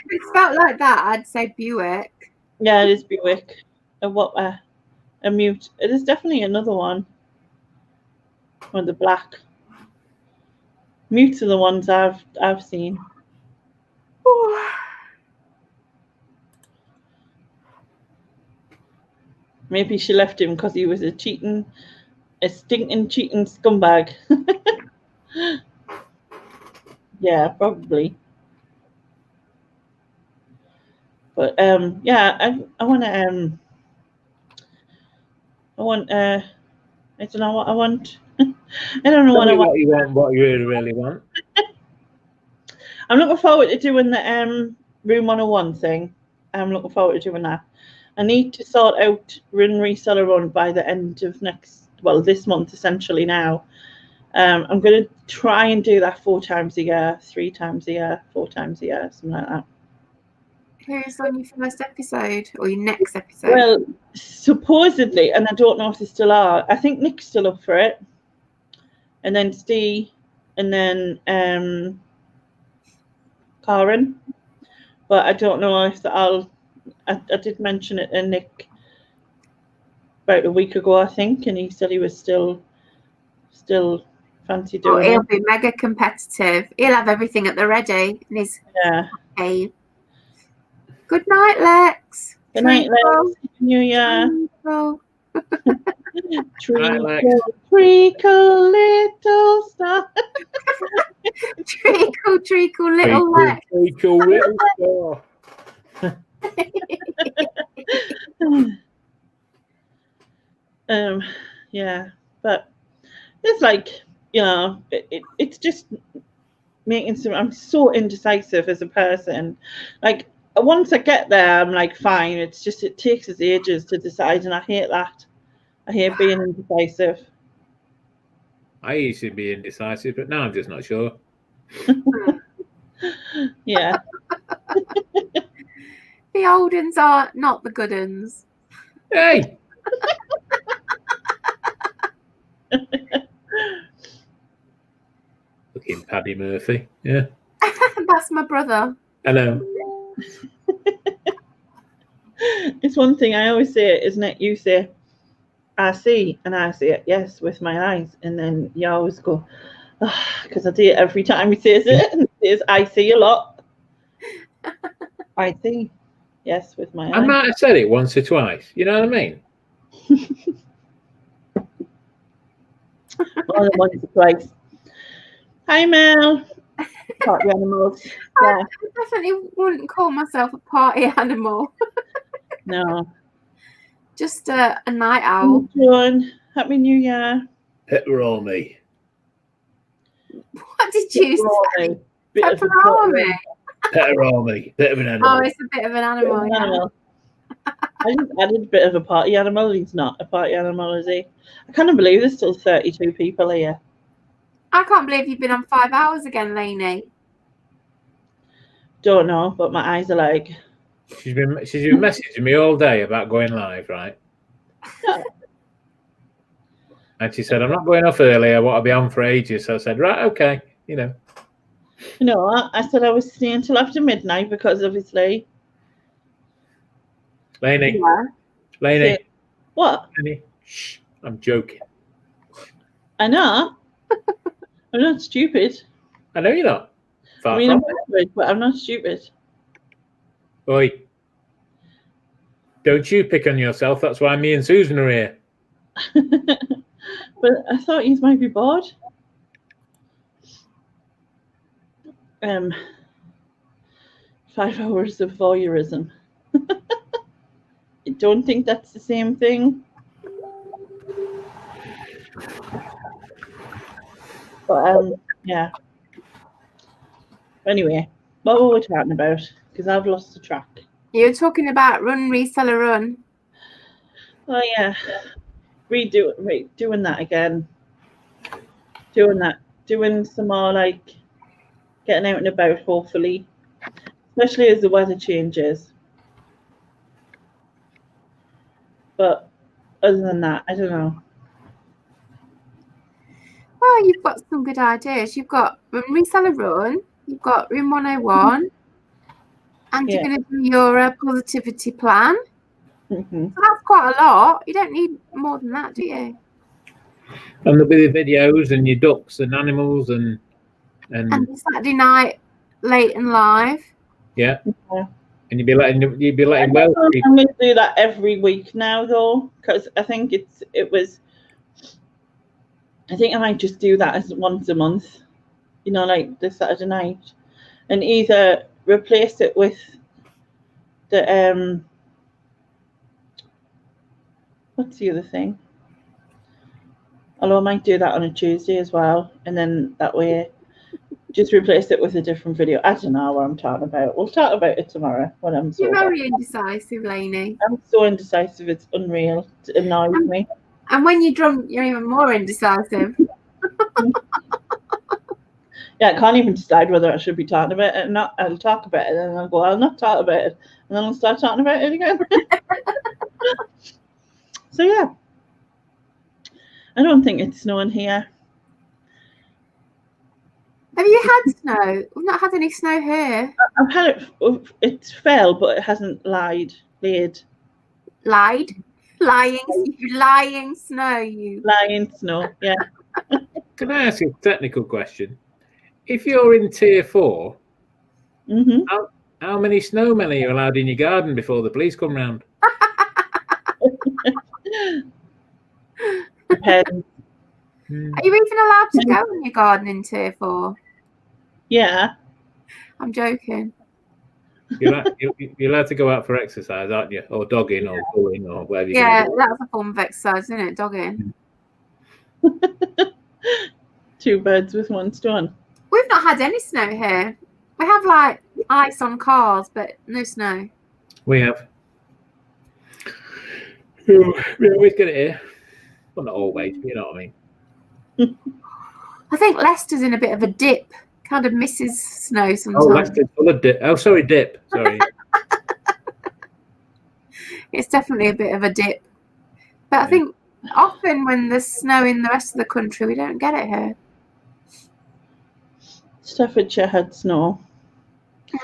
Speaker 4: it felt like that, I'd say Buick.
Speaker 1: Yeah, it is Buick. A whopper. A mute. It is definitely another one. Or the black. Mutes are the ones I've seen. Maybe she left him because he was a stinking cheating scumbag. Yeah, probably. But yeah, I want to I don't know what I want. I don't know
Speaker 8: Tell me
Speaker 1: what
Speaker 8: you want, what you really want.
Speaker 1: I'm looking forward to doing the Room 101 thing. I'm looking forward to doing that. I need to sort out Run Reseller Run by the end of this month essentially now. I'm going to try and do that 4 times a year, 3 times a year, 4 times a year, something like that.
Speaker 4: Who's on your first episode or your next episode?
Speaker 1: Well, supposedly, and I don't know if they still are, I think Nick's still up for it. And then Steve, and then Karen. But I don't know if I did mention it to Nick about a week ago, I think, and he said he was still fancy doing
Speaker 4: he'll
Speaker 1: it.
Speaker 4: be mega competitive. He'll have everything at the ready. And he's okay. Good night, Lex.
Speaker 1: Good night, Lex. New Year. Treacle, treacle, little star.
Speaker 4: Treacle, treacle, little Lex.
Speaker 8: Treacle, little star.
Speaker 1: Yeah, but it's like, you know, it's just making some. I'm so indecisive as a person. Like, once I get there, I'm like, fine. It's just, it takes us ages to decide, and I hate that. I hate being indecisive.
Speaker 8: I used to be indecisive, but now I'm just not sure.
Speaker 1: Yeah.
Speaker 4: The old uns are not the good uns.
Speaker 8: Hey! Looking Paddy Murphy. Yeah.
Speaker 4: That's my brother.
Speaker 8: I know.
Speaker 1: It's one thing I always say, isn't it? You say, I see, and I say it, yes, with my eyes. And then you always go, because I do it every time he says it. And he says, I see a lot. I see, yes, with my eyes.
Speaker 8: I might have said it once or twice. You know what I mean?
Speaker 1: More than once or twice. Hi, Mel. Party animals. Yeah.
Speaker 4: I definitely wouldn't call myself a party animal.
Speaker 1: No.
Speaker 4: Just a night owl.
Speaker 1: John, Happy New Year.
Speaker 8: Pepperoni.
Speaker 4: What did you say? Pepperoni.
Speaker 8: Pepperoni. Bit of an animal.
Speaker 4: Oh, it's a bit of an animal. Yeah.
Speaker 1: I just added a bit of a party animal. He's not a party animal, is he? I can't believe there's still 32 people here.
Speaker 4: I can't believe you've been on 5 hours again, Lainey.
Speaker 1: Don't know, but my eyes are like.
Speaker 8: She's been messaging me all day about going live, right? And she said, I'm not going off early. I want to be on for ages. So I said, right, okay, you know.
Speaker 1: No, I said I was staying till after midnight because obviously.
Speaker 8: Lainey.
Speaker 1: Yeah.
Speaker 8: Lainey.
Speaker 1: What?
Speaker 8: Lainey. Shh, I'm joking.
Speaker 1: I know. I'm not stupid.
Speaker 8: I know you're not. Far
Speaker 1: I mean,
Speaker 8: from
Speaker 1: I'm stupid, but I'm not stupid.
Speaker 8: Oi. Don't you pick on yourself. That's why me and Susan are here.
Speaker 1: But I thought you might be bored. 5 hours of voyeurism. I don't think that's the same thing. But yeah. Anyway, what were we talking about? Because I've lost the track.
Speaker 4: You're talking about Run Reseller Run.
Speaker 1: Oh yeah, doing that again. Doing some more, like getting out and about, hopefully, especially as the weather changes. But other than that, I don't know.
Speaker 4: Well, you've got some good ideas. You've got Run Reseller Run. You've got Room 101. And you're going to do your positivity plan.
Speaker 1: Mm-hmm.
Speaker 4: So that's quite a lot. You don't need more than that, do you?
Speaker 8: And there'll be the videos and your ducks and animals and
Speaker 4: your Saturday night late and live.
Speaker 8: Yeah. And you'd be letting well.
Speaker 1: I'm going to do that every week now, though, because I think I think I might just do that as once a month. You know, like the Saturday night, and either replace it with the what's the other thing? Although I might do that on a Tuesday as well, and then that way just replace it with a different video. I don't know what I'm talking about. We'll talk about it tomorrow when I'm
Speaker 4: You're
Speaker 1: sober.
Speaker 4: very indecisive, Lainey.
Speaker 1: I'm so indecisive, it's unreal. It annoys me.
Speaker 4: And when you're drunk, you're even more indecisive.
Speaker 1: Yeah, I can't even decide whether I should be talking about it or not. I'll talk about it, and then I'll go, I'll not talk about it. And then I'll start talking about it again. So, yeah. I don't think it's snowing here.
Speaker 4: Have you had snow? We've not had any snow here.
Speaker 1: I've had it, it's fell, but it hasn't laid.
Speaker 4: Lied? Lying? You lying snow, you.
Speaker 1: Lying snow, yeah.
Speaker 8: Can I ask you a technical question? If you're in tier 4, how many snowmen are you allowed in your garden before the police come round?
Speaker 1: Depends.
Speaker 4: Are you even allowed to go in your garden in tier 4?
Speaker 1: Yeah.
Speaker 4: I'm joking.
Speaker 8: You're allowed to go out for exercise, aren't you? Or dogging or pulling or whatever.
Speaker 4: Yeah, that's a form of exercise, isn't it? Dogging.
Speaker 1: 2 birds with 1 stone.
Speaker 4: We've not had any snow here. We have like ice on cars, but no snow.
Speaker 8: We have. We always get it here. Well, not always, but you know what I mean.
Speaker 4: I think Leicester's in a bit of a dip. Kind of misses snow sometimes.
Speaker 8: Oh, Leicester's full of dip. Oh, sorry, dip. Sorry.
Speaker 4: It's definitely a bit of a dip. But I think often when there's snow in the rest of the country, we don't get it here.
Speaker 1: Staffordshire had snow.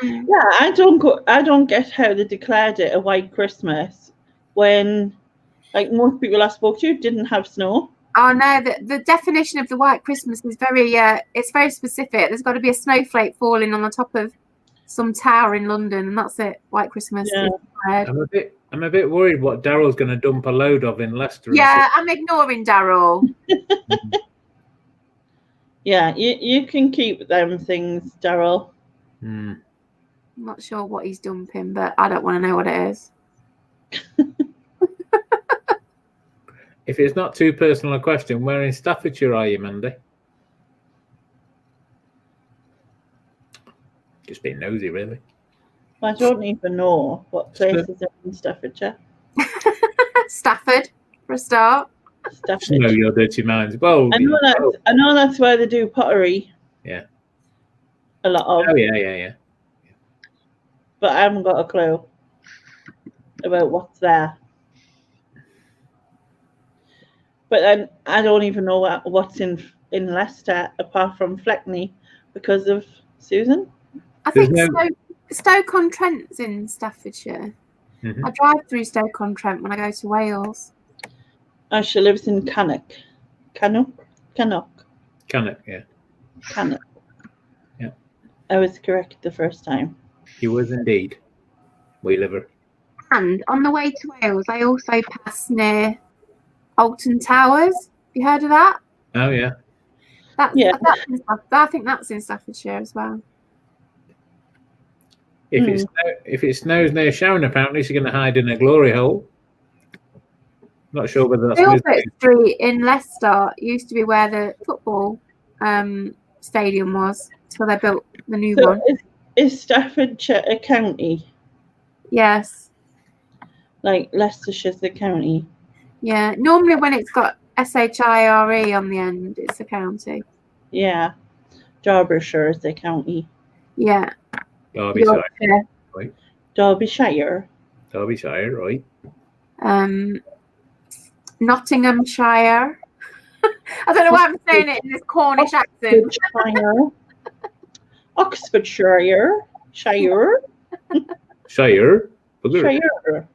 Speaker 1: Yeah, I don't get how they declared it a white Christmas when, like, most people I spoke to didn't have snow.
Speaker 4: Oh no, the definition of the white Christmas is it's very specific. There's got to be a snowflake falling on the top of some tower in London, and that's it. White Christmas.
Speaker 1: Yeah.
Speaker 8: I'm a bit worried what Daryl's going to dump a load of in Leicester.
Speaker 4: Yeah, I'm ignoring Daryl.
Speaker 1: Yeah, you can keep them things, Daryl.
Speaker 4: I'm not sure what he's dumping, but I don't want to know what it is.
Speaker 8: If it's not too personal a question, where in Staffordshire are you, Mandy? Just being nosy, really.
Speaker 1: I don't even know what places are in Staffordshire.
Speaker 4: Stafford, for a start.
Speaker 1: Stafford.
Speaker 8: Know your dirty minds. Well,
Speaker 1: I know that's where they do pottery.
Speaker 8: Yeah.
Speaker 1: A lot of.
Speaker 8: Oh yeah.
Speaker 1: But I haven't got a clue about what's there. But then I don't even know what's in Leicester apart from Fleckney because of Susan.
Speaker 4: I think Stoke-on-Trent's in Staffordshire. I drive through Stoke-on-Trent when I go to Wales.
Speaker 1: She lives in Cannock.
Speaker 8: Cannock, yeah.
Speaker 1: Cannock.
Speaker 8: Yeah.
Speaker 1: I was correct the first time.
Speaker 8: He was indeed. We live her.
Speaker 4: And on the way to Wales, I also pass near Alton Towers. Have you heard of that?
Speaker 8: Oh yeah.
Speaker 4: I think that's in Staffordshire as well.
Speaker 8: If it snows near Sharon, apparently she's going to hide in a glory hole. Not sure whether that's
Speaker 4: Gilbert Street in Leicester used to be where the football stadium was until they built the new one.
Speaker 1: Is Staffordshire a county?
Speaker 4: Yes.
Speaker 1: Like Leicestershire's a county?
Speaker 4: Yeah. Normally when it's got SHIRE on the end, it's a county.
Speaker 1: Yeah. Derbyshire is a county.
Speaker 4: Yeah.
Speaker 8: Derbyshire. Right.
Speaker 1: Derbyshire.
Speaker 8: Derbyshire, right.
Speaker 4: Nottinghamshire. I don't know why I'm saying it in this Cornish accent.
Speaker 1: Oxfordshire. Shire.
Speaker 8: Shire.
Speaker 1: Shire.
Speaker 4: The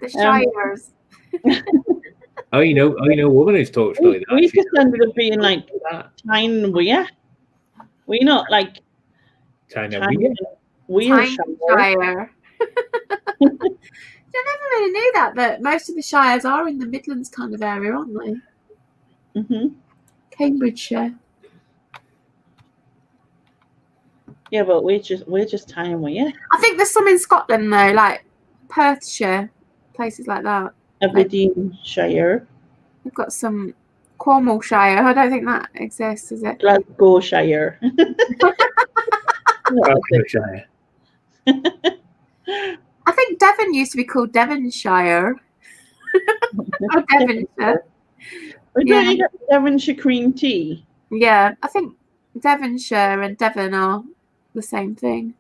Speaker 4: Shires.
Speaker 8: I know a woman who's talks like that.
Speaker 1: We just ended up being like Tyne-Weir. We not like
Speaker 4: Tyne-Weir. I never really knew that most of the shires are in the Midlands kind of area, aren't they? Cambridgeshire.
Speaker 1: Yeah, but we're just Tyne-Weir.
Speaker 4: I think there's some in Scotland though, like Perthshire, places like that.
Speaker 1: Aberdeenshire.
Speaker 4: We've got some Cornwallshire. I don't think that exists, is it?
Speaker 1: Glasgowshire.
Speaker 8: Glasgowshire.
Speaker 4: I think Devon used to be called Devonshire. Or Devonshire.
Speaker 1: But don't you get Devonshire cream tea?
Speaker 4: Yeah, I think Devonshire and Devon are the same thing.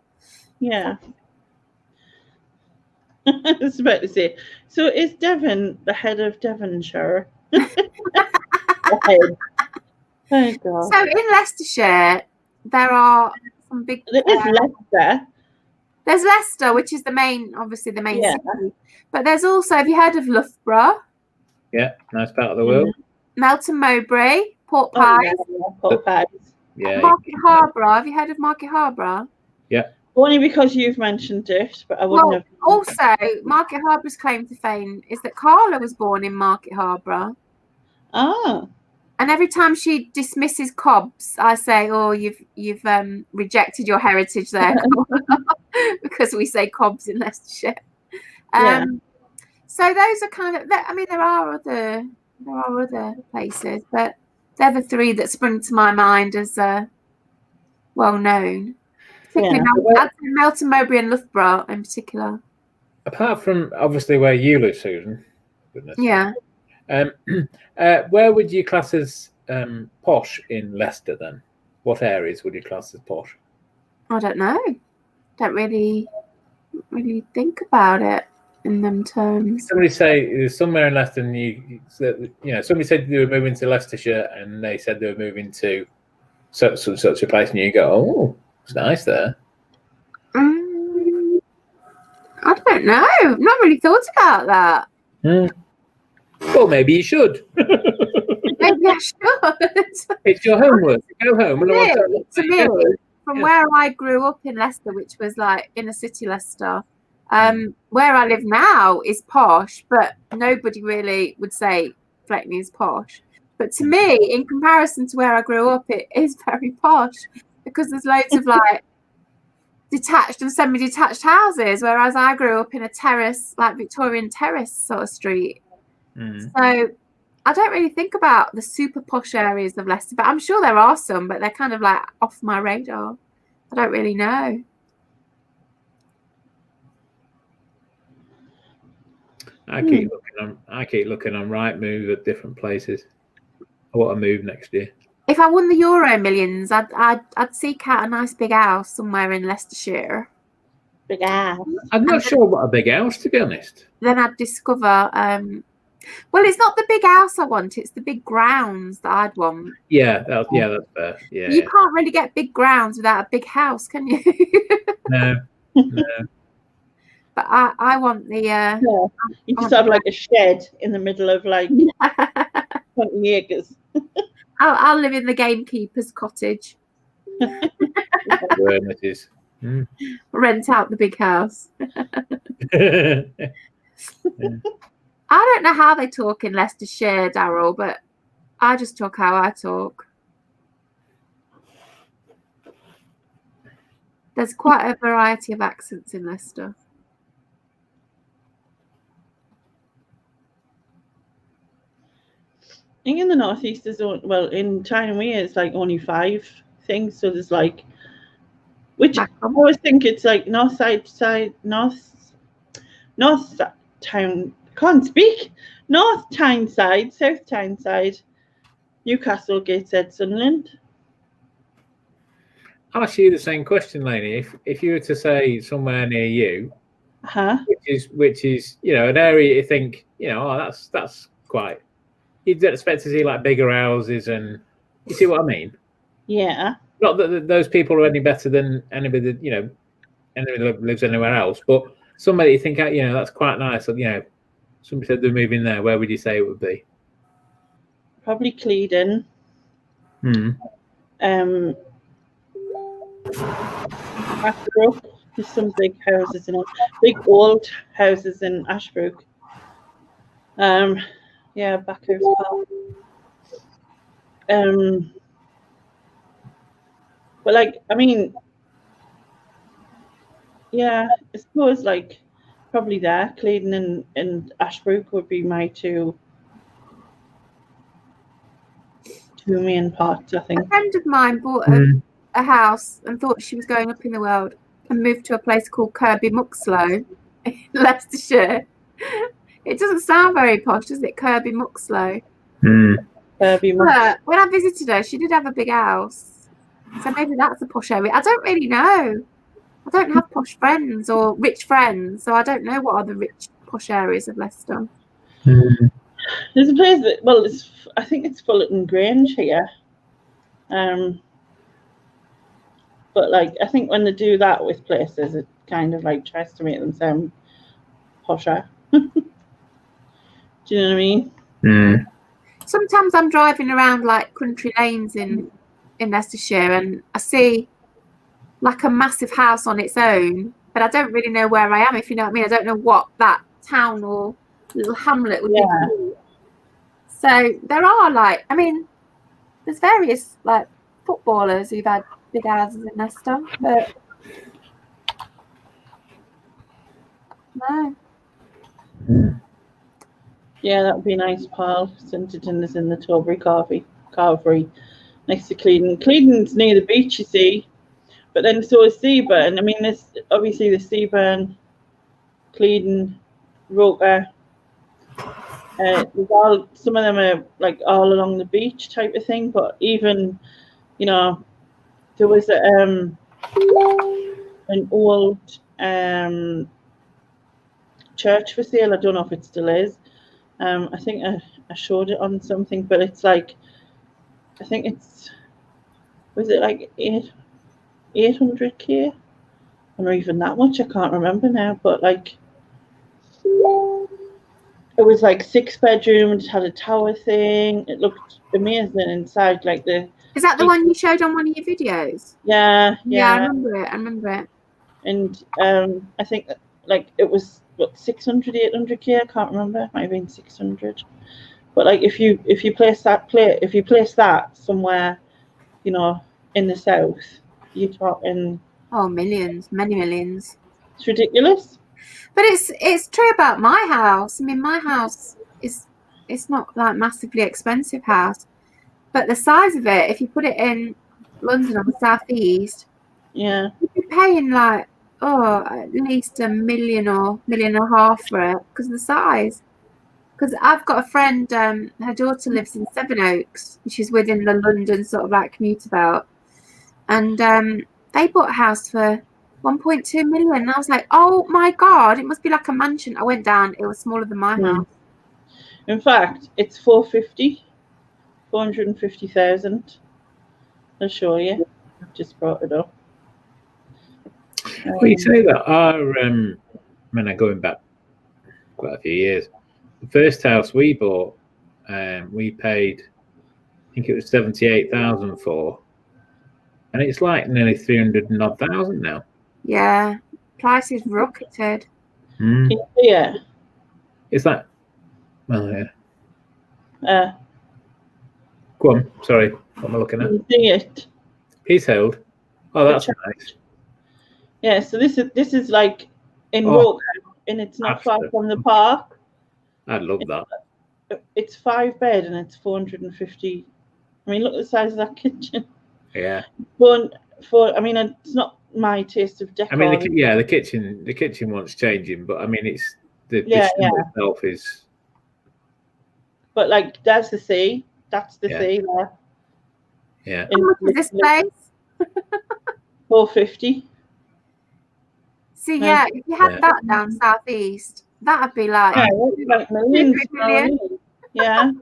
Speaker 1: Yeah. I was about to say, so is Devon the head of Devonshire? Oh, God.
Speaker 4: So in Leicestershire, there are some big.
Speaker 1: There is Leicester.
Speaker 4: There's Leicester, which is the main, obviously the main
Speaker 1: Yeah.
Speaker 4: city. But there's also, have you heard of Loughborough?
Speaker 8: Yeah, nice part of the world.
Speaker 4: Melton Mowbray, Port
Speaker 1: Oh,
Speaker 4: Pies,
Speaker 1: yeah, Port Pies.
Speaker 8: Yeah.
Speaker 4: Market Harborough. Have you heard of Market Harborough?
Speaker 8: Yeah.
Speaker 1: Only because you've mentioned it, but I wouldn't have.
Speaker 4: Also, Market Harborough's claim to fame is that Carla was born in Market Harborough.
Speaker 1: Ah.
Speaker 4: And every time she dismisses Cobbs, I say, "Oh, you've rejected your heritage there," because we say Cobbs in Leicestershire.
Speaker 1: Yeah.
Speaker 4: So those are kind of. I mean, there are other places, but they're the three that spring to my mind as well known. Particularly Melton Mowbray and Loughborough in particular.
Speaker 8: Apart from obviously where you live, Susan. Goodness.
Speaker 4: Yeah.
Speaker 8: Where would you class as posh in Leicester then? What areas would you class as posh?
Speaker 4: I don't know. Don't really think about it in them terms.
Speaker 8: Somebody say there's somewhere in Leicester, and somebody said they were moving to Leicestershire, and they said they were moving to such a place, and you go, "Oh, it's nice there."
Speaker 4: I don't know. I've not really thought about that.
Speaker 8: Well, maybe you should.
Speaker 4: Maybe I should.
Speaker 8: It's your homework. Go home.
Speaker 4: To me, from where I grew up in Leicester, which was like inner city Leicester, where I live now is posh, but nobody really would say Fleckney is posh. But to me, in comparison to where I grew up, it is very posh because there's loads of like detached and semi-detached houses, whereas I grew up in a terrace, like Victorian terrace sort of street. So I don't really think about the super posh areas of Leicester, but I'm sure there are some, but they're kind of like off my radar. I don't really know.
Speaker 8: I keep looking on Rightmove at different places. I want to move next year.
Speaker 4: If I won the Euro Millions, I'd seek out a nice big house somewhere in Leicestershire.
Speaker 1: Big house.
Speaker 8: I'm not sure what a big house, to be honest.
Speaker 4: Then I'd discover. Well, it's not the big house I want; it's the big grounds that I'd want.
Speaker 8: Yeah, that's fair. Yeah,
Speaker 4: you can't really get big grounds without a big house, can you?
Speaker 8: No.
Speaker 4: But I want the.
Speaker 1: You just have like a shed in the middle of like 20 acres.
Speaker 4: I'll live in the gamekeeper's cottage.
Speaker 8: Where it is.
Speaker 4: Rent out the big house. I don't know how they talk in Leicestershire, Daryl, but I just talk how I talk. There's quite a variety of accents in Leicester.
Speaker 1: I think in the northeast there's in China it's like only 5 things. So there's like, which I always think it's like north town. Can't speak. North Tyneside, South Tyneside, Newcastle, Gateshead, Sunderland.
Speaker 8: I'll ask you the same question, Lainey. If you were to say somewhere near you, which is an area you think that's quite. You'd expect to see like bigger houses, and you see what I mean?
Speaker 1: Yeah.
Speaker 8: Not that those people are any better than anybody that lives anywhere else, but somebody you think that's quite nice. Somebody said they're moving there. Where would you say it would be?
Speaker 1: Probably Clevedon. Ashbrook. There's some big houses in it. Big old houses in Ashbrook. Yeah, Backhurst Park. But I suppose probably there, Clevedon and Ashbrook would be my 2 two main parts, I
Speaker 4: A
Speaker 1: think.
Speaker 4: friend of mine bought a house and thought she was going up in the world and moved to a place called Kirby Muxloe in Leicestershire. It doesn't sound very posh, does it? Kirby Muxloe.
Speaker 1: Kirby
Speaker 4: But when I visited her, she did have a big house. So maybe that's a posh area. I don't really know. I don't have posh friends or rich friends, so I don't know what are the rich posh areas of Leicester.
Speaker 1: There's a place that, well, I think it's Fullerton Grange here. But like, I think when they do that with places, it kind of like tries to make them sound posher. Do you know what I mean?
Speaker 4: Sometimes I'm driving around like country lanes in Leicestershire and I see like a massive house on its own, but I don't really know where I am, if you know what I mean. I don't know what that town or little hamlet would be called. So there are like, I mean, there's various like footballers who've had big houses in Leicester, but no.
Speaker 1: Yeah, that would be nice, Paul. Sinterton is in the Tilbury Carvery next to Cleedon. Cleedon's near the beach, you see, but then so is Seaburn. I mean, there's obviously the Seaburn, Cleedon, Roker. There's all, some of them are like all along the beach type of thing, but even, you know, there was an old church for sale. I don't know if it still is. I think I showed it on something, but it's like, I think it's, was it like 800k? Or even that much, I can't remember now, but like, it was like 6 bedrooms, had a tower thing. It looked amazing inside, like the.
Speaker 4: Is that the one you showed on one of your videos?
Speaker 1: Yeah.
Speaker 4: Yeah, I remember it.
Speaker 1: And I think like it was what 600, 800k. I can't remember. It might have been 600. But like if you place that somewhere, you know, in the south, you're talking.
Speaker 4: Oh, millions, many millions.
Speaker 1: It's ridiculous.
Speaker 4: But it's true about my house. I mean, my house it's not like massively expensive house, but the size of it, if you put it in London or the southeast,
Speaker 1: yeah,
Speaker 4: you'd be paying like at least $1 million or $1.5 million for it because of the size. Because I've got a friend, her daughter lives in Sevenoaks, which is within the London sort of like commuter belt, and they bought a house for 1.2 million. And I was like, oh my God, it must be like a mansion. I went down, it was smaller than my house.
Speaker 1: In fact, it's 450,000. I'll show you. I've just brought it up.
Speaker 8: Well, you say that our, I mean, I'm going back quite a few years. The first house we bought, we paid, I think it was 78,000 for, and it's like nearly 300,000 now.
Speaker 4: Yeah, prices rocketed.
Speaker 1: Can you see it?
Speaker 8: It's like, well, yeah. Go on. Sorry, what am I looking at?
Speaker 1: Can you see it?
Speaker 8: Peace held. Oh, that's nice.
Speaker 1: Yeah, so this is like in Roker, and it's not far from the park.
Speaker 8: I'd love that.
Speaker 1: It's 5 bed and it's 450. I mean, look at the size of that kitchen.
Speaker 8: Yeah.
Speaker 1: I mean, it's not my taste of decor.
Speaker 8: I mean, the kitchen wants changing, but I mean, it's the itself is.
Speaker 1: But like, that's the sea. That's the sea there.
Speaker 8: Yeah.
Speaker 4: How much is this place?
Speaker 1: 450.
Speaker 4: See, yeah, if you had that down southeast, that'd be like,
Speaker 1: millions. Yeah.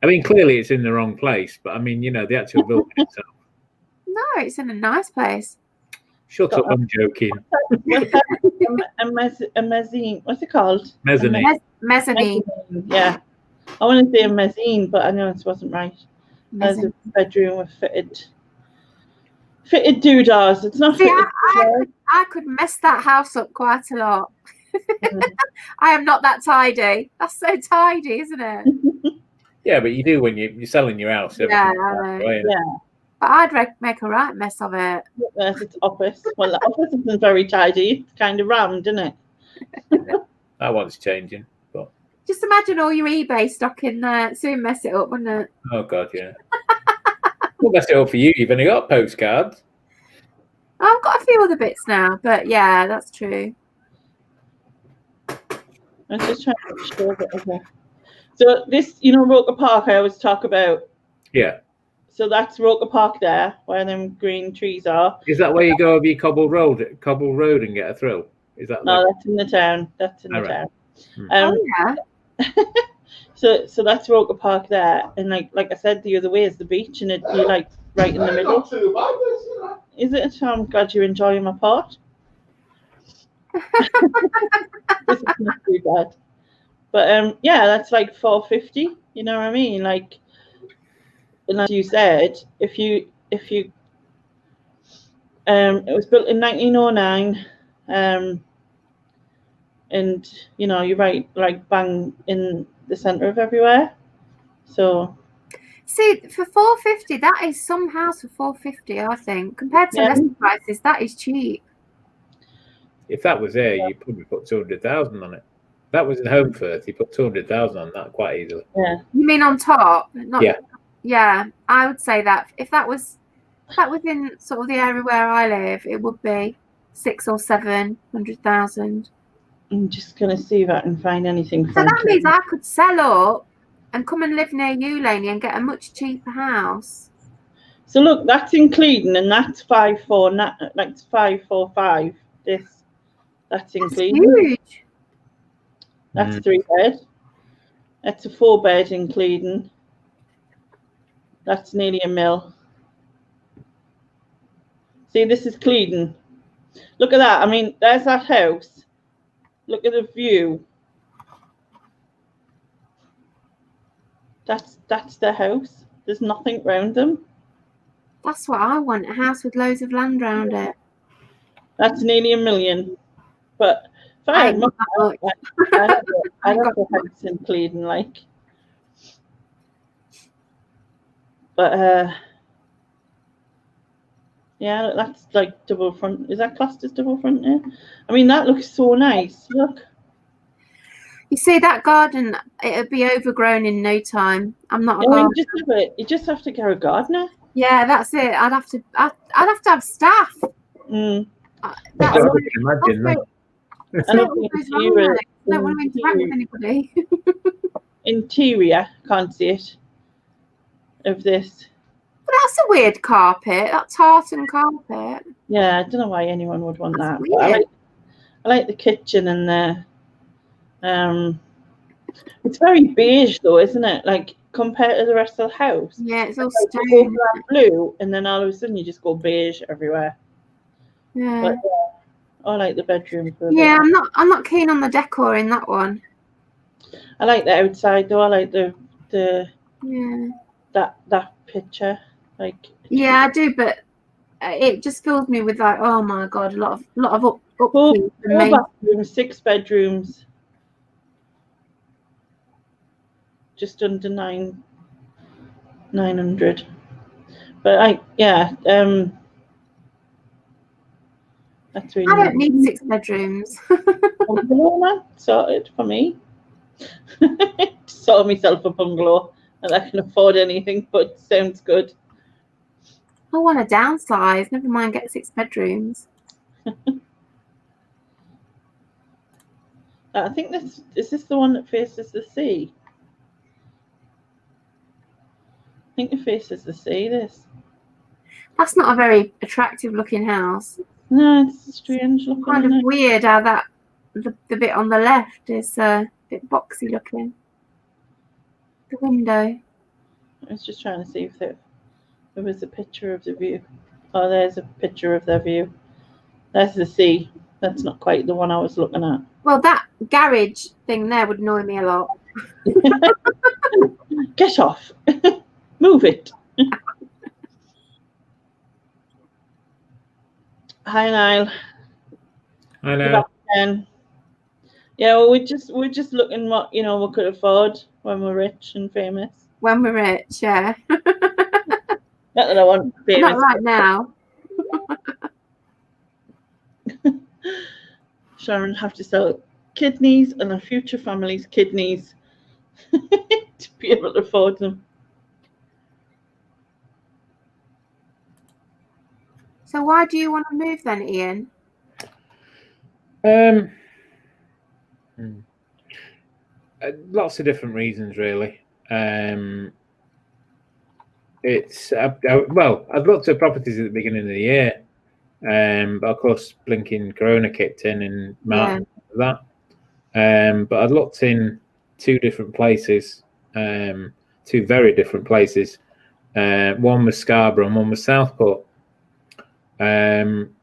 Speaker 8: I mean, clearly it's in the wrong place, but I mean, you know, the actual building itself.
Speaker 4: No, it's in a nice place.
Speaker 8: Shut up, I'm joking.
Speaker 1: A mezzanine. What's it called?
Speaker 8: Mezzanine.
Speaker 4: Mezzanine.
Speaker 1: Yeah. I want to say a mezzanine, but I know it wasn't right. There's a bedroom with fitted doodahs. It's not fitted.
Speaker 4: I could mess that house up quite a lot. I am not that tidy. That's so tidy, isn't it?
Speaker 8: Yeah, but you do when you're selling your house.
Speaker 4: Yeah, I know.
Speaker 1: Yeah.
Speaker 4: But I'd make a right mess of it.
Speaker 1: There's its office. Well, the office isn't very tidy. It's kind of rammed, isn't it?
Speaker 8: That one's changing. But
Speaker 4: just imagine all your eBay stock in there. Soon mess it up, wouldn't it?
Speaker 8: Oh God, yeah. Well, that's it all for you. You've only got postcards.
Speaker 4: I've got a few other bits now, but yeah, that's true.
Speaker 1: I'm just trying to show it. Okay. So this, Roker Park I always talk about.
Speaker 8: Yeah.
Speaker 1: So that's Roker Park there, where them green trees are.
Speaker 8: Is that where you go over your cobble road and get a thrill? Is that?
Speaker 1: No, that's in the town. That's in the town.
Speaker 4: Oh yeah.
Speaker 1: So that's Roker Park there, and like I said, the other way is the beach, and you're like right in the middle. Is it? I'm glad you're enjoying my part. This is not too bad, but yeah, that's like $450. You know what I mean? Like, and as you said, if you it was built in 1909, and you're right, like bang in the center of everywhere. So
Speaker 4: see, for $450, that is some house for $450, I think. Compared to Leicester prices, that is cheap.
Speaker 8: If that was there, you probably put 200,000 on it. That was in home first. You put 200,000 on that quite easily.
Speaker 1: Yeah.
Speaker 4: You mean on top? Not,
Speaker 8: yeah.
Speaker 4: Yeah, I would say that if that was in sort of the area where I live, it would be 600,000 or 700,000.
Speaker 1: I'm just gonna see if I can find anything.
Speaker 4: So that means I could sell up and come and live near you, Lainey, and get a much cheaper house.
Speaker 1: So look, that's in Clevedon, and that's 545. That's in Clevedon.
Speaker 4: Huge.
Speaker 1: That's 3 bed. That's a 4 bed in Clevedon. That's nearly $1 million. See, this is Clevedon. Look at that. I mean, there's that house. Look at the view. That's the house. There's nothing round them.
Speaker 4: That's what I want, a house with loads of land around it.
Speaker 1: That's nearly $1 million. But if I had money, I'd have a house in Clevedon, like. But yeah, that's like double front. Is that classed as double front? Yeah. I mean, that looks so nice. Look.
Speaker 4: You see that garden? It'd be overgrown in no time. I'm not a gardener.
Speaker 1: You just have to get a gardener.
Speaker 4: Yeah, that's it. I'd have to have staff.
Speaker 1: Mm.
Speaker 4: That's
Speaker 8: imagine that.
Speaker 4: I don't want to interact with anybody.
Speaker 1: Interior, can't see it. Of this.
Speaker 4: But that's a weird carpet. That tartan carpet.
Speaker 1: Yeah, I don't know why anyone would want
Speaker 4: that's
Speaker 1: that.
Speaker 4: Weird.
Speaker 1: I like the kitchen and the. It's very beige though, isn't it? Like compared to the rest of the house.
Speaker 4: Yeah, it's all
Speaker 1: like
Speaker 4: stone.
Speaker 1: Blue, and then all of a sudden you just go beige everywhere.
Speaker 4: Yeah.
Speaker 1: But I like the bedroom.
Speaker 4: Yeah, I'm not keen on the decor in that one.
Speaker 1: I like the outside though. I like the
Speaker 4: yeah.
Speaker 1: That picture. Like
Speaker 4: yeah, I do, but it just fills me with like, oh my god, a lot of upkeep.
Speaker 1: 4 bathrooms, 6 bedrooms. Just under 900. But that's really
Speaker 4: I don't need 6 bedrooms.
Speaker 1: Bungalow, sorted for me. Sort myself a bungalow, and I can afford anything, but sounds good.
Speaker 4: I want to downsize. Never mind, get 6 bedrooms.
Speaker 1: I think this is the one that faces the sea. I think it faces the sea.
Speaker 4: That's not a very attractive looking house.
Speaker 1: No, it's strange looking.
Speaker 4: Kind of weird how that the bit on the left is a bit boxy looking. The window.
Speaker 1: I was just trying to see if there was a picture of the view. Oh, there's a picture of their view. There's the sea. That's not quite the one I was looking at.
Speaker 4: Well, that garage thing there would annoy me a lot.
Speaker 1: Get off. Move it. Hi, Niall.
Speaker 8: Hi, Niall.
Speaker 1: Yeah, well, we're just looking what we could afford when we're rich and famous.
Speaker 4: When we're rich, yeah.
Speaker 1: Not that I want famous.
Speaker 4: Not right now.
Speaker 1: Sharon have to sell kidneys and her future family's kidneys to be able to afford them.
Speaker 4: So why do you want to move then, Ian?
Speaker 8: Lots of different reasons, really. It's well, I'd looked at properties at the beginning of the year, but of course, blinking Corona kicked in March of that. But I'd looked in two different places, two very different places. One was Scarborough and one was Southport. And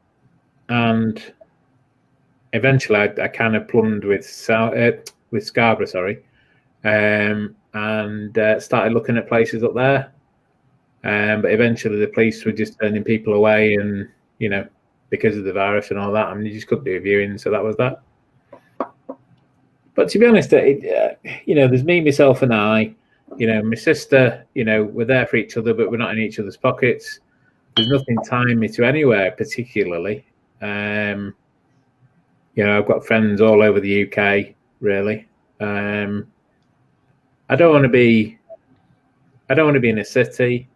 Speaker 8: eventually, I kind of plumbed with Scarborough, sorry, and started looking at places up there. But eventually, the police were just turning people away, and because of the virus and all that, I mean, you just couldn't do a viewing, so that was that. But to be honest, there's me, myself, and I. My sister. We're there for each other, but we're not in each other's pockets. There's nothing tying me to anywhere particularly. I've got friends all over the UK. Really, I don't want to be in a city.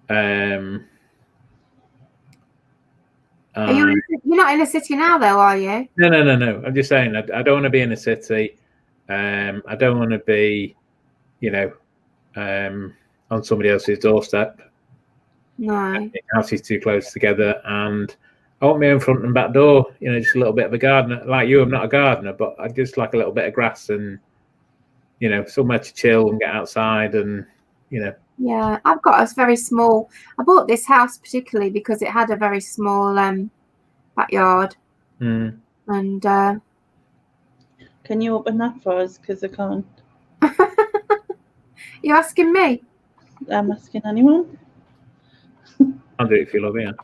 Speaker 4: You're not in a city now, though, are you?
Speaker 8: No. I'm just saying I don't want to be in a city. I don't want to be, on somebody else's doorstep.
Speaker 4: No.
Speaker 8: The house is too close together, and I want my own front and back door. Just a little bit of a gardener. Like you, I'm not a gardener, but I just like a little bit of grass and, somewhere to chill and get outside and,
Speaker 4: Yeah, I've got a very small. I bought this house particularly because it had a very small backyard.
Speaker 8: Mm.
Speaker 4: And
Speaker 1: can you open that for us? Because I can't.
Speaker 4: You asking me?
Speaker 1: I'm asking anyone.
Speaker 8: I'll do it if you love it.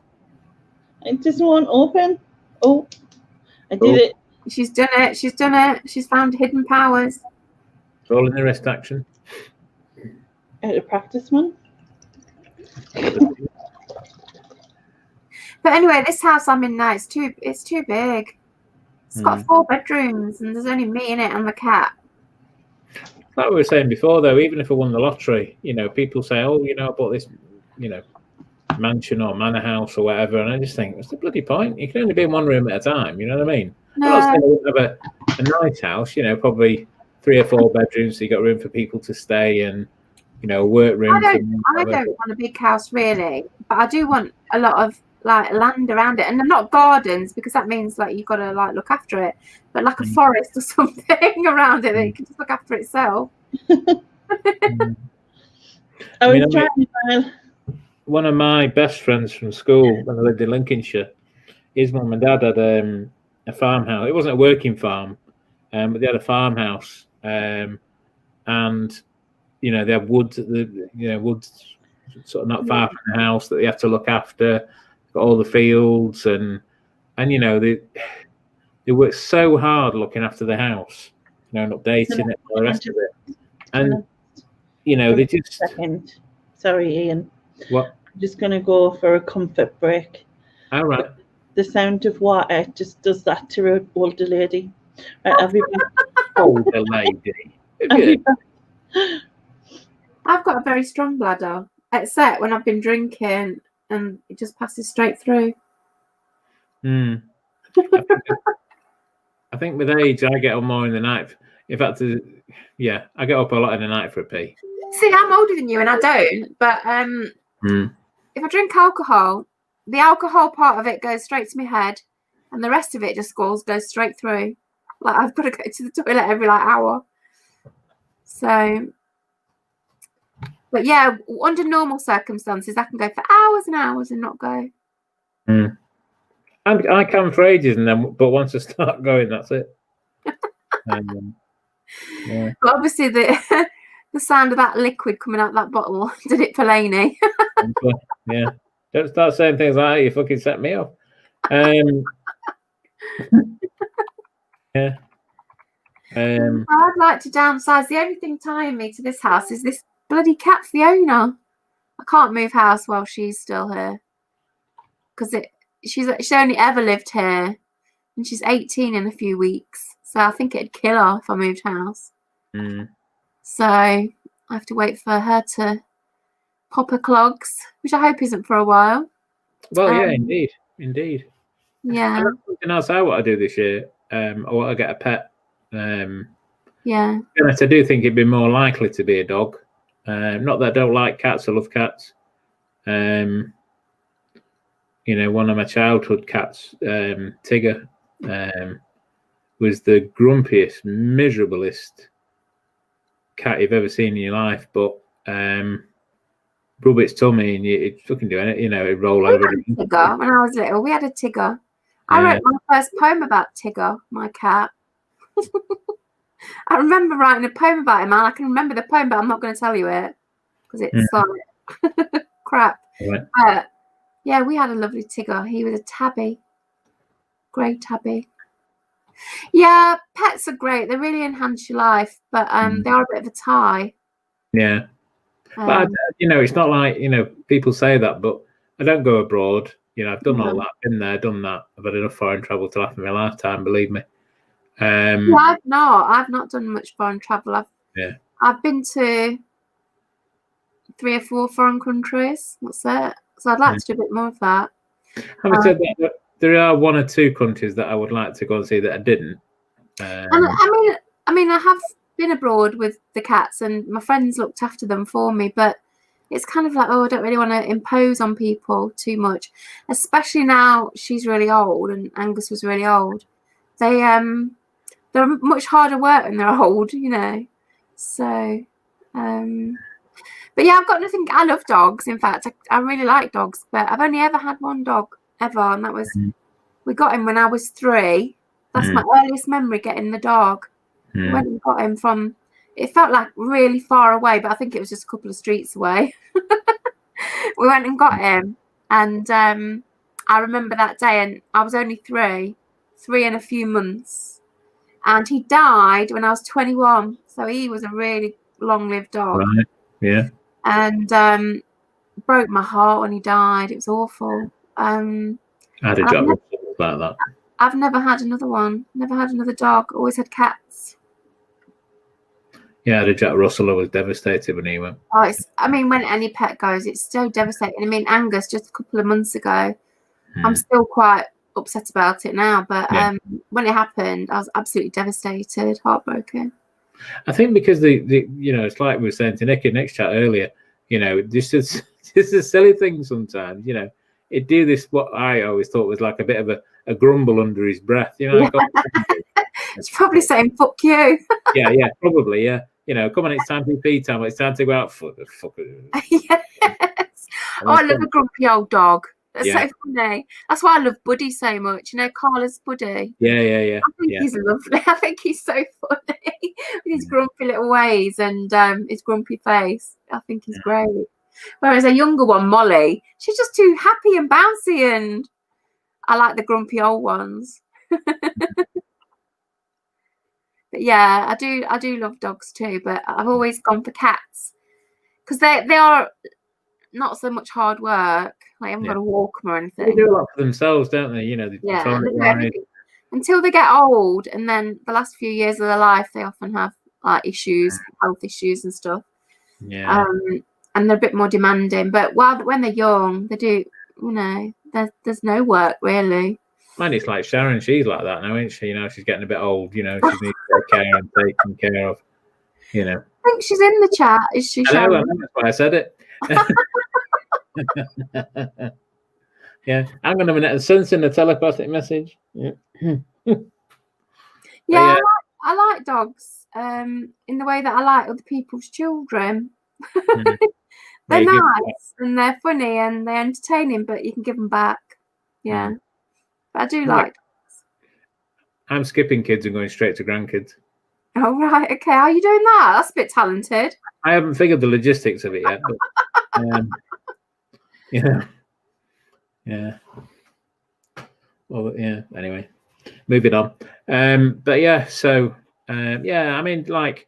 Speaker 1: It just won't open. Oh, I did it.
Speaker 4: She's done it. She's done it. She's found hidden powers.
Speaker 8: It's all in the wrist action.
Speaker 1: Out of practice, man.
Speaker 4: But anyway, this house I'm in now, it's too big. It's got 4 bedrooms and there's only me in it and the cat.
Speaker 8: Like we were saying before, though, even if I won the lottery, people say, "Oh, I bought this, mansion or manor house or whatever," and I just think, what's the bloody point? You can only be in one room at a time. You know what I mean?
Speaker 4: No.
Speaker 8: I'm not saying I wouldn't have a nice house. Probably 3 or 4 bedrooms, so you got room for people to stay and a workroom.
Speaker 4: I don't want a big house really, but I do want a lot of land around it, and not gardens because that means you've got to look after it, but like a forest or something around it that you can just look after itself.
Speaker 8: One of my best friends from school when I lived in Lincolnshire, his mum and dad had a farmhouse. It wasn't a working farm, but they had a farmhouse, and they had woods woods sort of not far from the house that they had to look after. Got all the fields and they worked so hard looking after the house, and updating it and all the rest of it. And they just.
Speaker 1: Second. Sorry, Ian.
Speaker 8: What?
Speaker 1: I'm just going to go for a comfort break.
Speaker 8: All right.
Speaker 1: The sound of water just does that to an older lady. Right, I'll be back.
Speaker 8: Older lady.
Speaker 4: I've got a very strong bladder, except when I've been drinking and it just passes straight through.
Speaker 8: I think with age, I get up more in the night. In fact, I get up a lot in the night for a pee.
Speaker 4: See, I'm older than you and I don't, but if I drink alcohol, the alcohol part of it goes straight to my head and the rest of it just goes straight through. I've got to go to the toilet every hour. So, but yeah, under normal circumstances, I can go for hours and hours and not go.
Speaker 8: I can for ages, but once I start going, that's it.
Speaker 4: Yeah. But obviously, the sound of that liquid coming out of that bottle did it for Lainey.
Speaker 8: Yeah, don't start saying things like that. You fucking set me off. Yeah.
Speaker 4: I'd like to downsize. The only thing tying me to this house is this bloody cat Fiona. I can't move house while she's still here because she's only ever lived here, and she's 18 in a few weeks. So I think it'd kill her if I moved house. So I have to wait for her to pop her clogs, which I hope isn't for a while.
Speaker 8: Well, yeah, indeed.
Speaker 4: Yeah.
Speaker 8: Something else I want to do this year. I want to get a pet.
Speaker 4: Yeah.
Speaker 8: I do think it'd be more likely to be a dog. Not that I don't like cats. I love cats. One of my childhood cats, Tigger, was the grumpiest, miserablest cat you've ever seen in your life. But rub its tummy and it fucking do it. It'd roll over.
Speaker 4: Tigger. When I was little, we had a Tigger. I wrote my first poem about Tigger, my cat. I remember writing a poem about him, and I can remember the poem, but I'm not going to tell you it because it's like crap.
Speaker 8: Right.
Speaker 4: But yeah, we had a lovely Tigger. He was a tabby, grey tabby. Yeah, pets are great. They really enhance your life, but they are a bit of a tie.
Speaker 8: Yeah. But it's not like people say that, but I don't go abroad. I've done all that, been there, done that. I've had enough foreign travel to last in my lifetime, believe me.
Speaker 4: I've not done much foreign travel. I've been to 3 or 4 foreign countries. That's it. So I'd like to do a bit more of that.
Speaker 8: Having said that, there are 1 or 2 countries that I would like to go and see that I didn't.
Speaker 4: And I mean, I have been abroad with the cats, and my friends looked after them for me, but it's kind of like, I don't really want to impose on people too much, especially now she's really old and Angus was really old. They're much harder work when they're old, So, but yeah, I've got nothing. I love dogs. In fact, I really like dogs, but I've only ever had 1 dog ever, and that was we got him when I was 3. That's my earliest memory, getting the dog. We went and got him from. It felt like really far away, but I think it was just a couple of streets away. We went and got him, and I remember that day, and I was only 3 and a few months, and he died when I was 21. So he was a really long-lived dog.
Speaker 8: Right. Yeah.
Speaker 4: And broke my heart when he died. It was awful.
Speaker 8: I had a job like that.
Speaker 4: I've never had another one. Never had another dog. Always had cats.
Speaker 8: Yeah, I had a Jack Russell. I was devastated when he went.
Speaker 4: Oh, when any pet goes, it's so devastating. I mean, Angus just a couple of months ago. I'm still quite upset about it now, but when it happened, I was absolutely devastated, heartbroken.
Speaker 8: I think because it's like we were saying to Nick in next chat earlier, just a silly thing sometimes, it do this what I always thought was like a bit of a grumble under his breath,
Speaker 4: It's probably saying fuck you.
Speaker 8: yeah, probably, yeah. Come on, it's time for pee time, it's time to go out. Fuck.
Speaker 4: Yes. I love a grumpy old dog. That's so funny. That's why I love Buddy so much. Carla's Buddy.
Speaker 8: Yeah.
Speaker 4: I think he's lovely. I think he's so funny with his grumpy little ways and his grumpy face. I think he's great. Whereas a younger one, Molly, she's just too happy and bouncy, and I like the grumpy old ones. But yeah, I do love dogs too, but I've always gone for cats because they are not so much hard work. Like, I haven't got to walk them or anything.
Speaker 8: They do a lot for themselves, don't they?
Speaker 4: Until they get old, and then the last few years of their life, they often have like health issues and stuff.
Speaker 8: Yeah.
Speaker 4: And they're a bit more demanding. But when they're young, they do. There's no work really.
Speaker 8: Man, it's like Sharon. She's like that now, isn't she? She's getting a bit old. She needs to take care and taken care of.
Speaker 4: I think she's in the chat. Is she?
Speaker 8: I know, that's why I said it. Yeah, hang on a minute. Sensing the telepathic message. Yeah.
Speaker 4: I like dogs. In the way that I like other people's children. They're nice and they're funny and they're entertaining, but you can give them back. Yeah, but I do like dogs.
Speaker 8: I'm skipping kids and going straight to grandkids.
Speaker 4: Oh right, okay. How are you doing that? That's a bit talented.
Speaker 8: I haven't figured the logistics of it yet. But, yeah. Well, yeah. Anyway, moving on. But yeah, so I mean, like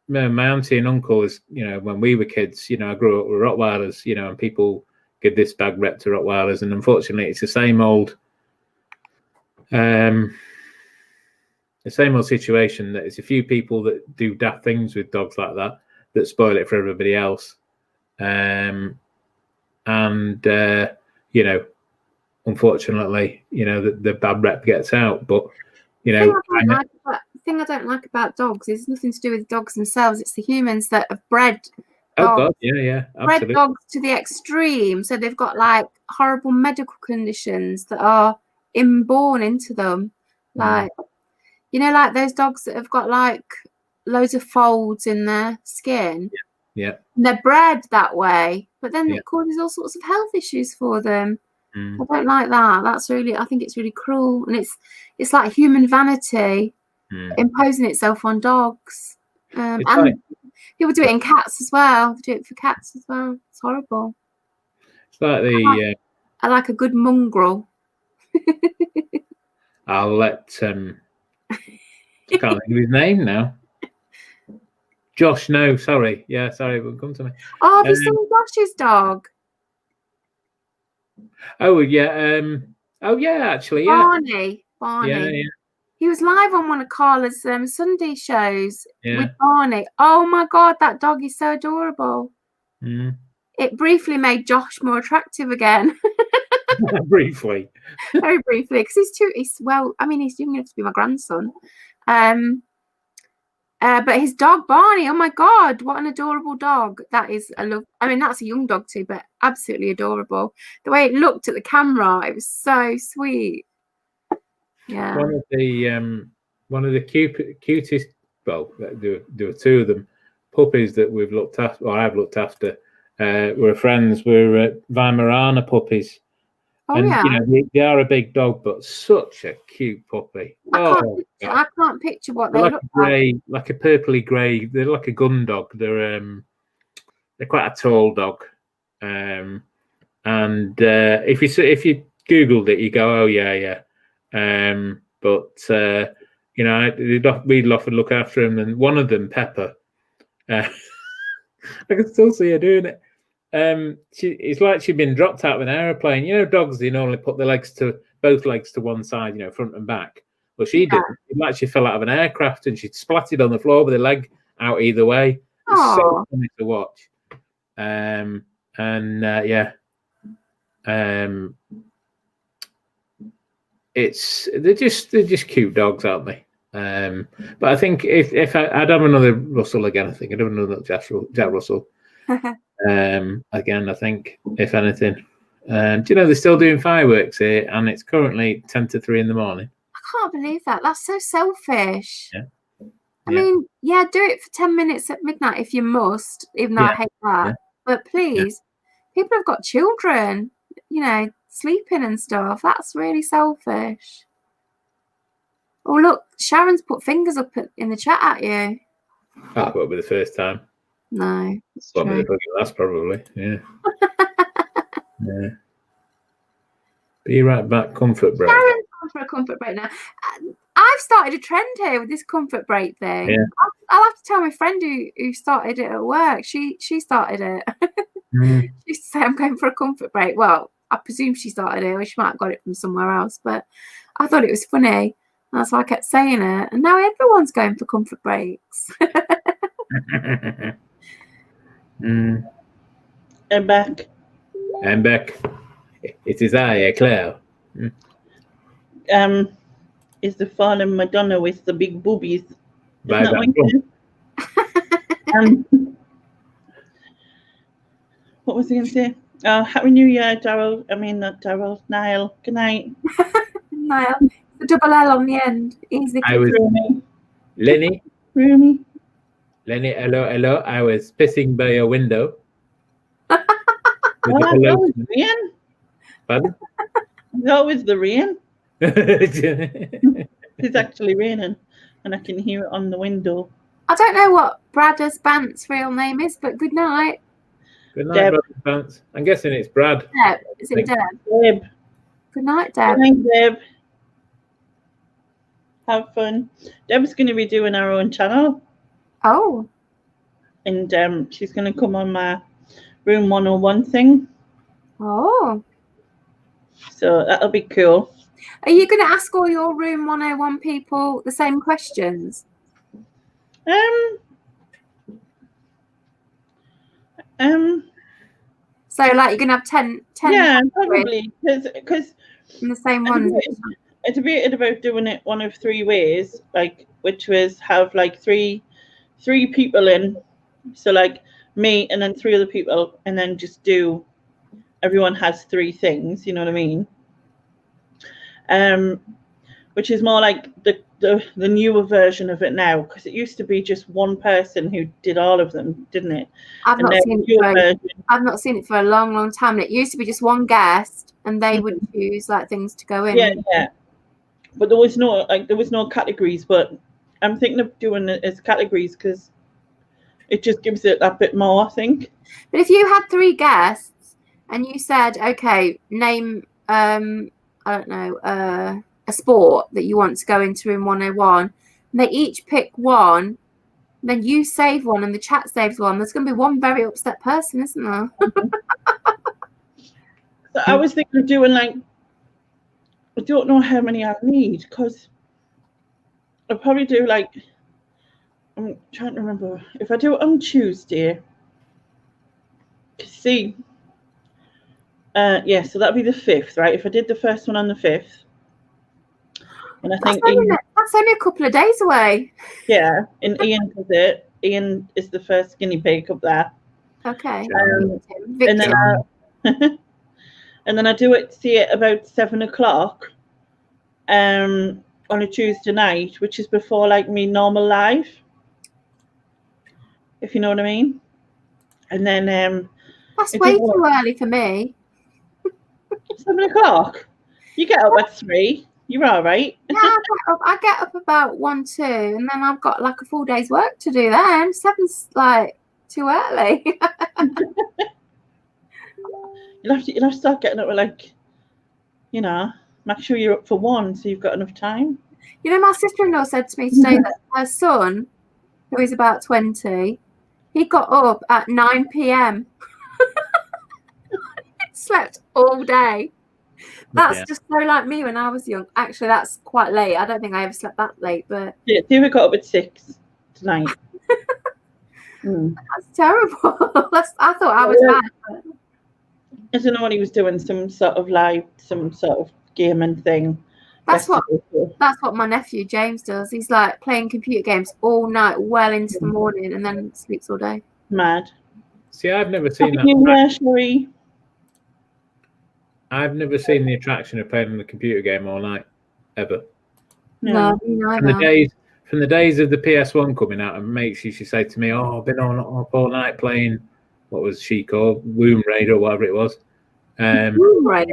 Speaker 8: my auntie and uncle is, when we were kids, I grew up with Rottweilers, and people give this bad rep to Rottweilers, and unfortunately, it's the same old situation that it's a few people that do daft things with dogs like that spoil it for everybody else. And unfortunately, the bad rep gets out. But
Speaker 4: The thing I don't like about dogs is nothing to do with dogs themselves. It's the humans that have bred dogs.
Speaker 8: Oh God, yeah,
Speaker 4: bred
Speaker 8: absolutely.
Speaker 4: dogs to the extreme, so they've got like horrible medical conditions that are inborn into them, like like those dogs that have got like loads of folds in their skin.
Speaker 8: Yeah.
Speaker 4: And they're bred that way, but then it causes all sorts of health issues for them. I don't like that. I think it's really cruel, and it's like human vanity imposing itself on dogs. And people do it in cats as well. They do it for cats as well. It's horrible.
Speaker 8: It's like
Speaker 4: I like a good mongrel.
Speaker 8: I'll let I can't think of his name now. Josh, no, sorry. Yeah, sorry, it will come to me.
Speaker 4: Oh, have you seen Josh's dog?
Speaker 8: Oh yeah, actually, yeah.
Speaker 4: Barney.
Speaker 8: Yeah.
Speaker 4: He was live on one of Carla's Sunday shows with Barney. Oh my God, that dog is so adorable. It briefly made Josh more attractive again.
Speaker 8: Briefly.
Speaker 4: Very briefly, because he's young enough to be my grandson. But his dog Barney, oh my God, what an adorable dog. That is that's a young dog too, but absolutely adorable. The way it looked at the camera, it was so sweet. Yeah.
Speaker 8: One of the cutest, well, there were two of them, puppies that we've looked after, or I've looked after. We're friends. We're Weimaraner puppies.
Speaker 4: Oh, and
Speaker 8: they are a big dog, but such a cute puppy.
Speaker 4: I can't picture what they
Speaker 8: look
Speaker 4: look
Speaker 8: like a purpley grey. They're like a gun dog. They're quite a tall dog. And if you googled it, you go, oh yeah. We'd often look after them, and one of them, Pepper, I can still see her doing it. It's like she'd been dropped out of an aeroplane. Dogs, they normally put both legs to one side, front and back. But she didn't. It like she fell out of an aircraft, and she splatted on the floor with her leg out either way. It's so funny to watch. They're just cute dogs, aren't they? But I think if I'd have another Russell again, I think I'd have another Jack Russell. Again, I think if anything, they're still doing fireworks here, and it's currently 10 to 3 in the morning.
Speaker 4: I can't believe that. That's so selfish.
Speaker 8: Yeah.
Speaker 4: I mean, do it for 10 minutes at midnight if you must, even though I hate that. But please, people have got children, sleeping and stuff. That's really selfish. Oh, look, Sharon's put fingers up in the chat at you.
Speaker 8: That won't be the first time.
Speaker 4: No.
Speaker 8: That's probably, yeah. Yeah. Be right back, comfort break.
Speaker 4: Sharon's gone for a comfort break now. I've started a trend here with this comfort break thing.
Speaker 8: Yeah.
Speaker 4: I'll have to tell my friend who started it at work. She started it. She used to say, I'm going for a comfort break. Well, I presume she started it, or she might have got it from somewhere else, but I thought it was funny. That's why I kept saying it. And now everyone's going for comfort breaks.
Speaker 1: I'm back.
Speaker 8: It is I, Claire.
Speaker 1: Is the fallen Madonna with the big boobies?
Speaker 8: What
Speaker 1: was I going to say? Happy New Year, Daryl. I mean, not Daryl. Niall. Good night.
Speaker 4: Niall. The double L on the end. Easy.
Speaker 8: I was Lenny.
Speaker 1: Rooney.
Speaker 8: Lenny, hello. I was pissing by your window.
Speaker 1: That was the rain.
Speaker 8: Pardon?
Speaker 1: That was the rain. It's actually raining, and I can hear it on the window.
Speaker 4: I don't know what Brad's Bant's real name is, but good night.
Speaker 8: Good night, Brad Bant. I'm guessing it's Brad.
Speaker 4: Deb. Is it Deb?
Speaker 1: Deb.
Speaker 4: Good night, Deb.
Speaker 1: Good night, Deb. Have fun. Deb's going to be doing her own channel.
Speaker 4: Oh.
Speaker 1: And she's going to come on my Room 101 thing.
Speaker 4: Oh.
Speaker 1: So that'll be cool.
Speaker 4: Are you going to ask all your Room 101 people the same questions? So like you're gonna have 10
Speaker 1: yeah, probably because
Speaker 4: in the same one.
Speaker 1: I debated about doing it one of 3 ways, like which was have like three people in, so like me and then 3 other people, and then just do everyone has 3 things, you know what I mean? Which is more like the newer version of it now, because it used to be just one person who did all of them, didn't it?
Speaker 4: I've not seen it for a long time. It used to be just one guest, and they would choose like things to go in.
Speaker 1: Yeah. But there was no categories. But I'm thinking of doing it as categories because it just gives it that bit more, I think.
Speaker 4: But if you had 3 guests and you said, okay, name I don't know, a sport that you want to go into in 101, and they each pick one, then you save one and the chat saves one, there's going to be one very upset person, isn't there?
Speaker 1: So I was thinking of doing like, I don't know how many I need, because I'll probably do like, I'm trying to remember, if I do it on Tuesday, see, yeah, so that'll be the 5th, right? If I did the first one on the 5th, and I think
Speaker 4: that's only a couple of days away.
Speaker 1: Yeah, and Ian does it. Ian is the first guinea pig up there.
Speaker 4: Okay.
Speaker 1: And then I do it, see it about 7 o'clock on a Tuesday night, which is before like me normal live, if you know what I mean. And then
Speaker 4: that's way too early for me.
Speaker 1: 7 o'clock. You get up at 3. You're all right.
Speaker 4: Yeah, I get up about 1, 2, and then I've got like a full day's work to do then. 7's like too early.
Speaker 1: You'll have to start getting up with like, you know, make sure you're up for 1 so you've got enough time.
Speaker 4: You know, my sister-in-law said to me today that her son, who is about 20, he got up at 9 p.m. Slept all day. That's just so like me when I was young. Actually, that's quite late. I don't think I ever slept that late, but
Speaker 1: yeah, David got up at 6 tonight.
Speaker 4: That's terrible. I thought I was bad. But
Speaker 1: I don't know what he was doing. Some sort of gaming thing.
Speaker 4: That's what my nephew James does. He's like playing computer games all night, well into the morning, and then sleeps all day.
Speaker 1: Mad.
Speaker 8: See, I've never seen that. I've never seen the attraction of playing the computer game all night, ever.
Speaker 4: No,
Speaker 8: from the days of the PS1 coming out, and mates used to say to me, "Oh, I've been up all night playing." What was she called? Womb Raider, or whatever it was.
Speaker 4: Womb Raider.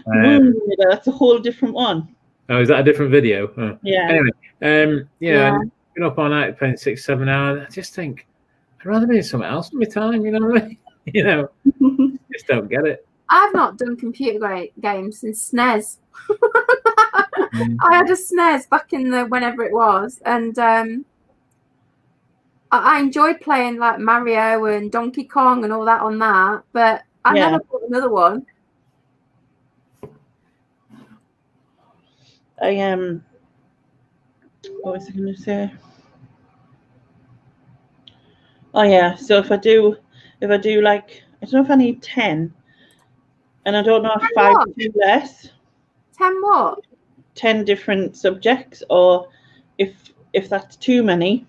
Speaker 1: Womb Raider. That's a whole different one.
Speaker 8: Oh, is that a different video? Oh.
Speaker 1: Yeah.
Speaker 8: Anyway, I've been up all night playing 6, 7 hours. I just think I'd rather be doing something else with my time. You know what I mean? You know, just don't get it.
Speaker 4: I've not done computer games since SNES. I had a SNES back in the whenever it was, and I enjoyed playing like Mario and Donkey Kong and all that on that, but I never bought another one.
Speaker 1: What was I going to say? Oh yeah, so if I do like, I don't know if I need 10, and I don't know if 5 is too less.
Speaker 4: 10 what?
Speaker 1: 10 different subjects, or if that's too many.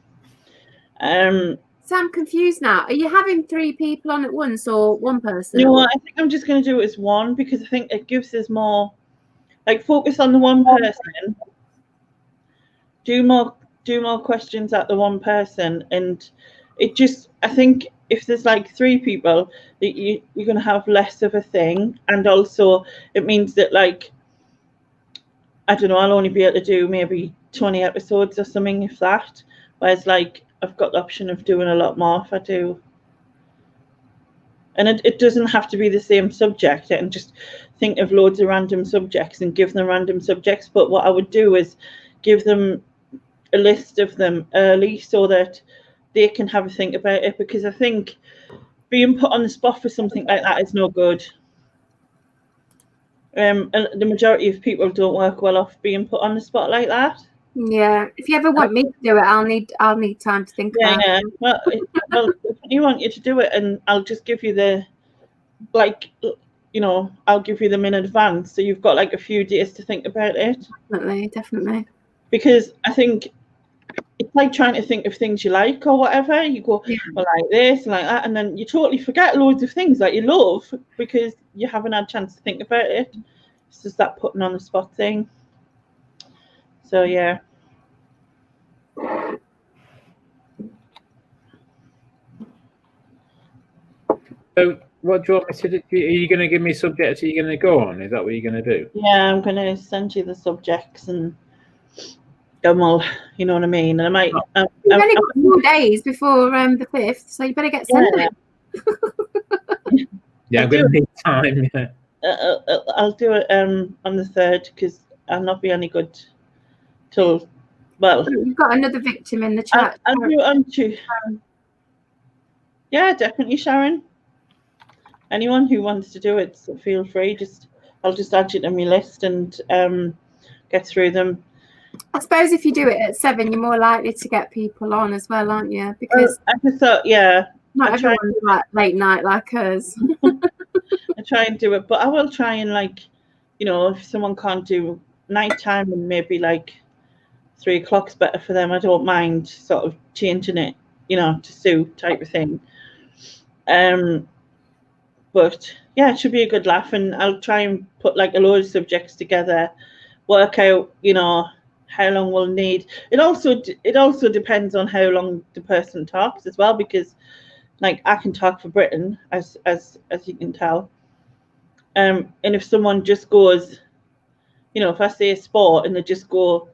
Speaker 4: So I'm confused now. Are you having 3 people on at once or one person?
Speaker 1: No, I think I'm just going to do it as one, because I think it gives us more, like, focus on the one person, do more questions at the one person, and it just, I think if there's like 3 people, that you're going to have less of a thing, and also it means that, like, I don't know, I'll only be able to do maybe 20 episodes or something, if that, whereas like I've got the option of doing a lot more if I do. And it doesn't have to be the same subject. I can just think of loads of random subjects and give them random subjects, but what I would do is give them a list of them early so that they can have a think about it, because I think being put on the spot for something like that is no good. And the majority of people don't work well off being put on the spot like that.
Speaker 4: Yeah. If you ever want me to do it, I'll need time to think about
Speaker 1: Yeah.
Speaker 4: it.
Speaker 1: Well, if you want you to do it, and I'll just give you the, like, I'll give you them in advance, so you've got like a few days to think about it.
Speaker 4: Definitely.
Speaker 1: Because I think it's like trying to think of things you like or whatever. You go, well, like this and like that, and then you totally forget loads of things that you love because you haven't had a chance to think about it. It's just that putting on the spot thing. So yeah.
Speaker 8: So what do you want me to do? Are you going to give me subjects that you're going to go on? Is that what you're going to do?
Speaker 1: Yeah, I'm going to send you the subjects and we'll, you know what I mean? And I might...
Speaker 4: You've only got 4 days before the 5th, so you better get sending it.
Speaker 8: Yeah, I'm going to need time, yeah.
Speaker 1: I'll do it on the 3rd because I'll not be any good till, well...
Speaker 4: You've got another victim in the chat.
Speaker 1: I'll do it on Tuesday. Yeah, definitely, Sharon. Anyone who wants to do it, so feel free. I'll just add you to my list and get through them.
Speaker 4: I suppose if you do it at 7, you're more likely to get people on as well, aren't you? Because
Speaker 1: I just thought, yeah,
Speaker 4: not everyone's like late night like us.
Speaker 1: I try and do it, but I will try and, like, if someone can't do nighttime and maybe like 3 o'clock's better for them, I don't mind sort of changing it, to suit type of thing. But yeah, it should be a good laugh, and I'll try and put like a load of subjects together, work out, how long we'll need. It also depends on how long the person talks as well, because like I can talk for Britain, as you can tell. And if someone just goes, if I say sport and they just go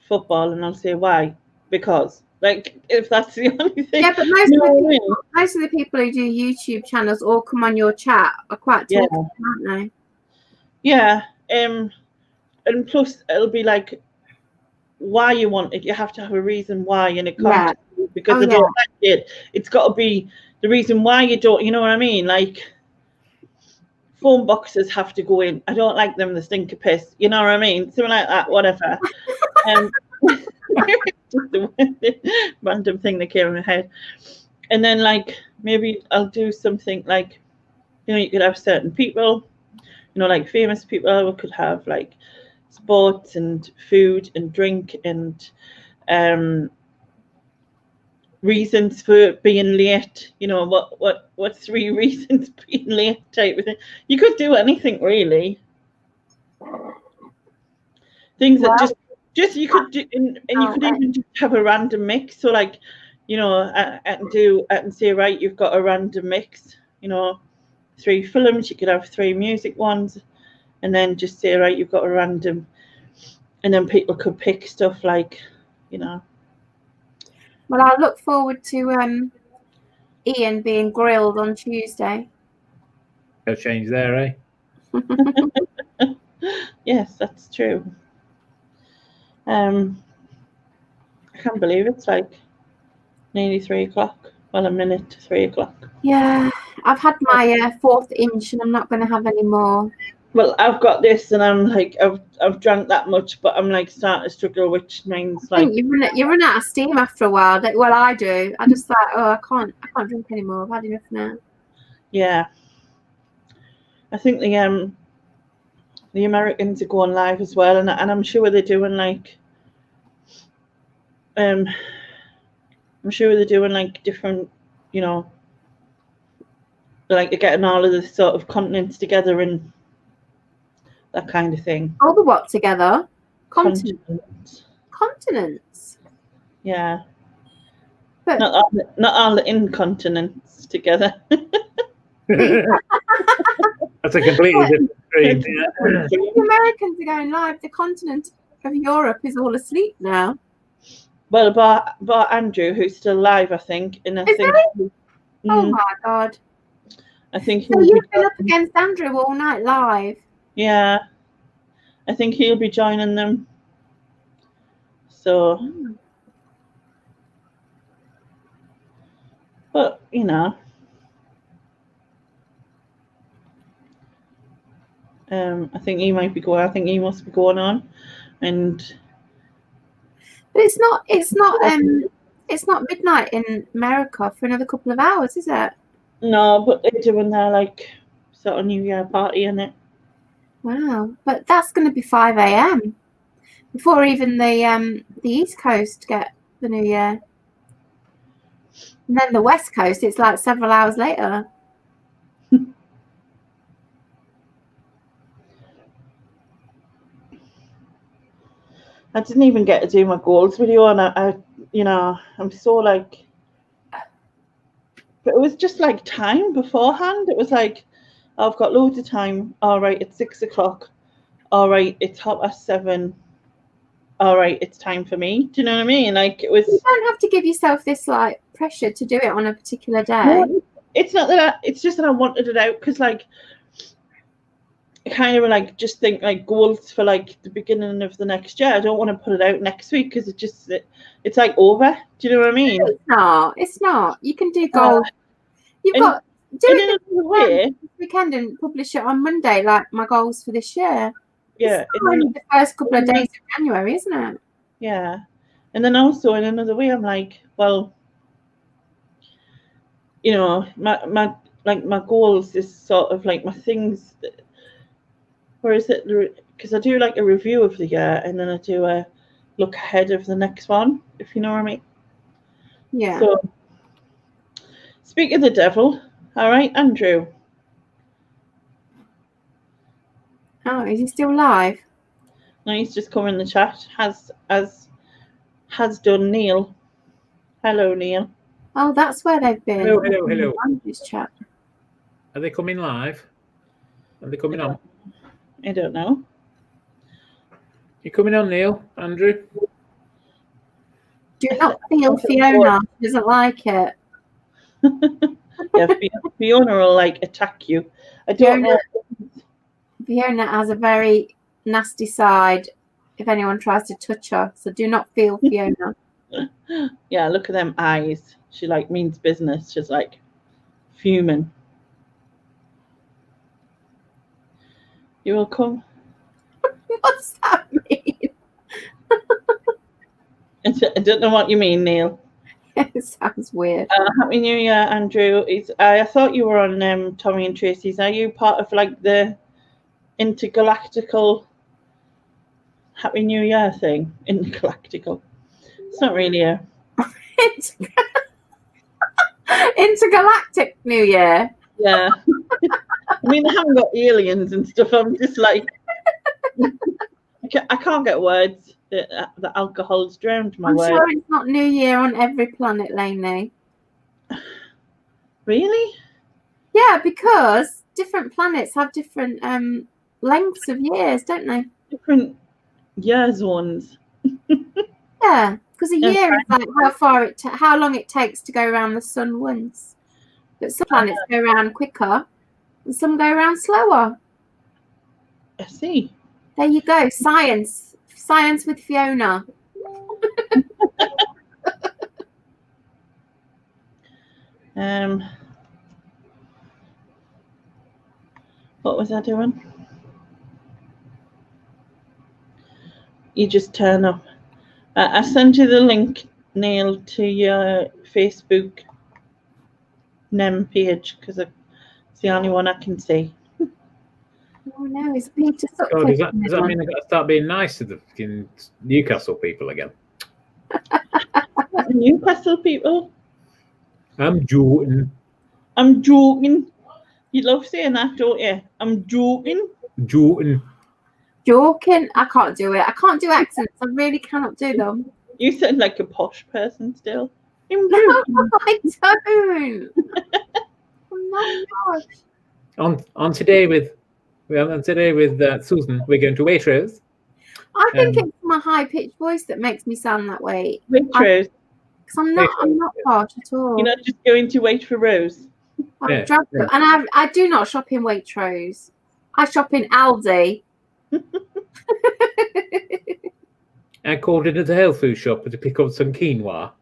Speaker 1: football, and I'll say why, because, like, if that's the only thing.
Speaker 4: Yeah, but most of the people who do YouTube channels or come on your chat are quite talkative, aren't they?
Speaker 1: Yeah. And plus it'll be like why you want it. You have to have a reason why, and it can't because I don't like it. It's got to be the reason why you don't. You know what I mean? Like, phone boxes have to go in. I don't like them. They stink of piss. You know what I mean? Something like that. Whatever. Just a random thing that came in my head. And then, like, maybe I'll do something like, you could have certain people, like famous people. We could have like sports and food and drink and reasons for being late. What 3 reasons being late type of thing. You could do anything really. Things that just you could do, and you could even just have a random mix. So like, I can say, right, you've got a random mix. 3 films. You could have 3 music ones, and then just say, right, you've got a random, and then people could pick stuff like, Well,
Speaker 4: I look forward to Ian being grilled on Tuesday.
Speaker 8: No change there, eh?
Speaker 1: Yes, that's true. I can't believe it's like nearly 3 o'clock. Well, a minute to 3 o'clock.
Speaker 4: Yeah, I've had my 4th inch, and I'm not going to have any more.
Speaker 1: Well, I've got this, and I'm like, I've drank that much, but I'm like starting to struggle, which means like
Speaker 4: you run out of steam after a while. Well, I do. I just like, I can't drink anymore. I've had enough now.
Speaker 1: Yeah, I think the Americans are going live as well, and I'm sure they're doing like I'm sure they're doing like different, like they're getting all of the sort of continents together and that kind of thing.
Speaker 4: All the what together? Continents.
Speaker 1: Yeah.
Speaker 4: But
Speaker 1: not all the incontinents together.
Speaker 8: That's a completely different stream.
Speaker 4: The Americans are going live. The continent of Europe is all asleep now.
Speaker 1: Well, bar Andrew, who's still live, I think. And I think.
Speaker 4: Oh my God.
Speaker 1: I think.
Speaker 4: So you've been up against Andrew all night live.
Speaker 1: Yeah. I think he'll be joining them. So. But, I think he might be going. I think he must be going on, and
Speaker 4: But it's not midnight in America for another couple of hours, is it?
Speaker 1: No, but they're doing their like sort of New Year party in it.
Speaker 4: Wow, but that's going to be 5 a.m. before even the East Coast get the New Year, and then the West Coast, it's like several hours later.
Speaker 1: I didn't even get to do my goals video, and I you know, I'm so like, but it was just like time beforehand. It was like, I've got loads of time. All right, it's 6 o'clock. All right, it's 7:30. All right, it's time for me. Do you know what I mean? Like, it was.
Speaker 4: You don't have to give yourself this like pressure to do it on a particular day.
Speaker 1: No, it's not that. It's just that I wanted it out because like, I kind of like just think like goals for like the beginning of the next year. I don't want to put it out next week because it's like over. Do you know what I mean?
Speaker 4: It's not. You can do goals. You've got do it this weekend and publish it on Monday, like my goals for this year.
Speaker 1: Yeah,
Speaker 4: it's only the first couple of days of January, isn't it?
Speaker 1: Yeah, and then also in another way, I'm like, well, you know, my goals is sort of like my things. Or is it because I do like a review of the year and then I do a look ahead of the next one, if you know what I mean?
Speaker 4: Yeah.
Speaker 1: So, speak of the devil. All right, Andrew.
Speaker 4: Oh, is he still live?
Speaker 1: No, he's just come in the chat. Has done Neil. Hello, Neil.
Speaker 4: Oh, that's where they've been.
Speaker 8: Hello.
Speaker 4: This chat.
Speaker 8: Are they coming live? Are they coming on?
Speaker 1: I don't know.
Speaker 8: You coming on, Neil? Andrew?
Speaker 4: Do not feel Fiona. She doesn't like it.
Speaker 1: Yeah, Fiona will like attack you. I don't know.
Speaker 4: Fiona has a very nasty side if anyone tries to touch her. So do not feel Fiona.
Speaker 1: Yeah, look at them eyes. She like means business. She's like fuming. You will come.
Speaker 4: What's that mean?
Speaker 1: I don't know what you mean, Neil.
Speaker 4: It sounds weird.
Speaker 1: Happy New Year, Andrew. I thought you were on Tommy and Tracy's. Are you part of like the intergalactical Happy New Year thing? Intergalactical. It's not really a
Speaker 4: Intergalactic New Year.
Speaker 1: Yeah. I mean, they haven't got aliens and stuff. I'm just like, I can't get words. The alcohol's drowned my words.
Speaker 4: I'm sure it's not New Year on every planet, Lainey.
Speaker 1: Really?
Speaker 4: Yeah, because different planets have different lengths of years, don't they?
Speaker 1: Different year zones.
Speaker 4: Yeah, because a year is like how long it takes to go around the sun once. But some planets go around quicker, and some go around slower.
Speaker 1: I see.
Speaker 4: There you go, science with Fiona.
Speaker 1: What was I doing? You just turn up. I sent you the link, Neil, to your Facebook NEM page because it's the only one I can see.
Speaker 4: Oh no, it's Peter Sutcliffe.
Speaker 8: Oh, does that mean I've got to start being nice to the fucking Newcastle people again?
Speaker 1: Newcastle people?
Speaker 8: I'm joking.
Speaker 1: I'm joking. You love saying that, don't you? I'm joking.
Speaker 8: Joking.
Speaker 4: Joking. I can't do it. I can't do accents. I really cannot do them.
Speaker 1: You sound like a posh person still. I'm
Speaker 4: No,
Speaker 1: joking.
Speaker 4: I don't. I'm not posh.
Speaker 8: On today with Susan, we're going to Waitrose.
Speaker 4: I think it's my high-pitched voice that makes me sound that way.
Speaker 1: Waitrose.
Speaker 4: Because I'm not posh at all.
Speaker 1: You're not just going to wait for Rose.
Speaker 4: And I do not shop in Waitrose. I shop in Aldi.
Speaker 8: I called into the health food shop to pick up some quinoa.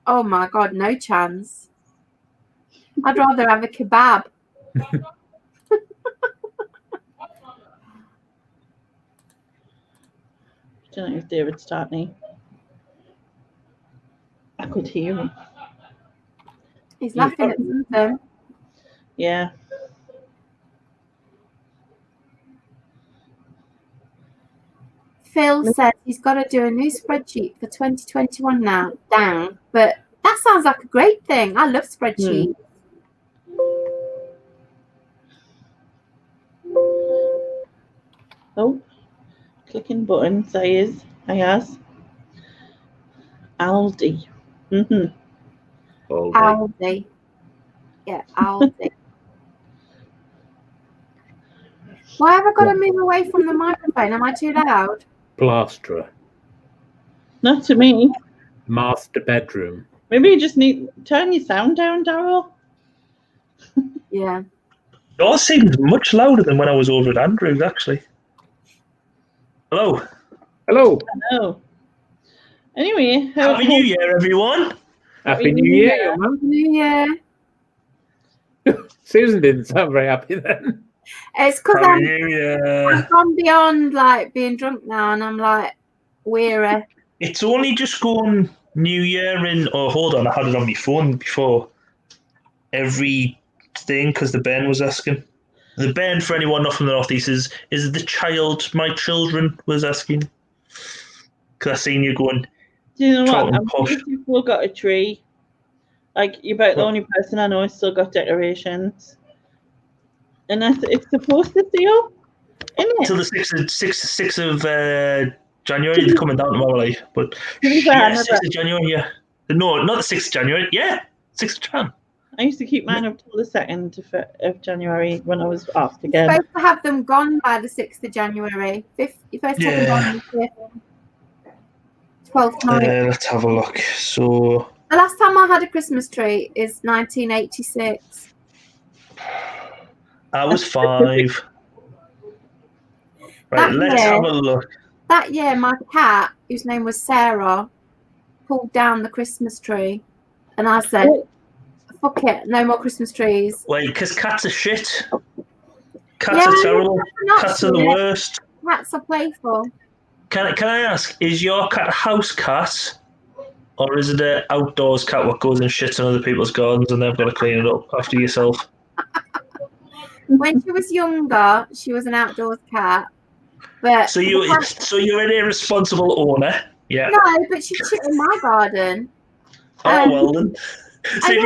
Speaker 4: Oh my God, no chance. I'd rather have a kebab.
Speaker 1: I don't know if David Startney. could hear him.
Speaker 4: He's laughing at something.
Speaker 1: Yeah.
Speaker 4: Phil says he's got to do a new spreadsheet for 2021 now. Down, but that sounds like a great thing. I love spreadsheets.
Speaker 1: Oh, clicking buttons. I has. Aldi.
Speaker 4: Aldi. Yeah, Aldi. Why have I got to move away from the microphone? Am I too loud?
Speaker 8: Plasterer.
Speaker 1: Not to me.
Speaker 8: Master bedroom.
Speaker 1: Maybe you just need turn your sound down, Daryl.
Speaker 4: Yeah.
Speaker 12: Yours seems much louder than when I was over at Andrew's, actually. Hello.
Speaker 8: Hello.
Speaker 1: Hello. Anyway,
Speaker 12: Happy New Year, everyone.
Speaker 8: Happy New Year, man.
Speaker 4: New Year.
Speaker 8: Susan didn't sound very happy then.
Speaker 4: It's because
Speaker 12: Happy New Year.
Speaker 4: I've gone beyond like being drunk now, and I'm like weary.
Speaker 12: It's only just gone New Year in. Oh, hold on, I had it on my phone before every thing because the Ben was asking. The Ben, for anyone not from the Northeast, is the child my children was asking. Because I seen you going.
Speaker 1: Do you know what?
Speaker 12: talking
Speaker 1: I'm
Speaker 12: posh.
Speaker 1: sure you've still got a tree. Like you're about the only person I know who's still got decorations. And it's supposed to stay up, isn't it?
Speaker 12: Till the 6th of January, they're coming down tomorrow, like. But yeah, 6th of January, yeah. No, not the 6th of January. Yeah, 6th of Jan.
Speaker 1: I used to keep mine up till the 2nd of January when I was off again.
Speaker 4: You're supposed to have them gone by the 6th of January. You're supposed to have them gone the 12th night.
Speaker 12: Let's have a look. So
Speaker 4: The last time I had a Christmas tree is 1986.
Speaker 12: I was 5. Right, let's have a look.
Speaker 4: That year, my cat, whose name was Sarah, pulled down the Christmas tree, and I said, "Fuck it, no more Christmas trees."
Speaker 12: Wait, because cats are shit. Cats are terrible. Cats are the worst.
Speaker 4: Cats are playful.
Speaker 12: Can I ask, is your cat a house cat, or is it an outdoors cat what goes and shits in other people's gardens and they've got to clean it up after yourself?
Speaker 4: When she was younger, she was an outdoors cat. But
Speaker 12: so you're an irresponsible owner, yeah?
Speaker 4: No, but she shit in my garden.
Speaker 12: Oh well then. So you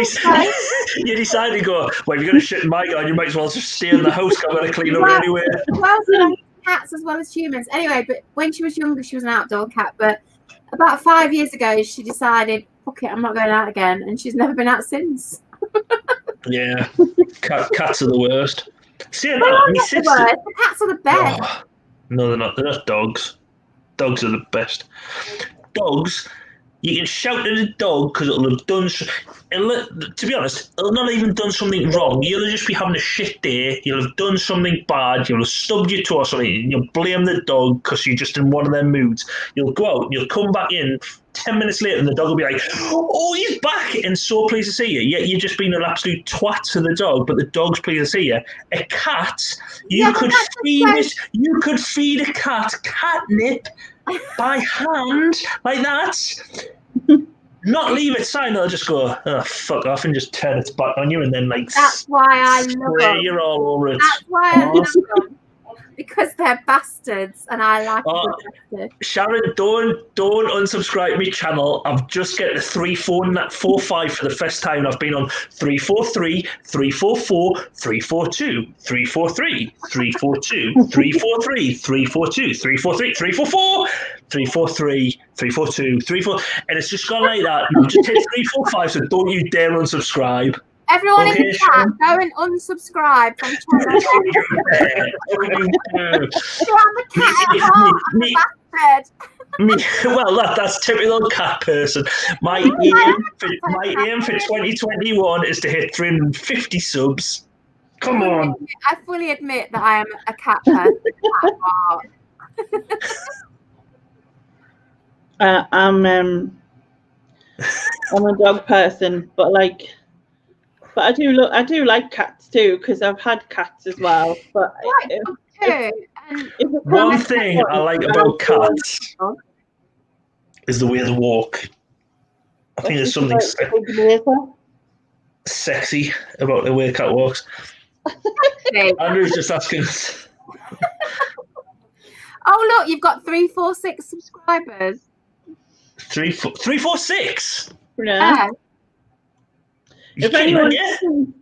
Speaker 12: decided to go, well, if you're going to shit in my garden, you might as well just stay in the house. I'm going to clean up anyway.
Speaker 4: Well, cats as well as humans. Anyway, but when she was younger, she was an outdoor cat. But about 5 years ago, she decided, "Fuck it, I'm not going out again," and she's never been out since.
Speaker 12: Yeah, cats are the worst. See that?
Speaker 4: My sister. The cats are the best.
Speaker 12: Oh, no, they're not. They're not dogs. Dogs are the best. Dogs. You can shout at a dog because it'll have done. To be honest, it'll not even done something wrong. You'll just be having a shit day. You'll have done something bad. You'll have stubbed your toe or something. And you'll blame the dog because you're just in one of them moods. You'll go out and you'll come back in 10 minutes later and the dog will be like, "Oh, he's back and so pleased to see you." Yet you're just being an absolute twat to the dog, but the dog's pleased to see you. A cat, you could feed a cat catnip by hand like that. Not leave it silent. They'll just go, "Oh, fuck off," and just turn its back on you, and then
Speaker 4: That's why I love them.
Speaker 12: You're all over it.
Speaker 4: That's why I love them, because they're bastards, and I like them.
Speaker 12: Sharon, don't unsubscribe my channel. I've just get the 345 for the first time. I've been on 343, 344, 342, 343, 342, 343, 342, 343, 344, 343, 342, 34, and it's just gone like that. I've just hit 345, so don't you dare unsubscribe.
Speaker 4: Everyone in the chat, go and unsubscribe from channel.
Speaker 12: Well, that's typical cat person. My aim for 2021 is to hit 350 subs. Come on.
Speaker 4: I fully admit that I am a cat person.
Speaker 1: I'm a dog person, but I do like cats too because I've had cats as well. But
Speaker 12: one thing I like about cats is the way they walk. I think there's something sexy about the way Cat walks. Andrew's just asking us.
Speaker 4: Oh look, you've got 346 subscribers.
Speaker 12: 346.
Speaker 1: Yeah. If anyone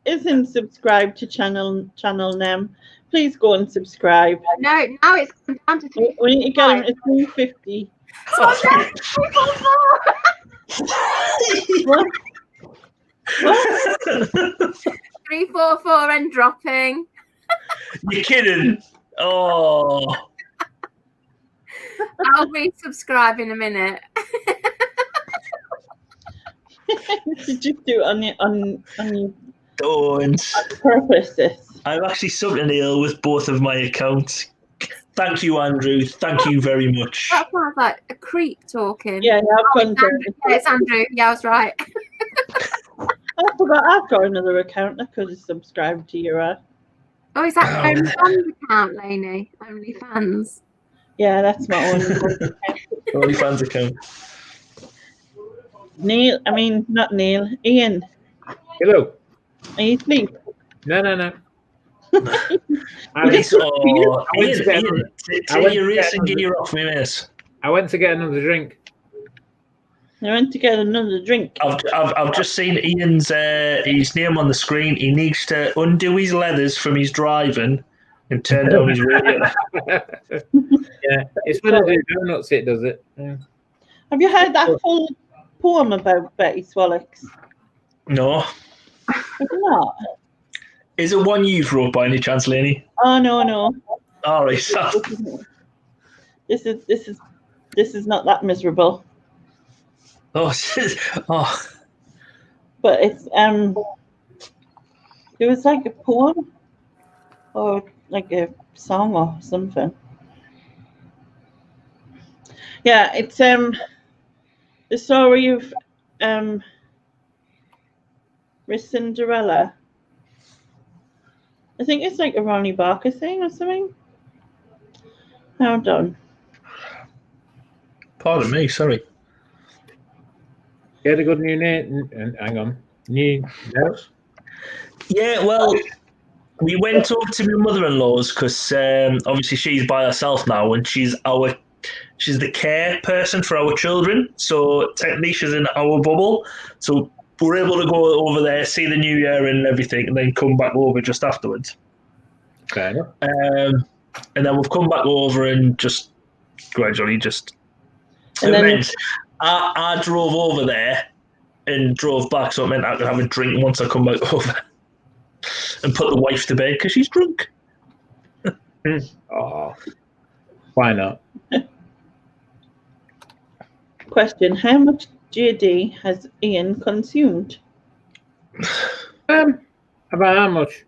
Speaker 1: isn't subscribed to channel NEM, please go and subscribe.
Speaker 4: No, now it's come down to 3.
Speaker 1: We need to get him to 350.
Speaker 4: Oh, 344 and dropping.
Speaker 12: You're kidding. Oh.
Speaker 4: I'll resubscribe in a minute.
Speaker 1: You should just do it on your
Speaker 12: Don't.
Speaker 1: purpose.
Speaker 12: I'm actually subbed to Neil with both of my accounts. Thank you, Andrew. Thank you very much.
Speaker 4: That sounds like a creep talking.
Speaker 1: Yeah,
Speaker 4: it's Andrew. Yeah, I was right.
Speaker 1: I forgot I've got another account. I could have subscribed to your.
Speaker 4: Oh, is that OnlyFans account, Lainey? OnlyFans.
Speaker 1: Yeah, that's my
Speaker 12: OnlyFans account.
Speaker 1: Neil, I mean, not Neil. Ian.
Speaker 8: Hello.
Speaker 1: Are you asleep?
Speaker 8: No.
Speaker 12: Ian, take your racing gear off me, miss.
Speaker 8: I went to get another drink.
Speaker 1: I went to get another drink.
Speaker 12: I've just seen Ian's his name on the screen. He needs to undo his leathers from his driving and turn down his radio.
Speaker 8: Yeah, it's when I do donuts it does it. Yeah.
Speaker 1: Have you heard that full poem about Betty Swallows?
Speaker 12: No.
Speaker 1: Have you not?
Speaker 12: Is it one you've wrote by any chance, Lainey?
Speaker 1: Oh no.
Speaker 12: All right.
Speaker 1: This is not that miserable.
Speaker 12: Oh.
Speaker 1: But it's it was like a poem or like a song or something. Yeah, it's the story of Cinderella. I think it's like a Ronnie Barker thing or something. Hold on.
Speaker 12: Pardon me, sorry.
Speaker 8: You had a good new name. Hang on. New nose?
Speaker 12: Yeah, well, we went over to my mother-in-law's because obviously she's by herself now, and she's the care person for our children. So technically she's in our bubble. So we're able to go over there, see the new year and everything, and then come back over just afterwards.
Speaker 8: Fair enough.
Speaker 12: And then we've come back over and just gradually just.
Speaker 1: And then
Speaker 12: I drove over there and drove back, so it meant I could have a drink once I come back over and put the wife to bed because she's drunk.
Speaker 8: Oh, why not?
Speaker 1: Question: how much GD has Ian consumed?
Speaker 8: About how much?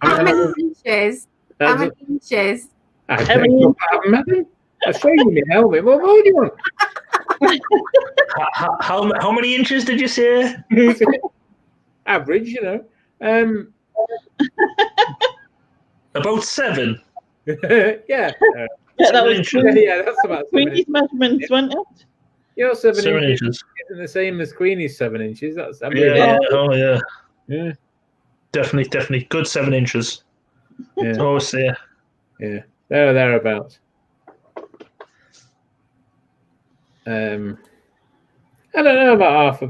Speaker 4: How many inches? How many inches?
Speaker 8: I'll show you my helmet. What more do you want?
Speaker 12: How many inches did you say?
Speaker 8: Average, you know.
Speaker 12: About 7.
Speaker 8: Yeah.
Speaker 1: That was
Speaker 8: yeah, that's about 7
Speaker 1: Queenie's measurements, wasn't it?
Speaker 8: Your 7
Speaker 12: inches
Speaker 8: isn't the same as Queenie's 7 inches. That's
Speaker 12: yeah. Oh
Speaker 8: yeah.
Speaker 12: Definitely good 7 inches.
Speaker 8: Yeah.
Speaker 12: Oh, see.
Speaker 8: Yeah. Thereabouts. I don't know about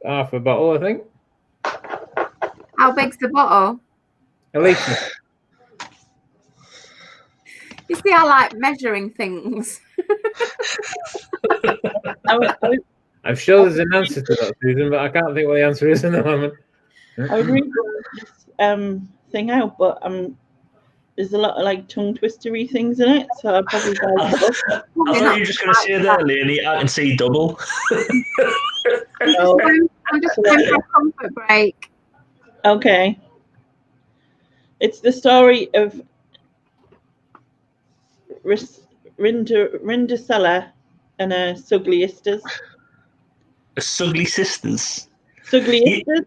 Speaker 8: half a bottle, I think.
Speaker 4: How big's the bottle?
Speaker 8: A litre.
Speaker 4: You see, I like measuring things.
Speaker 8: I'm sure there's an answer to that, Susan, but I can't think what the answer is in the moment.
Speaker 1: I would read this thing out, but there's a lot of like tongue twistery things in it, so I'll probably buy
Speaker 12: I thought you were just going to say there, Lainey, I can see double.
Speaker 1: No.
Speaker 4: I'm just going for a comfort break.
Speaker 1: Okay. It's the story of Rindasella and her Sugly Sisters.
Speaker 12: Sugly Sisters?
Speaker 1: Sugly Sisters?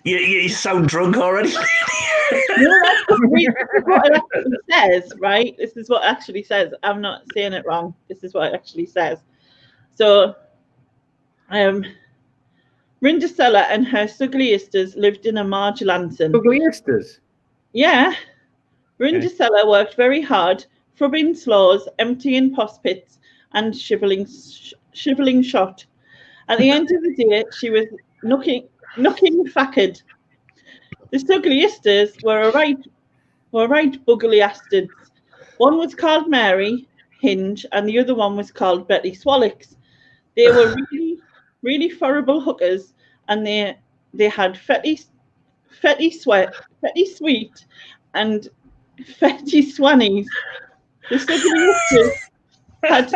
Speaker 12: You sound drunk already.
Speaker 1: No, this is what it actually says, right? This is what it actually says. I'm not saying it wrong. This is what it actually says. So, Rindasella and her Sugliisters lived in a marge lanthorn.
Speaker 8: Sugliisters?
Speaker 1: Yeah. Rindasella worked very hard, scrubbing floors, emptying post pits, and shiveling shot. At the end of the day, she was knocking facked. The Sugliisters were a right buggly astards. One was called Mary Hinge, and the other one was called Betty Swallocks. They were really horrible hookers, and they had fetty sweet, and fetty swannies. The Sugliisters had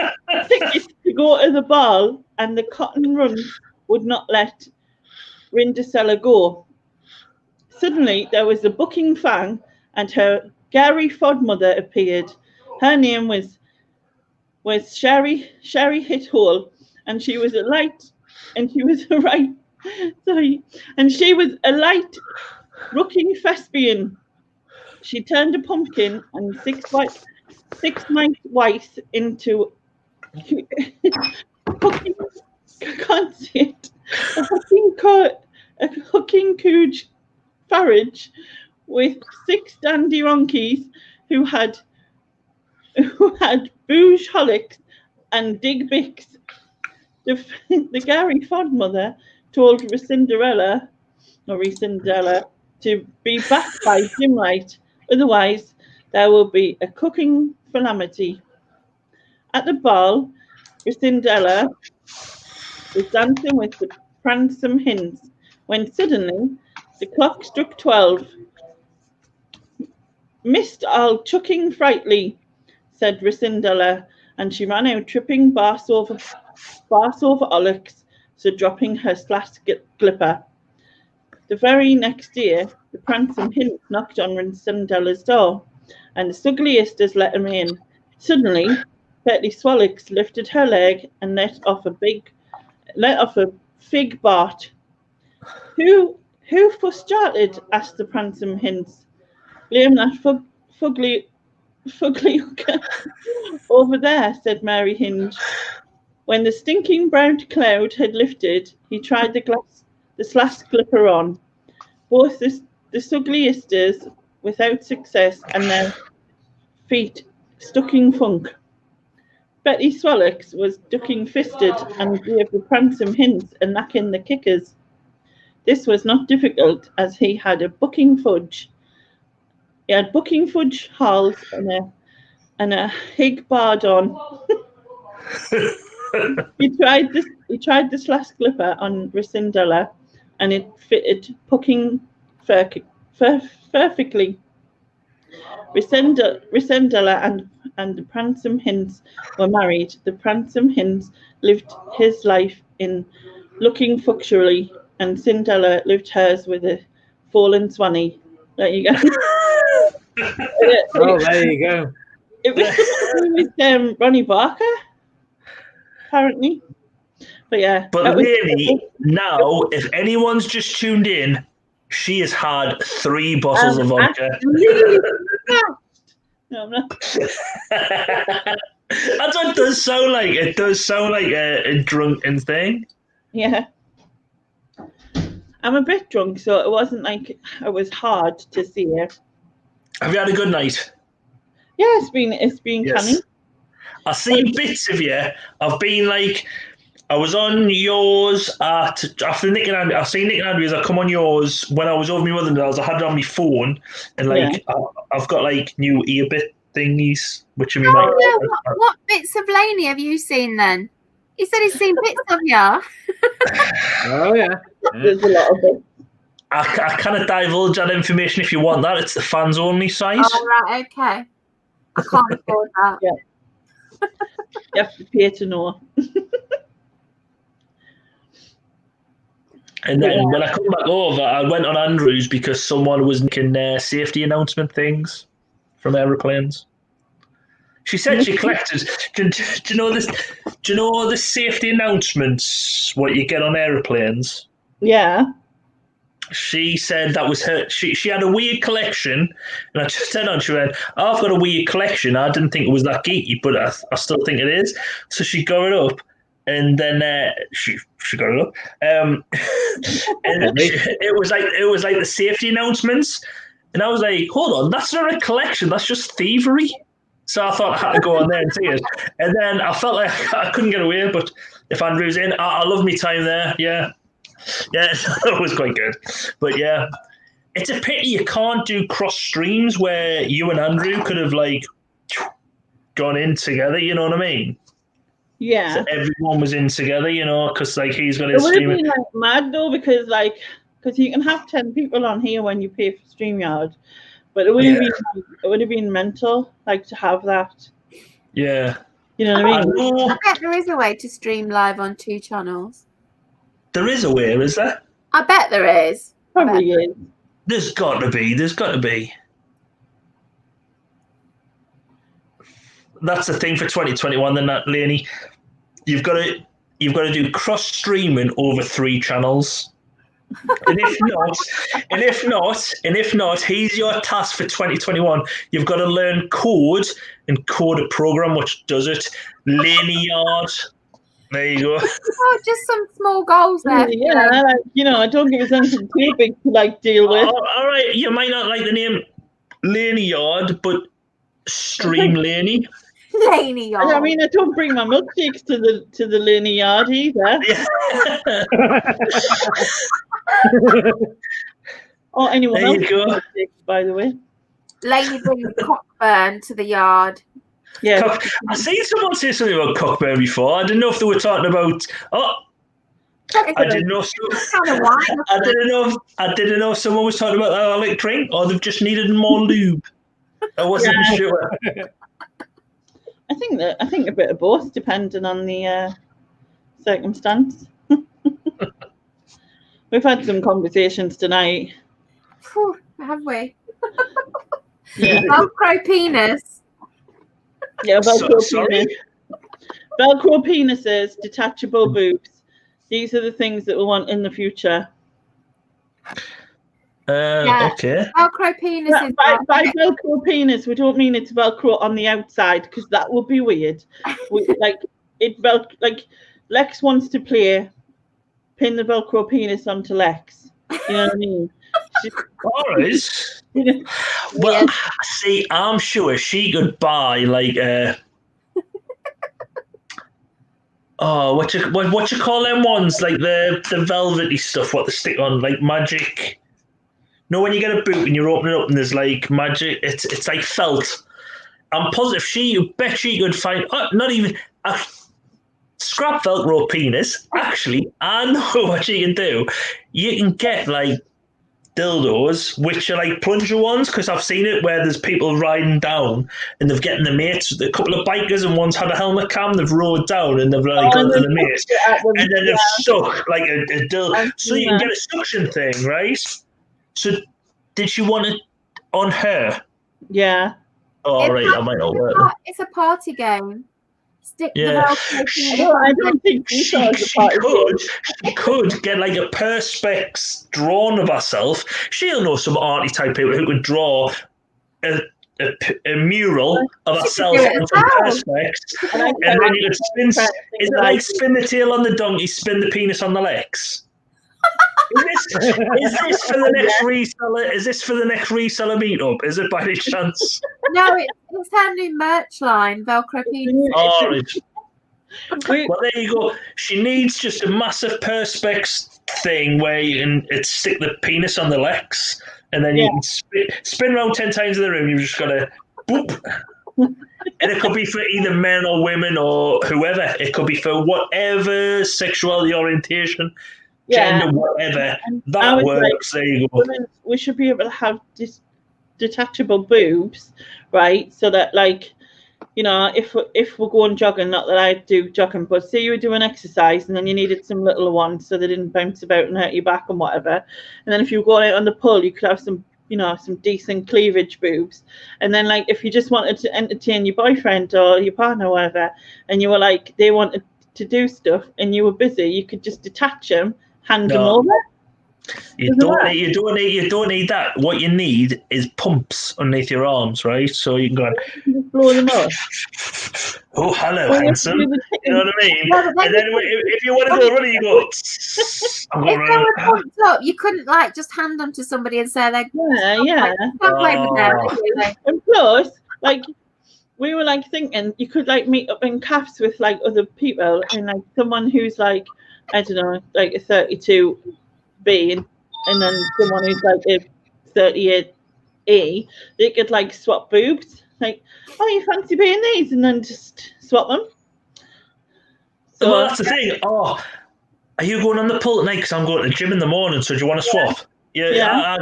Speaker 1: tickets to go to the ball, and the cotton runs would not let Rindasella go. Suddenly, there was a bucking fang, and her Gary Fodmother appeared. Her name was Sherry Hithole, and she was a light rooking thespian. She turned a pumpkin and six mice into a hooking cooge farage with 6 dandy ronkies who had booge holics and dig bicks. The Gary Fodmother told Resindella to be back by dimlight, otherwise there will be a cooking calamity. At the ball, Resindella was dancing with the pransome hinds when suddenly the clock struck 12. "Missed all chucking frightly," said Resindella, and she ran out tripping Bars over Ollocks, so dropping her slash glipper. The very next day, the pransome hinds knocked on Resindella's door, and the Sugliisters let him in. Suddenly, Betty Swallocks lifted her leg and let off a fig bart. Who fuss started? Asked the pransome hinds. "Blame that fugly hooker over there," said Mary Hinge. When the stinking brown cloud had lifted, he tried the slash clipper on. Both the Sugliisters without success, and their feet stuck in funk. Betty Swallocks was ducking fisted and gave the pransome hinds a knack in the kickers. This was not difficult, as he had booking fudge halls and a hig bard on. He tried the slash clipper on Resindella, and it fitted pucking perfectly. Resindella and the pransome hinds were married. The pransome hinds lived his life in looking fuctually, and Cindella lived hers with a fallen swanny. There you go.
Speaker 8: Oh, there you go.
Speaker 1: It was with Ronnie Barker, apparently. But yeah.
Speaker 12: But really, now, if anyone's just tuned in, she has had 3 bottles of vodka.
Speaker 1: No, I'm not.
Speaker 12: That's what it does sound like. It does sound like a drunken thing.
Speaker 1: Yeah. I'm a bit drunk, so it wasn't like it was hard to see it.
Speaker 12: Have you had a good night?
Speaker 1: Yeah, it's been canny.
Speaker 12: I've seen bits of you. I've been like, I was on yours after Nick and Andrew. I seen Nick and Andrew as I come on yours when I was over my mother-in-law's. I had it on my phone, and like I've got like new earbit thingies, which are
Speaker 4: What bits of Laney have you seen then? He said he's seen bits of you.
Speaker 8: Oh yeah.
Speaker 1: There's a lot of it.
Speaker 12: I cannot divulge that information if you want that. It's the fans only site.
Speaker 4: Oh right, okay. I can't afford that.
Speaker 1: Yeah. You have to pay to know.
Speaker 12: And then when I come back over, I went on Andrews because someone was making safety announcement things from aeroplanes. She said she collected. Do you know this? Do you know the safety announcements? What you get on aeroplanes?
Speaker 1: Yeah.
Speaker 12: She said that was her. She had a weird collection, and I just said on. She went, "Oh, I've got a weird collection. I didn't think it was that geeky, but I still think it is." So she got it up, And then she got it up, and it was like the safety announcements, and I was like, hold on, that's not a collection, that's just thievery. So I thought I had to go on there and see it, and then I felt like I couldn't get away. But if Andrew's in, I love me time there. Yeah, it was quite good. But yeah, it's a pity you can't do cross streams where you and Andrew could have like gone in together. You know what I mean?
Speaker 1: Yeah.
Speaker 12: So everyone was in together, you know, because like he's got his
Speaker 1: It would have
Speaker 12: stream.
Speaker 1: been like mad though, because you can have 10 people on here when you pay for StreamYard, but it would have been mental, like, to have that.
Speaker 12: Yeah.
Speaker 1: You know what I mean?
Speaker 4: I bet there is a way to stream live on 2 channels.
Speaker 12: There is a way, is there?
Speaker 4: I bet there is.
Speaker 1: Probably is.
Speaker 12: There's got to be. There's got to be. That's the thing for 2021. Then, that Lainey, you've got to do cross streaming over 3 channels. And if not, here's your task for 2021. You've got to learn code and code a program which does it. Linear. There you go.
Speaker 4: Oh, just some small goals there.
Speaker 1: Yeah, I don't give us anything too big to like deal with.
Speaker 12: All right, you might not like the name Laney, but stream Laney.
Speaker 4: Laney yard.
Speaker 1: I mean, I don't bring my milkshakes to the Laney yard either. Or anyone
Speaker 12: There
Speaker 1: else
Speaker 12: you go.
Speaker 1: milkshakes, by the way.
Speaker 4: Laney brings Cockburn to the yard.
Speaker 1: Yeah,
Speaker 12: I've seen someone say something about Cockburn before. I didn't know if they were talking about. I didn't know. I didn't know if someone was talking about that electric drink, or they've just needed more lube. I wasn't sure.
Speaker 1: I think a bit of both, depending on the circumstance. We've had some conversations tonight.
Speaker 4: Whew, have we?
Speaker 1: Yeah.
Speaker 4: Velcro penis.
Speaker 1: Yeah, Velcro penis. Velcro penises, detachable boobs. These are the things that we want in the future.
Speaker 12: Okay.
Speaker 4: Velcro penis.
Speaker 1: By Velcro penis, we don't mean it's Velcro on the outside, because that would be weird. Lex wants to play, pin the Velcro penis onto Lex. You know what I mean?
Speaker 12: All right. Well, see, I'm sure she could buy like what you call them ones, like the velvety stuff, what they stick on, like magic. No, when you get a boot and you open it up and there's like magic, it's like felt. I'm positive she could find not even a scrap Velcro penis. Actually, I know what she can do. You can get like dildos, which are like plunger ones, because I've seen it where there's people riding down and they've getting the mates, a couple of bikers, and one's had a helmet cam, they've rode down and they've like gone to the mates, and then they've stuck like a dildo. So you can get a suction thing, right? So did she want it on her?
Speaker 1: Yeah.
Speaker 12: Oh, right, that might not work.
Speaker 4: It's a party game. Stick the
Speaker 12: Yeah.
Speaker 1: I don't think
Speaker 12: she could get like a perspex drawn of herself. She'll know some arty type people who could draw a mural of herself on some perspex, and then you could spin. Is it like spin the tail on the donkey, spin the penis on the legs? Is this for the next reseller? Is this for the next reseller meetup? Is it by any chance?
Speaker 4: No, it's her new merch line, Velcro penis.
Speaker 12: All right. Well, there you go. She needs just a massive perspex thing where you can stick the penis on the legs, and then you can spin around 10 times in the room. You've just got to boop. And it could be for either men or women or whoever. It could be for whatever sexuality orientation. Gender, whatever, that works. There you go.
Speaker 1: We should be able to have detachable boobs, right? So that, like, you know, if we're going jogging, not that I do jogging, but say you were doing exercise and then you needed some little ones so they didn't bounce about and hurt your back and whatever. And then if you were going out on the pull, you could have some, you know, some decent cleavage boobs. And then, like, if you just wanted to entertain your boyfriend or your partner or whatever, and you were like, they wanted to do stuff and you were busy, you could just detach them. Hand them over.
Speaker 12: You don't need that. What you need is pumps underneath your arms, right? So you can go.
Speaker 1: Just blow them up.
Speaker 12: Oh, hello,
Speaker 1: Well,
Speaker 12: handsome. You know what I mean?
Speaker 4: Yeah, but
Speaker 12: And then if you want to go running, you go. I'm going
Speaker 4: If they were
Speaker 12: running.
Speaker 4: pumped up, you couldn't like just hand them to somebody and say like,
Speaker 1: Yeah.
Speaker 4: "Stand over there." Like,
Speaker 1: And plus, like, we were like thinking you could like meet up in cafes with like other people and like someone who's like, I don't know, like a 32B and then someone who's like a 38E. They could like swap boobs. Like, oh, you fancy being these? And then just swap them. So,
Speaker 12: well, that's the thing. Oh, are you going on the pull tonight? Because I'm going to the gym in the morning. So do you want to swap? Yeah.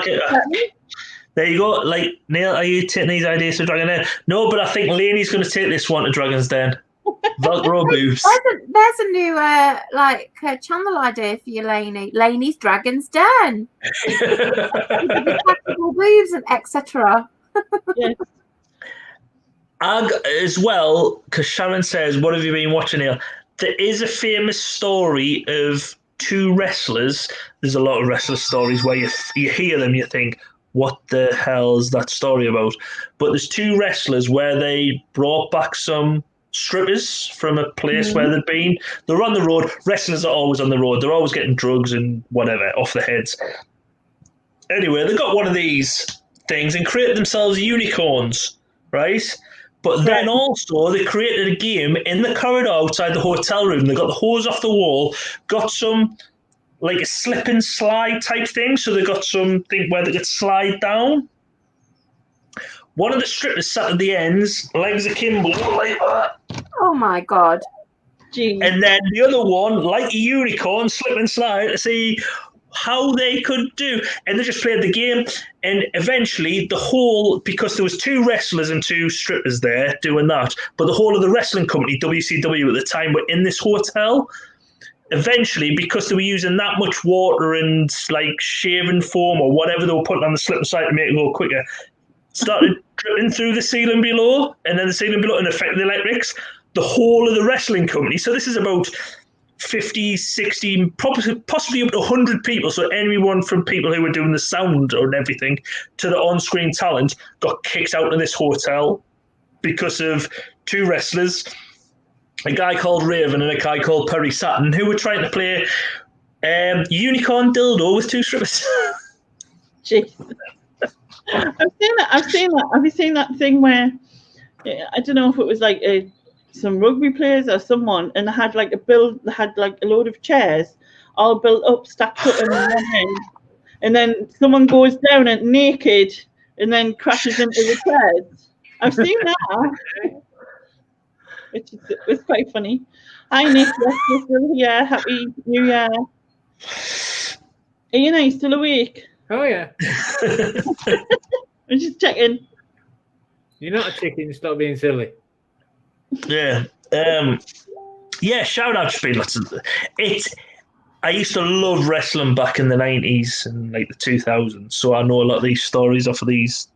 Speaker 12: There you go. Like, Neil, are you taking these ideas to Dragon Den? No, but I think Lainey's going to take this one to Dragon's Den. Velcro boobs.
Speaker 4: There's a new channel idea for you, Lainey. Lainey's Dragon's Den. Detachable boobs and etc.
Speaker 1: Yes.
Speaker 12: As well, because Sharon says, what have you been watching here? There is a famous story of two wrestlers. There's a lot of wrestler stories where you hear them, you think, what the hell is that story about? But there's two wrestlers where they brought back some strippers from a place where they'd been. They're on the road. Wrestlers are always on the road. They're always getting drugs and whatever off their heads. Anyway, they got one of these things and created themselves unicorns, right? But then also they created a game in the corridor outside the hotel room. They got the hose off the wall, got some like a slip and slide type thing. So they got something where they could slide down. One of the strippers sat at the ends, legs akimbo, like that.
Speaker 4: Oh my god.
Speaker 1: Jeez.
Speaker 12: And then the other one, like a unicorn, slip and slide to see how they could do. And they just played the game. And eventually the whole, because there was two wrestlers and two strippers there doing that, but the whole of the wrestling company, WCW at the time, were in this hotel. Eventually, because they were using that much water and like shaving foam or whatever they were putting on the slip and slide to make it go quicker, started dripping through the ceiling below, and then the ceiling below and affected the electrics. The whole of the wrestling company. So this is about 50, 60, possibly up to 100 people. So anyone from people who were doing the sound and everything to the on-screen talent got kicked out of this hotel because of two wrestlers, a guy called Raven and a guy called Perry Saturn, who were trying to play unicorn dildo with two strippers.
Speaker 1: Jeez. I've seen that. Have you seen that thing where I don't know if it was like some rugby players or someone, and they had like a load of chairs all built up, stacked up in one end, and then someone goes down and naked and then crashes into the chairs. I've seen that. Which was quite funny. Hi Nick, yes, you're still here. Happy New Year. Are you still awake?
Speaker 8: Oh yeah.
Speaker 1: I'm just checking.
Speaker 8: You're not a chicken, stop being silly.
Speaker 12: Yeah. Shout out to Speed. I used to love wrestling back in the 90s and like the 2000s, so I know a lot of these stories off of these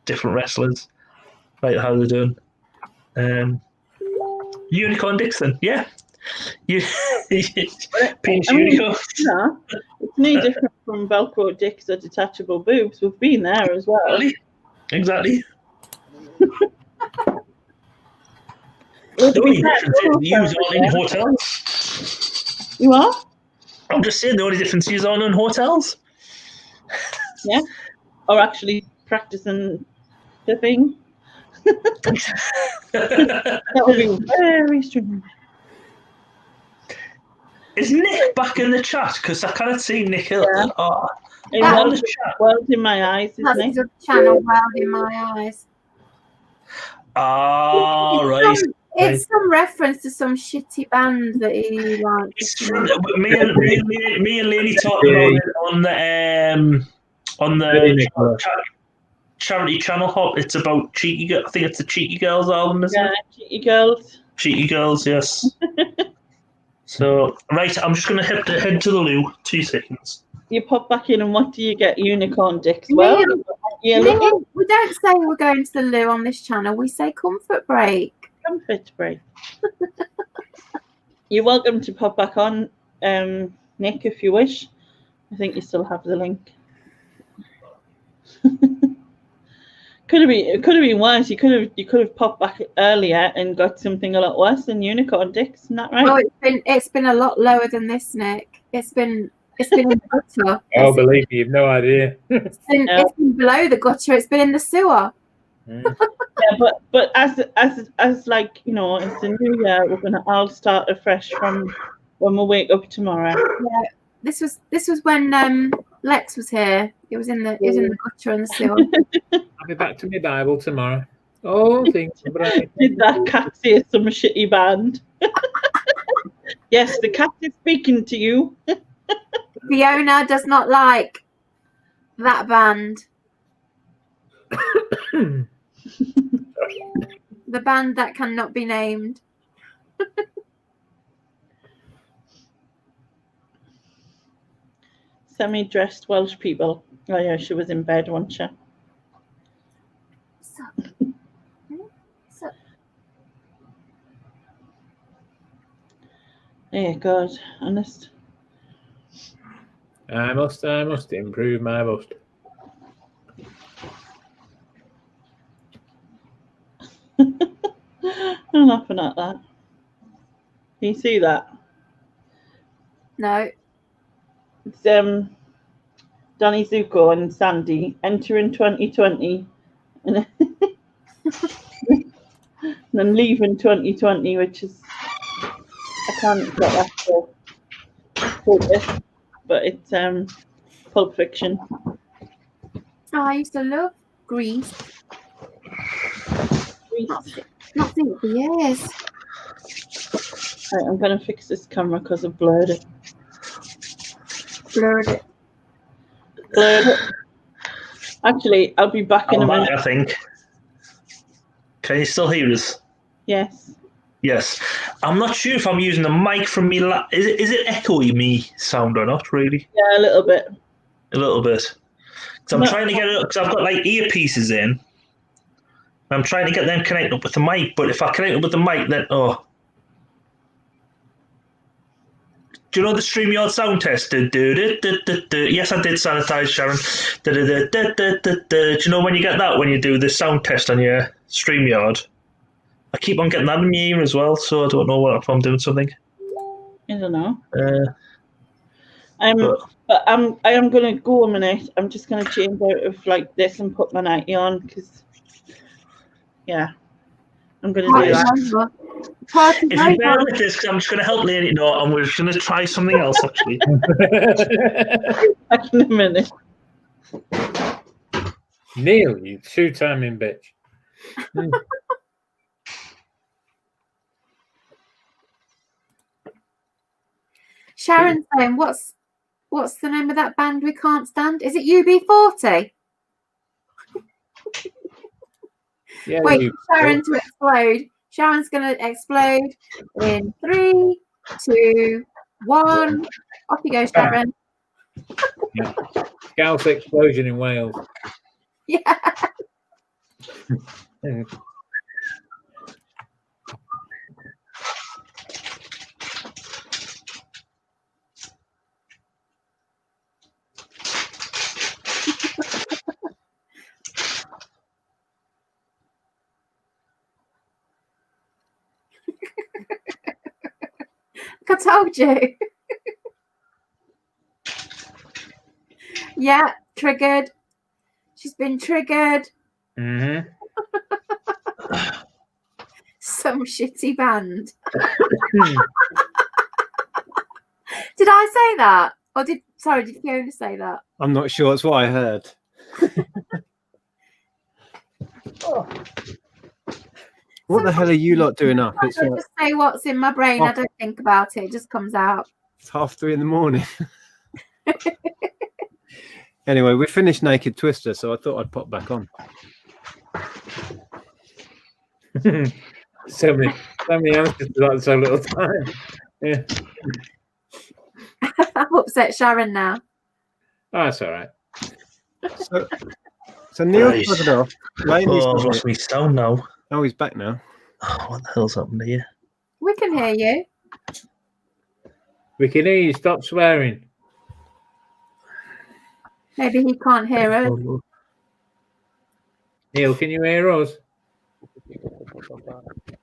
Speaker 12: different wrestlers, like how they're doing. Unicorn Dixon, yeah. Penis unicorn.
Speaker 1: Yeah, it's no different from Velcro dicks or detachable boobs. We've been there as well.
Speaker 12: Exactly. The only difference is you use on in hotels.
Speaker 1: You are?
Speaker 12: I'm just saying the only difference is on in hotels.
Speaker 1: Yeah. Or actually practicing the thing. That would be very strange.
Speaker 12: Is Nick back in the chat? Because I can't see Nick.
Speaker 1: Yeah.
Speaker 12: World
Speaker 1: in my eyes, isn't it?
Speaker 4: That's the channel World in My Eyes.
Speaker 12: Right.
Speaker 4: It's some reference to some shitty band that he likes.
Speaker 12: Me and Lainey talked about it on the charity channel hop. It's about Cheeky Girls. I think it's the Cheeky Girls album, isn't it?
Speaker 1: Yeah, Cheeky Girls.
Speaker 12: Cheeky Girls, yes. So, right, I'm just going to head to the loo. 2 seconds.
Speaker 1: You pop back in and what do you get? Unicorn dicks.
Speaker 4: Well, we don't say we're going to the loo on this channel. We say comfort break.
Speaker 1: Comfort break. You're welcome to pop back on, Nick, if you wish. I think you still have the link. Could have been worse. You could have popped back earlier and got something a lot worse than unicorn dicks. Isn't that right?
Speaker 4: Oh, it's been a lot lower than this, Nick. It's been in the gutter.
Speaker 8: Oh, believe me, you've no idea.
Speaker 4: It's been below the gutter. It's been in the sewer.
Speaker 1: Yeah, but as like, you know, it's a new year. We're gonna all start afresh from when we wake up tomorrow.
Speaker 4: Yeah, this was when Lex was here. It was in the gutter and the sewer.
Speaker 8: I'll be back to my Bible tomorrow. Oh, things are bright.
Speaker 1: Did that cat say some shitty band? Yes, the cat is speaking to you.
Speaker 4: Fiona does not like that band. The band that cannot be named.
Speaker 1: Semi-dressed Welsh people. Oh yeah, she was in bed, wasn't she? Yeah, God, honest.
Speaker 8: I must improve my bust.
Speaker 1: I'm laughing at that. Can you see that?
Speaker 4: No.
Speaker 1: It's Danny Zuko and Sandy entering 2020 and then leaving 2020, which is, I can't get that for focus, but it's Pulp Fiction.
Speaker 4: Oh, I used to love Grease. Not think for years.
Speaker 1: Right, I'm going to fix this camera because I've blurred it. Blurred it. Actually, I'll be back in a minute.
Speaker 12: I think. Can you still hear us?
Speaker 1: Yes.
Speaker 12: Yes. I'm not sure if I'm using the mic from me. Is it echoey me sound or not, really?
Speaker 1: Yeah, a little bit.
Speaker 12: A little bit. Because I'm trying to get it, because I've got like earpieces in. I'm trying to get them connected up with the mic, but if I connect up with the mic, then do you know the StreamYard sound test? Yes, I did sanitize, Sharon. Do you know when you get that when you do the sound test on your StreamYard? I keep on getting that in my ear as well, so I don't know if I'm doing something.
Speaker 1: I don't know. But I am going to go a minute. I'm just going to change out of like this and put my nightie on because, yeah, I'm going to do that.
Speaker 12: If you bear with this, because I'm just going to help Lady know, and we're just going to try something else, actually.
Speaker 1: Back in a minute.
Speaker 8: Neil, you two-timing bitch.
Speaker 4: Sharon's saying, what's the name of that band we can't stand? Is it UB40?
Speaker 8: Yeah,
Speaker 4: wait for Sharon to explode. Sharon's going to explode in 3, 2, 1. Off you go, Sharon.
Speaker 8: Yeah. Scouse explosion in Wales.
Speaker 4: Yeah. I told you. Yeah, triggered. She's been triggered.
Speaker 8: Mm-hmm.
Speaker 4: Some shitty band. Did I say that? Or did Fiona say that?
Speaker 3: I'm not sure. It's what I heard. What the hell are you lot doing up?
Speaker 4: I just say what's in my brain. I don't think about it. It just comes out.
Speaker 3: It's 3:30 in the morning. Anyway, we finished Naked Twister, so I thought I'd pop back on.
Speaker 8: so many answers to that, so little time. Yeah.
Speaker 4: I'm upset Sharon now.
Speaker 8: Oh, that's all right.
Speaker 3: So Neil's plugged off.
Speaker 12: I've lost my sound now.
Speaker 3: Oh, he's back now.
Speaker 12: Oh, what the hell's happened here?
Speaker 4: We can hear you.
Speaker 8: We can hear you. Stop swearing.
Speaker 4: Maybe he can't hear us.
Speaker 8: Neil, can you hear us?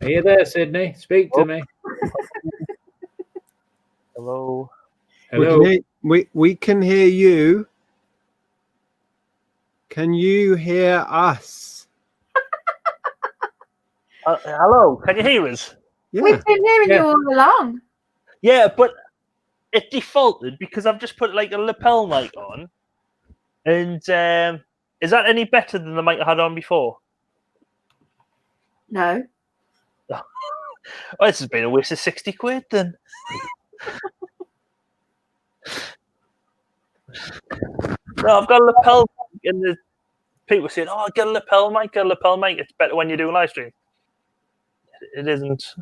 Speaker 8: Are you there, Sydney? Speak to me.
Speaker 13: Hello.
Speaker 8: Hello.
Speaker 3: We can hear you. Can you hear us?
Speaker 13: Hello. Can you hear us?
Speaker 3: Yeah.
Speaker 4: We've been hearing you all along.
Speaker 13: Yeah, but it defaulted because I've just put like a lapel mic on. And is that any better than the mic I had on before?
Speaker 4: No.
Speaker 13: Well, this has been a waste of 60 quid then. No, I've got a lapel mic, and the people saying, "Oh, get a lapel mic, get a lapel mic. It's better when you do a live stream." It isn't.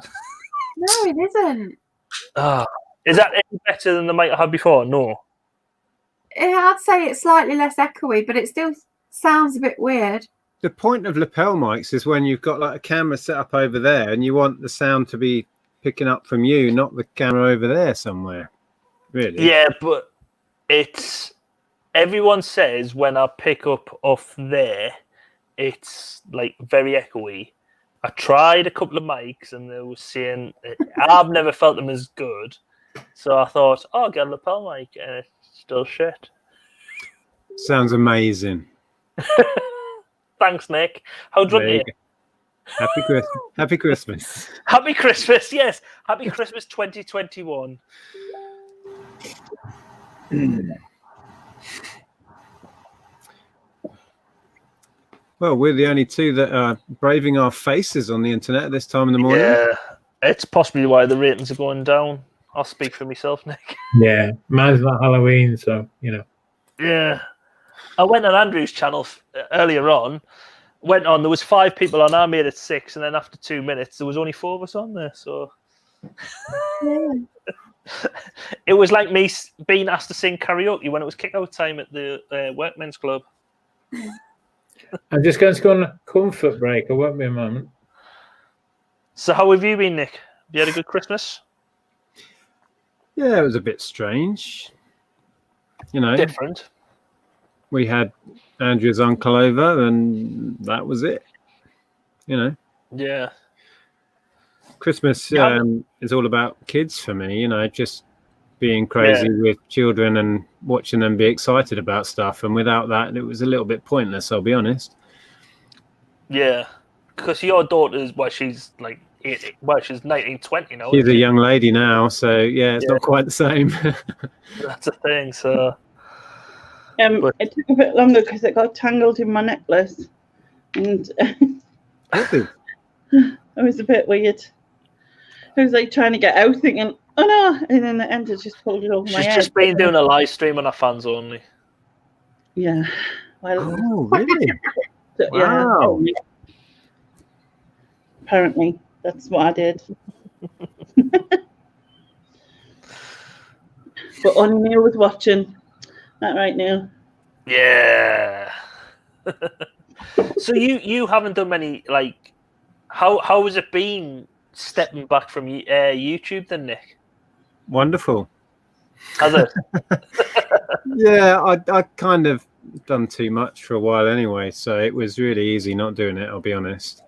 Speaker 4: No, it isn't.
Speaker 13: Is that any better than the mic I had before? No.
Speaker 4: I'd say it's slightly less echoey, but it still sounds a bit weird.
Speaker 3: The point of lapel mics is when you've got like a camera set up over there and you want the sound to be picking up from you, not the camera over there somewhere. Really?
Speaker 13: Yeah, but it's everyone says when I pick up off there, it's like very echoey. I tried a couple of mics and they were saying I've never felt them as good. So I thought, oh, I'll get a lapel mic, and it's still shit.
Speaker 3: Sounds amazing.
Speaker 13: Thanks, Nick. How drunk are you?
Speaker 3: Happy Christmas. Happy Christmas.
Speaker 13: Happy Christmas, yes. Happy Christmas 2021.
Speaker 3: Well, we're the only two that are braving our faces on the internet at this time in the morning.
Speaker 13: Yeah, it's possibly why the ratings are going down. I'll speak for myself, Nick.
Speaker 8: Yeah, mine's not Halloween, so, you know.
Speaker 13: Yeah. I went on Andrew's channel earlier on. Went on, there was 5 people on, I made it 6, and then after 2 minutes, there was only 4 of us on there, so... It was like me being asked to sing karaoke when it was kick-out time at the Workmen's Club.
Speaker 8: I'm just going to go on a comfort break. I won't be a moment.
Speaker 13: So how have you been, Nick? Have you had a good Christmas?
Speaker 3: Yeah, it was a bit strange. You know.
Speaker 13: Different.
Speaker 3: We had Andrew's uncle over and that was it. You know.
Speaker 13: Yeah.
Speaker 3: Christmas is all about kids for me, you know, just being crazy with children and watching them be excited about stuff. And without that, it was a little bit pointless, I'll be honest.
Speaker 13: Yeah. Because your daughter's, she's like, she's 19, 20 now.
Speaker 3: She's a young lady now, so yeah, it's not quite the same.
Speaker 13: That's a thing, so...
Speaker 1: It took a bit longer because it got tangled in my necklace. And it was a bit weird. I was like trying to get out thinking, oh no, and then the end just pulled it over my head.
Speaker 13: She's just been doing a live stream on her fans only.
Speaker 1: Yeah. Well,
Speaker 3: oh, really?
Speaker 1: Wow. Yeah, apparently, that's what I did. But only Neil was watching. That right, Neil?
Speaker 13: Yeah. So you haven't done many, like, how has it been stepping back from YouTube then, Nick?
Speaker 3: Wonderful.
Speaker 13: Has it?
Speaker 3: Yeah, I kind of done too much for a while anyway, so it was really easy not doing it, I'll be honest.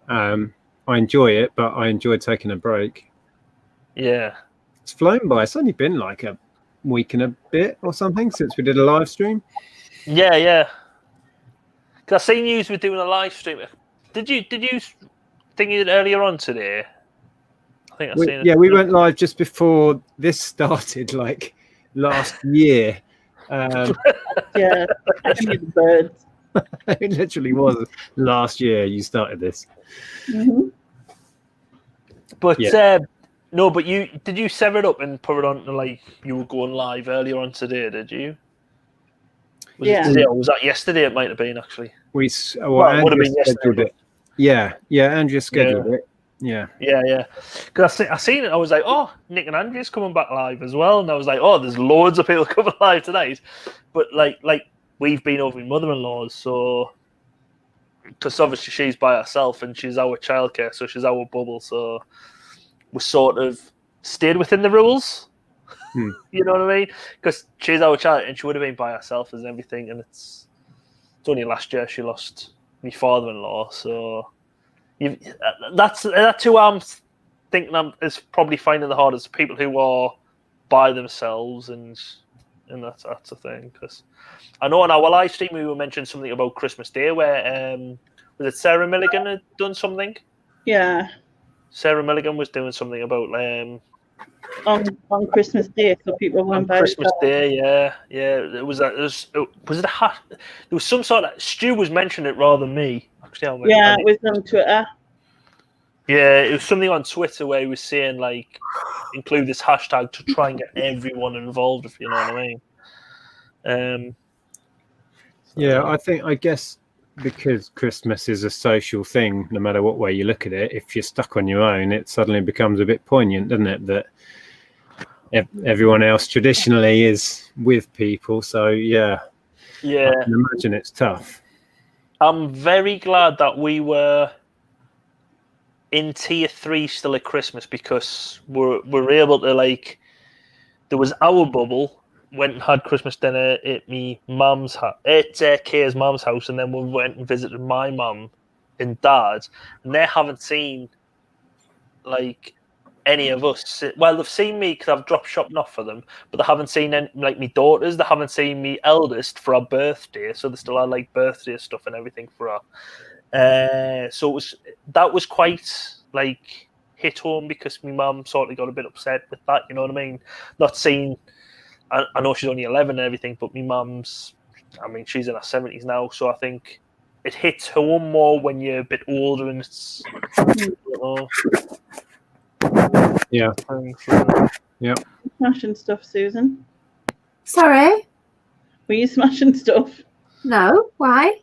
Speaker 3: I enjoy it, but I enjoy taking a break.
Speaker 13: Yeah.
Speaker 3: It's flown by. It's only been like a week and a bit or something since we did a live stream.
Speaker 13: Yeah, yeah. Because I seen you were doing a live stream. Did you think you did earlier on today? I think I seen it.
Speaker 3: Yeah, we went live just before this started, like last year.
Speaker 1: Yeah, birds.
Speaker 3: It literally was last year you started this.
Speaker 1: Mm-hmm.
Speaker 13: But
Speaker 3: yeah.
Speaker 13: No, but did you sever it up and put it on like you were going live earlier on today? Did you? Was it today or was that yesterday? It might have been actually.
Speaker 3: It would have been yesterday. Yeah, Andrew scheduled it. Yeah.
Speaker 13: Because I seen it, I was like, oh, Nick and Andrew's coming back live as well, and I was like, oh, there's loads of people coming live tonight. But like we've been over in mother-in-law's, so because obviously she's by herself and she's our childcare, so she's our bubble, so we sort of stayed within the rules. You know what I mean? Because she's our child, and she would have been by herself and everything. And it's only last year she lost my father-in-law. So that's who I'm thinking is probably finding the hardest. People who are by themselves, and that's the thing. Because I know on our live stream we were mentioning something about Christmas Day, where was it Sarah Milligan had done something?
Speaker 1: Yeah.
Speaker 13: Sarah Milligan was doing something about
Speaker 1: on Christmas Day, so people went by
Speaker 13: Christmas Day. Yeah. It was it a hat? There was some sort of Stu was mentioning it rather than me. Actually,
Speaker 1: yeah, it was on Twitter.
Speaker 13: Yeah, it was something on Twitter where he was saying like include this hashtag to try and get everyone involved. If you know what I mean.
Speaker 3: Yeah, I guess because Christmas is a social thing, no matter what way you look at it, if you're stuck on your own, it suddenly becomes a bit poignant, doesn't it? That everyone else traditionally is with people. So, yeah, I can imagine it's tough.
Speaker 13: I'm very glad that we were in tier 3 still at Christmas, because we're able to, like, there was our bubble. Went and had Christmas dinner at me mum's house, at Kay's mum's house, and then we went and visited my mum and dad's, and they haven't seen like any of us. Well, they've seen me because I've dropped shopping off for them, but they haven't seen any, like me daughters. They haven't seen me eldest for her birthday, so they still had like birthday stuff and everything for her. So that was quite like hit home, because my mum sort of got a bit upset with that. You know what I mean? Not seeing. I know she's only 11 and everything, but my mum's, I mean, she's in her 70s now, so I think it hits home more when you're a bit older and it's,
Speaker 3: Yeah. Yeah.
Speaker 1: Smashing stuff, Susan.
Speaker 4: Sorry?
Speaker 1: Were you smashing stuff?
Speaker 4: No. Why?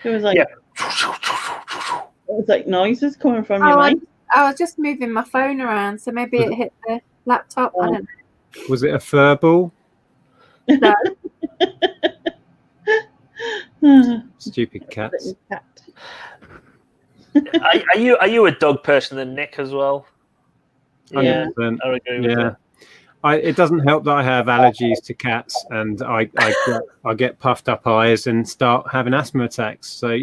Speaker 1: It was like, it was like noises coming from your mic.
Speaker 4: I was just moving my phone around, so maybe it hit the laptop. I don't know.
Speaker 3: Was it a fur ball?
Speaker 4: No.
Speaker 3: Stupid cats.
Speaker 13: Are you a dog person then, Nick, as well?
Speaker 3: Yeah.
Speaker 13: I agree with you.
Speaker 3: It doesn't help that I have allergies to cats, and I get puffed up eyes and start having asthma attacks. So I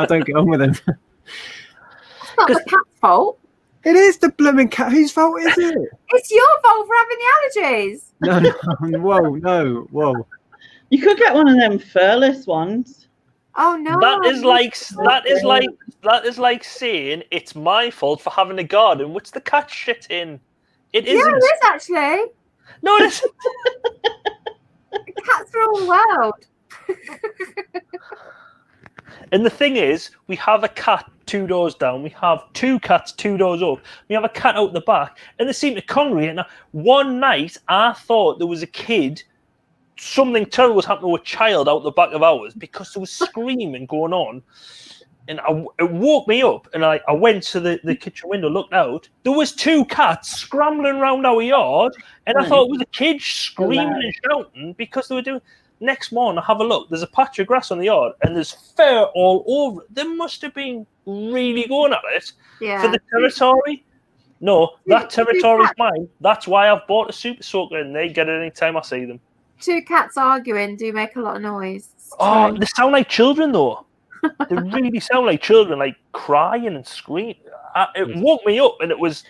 Speaker 3: don't get on with them.
Speaker 4: It's not the cat's fault.
Speaker 3: It is the blooming cat. Whose fault is it?
Speaker 4: It's your fault for having the allergies.
Speaker 3: Whoa.
Speaker 1: You could get one of them furless ones.
Speaker 4: Oh no.
Speaker 13: That is like saying it's my fault for having a garden which the cat shit in. It isn't.
Speaker 4: Yeah, it is actually.
Speaker 13: No, it isn't.
Speaker 4: The cats are all wild.
Speaker 13: And the thing is, we have a cat 2 doors down. We have 2 cats 2 doors up. We have a cat out the back, and they seem to congregate. Now, one night, I thought there was a kid. Something terrible was happening with a child out the back of ours, because there was screaming going on. And it woke me up, and I went to the kitchen window, looked out. There was 2 cats scrambling around our yard, and I thought it was a kid screaming and shouting because they were doing... Next morning, I have a look. There's a patch of grass on the yard, and there's fur all over it. They must have been really going at it for the territory. No, that territory is mine. That's why I've bought a super soaker, and they get it anytime I see them.
Speaker 4: 2 cats arguing do make a lot of noise.
Speaker 13: Oh, they sound like children, though. They really sound like children, like crying and screaming. It woke me up, and it was...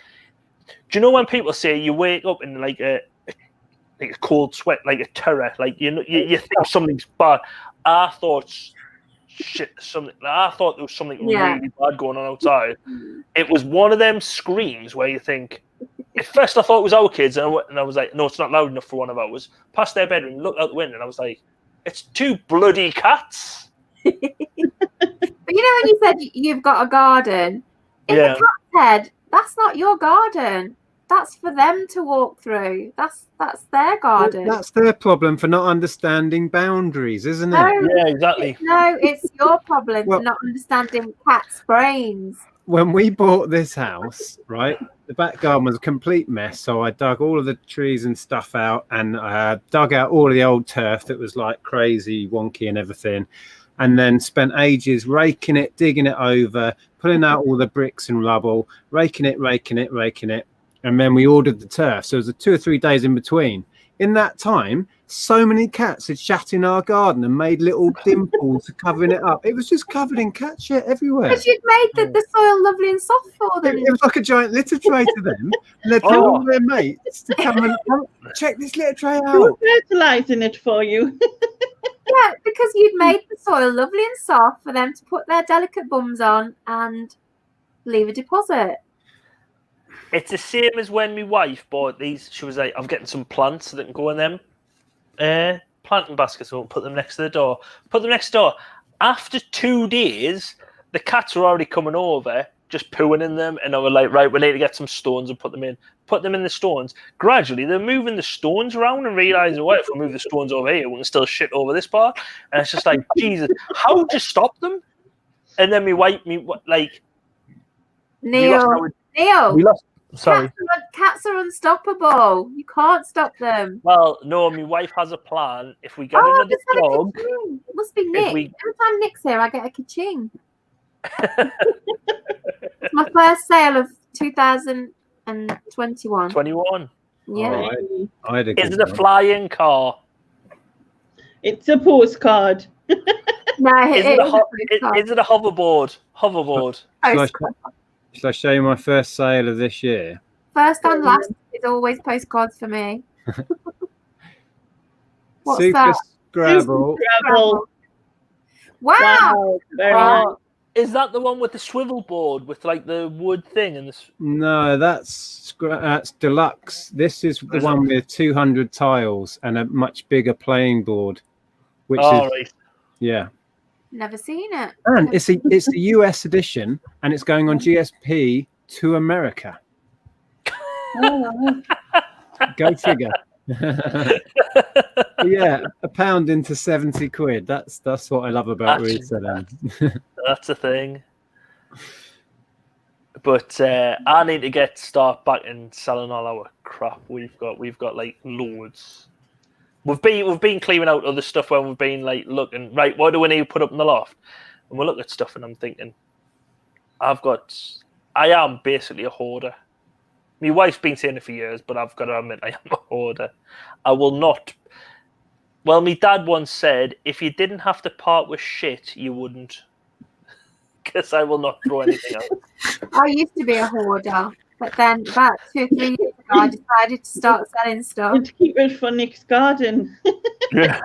Speaker 13: Do you know when people say you wake up in like a cold sweat, like a terror, like you think something's bad? I thought I thought there was something really bad going on outside. It was one of them screams where you think. At first, I thought it was our kids, and I was like, "No, it's not loud enough for one of ours." Past their bedroom, looked out the window, and I was like, "It's 2 bloody cats."
Speaker 4: But you know when you said you've got a garden, in the cat's head, that's not your garden. That's for them to walk through. That's their garden.
Speaker 3: Well, that's their problem for not understanding boundaries, isn't it?
Speaker 4: No,
Speaker 13: yeah, exactly.
Speaker 4: No, it's your problem for not understanding cats' brains.
Speaker 3: When we bought this house, right, the back garden was a complete mess. So I dug all of the trees and stuff out, and I dug out all of the old turf that was like crazy, wonky and everything. And then spent ages raking it, digging it over, pulling out all the bricks and rubble, raking it. and then we ordered the turf. So it was 2 or 3 days in between. In that time, so many cats had shat in our garden and made little dimples covering it up. It was just covered in cat shit everywhere.
Speaker 4: Because you'd made the soil lovely and soft for them.
Speaker 3: It was like a giant litter tray to them, and they'd tell all their mates to come and check this litter tray
Speaker 1: They were
Speaker 3: out.
Speaker 1: fertilising it for you.
Speaker 4: Yeah, because you'd made the soil lovely and soft for them to put their delicate bums on and leave a deposit.
Speaker 13: It's the same as when my wife bought these. She was like, I'm getting some plants that can go in them planting baskets. So we'll put them next to the door. Put them next door. After 2 days, the cats were already coming over, just pooing in them. And I was like, right, we need to get some stones and put them in. Put them in the stones. Gradually, they're moving the stones around and realising, well, if we move the stones over here, we can still shit over this part. And it's just like, Jesus, how do you stop them? And then Neil. We lost. Sorry.
Speaker 4: Cats are unstoppable. You can't stop them.
Speaker 13: Well, no, my wife has a plan. If we get another dog,
Speaker 4: it must be Nick. Every time Nick's here, I get a ka-ching. It's my first sale of 2021.
Speaker 13: 21.
Speaker 4: Yeah.
Speaker 3: Is
Speaker 13: it a flying car?
Speaker 1: It's a postcard.
Speaker 4: No,
Speaker 13: is it a hoverboard? Hoverboard.
Speaker 3: Shall I show you my first sale of this year?
Speaker 4: First and last is always postcards for me. What's
Speaker 3: Super
Speaker 4: that?
Speaker 3: Scrabble.
Speaker 4: Wow.
Speaker 1: Very nice.
Speaker 13: Is that the one with the swivel board with like the wood thing and this?
Speaker 3: No, that's deluxe. This is the one with 200 tiles and a much bigger playing board. Which is
Speaker 13: right.
Speaker 3: Yeah.
Speaker 4: Never seen it.
Speaker 3: And it's the US edition, and it's going on GSP to America. Go figure. Yeah, £1 into 70 quid. That's what I love about reselling.
Speaker 13: That's a thing. But I need to start back and selling all our crap. We've got like loads. We've been cleaning out other stuff when we've been like looking, right, what do we need to put up in the loft? And we look at stuff and I'm thinking, I am basically a hoarder. My wife's been saying it for years, but I've got to admit I am a hoarder. I will not. Well, my dad once said, if you didn't have to part with shit, you wouldn't. Because I will not throw anything out.
Speaker 4: I used to be a hoarder, but then about 2 or 3 years ago, I decided to start selling stuff.
Speaker 1: And to keep it for Nick's garden.
Speaker 13: Yeah.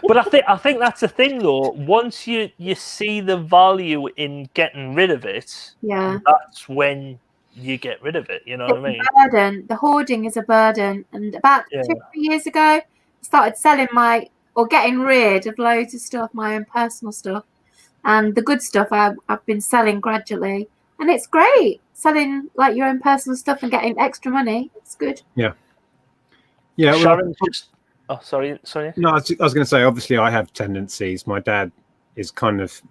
Speaker 13: But I think that's the thing, though. Once you see the value in getting rid of it, that's when you get rid of it. You know what I mean?
Speaker 4: A burden. The hoarding is a burden. And about 2 or 3 years ago, I started selling getting rid of loads of stuff, my own personal stuff. And the good stuff I've been selling gradually. And it's great. Selling like your own personal stuff and getting extra money. It's good.
Speaker 3: Yeah. Yeah. Well,
Speaker 13: Sharon, sorry.
Speaker 3: No, I was going to say, obviously I have tendencies. My dad is kind of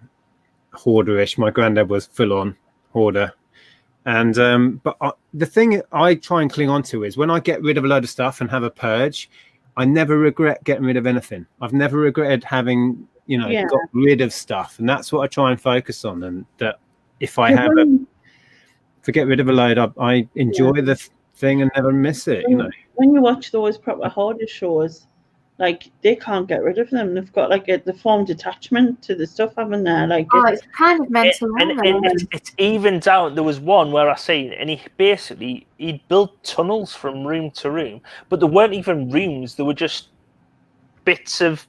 Speaker 3: hoarderish. My granddad was full on hoarder. And but the thing I try and cling on to is when I get rid of a load of stuff and have a purge, I never regret getting rid of anything. I've never regretted having, got rid of stuff. And that's what I try and focus on. And that if I get rid of a load, I enjoy the thing and never miss it.
Speaker 1: When you watch those proper hoarder shows, like they can't get rid of them. They've got like the formed attachment to the stuff, haven't they? Like
Speaker 4: it's kind of mental.
Speaker 13: It's even down. There was one where I seen, and he built tunnels from room to room, but there weren't even rooms. There were just bits of.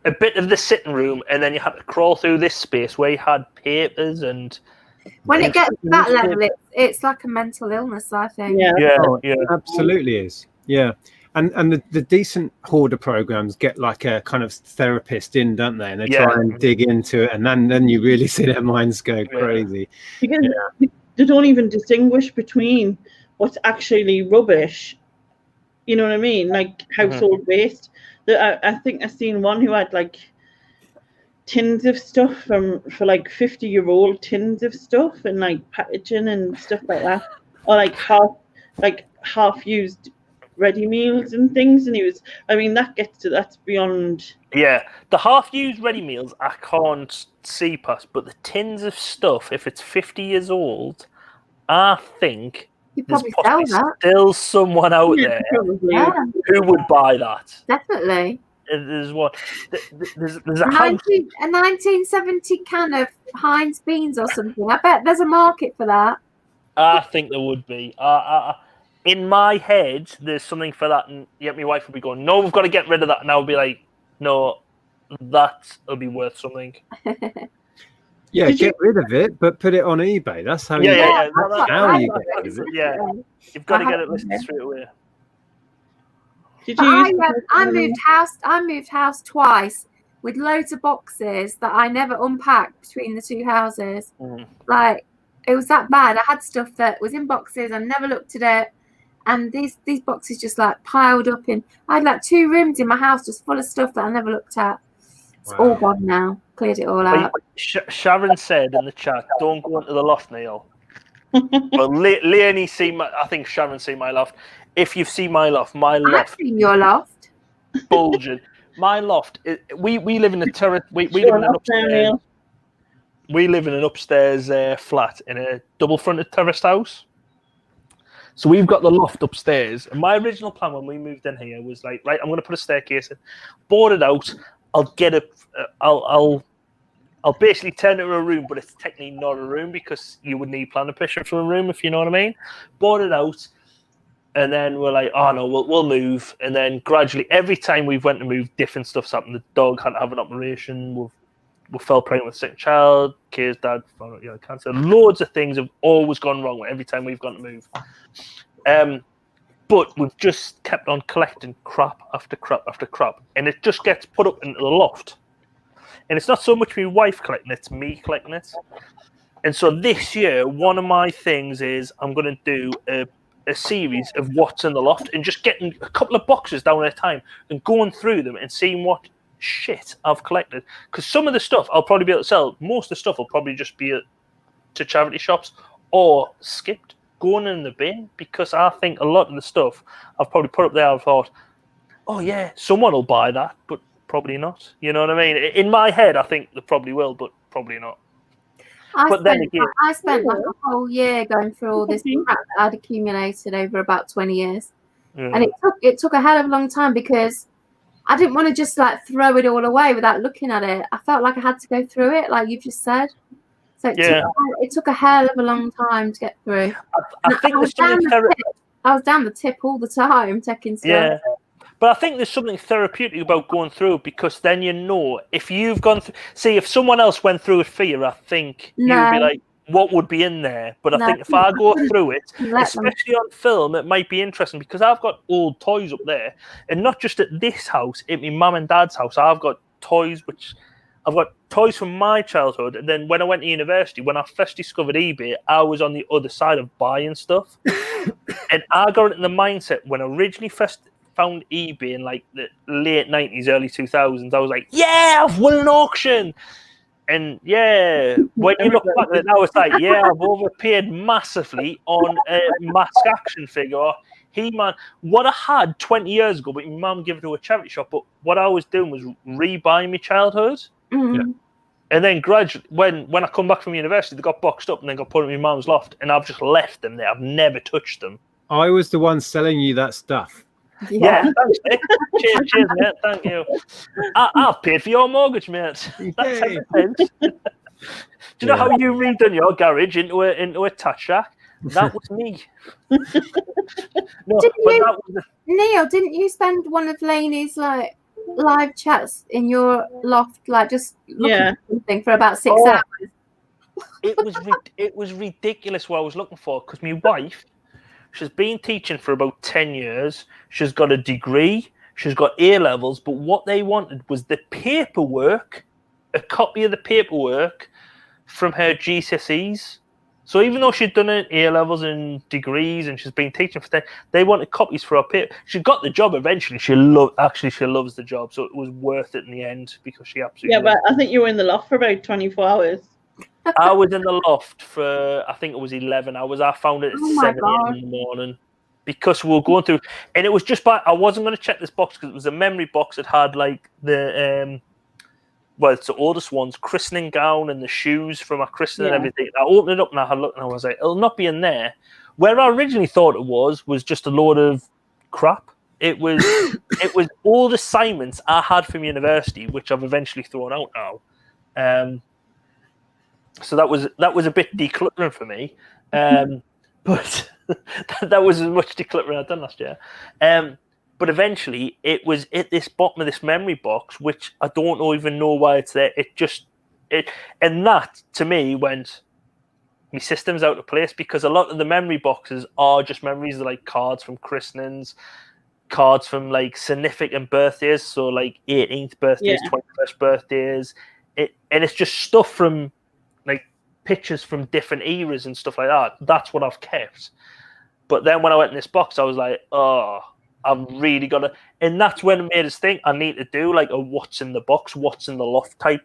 Speaker 13: A bit of the sitting room, and then you had to crawl through this space where you had papers and.
Speaker 4: When it gets to that level, it's like a mental illness, I think.
Speaker 3: Yeah, absolutely is. Yeah, and the decent hoarder programs get like a kind of therapist in, don't they? And they try and dig into it, and then you really see their minds go crazy.
Speaker 1: Because they don't even distinguish between what's actually rubbish. You know what I mean? Like household waste. I think I've seen one who had like tins of stuff for like 50-year-old tins of stuff and like packaging and stuff like that, or like half used ready meals and things, and he was. I mean, that's beyond.
Speaker 13: Yeah, the half-used ready meals I can't see past, but the tins of stuff, if it's 50 years old, I think
Speaker 4: You
Speaker 13: there's
Speaker 4: probably sell
Speaker 13: possibly
Speaker 4: that.
Speaker 13: still someone out
Speaker 1: Yeah,
Speaker 13: there
Speaker 1: probably.
Speaker 4: Yeah,
Speaker 13: who would buy that.
Speaker 4: definitely.
Speaker 13: There's one. There's
Speaker 4: A
Speaker 13: a house.
Speaker 4: 1970 can of Heinz beans or something. I bet there's a market for that.
Speaker 13: I think there would be. In my head, there's something for that, and yet my wife would be going, "No, we've got to get rid of that." And I would be like, "No, that'll be worth something."
Speaker 3: Yeah, get rid of it, but put it on eBay. That's how you.
Speaker 13: Yeah.
Speaker 3: That's how you get rid of it.
Speaker 13: Yeah, you've got to get it listed straight away.
Speaker 1: Did you?
Speaker 4: I moved house twice with loads of boxes that I never unpacked between the two houses. Like, it was that bad. I had stuff that was in boxes. I never looked at it, and these boxes just like piled up in. I had like 2 rooms in my house just full of stuff that I never looked at. It's all gone now. Cleared it all out.
Speaker 13: Sharon said in the chat, "Don't go into the loft, Neil." Well, Leonie I think Sharon seen my loft. If you've seen my loft,
Speaker 4: I've seen your loft.
Speaker 13: Bulging. My loft. We live in a terrace. We live in an upstairs. We live in an upstairs flat in a double-fronted terraced house. So we've got the loft upstairs. And my original plan when we moved in here was like, right, I'm going to put a staircase in, board it out. I'll get it. I'll basically turn it into a room, but it's technically not a room because you would need planning permission for a room, if you know what I mean. Board it out. And then we're like, oh no, we'll move. And then gradually, every time we've went to move, different stuff's happened. The dog had to have an operation. We fell pregnant with a sick child. Kay's dad found out cancer. Loads of things have always gone wrong every time we've gone to move. But we've just kept on collecting crap after crap after crap, and it just gets put up into the loft. And it's not so much my wife collecting it; it's me collecting it. And so this year, one of my things is I'm going to do a series of what's in the loft and just getting a couple of boxes down at a time and going through them and seeing what shit I've collected. Because some of the stuff I'll probably be able to sell. Most of the stuff will probably just be to charity shops or skipped, going in the bin, because I think a lot of the stuff I've probably put up there, I've thought, oh yeah, someone will buy that, but probably not. You know what I mean? In my head, I think they probably will, but probably not.
Speaker 4: I spent like a whole year going through all this crap that I'd accumulated over about 20 years. Yeah. And it took a hell of a long time because I didn't want to just like throw it all away without looking at it. I felt like I had to go through it, like you've just said. So it took a hell of a long time to get through. I was down the tip all the time taking stuff.
Speaker 13: Yeah. But I think there's something therapeutic about going through, because then you know if you've gone through. See, if someone else went through it for you, I think you'd be like, "What would be in there?" But I think if I go through it, especially on film, it might be interesting because I've got old toys up there, and not just at this house, at my mum and dad's house. I've got toys from my childhood, and then when I went to university, when I first discovered eBay, I was on the other side of buying stuff, and I got into the mindset when I originally first found eBay in like the late 90s, early 2000s. I was like, yeah, I've won an auction. And yeah, when you look back at it now, it's like, yeah, I've overpaid massively on a Misc action figure. He-Man, what I had 20 years ago, but my mum gave it to a charity shop. But what I was doing was rebuying my childhood.
Speaker 4: Mm-hmm.
Speaker 13: And then gradually, when I come back from university, they got boxed up and then got put in my mum's loft. And I've just left them there. I've never touched them.
Speaker 3: I was the one selling you that stuff.
Speaker 13: Yeah, thanks, mate. Cheers, mate. Thank you. I've paid for your mortgage, mate. That's 10%. Do you know how you redone your garage into a tat shack? That was me.
Speaker 4: Neil, didn't you spend one of Lainey's like live chats in your loft, like just looking at something for about 6 hours?
Speaker 13: It was ridiculous what I was looking for, because my wife, she's been teaching for about 10 years. She's got a degree. She's got A-levels. But what they wanted was the paperwork, a copy of the paperwork from her GCSEs. So even though she'd done an A-levels and degrees and she's been teaching for 10, they wanted copies for her paper. She got the job eventually. She loves the job. So it was worth it in the end because she absolutely
Speaker 1: but I think you were in the loft for about 24 hours.
Speaker 13: I was in the loft for, I think it was 11 hours. I found it at 7 in the morning. because we were going through, and it was just I wasn't going to check this box because it was a memory box that had like the well, it's the oldest one's christening gown and the shoes from our christening and everything. I opened it up and I had a look and I was like, it'll not be in there. Where I originally thought it was just a load of crap. It was all the assignments I had from university, which I've eventually thrown out now. So that was a bit decluttering for me. But that was as much decluttering I'd done last year. But eventually, it was at this bottom of this memory box, which I don't even know why it's there. And that to me went, my system's out of place, because a lot of the memory boxes are just memories of like cards from christenings, cards from like significant birthdays, so like 18th birthdays, 21st birthdays. And it's just stuff from like pictures from different eras and stuff like that. That's what I've kept. But then when I went in this box, I was like, oh, I'm really gonna, and that's when it made us think I need to do like a what's in the box, what's in the loft type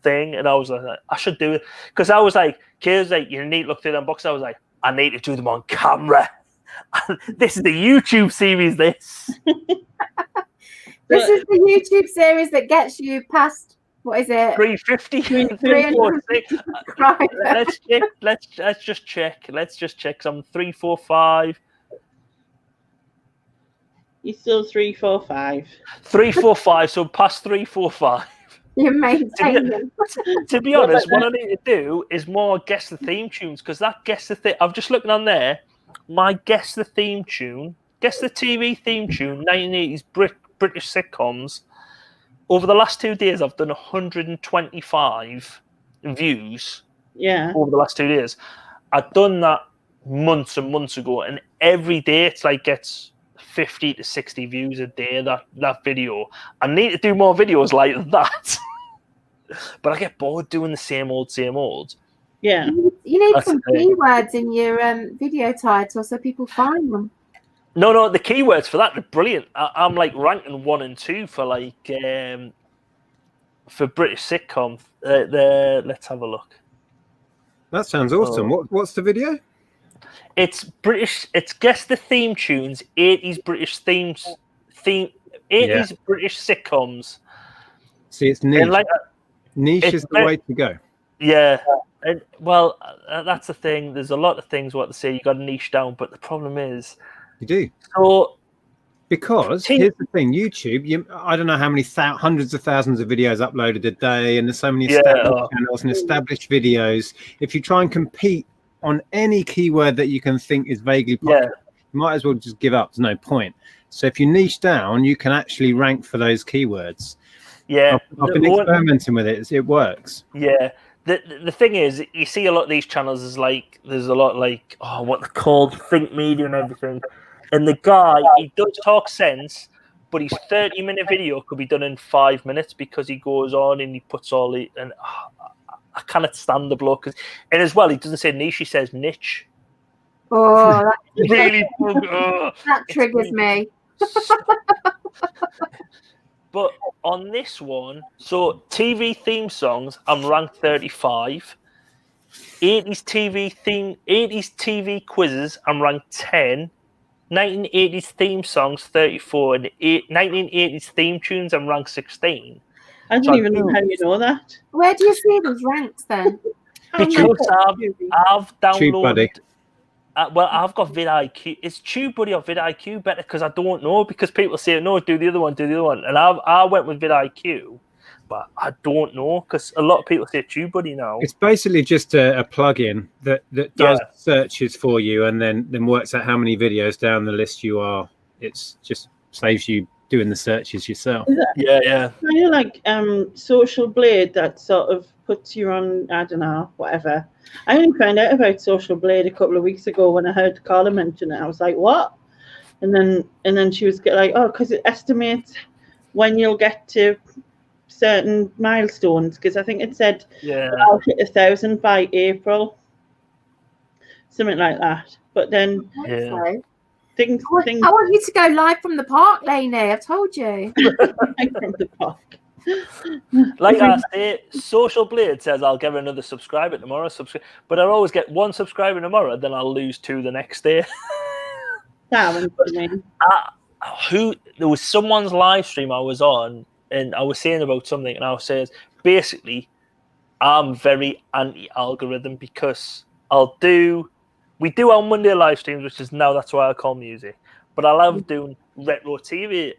Speaker 13: thing. And I was like, I should do it, because I was like, kids, like, you need to look through them boxes. I was like, I need to do them on camera. This is the YouTube series. This
Speaker 4: is the YouTube series that gets you past, what is it?
Speaker 13: 350, 346. Let's just check. Let's just check. I'm 345.
Speaker 1: You're still 345.
Speaker 13: 345. So past 345.
Speaker 4: You're maintaining.
Speaker 13: To be honest, what I need to do is more guess the theme tunes, because that guess the thing. I'm just looking on there. My guess the theme tune, guess the TV theme tune, 1980s British sitcoms. Over the last 2 days, I've done 125 views.
Speaker 1: Yeah.
Speaker 13: Over the last 2 days, I've done that months and months ago, and every day it's like gets 50 to 60 views a day. That video. I need to do more videos like that. But I get bored doing the same old.
Speaker 1: Yeah.
Speaker 4: You need some keywords in your video title so people find them.
Speaker 13: No, the keywords for that are brilliant. I'm like ranking 1 and 2 for like for British sitcom. Let's have a look.
Speaker 3: That sounds awesome. What's the video?
Speaker 13: It's British. It's guess the theme tunes. 80s British themes. 80s British sitcoms.
Speaker 3: See, it's niche.
Speaker 13: And like,
Speaker 3: niche is the way to go.
Speaker 13: Yeah. And, well, that's the thing. There's a lot of things what to say. You got to niche down, but the problem is
Speaker 3: you do.
Speaker 13: So
Speaker 3: because here's the thing: YouTube. I don't know how many hundreds of thousands of videos uploaded a day, and there's so many established channels and established videos. If you try and compete on any keyword that you can think is vaguely popular, you might as well just give up. There's no point. So if you niche down, you can actually rank for those keywords.
Speaker 13: Yeah,
Speaker 3: I've been experimenting with it. It works.
Speaker 13: Yeah. The thing is, you see a lot of these channels is like, there's a lot like, what they're called, Think Media and everything. And the guy, he does talk sense, but his 30-minute video could be done in 5 minutes because he goes on and he puts all the, and I cannot stand the bloke. And as well, he doesn't say niche, he says niche.
Speaker 4: Oh,
Speaker 13: that really
Speaker 4: that triggers me.
Speaker 13: But on this one, so TV theme songs, I'm ranked 35. 80s TV quizzes, I'm ranked 10. 1980s theme songs, 34. And 1980s theme tunes, I'm ranked 16.
Speaker 1: I don't even know how you know that.
Speaker 4: Where do you see those ranks then?
Speaker 13: Because I've downloaded. Well, I've got vidIQ. Is TubeBuddy or vidIQ better? Because I don't know. Because people say, no, do the other one. And I went with vidIQ, but I don't know. Because a lot of people say TubeBuddy now.
Speaker 3: It's basically just a plug-in that does searches for you and then works out how many videos down the list you are. It's just saves you doing the searches yourself.
Speaker 13: Yeah.
Speaker 1: Kind of like Social Blade that sort of puts you on, I don't know, whatever. I only found out about Social Blade a couple of weeks ago when I heard Carla mention it. I was like, what? And then she was like, oh, because it estimates when you'll get to certain milestones. Because I think it said I'll hit 1,000 by April. Something like that. But then things.
Speaker 4: I want you to go live from the park, Lainey. I've told you.
Speaker 1: From the park.
Speaker 13: Like I say, Social Blade says I'll give her another subscriber tomorrow. But I always get 1 subscriber tomorrow, then I'll lose 2 the next day.
Speaker 1: Darren, what do you mean?
Speaker 13: There was someone's live stream I was on, and I was saying about something, and I was saying basically I'm very anti-algorithm because we do our Monday live streams, which is now that's why I call music. But I love doing retro TV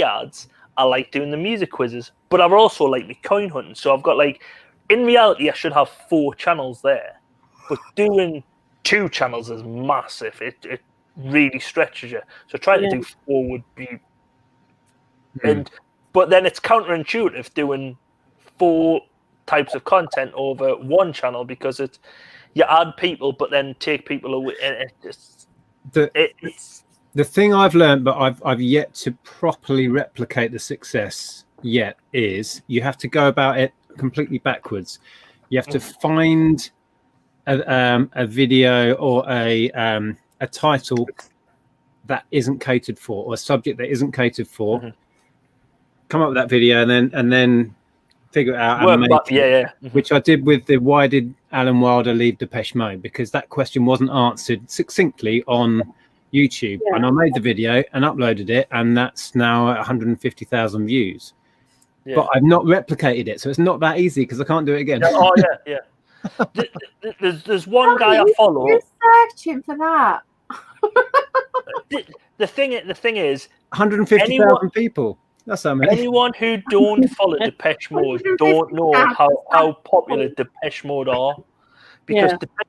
Speaker 13: ads. I like doing the music quizzes, but I also like me coin hunting. So I've got in reality, I should have 4 channels there, but doing 2 channels is massive. It really stretches you. So trying to do 4 would be, but then it's counterintuitive doing 4 types of content over 1 channel because you add people, but then take people away.
Speaker 3: The thing I've learned, but I've yet to properly replicate the success yet, is you have to go about it completely backwards. You have to find a video or a title that isn't catered for, or a subject that isn't catered for. Come up with that video and then figure it out and make it, which I did with the why did Alan Wilder leave Depeche Mode, because that question wasn't answered succinctly on YouTube, and I made the video and uploaded it, and that's now at 150,000 views. But I've not replicated it, so it's not that easy because I can't do it again.
Speaker 13: There's one guy I follow.
Speaker 4: You're searching for that.
Speaker 13: The thing is,
Speaker 3: 150,000 people. That's how many.
Speaker 13: Anyone who don't follow Depeche Mode don't know how popular Depeche Mode are, because Depeche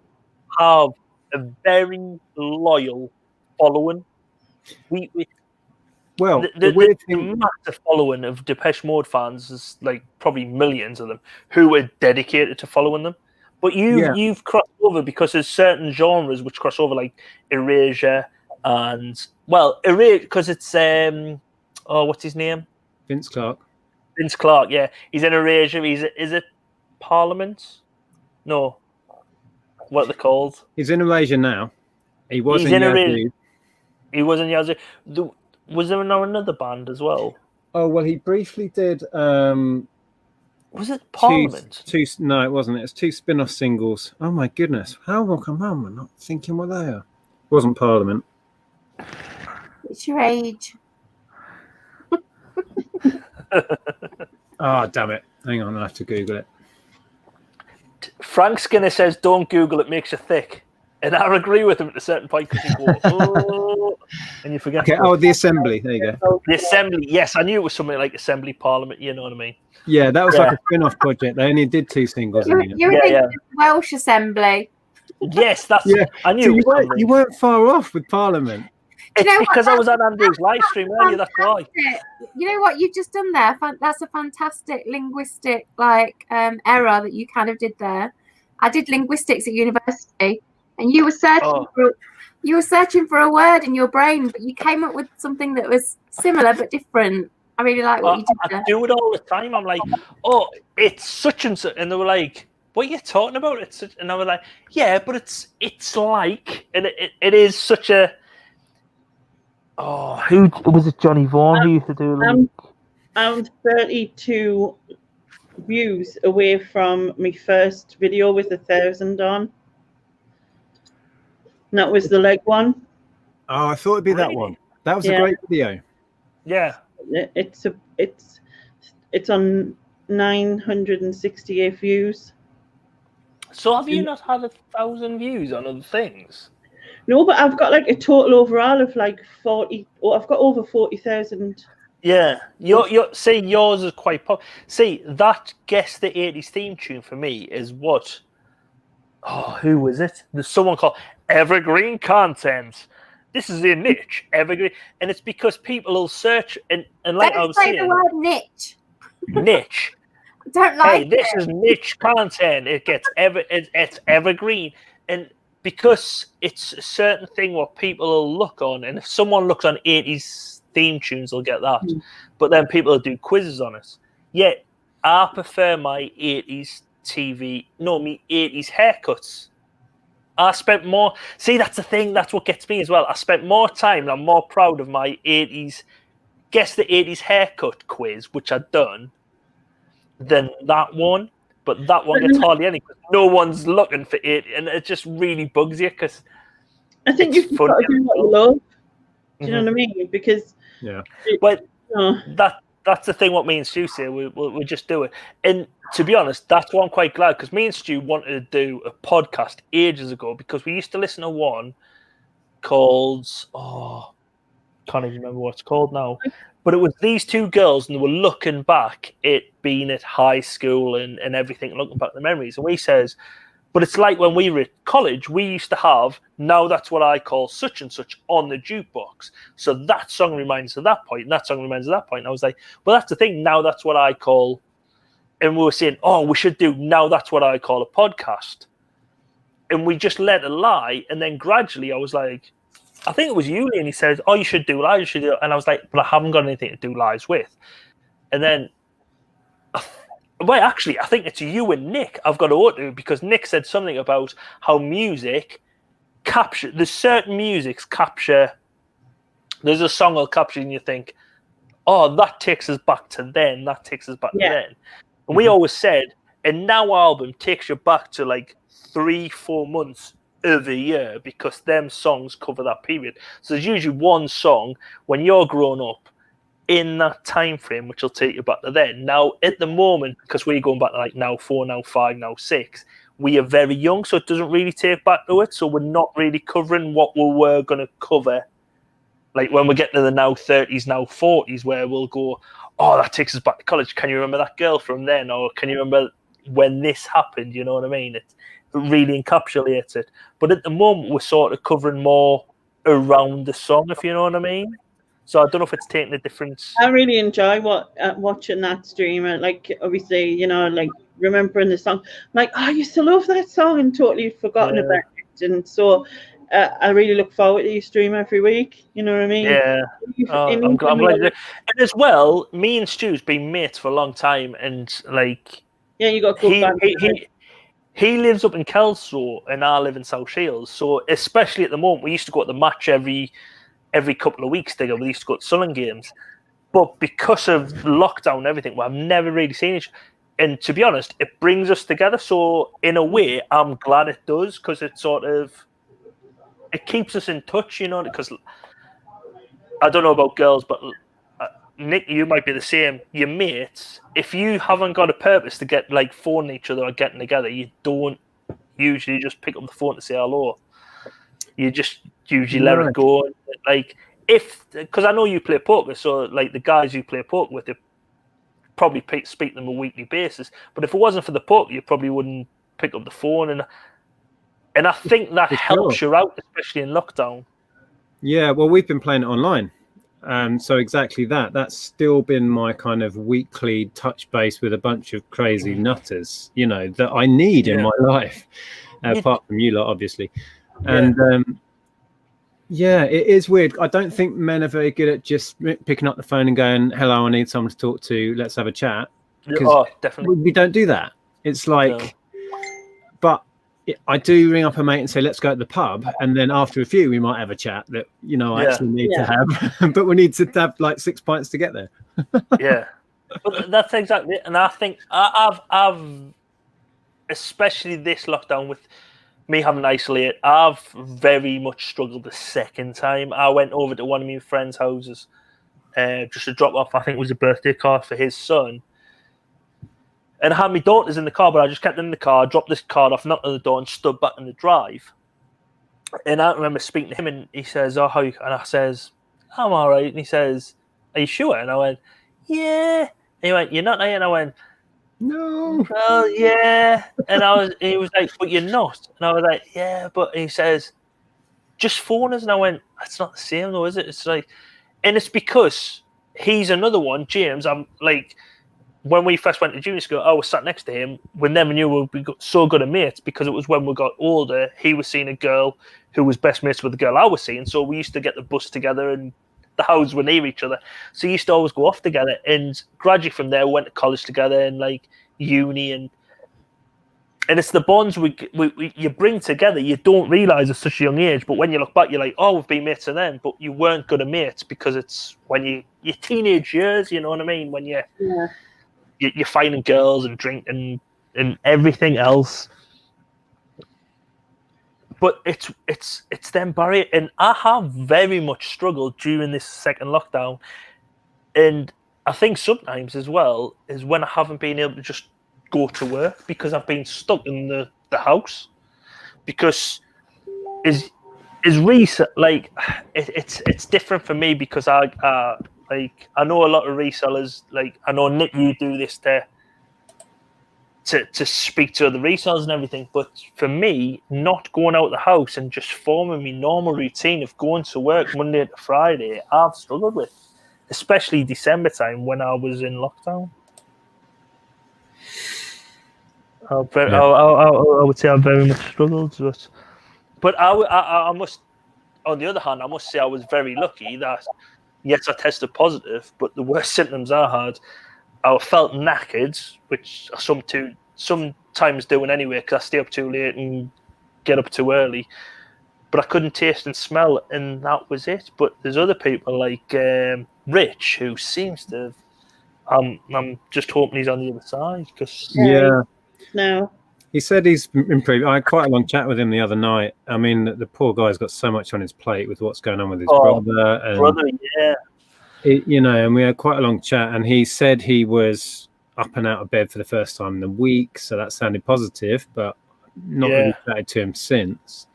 Speaker 13: have a very loyal following. The massive following of Depeche Mode fans is probably millions of them who are dedicated to following them. But you've crossed over because there's certain genres which cross over, like Erasure and Erasure because it's what's his name?
Speaker 3: Vince Clarke.
Speaker 13: Vince Clarke, yeah, he's in Erasure. Is it Parliament? No, what are they called?
Speaker 3: He's in Erasure now. He was in Yazoo.
Speaker 13: He was in Yazoo. Was there another band as well?
Speaker 3: Oh well, he briefly did.
Speaker 13: Was it Parliament?
Speaker 3: No, it wasn't. It's 2 spin-off singles. Oh my goodness! How come I'm not thinking what they are? It wasn't Parliament.
Speaker 4: It's your age.
Speaker 3: Oh damn it! Hang on, I have to Google it.
Speaker 13: Frank Skinner says, "Don't Google it; makes you thick." And I agree with him at a certain point because you go, oh, and you forget.
Speaker 3: Okay. Oh, the Assembly. There you go.
Speaker 13: The Assembly. Yes, I knew it was something like Assembly Parliament. You know what I mean?
Speaker 3: Yeah, that was like a spin-off project. They only did 2 singles.
Speaker 4: You were thinking of Welsh Assembly.
Speaker 13: Yes, that's. I knew.
Speaker 3: So you weren't far off with Parliament.
Speaker 13: It's because I was on Andrew's live stream earlier. That's why.
Speaker 4: You know what you've just done there? That's a fantastic linguistic error that you kind of did there. I did linguistics at university, and you were searching for a word in your brain, but you came up with something that was similar but different. I really like what you did there.
Speaker 13: I do it all the time. I'm like, oh, it's such and such, and they were like, what are you talking about? It's such, and I was like, yeah, but it's like, and it is such a. Oh, who was it? Johnny Vaughan who used to do.
Speaker 1: I'm 32 views away from my first video with 1,000 on. And that was the leg one.
Speaker 3: Oh, I thought it'd be that one. That was a great video.
Speaker 13: Yeah,
Speaker 1: it's on 968 views.
Speaker 13: So have you not had 1,000 views on other things?
Speaker 1: No, but I've got a total overall of 40. Or I've got over 40,000.
Speaker 13: Yeah, see, yours is quite pop. See, that Guess the 80s theme tune for me is what? Oh, who was it? There's someone called Evergreen Content. This is a niche, evergreen, and it's because people will search and like I was saying,
Speaker 4: the word niche.
Speaker 13: Niche.
Speaker 4: I don't like.
Speaker 13: Hey, this is niche content. It gets it's evergreen, and because it's a certain thing what people will look on, and if someone looks on 80s theme tunes, they'll get that. But then people will do quizzes on it. Yet I prefer my 80s TV, me 80s haircuts. I spent more. See, that's the thing. That's what gets me as well. I spent more time, and I'm more proud of my 80s. Guess the 80s haircut quiz, which I'd done, than that one. But that one gets hardly any because no one's looking for it, and it just really bugs you because
Speaker 1: I think you've got to do what you love. Do you know what I mean? Because
Speaker 13: but that's the thing. What me and Stu say, we'll just do it. And to be honest, that's why I'm quite glad, because me and Stu wanted to do a podcast ages ago, because we used to listen to one called can't even remember what it's called now. But it was these two girls, and they were looking back at being at high school and everything, looking back at the memories. And we says, but it's like when we were at college, we used to have, now that's what I call such and such on the jukebox. So that song reminds of that point, and that song reminds of that point. And I was like, well, that's the thing. Now that's what I call. And we were saying, we should do, now that's what I call a podcast. And we just let it lie. And then gradually I was like, I think it was you, and he said, you should do lives. You should do. And I was like, but I haven't got anything to do lives with. And then, actually, I think it's you and Nick I've got to auto, because Nick said something about how music there's certain musics capture, there's a song will capture and you think, that takes us back to then, that takes us back to then. And we always said, a Now album takes you back to like 3-4 months of a year, because them songs cover that period. So there's usually one song when you're grown up in that time frame, which will take you back to then. Now, at the moment, because we're going back to like now 4, now 5, now 6, we are very young, so it doesn't really take back to it. So we're not really covering what we were going to cover. Like when we get to the now 30s, now 40s, where we'll go, that takes us back to college. Can you remember that girl from then? Or can you remember when this happened? You know what I mean? It really encapsulates it. But at the moment, we're sort of covering more around the song, if you know what I mean. So I don't know if it's taking a difference.
Speaker 1: I really enjoy watching that stream. Like, obviously, you know, like remembering the song. I'm like, I used to love that song and totally forgotten about it. And so I really look forward to your stream every week. You know what I mean?
Speaker 13: Yeah. I'm glad you do. And as well, me and Stu's been mates for a long time. And like,
Speaker 1: you got good
Speaker 13: he lives up in Kelso and I live in South Shields. So especially at the moment, we used to go to the match every couple of weeks together. We used to go to Sullen games. But because of lockdown and everything, I've never really seen it. And to be honest, it brings us together. So in a way, I'm glad it does, because it it keeps us in touch, you know, because I don't know about girls, but Nick, you might be the same. Your mates, if you haven't got a purpose to get like phoning each other or getting together, you don't usually just pick up the phone to say hello. You just usually let it go. Like, because I know you play poker, so like the guys you play poker with, you probably speak to them on a weekly basis. But if it wasn't for the poker, you probably wouldn't pick up the phone, and I think that helps you out, especially in lockdown.
Speaker 3: Yeah, well, we've been playing it online. So exactly that. That's still been my kind of weekly touch base with a bunch of crazy nutters, you know, that I need in my life, apart from you lot, obviously. And it is weird. I don't think men are very good at just picking up the phone and going, hello, I need someone to talk to. Let's have a chat.
Speaker 13: Definitely.
Speaker 3: We don't do that. It's like, but I do ring up a mate and say, let's go to the pub. And then after a few, we might have a chat that, you know, I actually need to have, but we need to have like 6 pints to get there.
Speaker 13: But that's exactly it. And I think I've especially this lockdown with me having isolated, I've very much struggled the second time. I went over to one of my friends' houses just to drop off, I think it was a birthday card for his son. And I had my daughters in the car, but I just kept them in the car, dropped this card off, knocked on the door, and stood back in the drive. And I remember speaking to him, and he says, how you? And I says, I'm all right. And he says, are you sure? And I went, yeah. And he went, you're not there? And I went,
Speaker 3: no.
Speaker 13: Well, yeah. And he was like, but you're not. And I was like, yeah. But he says, just phone us. And I went, that's not the same though, is it? It's like, and it's because he's another one, James. I'm like, when we first went to junior school, I was sat next to him. We never knew we'd be so good at mates, because it was when we got older, he was seeing a girl who was best mates with the girl I was seeing. So we used to get the bus together, and the houses were near each other. So we used to always go off together. And gradually from there, we went to college together and like uni. And it's the bonds you bring together. You don't realise at such a young age. But when you look back, you're like, oh, we've been mates and then. But you weren't good at mates, because it's when your teenage years, you know what I mean? When you're finding girls and drinking and everything else. but it's them barrier, and I have very much struggled during this second lockdown, and I think sometimes as well is when I haven't been able to just go to work because I've been stuck in the house, because is recent like it's different for me because I know a lot of resellers, like I know Nick, you do this to speak to other resellers and everything, but for me, not going out of the house and just forming my normal routine of going to work Monday to Friday, I've struggled with, especially December time when I was in lockdown. I would say I very much struggled, but I must, on the other hand, I must say I was very lucky that yes, I tested positive, but the worst symptoms I had, I felt knackered, which I sometimes doing anyway because I stay up too late and get up too early. But I couldn't taste and smell, and that was it. But there's other people like Rich who seems to. I'm just hoping he's on the other side because
Speaker 1: no.
Speaker 3: He said he's improved. I had quite a long chat with him the other night. I mean, the poor guy's got so much on his plate with what's going on with his brother. And, and we had quite a long chat, and he said he was up and out of bed for the first time in a week, so that sounded positive, but not really chatted to him since.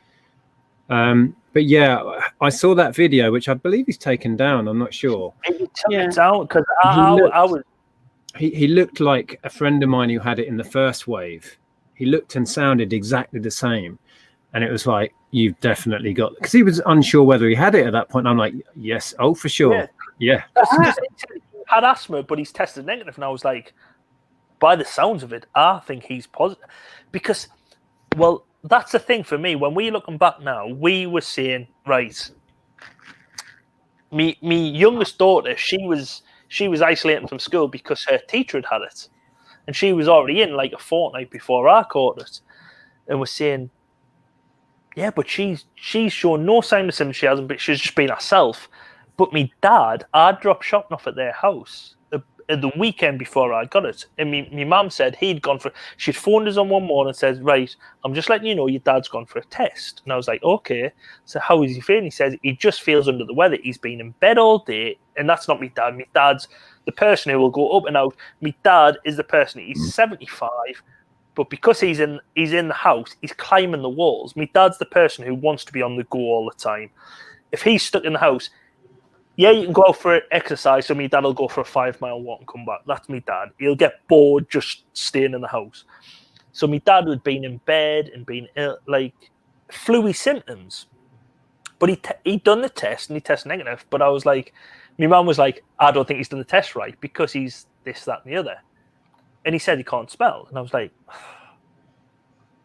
Speaker 3: But yeah, I saw that video, which I believe he's taken down. I'm not sure.
Speaker 13: It's out because
Speaker 3: he looked like a friend of mine who had it in the first wave. He looked and sounded exactly the same. And it was like, you've definitely got... Because he was unsure whether he had it at that point. I'm like, yes, oh, for sure. Yeah.
Speaker 13: He had asthma, but he's tested negative. And I was like, by the sounds of it, I think he's positive. Because, well, that's the thing for me. When we're looking back now, we were saying, right, me youngest daughter, she was isolating from school because her teacher had had it. And she was already in like a fortnight before I caught it. And we're saying, yeah, but she's shown no sign of symptoms. She hasn't been, she's just been herself. But me dad, I dropped shopping off at their house the weekend before I got it. And my mum said he'd gone for, she'd phoned us on one morning and said, right, I'm just letting you know your dad's gone for a test. And I was like, okay. So how is he feeling? He says he just feels under the weather. He's been in bed all day. And that's not me dad. My dad's the person who will go up and out. My dad is the person, he's 75, but because he's in the house, he's climbing the walls. My dad's the person who wants to be on the go all the time. If he's stuck in the house, yeah, you can go out for exercise, so my dad will go for a 5-mile walk and come back. That's my dad. He'll get bored just staying in the house. So my dad had been in bed and been ill, like flu-y symptoms. But he'd done the test and he tested negative. But I was like, my mum was like, I don't think he's done the test right because he's this, that, and the other. And he said he can't spell. And I was like,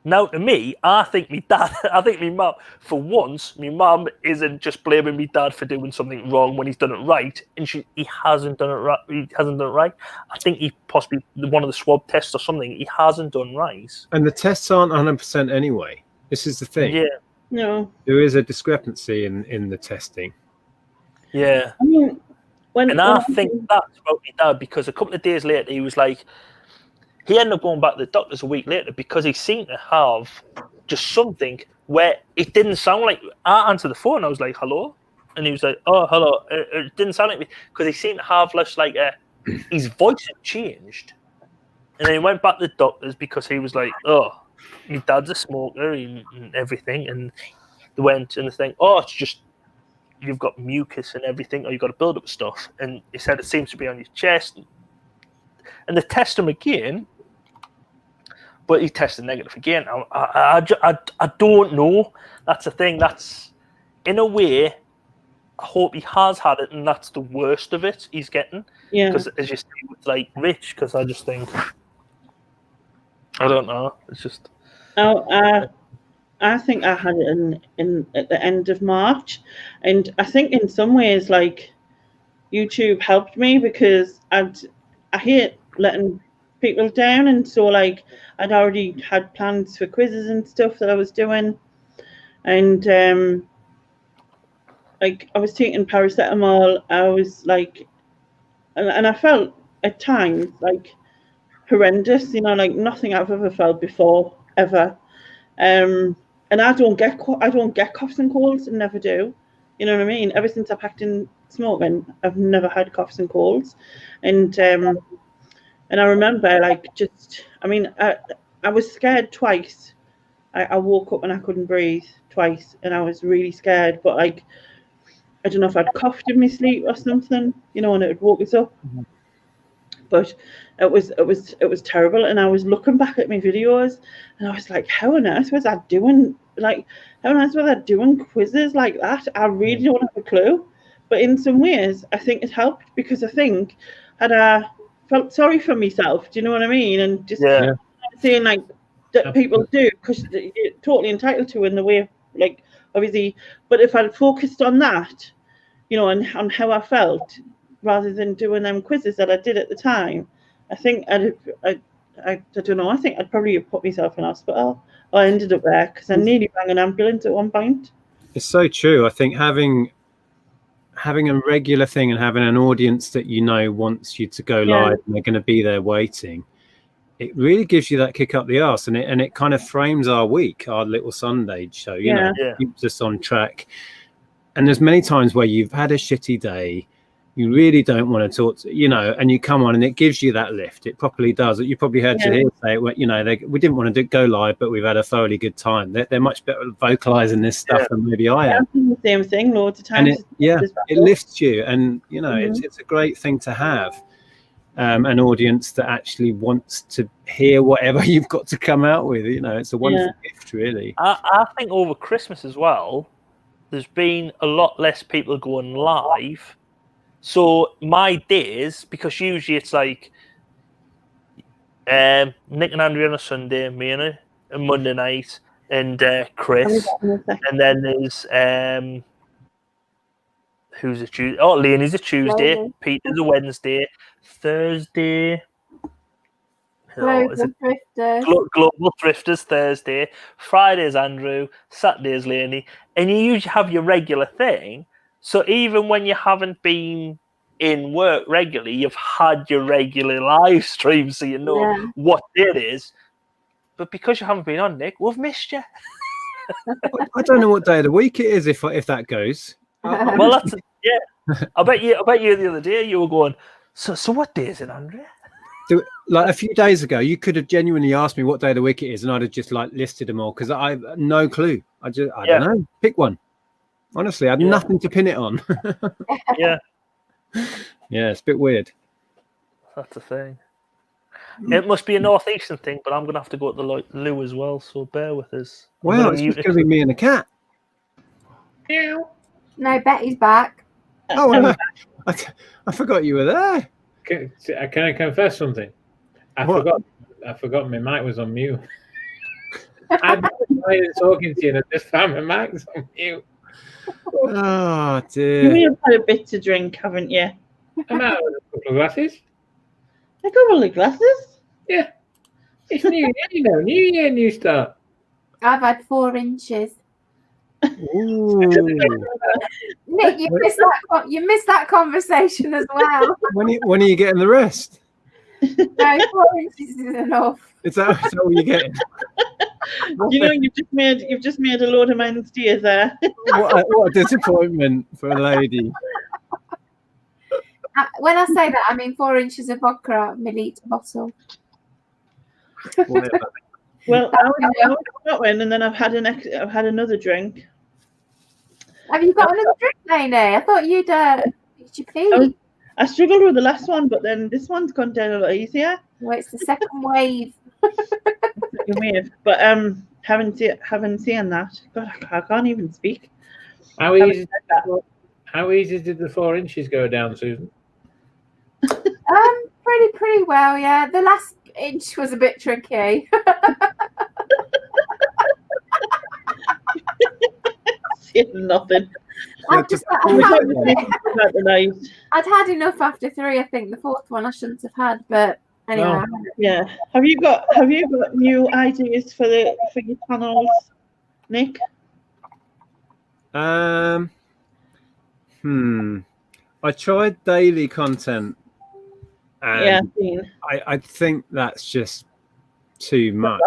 Speaker 13: now to me, I think my mum, for once, my mum isn't just blaming me dad for doing something wrong when he's done it right. And he hasn't done it right. He hasn't done it right. I think he possibly, one of the swab tests or something, he hasn't done right. And
Speaker 3: the tests aren't 100% anyway. This is the thing.
Speaker 13: Yeah.
Speaker 1: No.
Speaker 3: There is a discrepancy in the testing.
Speaker 13: Yeah.
Speaker 1: I mean,
Speaker 13: I think that's about my dad because a couple of days later, he was like, he ended up going back to the doctors a week later because he seemed to have just something where it didn't sound like... I answered the phone, I was like, hello? And he was like, oh, hello. It didn't sound like me because he seemed to have less like his voice had changed. And then he went back to the doctors because he was like, oh, my dad's a smoker and everything. And they went and they think, oh, it's just you've got mucus and everything, or you've got a build up of stuff. And he said it seems to be on your chest. And they test him again, but he tested negative again. I don't know. That's the thing. That's, in a way, I hope he has had it, and that's the worst of it he's getting.
Speaker 1: Yeah.
Speaker 13: Because as you say, with like Rich, because I just think, I don't know. It's just.
Speaker 1: I think I had it in at the end of March, and I think in some ways, like, YouTube helped me because I hate letting people down, and so like I'd already had plans for quizzes and stuff that I was doing, and like I was taking paracetamol. I was like, and I felt at times like horrendous, like nothing I've ever felt before ever. and I don't get coughs and colds, and never do. You know what I mean? Ever since I packed in smoking, I've never had coughs and colds, and I remember like I was scared twice. I woke up and I couldn't breathe twice, and I was really scared. But like, I don't know if I'd coughed in my sleep or something, you know, and it would woke us up. But it was terrible, and I was looking back at my videos, and I was like, how on earth was I doing? Like, how on earth was I doing quizzes like that? I really don't have a clue. But in some ways, I think it helped, because I think had I felt sorry for myself, do you know what I mean? And just saying like that people do, because you're totally entitled to in the way, like, obviously. But if I'd focused on that, you know, and on how I felt, rather than doing them quizzes that I did at the time, I think I don't know. I think I'd probably have put myself in hospital. Or I ended up there because I nearly rang an ambulance at one point.
Speaker 3: It's so true. I think having a regular thing and having an audience that you know wants you to go live and they're going to be there waiting, it really gives you that kick up the arse, and it kind of frames our week, our little Sunday show. You know, keeps us on track. And there's many times where you've had a shitty day, you really don't want to talk to, you know, and you come on and it gives you that lift. It properly does. You probably heard Jahir say, you know, we didn't want to go live, but we've had a thoroughly good time. They're much better at vocalizing this stuff than maybe I am.
Speaker 1: The same thing loads of times.
Speaker 3: And it lifts you, and you know, it's a great thing to have an audience that actually wants to hear whatever you've got to come out with. You know, it's a wonderful gift, really.
Speaker 13: I think over Christmas as well, there's been a lot less people going live. So my days, because usually it's like Nick and Andrew on a Sunday, me and a Monday night, and Chris, and then there's who's a Tuesday? Oh, Leonie's a Tuesday, Peter's a Wednesday, Thursday.
Speaker 4: Global
Speaker 13: Thrifters Thursday, Friday's Andrew, Saturday's Leonie, and you usually have your regular thing. So even when you haven't been in work regularly, you've had your regular live stream, so you know what it is. But because you haven't been on, Nick, we've missed you.
Speaker 3: I don't know what day of the week it is if that goes.
Speaker 13: Well, that's I bet you the other day you were going. So what day is it, Andrea?
Speaker 3: Like a few days ago, you could have genuinely asked me what day of the week it is, and I'd have just like listed them all, because I have no clue. I don't know. Pick one. Honestly, I had nothing to pin it on.
Speaker 13: Yeah,
Speaker 3: it's a bit weird.
Speaker 13: That's the thing. It must be a northeastern thing, but I'm going to have to go to the loo as well, so bear with us.
Speaker 3: Well, it's just going to be me and the cat.
Speaker 4: No, Betty's back.
Speaker 3: Oh, I forgot you were there.
Speaker 8: Can I confess something? I forgot my mic was on mute. I've been talking to you and I just found my mic's on mute.
Speaker 3: Oh dear.
Speaker 1: You've had a bit to drink, haven't you?
Speaker 8: I'm out with a couple of glasses.
Speaker 1: A couple of glasses?
Speaker 8: Yeah. It's New Year, you know. New Year, new start.
Speaker 4: I've had 4 inches.
Speaker 3: Ooh.
Speaker 4: Nick, you missed that conversation as well.
Speaker 3: When are you getting the rest?
Speaker 4: No, 4 inches is enough.
Speaker 3: Is that all you're getting?
Speaker 1: You know, you've just made a load of men's tears there.
Speaker 3: What a disappointment for a lady.
Speaker 4: When I say that, I mean 4 inches of vodka out of milliliter bottle.
Speaker 1: Well, I was that one, and then I've had another drink.
Speaker 4: Have you got another drink, Lainey? I thought you'd picked your feet.
Speaker 1: I struggled with the last one, but then this one's gone down a lot easier.
Speaker 4: Well, it's the second wave.
Speaker 1: But haven't seen that. God, I can't even speak.
Speaker 8: How easy did the 4 inches go down, Susan?
Speaker 4: Pretty well, yeah. The last inch was a bit tricky.
Speaker 1: Nothing.
Speaker 4: I'd had enough after 3. I think the 4th one I shouldn't have had, but anyway.
Speaker 1: Yeah. Have you got new ideas for your channels, Nick?
Speaker 3: I tried daily content. And I think that's just too much.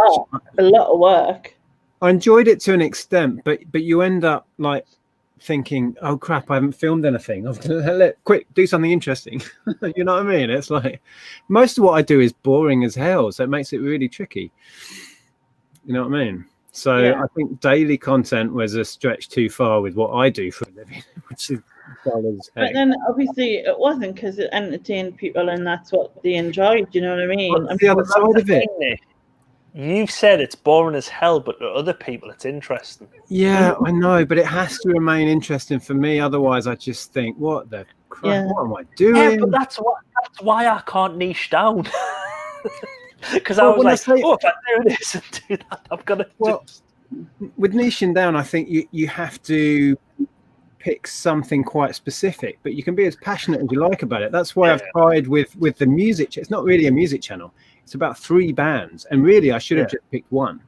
Speaker 1: A lot of work.
Speaker 3: I enjoyed it to an extent, but you end up like thinking, oh crap, I haven't filmed anything. I've got to quick do something interesting. You know what I mean? It's like most of what I do is boring as hell, so it makes it really tricky. You know what I mean? So
Speaker 1: Yeah.
Speaker 3: I think daily content was a stretch too far with what I do for a living, which is dull as heck.
Speaker 1: But then obviously it wasn't, because it entertained people and that's what they enjoyed. You know what I mean?
Speaker 3: What's the other side of it?
Speaker 13: You've said it's boring as hell, but to other people it's interesting.
Speaker 3: Yeah, I know, but it has to remain interesting for me. Otherwise, I just think, what the crap? What am I doing?
Speaker 13: Yeah, but that's why I can't niche down. Because I was like, if I do this and do that, I'm gonna.
Speaker 3: Well, with niching down, I think you have to pick something quite specific, but you can be as passionate as you like about it. That's why I've tried with the music. It's not really a music channel. It's about 3 bands, and really I should have just picked one.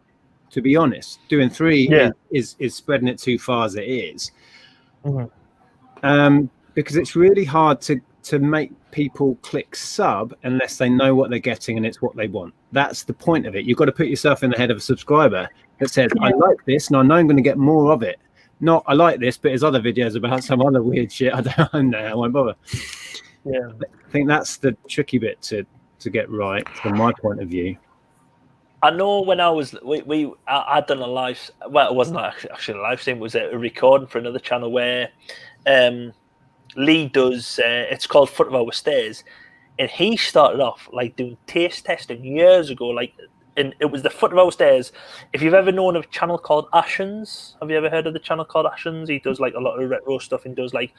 Speaker 3: To be honest, doing 3 is spreading it too far as it is. Because it's really hard to make people click sub unless they know what they're getting and it's what they want. That's the point of it. You've got to put yourself in the head of a subscriber that says, I like this and I know I'm going to get more of it. Not, I like this, but there's other videos about some other weird shit. I don't know. I won't bother.
Speaker 13: Yeah.
Speaker 3: I think that's the tricky bit to get right from my point of view.
Speaker 13: I know when I was I'd done a live, well, it wasn't actually a live stream, it was a recording for another channel where Lee does it's called Foot of Our Stairs, and he started off like doing taste testing years ago, like, and it was the Foot of Our Stairs. If you've ever known of a channel called Ashens, have you ever heard of the channel called Ashens? He does like a lot of retro stuff and does like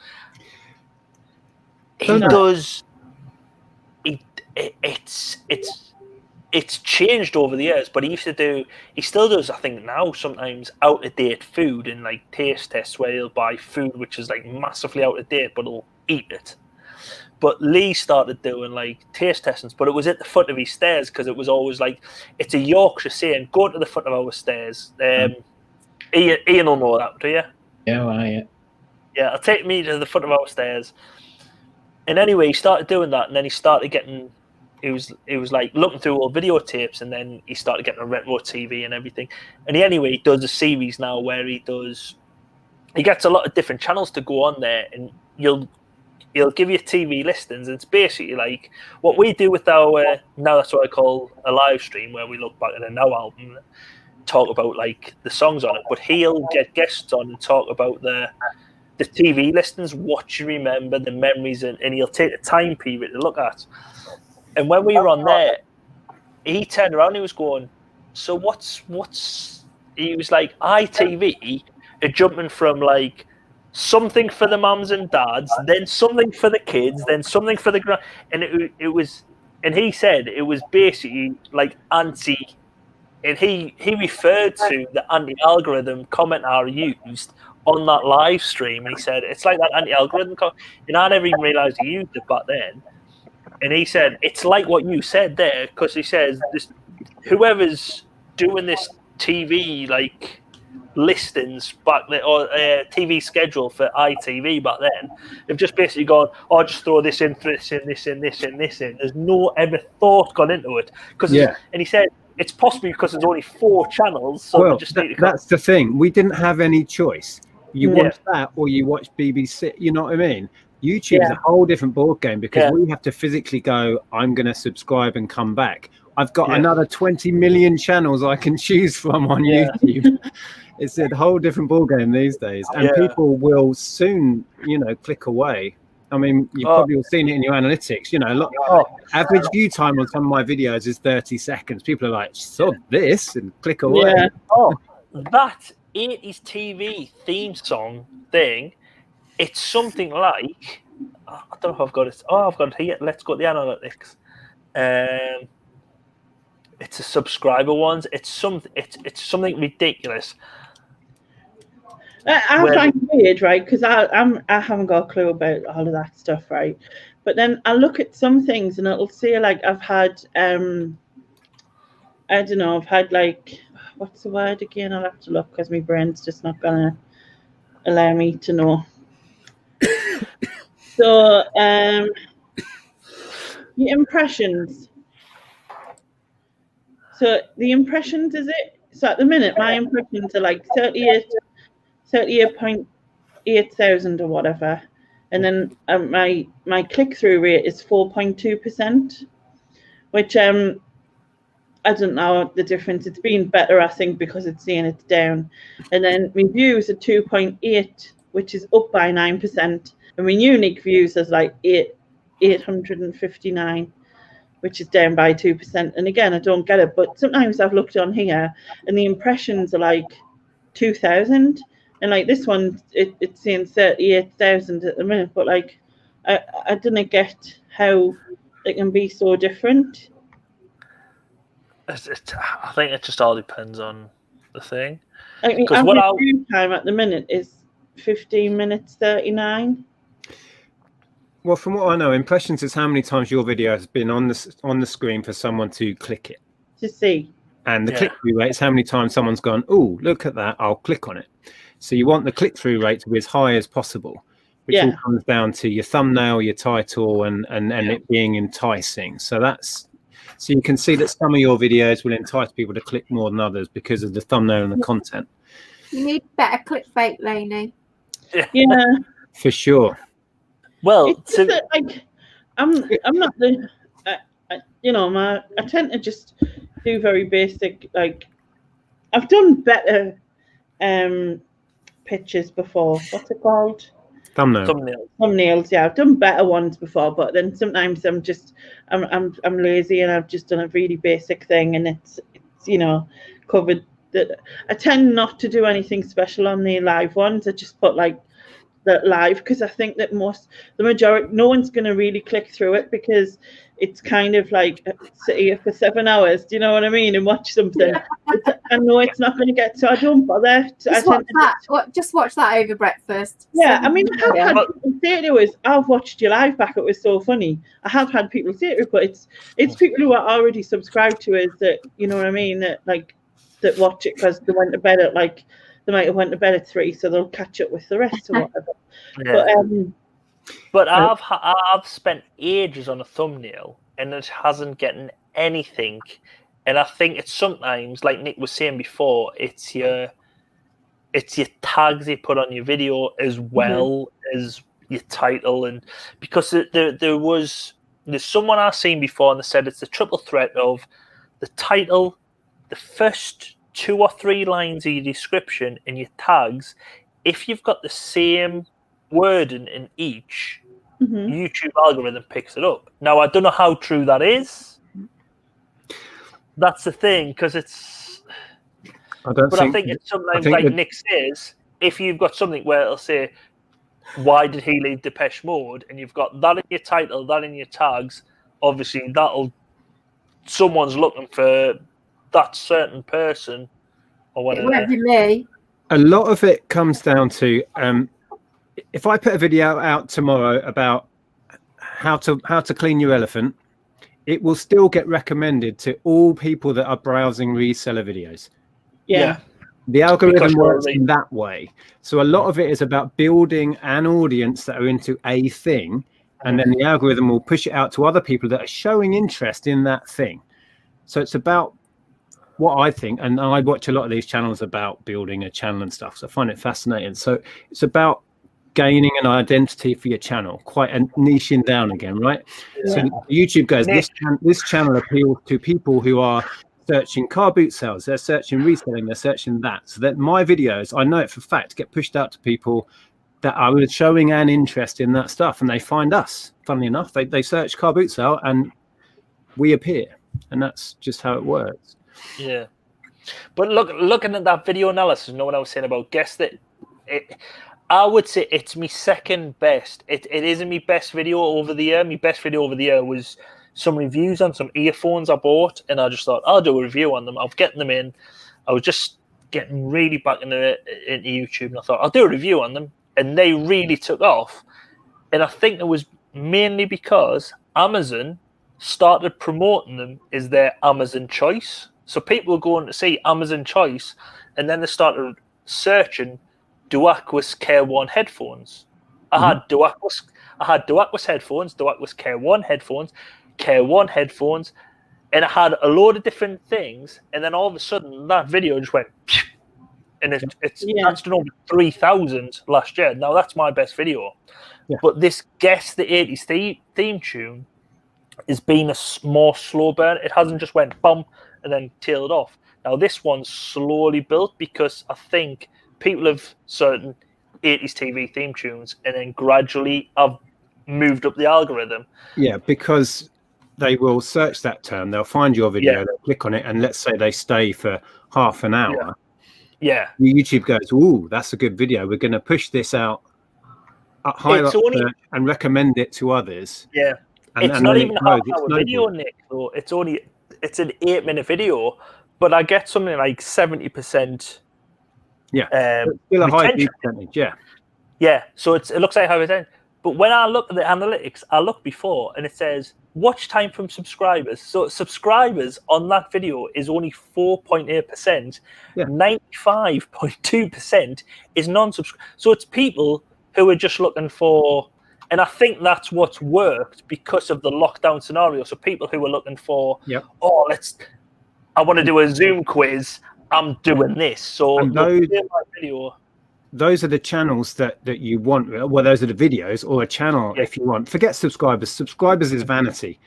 Speaker 13: it's changed over the years, but he still does, I think now, sometimes out of date food and like taste tests where he'll buy food which is like massively out of date, but he'll eat it. But Lee started doing like taste testings, but it was at the foot of his stairs, because it was always like, it's a Yorkshire saying, go to the foot of our stairs. Ian will know that, do you?
Speaker 8: Yeah, well, yeah.
Speaker 13: Yeah, I'll take me to the foot of our stairs. And anyway, he started doing that, and then he started getting, he was like looking through all videotapes, and then he started getting a retro TV and everything. And he does a series now where he gets a lot of different channels to go on there, and he'll give you TV listings. And it's basically like what we do with our, now that's what I call a live stream, where we look back at a Now album, talk about like the songs on it, but he'll get guests on and talk about the TV listings, what you remember, the memories, and he'll take a time period to look at. And when we were on there, he turned around and he was going, so he was like, ITV are jumping from like something for the mums and dads, then something for the kids, then something for the and it was, and he said it was basically like anti, and he referred to the anti-algorithm comment I used on that live stream. He said it's like that anti-algorithm and I never even realized he used it back then. And he said it's like what you said there, because he says this, whoever's doing this TV like listings back then, or TV schedule for ITV back then, they've just basically gone, oh, just throw this in, this in, this in, this in, this in. There's no ever thought gone into it, and he said it's possibly because there's only 4 channels. So
Speaker 3: well,
Speaker 13: just need to
Speaker 3: that's the thing. We didn't have any choice. You watch that or you watch BBC. You know what I mean? YouTube's a whole different ball game, because we have to physically go, I'm going to subscribe and come back. I've got another 20 million channels I can choose from on YouTube. It's a whole different ball game these days, and people will soon, click away. I mean, you've probably all seen it in your analytics. Average view time on some of my videos is 30 seconds. People are like, "Saw this," and click away.
Speaker 13: Yeah. Oh, that 80s TV theme song thing. It's something like, I don't know if I've got it. Oh, I've got it here. Let's go to the analytics. It's a subscriber ones. It's something ridiculous.
Speaker 1: I find it weird, right? Because I haven't got a clue about all of that stuff, right? But then I look at some things and it'll say like I've had I don't know, I've had like, what's the word again? I'll have to look because my brain's just not gonna allow me to know. So the impressions. So the impressions, is it so at the minute my impressions are like 38.8 thousand or whatever, and then my click-through rate is 4.2%, which I don't know the difference. It's been better, I think, because it's saying it's down. And then my views are 2.8, which is up by 9%, and my unique views is like 859, which is down by 2%. And again, I don't get it, but sometimes I've looked on here and the impressions are like 2,000, and like this one, it's saying 38,000 at the minute. But like, I didn't get how it can be so different.
Speaker 13: I think it just all depends on the thing.
Speaker 1: I mean, average view time at the minute is 15 minutes 39.
Speaker 3: Well, from what I know, impressions is how many times your video has been on the screen for someone to click it.
Speaker 1: To see.
Speaker 3: And the click-through rate is how many times someone's gone, oh, look at that, I'll click on it. So you want the click-through rate to be as high as possible, which all comes down to your thumbnail, your title, and it being enticing. So you can see that some of your videos will entice people to click more than others because of the thumbnail and the content.
Speaker 4: You need better clickbait, Lainey.
Speaker 1: Yeah.
Speaker 3: For sure.
Speaker 13: Well,
Speaker 1: it's just that, like, I'm not the, I tend to just do very basic. Like, I've done better pictures before. What's it called? Thumbnails. Yeah, I've done better ones before, but then sometimes I'm lazy and I've just done a really basic thing, and it's covered. That I tend not to do anything special on the live ones. I just put like that live, because I think that the majority, no one's going to really click through it, because it's kind of like sit here for 7 hours, do you know what I mean, and watch something. I know it's not going to get, so I don't bother.
Speaker 4: Just watch that over breakfast.
Speaker 1: Yeah, I mean, I have had people say to us, I've watched your live back, it was so funny. I have had people say it, but it's people who are already subscribed to us that, you know what I mean, that watch it because they went to bed at they might have went to bed at 3, so they'll catch up with the rest or whatever.
Speaker 13: Yeah. But I've spent ages on a thumbnail and it hasn't gotten anything. And I think it's sometimes, like Nick was saying before, it's your tags you put on your video as well as your title. And because there's someone I've seen before and they said it's a triple threat of the title, the first 2 or 3 lines of your description and your tags. If you've got the same wording in each, YouTube algorithm picks it up. Now, I don't know how true that is. That's the thing, because it's... I think it's sometimes, like Nick says, if you've got something where it'll say, why did he leave Depeche Mode? And you've got that in your title, that in your tags, obviously someone's looking for that certain person or whatever.
Speaker 4: It won't be me.
Speaker 3: A lot of it comes down to if I put a video out tomorrow about how to clean your elephant, it will still get recommended to all people that are browsing reseller videos.
Speaker 1: Yeah.
Speaker 3: The algorithm works in that way. So a lot of it is about building an audience that are into a thing, and then the algorithm will push it out to other people that are showing interest in that thing. So it's about what I think, and I watch a lot of these channels about building a channel and stuff, so I find it fascinating. So it's about gaining an identity for your channel, quite a niching down again, right? Yeah. So YouTube goes, this channel appeals to people who are searching car boot sales, they're searching reselling, they're searching that. So that my videos, I know it for a fact, get pushed out to people that are showing an interest in that stuff, and they find us. Funnily enough, they search car boot sale and we appear, and that's just how it works.
Speaker 13: Yeah, but looking at that video analysis, you know what I was saying about guess that I would say it's my second best. It isn't my best video over the year. My best video over the year was some reviews on some earphones I bought, and I just thought I'll do a review on them. I'll get them in. I was just getting really back into YouTube, and I thought I'll do a review on them, and they really took off. And I think it was mainly because Amazon started promoting them as their Amazon choice. So people were going to see Amazon choice, and then they started searching Duaquas Care 1 headphones. I had Duaquas headphones, Duaquas Care 1 headphones, Care 1 headphones, and it had a load of different things, and then all of a sudden that video just went, and it's that's done over 3,000 last year. Now that's my best video, but this Guess the 80s theme tune has been a more slow burn. It hasn't just went bum and then tailed off. Now this one's slowly built because I think people have certain 80s TV theme tunes and then gradually have moved up the algorithm.
Speaker 3: Yeah, because they will search that term, they'll find your video, they'll click on it, and let's say they stay for half an hour.
Speaker 13: Yeah.
Speaker 3: YouTube goes, ooh, that's a good video. We're going to push this out high up and recommend it to others.
Speaker 13: Yeah. It's not even a half-hour video, Nick. Though it's an 8-minute video, but I get something like 70%.
Speaker 3: Yeah, still a high view percentage. Yeah,
Speaker 13: yeah. So it looks like high percentage. But when I look at the analytics, I look before, and it says watch time from subscribers. So subscribers on that video is only 4.8%. 95.2% is non-subscribers. So it's people who are just looking for. And I think that's what's worked because of the lockdown scenario. So people who are looking for, I want to do a Zoom quiz. I'm doing this. So
Speaker 3: those are the channels that you want. Well, those are the videos or a channel if you want. Forget subscribers. Subscribers is vanity.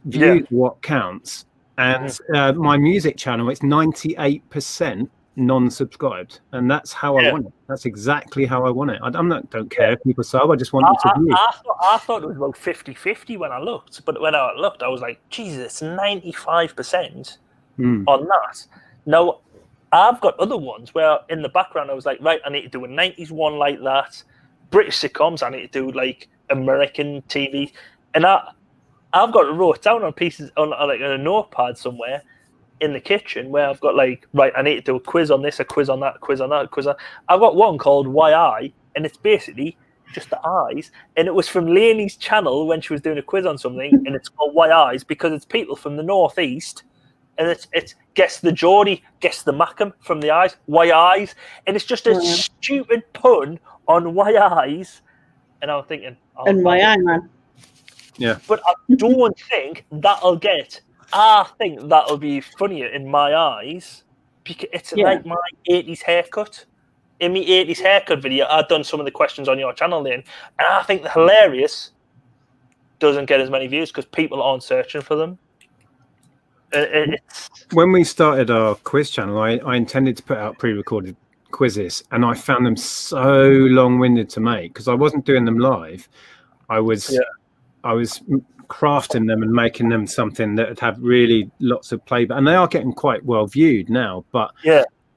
Speaker 3: Views what counts. And my music channel, it's 98% non-subscribed, and that's how I want it. That's exactly how I want it. Don't care if people sub. I just want them to view.
Speaker 13: I thought it was about 50-50 when I looked, but when I looked, I was like, Jesus, 95% on that. Now, I've got other ones where in the background I was like, right, I need to do a 90s one like that. British sitcoms, I need to do like American TV, and I've got it wrote down on pieces on like a notepad somewhere in the kitchen where I've got like, right, I need to do a quiz on this, a quiz on that, a quiz on that, a quiz on. I've got one called Why I, and it's basically just the eyes, and it was from Lainey's channel when she was doing a quiz on something, and it's called Why Eyes because it's people from the northeast, and it's guess the Geordie, guess the Mackham from the eyes, Why Eyes, and it's just a stupid pun on Why Eyes, and I'm thinking,
Speaker 1: and Why I, man.
Speaker 3: Yeah,
Speaker 13: but I don't think that'll get. I think that'll be funnier in my eyes because it's like my 80s haircut. In my 80s haircut video, I've done some of the questions on your channel then, and I think the hilarious doesn't get as many views because people aren't searching for them.
Speaker 3: When we started our quiz channel, I intended to put out pre-recorded quizzes, and I found them so long-winded to make because I wasn't doing them live. I was crafting them and making them something that would have really lots of playback, and they are getting quite well viewed now, but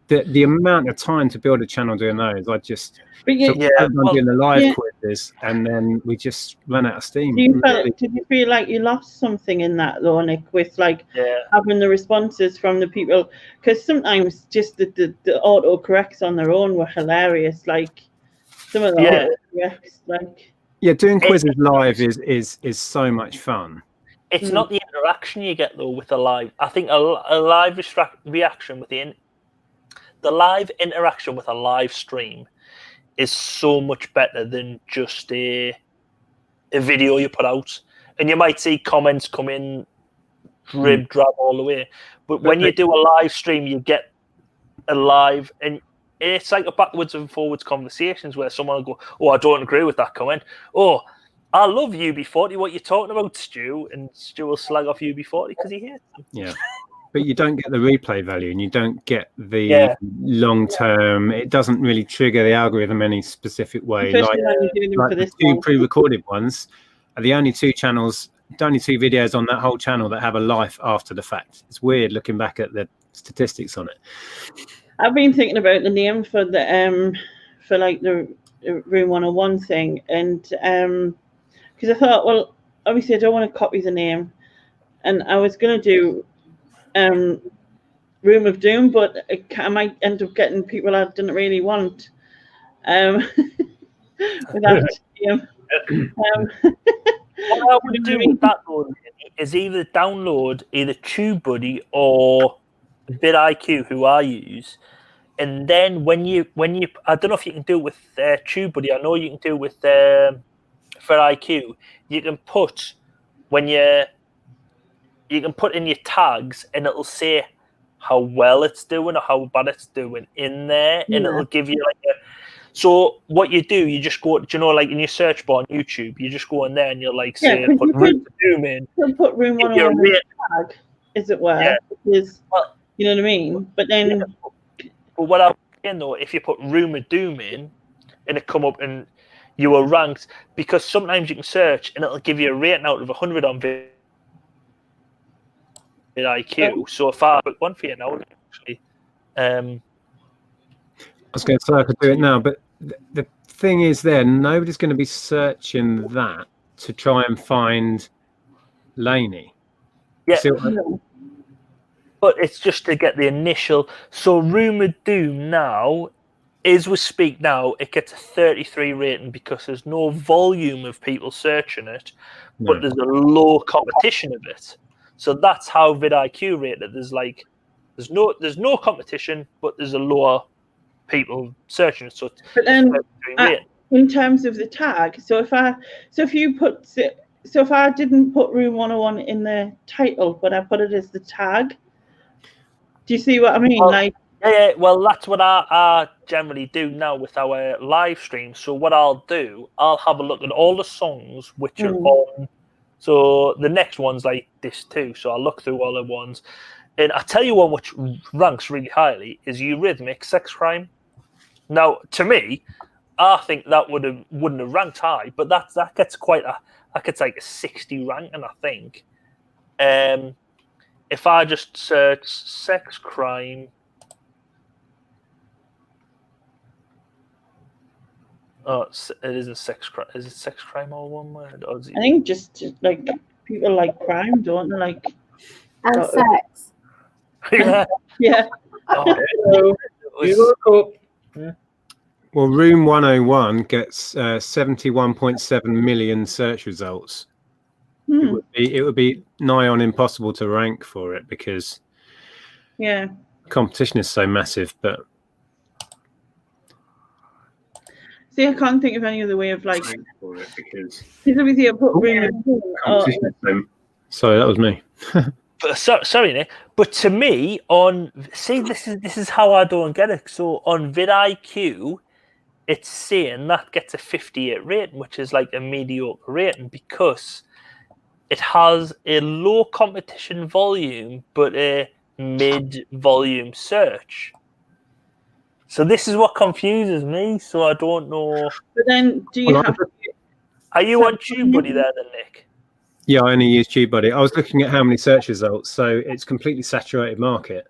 Speaker 3: the amount of time to build a channel doing those, I just doing the live quizzes, and then we just ran out of steam.
Speaker 1: Did you feel like you lost something in that though, Nick, with like having the responses from the people? Because sometimes just the auto corrects on their own were hilarious, like some of the auto corrects, like
Speaker 3: doing quizzes live is so much fun.
Speaker 13: It's not the interaction you get though with a live. I think a live reaction with the live interaction with a live stream is so much better than just a video you put out. And you might see comments come in drab all the way. But when you do a live stream, you get a live, and it's like a backwards and forwards conversations where someone will go, oh, I don't agree with that comment. Oh, I love UB40. What you're talking about, Stu? And Stu will slag off UB40 because he hates them.
Speaker 3: Yeah. But you don't get the replay value, and you don't get the long term. It doesn't really trigger the algorithm any specific way. Like the two pre-recorded ones are the only two videos on that whole channel that have a life after the fact. It's weird looking back at the statistics on it.
Speaker 1: I've been thinking about the name for the for like the Room 101 thing, and because I thought, well, obviously I don't want to copy the name, and I was going to do Room of Doom, but I might end up getting people I didn't really want with that name.
Speaker 13: What I would do with that though is either download either TubeBuddy or vidIQ, who I use, and then when you I don't know if you can do it with TubeBuddy. I know you can do it with vidIQ. You can put when you you can put in your tags, and it'll say how well it's doing or how bad it's doing in there, and it'll give you like a. So what you do, you just go, do you know, like in your search bar on YouTube, you just go in there and you're like, say, put Room to Doom in.
Speaker 1: You'll put Room 101 in the tag, as it were.
Speaker 13: Yeah.
Speaker 1: Because, you know what I mean? But then...
Speaker 13: But what I'm saying, though, if you put Room of Doom in, and it come up and you were ranked, because sometimes you can search and it'll give you a rating out of 100 on vidIQ. So if I put one for you now, actually...
Speaker 3: I was going to say I could do it now, but the thing is nobody's going to be searching that to try and find Laney.
Speaker 13: Yeah, but it's just to get the initial. So Room of Doom now, as we speak now, it gets a 33 rating because there's no volume of people searching it, but there's a low competition of it. So that's how vidIQ rated. There's no competition, but there's a lower people searching it. So
Speaker 1: but then in terms of the tag, so if I didn't put Room 101 in the title, but I put it as the tag, do you see what I mean?
Speaker 13: Well, well, that's what I generally do now with our live stream. So what I'll do, I'll have a look at all the songs which are on. So the next one's like this too. So I'll look through all the ones, and I tell you one which ranks really highly is Eurythmics Sex Crime. Now, to me, I think that wouldn't have ranked high, but that gets like a 60 ranking, I think. If I just search sex crime, it isn't sex crime. Is it sex crime all one word? Or
Speaker 1: I think just like people like crime, don't they? Like
Speaker 4: and sex.
Speaker 13: Yeah.
Speaker 1: Yeah.
Speaker 3: Well, Room 101 gets 71.7 million search results. It would be nigh on impossible to rank for it because competition is so massive. But
Speaker 1: see, I can't think of any other way of like
Speaker 3: for it because
Speaker 1: obviously I put Room.
Speaker 3: Sorry, that was me.
Speaker 13: But sorry, Nick. But to me, this is how I don't get it. So on vidIQ, it's saying that gets a 58 rating, which is like a mediocre rating because it has a low competition volume but a mid-volume search. So this is what confuses me. So I don't know.
Speaker 1: But then, do you have?
Speaker 13: Are you on TubeBuddy there, then, Nick?
Speaker 3: Yeah, I only use TubeBuddy. I was looking at how many search results, so it's completely saturated market.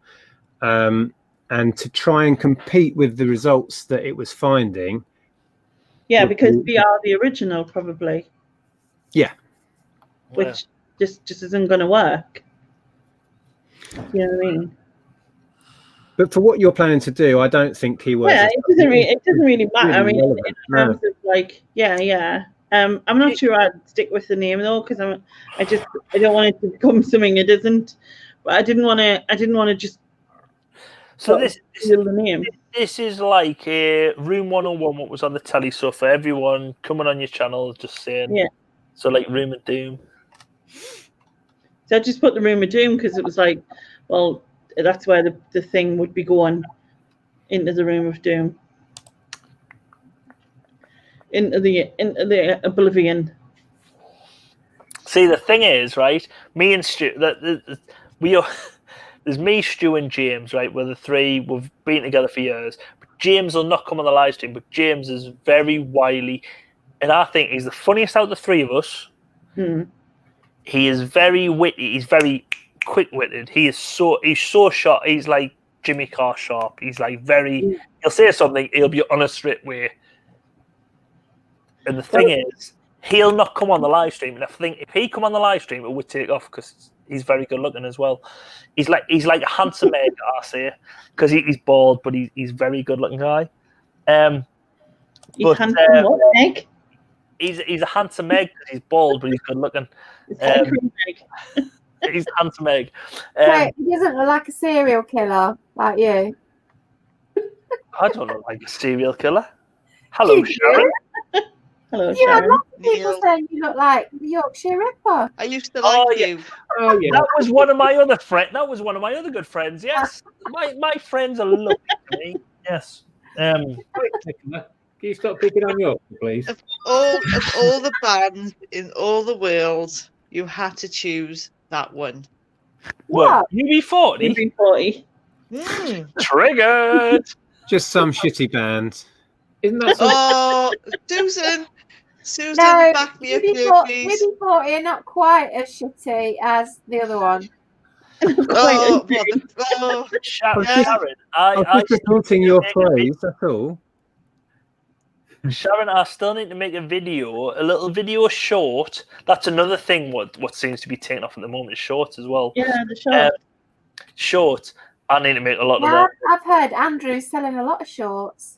Speaker 3: And to try and compete with the results that it was finding.
Speaker 1: Yeah, because we are the original, probably.
Speaker 3: Yeah.
Speaker 1: Which just isn't going to work. You know what I mean?
Speaker 3: But for what you're planning to do, I don't think keywords.
Speaker 1: Yeah, it doesn't really matter. I mean, in terms of like, I'm not sure I'd stick with the name though, because I don't want it to become something it isn't. But I didn't want to just.
Speaker 13: So this
Speaker 1: the name.
Speaker 13: This is like a Room 101, what was on the telly. So for everyone coming on your channel, just saying. Yeah. So like Room of Doom.
Speaker 1: So I just put the Room of Doom because it was like, well, that's where the thing would be going into the Room of Doom. Into the oblivion.
Speaker 13: See, the thing is, right? Me and Stu, there's me, Stu, and James, right? We're the three. We've been together for years. But James will not come on the live stream. But James is very wily, and I think he's the funniest out of the three of us. He is very witty. He's very quick-witted. He's so sharp. He's like Jimmy Carr sharp. He's like very. He'll say something. He'll be on a straight way. And the thing is, he'll not come on the live stream. And I think if he come on the live stream, it would take off because he's very good looking as well. He's like a handsome egg, I say, because he's bald, but he's very good looking guy.
Speaker 1: He's handsome what, egg?
Speaker 13: He's a handsome egg because he's bald, but he's good looking. He's a handsome egg.
Speaker 4: Wait, he doesn't look like a serial killer like you.
Speaker 13: I don't look like a serial killer. Hello, Sharon.
Speaker 1: Hello,
Speaker 4: Yeah, a
Speaker 1: Sharon.
Speaker 4: lot of people saying you look like the Yorkshire Ripper.
Speaker 6: I used to like
Speaker 13: yeah.
Speaker 6: you.
Speaker 8: Oh yeah.
Speaker 13: That was one of my other other good friends. Yes, my friends are lovely to me. Yes.
Speaker 8: Can you stop picking on York, please?
Speaker 6: Of all the bands in all the world, you had to choose that one.
Speaker 13: What? UB40?
Speaker 1: UB40.
Speaker 13: Triggered.
Speaker 3: Just some shitty band.
Speaker 8: Isn't that
Speaker 6: Oh, Susan,
Speaker 4: No,
Speaker 6: back me up here, please.
Speaker 4: UB40 are not quite as shitty as the other one.
Speaker 6: Oh,
Speaker 13: Sharon,
Speaker 3: I was just repeating your phrase, that's all.
Speaker 13: Sharon, I still need to make a little video short. That's another thing. What seems to be taken off at the moment is shorts as well.
Speaker 1: Yeah, the short.
Speaker 13: Short. I need to make a lot of
Speaker 4: Yeah,
Speaker 13: that.
Speaker 4: I've heard Andrew's selling a lot of shorts.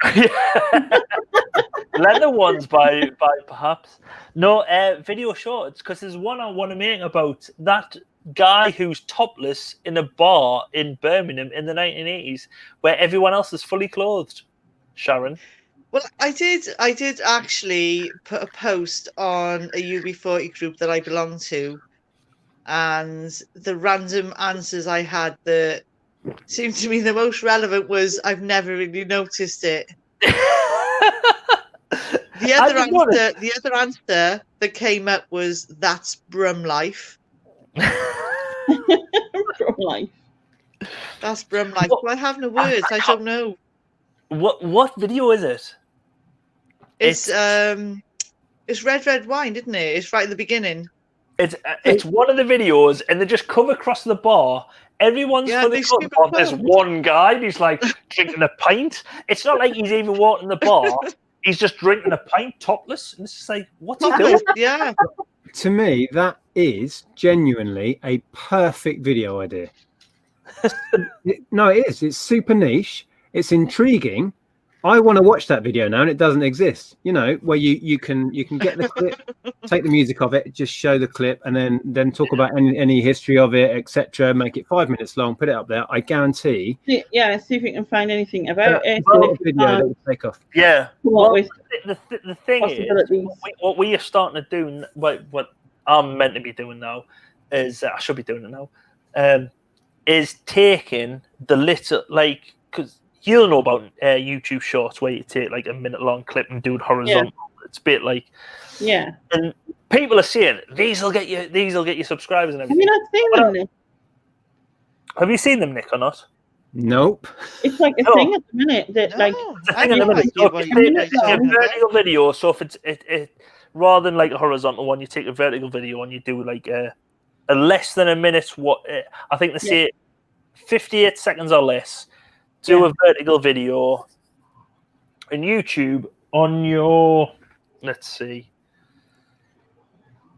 Speaker 13: Leather ones by perhaps. No, video shorts, because there's one I want to make about that guy who's topless in a bar in Birmingham in the 1980s where everyone else is fully clothed. Sharon.
Speaker 6: Well, I did actually put a post on a UB40 group that I belong to, and the random answers I had that seemed to me the most relevant was I've never really noticed it. The other answer that came up was that's Brum life.
Speaker 1: Brum life.
Speaker 6: That's Brum life. Well, I have no words. I don't know.
Speaker 13: What video is it?
Speaker 6: It's red wine, isn't it? It's right at the beginning.
Speaker 13: It's one of the videos, and they just come across the bar. Everyone's fully clothed. There's one guy who's like drinking a pint. It's not like he's even walking the bar. He's just drinking a pint topless. And it's just like, what's he doing?
Speaker 6: Yeah.
Speaker 3: To me, that is genuinely a perfect video idea. No, it is. It's super niche. It's intriguing. I want to watch that video now, and it doesn't exist. You know, where you can get the clip, take the music of it, just show the clip, and then talk about any history of it, etc. Make it 5 minutes long, put it up there. I guarantee.
Speaker 1: Yeah, see if we can find anything about it.
Speaker 3: A video that will take off.
Speaker 13: Yeah.
Speaker 1: Well,
Speaker 13: the thing is, what we are starting to do, what I'm meant to be doing now, is I should be doing it now, is taking the little because. You'll know about YouTube Shorts where you take like a minute-long clip and do it horizontal. Yeah. It's a bit like, and people are saying these will get you subscribers and everything.
Speaker 1: Have you not seen them?
Speaker 13: Have you seen them, Nick, or not?
Speaker 3: Nope.
Speaker 1: It's like a thing at the minute that
Speaker 13: it's a vertical video. So if it's rather than like a horizontal one, you take a vertical video and you do like a less than a minute. I think they say 58 seconds or less. Do a vertical video on YouTube on your, let's see.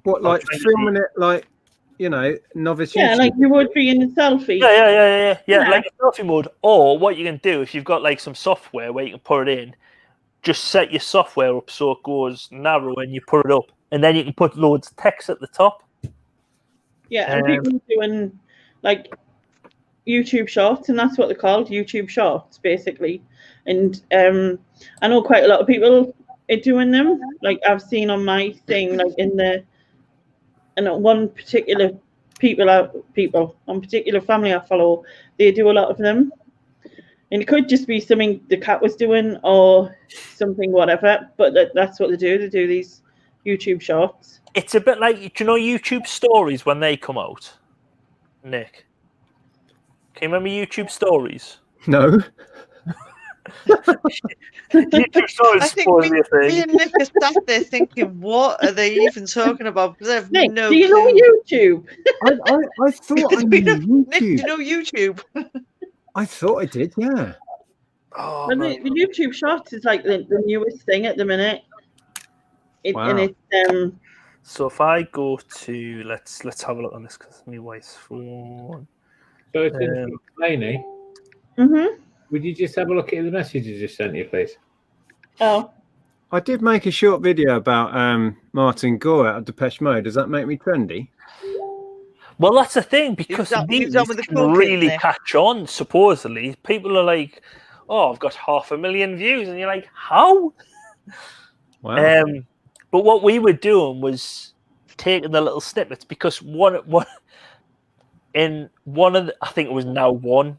Speaker 3: What, like filming it like, novice
Speaker 1: Yeah,
Speaker 3: YouTube?
Speaker 1: like you would be in a selfie.
Speaker 13: Yeah, like a selfie mode. Or what you can do, if you've got like some software where you can put it in, just set your software up so it goes narrow and you put it up. And then you can put loads of text at the top.
Speaker 1: Yeah, and people are doing like YouTube Shorts, and that's what they're called, YouTube Shorts, basically. And I know quite a lot of people are doing them. Like I've seen on my thing, like in one particular particular family I follow, they do a lot of them. And it could just be something the cat was doing or something, whatever. But that's what they do. They do these YouTube Shorts.
Speaker 13: It's a bit like, do you know YouTube Stories when they come out, Nick? Can you remember YouTube Stories?
Speaker 3: No.
Speaker 13: YouTube Stories
Speaker 6: I think me and Nick are sat there thinking, what are they even talking about? Because I have
Speaker 1: Nick,
Speaker 6: no
Speaker 1: do you know YouTube?
Speaker 3: I thought I knew YouTube.
Speaker 6: Nick, do you know YouTube?
Speaker 3: I thought I did, yeah.
Speaker 13: Oh,
Speaker 1: the YouTube Shorts is like the newest thing at the minute.
Speaker 3: Wow.
Speaker 1: And it's
Speaker 13: So if I go to let's have a look on this because my wife's phone.
Speaker 8: So it's in Laney.
Speaker 1: Mm-hmm.
Speaker 8: Would you just have a look at the message you just sent you, please?
Speaker 1: Oh.
Speaker 3: I did make a short video about Martin Gore out of Depeche Mode. Does that make me trendy?
Speaker 13: Well, that's the thing, because these can really catch on, supposedly. People are like, oh, I've got 500,000 views. And you're like, how?
Speaker 3: Wow.
Speaker 13: But what we were doing was taking the little snippets, because in one of the, I think it was Now One,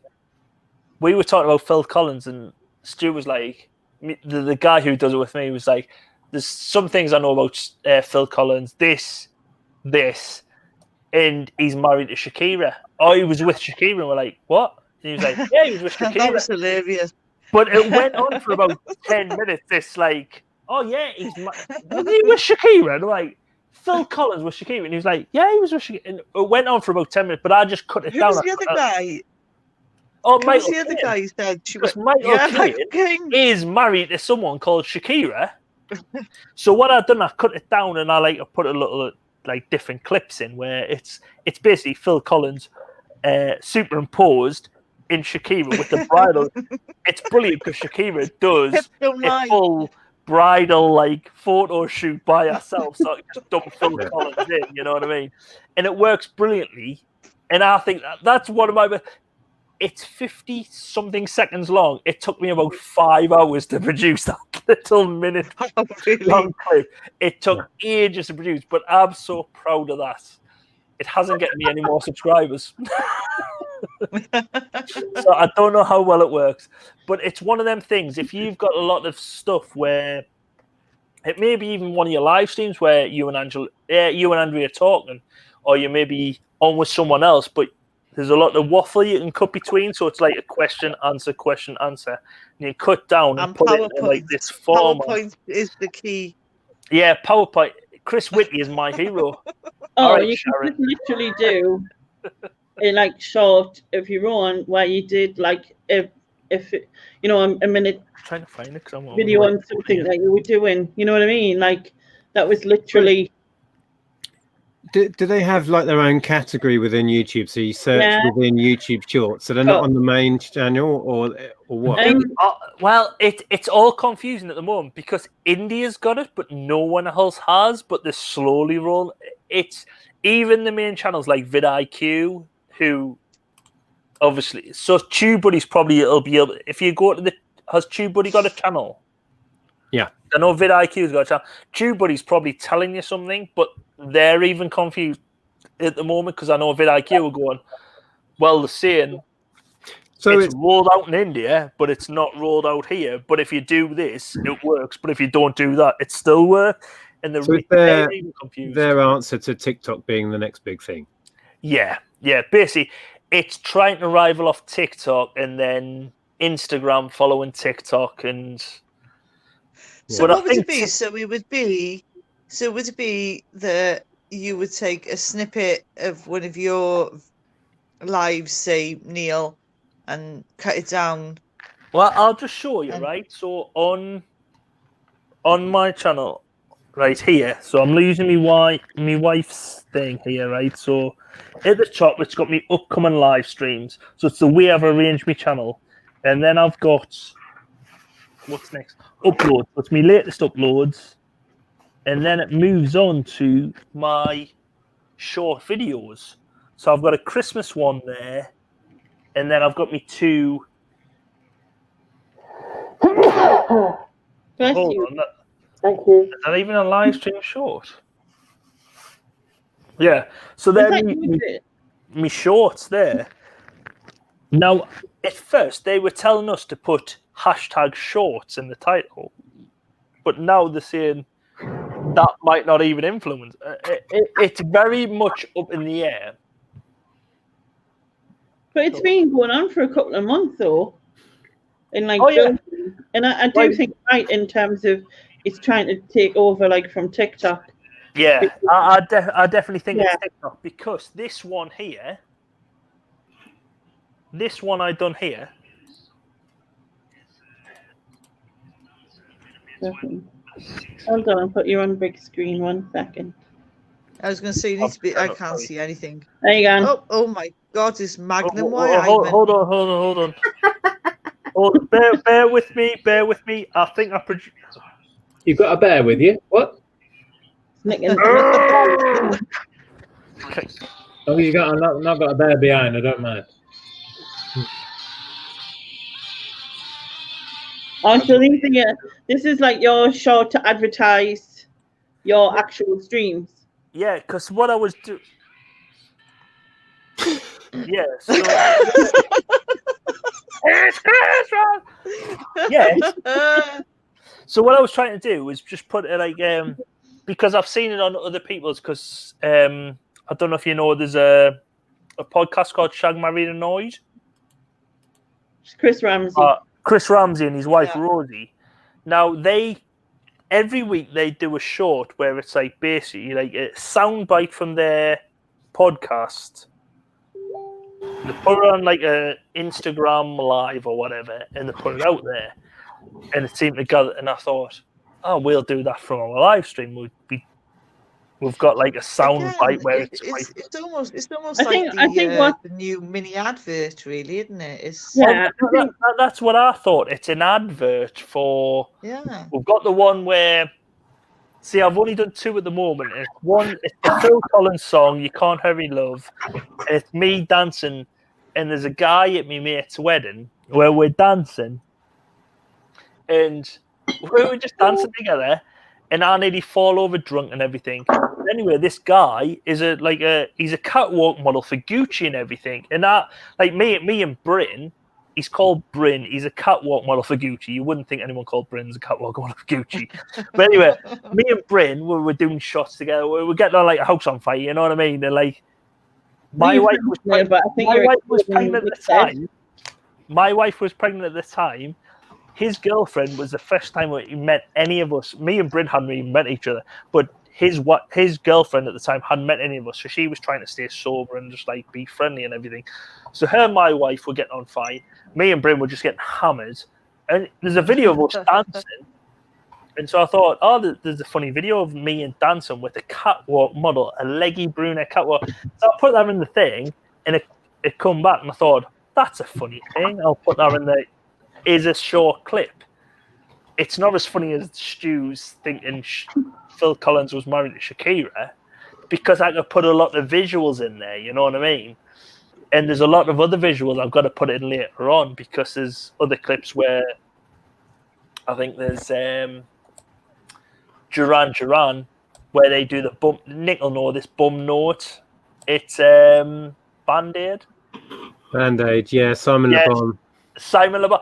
Speaker 13: we were talking about Phil Collins, and Stu was like, the guy who does it with me was like, there's some things I know about Phil Collins, this, and he's married to Shakira. Oh, he was with Shakira, and we're like, what? And he was like, yeah, he was with Shakira.
Speaker 6: That was hilarious.
Speaker 13: But it went on for about 10 minutes. This like, oh yeah, was he with Shakira? And we're like, Phil Collins was Shakira, and he was like, yeah, he was with Shakira. And it went on for about 10 minutes, but I just cut it down.
Speaker 6: Who's the other guy?
Speaker 13: Oh,
Speaker 6: Who's
Speaker 13: Michael
Speaker 6: the other
Speaker 13: Caine.
Speaker 6: guy who said she
Speaker 13: Because
Speaker 6: was
Speaker 13: Michael Caine is married to someone called Shakira. So what I've done, I cut it down, and I put a little like different clips in where it's basically Phil Collins superimposed in Shakira with the bridal. It's brilliant because Shakira does a full bridal like photo shoot by herself, so just dump Phil Collins in, you know what I mean? And it works brilliantly. And I think that's one of my. It's 50 something seconds long. It took me about 5 hours to produce that little minute long clip. It took ages to produce, but I'm so proud of that. It hasn't gotten me any more subscribers. So I don't know how well it works, but it's one of them things. If you've got a lot of stuff where it may be even one of your live streams where you and Andrea are talking, or you may be on with someone else, but there's a lot of waffle you can cut between, so it's like a question, answer, and you cut down and put it in like this form.
Speaker 6: PowerPoint is the key.
Speaker 13: Yeah, PowerPoint. Chris Whitty is my hero.
Speaker 1: Oh,
Speaker 13: right,
Speaker 1: you
Speaker 13: Sharon.
Speaker 1: can just literally do a like short of your own where you did like if you know a minute
Speaker 13: trying to find it
Speaker 1: video on something that you were doing. You know what I mean? Like that was literally.
Speaker 3: Do they have like their own category within YouTube? So you search within YouTube Shorts, so they're not on the main channel, or what?
Speaker 13: Well, it's all confusing at the moment because India's got it, but no one else has. But they're slowly rolling. It's even the main channels like vidIQ, who obviously. So TubeBuddy's probably it'll be able. If you go to the has TubeBuddy got a channel?
Speaker 3: Yeah,
Speaker 13: I know vidIQ's got a channel. TubeBuddy's probably telling you something, but they're even confused at the moment because I know vidIQ are going, well, they're saying so it's rolled out in India, but it's not rolled out here. But if you do this, it works. But if you don't do that, it still works. And they're even confused.
Speaker 3: Their answer to TikTok being the next big thing.
Speaker 13: Yeah. Basically, it's trying to rival off TikTok and then Instagram following TikTok. And
Speaker 6: so what would it be? So would it be that you would take a snippet of one of your lives, say Neil, and cut it down?
Speaker 13: Well, I'll just show you, right? So on my channel, right here. So I'm using my wife's thing here, right? So at the top, it's got me upcoming live streams. So it's the way I've arranged my channel, and then I've got what's next? Uploads. So it's my latest uploads. And then it moves on to my short videos. So I've got a Christmas one there. And then I've got me two. Hold on.
Speaker 1: Thank you.
Speaker 13: Is that even a live stream short? Yeah. So there me shorts there. Now, at first, they were telling us to put #shorts in the title. But now they're saying that might not even influence. It's very much up in the air.
Speaker 1: But it's been going on for a couple of months, though. And like, and I do think right in terms of it's trying to take over, like from TikTok.
Speaker 13: Yeah, I definitely think it's TikTok because this one here, this one I done here.
Speaker 1: Hold on, I'll put you on big screen 1 second.
Speaker 6: I was going to say you need to be. I can't see anything.
Speaker 1: There you go.
Speaker 6: Oh my God! This Magnum.
Speaker 13: Hold on. Bear with me. I think I produced.
Speaker 8: You've got a bear with you? What?
Speaker 1: Okay.
Speaker 8: As long as you got, not got a bear behind, I don't mind.
Speaker 1: Oh, so this is like your short to advertise your actual streams.
Speaker 13: Yeah, because what I was doing. Yeah, so it's Christmas. Yes. So what I was trying to do was just put it like because I've seen it on other people's. Because I don't know if you know, there's a podcast called Shag Married Annoyed.
Speaker 1: Chris Ramsey.
Speaker 13: Chris Ramsey and his wife Rosie. Now every week they do a short where it's like basically like a soundbite from their podcast. They put it on like a Instagram live or whatever, and they put it out there, and it seemed to gather. And I thought, oh, we'll do that from our live stream. We've got like a sound bite where it's
Speaker 6: almost the new mini advert, really, isn't it?
Speaker 13: That's what I thought. It's an advert for.
Speaker 6: Yeah.
Speaker 13: We've got the one where. See, I've only done 2 at the moment. It's the Phil Collins song, "You Can't Hurry Love," and it's me dancing, and there's a guy at my mate's wedding where we're dancing, and we were just dancing together, and I nearly fall over drunk and everything. Anyway, this guy is he's a catwalk model for Gucci and everything, and me and Bryn. He's called Bryn. He's a catwalk model for Gucci. You wouldn't think anyone called Bryn's a catwalk model for Gucci. But anyway, me and Bryn, we were doing shots together. We were getting on like a house on fire, you know what I mean? And like, my wife was pregnant at the time. My wife was pregnant at the time. His girlfriend was the first time he met any of us. Me and Bryn hadn't even met each other. But his girlfriend at the time hadn't met any of us. So she was trying to stay sober and just like be friendly and everything. So her and my wife were getting on fine. Me and Bryn were just getting hammered. And there's a video of us dancing. And so I thought, there's a funny video of me and dancing with a catwalk model, a leggy brunette catwalk. So I put that in the thing, and it come back, and I thought, that's a funny thing. I'll put that in there. Is a short clip. It's not as funny as Stu's thinking Phil Collins was married to Shakira, because I could put a lot of visuals in there, you know what I mean? And there's a lot of other visuals I've got to put in later on, because there's other clips where I think there's Duran, where they do the bump. Nick will know this bum note. It's Band-Aid.
Speaker 3: Band-Aid, yeah, Simon Le Bon.
Speaker 13: Simon Le Bon.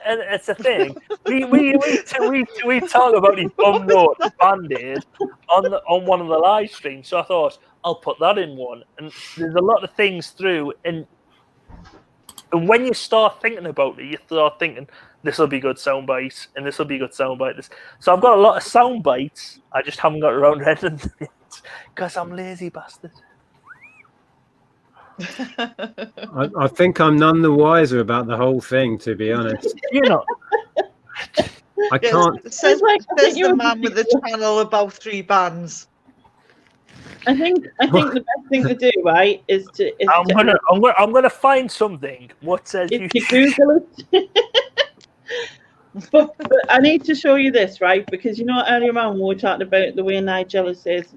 Speaker 13: And it's a thing. We talk about his bum note Band-Aid on one of the live streams. So I thought I'll put that in one. And there's a lot of things through, and when you start thinking about it, you start thinking this will be good sound bites, and this will be good sound bites. So I've got a lot of sound bites. I just haven't got around to editing it because I'm lazy bastard.
Speaker 3: I think I'm none the wiser about the whole thing, to be honest.
Speaker 13: You're not.
Speaker 3: I can't.
Speaker 6: Says the man with the channel about 3 bands.
Speaker 1: I think the best thing to do, right, is to.
Speaker 13: I'm gonna find something. What says you
Speaker 1: Google it? but I need to show you this, right? Because you know earlier on we were talking about the way Nigella says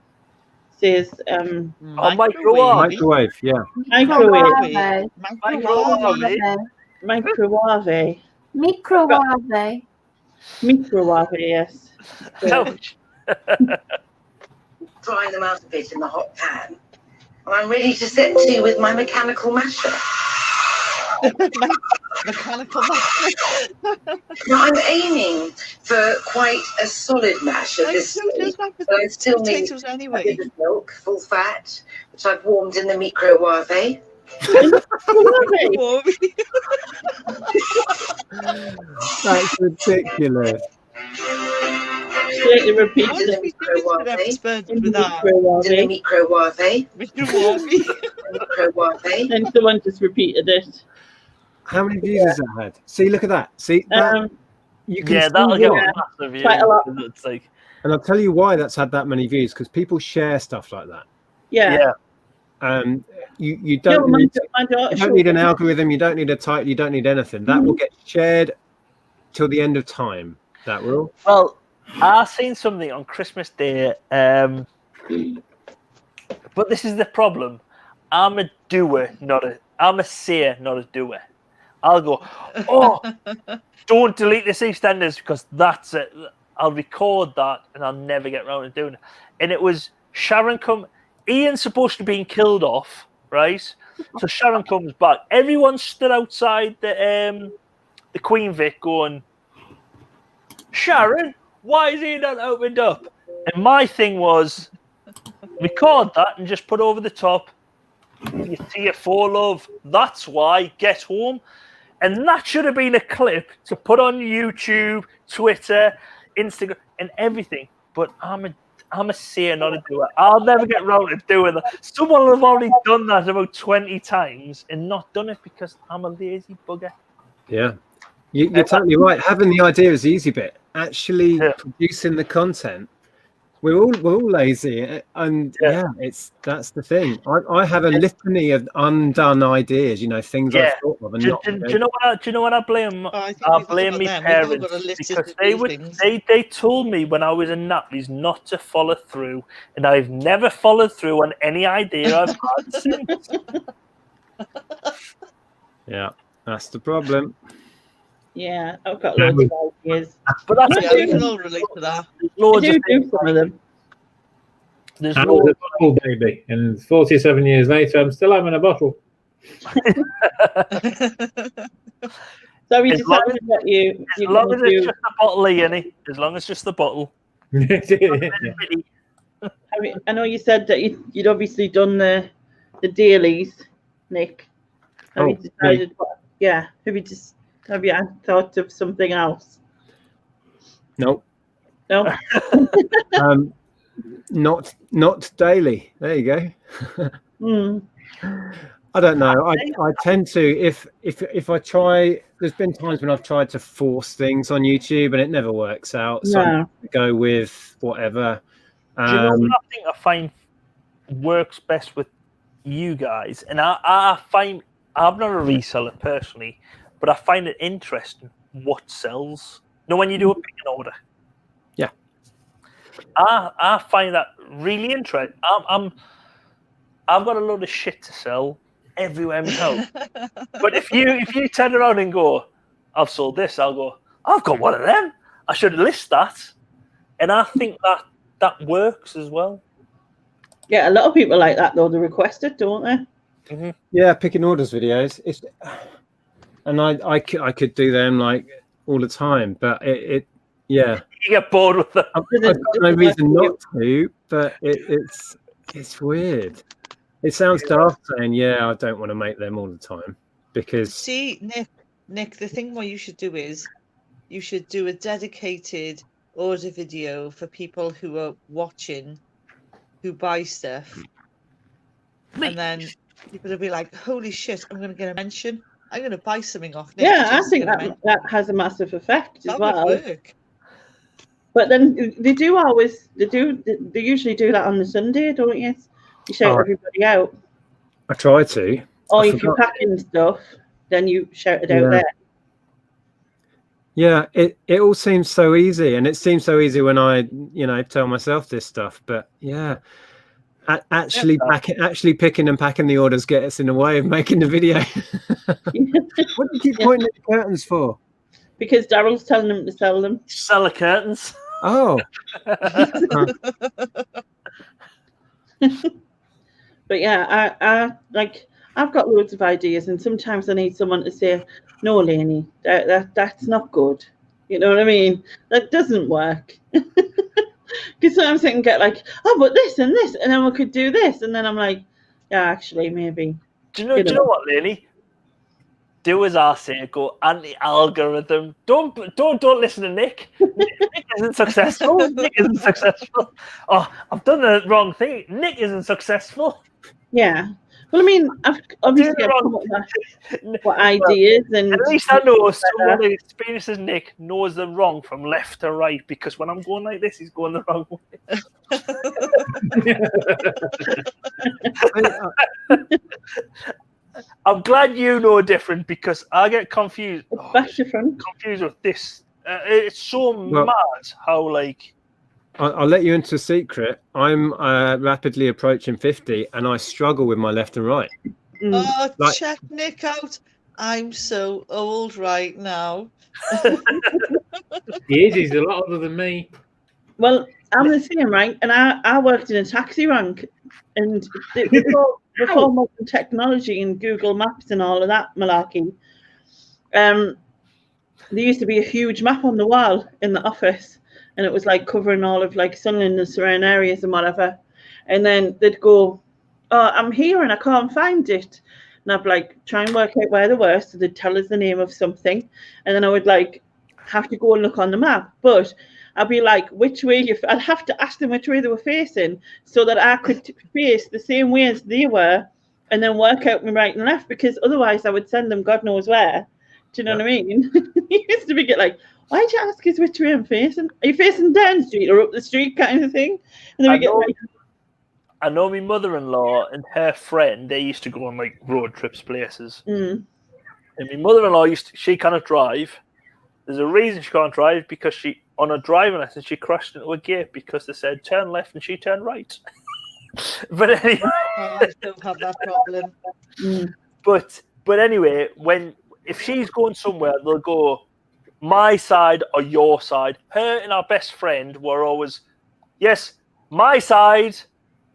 Speaker 3: microwave, yeah.
Speaker 1: Microwave, yes.
Speaker 14: Drying them out a bit in the hot pan, and I'm ready to set to with my mechanical masher.
Speaker 6: Mechanical masher.
Speaker 14: Now I'm aiming for quite a solid mash at this stage, but I still need a bit of milk, full fat, which I've warmed in the microwave.
Speaker 3: That's ridiculous.
Speaker 1: Completely repeat
Speaker 14: in the microwave.
Speaker 1: And someone just repeated it.
Speaker 3: How many views has that had? See, look at that. See, you can
Speaker 13: that'll get a massive view.
Speaker 1: Quite a lot.
Speaker 13: It's like,
Speaker 3: and I'll tell you why that's had that many views, because people share stuff like that.
Speaker 1: Yeah.
Speaker 3: You don't need an algorithm. You don't need a title. You don't need anything. That will get shared till the end of time. That will.
Speaker 13: Well, I seen something on Christmas Day, but this is the problem. I'm a doer, I'm a seer, not a doer. I'll go, don't delete this EastEnders because that's it. I'll record that, and I'll never get around to doing it. And it was Sharon Ian's supposed to be killed off, right? So Sharon comes back. Everyone stood outside the Queen Vic going, Sharon, why is he not opened up? And my thing was, record that and just put over the top. You see it for love. That's why. Get home. And that should have been a clip to put on YouTube, Twitter, Instagram, and everything. But I'm a seer, not a doer. I'll never get around to doing that. Someone will have already done that about 20 times and not done it because I'm a lazy bugger.
Speaker 3: Yeah. You're totally right. Having the idea is the easy bit. Actually producing the content, we're all lazy, and that's the thing. I have a litany of undone ideas, things I've thought of, and
Speaker 13: do you know what I blame? I blame my parents because they told me when I was in nappies not to follow through, and I've never followed through on any idea I've had since.
Speaker 3: Yeah, that's the problem.
Speaker 1: Yeah, I've got loads of ideas.
Speaker 6: But that's we can all relate to that.
Speaker 1: I do some of them.
Speaker 8: I was a bottle baby, and 47 years later, I'm still having a bottle.
Speaker 1: So we decided that
Speaker 13: as long as it's just a bottle, Ian. As long as it's just the bottle.
Speaker 1: I know you said that you'd obviously done the dailies, Nick. Have you decided? Have you thought of something else?
Speaker 3: Nope.
Speaker 1: No.
Speaker 3: Not daily. There you go. I don't know. I tend to if I try. There's been times when I've tried to force things on YouTube and it never works out. So I go with whatever.
Speaker 13: Do you know what I think I find works best with you guys? And I find I'm not a reseller personally, but I find it interesting what sells. When you do a pick and order.
Speaker 3: Yeah.
Speaker 13: I find that really interesting. I've got a lot of shit to sell everywhere in house. But if you turn around and go, I've sold this, I'll go, I've got one of them. I should list that. And I think that works as well.
Speaker 1: Yeah, a lot of people like that though. They request it, don't they?
Speaker 13: Mm-hmm.
Speaker 3: Yeah, picking orders videos. And I could do them like all the time, but it you
Speaker 13: get bored with them.
Speaker 3: I've got no reason not to, but it's weird. It sounds daft saying, I don't want to make them all the time because.
Speaker 6: See, Nick, the thing what you should do is you should do a dedicated order video for people who are watching, who buy stuff, and then people will be like, "Holy shit! I'm going to get a mention. I'm going to buy something off Nick."
Speaker 1: Yeah, I think that has a massive effect as well.
Speaker 6: That would work.
Speaker 1: But then they usually do that on the Sunday, don't you? You shout everybody out.
Speaker 3: I try to.
Speaker 1: Or if you're packing stuff, then you shout it out there.
Speaker 3: Yeah, it all seems so easy, and it seems so easy when I tell myself this stuff. But actually picking and packing the orders gets in the way of making the video. What do you keep pointing at the curtains for?
Speaker 1: Because Daryl's telling them to sell them.
Speaker 13: Sell the curtains.
Speaker 3: Oh.
Speaker 1: But I've got loads of ideas, and sometimes I need someone to say, "No, Lainey, that's not good." You know what I mean? That doesn't work. Because sometimes I can get like, "Oh, but this and this, and then we could do this," and then I'm like, "Yeah, actually, maybe."
Speaker 13: Do you know what, Lainey? Do as I say. Go anti-algorithm. Don't listen to Nick. Nick isn't successful. Nick isn't successful. Oh, I've done the wrong thing. Nick isn't successful.
Speaker 1: Yeah. Well, I mean, I've obviously come up with what ideas, and
Speaker 13: at least I know someone who experiences Nick knows the wrong from left to right, because when I'm going like this, he's going the wrong way. I'm glad you know different, because I get confused.
Speaker 1: That's different.
Speaker 13: Confused with this. It's so mad how
Speaker 3: I'll let you into a secret. I'm rapidly approaching 50, and I struggle with my left and right.
Speaker 6: Oh, check Nick out. I'm so old right now.
Speaker 8: He's a lot older than me.
Speaker 1: Well, I'm the same, right? And I worked in a taxi rank, and before modern technology and Google Maps and all of that malarkey, there used to be a huge map on the wall in the office, and it was like covering all of like Sunderland and surrounding areas and whatever. And then they'd go, "Oh, I'm here and I can't find it." And I'd like try and work out where they were, so they'd tell us the name of something, and then I would like have to go and look on the map, but I'd be like, which way I'd have to ask them which way they were facing so that I could face the same way as they were and then work out my right and left, because otherwise I would send them God knows where. Do you know what I mean? He used to be like, why'd you ask us which way I'm facing? Are you facing down the street or up the street kind of thing? And then
Speaker 13: I know my mother-in-law and her friend, they used to go on like road trips places. And my mother-in-law she cannot drive. There's a reason she can't drive, because on a driving lesson, she crashed into a gate because they said turn left and she turned right. But anyway,
Speaker 6: I don't have that problem.
Speaker 13: But anyway, if she's going somewhere, they'll go my side or your side. Her and our best friend were always, yes, my side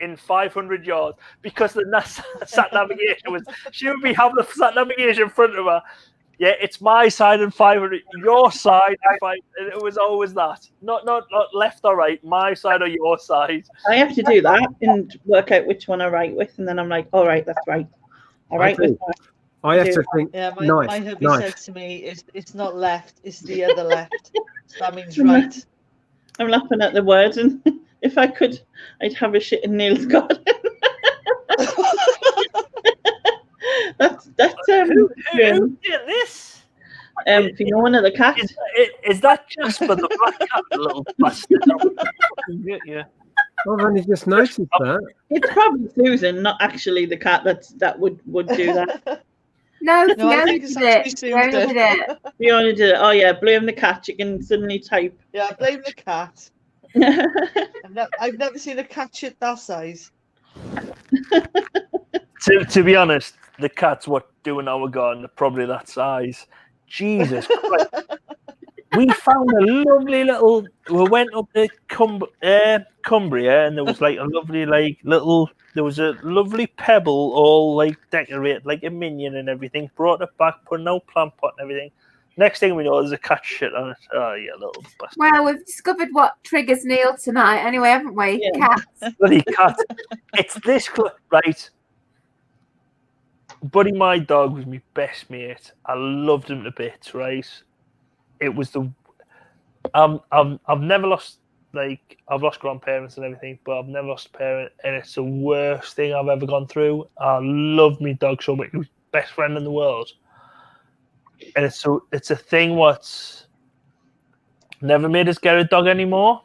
Speaker 13: in 500 yards, because the sat navigation was, she would be having the sat navigation in front of her. Yeah, it's my side and 500, your side and 500. And it was always that. Not left or right, my side or your side.
Speaker 1: I have to do that and work out which one I write with, and then I'm like, all right, that's right. I write with that.
Speaker 3: I have to think.
Speaker 6: Yeah, my hubby said to me, it's not left, it's the other left. So that means right.
Speaker 1: I'm laughing at the words, and if I could, I'd have a shit in Neil's garden. That's
Speaker 13: who did this?
Speaker 1: Fiona the cat.
Speaker 13: Is that just for the black cat, the little bastard? Yeah.
Speaker 3: I've only just noticed that.
Speaker 1: It's probably Susan, not actually the cat that would do that.
Speaker 4: No,
Speaker 6: I
Speaker 4: Fiona
Speaker 6: think
Speaker 4: did
Speaker 6: it's
Speaker 4: it.
Speaker 6: actually
Speaker 4: Fiona
Speaker 6: Susan.
Speaker 4: did it.
Speaker 1: Fiona did it. Oh yeah, blame the cat. You can suddenly type.
Speaker 6: Yeah, blame the cat. I've never seen a cat shit that size.
Speaker 13: To be honest, the cats what doing our garden are probably that size. Jesus Christ. We found a lovely little. We went up to Cumbria, and there was like a lovely There was a lovely pebble, all like decorated like a minion and everything. Brought it back, put no plant pot and everything. Next thing we know, there's a cat shit on it. Oh, yeah, little bastard.
Speaker 4: Well, we've discovered what triggers Neil tonight, anyway, haven't we?
Speaker 1: Yeah.
Speaker 4: Cats.
Speaker 13: Bloody cat. It's this close, right? Buddy, my dog was my best mate. I loved him to bits, right? It was I've never lost, like, I've lost grandparents and everything, but I've never lost a parent, and it's the worst thing I've ever gone through. I love my dog so much. He was best friend in the world. And it's a thing what's never made us get a dog anymore.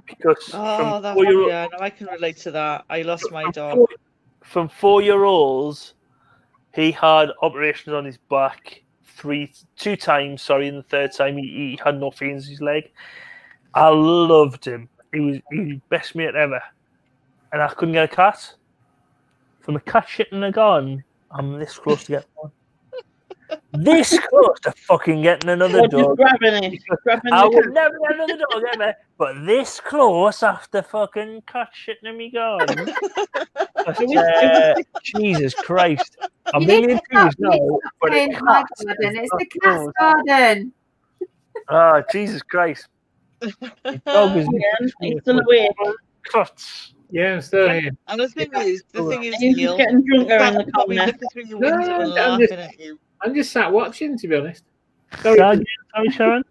Speaker 13: Because
Speaker 6: no, I can relate to that. I lost my dog.
Speaker 13: From 4-year-olds, he had operations on his back two times, and the third time he had no feelings in his leg. I loved him. He was best mate ever. And I couldn't get a cat. From a cat shit in the garden, I'm this close to getting one. This close to fucking getting another dog. I would never get another dog ever, but this close after fucking cat shitting in me garden. Jesus Christ. I'm really enthused now. But
Speaker 4: It's the cat's garden.
Speaker 13: Oh, Jesus Christ. The dog is
Speaker 1: still awake.
Speaker 13: Cuts.
Speaker 8: Yeah, I'm still here.
Speaker 6: And the thing is,
Speaker 1: he's
Speaker 6: Neil,
Speaker 1: getting drunker in the
Speaker 6: probably
Speaker 1: corner.
Speaker 6: looking through your window and laughing at you.
Speaker 8: I'm just sat watching, to be honest. Sorry,
Speaker 13: Sharon.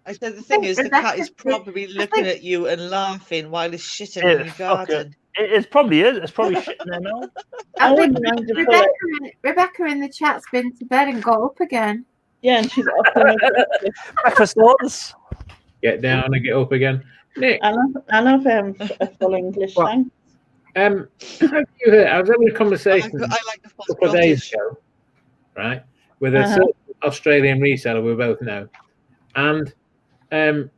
Speaker 6: I said the thing is, the cat is probably looking at you and laughing while it's shitting in your garden.
Speaker 13: It probably is. It's probably shitting there now.
Speaker 4: I think Rebecca in the chat's been to bed and got up again.
Speaker 1: Yeah, and she's up.
Speaker 13: Breakfast orders.
Speaker 8: Get down and get up again. Nick.
Speaker 1: I love a full English thing.
Speaker 8: Have you heard? I was having a conversation
Speaker 6: I like the
Speaker 8: a couple of days ago, right, with a certain Australian reseller we both know, and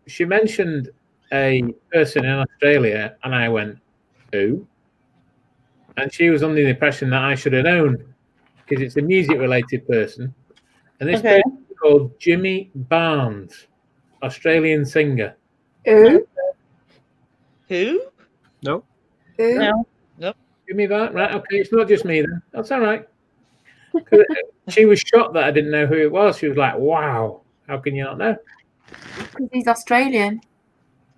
Speaker 8: she mentioned a person in Australia, and I went, who? And she was under the impression that I should have known because it's a music-related person, and this person called Jimmy Barnes, Australian singer.
Speaker 4: Who?
Speaker 6: Who?
Speaker 3: No.
Speaker 1: No.
Speaker 6: Nope.
Speaker 8: Jimmy Barnes. Right. Okay. It's not just me then. That's all right. 'Cause she was shocked that I didn't know who it was. She was like, "Wow, how can you not know?"
Speaker 4: Because he's Australian.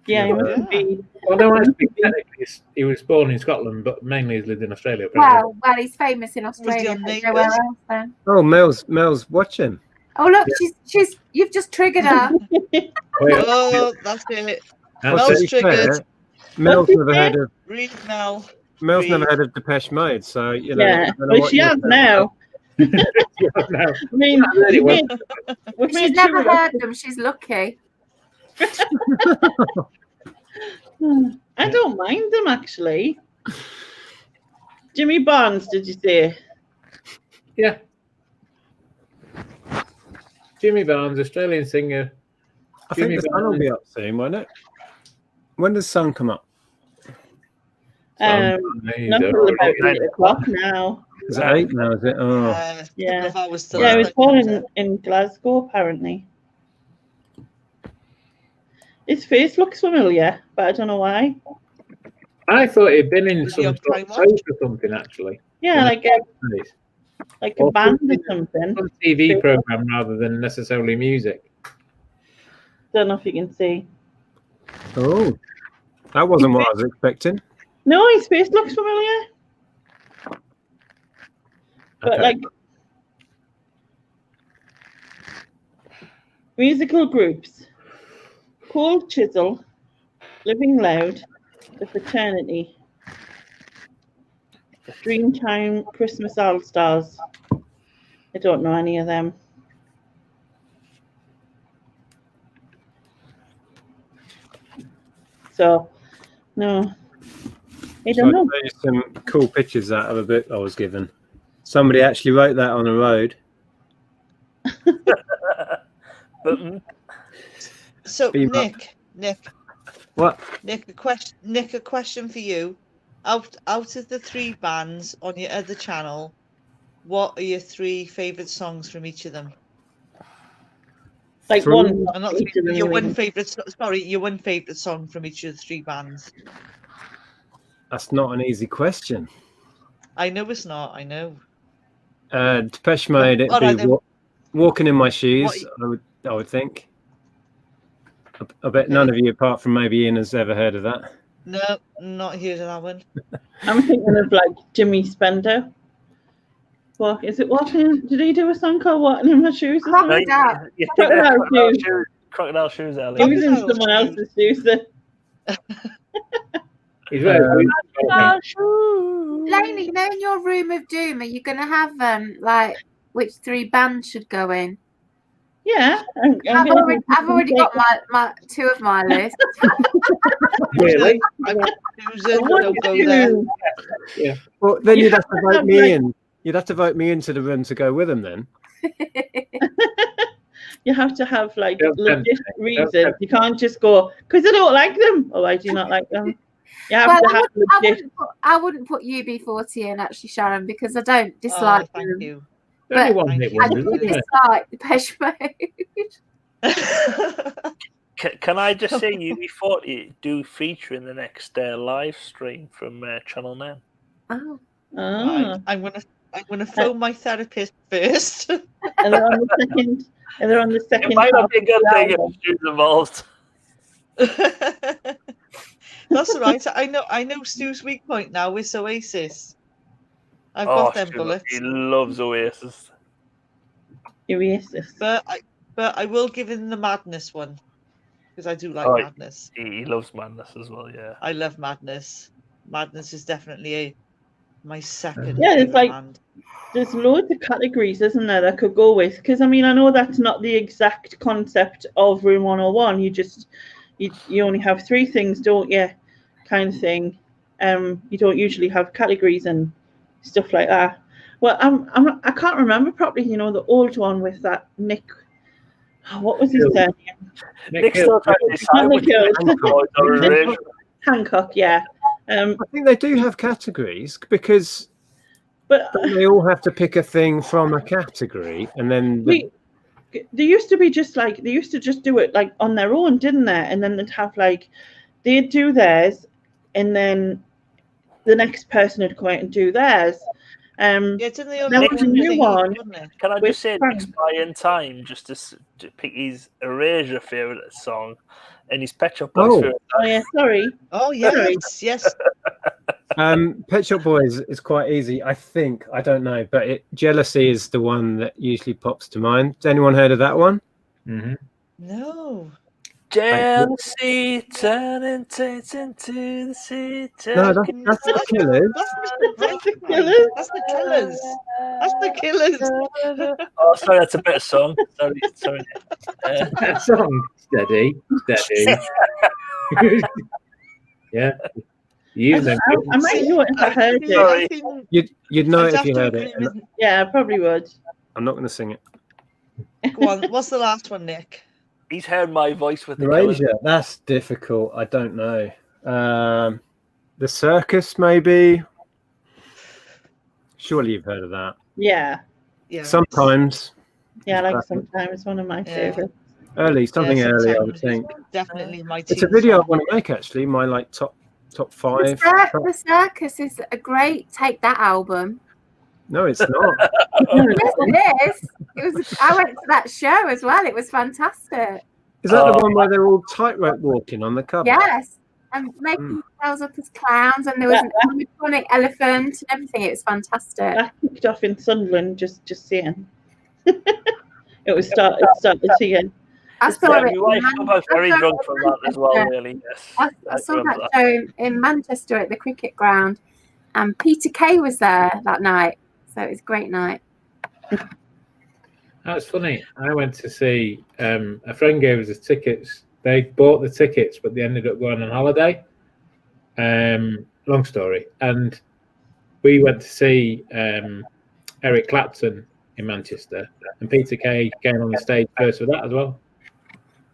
Speaker 1: Yeah, he must be.
Speaker 8: Well, no, actually, technically, he was born in Scotland, but mainly he's lived in Australia. Apparently.
Speaker 4: Well, he's famous in Australia. But nowhere else then.
Speaker 3: Oh, Mel's watching.
Speaker 4: Oh look, she's you've just triggered her.
Speaker 6: Oh, that's it.
Speaker 3: What's
Speaker 6: Mel's
Speaker 3: it
Speaker 6: triggered.
Speaker 3: say? Mel's never heard of.
Speaker 6: Read Mel.
Speaker 3: Mel's
Speaker 6: Read.
Speaker 3: never heard of Depeche Mode, so you know.
Speaker 1: Yeah,
Speaker 3: I don't know
Speaker 1: well,
Speaker 3: what
Speaker 1: she
Speaker 3: you're
Speaker 1: has
Speaker 3: saying.
Speaker 1: now. I mean,
Speaker 3: Anyway.
Speaker 1: we've
Speaker 4: She's
Speaker 1: made
Speaker 4: never
Speaker 1: sure
Speaker 4: heard them. She's lucky.
Speaker 1: I don't mind them actually. Jimmy Barnes, did you say?
Speaker 8: Yeah. Jimmy Barnes, Australian singer.
Speaker 3: I think the sun will be up soon, won't it? When does the sun come up?
Speaker 1: Not until about 8 o'clock now.
Speaker 3: Is it 8 now? Is it? Oh,
Speaker 1: Yeah.
Speaker 6: If I was still
Speaker 1: Yeah, he was born in Glasgow, apparently. His face looks familiar, but I don't know why.
Speaker 8: I thought he'd been in
Speaker 6: Was he
Speaker 8: some
Speaker 6: on
Speaker 8: sort of
Speaker 6: Prime Watch?
Speaker 8: show or something, actually.
Speaker 1: Yeah, like a
Speaker 8: Or
Speaker 1: band or something.
Speaker 8: some TV program rather than necessarily music.
Speaker 1: Don't know if you can see.
Speaker 3: oh, that wasn't what I was expecting.
Speaker 1: No, his face looks familiar. But
Speaker 3: Okay.
Speaker 1: like musical groups: Cold Chisel, Living Loud, The Fraternity, Dreamtime, Christmas All Stars. I don't know any of them. So, no. I
Speaker 3: So
Speaker 1: don't know.
Speaker 3: there's some cool pictures out of a book I was given. Somebody actually wrote that on the road.
Speaker 6: So
Speaker 3: Beam up.
Speaker 6: Nick,
Speaker 3: What?
Speaker 6: Nick, a question for you. Out of the 3 bands on your other channel, what are your 3 favourite songs from each of them?
Speaker 1: Like
Speaker 3: Three?
Speaker 1: one.
Speaker 6: I'm not
Speaker 1: each of them,
Speaker 6: your
Speaker 1: you
Speaker 6: one
Speaker 1: mean?
Speaker 6: favourite. Sorry, your one favourite song from each of the 3 bands.
Speaker 3: That's not an easy question.
Speaker 6: I know it's not. I know.
Speaker 3: Depeche Mode, it'd
Speaker 6: All right,
Speaker 3: be
Speaker 6: then.
Speaker 3: Walking in My Shoes, I would think. I bet none of you, apart from maybe Ian, has ever heard of that.
Speaker 6: No, not heard of that one.
Speaker 1: I'm thinking of like Jimmy Spender. Walk, is it Walking? Did he do a song called Walking in My Shoes or something? Crocodile Shoes.
Speaker 13: Crocodile Shoes,
Speaker 1: He
Speaker 13: Ellie.
Speaker 1: was in someone else's shoes.
Speaker 8: He's very
Speaker 4: Lainey, you know, in your room of doom, are you going to have like which 3 bands should go in?
Speaker 1: Yeah,
Speaker 4: I've already got my 2 of my list.
Speaker 8: Really?
Speaker 6: Susan, don't go there.
Speaker 8: Yeah.
Speaker 3: Well, then
Speaker 1: You
Speaker 3: you'd have
Speaker 1: have
Speaker 3: to
Speaker 1: to
Speaker 3: vote
Speaker 1: have,
Speaker 3: me
Speaker 1: like-
Speaker 3: in. You'd have to vote me into the room to go with them then.
Speaker 1: You have to have like
Speaker 8: Don't
Speaker 1: legit
Speaker 8: tempt me.
Speaker 1: reasons.
Speaker 8: Don't tempt
Speaker 1: You can't just go because I don't like them. Oh, why do you not like them? You have
Speaker 4: Well,
Speaker 1: to have legit.
Speaker 4: I wouldn't put UB40 in actually, Sharon, because I don't dislike
Speaker 6: thank
Speaker 4: them.
Speaker 6: you.
Speaker 8: Only
Speaker 4: But
Speaker 8: one hit
Speaker 4: I
Speaker 8: wonders,
Speaker 4: do
Speaker 8: isn't it?
Speaker 4: dislike Depeche Mode.
Speaker 13: Can I just say UB40 do feature in the next live stream from Channel 9?
Speaker 4: Oh.
Speaker 1: Ah.
Speaker 6: I'm gonna phone my therapist first.
Speaker 1: And they're on the second. And they're on the second.
Speaker 13: It might not be a
Speaker 1: half
Speaker 13: good
Speaker 1: of the
Speaker 13: thing if
Speaker 1: album.
Speaker 13: Stu's involved.
Speaker 6: That's all right. I know Stu's weak point now with Oasis. I've got them
Speaker 13: Stu,
Speaker 6: bullets.
Speaker 13: He loves Oasis.
Speaker 1: Oasis.
Speaker 6: But I will give him the Madness one because I do like
Speaker 13: Oh,
Speaker 6: Madness.
Speaker 13: He loves Madness as well, yeah.
Speaker 6: I love Madness. Madness is definitely my second.
Speaker 1: Yeah, it's
Speaker 6: favourite
Speaker 1: like
Speaker 6: band.
Speaker 1: there's loads of categories, isn't there, that could go with? Because I mean, I know that's not the exact concept of Room 101. You only have 3 things, don't you? Kind of thing. You don't usually have categories and stuff like that. Well, I can't remember properly. You know, the old one with that Nick. What was his surname?
Speaker 13: Nick's still trying to decide which
Speaker 1: Hancock. Hancock, yeah.
Speaker 3: I think they do have categories because
Speaker 1: but
Speaker 3: they all have to pick a thing from a category, and then
Speaker 1: they used to be just like, they used to just do it like on their own, didn't they? And then they'd have like, they'd do theirs, and then the next person would come out and do theirs.
Speaker 6: Yeah, didn't they
Speaker 1: There was a new one.
Speaker 13: Can I
Speaker 1: with
Speaker 13: just say, Nick's buying time just to pick his Erasure favourite song and his Pet Shop Boys favourite song.
Speaker 1: Oh yeah, sorry.
Speaker 6: Oh yes, yes.
Speaker 3: Pet Shop Boys is quite easy, I think. I don't know, but Jealousy is the one that usually pops to mind. Has anyone heard of that one?
Speaker 8: Mm-hmm.
Speaker 6: No.
Speaker 13: Jealousy turning tates into the sea.
Speaker 3: No, that's the Killers.
Speaker 6: That's the Killers. That's the Killers. That's the Killers.
Speaker 13: Oh, sorry, that's a better song. Sorry.
Speaker 8: That song, steady. Yeah.
Speaker 1: I might know it if I heard it.
Speaker 3: You'd know it if you heard it.
Speaker 1: Yeah, I probably would.
Speaker 3: I'm not going to sing it.
Speaker 6: Go on. What's the last one, Nick?
Speaker 13: He's heard my voice with the
Speaker 3: Erasure. That's difficult. I don't know. The Circus, maybe. Surely you've heard of that.
Speaker 1: Yeah.
Speaker 3: Sometimes.
Speaker 1: Yeah, I like Sometimes. One of my favourites.
Speaker 3: Something early, I would think.
Speaker 6: Definitely my.
Speaker 3: It's a video I want to make, actually. My top 5.
Speaker 4: The Circus is a great Take That album.
Speaker 3: No, it's not.
Speaker 4: Yes, it is. I went to that show as well. It was fantastic.
Speaker 3: Is that the one where they're all tightrope walking on the cover?
Speaker 4: Yes, and making themselves up as clowns, and there was an animatronic elephant and everything. It was fantastic.
Speaker 1: That kicked off in Sunderland, just seeing. It started seeing.
Speaker 4: I saw it.
Speaker 13: My wife was very drunk from that as well, really. Yes.
Speaker 4: I saw that show in Manchester at the cricket ground, and Peter Kay was there that night. So it was a great night.
Speaker 8: That's funny. I went to see a friend gave us the tickets. They bought the tickets, but they ended up going on holiday. Long story. And we went to see Eric Clapton in Manchester, and Peter Kay came on the stage first for that as well.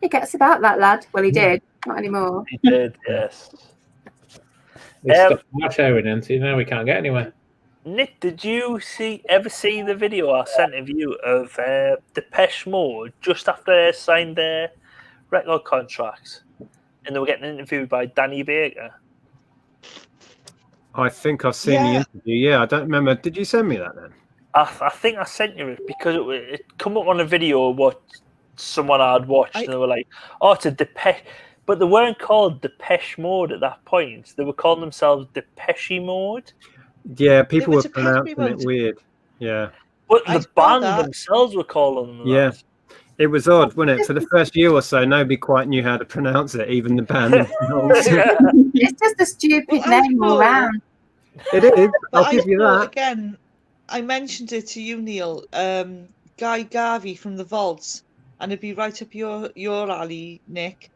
Speaker 4: He gets about that lad. Well, he did. Not anymore.
Speaker 13: He did, yes.
Speaker 8: They stopped our showing, and so now we can't get anywhere.
Speaker 13: Nick, did you ever see the video I sent of you of Depeche Mode just after they signed their record contracts and they were getting interviewed by Danny Baker?
Speaker 3: I think I've seen the interview. Yeah, I don't remember. Did you send me that then?
Speaker 13: I think I sent you it because it come up on a video of what someone I'd watched and they were like, oh, it's a Depeche. But they weren't called Depeche Mode at that point. They were calling themselves Depeche Mode.
Speaker 3: Yeah, people were pronouncing it weird. Yeah.
Speaker 13: But the band themselves were calling them that.
Speaker 3: It was odd, wasn't it? For the first year or so, nobody quite knew how to pronounce it, even the band.
Speaker 4: It's just a stupid name all round.
Speaker 3: It is. I'll give you that.
Speaker 6: Again, I mentioned it to you, Neil. Guy Garvey from the Vaults, and it'd be right up your alley, Nick.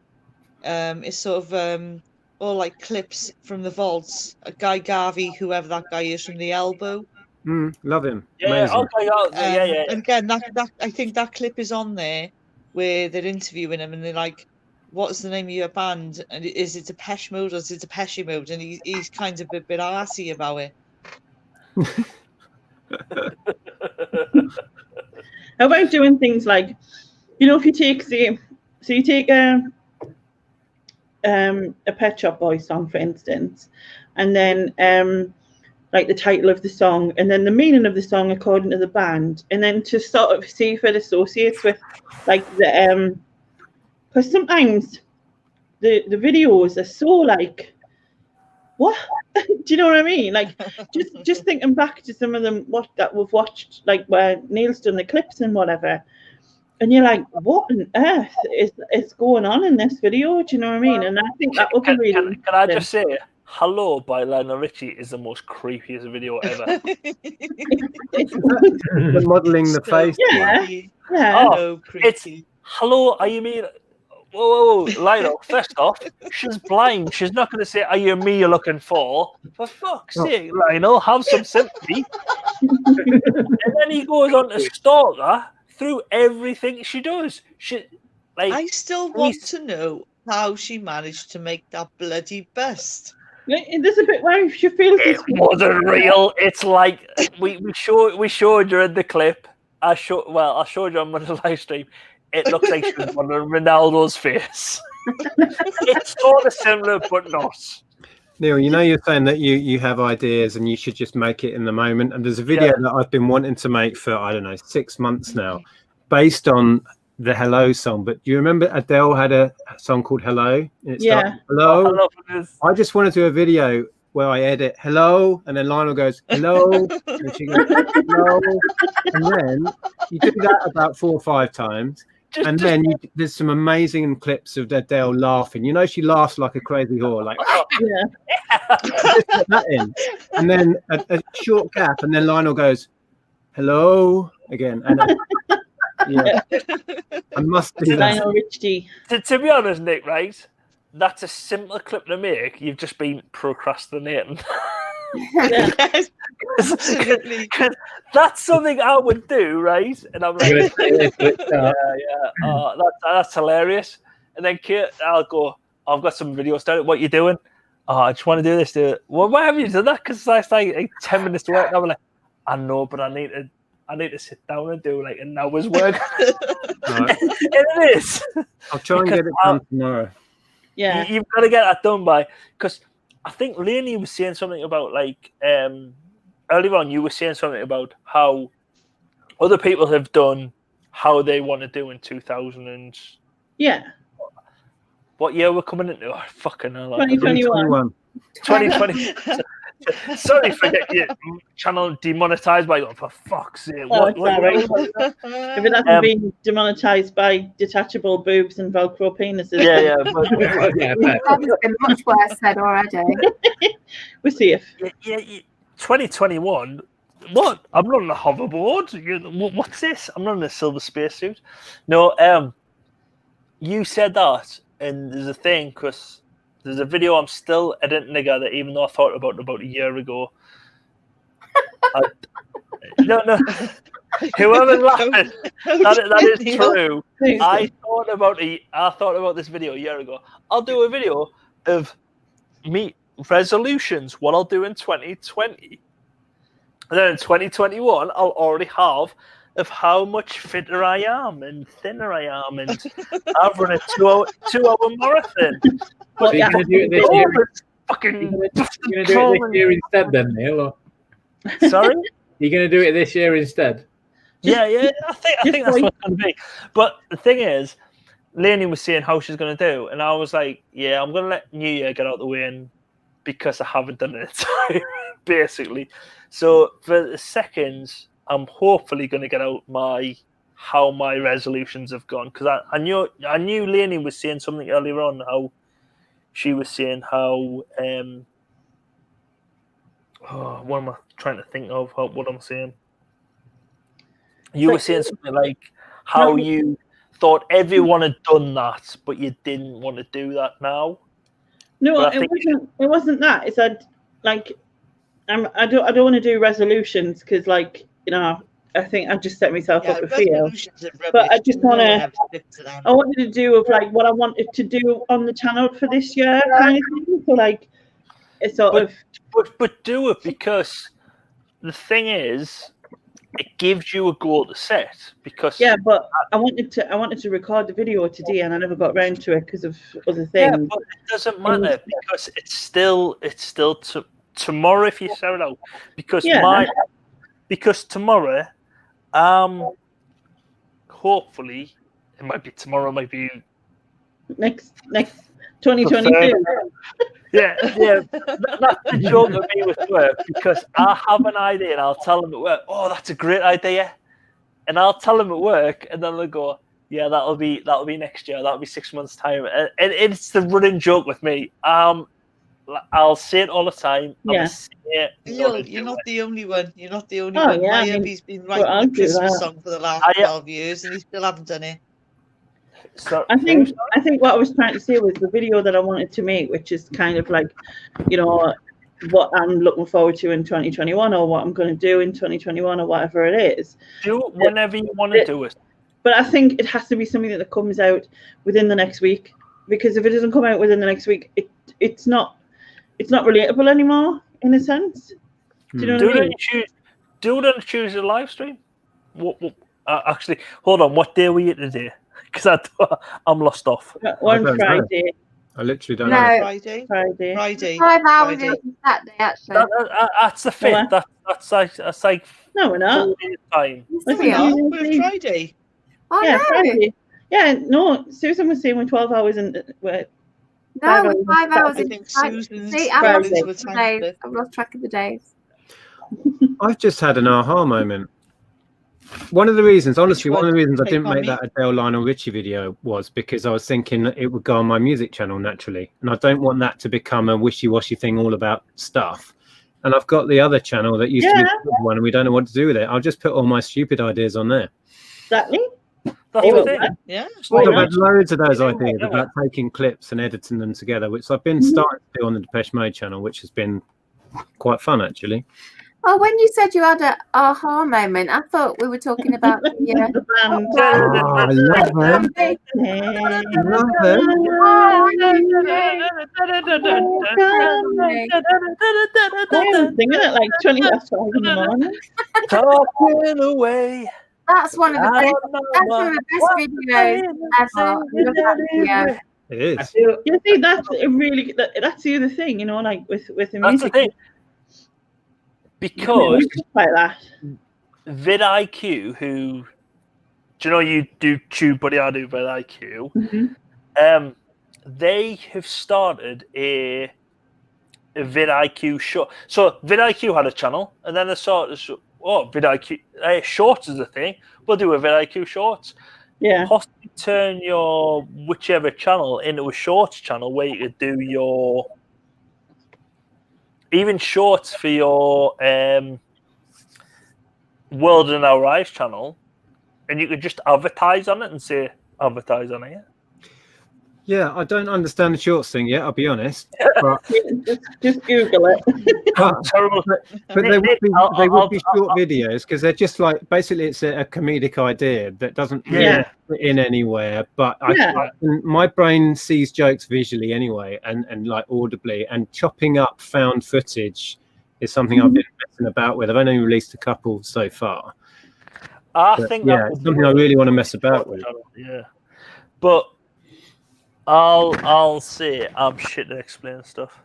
Speaker 6: It's sort of all like clips from the Vaults. Guy Garvey, whoever that guy is from the Elbow.
Speaker 3: Love him.
Speaker 13: Yeah,
Speaker 3: amazing.
Speaker 6: And again, that I think that clip is on there where they're interviewing him and they're like, "What's the name of your band? And is it Depeche Mode or is it Depeche Mode?" And he's kind of a bit arsey about it.
Speaker 1: How about doing things like, if you take a Pet Shop Boys song, for instance, and then like the title of the song, and then the meaning of the song according to the band, and then to sort of see if it associates with like the because sometimes the videos are so like, what? Do you know what I mean? Like just thinking back to some of them that we've watched, like where Neil's done the clips and whatever, and you're like, what on earth is going on in this video? Do you know what I mean? And I think that would be really.
Speaker 13: Can I just say, Hello by Lionel Richie is the most creepiest video ever.
Speaker 3: The modelling the face.
Speaker 1: Yeah.
Speaker 13: Oh, it's hello, are you me? Whoa, Lionel, first off, she's blind. She's not going to say, are you me you're looking for? For fuck's sake, Lionel, have some sympathy. And then he goes on to stalk her through everything she does.
Speaker 6: I still want to know how she managed to make that bloody bust.
Speaker 1: There's a bit where she feels
Speaker 13: it wasn't real. It's like we showed you in the clip. I showed you on the live stream. It looks like she's on Ronaldo's face. It's sort of similar, but not.
Speaker 3: Neil, you know, you're saying that you have ideas and you should just make it in the moment. And there's a video that I've been wanting to make for, I don't know, 6 months now, based on the Hello song. But do you remember Adele had a song called Hello? And it started, Hello. I just want to do a video where I edit hello, and then Lionel goes hello, and she goes hello, and then you do that about 4 or 5 times, and then there's some amazing clips of Adele laughing. You know, she laughs like a crazy whore, like just put that in, and then a short gap, and then Lionel goes hello again, and I must do that.
Speaker 1: Lionel Richie.
Speaker 13: To be honest, Nick, right? That's a simpler clip to make. You've just been procrastinating.
Speaker 6: Absolutely.
Speaker 13: That's something I would do, right? And I'm like, that's hilarious. And then Kate, I'll go, I've got some videos done. What you doing? Oh, I just want to do this. Well, why have you done that? Because it's like 10 minutes to work. And I'm like, I know, but I need to sit down and do like an hour's work.
Speaker 3: Right.
Speaker 13: It is.
Speaker 3: I'll try and get it done tomorrow.
Speaker 1: Yeah,
Speaker 13: you've got to get that done by, because I think Lainey was saying something about like earlier on. You were saying something about how other people have done how they want to do in 2000 and what year we're coming into? Oh, fucking hell,
Speaker 1: 2021.
Speaker 13: 2020. Sorry for getting your channel demonetized by for fuck's sake.
Speaker 1: Sorry. If it hasn't been demonetized by detachable boobs and Velcro penises.
Speaker 4: That's been much worse said already.
Speaker 1: We'll see if
Speaker 13: 2021. What? I'm not on a hoverboard. What's this? I'm not in a silver spacesuit. No, you said that, and there's a thing because there's a video I'm still editing together, even though I thought about a year ago. No. Whoever's laughing, that is true. I thought about this video a year ago. I'll do a video of me resolutions, what I'll do in 2020. And then in 2021, I'll already have of how much fitter I am and thinner I am, and I've run a 2-hour marathon.
Speaker 8: So you're going to do it this year? You're going to do it this year instead, then, Neil? Or?
Speaker 13: Sorry,
Speaker 8: you're going to do it this year instead?
Speaker 13: Yeah. I think that's what it's going to be. But the thing is, Lainey was saying how she's going to do, and I was like, yeah, I'm going to let New Year get out of the way, and because I haven't done it in time, basically. So for the seconds, I'm hopefully going to get out how my resolutions have gone, because I knew Lainey was saying something earlier on, how she was saying how what am I trying to think of? What I'm saying? You were saying something like how you thought everyone had done that, but you didn't want to do that now.
Speaker 1: No, it wasn't that. It's that like I don't want to do resolutions because like. You know, I think I just set myself up to fail. But I just I wanted to do of like what I wanted to do on the channel for this year, kind of thing. So like, it's
Speaker 13: but do it, because the thing is, it gives you a goal to set. Because
Speaker 1: but I wanted to record the video today, and I never got around to it because of other things.
Speaker 13: Yeah, but it doesn't matter because it's still tomorrow if you set it out. Because tomorrow, hopefully, it might be tomorrow, it might be
Speaker 1: next 2022.
Speaker 13: Yeah. That's the joke of me with work, because I have an idea and I'll tell them at work, oh, that's a great idea. And I'll tell them at work, and then they'll go, yeah, that'll be next year, that'll be 6 months' time. And it's the running joke with me. I'll say it all the time.
Speaker 1: Yeah.
Speaker 6: You're not the only one. You're not the only one. My hubby's been writing the Christmas song for the last 12 years, and he still haven't done it.
Speaker 13: So,
Speaker 1: I think what I was trying to say was the video that I wanted to make, which is kind of like, you know, what I'm looking forward to in 2021, or what I'm going to do in 2021, or whatever it is.
Speaker 13: Do it whenever you want to do it.
Speaker 1: But I think it has to be something that comes out within the next week, because if it doesn't come out within the next week, it's not relatable anymore, in a sense. Do you know what I mean?
Speaker 13: Do it on Tuesday live stream. What Actually, hold on. What day were you today? Because I'm lost off.
Speaker 1: On Friday.
Speaker 3: I literally don't
Speaker 4: No.
Speaker 3: know.
Speaker 6: Friday.
Speaker 4: 5 hours
Speaker 6: Friday.
Speaker 4: on Saturday, actually.
Speaker 13: That's the 5th. That's like
Speaker 1: No, we're not.
Speaker 13: 4 days time.
Speaker 6: We're Friday.
Speaker 4: Oh,
Speaker 1: yeah,
Speaker 4: no.
Speaker 1: Friday. Yeah, no. Susan was saying we're 12 hours and we're
Speaker 4: No, we're 5 hours.
Speaker 6: I think Susan's
Speaker 4: See, I've lost
Speaker 6: Fridays
Speaker 4: track
Speaker 6: were
Speaker 4: of the
Speaker 6: time
Speaker 4: days. I've lost track of the days.
Speaker 3: I've just had an aha moment. One of the reasons, honestly, one of the reasons I
Speaker 6: Take
Speaker 3: didn't
Speaker 6: on
Speaker 3: make
Speaker 6: me.
Speaker 3: that Adele Lionel Richie video was because I was thinking that it would go on my music channel naturally. And I don't want that to become a wishy-washy thing all about stuff. And I've got the other channel that used to be the good one, and we don't know what to do with it. I'll just put all my stupid ideas on there.
Speaker 1: Exactly.
Speaker 13: That's the thing.
Speaker 6: Yeah.
Speaker 3: I've had loads of those ideas about taking clips and editing them together, which I've been starting to do on the Depeche Mode channel, which has been quite fun, actually.
Speaker 4: Oh, when you said you had an aha moment, I thought we were talking about the
Speaker 3: Oh, I love them.
Speaker 1: I'm singing it like 20 past 5 in the morning.
Speaker 13: Talking away.
Speaker 4: That's one of the best videos ever. I love that video.
Speaker 3: It is.
Speaker 1: You see, that's a really that's the other thing, you know, like with the
Speaker 13: That's the
Speaker 1: music.
Speaker 13: thing. Because
Speaker 1: like that.
Speaker 13: vidIQ, who do you know you do Tube Buddy, I do vidIQ.
Speaker 1: Mm-hmm.
Speaker 13: They have started a vidIQ short. So vidIQ had a channel, and then they started. vidIQ shorts is a thing. We'll do a vidIQ shorts.
Speaker 1: Yeah.
Speaker 13: Possibly turn your whichever channel into a shorts channel where you could do your even shorts for your World in Our Eyes channel, and you could just advertise on it and say advertise on it.
Speaker 3: Yeah, I don't understand the shorts thing yet, I'll be honest. But,
Speaker 1: just Google it.
Speaker 3: but they would be short videos because they're just like basically it's a comedic idea that doesn't really fit in anywhere. But my brain sees jokes visually anyway and like audibly, and chopping up found footage is something I've been messing about with. I've only released a couple so far.
Speaker 13: I think
Speaker 3: it's something I really want to mess about with.
Speaker 13: Yeah, but I'll say I'm shit at explaining stuff.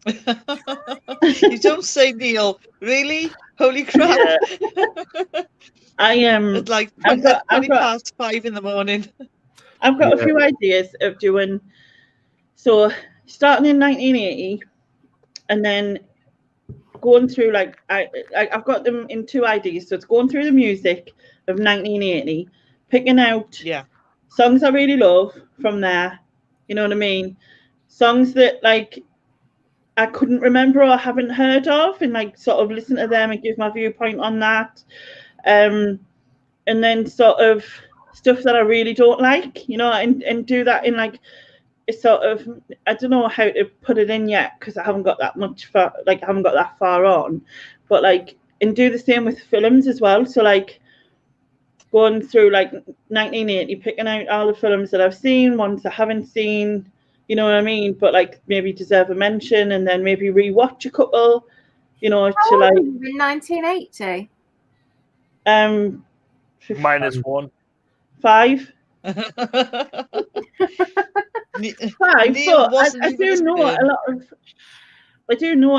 Speaker 6: You don't say, Neil. Really? Holy crap!
Speaker 13: Yeah.
Speaker 1: I am.
Speaker 6: It's like 20 past 5 in the morning.
Speaker 1: I've got a few ideas of doing. So starting in 1980, and then going through like I've got them in 2 ideas. So it's going through the music of 1980, picking out songs I really love from there. You know what I mean? Songs that like I couldn't remember or haven't heard of, and like sort of listen to them and give my viewpoint on that. And then sort of stuff that I really don't like, you know, and do that in like a sort of, I don't know how to put it in yet because I haven't got that much far, like I haven't got that far on, but like, and do the same with films as well. So like going through like 1980, picking out all the films that I've seen, ones I haven't seen, you know what I mean? But like maybe deserve a mention, and then maybe rewatch a couple, you know, to like.
Speaker 4: In 1980.
Speaker 13: -1.
Speaker 1: 5. 5.
Speaker 6: Neil
Speaker 1: But I do know a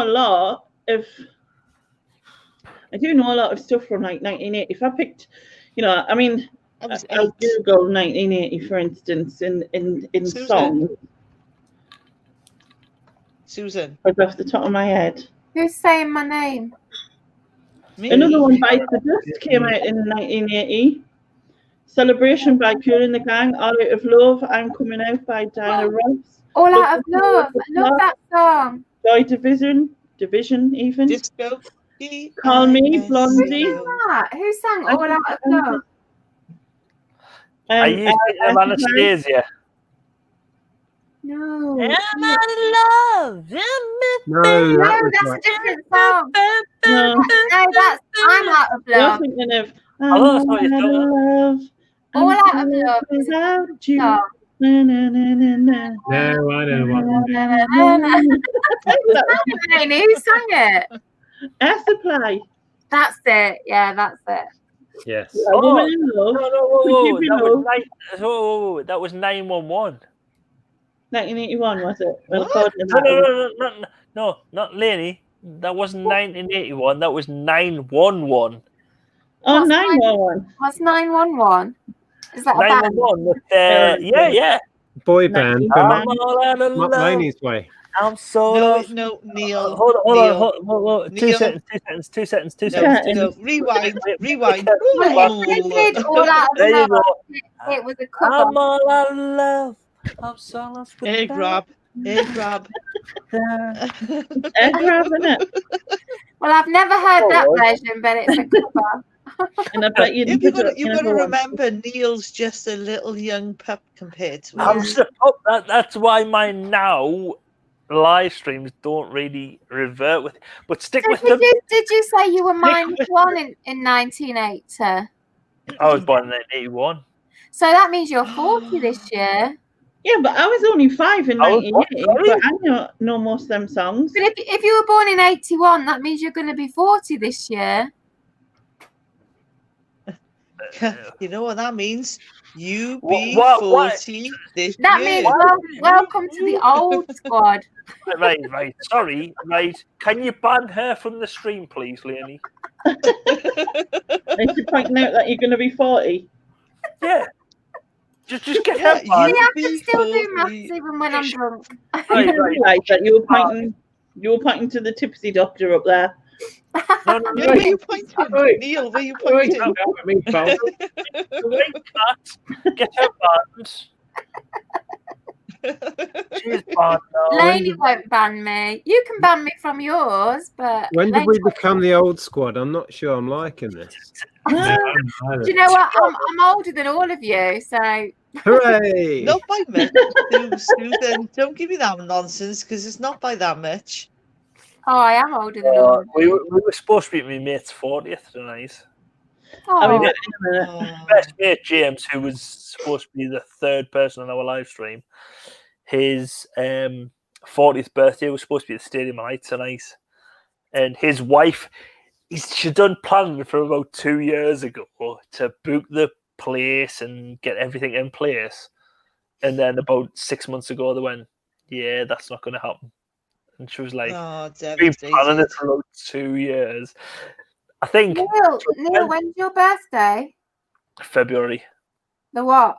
Speaker 1: lot of. I do know a lot of stuff from like 1980. If I picked, you know, I mean, I'll Google 1980 for instance in songs.
Speaker 6: Susan.
Speaker 1: Off the top of my head.
Speaker 4: Who's saying my name?
Speaker 1: Another one, Bites the Dust, came out in 1980. Celebration by Cool and the Gang. All Out of Love, I'm Coming Out by Diana Ross.
Speaker 4: All Out of Love. I love that song.
Speaker 1: Joy Division even.
Speaker 6: Disco.
Speaker 1: Call Me, Blondie.
Speaker 4: Who sang All Out of Love?
Speaker 13: Are you thinking of Anastasia?
Speaker 4: No.
Speaker 13: I'm out of love.
Speaker 3: No,
Speaker 4: that's a different song. No, that's I'm Out of
Speaker 1: You're
Speaker 4: Love.
Speaker 1: thinking of
Speaker 13: that's what you're
Speaker 1: love.
Speaker 4: All Out of Love.
Speaker 1: Without you. Na, na, na, na, na.
Speaker 3: No, I know what.
Speaker 4: Who sang it?
Speaker 1: Air Supply.
Speaker 4: That's it. Yeah, that's it.
Speaker 3: Yes.
Speaker 1: A Woman in Love.
Speaker 13: No,
Speaker 1: Could You Be
Speaker 13: that
Speaker 1: Loved.
Speaker 13: that was 911.
Speaker 1: 1981 was it? Well,
Speaker 6: What?
Speaker 1: according to that,
Speaker 13: No, not Lenny. That wasn't 1981. That was 911.
Speaker 1: Oh,
Speaker 4: What's
Speaker 1: 911.
Speaker 4: What's 911? Is that a band?
Speaker 13: 911 with yeah.
Speaker 3: Boy band
Speaker 1: Band.
Speaker 3: from
Speaker 13: I'm all out of
Speaker 3: Mark
Speaker 13: love.
Speaker 3: Laney's way.
Speaker 13: I'm so
Speaker 6: No,
Speaker 13: lost.
Speaker 6: no, Neil.
Speaker 13: Hold
Speaker 6: Neil.
Speaker 13: on.
Speaker 6: Neil.
Speaker 13: 2 seconds.
Speaker 6: No, rewind.
Speaker 4: Well, if they did All Out of
Speaker 13: There you
Speaker 4: Love,
Speaker 13: go.
Speaker 4: it was a cover.
Speaker 13: I'm all out of love. I'm so lost.
Speaker 6: Air grab. Air grab.
Speaker 1: Air grab, innit?
Speaker 4: Well, I've never heard that version, but it's a cover.
Speaker 1: And I bet you
Speaker 6: You've got to remember, Neil's just a little young pup compared to
Speaker 13: I'm
Speaker 6: us.
Speaker 13: just a pup. That's why my now live streams don't really revert with it. But stick with them.
Speaker 4: Did you say you were -1 in 1980?
Speaker 13: I was born in 1981.
Speaker 4: So that means you're 40 this year.
Speaker 1: Yeah, but I was only 5 in
Speaker 13: I was
Speaker 1: 98,
Speaker 13: what?
Speaker 1: but I know most of them songs.
Speaker 4: But if you were born in 81, that means you're going to be 40 this year.
Speaker 6: You know what that means? You
Speaker 13: What-
Speaker 6: be
Speaker 13: what-
Speaker 6: 40 this
Speaker 4: That
Speaker 6: year.
Speaker 4: means welcome to the old squad.
Speaker 13: Right. Sorry, right. Can you ban her from the stream, please, Leonie?
Speaker 1: Are you pointing out that you're going to be 40?
Speaker 13: Yeah. Just get
Speaker 6: Yeah,
Speaker 13: her
Speaker 6: you
Speaker 13: banned.
Speaker 4: I
Speaker 6: be
Speaker 4: can still do
Speaker 6: 40.
Speaker 4: maths even when I'm drunk.
Speaker 1: I didn't realise that you were pointing to the tipsy doctor up there.
Speaker 13: No,
Speaker 6: Yeah, where you pointing? Neil, where you pointing?
Speaker 13: Get her banned. She's banned now.
Speaker 4: Laney won't ban me. You can ban me from yours, but
Speaker 3: When did
Speaker 4: Laney
Speaker 3: we
Speaker 4: won't.
Speaker 3: become the old squad? I'm not sure I'm liking this.
Speaker 4: Do you know what? I'm older than all of you, so
Speaker 3: Hooray!
Speaker 6: Not by much, Susan. Don't give me that nonsense because it's not by that much.
Speaker 4: oh, I am older than all of
Speaker 13: We
Speaker 4: you.
Speaker 13: were supposed to be at my mate's 40th tonight.
Speaker 1: I'll be
Speaker 4: Oh,
Speaker 1: back in a minute.
Speaker 6: Oh,
Speaker 13: Best mate James, who was supposed to be the third person on our live stream, his 40th birthday was supposed to be at the Stadium of Light tonight, and his wife, she'd done planning for about 2 years ago to book the place and get everything in place, and then about 6 months ago they went, "Yeah, that's not going to happen," and she was like,
Speaker 6: oh,
Speaker 13: "Been planning
Speaker 6: devastated.
Speaker 13: it for about 2 years." I think
Speaker 4: Neil, when's your birthday?
Speaker 13: February
Speaker 4: The what?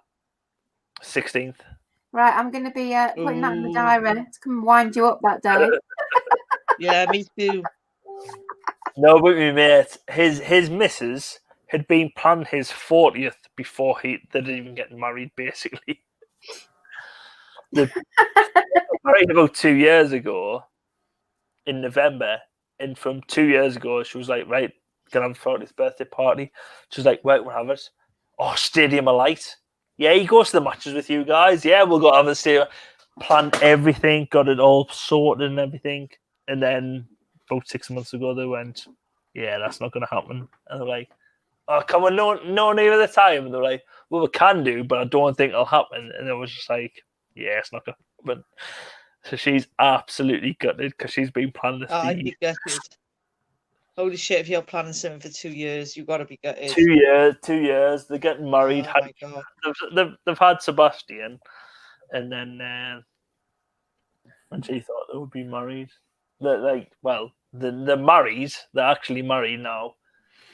Speaker 13: 16th.
Speaker 4: Right, I'm going to be putting that in the
Speaker 6: Ooh.
Speaker 4: diary to come and wind you up that day.
Speaker 6: Yeah, me too.
Speaker 13: No, but my mate, his missus had been planning his 40th before they didn't even get married, basically. They married about 2 years ago in November, and from 2 years ago, she was like, right, gonna have a 40th birthday party. She was like, right, we'll have it. Oh, Stadium of Light. Yeah, he goes to the matches with you guys. Yeah, we'll go have a stadium. Planned everything, got it all sorted and everything. And then about 6 months ago, they went, yeah, that's not going to happen. And they're like, oh, come on, no near the time. And they're like, well, we can do, but I don't think it'll happen. And it was just like, yeah, it's not going to happen. So she's absolutely gutted because she's been planning this.
Speaker 6: I'd be gutted. Holy shit, if you're planning something for 2 years, you've got to be gutted.
Speaker 13: 2 years. They're getting married.
Speaker 6: Oh, my God.
Speaker 13: They've had Sebastian, and then and she thought they would be married. They're married. They're actually married now.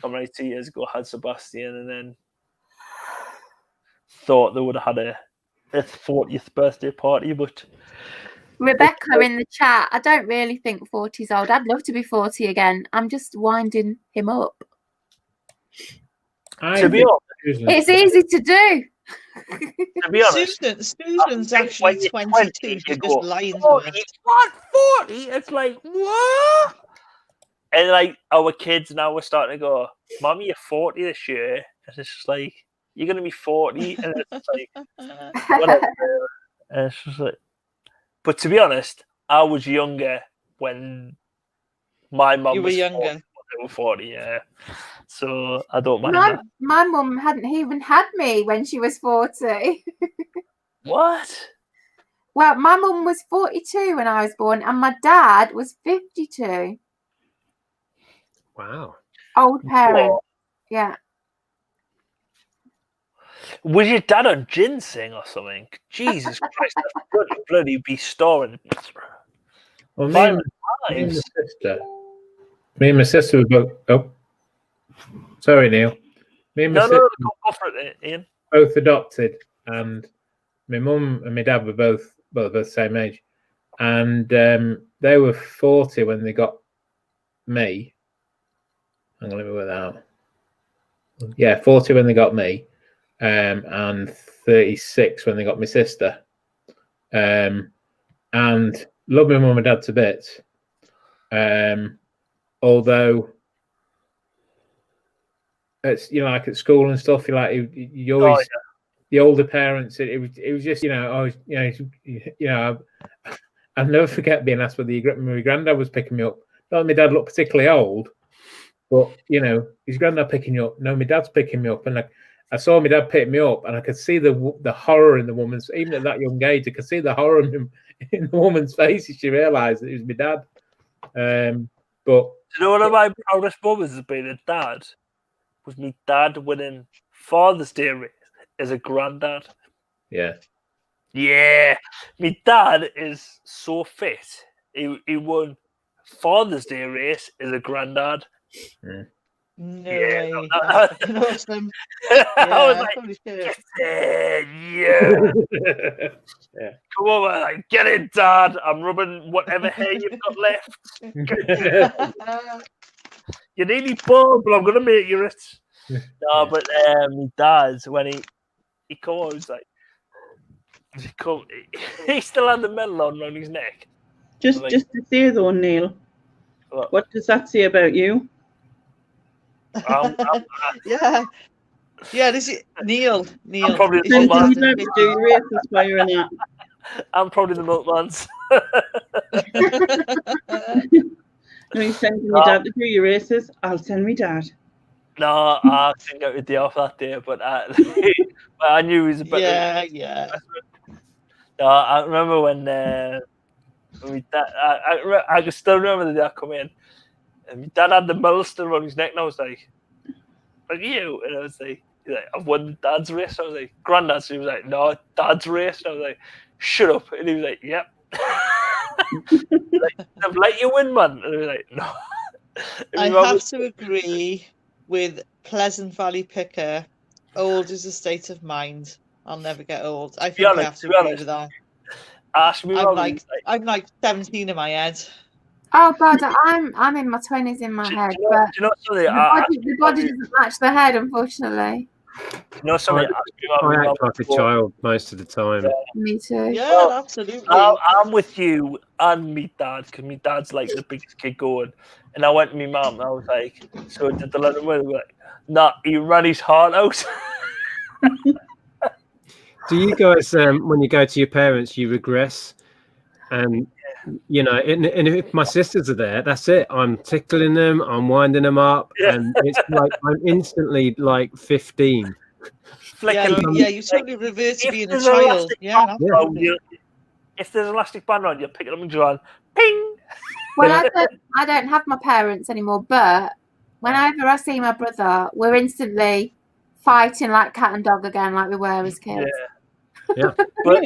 Speaker 13: Got married 2 years ago. Had Sebastian, and then thought they would have had a 40th birthday party, but.
Speaker 4: Rebecca in the chat, I don't really think 40's old. I'd love to be 40 again. I'm just winding him up.
Speaker 13: To be honest,
Speaker 4: it's easy to do.
Speaker 13: To be honest,
Speaker 6: Susan's actually 22. She's just lying to us.
Speaker 13: What 40? It's like what? And like our kids now are starting to go, "Mommy, you're 40 this year," and it's just like you're gonna be 40, and it's like whatever. And it's just like. But to be honest, I was younger when my mum was
Speaker 6: younger.
Speaker 13: 40, they were 40, yeah. So I don't mind that.
Speaker 4: My mum hadn't even had me when she was 40.
Speaker 13: What?
Speaker 4: Well, my mum was 42 when I was born, and my dad was 52.
Speaker 3: Wow.
Speaker 4: Old parent. Yeah.
Speaker 13: Was your dad on ginseng or something? Jesus Christ, that's bloody be storing.
Speaker 8: Well, me and my sister were both. Oh, sorry, Neil. Me and my sister
Speaker 13: go for it, Ian.
Speaker 8: Both adopted, and my mum and my dad were both the same age, and they were 40 when they got me. Hang on, let me work that out. Yeah, 40 when they got me, and 36 when they got my sister. And love my mum and dad to bits. Although it's like at school and stuff, you always the older parents. It was just I'll never forget being asked whether my granddad was picking me up. Not that my dad looked particularly old, but his granddad picking you up. No, my dad's picking me up, and I saw my dad pick me up, and I could see the horror in the woman's. Even at that young age, I could see the horror in the woman's face as she realised that it was my dad. But
Speaker 13: you know, one of my proudest moments as being a dad was me dad winning Father's Day race as a granddad.
Speaker 8: Yeah.
Speaker 13: Yeah. My dad is so fit. He won Father's Day race as a granddad.
Speaker 8: Yeah.
Speaker 6: No
Speaker 13: yeah,
Speaker 6: way.
Speaker 13: That's
Speaker 6: awesome.
Speaker 13: I was like,
Speaker 6: probably should.
Speaker 13: Yeah.
Speaker 8: Yeah.
Speaker 13: Come on, man. Get it, Dad. I'm rubbing whatever hair you've got left. You're nearly bald, but I'm going to make you it. No, but my dad, when he come on, he's like, he still had the medal on around his neck.
Speaker 1: Just to say though, Neil, what does that say about you?
Speaker 6: Yeah. This is Neil.
Speaker 13: I'm probably
Speaker 1: the milkman. Do your races while you're in that.
Speaker 13: I'm probably the milkman's.
Speaker 1: No, he's sending your dad to do your races. I'll send me dad.
Speaker 13: No, I couldn't get a day off that day, but I knew he was a better.
Speaker 6: Yeah.
Speaker 13: No, I remember when my dad, I can still remember the day I come in, and my dad had the medal still around his neck, and I was like you, and I was like, he's like, I've won dad's race. I was like, granddad's. He was like, no, dad's race. And I was like, shut up. And he was like, yep. Like, I've let you win, man. And I was like, no.
Speaker 6: I have to agree with Pleasant Valley Picker. Old is a state of mind. I'll never get old. I think I have to agree with that.
Speaker 13: Ask me,
Speaker 6: I'm like 17 in my head.
Speaker 4: Oh God, I'm in my 20s in my head, but the body doesn't match the head, unfortunately.
Speaker 13: You know, something
Speaker 3: I act like a child most of the time.
Speaker 4: Yeah. Me too.
Speaker 6: Yeah,
Speaker 13: well,
Speaker 6: absolutely.
Speaker 13: I'm with you and me dad, because me dad's like the biggest kid going. And I went to my mum and I was like, so did the little win? Like, nah, he ran his heart out.
Speaker 3: Do you guys, when you go to your parents, you regress? And and if my sisters are there, that's it. I'm tickling them, I'm winding them up, and it's like I'm instantly like 15.
Speaker 6: You totally revert to being a child. Yeah.
Speaker 13: If there's elastic band on, you pick it up and go, ping.
Speaker 4: Well, I don't have my parents anymore, but whenever I see my brother, we're instantly fighting like cat and dog again, like we were as kids.
Speaker 3: Yeah.
Speaker 13: But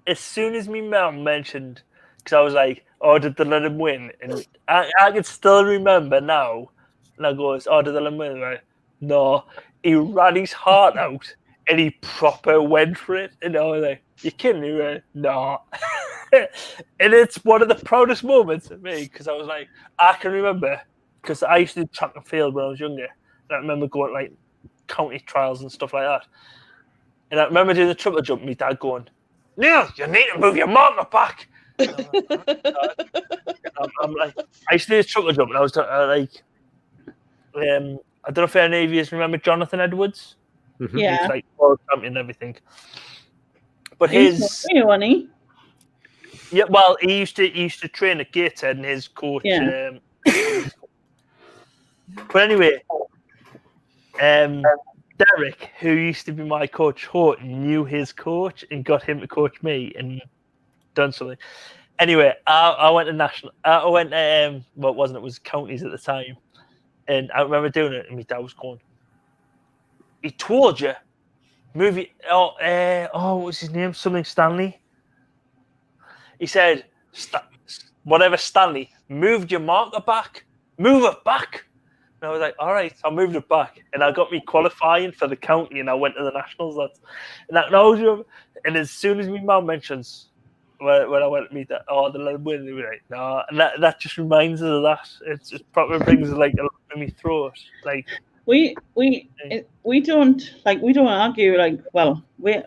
Speaker 13: as soon as my mum mentioned, because I was like, oh, did they let him win? And I can still remember now. And I goes, oh, did they let him win? Like, no, he ran his heart out and he proper went for it. And I was like, you kidding me? Right? No. And it's one of the proudest moments of me, because I was like, I can remember, because I used to do track and field when I was younger. And I remember going like county trials and stuff like that. And I remember doing the triple jump, my dad going, Neil, you need to move your marker back. I'm like, I used to do a triple jump, and I was like, I don't know if any of you remember Jonathan Edwards.
Speaker 1: Mm-hmm. Yeah,
Speaker 13: he's like world champion and everything. But well, he used to train at Gateshead, and his coach.
Speaker 1: Yeah.
Speaker 13: But anyway, Derek, who used to be my coach, knew his coach and got him to coach me and done something. Anyway, I went to national. I went to what wasn't it? Was counties at the time, and I remember doing it. And my dad was going, "He told you movie. What was his name? Something Stanley. He said, whatever Stanley, moved your marker back. Move it back. And I was like, all right, I moved it back. And I got me qualifying for the county and I went to the nationals. And as soon as my mum mentions when I went to meet that, the little win, they were like, no. And that just reminds us of that. It just probably brings like a lump in my throat. Like,
Speaker 1: we don't argue, like, well, we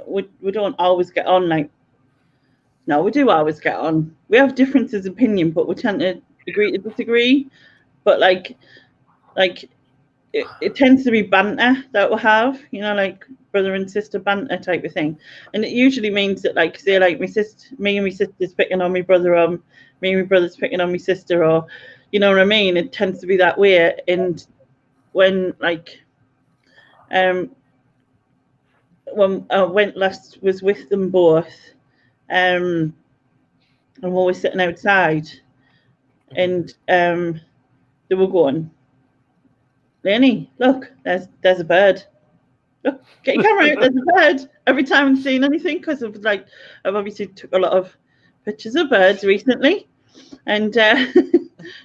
Speaker 1: don't always get on, like, no, we do always get on. We have differences of opinion, but we tend to agree to disagree. But like it tends to be banter that we'll have, you know, like brother and sister banter type of thing. And it usually means that, like, say, like me and my sister's picking on my brother, or me and my brother's picking on my sister, or, you know what I mean? It tends to be that way. And when, like, when I was with them both, and we were sitting outside, and they were going, Lenny, look, there's a bird. Look, get your camera out, there's a bird. Every time I've seen anything, because of, like, I've obviously took a lot of pictures of birds recently, and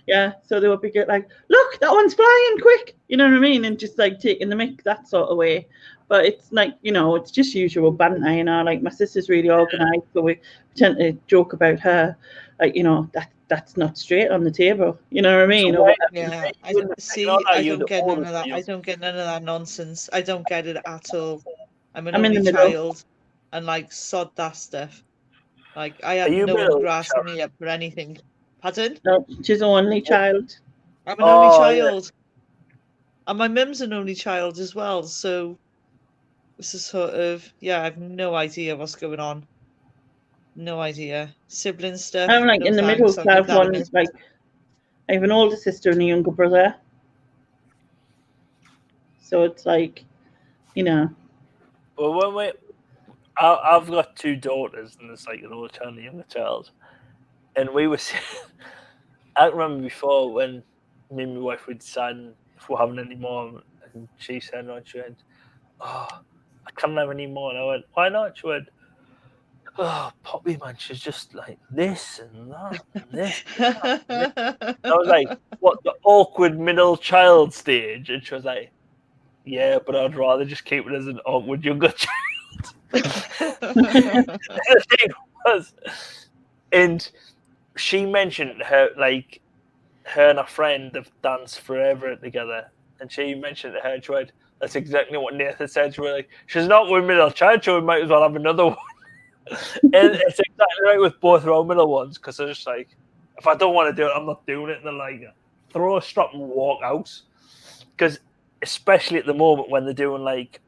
Speaker 1: yeah, so they would be like, look, that one's flying, quick, you know what I mean, and just like taking the mic that sort of way. But it's like, you know, it's just usual banter, you know, like my sister's really organised, so we tend to joke about her, like, you know, that's not straight on the table, you know what I mean?
Speaker 6: So yeah, I don't get none of that. I don't get none of that nonsense. I don't get it at all. I'm an only child, and like, sod that stuff. Like, I have no one grasping me up for anything. Pardon?
Speaker 1: No, she's an only child.
Speaker 6: I'm an only child. Yeah. And my mum's an only child as well, so this is sort of, I have no idea what's going on. No idea. Sibling stuff.
Speaker 1: I'm like in the middle class one. Like, I have an older sister and a younger brother. So it's like, you know.
Speaker 13: Well, I've got two daughters, and it's like an older child and a younger child. And we were, I remember before when me and my wife were deciding if we're having any more, and she said, she went, I can't have any more. And I went, why not? She went, Poppy, man, she's just like this and that and this. And that. I was like, what, the awkward middle child stage? And she was like, yeah, but I'd rather just keep it as an awkward younger child. The thing was, and she mentioned her and a friend have danced forever together, and she mentioned to her, and she went, that's exactly what Nathan said. She was like, she's not with middle child, so we might as well have another one. And it's exactly right with both our middle ones, because they're just like, if I don't want to do it, I'm not doing it. And they're like, throw a strap and walk out. Because especially at the moment when they're doing like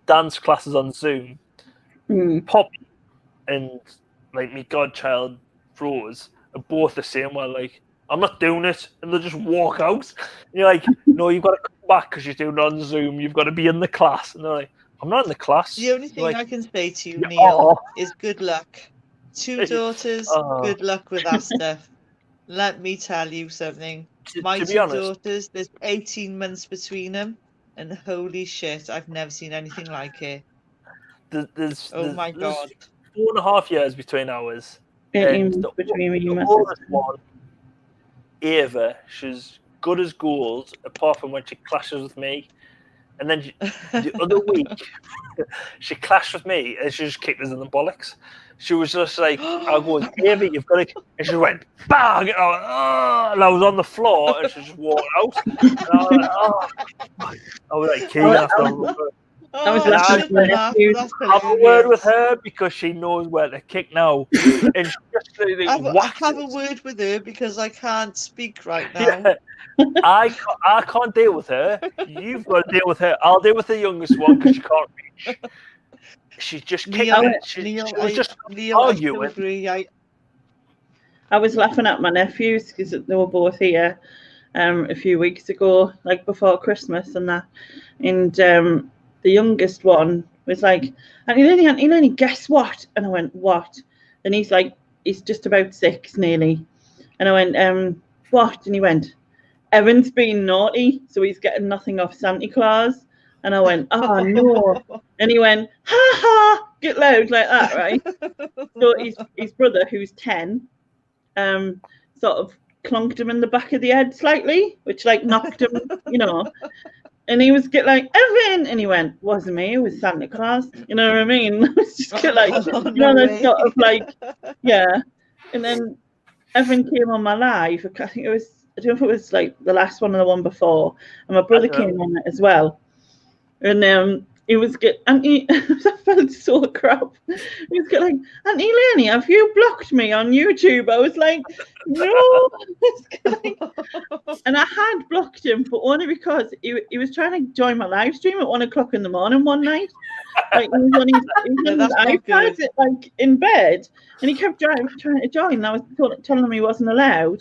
Speaker 13: dance classes on Zoom, Poppy and like my godchild Rose are both the same. Where like, I'm not doing it, and they'll just walk out. And you're like, no, you've got to come back because you're doing it on Zoom. You've got to be in the class. And they're like, I'm not in the class.
Speaker 6: The only thing I can say to you, Neil, is good luck. Two daughters, good luck with that stuff. Let me tell you something. My two daughters, there's 18 months between them, and holy shit, I've never seen anything like it.
Speaker 13: There's
Speaker 6: my God.
Speaker 13: 4.5 years between ours.
Speaker 1: And between me and my sister.
Speaker 13: One, Ava, she's good as gold, apart from when she clashes with me. And then the other week, she clashed with me, and she just kicked us in the bollocks. She was just like, I go, Ava, you've got to... And she went, bang! And I was on the floor, and she just walked out. And I was like, Keegan,
Speaker 1: I was laughing at
Speaker 13: have a word with her because she knows where to kick now. And she just
Speaker 6: I have a word with her because I can't speak right now.
Speaker 13: Yeah. I can't deal with her. You've got to deal with her. I'll deal with the youngest one because she can't reach. She's just kicking it. She was just arguing.
Speaker 1: I was laughing at my nephews because they were both here a few weeks ago, like before Christmas and that. And the youngest one was like, Auntie Lenny, guess what? And I went, what? And he's like, he's just about 6 nearly. And I went, what? And he went, Evan's been naughty, so he's getting nothing off Santa Claus. And I went, oh no. And he went, ha ha, get loud like that, right? So his brother, who's 10, sort of clunked him in the back of the head slightly, which like knocked him, you know. And he was get like, Evan, and he went, wasn't me, it was Santa Claus. You know what I mean? It was just get like, you know, that sort of like, yeah. And then Evan came on my live. I think it was, I don't know if it was like the last one or the one before, and my brother came on it as well. And he was get Auntie. I felt so crap. He was like, Auntie Lenny, have you blocked me on YouTube? I was like, no. And I had blocked him, but only because he was trying to join my live stream at 1 o'clock in the morning one night. Like he was on his iPad, like in bed, and he kept trying to join. And I was telling him he wasn't allowed.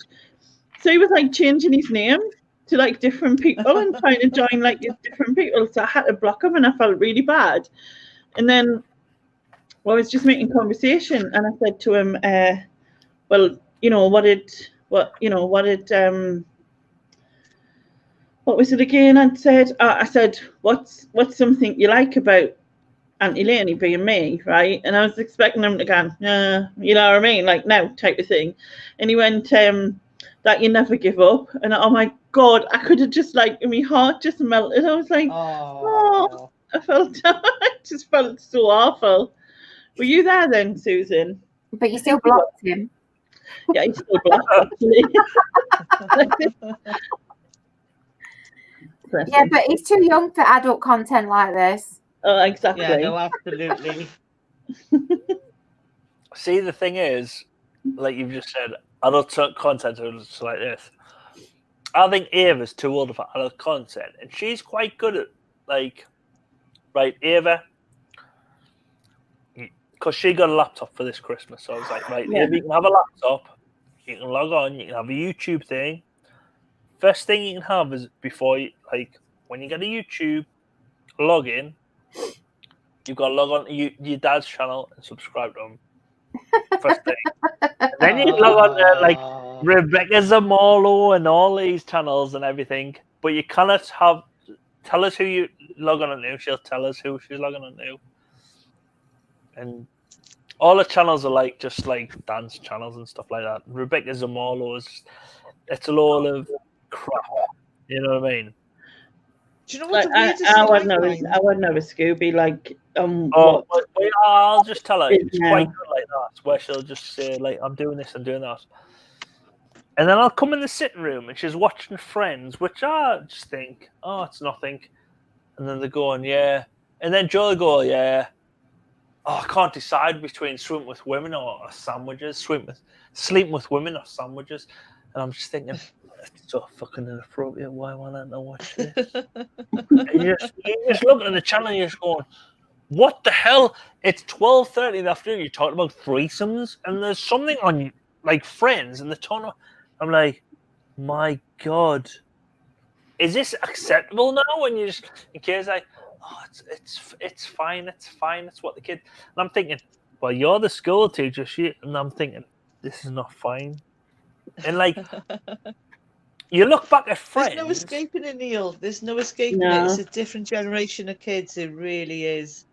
Speaker 1: So he was like changing his name to like different people and trying to join like different people. So I had to block him, and I felt really bad. And then I was just making conversation, and I said to him, well, you know, what was it again? I said, what's something you like about Auntie Lainey being me, right? And I was expecting him to go, you know what I mean, like now type of thing. And he went, that you never give up. And oh my God, I could have just like, my heart just melted. I was like, oh, I just felt so awful. Were you there then, Susan?
Speaker 4: But you still blocked him.
Speaker 1: Yeah, he still blocked, actually.
Speaker 4: Yeah, but he's too young for adult content like this.
Speaker 1: Oh, exactly.
Speaker 6: Yeah, no, absolutely.
Speaker 13: See, the thing is, like you've just said, adult content is like this. I think Ava's too old for adult content, and she's quite good at, like, right, Ava, because she got a laptop for this Christmas. So I was like, right, Ava, you can have a laptop, you can log on, you can have a YouTube thing. First thing you can have is before you, like, when you get a YouTube login, you've got to log on to your dad's channel and subscribe to him. First thing. And then you can log on to like Rebecca Zamolo and all these channels and everything. But you cannot tell us who you log on to. She'll tell us who she's logging on to. And all the channels are like just like dance channels and stuff like that. Rebecca Zamolo it's a load of crap. You know what I mean?
Speaker 6: Do you know what
Speaker 1: like, I wouldn't know a Scooby like
Speaker 13: well, I'll just tell her it's quite good like that, where she'll just say like, I'm doing this and doing that, and then I'll come in the sitting room and she's watching Friends, which I just think, oh, it's nothing, and then they're going, yeah, and then Joe will go, yeah, oh, I can't decide between sleeping with women or sandwiches, sleeping with women or sandwiches, and I'm just thinking, it's so fucking inappropriate. Why won't I watch this? you're just looking at the channel and you're just going, what the hell? It's 12:30 in the afternoon. You're talking about threesomes, and there's something on like Friends and the ton of. I'm like, my God, is this acceptable now? When you just in case like, oh, it's fine, it's what the kid. And I'm thinking, well, you're the school teacher, and I'm thinking, this is not fine. And like. You look back at Friends.
Speaker 6: There's no escaping it, Neil. There's no escaping it. It's a different generation of kids. It really is.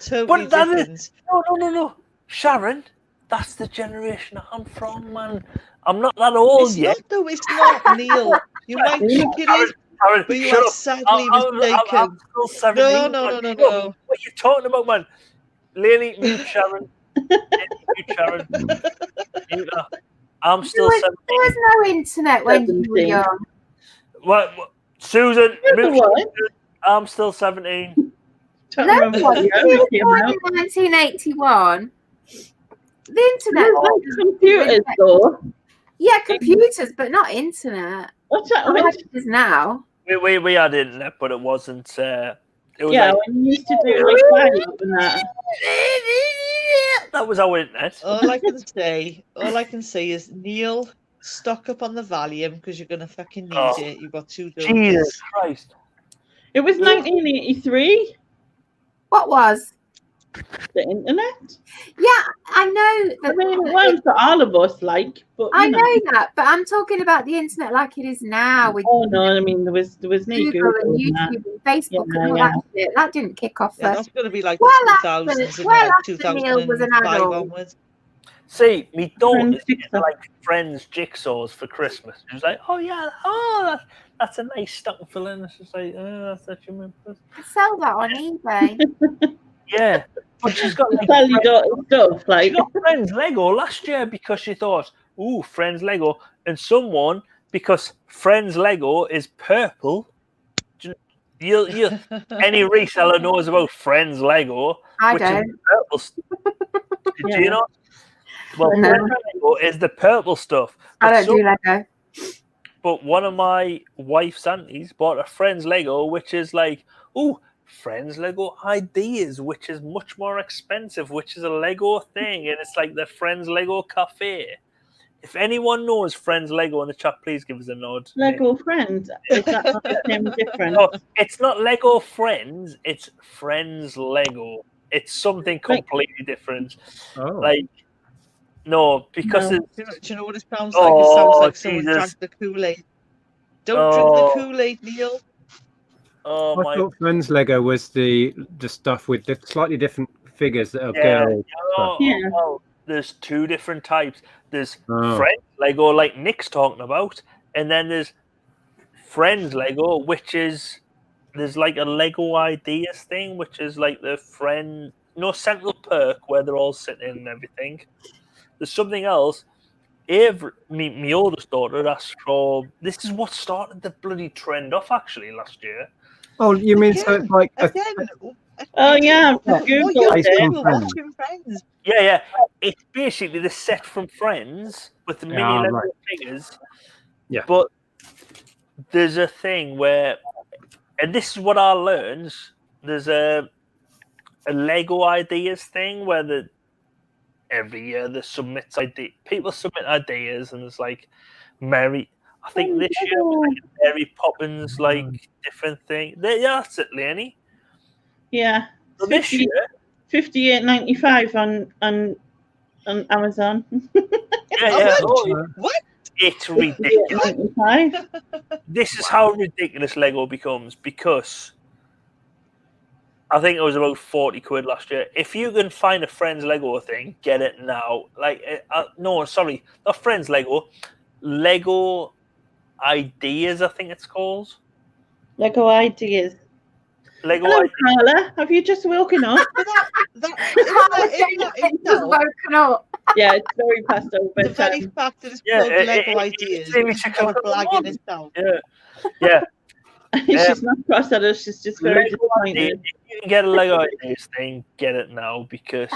Speaker 6: Totally different.
Speaker 13: No. Sharon, that's the generation I'm from, man. I'm not that old yet.
Speaker 6: It's not, Neil. You might think it is, but you are sadly mistaken.
Speaker 13: I'm still 17.
Speaker 6: No.
Speaker 13: What are you talking about, man? Lily, mute Sharon. Mute Sharon. I'm still 17.
Speaker 4: There was no internet when you were young.
Speaker 13: What? Susan, I'm still 17.
Speaker 4: No, you were born in 1981. The internet.
Speaker 1: Computers, though.
Speaker 4: Yeah, computers, but not internet.
Speaker 1: What's that?
Speaker 4: Computers now.
Speaker 13: We had internet, but it wasn't. It was
Speaker 1: like, when you used to do like that.
Speaker 13: That was our internet.
Speaker 6: All I can say is, Neil, stock up on the Valium because you're gonna fucking need it. You've got 2 daughters.
Speaker 13: Jesus Christ!
Speaker 1: It was 1983.
Speaker 4: What was?
Speaker 1: The internet?
Speaker 4: Yeah, I know.
Speaker 1: I mean, it works for all of us, like, but
Speaker 4: I know that, but I'm talking about the internet like it is now. With
Speaker 1: no, I mean there was no
Speaker 4: Google and YouTube and Facebook and all that shit. That didn't kick off
Speaker 6: Yeah,
Speaker 4: first.
Speaker 6: that's going to be like
Speaker 4: Well
Speaker 6: the
Speaker 4: after,
Speaker 6: 2000s and
Speaker 4: well
Speaker 6: like
Speaker 4: after Neil was an
Speaker 6: 2005
Speaker 4: adult.
Speaker 6: onwards.
Speaker 13: See, me daughter's getting like Friends jigsaws for Christmas. She was like, "Oh yeah, that's a nice stocking filling." She's like, "Oh, that's such a member."
Speaker 4: Sell that on eBay.
Speaker 13: Yeah, but she's got like
Speaker 1: stuff like
Speaker 13: she got Friends Lego last year because she thought, "Ooh, Friends Lego," and someone because Friends Lego is purple. You any reseller knows about Friends Lego,
Speaker 4: I
Speaker 13: which
Speaker 4: don't.
Speaker 13: is purple. Do you know? Well, Friends Lego is the purple stuff.
Speaker 4: I don't do Lego.
Speaker 13: But one of my wife's aunties bought a Friends Lego, which is like, ooh, Friends Lego Ideas, which is much more expensive, which is a Lego thing, and it's like the Friends Lego Cafe. If anyone knows Friends Lego in the chat, please give us a nod.
Speaker 1: Lego Friends. Is that not the same difference?
Speaker 13: No, it's not Lego Friends, it's Friends Lego. It's something completely different. Like, no, because
Speaker 6: Do
Speaker 13: it's...
Speaker 6: you know what it sounds like? It sounds like someone
Speaker 13: Jesus.
Speaker 6: drank the Kool-Aid. Don't drink the Kool-Aid, Neil.
Speaker 13: Oh,
Speaker 3: I thought Friends Lego was the stuff with the slightly different figures that are girl stuff.
Speaker 13: Well, there's two different types. There's
Speaker 3: Oh.
Speaker 13: Friends Lego, like Nick's talking about, and then there's Friends Lego, which is there's like a Lego Ideas thing, which is like the Central Perk where they're all sitting and everything. There's something else. Me oldest daughter asked for. This is what started the bloody trend off actually last year.
Speaker 3: Oh, you mean so it's like
Speaker 1: Oh yeah,
Speaker 6: watching Friends.
Speaker 13: Yeah. It's basically the set from Friends with the mini Lego figures.
Speaker 3: Yeah.
Speaker 13: But there's a thing where, and this is what I learned. There's a Lego Ideas thing where every year people submit ideas, and it's like Mary. I think this year was like Mary Poppins, like different thing. Yeah, that's it, Lenny.
Speaker 1: Yeah.
Speaker 13: So this year,
Speaker 1: $58.95 on Amazon.
Speaker 13: Yeah.
Speaker 6: What?
Speaker 13: It's ridiculous. This is how ridiculous Lego becomes because I think it was about 40 quid last year. If you can find a Friends Lego thing, get it now. Like, no, sorry, not Friends Lego. Lego Ideas, I think it's called.
Speaker 1: Lego Ideas.
Speaker 13: Lego
Speaker 1: Hello,
Speaker 13: Ideas.
Speaker 1: Carla. Have you just woken up?
Speaker 4: Just woken up.
Speaker 1: Yeah, it's very past over.
Speaker 6: The very fact that it's called Lego Ideas is called blagging itself.
Speaker 13: Yeah.
Speaker 1: She's not cross at us. She's just very disappointed.
Speaker 13: If you can get a Lego Ideas thing, get it now because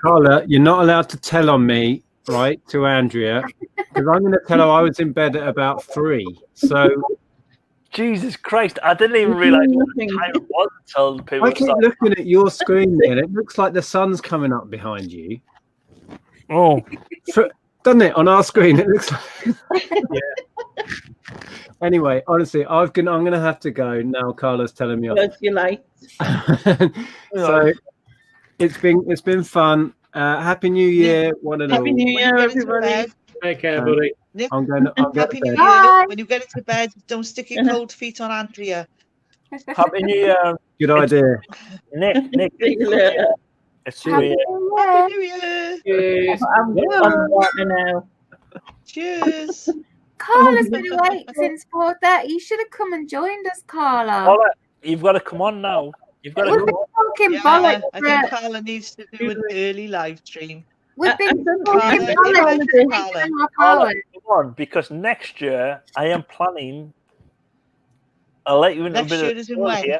Speaker 3: Carla, you're not allowed to tell on me, right, to Andrea, because I'm going to tell her I was in bed at about 3. So
Speaker 13: Jesus Christ, I didn't even realize what the time it was until people
Speaker 3: I keep looking at your screen there, and it looks like the sun's coming up behind you.
Speaker 13: Oh,
Speaker 3: doesn't it? On our screen, it looks like. Yeah. Anyway, honestly, I'm gonna have to go now. Carla's telling me off.
Speaker 1: Because you like.
Speaker 3: So it's been fun. Happy New Year, one and all.
Speaker 1: Happy New Year, everybody.
Speaker 8: Take care, buddy.
Speaker 6: Nick,
Speaker 3: I'm going to
Speaker 6: Happy
Speaker 3: bed.
Speaker 6: New Year. When you get into bed, don't stick your cold feet on Andrea.
Speaker 13: Happy New Year.
Speaker 3: Good idea.
Speaker 13: Nick.
Speaker 1: See you later.
Speaker 13: It's
Speaker 6: Happy New Year.
Speaker 8: Cheers.
Speaker 1: I'm water now.
Speaker 6: Cheers.
Speaker 4: Carla's been awake since 4:30. You should have come and joined us, Carla.
Speaker 13: Carla, you've got to come on now. You've got to
Speaker 4: We've
Speaker 13: come
Speaker 4: been
Speaker 13: on.
Speaker 4: talking
Speaker 6: Yeah,
Speaker 4: bollocks.
Speaker 6: I think Carla needs to do an early live stream.
Speaker 4: We've been talking
Speaker 6: Carla,
Speaker 4: bollocks for
Speaker 6: Carla.
Speaker 4: 6.5
Speaker 13: Carla,
Speaker 4: hours.
Speaker 13: come on, because next year I am planning. I'll let you into a
Speaker 6: Next
Speaker 13: bit
Speaker 6: year
Speaker 13: of
Speaker 6: is in
Speaker 13: spoil
Speaker 6: when?
Speaker 13: here.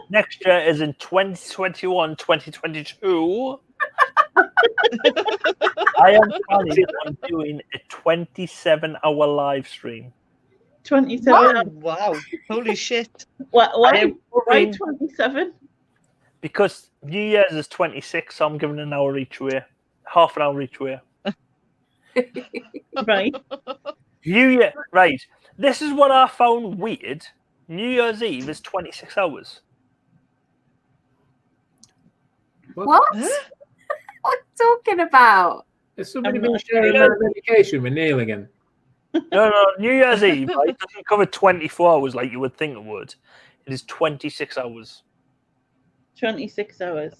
Speaker 13: Next year is in 2021, 2022. I am planning on doing a 27-hour live stream.
Speaker 1: 27.
Speaker 6: Oh, wow. Holy shit.
Speaker 1: Why
Speaker 13: I am
Speaker 1: 27?
Speaker 13: Because New Year's is 26, so I'm giving an hour each way. Half an hour each way.
Speaker 1: Right.
Speaker 13: New Year, right. This is what I found weird. New Year's Eve is 26 hours.
Speaker 4: What? What are you talking about?
Speaker 8: Has somebody been sharing that medication with Neil again?
Speaker 13: No, New Year's Eve, right? It doesn't cover 24 hours like you would think it would. It is 26 hours.
Speaker 1: 26 hours.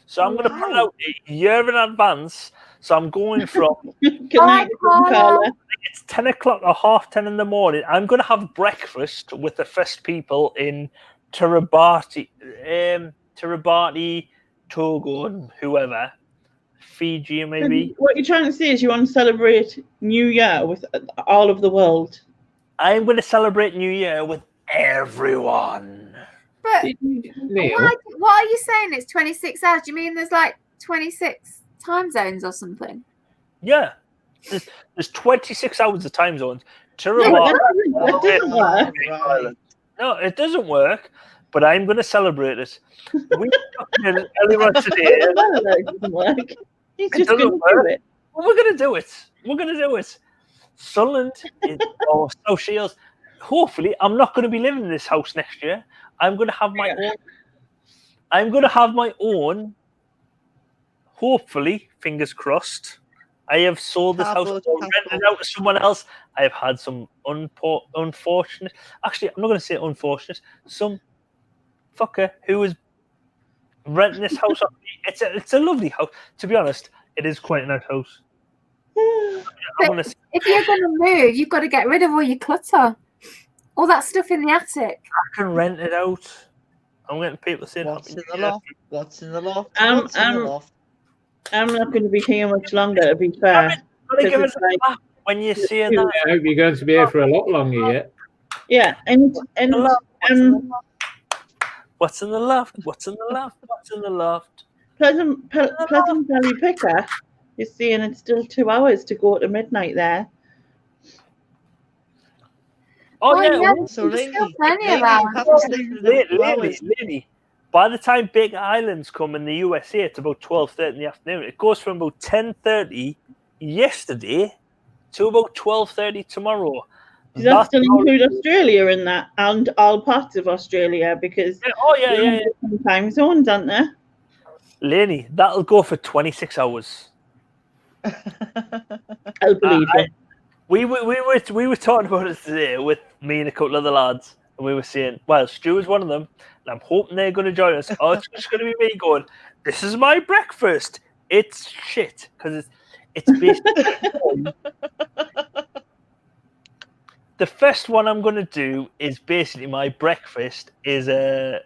Speaker 13: So I'm going to put it out a year in advance. So I'm going from...
Speaker 1: Good night, Carla.
Speaker 13: It's 10 o'clock or 10:30 in the morning. I'm going to have breakfast with the first people in Kiribati, Togo, and whoever. Fiji, maybe.
Speaker 1: What you're trying to say is you want to celebrate New Year with all of the world.
Speaker 13: I'm going to celebrate New Year with everyone.
Speaker 4: But what are you saying? It's 26 hours. Do you mean there's like 26 time zones or something?
Speaker 13: Yeah. There's 26 hours of time zones.
Speaker 1: That doesn't work.
Speaker 13: No, it doesn't work. But I'm going to celebrate it. We earlier today.
Speaker 1: It doesn't work. He's just going to do it.
Speaker 13: Well, we're going to do it. We're going to do it. Sunderland or South Shields. Hopefully, I'm not going to be living in this house next year. I'm going to have my own. I'm going to have my own. Hopefully, fingers crossed. I have sold this house or rented it out to someone else. I have had some unfortunate. Actually, I'm not going to say unfortunate. Some fucker who was renting this house off me. It's a lovely house. To be honest, it is quite a nice house.
Speaker 4: If you're going to move, you've got to get rid of all your clutter. All that stuff in the attic.
Speaker 13: I can rent it out. I'm getting people saying,
Speaker 6: What's in the loft? What's in the loft?
Speaker 1: I'm not going to be here much longer, to be fair.
Speaker 13: Give us a laugh when you see that.
Speaker 8: I hope you're going to be here for a lot longer yet.
Speaker 1: Yeah, and
Speaker 13: what's in the loft? What's in the loft? What's in the loft?
Speaker 1: Pleasant Valley Picker is saying it's still 2 hours to go to midnight there.
Speaker 13: Oh, yeah.
Speaker 6: So
Speaker 13: Lady, by the time Big Islands come in the USA, it's about 12:30 in the afternoon. It goes from about 10:30 yesterday to about 12:30 tomorrow.
Speaker 1: Does that still include Australia in that, and all parts of Australia? Because different time zones, aren't there?
Speaker 13: Lenny, that'll go for 26 hours.
Speaker 1: I'll believe it.
Speaker 13: We were talking about it today with me and a couple of the lads, and we were saying, well, Stu is one of them, and I'm hoping they're going to join us. Oh, it's just going to be me going, this is my breakfast. It's shit, because it's basically... The first one I'm going to do is basically my breakfast is a...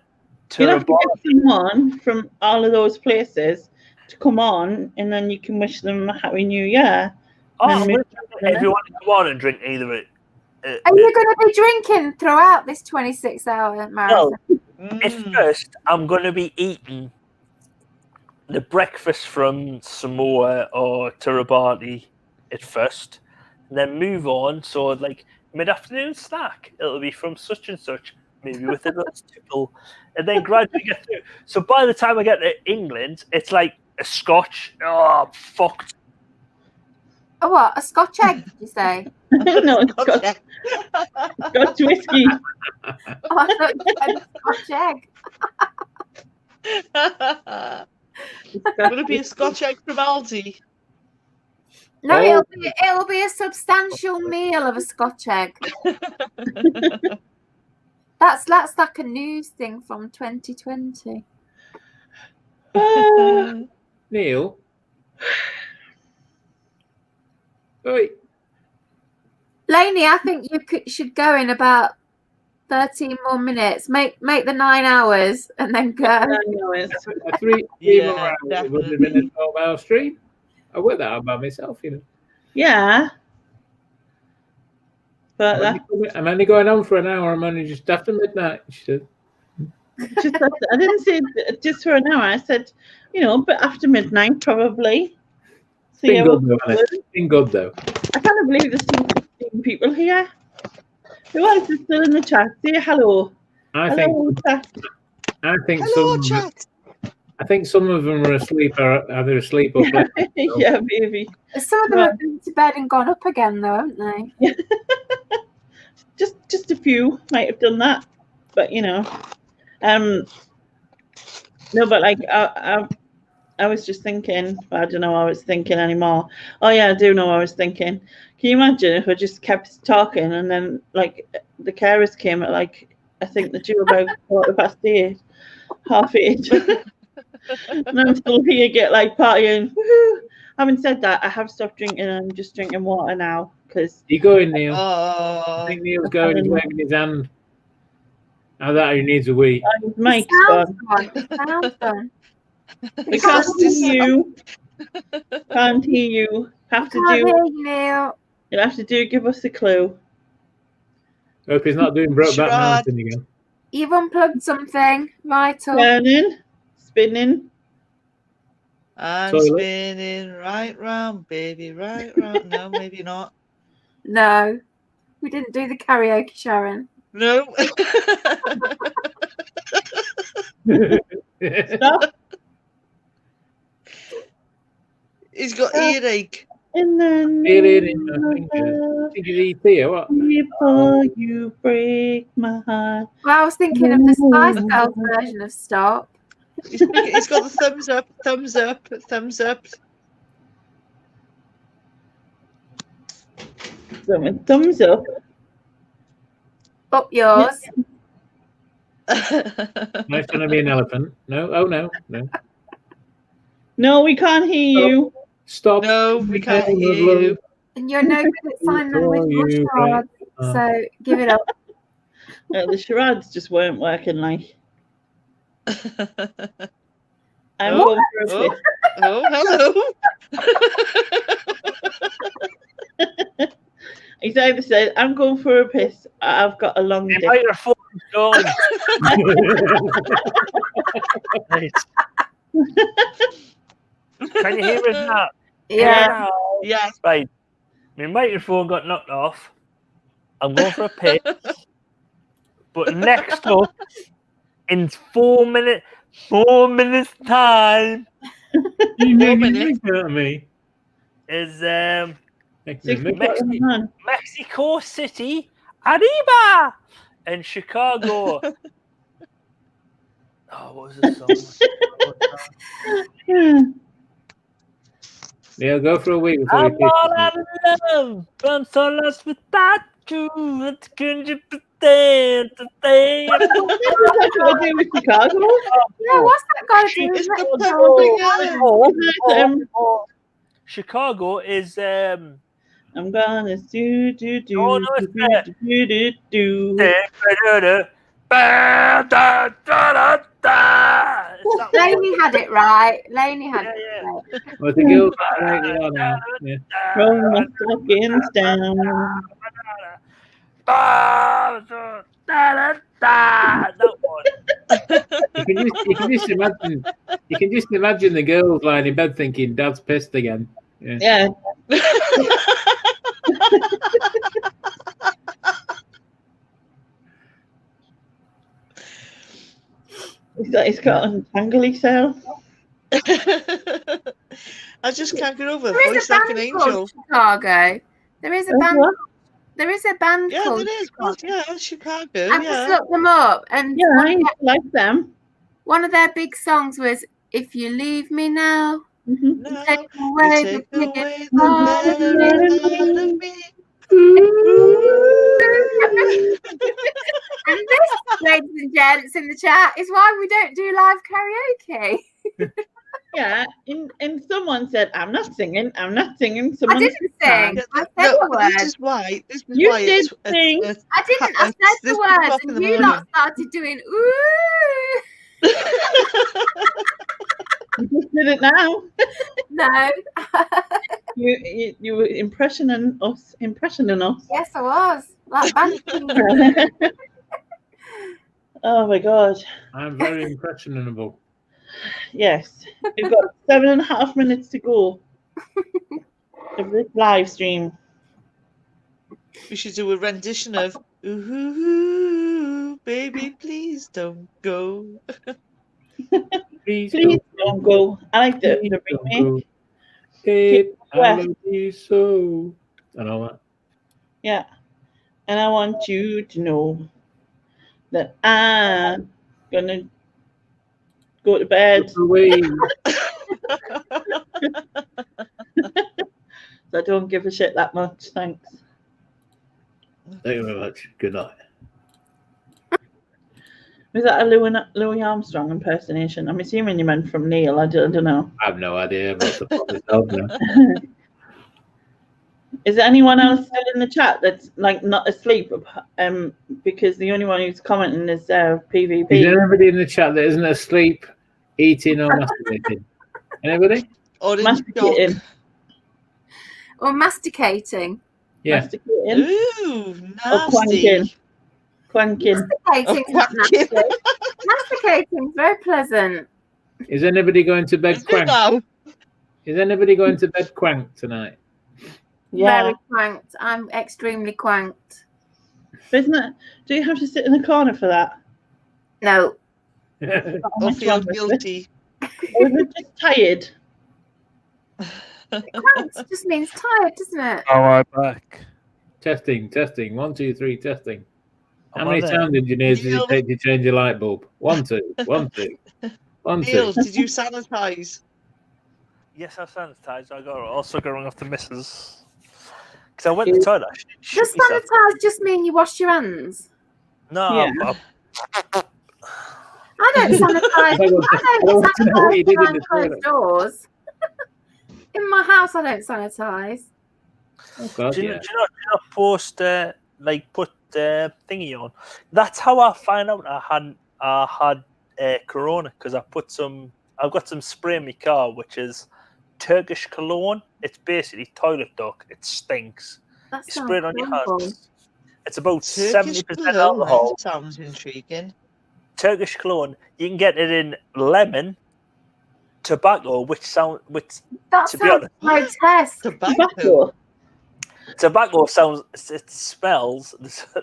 Speaker 1: You'll have to get someone from all of those places to come on, and then you can wish them a Happy New Year.
Speaker 13: Oh, if you want to come on and drink either it.
Speaker 4: Are you going to be drinking throughout this 26-hour marathon?
Speaker 13: Well, at first, I'm going to be eating the breakfast from Samoa or Kiribati at first, and then move on. So, like, mid-afternoon snack, it'll be from such and such, maybe with a little tipple, and then gradually get through. So by the time I get to England, it's like a scotch. Oh, fucked.
Speaker 4: Oh, what? A Scotch egg, did you say?
Speaker 1: No, it's Scotch whiskey.
Speaker 4: Oh, I thought you said Scotch egg.
Speaker 6: Will it be a Scotch egg from Aldi?
Speaker 4: No, it'll be a substantial meal of a Scotch egg. That's like a news thing from 2020.
Speaker 8: Neil. Oi.
Speaker 4: Lainey, I think you should go in about 13 more minutes. Make the 9 hours and then go.
Speaker 1: 9 hours.
Speaker 8: A 3 more hours. It would have been a 12-hour stream. I worked that out by myself, you know.
Speaker 1: Yeah. But
Speaker 8: I'm only going on for an hour. I'm only just after midnight. She said.
Speaker 1: I didn't say just for an hour. I said, but after midnight probably. So
Speaker 8: been good though.
Speaker 1: I can't believe there's 16 people here. Who else is still in the chat? Say hello.
Speaker 8: Hello,
Speaker 1: chat.
Speaker 8: I think some of them are asleep, or either asleep or playing.
Speaker 1: Yeah, maybe.
Speaker 4: Some of them have been to bed and gone up again, though, haven't they?
Speaker 1: just a few might have done that, but no, but like I was just thinking, but I don't know what I was thinking anymore. Oh yeah, I do know what I was thinking. Can you imagine if I just kept talking and then like the carers came at like I think they're due about 8:15, 8:30. And I'm still here get like partying. Woohoo! Having said that, I have stopped drinking and I'm just drinking water now because
Speaker 8: You going, Neil?
Speaker 6: Oh,
Speaker 8: I think Neil's going. He's waving his hand. Now that he needs a wee.
Speaker 1: Mike's gone. We can't hear you. Can't hear you. Have to
Speaker 4: Can't
Speaker 1: do.
Speaker 4: hear you, Neil.
Speaker 1: You'll have to do. Give us a clue.
Speaker 8: Hope he's not doing Brokeback Mountain again.
Speaker 4: You've unplugged something, vital.
Speaker 1: Turning, spinning.
Speaker 6: And
Speaker 8: Toilet.
Speaker 6: spinning right round, baby, right round. No, maybe not.
Speaker 4: No, we didn't do the karaoke, Sharon.
Speaker 6: No.
Speaker 1: Stop.
Speaker 6: He's got earache.
Speaker 1: And then
Speaker 8: Feel it in my fingers. Think of E.T. or what?
Speaker 1: before you break my heart.
Speaker 4: Well, I was thinking of the Spice Girls version of Stop.
Speaker 6: He's got the thumbs up, thumbs up, thumbs up.
Speaker 1: Thumbs up.
Speaker 4: Up yours.
Speaker 8: No, it's going to be an elephant. No, oh no, no.
Speaker 1: No, we can't hear you.
Speaker 8: Stop.
Speaker 6: No, we can't hear you.
Speaker 4: And you're no good at sign language or charades, so give it up.
Speaker 1: The charades just weren't working like. I'm
Speaker 6: Oh,
Speaker 1: going for a
Speaker 6: oh,
Speaker 1: piss.
Speaker 6: oh, hello.
Speaker 1: He's either said, I'm going for a piss. I've got a long dick.
Speaker 13: Your phone's gone. Right. Can you hear us now?
Speaker 4: Yeah.
Speaker 6: Yeah.
Speaker 13: Right. My microphone got knocked off. I'm going for a piss. But next up, in 4 minutes time,
Speaker 8: 4 minutes. Me.
Speaker 13: is
Speaker 1: Mexico.
Speaker 13: Mexico City, Arriba, and Chicago. Oh, what was the song?
Speaker 8: Yeah, go for a week before
Speaker 13: I'm
Speaker 8: you
Speaker 13: all out of love. I'm so lost without you. What can you pretend to say?
Speaker 1: What's that got to do with Chicago?
Speaker 4: Yeah, what's that got to do with
Speaker 13: Chicago? Chicago is
Speaker 1: I'm gonna do
Speaker 13: Oh, no, it's that.
Speaker 4: Lainey had it right. Lainey had it right.
Speaker 8: Well, the girls are right there now. Yeah.
Speaker 1: Roll my stockings down.
Speaker 13: That one.
Speaker 8: You can just imagine the girls lying in bed thinking, "Dad's pissed again."
Speaker 1: Yeah. He's got untangle himself.
Speaker 6: I just can't get over
Speaker 4: There is
Speaker 6: voice
Speaker 4: a
Speaker 6: like an
Speaker 4: band called
Speaker 6: angel.
Speaker 4: Chicago. There is a band.
Speaker 1: What?
Speaker 4: There is a band
Speaker 6: Yeah,
Speaker 4: called
Speaker 6: there is.
Speaker 4: Chicago.
Speaker 6: Yeah, Chicago.
Speaker 4: I just
Speaker 6: Yeah.
Speaker 4: looked them up, and
Speaker 1: Yeah, I like them.
Speaker 4: one of their big songs was "If You Leave Me Now."
Speaker 1: Mm-hmm.
Speaker 6: No,
Speaker 4: Take
Speaker 6: you
Speaker 4: away
Speaker 6: take
Speaker 4: the
Speaker 6: away
Speaker 4: biggest part of
Speaker 6: the
Speaker 4: me.
Speaker 6: better part of me.
Speaker 4: And this, ladies and gents in the chat, is why we don't do live karaoke.
Speaker 1: Yeah, and someone said, I'm not singing. Someone
Speaker 4: I didn't sing. I said
Speaker 6: No,
Speaker 4: the words.
Speaker 6: this is why.
Speaker 1: You did sing.
Speaker 4: I didn't. I said the words, and you lot started doing ooh.
Speaker 1: You just did it now.
Speaker 4: No.
Speaker 1: You were impressioning us.
Speaker 4: Yes, I was. Like banter.
Speaker 1: Oh my god.
Speaker 8: I'm very impressionable.
Speaker 1: Yes. We've got 7.5 minutes to go of this live stream.
Speaker 6: We should do a rendition of "Ooh, baby, please don't go."
Speaker 8: Please
Speaker 1: don't go. I like the remake.
Speaker 8: I love you so. And all that.
Speaker 1: Yeah. And I want you to know that I'm gonna go to bed. I don't give a shit that much. Thanks.
Speaker 8: Thank you very much. Good night.
Speaker 1: Was that a Louis Armstrong impersonation? I'm assuming you meant from Neil. I don't know.
Speaker 8: I have no idea. What's the problem?
Speaker 1: Is there anyone else still in the chat that's like not asleep? Because the only one who's commenting is PvP.
Speaker 8: Is there anybody in the chat that isn't asleep, eating, or masturbating? Anybody?
Speaker 6: Or
Speaker 1: Masticating.
Speaker 4: Or masticating.
Speaker 8: Yeah.
Speaker 1: Masticating.
Speaker 6: Ooh,
Speaker 1: Or
Speaker 6: nasty.
Speaker 1: Quanking.
Speaker 4: Masticating's not nasty. Masticating's very pleasant.
Speaker 8: Is anybody going to bed crank? Is anybody going to bed crank tonight?
Speaker 1: Yeah.
Speaker 4: Very quanked. I'm extremely quanked.
Speaker 1: Isn't it? Do you have to sit in the corner for that?
Speaker 4: No.
Speaker 6: Or feel guilty.
Speaker 1: Or is it just tired?
Speaker 4: Quanked just means tired, doesn't it?
Speaker 13: All right, back.
Speaker 8: Testing. 1, 2, 3, testing. How
Speaker 13: Am I
Speaker 8: many
Speaker 13: there?
Speaker 8: sound engineers did it take to change a light bulb? 1, 2, 1, 2. 1, 2.
Speaker 6: Neil, did you sanitize?
Speaker 13: Yes, I sanitized. I got also going off the missus. Because I went to the toilet.
Speaker 4: Does sanitize just mean you wash your hands?
Speaker 13: No,
Speaker 1: Yeah.
Speaker 4: I don't sanitize. I don't sanitize behind closed doors. In my house, I don't sanitize.
Speaker 8: Oh, God,
Speaker 13: do you
Speaker 8: yeah.
Speaker 13: not post put thingy on? That's how I find out I had corona, because I've got some spray in my car, which is Turkish cologne. It's basically toilet duck. It stinks.
Speaker 4: That
Speaker 13: You spray it on your
Speaker 4: horrible.
Speaker 13: hands. It's about
Speaker 6: Turkish
Speaker 13: 70%
Speaker 6: cologne,
Speaker 13: alcohol.
Speaker 6: that sounds intriguing.
Speaker 13: Turkish cologne. You can get it in lemon, tobacco, which
Speaker 4: That
Speaker 13: to be
Speaker 4: sounds
Speaker 13: honest,
Speaker 4: grotesque.
Speaker 13: tobacco sounds. It smells.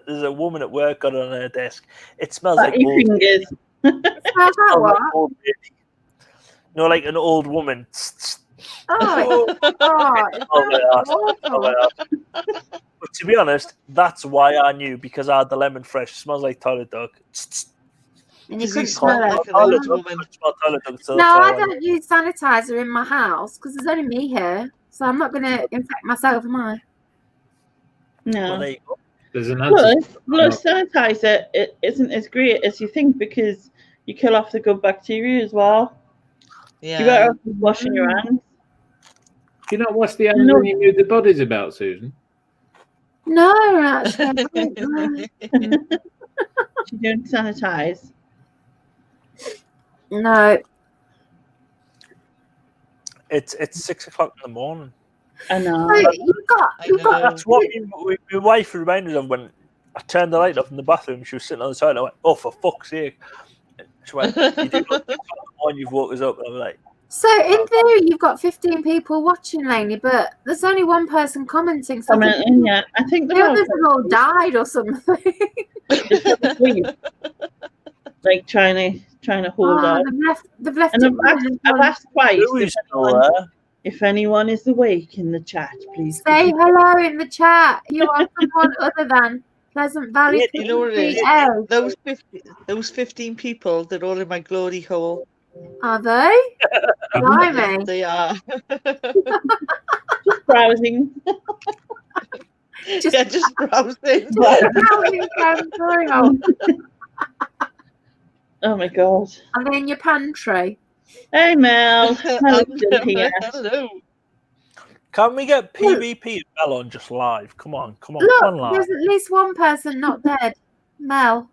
Speaker 13: There's a woman at work got it on her desk. It smells like
Speaker 1: Fatty
Speaker 13: old.
Speaker 1: fingers.
Speaker 4: It smells like
Speaker 13: Like
Speaker 4: what?
Speaker 13: old lady. No, like an old woman.
Speaker 4: Oh, it's awful.
Speaker 13: But to be honest, that's why I knew, because I had the lemon fresh. It smells like toilet duck.
Speaker 4: And you
Speaker 6: Does
Speaker 4: couldn't
Speaker 6: he smell
Speaker 4: smell
Speaker 6: like
Speaker 4: it.
Speaker 6: an old woman?
Speaker 4: No, I don't use sanitizer in my house because there's only me here. So I'm not going to infect myself, am I?
Speaker 1: No.
Speaker 13: Well, there you go.
Speaker 8: There's an answer.
Speaker 1: Plus, sanitizer it isn't as great as you think because you kill off the good bacteria as well.
Speaker 6: Yeah.
Speaker 1: You better off washing your hands.
Speaker 8: Do you not wash the hands when you move the bodies about, Susan?
Speaker 4: No, actually.
Speaker 1: You don't sanitize.
Speaker 4: No.
Speaker 13: It's 6 o'clock in the morning.
Speaker 1: I know.
Speaker 4: So you've got.
Speaker 13: That's what my wife reminded of when I turned the light off in the bathroom. She was sitting on the toilet. I went, "Oh, for fuck's sake!" She went, "You do look on. You've woke us up." And I'm like,
Speaker 4: So in theory, you've got 15 people watching, Lainey, but there's only one person commenting. So
Speaker 1: Commenting, yeah. I think
Speaker 4: the others have all died or something.
Speaker 1: Like trying to hold on.
Speaker 4: They've left
Speaker 1: And
Speaker 4: it
Speaker 1: I've asked twice
Speaker 13: Louis
Speaker 1: if anyone is awake in the chat, please.
Speaker 4: Say hello in the chat. You are someone other than Pleasant Valley.
Speaker 6: You know what it is?
Speaker 4: PPO.
Speaker 6: Those 15 people, they're all in my glory hole.
Speaker 4: Are they? Blimey.
Speaker 6: Yes, they are.
Speaker 1: Just browsing.
Speaker 6: Just browsing.
Speaker 1: Oh my god.
Speaker 4: Are they in your pantry?
Speaker 1: Hey Mel. Mel's still here.
Speaker 6: Hello.
Speaker 13: "Can we get PvP and Mel on just live? Come on, come on
Speaker 4: Look,
Speaker 13: live."
Speaker 4: there's at least one person not dead. Mel.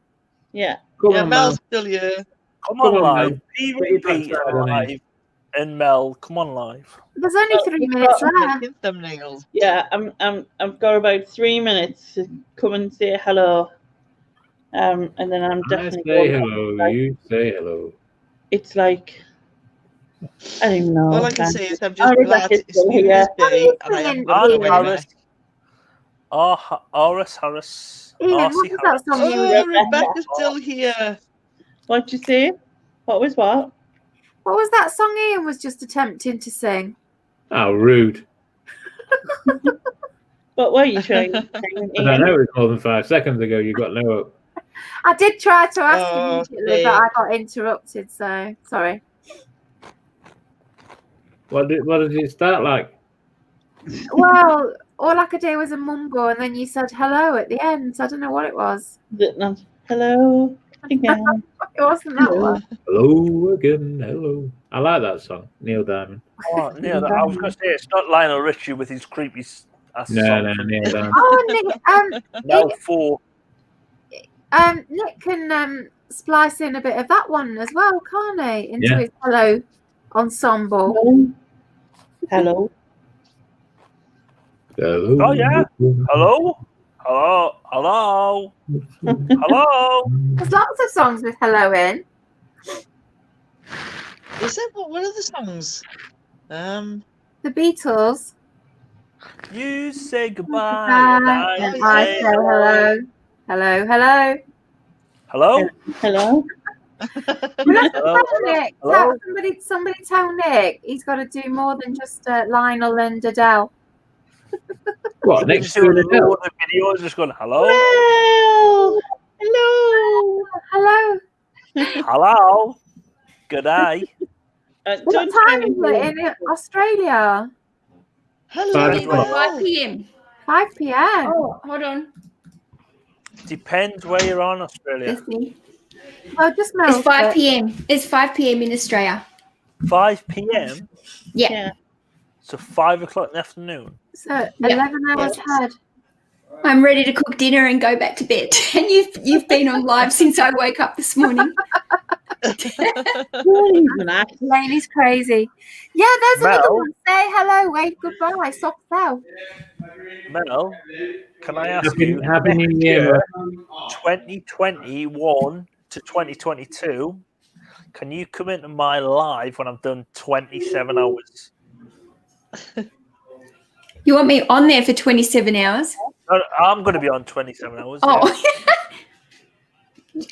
Speaker 1: Yeah.
Speaker 6: Yeah, Mel's still here.
Speaker 13: Come on
Speaker 8: Come on,
Speaker 13: live.
Speaker 8: Mel.
Speaker 13: PvP live. And Mel, come on live.
Speaker 4: There's only 3 minutes left.
Speaker 6: Making thumbnails.
Speaker 1: Yeah, I've got about 3 minutes to come and say hello. And then I'm
Speaker 8: I
Speaker 1: definitely
Speaker 8: say
Speaker 1: going
Speaker 8: hello.
Speaker 1: like,
Speaker 8: You say hello.
Speaker 1: it's like I don't even know.
Speaker 6: All I can say is I'm just
Speaker 1: Rebecca's
Speaker 6: glad it's
Speaker 1: still
Speaker 6: New
Speaker 1: here.
Speaker 6: Year's Day and I haven't got to go anywhere.
Speaker 13: Harris.
Speaker 4: Ian, what was that song you
Speaker 6: Oh, Rebecca's still here.
Speaker 1: What'd you say? What was what?
Speaker 4: What was that song Ian was just attempting to sing?
Speaker 8: How rude.
Speaker 1: What were you trying to sing,
Speaker 8: I don't know. It was more than 5 seconds ago. You got no hope.
Speaker 4: I did try to ask
Speaker 6: Oh,
Speaker 4: immediately, but I got interrupted, so sorry.
Speaker 8: What did it start like?
Speaker 4: Well, all I could do was a mumble, and then you said hello at the end. So I don't know what it was.
Speaker 1: Hello again.
Speaker 4: It wasn't that one.
Speaker 8: Hello again. Hello. I like that song, Neil Diamond.
Speaker 13: Oh, Neil, I was going to say it's not Lionel Richie with his creepy ass song.
Speaker 8: No, Neil Diamond.
Speaker 4: Oh, Nick.
Speaker 13: No, 4.
Speaker 4: Nick can splice in a bit of that one as well, can't he? Into
Speaker 8: Yeah.
Speaker 4: his hello ensemble.
Speaker 1: Hello.
Speaker 8: Hello.
Speaker 13: Oh yeah. Hello. Hello. Hello. Hello.
Speaker 4: There's lots of songs with hello in.
Speaker 6: Is there what are the songs?
Speaker 4: The Beatles.
Speaker 13: You say goodbye.
Speaker 4: And I say hello. Hello. Hello.
Speaker 13: Hello.
Speaker 1: Hello.
Speaker 4: We'll have to
Speaker 13: Hello.
Speaker 4: tell Nick.
Speaker 13: Hello.
Speaker 4: Somebody tell Nick he's got to do more than just Lionel and Adele.
Speaker 8: What?
Speaker 13: Nick's
Speaker 8: Next
Speaker 13: doing
Speaker 8: to
Speaker 13: a
Speaker 8: Adele?
Speaker 13: load of videos just going hello.
Speaker 1: Hello.
Speaker 4: Hello.
Speaker 13: Hello. Good day.
Speaker 4: What time is it in Australia?
Speaker 6: Hello.
Speaker 9: 5 p.m.
Speaker 4: 5 p.m.
Speaker 9: Oh, hold on.
Speaker 13: Depends where you're on, Australia.
Speaker 9: Let's see.
Speaker 4: Oh, just
Speaker 9: It's 5 p.m. It's 5 p.m. in Australia.
Speaker 13: 5 p.m.
Speaker 9: Yeah.
Speaker 13: So 5 o'clock in the afternoon.
Speaker 4: So 11 hours ahead.
Speaker 9: I'm ready to cook dinner and go back to bed. And you've been on live since I woke up this morning.
Speaker 4: Lainey's crazy. Yeah, there's another
Speaker 13: Mel?
Speaker 4: one. Say hello, wave goodbye, soft sell.
Speaker 13: Mel, can I ask
Speaker 8: Happy-
Speaker 13: you,
Speaker 8: Happy New
Speaker 13: next
Speaker 8: Year,
Speaker 13: year, 2021 to 2022, can you come into my live when I've done 27 hours?
Speaker 9: You want me on there for 27 hours?
Speaker 13: No, I'm going to be on 27 hours.
Speaker 9: Oh,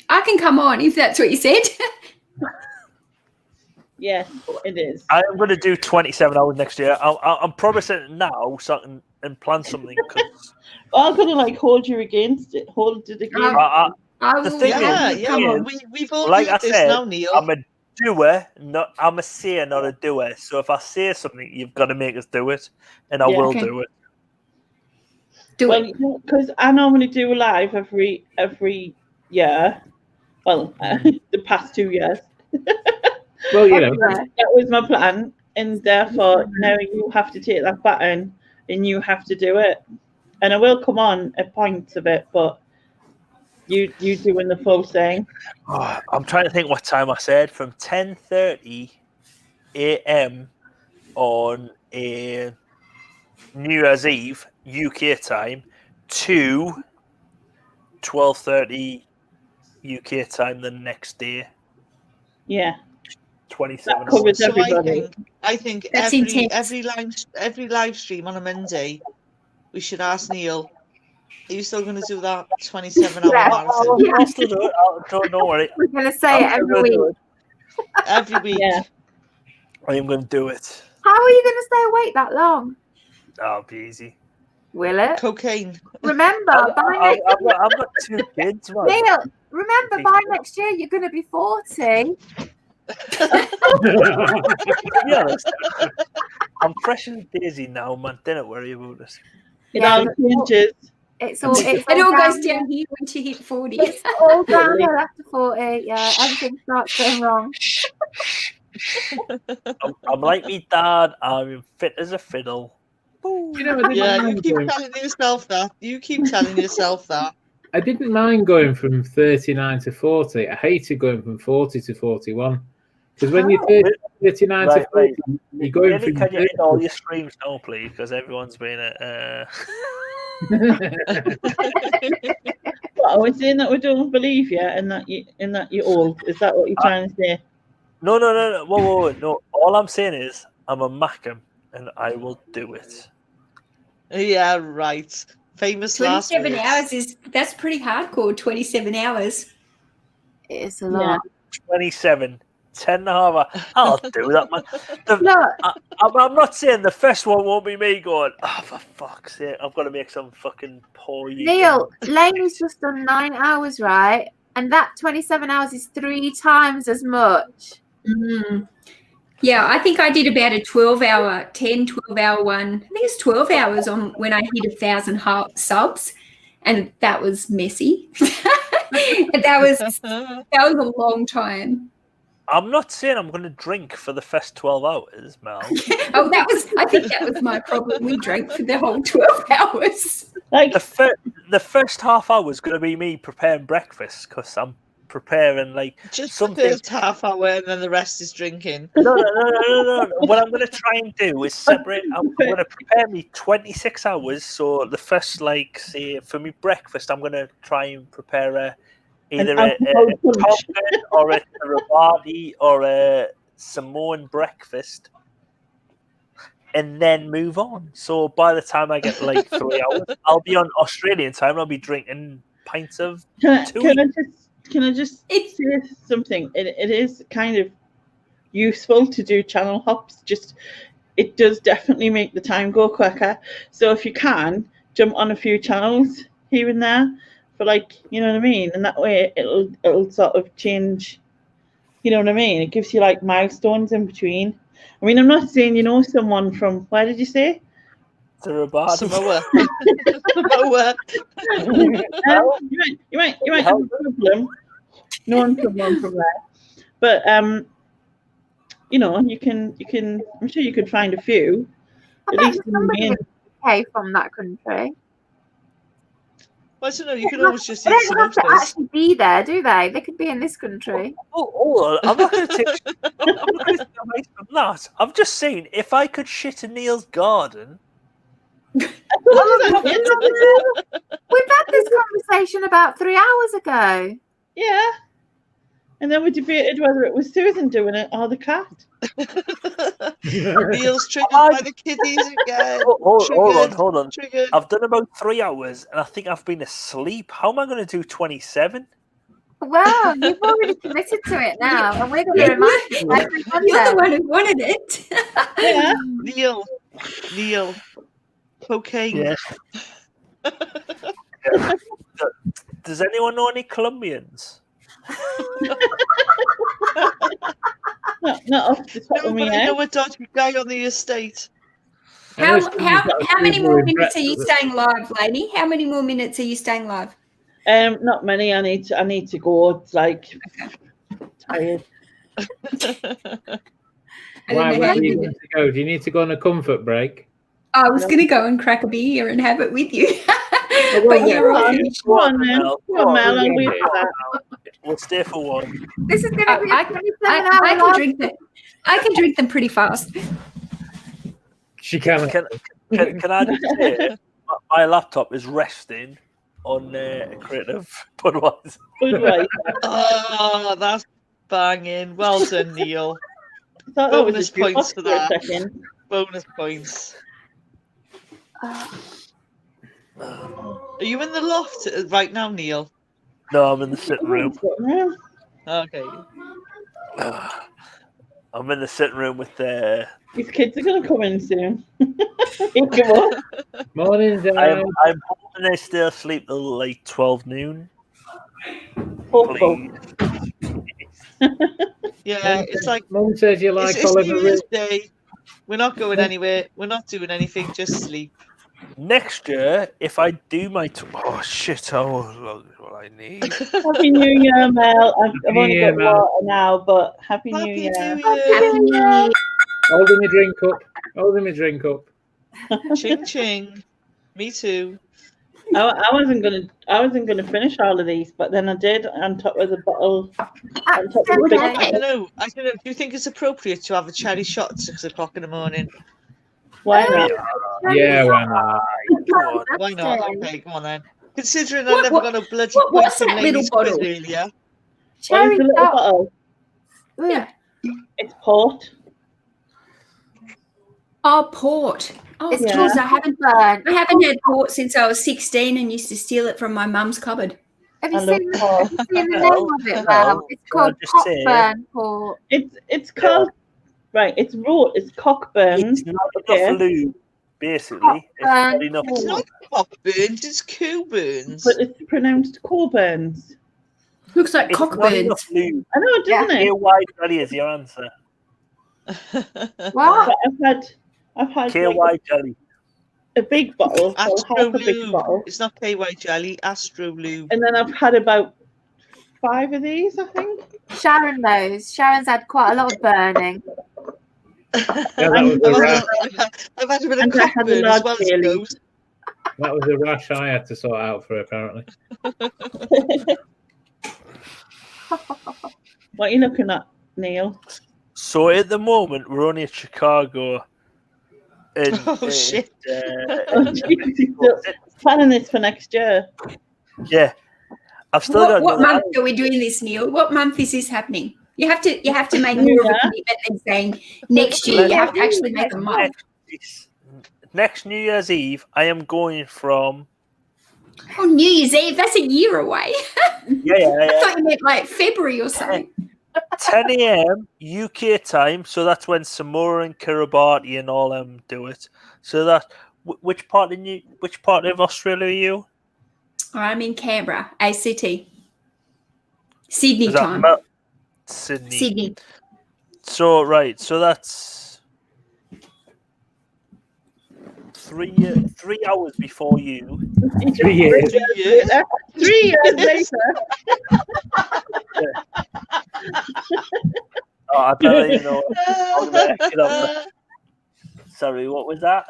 Speaker 9: I can come on if that's what you said.
Speaker 1: Yes, it is.
Speaker 13: I am going to do 27 hours next year. I'm promising it now so I can and plan something.
Speaker 1: I'm going to like hold you against it. Hold it against
Speaker 13: The thing is,
Speaker 6: we've all
Speaker 13: like I
Speaker 6: used this
Speaker 13: said,
Speaker 6: now, Neil.
Speaker 13: I'm a doer, I'm a seer, not a doer. So if I say something, you've got to make us do it, and I will do it.
Speaker 1: Because I normally do a live every year. Well, the past 2 years.
Speaker 8: Well, you know.
Speaker 1: That was my plan, and therefore now you have to take that baton and you have to do it. And I will come on at points of it, but you doing the full thing.
Speaker 13: Oh, I'm trying to think what time I said. From 10:30 a.m. on a New Year's Eve UK time to 12:30 UK time the next day.
Speaker 1: Yeah.
Speaker 13: 27
Speaker 1: That covers
Speaker 13: hours.
Speaker 1: everybody.
Speaker 6: I think
Speaker 9: That's
Speaker 6: every live stream on a Monday, we should ask Neil. Are you still going to do that 27-hour marathon?
Speaker 13: I'll still do it. Don't worry.
Speaker 4: We're going to say it every week.
Speaker 6: Every week.
Speaker 1: Yeah.
Speaker 13: I am going to do it.
Speaker 4: How are you going to stay awake that long?
Speaker 13: That'll be easy.
Speaker 4: Will it?
Speaker 6: Cocaine.
Speaker 4: Remember,
Speaker 13: I've got 2 kids. Man.
Speaker 4: Neil, remember, by next year you're going to be 40.
Speaker 13: To be honest, I'm fresh as Daisy now, man. Don't worry about this.
Speaker 1: It all changes.
Speaker 4: It all
Speaker 9: goes down here once you hit 40.
Speaker 4: It's all downhill after 40. Yeah, everything starts going wrong.
Speaker 13: I'm like me dad. I'm fit as a fiddle.
Speaker 8: You know,
Speaker 6: you keep telling yourself that. You keep telling yourself that.
Speaker 8: I didn't mind going from 39 to 40. I hated going from 40 to 41. Because when you're 39 to 40, you're going
Speaker 13: really,
Speaker 8: from...
Speaker 13: can you hit all your streams now, please? Because everyone's been
Speaker 1: What, are we saying that we don't believe you and that you're old? Is that what you're trying to say?
Speaker 13: No. Whoa. No. All I'm saying is I'm a Macam and I will do it.
Speaker 6: Yeah, right. Famous last
Speaker 9: 27
Speaker 6: words.
Speaker 9: hours that's pretty hardcore. 27 hours.
Speaker 4: It's a lot.
Speaker 13: 27. 10 and a half hours. I'll do that, man. I'm not saying the first one won't be me going, oh, for fuck's sake, I've got to make some fucking poor you.
Speaker 4: Neil, Lainey's just done 9 hours, right? And that 27 hours is 3 times as much.
Speaker 9: Mm. Yeah, I think I did about a 12-hour one. I think it's 12 hours on when I hit 1,000 subs, and that was messy. that was a long time.
Speaker 13: I'm not saying I'm going to drink for the first 12 hours, Mel.
Speaker 9: I think that was my problem. We drank for the whole 12 hours.
Speaker 1: Like
Speaker 13: the first half hour is going to be me preparing breakfast because I'm preparing
Speaker 6: just
Speaker 13: something.
Speaker 6: the first half hour, and then the rest is drinking.
Speaker 13: No. What I'm going to try and do is separate. I'm going to prepare me 26 hours. So the first, say for me breakfast, I'm going to try and prepare either a coffee or a ravati or a Samoan breakfast, and then move on. So by the time I get 3 hours, I'll be on Australian time. I'll be drinking pints of.
Speaker 1: Can I just say something? It is kind of useful to do channel hops. It does definitely make the time go quicker. So if you can jump on a few channels here and there for you know what I mean, and that way it'll sort of change. You know what I mean? It gives you milestones in between. I mean, I'm not saying you know someone from where did you say?
Speaker 6: Samoa. Samoa.
Speaker 1: You might have a problem knowing someone from there, but you know, you can. I'm sure you could find a few. At least
Speaker 4: somebody from that country.
Speaker 6: Well, I don't know. You can always just.
Speaker 4: They don't have to actually be there, do they? They could be in this country.
Speaker 13: I'm not going to take away from that. I'm just saying, if I could shit in Neil's garden.
Speaker 4: We've had this conversation about 3 hours ago.
Speaker 1: Yeah. And then we debated whether it was Susan doing it or the cat.
Speaker 6: Neil's triggered by the kiddies again.
Speaker 13: Hold on.
Speaker 6: Triggered.
Speaker 13: I've done about 3 hours, and I think I've been asleep. How am I going to do 27?
Speaker 4: Well, you've already committed to it now, and we're going to remind you.
Speaker 9: You're the one who wanted it.
Speaker 1: Yeah.
Speaker 6: Neil. Cocaine.
Speaker 13: Yes. Does anyone know any Colombians?
Speaker 1: Not off the top of my head.
Speaker 6: I know a dodgy guy on the estate.
Speaker 9: How many more minutes are you staying live, lady? How many more minutes are you staying live?
Speaker 1: Not many. I need to go. It's tired.
Speaker 8: Where do you need to go? Do you need to go on a comfort break?
Speaker 9: I was going to go and crack a beer and have it with you.
Speaker 1: But you're on. Go on, Mel. I'll wait for that.
Speaker 13: We'll stay for one.
Speaker 4: This is going to be
Speaker 9: I can drink them pretty fast.
Speaker 8: She can.
Speaker 13: Can I just say, my laptop is resting on a crate of Budweiser.
Speaker 6: Oh, that's banging. Well done, Neil. Bonus points for that. Bonus points. Are you in the loft right now, Neil?
Speaker 13: No, I'm in the sitting room.
Speaker 6: Okay.
Speaker 13: I'm in the sitting room with
Speaker 1: These kids are going to come in soon. Come on.
Speaker 8: Morning, Dan.
Speaker 13: I'm hoping they still sleep till 12 noon.
Speaker 6: Yeah, it's like
Speaker 8: Mum says you like
Speaker 6: it's
Speaker 8: Oliver
Speaker 6: New Year's Day. We're not going anywhere. We're not doing anything. Just sleep.
Speaker 13: Next year, if I do my oh shit, what I need.
Speaker 1: Happy New Year, Mel. I've only got water now, but Happy New Year.
Speaker 9: Happy New Year.
Speaker 8: Hold him a drink up.
Speaker 6: Ching ching. Me too.
Speaker 1: I wasn't gonna finish all of these, but then I did on top of the bottle.
Speaker 6: I don't know. Do you think it's appropriate to have a cherry shot at 6 o'clock in the morning?
Speaker 1: Why not?
Speaker 8: Yeah, why not?
Speaker 6: Why not? Okay, come on then. Considering I never got a bloody point in ladies' quiz earlier.
Speaker 1: Cherry bottle.
Speaker 9: Yeah.
Speaker 1: It's port.
Speaker 9: Oh, port. Oh,
Speaker 4: It's
Speaker 9: yeah.
Speaker 4: because I haven't
Speaker 9: I haven't had port since I was 16 and used to steal it from my mum's cupboard.
Speaker 4: Have you seen the name of it, Mel? It's called Cockburn Port.
Speaker 1: It's called It's raw. It's Cockburn.
Speaker 13: It's not enough lube, basically.
Speaker 6: It's not Cockburns. It's Cockburns.
Speaker 1: But it's pronounced Cockburns.
Speaker 9: Looks like Cockburns.
Speaker 1: I know, doesn't it?
Speaker 13: Wide belly is your answer.
Speaker 4: What?
Speaker 1: I've had
Speaker 13: KY
Speaker 1: like
Speaker 13: jelly.
Speaker 1: a big bottle, so
Speaker 6: Astro
Speaker 1: half a big
Speaker 6: Lube.
Speaker 1: bottle,
Speaker 6: It's not KY jelly. Astro Lube.
Speaker 1: and then I've had about 5 of these, I think.
Speaker 4: Sharon knows. Sharon's had quite a lot of burning.
Speaker 8: Yeah, that was a rash.
Speaker 6: I've had a bit of
Speaker 1: And I had a
Speaker 6: cockburn as
Speaker 1: large
Speaker 6: well as
Speaker 1: daily.
Speaker 6: goes.
Speaker 8: That was a rash I had to sort out for her, apparently.
Speaker 1: What are you looking at, Neil?
Speaker 13: So at the moment, we're only at Chicago. And,
Speaker 6: Oh, shit.
Speaker 1: Planning this for next year.
Speaker 13: Yeah. I've still got
Speaker 9: What
Speaker 13: another-
Speaker 9: month are we doing this, Neil? What month is this happening? You have to make more of a commitment than saying next year. You have to actually make a month.
Speaker 13: Next New Year's Eve, I am going from.
Speaker 9: Oh, New Year's Eve. That's a year away.
Speaker 13: Yeah.
Speaker 9: I thought you meant like February or something.
Speaker 13: 10 a.m. UK time, so that's when Samoa and Kiribati and all them do it. So that which part of Australia are you?
Speaker 9: I'm in Canberra, ACT. Sydney
Speaker 13: Is that
Speaker 9: time.
Speaker 13: Sydney. So that's 3 hours before you.
Speaker 8: 3 years.
Speaker 1: 3 years later.
Speaker 13: Oh, I don't even know. I'm gonna get up. Sorry, what was that?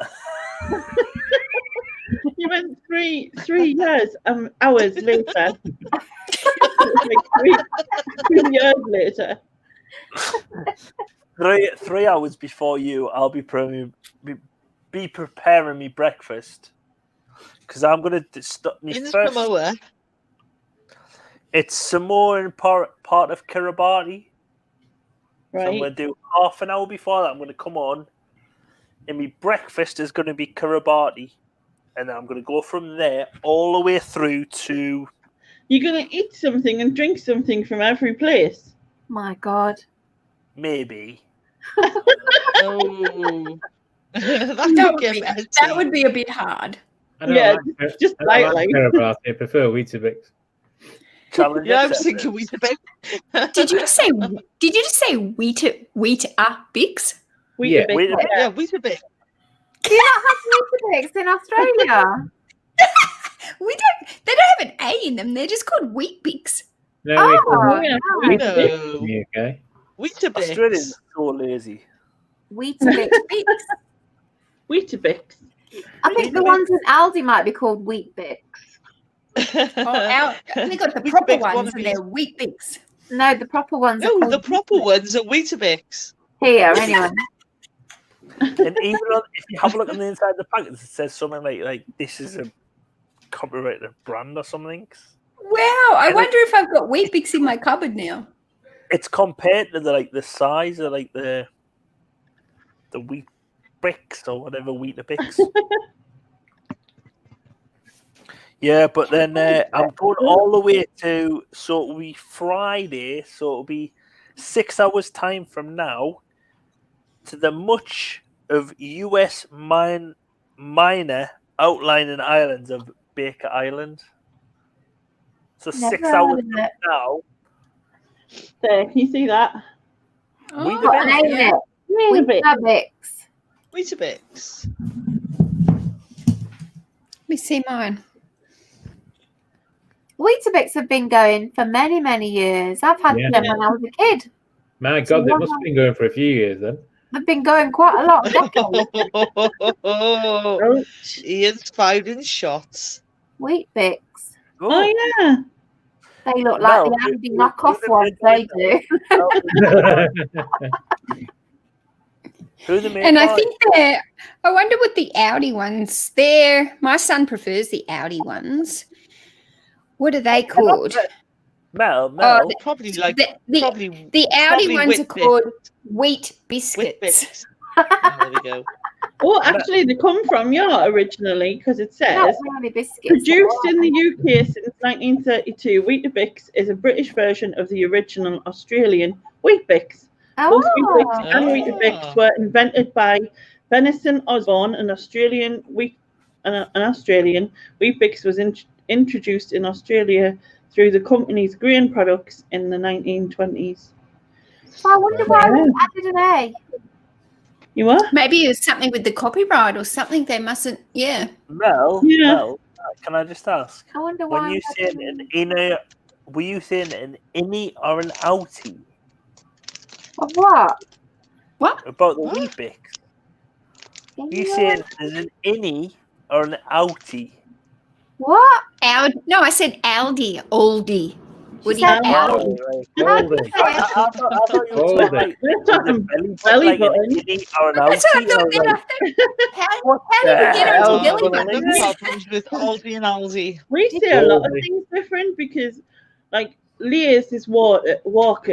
Speaker 1: You went 3 years, hours later. Like 3 years later.
Speaker 13: 3 hours before you, I'll be preparing me breakfast because I'm gonna start me
Speaker 6: In
Speaker 13: first.
Speaker 6: Samoa.
Speaker 13: It's Samoan part of Kiribati.
Speaker 1: Right.
Speaker 13: So I'm gonna do half an hour before that. I'm gonna come on, and my breakfast is gonna be Kiribati, and then I'm gonna go from there all the way through to.
Speaker 1: You're going to eat something and drink something from every place.
Speaker 4: My God.
Speaker 13: Maybe.
Speaker 6: Oh.
Speaker 9: That would be a bit hard.
Speaker 8: I don't
Speaker 1: Yeah,
Speaker 8: like,
Speaker 1: just
Speaker 8: I don't
Speaker 1: lightly.
Speaker 8: like Kiribati. I prefer Weetabix.
Speaker 6: Yeah, I was thinking Weetabix.
Speaker 9: Did you just say Weetabix?
Speaker 8: Yeah.
Speaker 6: Yeah, Weetabix.
Speaker 4: Do you not have Weetabix in Australia?
Speaker 9: They don't have an A in them. They're just called Weet-Bix.
Speaker 8: No,
Speaker 6: No.
Speaker 8: okay.
Speaker 6: Weetabix.
Speaker 13: Australians are so lazy.
Speaker 4: Weetabix.
Speaker 1: Weetabix.
Speaker 4: I think the ones in Aldi might be called Weet-Bix.
Speaker 9: They got the proper ones and they're Weet-Bix.
Speaker 4: No, the proper ones are
Speaker 6: No,
Speaker 4: called
Speaker 6: the proper ones are Weetabix.
Speaker 4: here, anyway.
Speaker 13: And even if you have a look on the inside of the packet, it says something like this is a copyrighted brand or something.
Speaker 9: Wow, I wonder if I've got Weet-Bix in my cupboard now.
Speaker 13: It's compared to the size of the wheat bricks or whatever Weetabix. Yeah, but then I'm going all the way to, so it'll be Friday, so it'll be 6 hours time from now to the much of US minor outlying islands of Baker Island. So 6 hours from now.
Speaker 1: There, can you see that?
Speaker 4: Weetabix.
Speaker 6: Weetabix.
Speaker 9: Let me see mine.
Speaker 4: Weetabix have been going for many, many years. I've had them when I was a kid.
Speaker 8: My God, they must have been going for a few years then.
Speaker 4: They've been going quite a lot.
Speaker 6: Oh, Ian's firing shots.
Speaker 4: Weetabix.
Speaker 1: Oh, yeah.
Speaker 4: They look like the Aldi knockoff ones, they do.
Speaker 9: And I think I wonder what the Audi ones, my son prefers the Audi ones. What are they called?
Speaker 13: Mel,
Speaker 6: probably like
Speaker 9: the Audi ones are called wheat biscuits.
Speaker 6: There we go.
Speaker 1: Oh, actually, they come from originally because it says
Speaker 4: Not really biscuits.
Speaker 1: produced in the UK since 1932. Weetabix is a British version of the original Australian Weet-Bix. Both Weet-Bix and Weetabix were invented by Benison Osborne, an Australian. Weet-Bix was introduced in Australia through the company's grain products in the 1920s.
Speaker 4: So I wonder why we added an A.
Speaker 1: You what?
Speaker 9: Maybe it was something with the copyright or something. They mustn't. Yeah.
Speaker 13: Mel,
Speaker 1: Yeah.
Speaker 13: Mel, can I just ask?
Speaker 4: I wonder why.
Speaker 13: When you saying an inner, were you saying an innie or an outie
Speaker 4: Of what?
Speaker 9: What?
Speaker 13: about the Weet-Bix? You saying there's an innie or an outie?
Speaker 4: What?
Speaker 9: No, I said Aldi. Aldi. What do you
Speaker 4: said
Speaker 9: Aldi?
Speaker 8: Goldie.
Speaker 13: I thought you were saying like
Speaker 1: We're talking
Speaker 13: belly
Speaker 1: belly
Speaker 13: button,
Speaker 1: button.
Speaker 13: like an innie or an
Speaker 9: That's what I
Speaker 13: outie. I
Speaker 9: thought.
Speaker 13: was
Speaker 9: Then I
Speaker 13: like,
Speaker 9: thought, how
Speaker 13: what
Speaker 9: did we
Speaker 13: the
Speaker 9: get
Speaker 13: hell?
Speaker 9: onto belly
Speaker 6: One of the
Speaker 9: buttons?
Speaker 6: problems with Aldi and Aldi.
Speaker 1: We see a lot of
Speaker 8: Goldie.
Speaker 1: things different because, like, Layers is walker.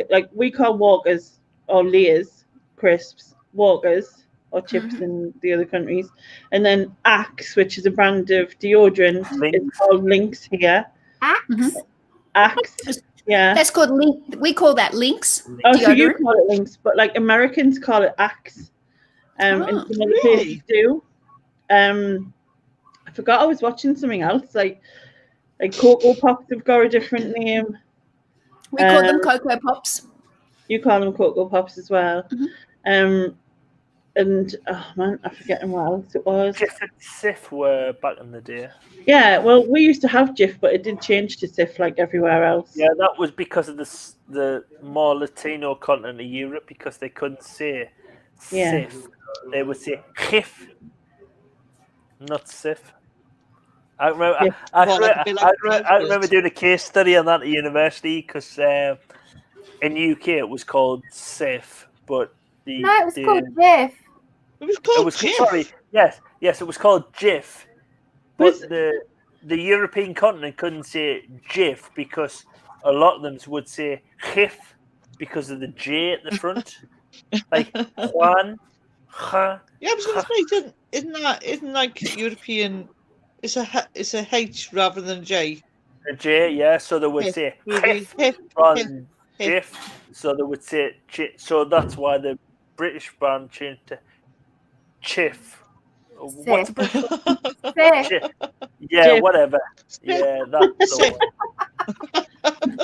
Speaker 1: Like we call walkers or Layers crisps walkers or chips in the other countries, and then Axe, which is a brand of deodorant, is
Speaker 13: Lynx.
Speaker 1: called Lynx here.
Speaker 4: Axe?
Speaker 1: Axe, yeah.
Speaker 9: That's called link. We call that links.
Speaker 1: Oh, so you
Speaker 9: Deodorant.
Speaker 1: call it Lynx, but like Americans call it Axe, and
Speaker 9: Oh,
Speaker 1: some other places do. I forgot I was watching something else. Like Cocoa Pops have got a different name.
Speaker 9: We call them Cocoa Pops.
Speaker 1: You call them Cocoa Pops as well.
Speaker 9: Mhm.
Speaker 1: And oh man, I'm forgetting what else it was.
Speaker 13: Jif and Sif were back in the day.
Speaker 1: Yeah, well, we used to have Jif, but it did change to Sif like everywhere else.
Speaker 13: Yeah, that was because of the more Latino continent of Europe, because they couldn't say
Speaker 1: Yeah.
Speaker 13: Sif. They would say Chif, not Sif. I remember,
Speaker 1: Yeah.
Speaker 13: I remember doing a case study on that at university because in UK it was called Sif, but
Speaker 4: No, it was called Jif.
Speaker 6: It was called Jif.
Speaker 13: Sorry, yes, it was called Jif. But the European continent couldn't say Jif because a lot of them would say Chif because of the J at the front, like Juan.
Speaker 6: Yeah, I was going to say, isn't like European? It's a H rather than a J.
Speaker 13: A J, yeah. So they would say Chif rather than Jif. So they would say Jif. So that's why the British brand changed to Chif. What's the British brand? Chif. Yeah,
Speaker 6: Jif.
Speaker 13: whatever. Yeah, that's the one.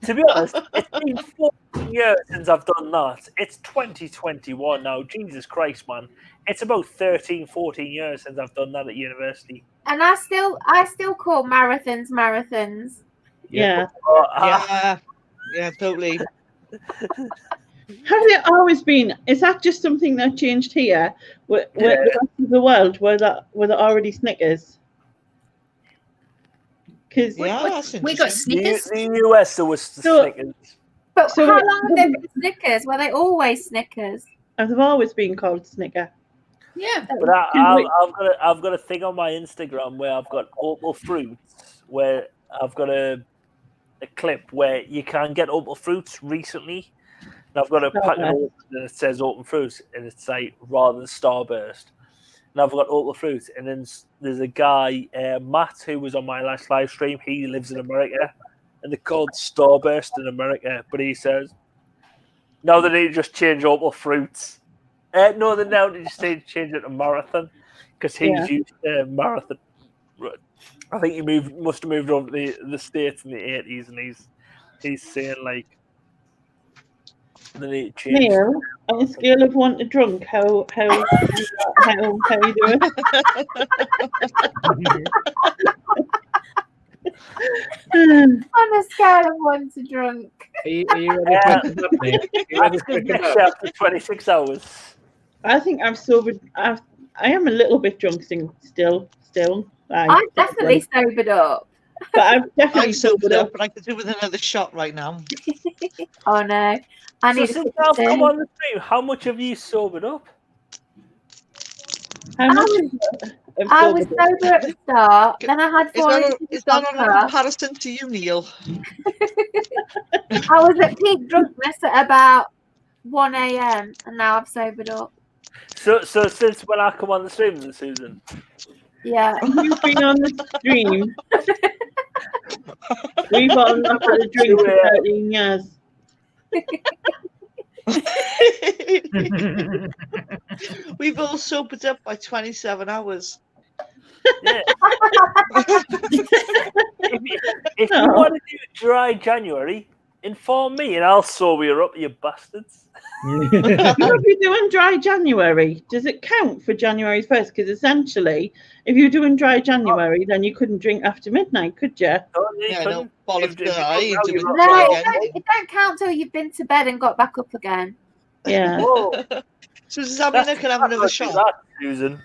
Speaker 13: To be honest, it's been 14 years since I've done that. It's 2021 now. Jesus Christ, man. It's about 13, 14 years since I've done that at university.
Speaker 4: And I still call marathons.
Speaker 1: Yeah.
Speaker 6: Yeah, totally.
Speaker 1: Has it always been? Is that just something that changed here? Where the rest of the world were there already Snickers? Because
Speaker 9: we got Snickers.
Speaker 13: In the US, there was Snickers.
Speaker 4: But how long have they been Snickers? Were they always Snickers?
Speaker 1: They've always been called Snicker.
Speaker 9: Yeah.
Speaker 13: But I've got a thing on my Instagram where I've got opal fruits, where I've got a clip where you can get opal fruits recently. And I've got a packet of opal and it says opal fruits, and it's like rather than Starburst. And I've got opal fruits, and then there's a guy, Matt, who was on my last live stream. He lives in America, and they're called Starburst in America. But he says, no, they need to just change opal fruits. No, they now just need to change it to marathon because he's used marathon. I think he must have moved over to the States in the 80s, and he's saying like they need to change.
Speaker 1: Neil, on a scale of 1 to drunk, how you doing?
Speaker 4: On a scale of 1 to drunk.
Speaker 8: Are you ready to
Speaker 13: after 26 hours.
Speaker 1: I think I'm sobered. I am a little bit drunk still.
Speaker 4: I'm definitely sobered up.
Speaker 1: But I'm definitely
Speaker 6: sobered up, but I could do with another shot right now.
Speaker 4: Oh no. I need
Speaker 13: since I've come on the stream, how much have you sobered up?
Speaker 1: How much?
Speaker 4: I was sober at the start, then I had 4 inches
Speaker 6: Is that on a comparison to you, Neil?
Speaker 4: I was at peak drunkenness at about 1 a.m. and now I've sobered up.
Speaker 13: So since when I come on the stream, then, Susan?
Speaker 4: Yeah.
Speaker 1: You've been on the stream. We've all not had a drink for 13 years.
Speaker 6: We've all sobered up by 27 hours.
Speaker 13: Yeah. if you want to do dry January, inform me and I'll sober you up, you bastards.
Speaker 1: If you're doing dry January, does it count for January 1st? Because essentially, if you're doing dry January, then you couldn't drink after midnight, could you?
Speaker 6: Yeah, no, bollocks to that. I ain't doing
Speaker 4: No,
Speaker 6: dry
Speaker 4: it
Speaker 6: again.
Speaker 4: don't count till you've been to bed and got back up again.
Speaker 1: Yeah.
Speaker 6: So does that mean I can have another shot?
Speaker 13: Susan.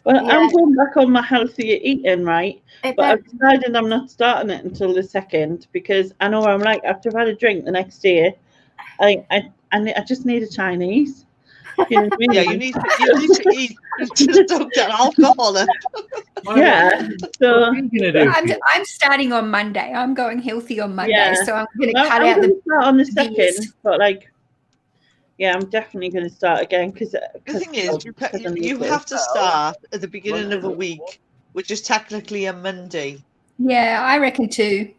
Speaker 1: Well, I'm going back on my healthier eating, right?
Speaker 4: It
Speaker 1: But I've
Speaker 4: don't-
Speaker 1: decided I'm not starting it until the 2nd because I know I'm like, after I've had a drink the next day, I just need a Chinese. You know what I mean?
Speaker 6: Yeah, you need to eat. Just don't get alcohol.
Speaker 1: Yeah. So
Speaker 9: I'm starting on Monday. I'm going healthy on Monday,
Speaker 1: Yeah.
Speaker 9: so I'm going to
Speaker 1: Well,
Speaker 9: cut
Speaker 1: I'm
Speaker 9: out
Speaker 1: gonna
Speaker 9: the
Speaker 1: start on the
Speaker 9: beers.
Speaker 1: 2nd, but like, yeah, I'm definitely going to start again because
Speaker 6: The thing is, you have to start at the beginning of a week, which is technically a Monday.
Speaker 9: Yeah, I reckon too.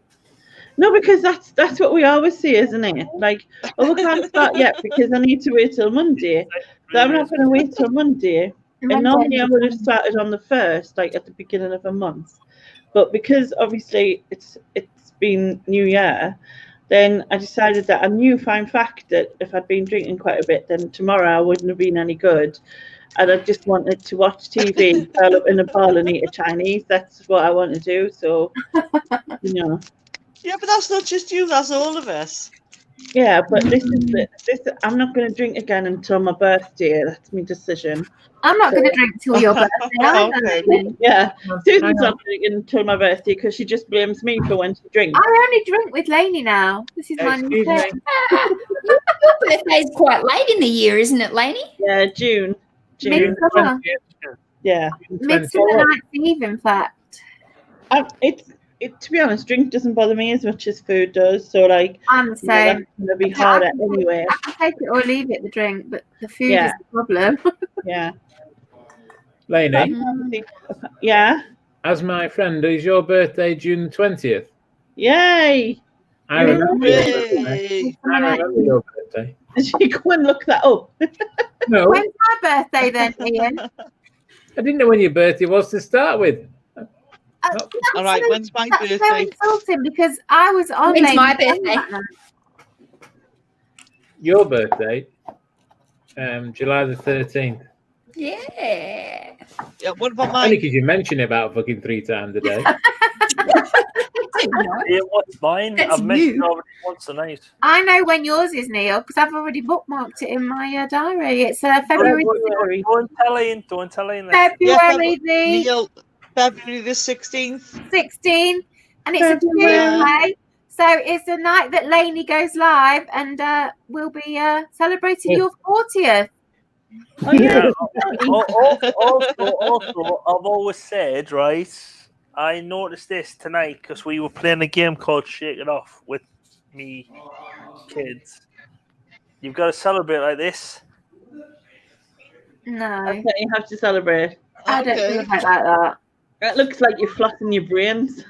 Speaker 1: No, because that's what we always say, isn't it? Like, oh, we can't start yet because I need to wait till Monday. So I'm not going to wait till Monday. And normally I would have started on the 1st, like at the beginning of a month. But because obviously it's been New Year, then I decided that I knew fine fact that if I'd been drinking quite a bit, then tomorrow I wouldn't have been any good. And I just wanted to watch TV, curl up in a ball and eat a Chinese. That's what I want to do. So, you know.
Speaker 6: Yeah, but that's not just you, that's all of us.
Speaker 1: Yeah, but this I'm not going to drink again until my birthday. That's my decision.
Speaker 4: I'm not going to drink till your birthday. either.
Speaker 1: Yeah, Susan's not drinking until my birthday because she just blames me for when she drinks.
Speaker 4: I only drink with Lainey now. This is my new thing.
Speaker 9: Your birthday's quite late in the year, isn't it, Lainey?
Speaker 1: Yeah, June.
Speaker 4: Midsummer.
Speaker 1: Yeah.
Speaker 4: Midsummer Night's Eve, in fact.
Speaker 1: To be honest, drink doesn't bother me as much as food does. So like,
Speaker 4: I'm the same.
Speaker 1: That's gonna be harder anyway.
Speaker 4: I can take it or leave it, the drink, but the food
Speaker 1: Yeah.
Speaker 4: is the problem.
Speaker 1: Yeah.
Speaker 8: Lainey,
Speaker 1: Yeah.
Speaker 8: as my friend, is your birthday June the 20th?
Speaker 1: Yay!
Speaker 8: I remember
Speaker 6: Yay.
Speaker 8: your birthday.
Speaker 1: Did you go and look that up?
Speaker 8: No,
Speaker 4: When's my birthday then, Ian?
Speaker 8: I didn't know when your birthday was to start with.
Speaker 6: All right, when's my
Speaker 4: That's so
Speaker 6: birthday?
Speaker 4: insulting because I was on
Speaker 9: When's my
Speaker 4: Lainey's
Speaker 9: birthday?
Speaker 4: that night.
Speaker 8: Your birthday, July the 13th.
Speaker 9: Yeah.
Speaker 6: Yeah, what about
Speaker 8: Only
Speaker 6: mine?
Speaker 8: because you mention it about fucking 3 times a day.
Speaker 13: Yeah, what's mine?
Speaker 9: That's
Speaker 13: I've mentioned
Speaker 9: you.
Speaker 13: it already once tonight.
Speaker 4: I know when yours is, Neil, because I've already bookmarked it in my diary. It's February
Speaker 13: Don't tell Ian. Don't tell Ian.
Speaker 4: February the
Speaker 6: Neil, February the 16th.
Speaker 4: 16th, and it's a Tuesday. So it's the night that Lainey goes live, and we'll be celebrating your 40th.
Speaker 1: Oh yeah.
Speaker 13: Also, I've always said, right, I noticed this tonight because we were playing a game called Shake It Off with me kids. You've got to celebrate like this.
Speaker 4: No,
Speaker 1: You have to celebrate.
Speaker 4: I don't feel like that.
Speaker 1: That looks like you're flossing your brains.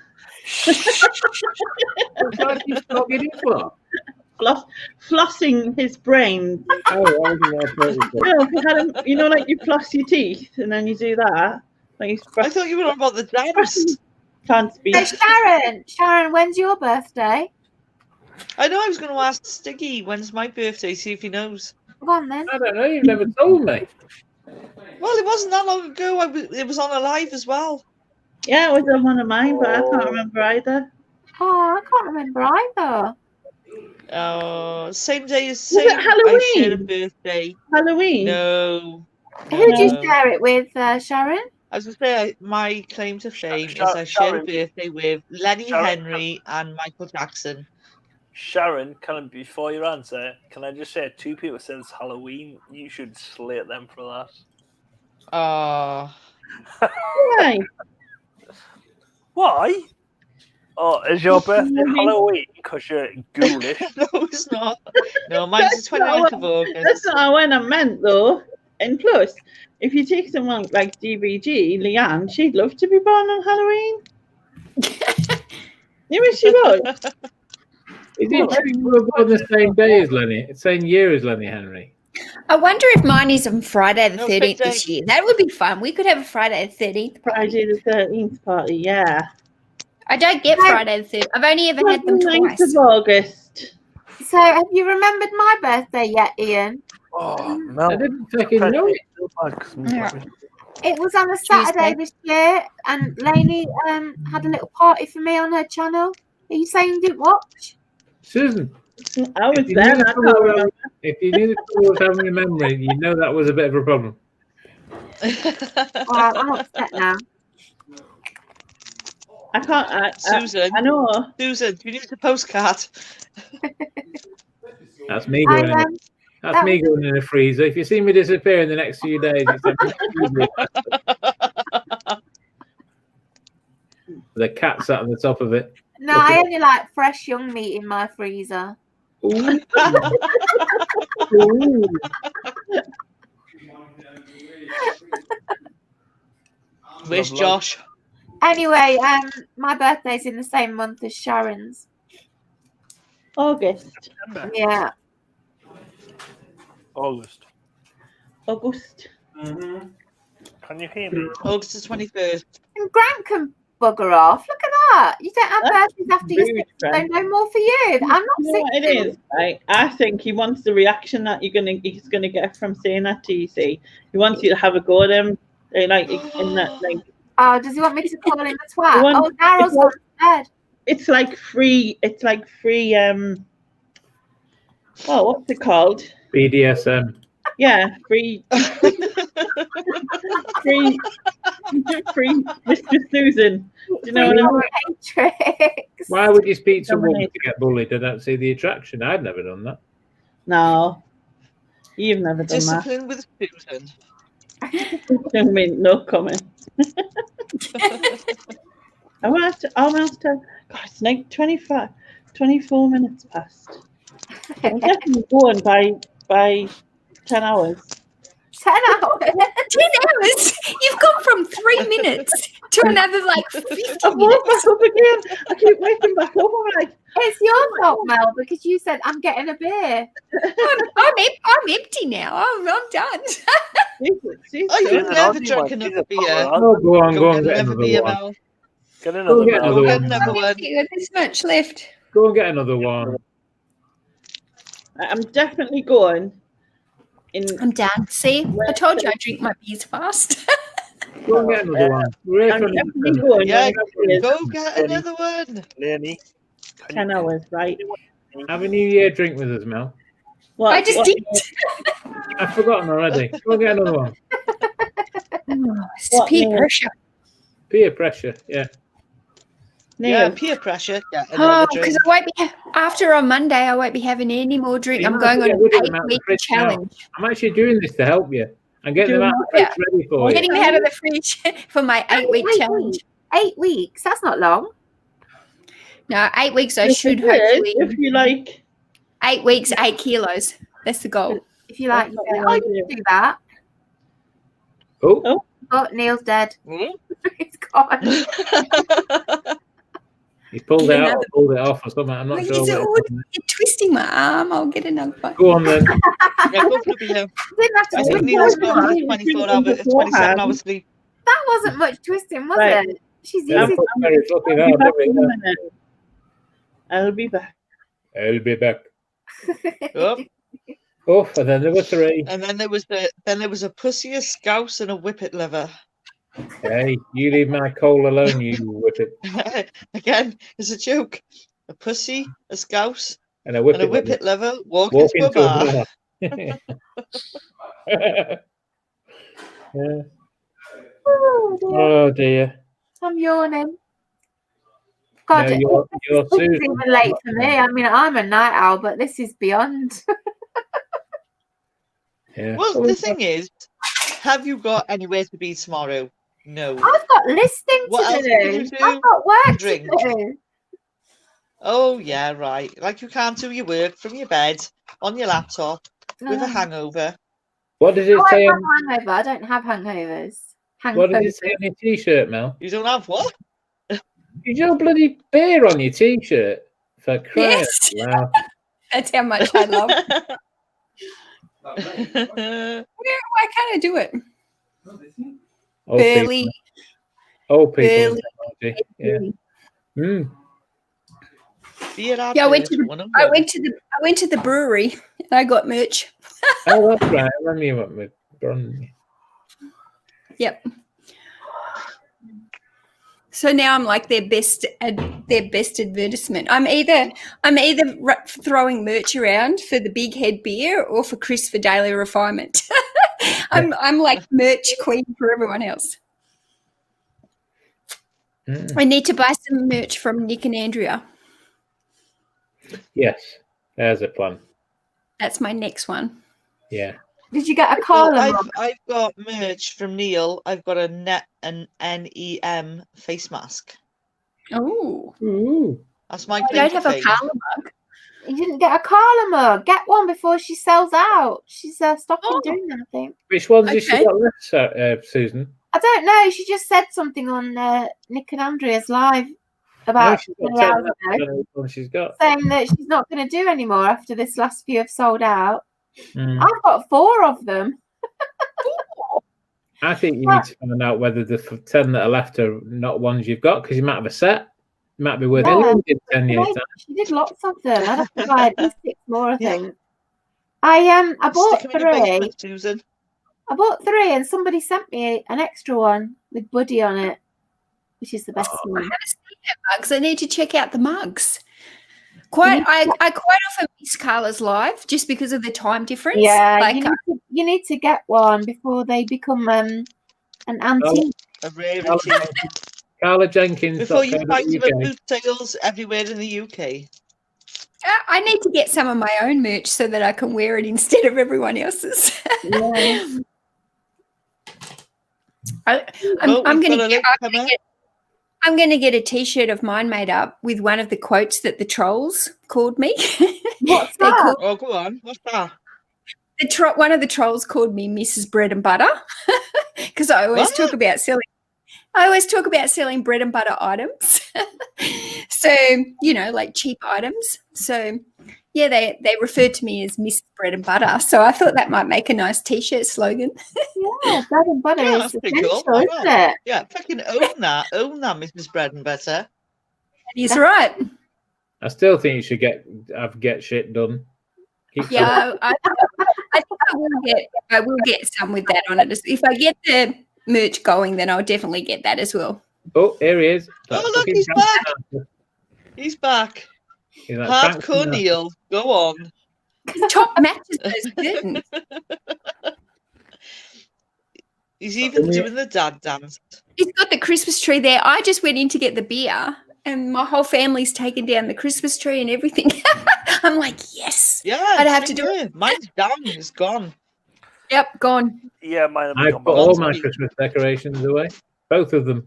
Speaker 1: Flossing his brain. You know, like you floss your teeth and then you do that. Like
Speaker 6: I thought you were on about the dance.
Speaker 1: Can't speak.
Speaker 4: So Sharon, when's your birthday?
Speaker 6: I know I was going to ask Stiggy when's my birthday, see if he knows.
Speaker 4: Go on then.
Speaker 8: I don't know, you've never told me.
Speaker 6: Well, it wasn't that long ago. It was on a live as well.
Speaker 1: Yeah, it was on one of mine, but I can't remember either.
Speaker 4: Oh, I can't remember either.
Speaker 6: Same day as
Speaker 1: Was it
Speaker 6: I shared a
Speaker 1: Halloween?
Speaker 6: birthday.
Speaker 1: Halloween?
Speaker 6: No.
Speaker 4: Who did you share it with, Sharon?
Speaker 6: I was going to say, my claim to fame is I shared a birthday with Lenny Henry and Michael Jackson.
Speaker 13: Sharon, before your answer, can I just say 2 people said it's Halloween? You should slate them for that.
Speaker 1: Why?
Speaker 13: Why? Oh, is your birthday Halloween? Because you're ghoulish.
Speaker 6: No, it's not. No, mine's the 29th of August.
Speaker 1: That's not what I meant, though. And plus, if you take someone like DBG, Leanne, she'd love to be born on Halloween. You wish she would.
Speaker 8: Is it true you were born the same day as Lenny? Same year as Lenny Henry?
Speaker 9: I wonder if mine is on Friday the
Speaker 6: No,
Speaker 9: 13th
Speaker 6: same
Speaker 9: this
Speaker 6: day.
Speaker 9: year. That would be fun. We could have a Friday the 13th.
Speaker 1: Friday the 13th party, yeah.
Speaker 9: I don't get Friday the 13th. I've only ever had them
Speaker 1: 29th
Speaker 9: twice.
Speaker 1: of August.
Speaker 4: So, have you remembered my birthday yet, Ian?
Speaker 13: Oh, no.
Speaker 8: I didn't fucking know it.
Speaker 9: Yeah.
Speaker 4: It was on a Saturday this year, and Lainey had a little party for me on her channel. Are you saying you didn't watch?
Speaker 8: Susan,
Speaker 1: I was
Speaker 8: if you
Speaker 1: there.
Speaker 8: knew
Speaker 1: I can't remember.
Speaker 8: if you knew the trouble was having a memory, you know that was a bit of a problem.
Speaker 4: I'm upset now.
Speaker 1: I can't.
Speaker 6: Susan.
Speaker 1: I know.
Speaker 6: Susan, you need a postcard.
Speaker 8: That's me going. That's me going in the freezer. If you see me disappear in the next few days, it's the cat sat on the top of it.
Speaker 4: No, I only like fresh young meat in my freezer.
Speaker 8: Ooh.
Speaker 4: Ooh.
Speaker 6: Where's Josh?
Speaker 4: Anyway, my birthday's in the same month as Sharon's.
Speaker 1: August.
Speaker 4: Yeah.
Speaker 13: August.
Speaker 6: Mm-hmm.
Speaker 13: Can you hear me?
Speaker 6: August the 21st.
Speaker 4: And Grant can bugger off. Look at that. You don't have birthdays after your
Speaker 1: rude,
Speaker 4: sister, so no more for you. I'm not
Speaker 1: You know what it is? I think he wants the reaction that he's gonna get from saying that to you. See, he wants you to have a go at him, like in that like.
Speaker 4: Oh, does he want me to call him a twat? Oh, Daryl's gone to bed.
Speaker 1: It's like free. It's like free. Oh, what's it called?
Speaker 8: BDSM.
Speaker 1: Yeah, free. free. Mr. Susan. Do you know what I mean?
Speaker 8: Why would you speak to a woman to get bullied? I don't see the attraction. I've never done that.
Speaker 1: No, you've never done
Speaker 6: Discipline with Susan.
Speaker 1: that. I mean, no comment. almost. God, it's like 24 minutes past. I'm definitely going by 10 hours.
Speaker 4: 10 hours?
Speaker 9: 10 hours? You've gone from 3 minutes to another like 50
Speaker 1: I've woke back up again. I keep waking back up. I'm like,
Speaker 4: it's your fault, Mel, because you said I'm getting a beer.
Speaker 9: I'm empty now. I'm done.
Speaker 6: You've never drunk another beer.
Speaker 8: Oh, go on, get
Speaker 6: another beer,
Speaker 8: one.
Speaker 6: Mel.
Speaker 13: Get another one.
Speaker 9: There's much left.
Speaker 8: Go and get another one.
Speaker 1: I'm definitely going.
Speaker 9: I'm done. See, I told you I drink my beers fast.
Speaker 8: Go and get another one.
Speaker 1: I'm definitely going.
Speaker 6: Yeah, go get another one.
Speaker 13: Lenny.
Speaker 1: 10 hours, right?
Speaker 8: Have a New Year drink with us, Mel.
Speaker 1: What?
Speaker 9: I just did.
Speaker 8: I've forgotten already. Go and get another one.
Speaker 9: It's peer pressure.
Speaker 8: Peer pressure, yeah.
Speaker 6: Yeah, peer pressure. Yeah,
Speaker 9: Oh, because I won't be after on Monday. I won't be having any more drink. I'm going on an 8-week challenge.
Speaker 8: I'm actually doing this to help you. I'm getting them out of the fridge ready for
Speaker 9: I'm
Speaker 8: you.
Speaker 9: getting them out of the fridge for my 8-week challenge.
Speaker 4: 8 weeks? That's not long.
Speaker 9: No, 8 weeks. I should
Speaker 1: Good,
Speaker 9: hopefully.
Speaker 1: if you like.
Speaker 9: 8 weeks, 8 kilos. That's the goal.
Speaker 4: If you like, you can do that.
Speaker 8: Oh,
Speaker 4: Neil's dead.
Speaker 6: Hmm?
Speaker 4: He's gone.
Speaker 8: he pulled it out or pulled it off or something. I'm not sure.
Speaker 9: You're twisting my arm. I'll get another one.
Speaker 8: Go on then.
Speaker 6: Yeah, go for the beer.
Speaker 4: Didn't have to
Speaker 6: I
Speaker 4: twist
Speaker 6: think Neil's
Speaker 4: it.
Speaker 6: gone for 24 hours, 27 hours sleep.
Speaker 4: That wasn't much twisting, was
Speaker 1: Right.
Speaker 4: it? She's
Speaker 8: Yeah,
Speaker 4: easy.
Speaker 1: I'll be back.
Speaker 8: I'll be back.
Speaker 6: Oh.
Speaker 8: Oh, and then there were 3.
Speaker 6: And then there was a pussy, a scouse, and a whippet liver.
Speaker 8: Hey, you leave my coal alone, you whippet.
Speaker 6: Again, it's a joke. A pussy, a scouse,
Speaker 8: And a whippet
Speaker 6: liver walk into a bar.
Speaker 8: Yeah. Oh dear.
Speaker 4: I'm yawning. God,
Speaker 8: No, you're
Speaker 4: it's
Speaker 8: Susan.
Speaker 4: even late for me. I mean, I'm a night owl, but this is beyond.
Speaker 8: Yeah.
Speaker 6: Well, the thing is, have you got anywhere to be tomorrow? No.
Speaker 4: I've got listing
Speaker 6: What
Speaker 4: to
Speaker 6: else
Speaker 4: do.
Speaker 6: can you do?
Speaker 4: I've got work
Speaker 6: Drink.
Speaker 4: to do.
Speaker 6: Oh, yeah, right. Like you can't do your work from your bed on your laptop with a hangover.
Speaker 8: What does it
Speaker 4: I
Speaker 8: say?
Speaker 4: don't have hangover. I don't have hangovers.
Speaker 8: What does it say on your t-shirt, Mel?
Speaker 6: You don't have what?
Speaker 8: You got bloody beer on your t-shirt for crying
Speaker 9: Yes.
Speaker 8: out loud.
Speaker 9: That's how much I love. Why can't I do it?
Speaker 8: Old
Speaker 9: Barely.
Speaker 8: people. Old people.
Speaker 9: Barely.
Speaker 8: Technology. Yeah.
Speaker 6: Beer
Speaker 9: Yeah, I went to the brewery and I got merch.
Speaker 8: Oh, that's right. I remember you went with Bronny.
Speaker 9: Yep. So now I'm like their best advertisement. I'm either throwing merch around for the Big Head beer or for Chris for daily refinement. I'm like merch queen for everyone else. I need to buy some merch from Nick and Andrea.
Speaker 8: Yes, there's a plan.
Speaker 9: That's my next one.
Speaker 8: Yeah.
Speaker 4: Did you get a collar?
Speaker 6: I've got merch from Neil. I've got an NEM face mask.
Speaker 9: Oh.
Speaker 8: Ooh.
Speaker 6: That's my
Speaker 4: I
Speaker 6: claim
Speaker 4: don't
Speaker 6: to
Speaker 4: have a
Speaker 6: fame.
Speaker 4: Carla mug. You didn't get a Carla mug. Get one before she sells out. She's stopping doing that, I think.
Speaker 8: Which ones has she got left, Susan?
Speaker 4: I don't know. She just said something on Nick and Andrea's live about 3 hours ago,
Speaker 8: She's got.
Speaker 4: saying that she's not going to do anymore after this last few have sold out.
Speaker 8: I've
Speaker 4: got 4 of them.
Speaker 8: I think you need to find out whether the 10 that are left are not ones you've got, because you might have a set. You might be worth millions in 10 years' time.
Speaker 4: She did lots of them. I'd have to buy at least 6 more, I think. I bought 3.
Speaker 6: Susan.
Speaker 4: I bought 3 and somebody sent me an extra one with Buddy on it, which is the best one.
Speaker 9: I haven't seen that mugs. I need to check out the mugs. I quite often miss Carla's live just because of the time difference.
Speaker 4: Yeah, like, you need to get one before they become an antique.
Speaker 6: A rarity.
Speaker 8: Carla Jenkins.
Speaker 6: Before you find them at boot sales everywhere in the UK.
Speaker 9: I need to get some of my own merch so that I can wear it instead of everyone else's.
Speaker 4: Yeah.
Speaker 9: I'm going to get a T-shirt of mine made up with one of the quotes that the trolls called me.
Speaker 4: What's that?
Speaker 6: Oh, go on. What's that?
Speaker 9: One of the trolls called me Mrs. Bread and Butter because I always talk about selling bread and butter items. So, like cheap items. So, yeah, they referred to me as Miss Bread and Butter. So I thought that might make a nice T-shirt slogan.
Speaker 4: Yeah, bread and butter is essential, isn't it?
Speaker 6: Yeah, fucking own that, Mrs. Bread and Butter.
Speaker 9: He's right.
Speaker 8: I still think you should get shit done.
Speaker 9: Yeah, I think I will get some with that on it. If I get the merch going, then I'll definitely get that as well.
Speaker 8: Oh, here he is.
Speaker 6: Look, he's back. He's back. Hardcore Neil, go on.
Speaker 9: Top matches those curtains.
Speaker 6: He's even doing the dad dance.
Speaker 9: He's got the Christmas tree there. I just went in to get the beer, and my whole family's taken down the Christmas tree and everything. I'm like, yes.
Speaker 6: Yeah,
Speaker 9: I'd have to do it.
Speaker 6: Mine's down. It's gone.
Speaker 9: Yep, gone.
Speaker 13: Yeah, mine.
Speaker 8: I put all my Christmas decorations away. Both of them.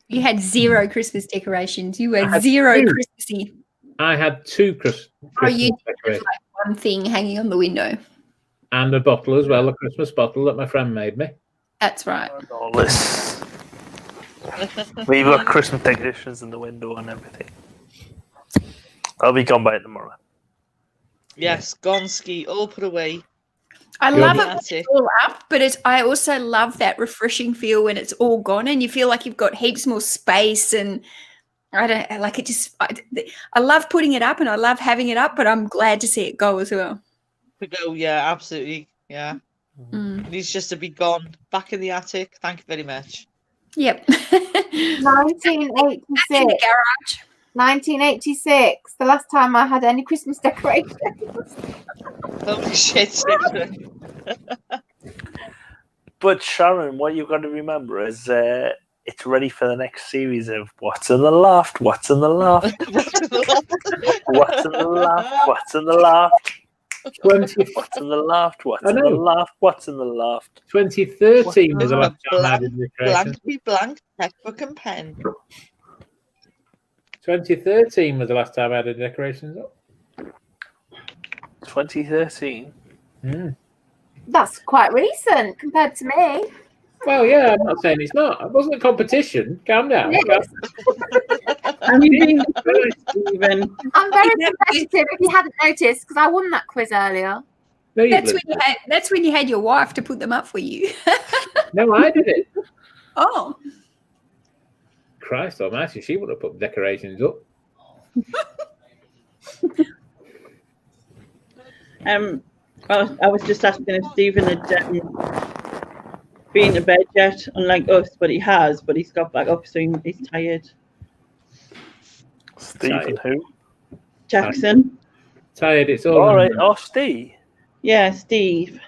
Speaker 9: You had 0 Christmas decorations. You were 0 Christmassy.
Speaker 8: I had 2 Christmas
Speaker 9: you
Speaker 8: decorations.
Speaker 9: Like one thing hanging on the window.
Speaker 8: And a bottle as well, a Christmas bottle that my friend made me.
Speaker 9: That's right.
Speaker 13: All this. We've got Christmas decorations in the window and everything. I'll be gone by tomorrow.
Speaker 6: Yes, gone ski, all put away.
Speaker 9: I love it when it's all up, but I also love that refreshing feel when it's all gone and you feel like you've got heaps more space, and I love putting it up and I love having it up, but I'm glad to see it go as well.
Speaker 6: To go, yeah, absolutely, yeah. It needs just to be gone. Back in the attic. Thank you very much.
Speaker 9: Yep.
Speaker 4: 1986.
Speaker 9: Garage.
Speaker 4: 1986. The last time I had any Christmas decorations.
Speaker 6: Holy shit.
Speaker 13: But Sharon, what you've got to remember is it's ready for the next series of What's in the Loft? What's in the Loft? What's in the Loft? What's in the Loft? What's in the Loft?
Speaker 8: 20.
Speaker 13: What's in the loft? What's in the loft? What's in the loft?
Speaker 8: 2013 was the last time I did decorations.
Speaker 6: Blank textbook and pen.
Speaker 8: 2013 was the last time I did decorations up.
Speaker 13: 2013.
Speaker 4: That's quite recent compared to me.
Speaker 8: Well, yeah, I'm not saying it's not. It wasn't a competition. Calm down.
Speaker 4: Yes.
Speaker 1: I'm being Stephen.
Speaker 4: I'm very competitive if you hadn't noticed, because I won that quiz earlier.
Speaker 8: No,
Speaker 9: that's when you had your wife to put them up for you.
Speaker 8: No, I did it.
Speaker 9: Oh.
Speaker 8: Christ almighty, she would have put decorations up.
Speaker 1: I was just asking if Stephen had been to bed yet, unlike us, but he has. But he's got back up, so he's tired.
Speaker 13: Stephen who?
Speaker 1: Jackson.
Speaker 8: Tired. It's all
Speaker 13: right. Oh, Steve.
Speaker 1: Yeah, Steve.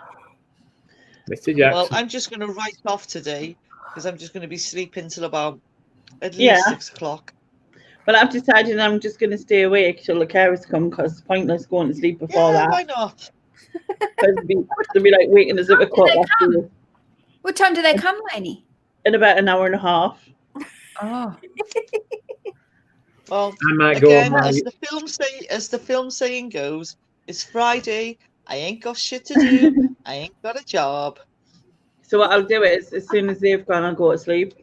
Speaker 8: Mr. Jackson.
Speaker 6: Well, I'm just going to write off today because I'm just going to be sleeping till about at least 6 o'clock.
Speaker 1: Well, I've decided I'm just going to stay awake till the carers come because it's pointless going to sleep before that.
Speaker 6: Why not?
Speaker 1: They'll be like waking us up at quarter after.
Speaker 9: What time do they come, Lainey?
Speaker 1: In about an hour and a half.
Speaker 9: Oh.
Speaker 6: Well,
Speaker 8: I might
Speaker 6: again,
Speaker 8: go
Speaker 6: as the film saying goes, it's Friday. I ain't got shit to do. I ain't got a job.
Speaker 1: So what I'll do is, as soon as they've gone, I'll go to sleep.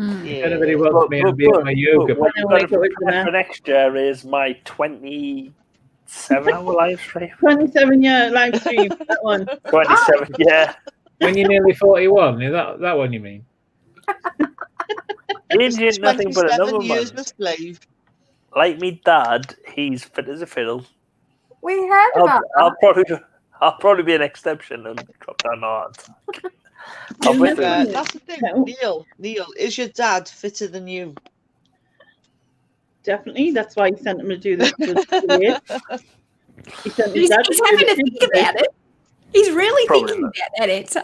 Speaker 8: If anybody wants me, I'll be at my yoga.
Speaker 13: What you've got to prepare for next year is my 27-hour live stream.
Speaker 1: 27-year live stream, that one.
Speaker 13: 27, yeah.
Speaker 8: When you're nearly 41, is that one you mean?
Speaker 13: Ain't nothing but a number,
Speaker 6: years
Speaker 13: man.
Speaker 6: a slave.
Speaker 13: Like me dad, he's fit as a fiddle.
Speaker 4: We heard about that.
Speaker 13: I'll probably be an exception and drop down hard.
Speaker 6: That's the thing, Neil, is your dad fitter than you?
Speaker 1: Definitely, that's why he sent him to do this. He sent his
Speaker 9: He's
Speaker 1: dad
Speaker 9: having to think about it. He's really thinking about that answer.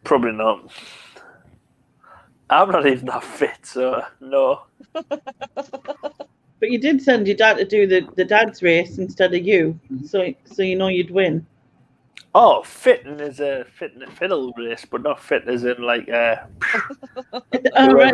Speaker 13: Probably not. I'm not even that fit, so no.
Speaker 1: But you did send your dad to do the dad's race instead of you, so you know you'd win.
Speaker 13: Oh, fitting is a fiddle race, but not fit as in like
Speaker 1: All right.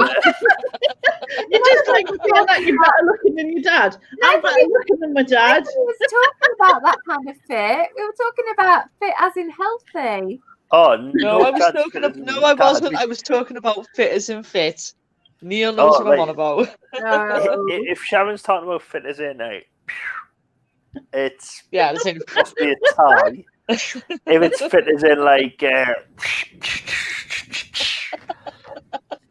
Speaker 1: You just like feel like you're better looking than your dad. I'm better looking than my dad.
Speaker 4: We was talking about that kind of fit. We were talking about fit as in healthy.
Speaker 13: Oh
Speaker 6: no! I was talking. I wasn't. I was talking about fit as in fit. Neil knows what I'm on about.
Speaker 13: If Sharon's talking about fit as in, it's
Speaker 6: the same.
Speaker 13: Must be a tie. If it's fit as in like,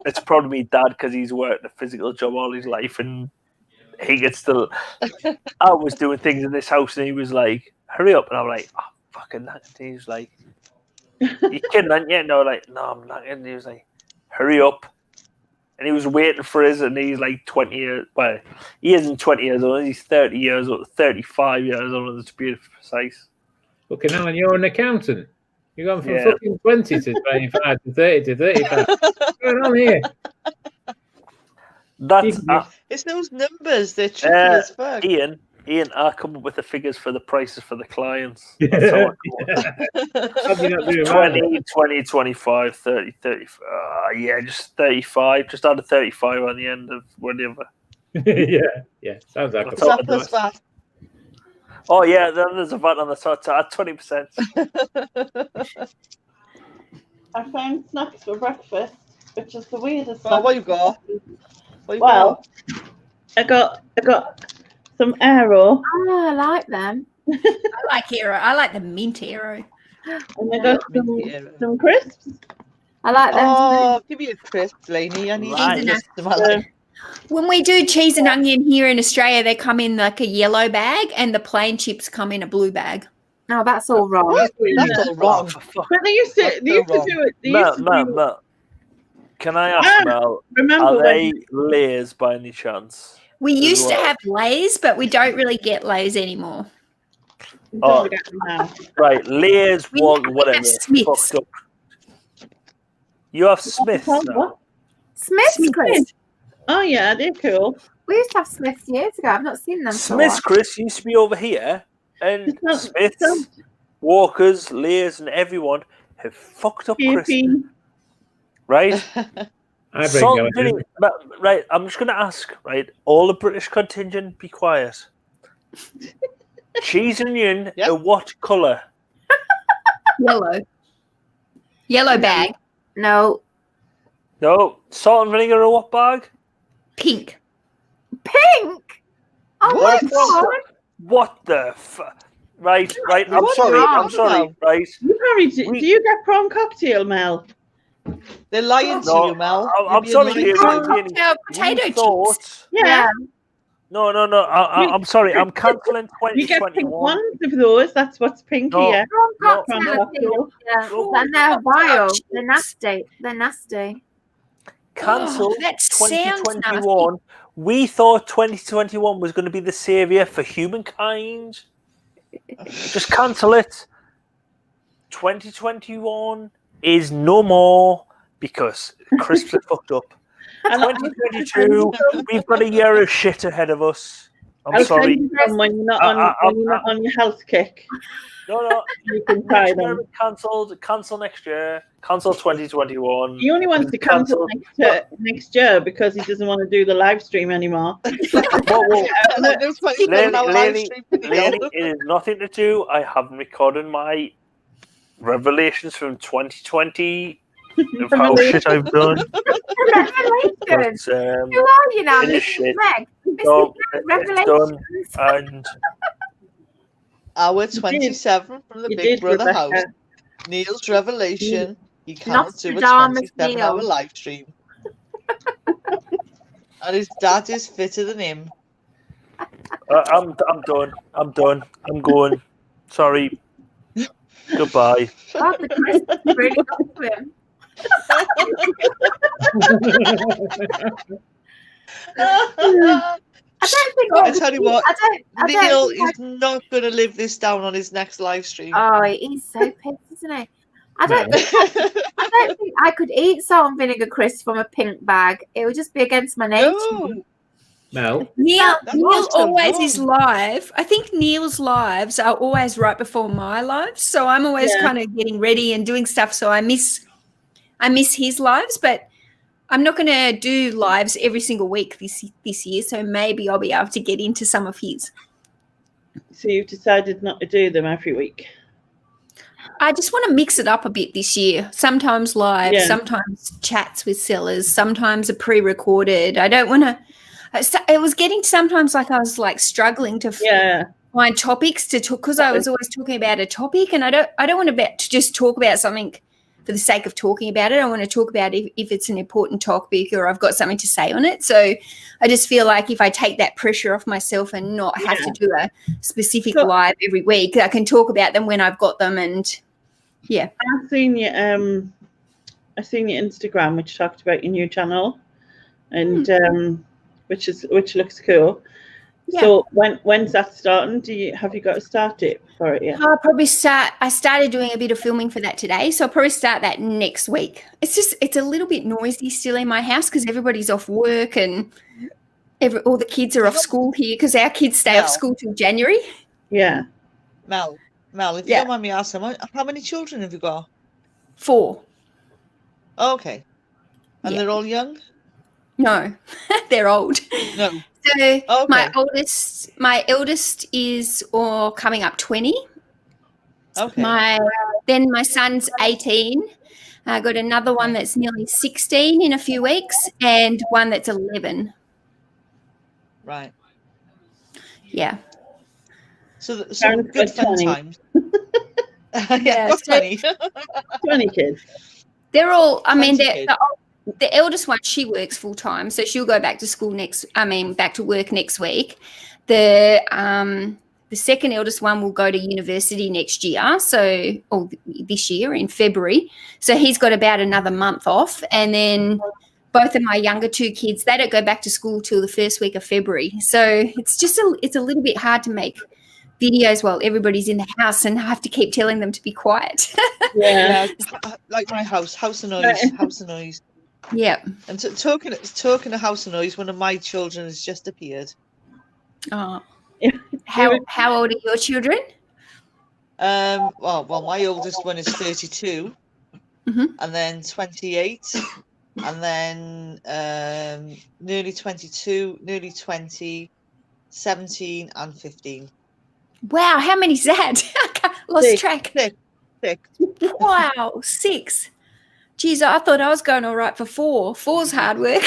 Speaker 13: it's probably me dad because he's worked a physical job all his life and he gets to. I was doing things in this house and he was like, "Hurry up!" and I'm like, "Oh, fucking that!" And he was like, "You kidding, aren't you?" No, like, "No, I'm not." And he was like, "Hurry up!" And he was waiting for his, and he's like 20 years. Well, he isn't 20 years old. He's 30 years old, 35 years old. To be precise.
Speaker 8: Fucking hell, and you're an accountant. You've gone from fucking 20 to 25 to 30 to 35. What's going on here?
Speaker 13: That's
Speaker 6: it's those numbers. They're tricky as fuck.
Speaker 13: Ian, I come up with the figures for the prices for the clients. That's how
Speaker 8: How do you not do
Speaker 13: 20, 20, 25, 30, 35. Yeah, just 35. Just add a 35 on the end of whatever.
Speaker 8: yeah. Sounds like a
Speaker 6: plus VAT.
Speaker 13: Oh yeah, then there's a VAT on the top. Add 20%.
Speaker 1: I found snacks for breakfast, which is the weirdest.
Speaker 6: Well, what you got?
Speaker 1: I got some Aero.
Speaker 4: Oh, I like them.
Speaker 9: I like Aero. I like the mint Aero.
Speaker 1: And I got some crisps.
Speaker 4: I like them.
Speaker 6: Oh, give me a crisp, Lainey. I need
Speaker 9: When we do cheese and onion here in Australia, they come in like a yellow bag and the plain chips come in a blue bag.
Speaker 4: No, that's all wrong.
Speaker 6: That's all wrong.
Speaker 1: But they used to do it.
Speaker 13: Matt, can I ask Mel, are they Layers by any chance?
Speaker 9: We used to have Lays, but we don't really get Lays anymore.
Speaker 13: Oh, right, Layers, whatever.
Speaker 9: Smiths.
Speaker 13: Fucked up. You have Smiths now.
Speaker 4: Smiths, Chris.
Speaker 1: Oh yeah, they're cool.
Speaker 4: We used to have Smiths years ago. I've not seen them.
Speaker 13: Smiths, Chris, used to be over here, and Smiths, Walkers, Layers, and everyone have fucked up Christmas. Right? Right, I'm just going to ask, right? All the British contingent, be quiet. Cheese and onion, what colour?
Speaker 9: Yellow. Yellow bag.
Speaker 4: No.
Speaker 13: No. Salt and vinegar or what bag?
Speaker 9: Pink.
Speaker 4: Pink? Oh
Speaker 13: what
Speaker 4: my God.
Speaker 13: What the fuck? Right. I'm sorry. Right.
Speaker 1: Do you get prawn cocktail, Mel?
Speaker 6: They're lying to
Speaker 13: No,
Speaker 6: you, Mel.
Speaker 13: I'm
Speaker 6: You're
Speaker 13: sorry,
Speaker 6: being
Speaker 13: Leonie.
Speaker 6: lying.
Speaker 13: Leonie,
Speaker 9: potato
Speaker 13: we thought.
Speaker 9: chips.
Speaker 1: Yeah.
Speaker 13: No. I'm sorry. I'm cancelling
Speaker 1: You get pink
Speaker 13: 2021.
Speaker 1: ones of those. That's what's pink
Speaker 13: No,
Speaker 1: here.
Speaker 13: no,
Speaker 4: Yeah, and they're vile. They're nasty. They're nasty.
Speaker 13: cancel
Speaker 9: that sounds
Speaker 13: 2021. We thought 2021 was going to be the savior for humankind. Just cancel it. 2021 is no more because crisps are fucked up. 2022, we've got a year of shit ahead of us. I'm sorry.
Speaker 1: When you're not on your health kick.
Speaker 13: No.
Speaker 1: You can try
Speaker 13: Next year
Speaker 1: them.
Speaker 13: we cancelled. Cancel next year. Cancel 2021.
Speaker 1: He only wants to cancel next year because he doesn't want to do the live stream anymore.
Speaker 13: Whoa. Lenny,
Speaker 6: Lenny,
Speaker 13: it is nothing to do. I haven't recorded my revelations from 2020 of how shit I've done.
Speaker 4: Revelations. Who are you now,
Speaker 13: it is
Speaker 4: Mr.
Speaker 13: shit.
Speaker 4: Meg?
Speaker 13: So,
Speaker 4: Mr.
Speaker 13: it's done.
Speaker 4: Revelations.
Speaker 13: And
Speaker 6: Hour 27 from the Big Brother house. Neil's revelation. You cannot do a
Speaker 4: Nostradamus
Speaker 6: 27-hour
Speaker 4: Neil.
Speaker 6: live stream. And his dad is fitter than him.
Speaker 13: I'm done. I'm going. Sorry. Goodbye.
Speaker 4: God, the Christmas really got to him.
Speaker 6: I tell you what,
Speaker 4: I don't
Speaker 6: Neil
Speaker 4: think
Speaker 6: is not going to live this down on his next live stream.
Speaker 4: Oh, he's so pissed, isn't he? I don't think I could eat salt and vinegar crisps from a pink bag. It would just be against my nature.
Speaker 8: No.
Speaker 9: Neil
Speaker 6: so
Speaker 9: always
Speaker 6: wrong.
Speaker 9: is live. I think Neil's lives are always right before my lives, so I'm always kind of getting ready and doing stuff. So I miss his lives, but I'm not going to do lives every single week this year. So maybe I'll be able to get into some of his.
Speaker 1: So you've decided not to do them every week.
Speaker 9: I just want to mix it up a bit this year. Sometimes live, sometimes chats with sellers, sometimes a pre-recorded. I don't want to. It was getting sometimes like I was like struggling to find topics to talk because I was always talking about a topic, and I don't want to just talk about something for the sake of talking about it. I want to talk about if it's an important topic or I've got something to say on it. So I just feel like if I take that pressure off myself and not have to do a specific live every week, I can talk about them when I've got them. And
Speaker 1: I've seen your Instagram, which talked about your new channel, and which looks cool.
Speaker 9: Yeah.
Speaker 1: So when's that starting? Have you got to start it for it yet?
Speaker 9: I'll probably start. I started doing a bit of filming for that today, so I'll probably start that next week. It's a little bit noisy still in my house because everybody's off work and all the kids are off school here because our kids stay off school till January.
Speaker 1: Yeah.
Speaker 6: Mel, if you don't mind me asking, how many children have you got?
Speaker 9: 4.
Speaker 6: Okay. And they're all young?
Speaker 9: No, they're old.
Speaker 6: No.
Speaker 9: So my eldest is coming up 20.
Speaker 6: Okay.
Speaker 9: Then my son's 18. I got another one that's nearly 16 in a few weeks, and one that's 11.
Speaker 6: Right.
Speaker 9: Yeah.
Speaker 6: So good fun times.
Speaker 9: Yeah,
Speaker 6: got 20.
Speaker 1: 20 kids.
Speaker 9: They're all. I mean, the eldest one, she works full time, so she'll go back to back to work next week. The second eldest one will go to university next year, this year in February. So he's got about another month off, and then both of my younger 2 kids, they don't go back to school till the first week of February. So it's just it's a little bit hard to make videos while everybody's in the house, and I have to keep telling them to be quiet.
Speaker 6: Yeah, like my house of noise.
Speaker 9: Yeah.
Speaker 6: And talking of house of noise, one of my children has just appeared.
Speaker 9: Oh. How old are your children?
Speaker 6: Well, my oldest one is 32, and then 28, and then nearly 22, nearly 20, 17, and 15.
Speaker 9: Wow, how many is that? Lost track.
Speaker 6: 6.
Speaker 9: Wow, 6. Geez, I thought I was going all right for 4. 4's hard work.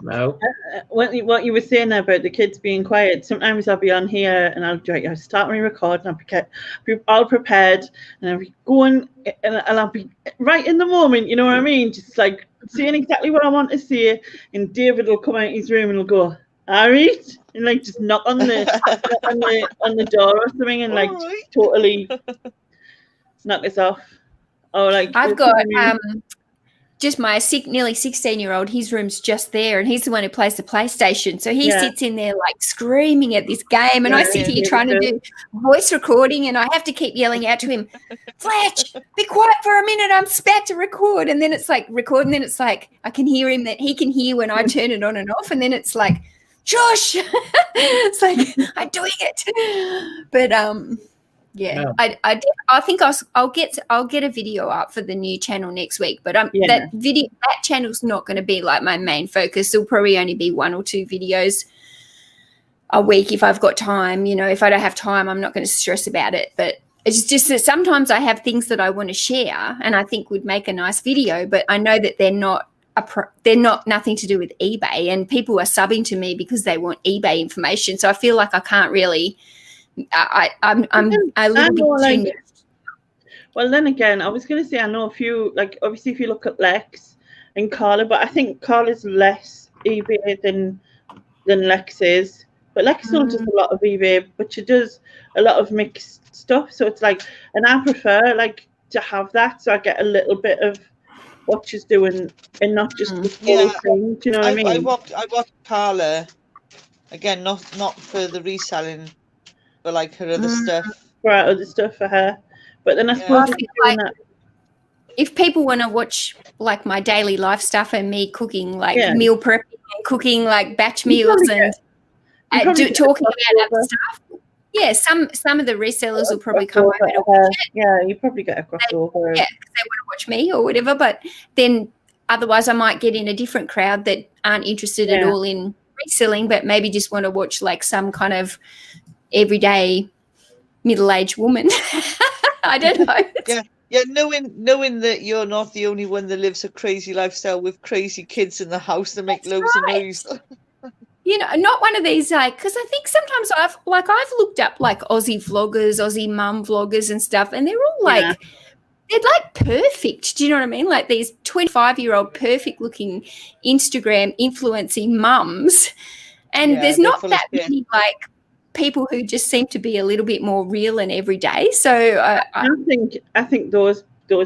Speaker 8: No.
Speaker 1: What you were saying there about the kids being quiet, sometimes I'll be on here and I'll start my record and I'll be all prepared and I'll be going and I'll be right in the moment, you know what I mean? Just like saying exactly what I want to say, and David will come out his room and he'll go, all right, and like just knock on the door or something and like totally knock us off. Or like
Speaker 9: I've got just my nearly 16-year-old, his room's just there, and he's the one who plays the PlayStation. So he sits in there like screaming at this game, and I sit here trying to do voice recording, and I have to keep yelling out to him, Fletch, be quiet for a minute, I'm about to record. And then it's like record, and then it's like I can hear him, that he can hear when I turn it on and off, and then it's like, shush. It's like I'm doing it. But yeah, I think I'll get a video up for the new channel next week. But that channel's not going to be like my main focus. There'll probably only be 1 or 2 videos a week if I've got time. You know, if I don't have time, I'm not going to stress about it. But it's just that sometimes I have things that I want to share and I think would make a nice video, but I know that they're not nothing to do with eBay, and people are subbing to me because they want eBay information. So I feel like I can't really. I'm a little bit like,
Speaker 1: well, then again, I was going to say I know a few, like obviously if you look at Lex and Carla, but I think Carla's less eBay than Lex is. But Lex still does a lot of eBay, but she does a lot of mixed stuff. So it's like, and I prefer like to have that, so I get a little bit of what she's doing and not just the full thing. Do you know what I mean?
Speaker 6: I watched Carla again, not for the reselling, but like her other stuff.
Speaker 1: Right, other stuff for her. But then I suppose
Speaker 9: if people want to watch like my daily life stuff and me cooking, like meal prepping and cooking like batch meals and talking about other stuff. Yeah, some of the resellers will probably come over to watch it.
Speaker 1: Yeah, you probably get a crossover.
Speaker 9: Yeah, because they want to watch me or whatever. But then otherwise I might get in a different crowd that aren't interested at all in reselling, but maybe just want to watch like some kind of everyday middle-aged woman. I don't know.
Speaker 6: Yeah, knowing that you're not the only one that lives a crazy lifestyle with crazy kids in the house that make loads of noise.
Speaker 9: You know, not one of these, like, because I think sometimes I've looked up like Aussie vloggers, Aussie mum vloggers and stuff, and they're all like, they're like perfect. Do you know what I mean? Like these 25-year-old perfect looking Instagram influencing mums, and there's not that many like people who just seem to be a little bit more real and everyday. So
Speaker 1: I think those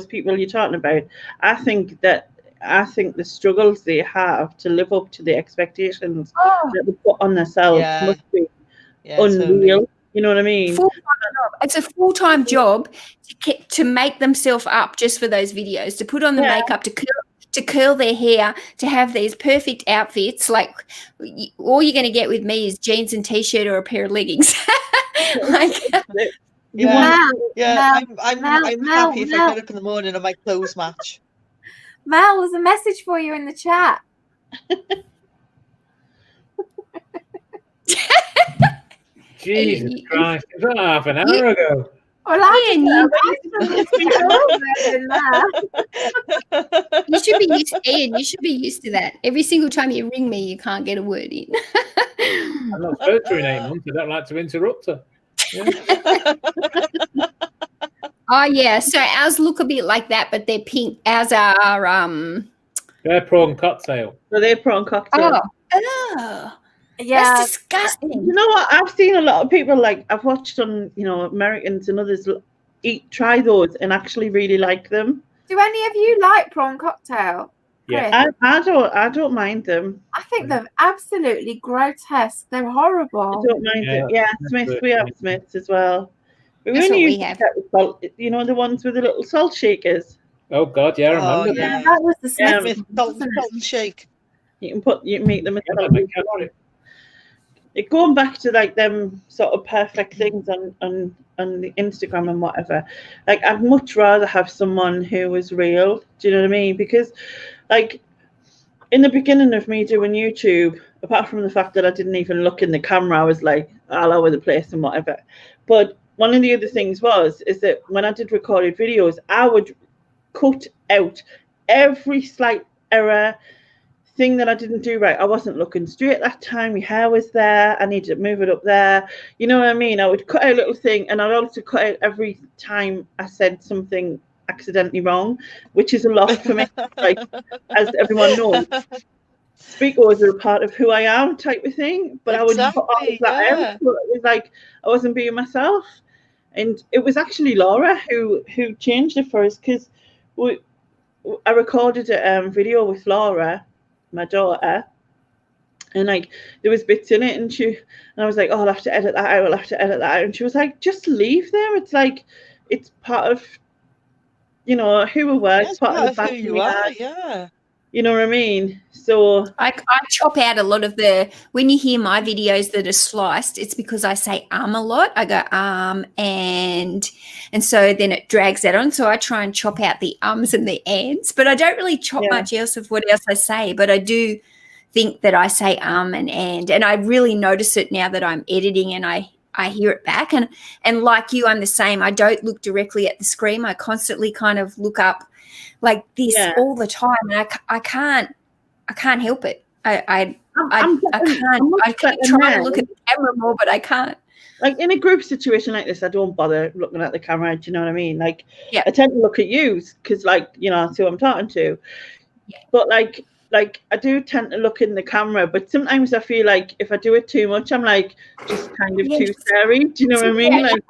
Speaker 1: people you're talking about, I think the struggles they have to live up to the expectations that they put on themselves must be unreal. Totally. You know what I mean?
Speaker 9: It's a full-time job to make themselves up just for those videos, to put on the makeup, to curl their hair, to have these perfect outfits. Like all you're going to get with me is jeans and t-shirt or a pair of leggings.
Speaker 6: I'm happy if I get up in the morning and my clothes match.
Speaker 4: Mel, there's a message for you in the chat.
Speaker 8: Jesus Christ, is that half an hour ago?
Speaker 4: Well,
Speaker 9: you should be used to Ian. You should be used to that. Every single time you ring me, you can't get a word in.
Speaker 8: I'm not spoke to her in 8 months. I don't like to interrupt her. Yeah.
Speaker 9: Oh yeah, so ours look a bit like that, but they're pink. Ours are
Speaker 8: they're prawn cocktail.
Speaker 1: So they're prawn cocktail.
Speaker 9: Oh.
Speaker 4: Yeah,
Speaker 9: that's disgusting.
Speaker 1: You know what? I've seen a lot of people, like I've watched on, Americans and others try those and actually really like them.
Speaker 4: Do any of you like prawn cocktail?
Speaker 8: Yeah,
Speaker 1: I don't mind them.
Speaker 4: I think they're absolutely grotesque. They're horrible.
Speaker 1: I don't mind them. Yeah, Smiths. We have Smiths as well.
Speaker 9: That's what we have.
Speaker 1: Salt, the ones with the little salt shakers.
Speaker 8: Oh God, yeah, I remember.
Speaker 4: Yeah, that was the Smiths
Speaker 6: salt and shake.
Speaker 1: You can make them. Going back to like them sort of perfect things on the Instagram and whatever, like I'd much rather have someone who was real. Do you know what I mean? Because like in the beginning of me doing YouTube, apart from the fact that I didn't even look in the camera, I was like all over the place and whatever. But one of the other things is that when I did recorded videos, I would cut out every slight error, thing that I didn't do right. I wasn't looking straight that time. My hair was there. I needed to move it up there. You know what I mean? I would cut out a little thing, and I'd also cut out every time I said something accidentally wrong, which is a lot for me. Like, as everyone knows, speakers are a part of who I am, type of thing. But I would cut all of that out. So it was like I wasn't being myself. And it was actually Laura who changed it for us, because I recorded a video with Laura, my daughter, and like there was bits in it, and I was like, oh, I'll have to edit that out. I'll have to edit that out. And she was like, just leave them. It's like it's part of, you know, who we were. It's part of who you are.
Speaker 6: Yeah.
Speaker 1: You know what I mean? So
Speaker 9: I chop out a lot of when you hear my videos that are sliced, it's because I say a lot. I go and so then it drags that on. So I try and chop out the ums and the ands, but I don't really chop much else of what else I say. But I do think that I say and I really notice it now that I'm editing and I hear it back. And like you, I'm the same. I don't look directly at the screen. I constantly kind of look up like this all the time, and I can't help it. I can't. I keep trying to look at the camera more, but I can't.
Speaker 1: Like in a group situation like this, I don't bother looking at the camera. Do you know what I mean? Like, I tend to look at you because, like, you know, that's who I'm talking to. Yeah. But like I do tend to look in the camera, but sometimes I feel like if I do it too much, I'm like just kind of too scary. Do you know what I mean? Like,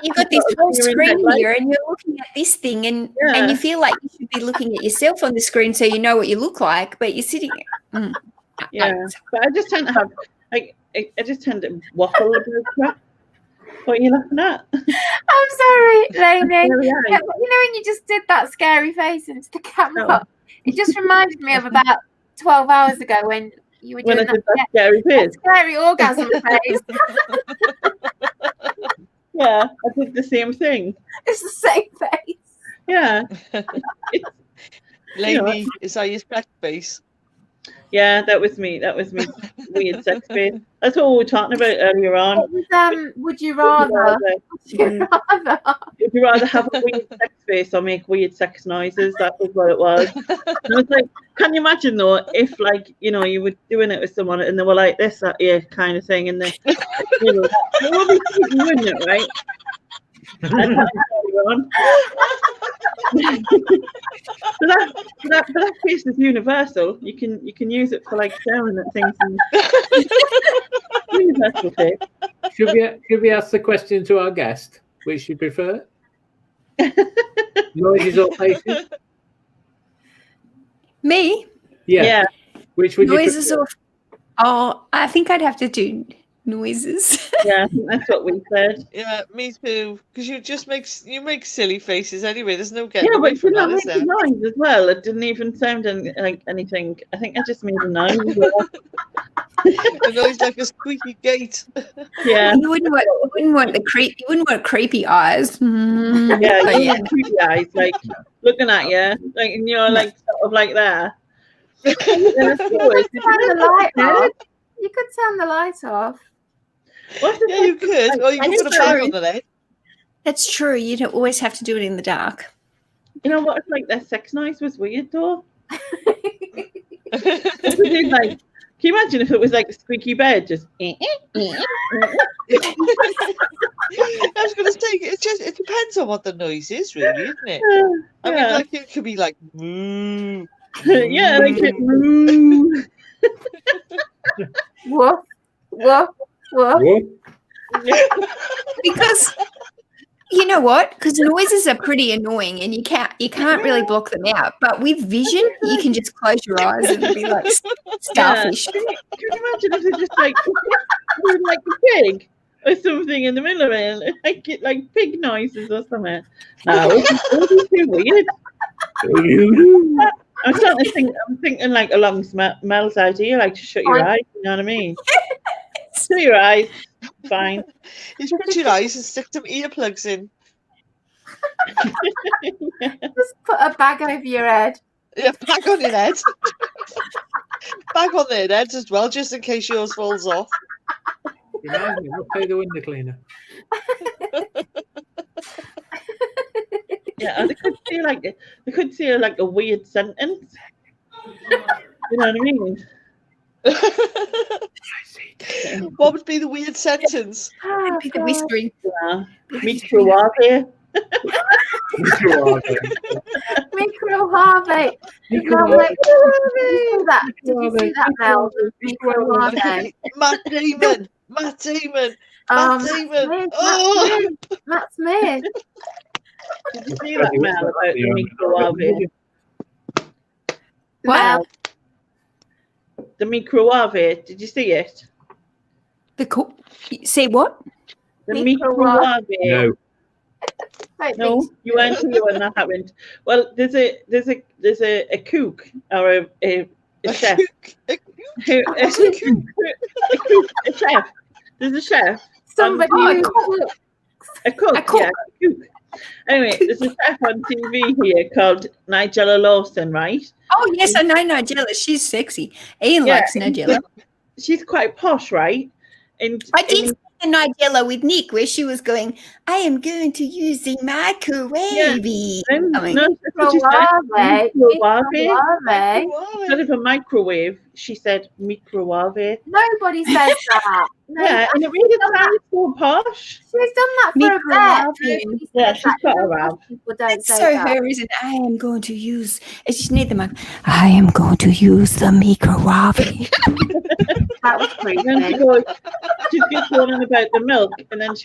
Speaker 9: you've got this whole screen here, and you're looking at this thing, and you feel like you should be looking at yourself on the screen so you know what you look like, but you're sitting.
Speaker 1: But I just tend to have I just tend to waffle a bit. What are you laughing at?
Speaker 4: I'm sorry, Lainey. You know when you just did that scary face into the camera? It just reminded me of about 12 hours ago when you were doing that scary orgasm face.
Speaker 1: Yeah, I did the same thing.
Speaker 4: It's the same face.
Speaker 1: Yeah.
Speaker 6: Lainey, is that your sex face?
Speaker 1: Yeah, that was me. That was me. Weird sex face. That's what we were talking about earlier on.
Speaker 4: Would you rather
Speaker 1: have a weird sex face or make weird sex noises? That was what it was. And it's like, can you imagine though, if like, you know, you were doing it with someone and they were like this, that, yeah, kind of thing, and they, you know, they would be cheating, wouldn't it, right? But that face is universal. You can use it for like staring at things. And universal face.
Speaker 8: Should we ask the question to our guest? Which you prefer? Noises or faces?
Speaker 9: Me?
Speaker 8: Yeah. Which would
Speaker 9: noises
Speaker 8: you prefer?
Speaker 9: Oh, I think I'd have to do noises.
Speaker 1: Yeah, I think that's what we said.
Speaker 6: Yeah, me too. Because you make silly faces anyway. There's no getting away from that, is there?
Speaker 1: Yeah, but noise as well. It didn't even sound like anything. I think I just made a noise.
Speaker 6: A noise like a squeaky gate.
Speaker 1: Yeah.
Speaker 9: You wouldn't want creepy eyes.
Speaker 1: Yeah, you want creepy eyes, like looking at you, like, and you're like sort of like there.
Speaker 4: You could turn the light off.
Speaker 6: Yeah, you could. Or you could put a bag on the head.
Speaker 9: That's true. You don't always have to do it in the dark.
Speaker 1: You know what? It's like their sex noise was weird though. Like, can you imagine if it was like a squeaky bed, just?
Speaker 6: I was going to say it depends on what the noise is, really, isn't it? I mean, like it could be like moo.
Speaker 1: Yeah, like it moo.
Speaker 4: What?
Speaker 9: Because you know what? Because noises are pretty annoying, and you can't really block them out. But with vision, you can just close your eyes and be like starfish.
Speaker 1: Can you imagine if it's just like a pig or something in the middle of it, like pig noises or something? No, it would be too weird. I'm starting to think. I'm thinking like along Mel's idea, like to shut your eyes. You know what I mean? Shut your eyes. Fine.
Speaker 6: You shut your eyes and stick some earplugs in.
Speaker 4: Just put a bag over your head.
Speaker 6: Yeah, bag on your head. Bag on their heads as well, just in case yours falls off.
Speaker 8: Reminds me, we'll pay the window cleaner.
Speaker 1: Yeah, they could say like a weird sentence. You know what I mean?
Speaker 6: What would be the weird sentence?
Speaker 9: It'd be the whispering.
Speaker 1: Yeah. Microwave.
Speaker 4: Microwave. Did you see that, Mel? Microwave.
Speaker 6: Matt Damon. Matt Damon. Oh,
Speaker 4: Matt Smith.
Speaker 1: Did you see that, Mel, about the microwave?
Speaker 4: Well,
Speaker 1: the microwave. Did you see it?
Speaker 9: See what?
Speaker 1: The microwave.
Speaker 8: No.
Speaker 1: No, you weren't here when that happened. Well, there's a cook or a chef. A chef. There's a chef.
Speaker 4: Somebody
Speaker 1: a cook. Yeah, a cook. Anyway, there's a chef on TV here called Nigella Lawson, right?
Speaker 9: Oh yes, I know Nigella. She's sexy. Ian likes Nigella.
Speaker 1: She's quite posh, right? And
Speaker 9: I did see the Nigella with Nick where she was going, I am going to use the microwave.
Speaker 1: Instead of a microwave, she said microwave.
Speaker 4: Nobody says that.
Speaker 1: Yeah, and it really sounds so posh.
Speaker 4: She's done that for a bit.
Speaker 1: Yeah, she's got around.
Speaker 9: That's so her, isn't it? I am going to use. She need the mic. I am going to use the microwave.
Speaker 4: That was crazy.
Speaker 1: Then she's just going on about the milk, and then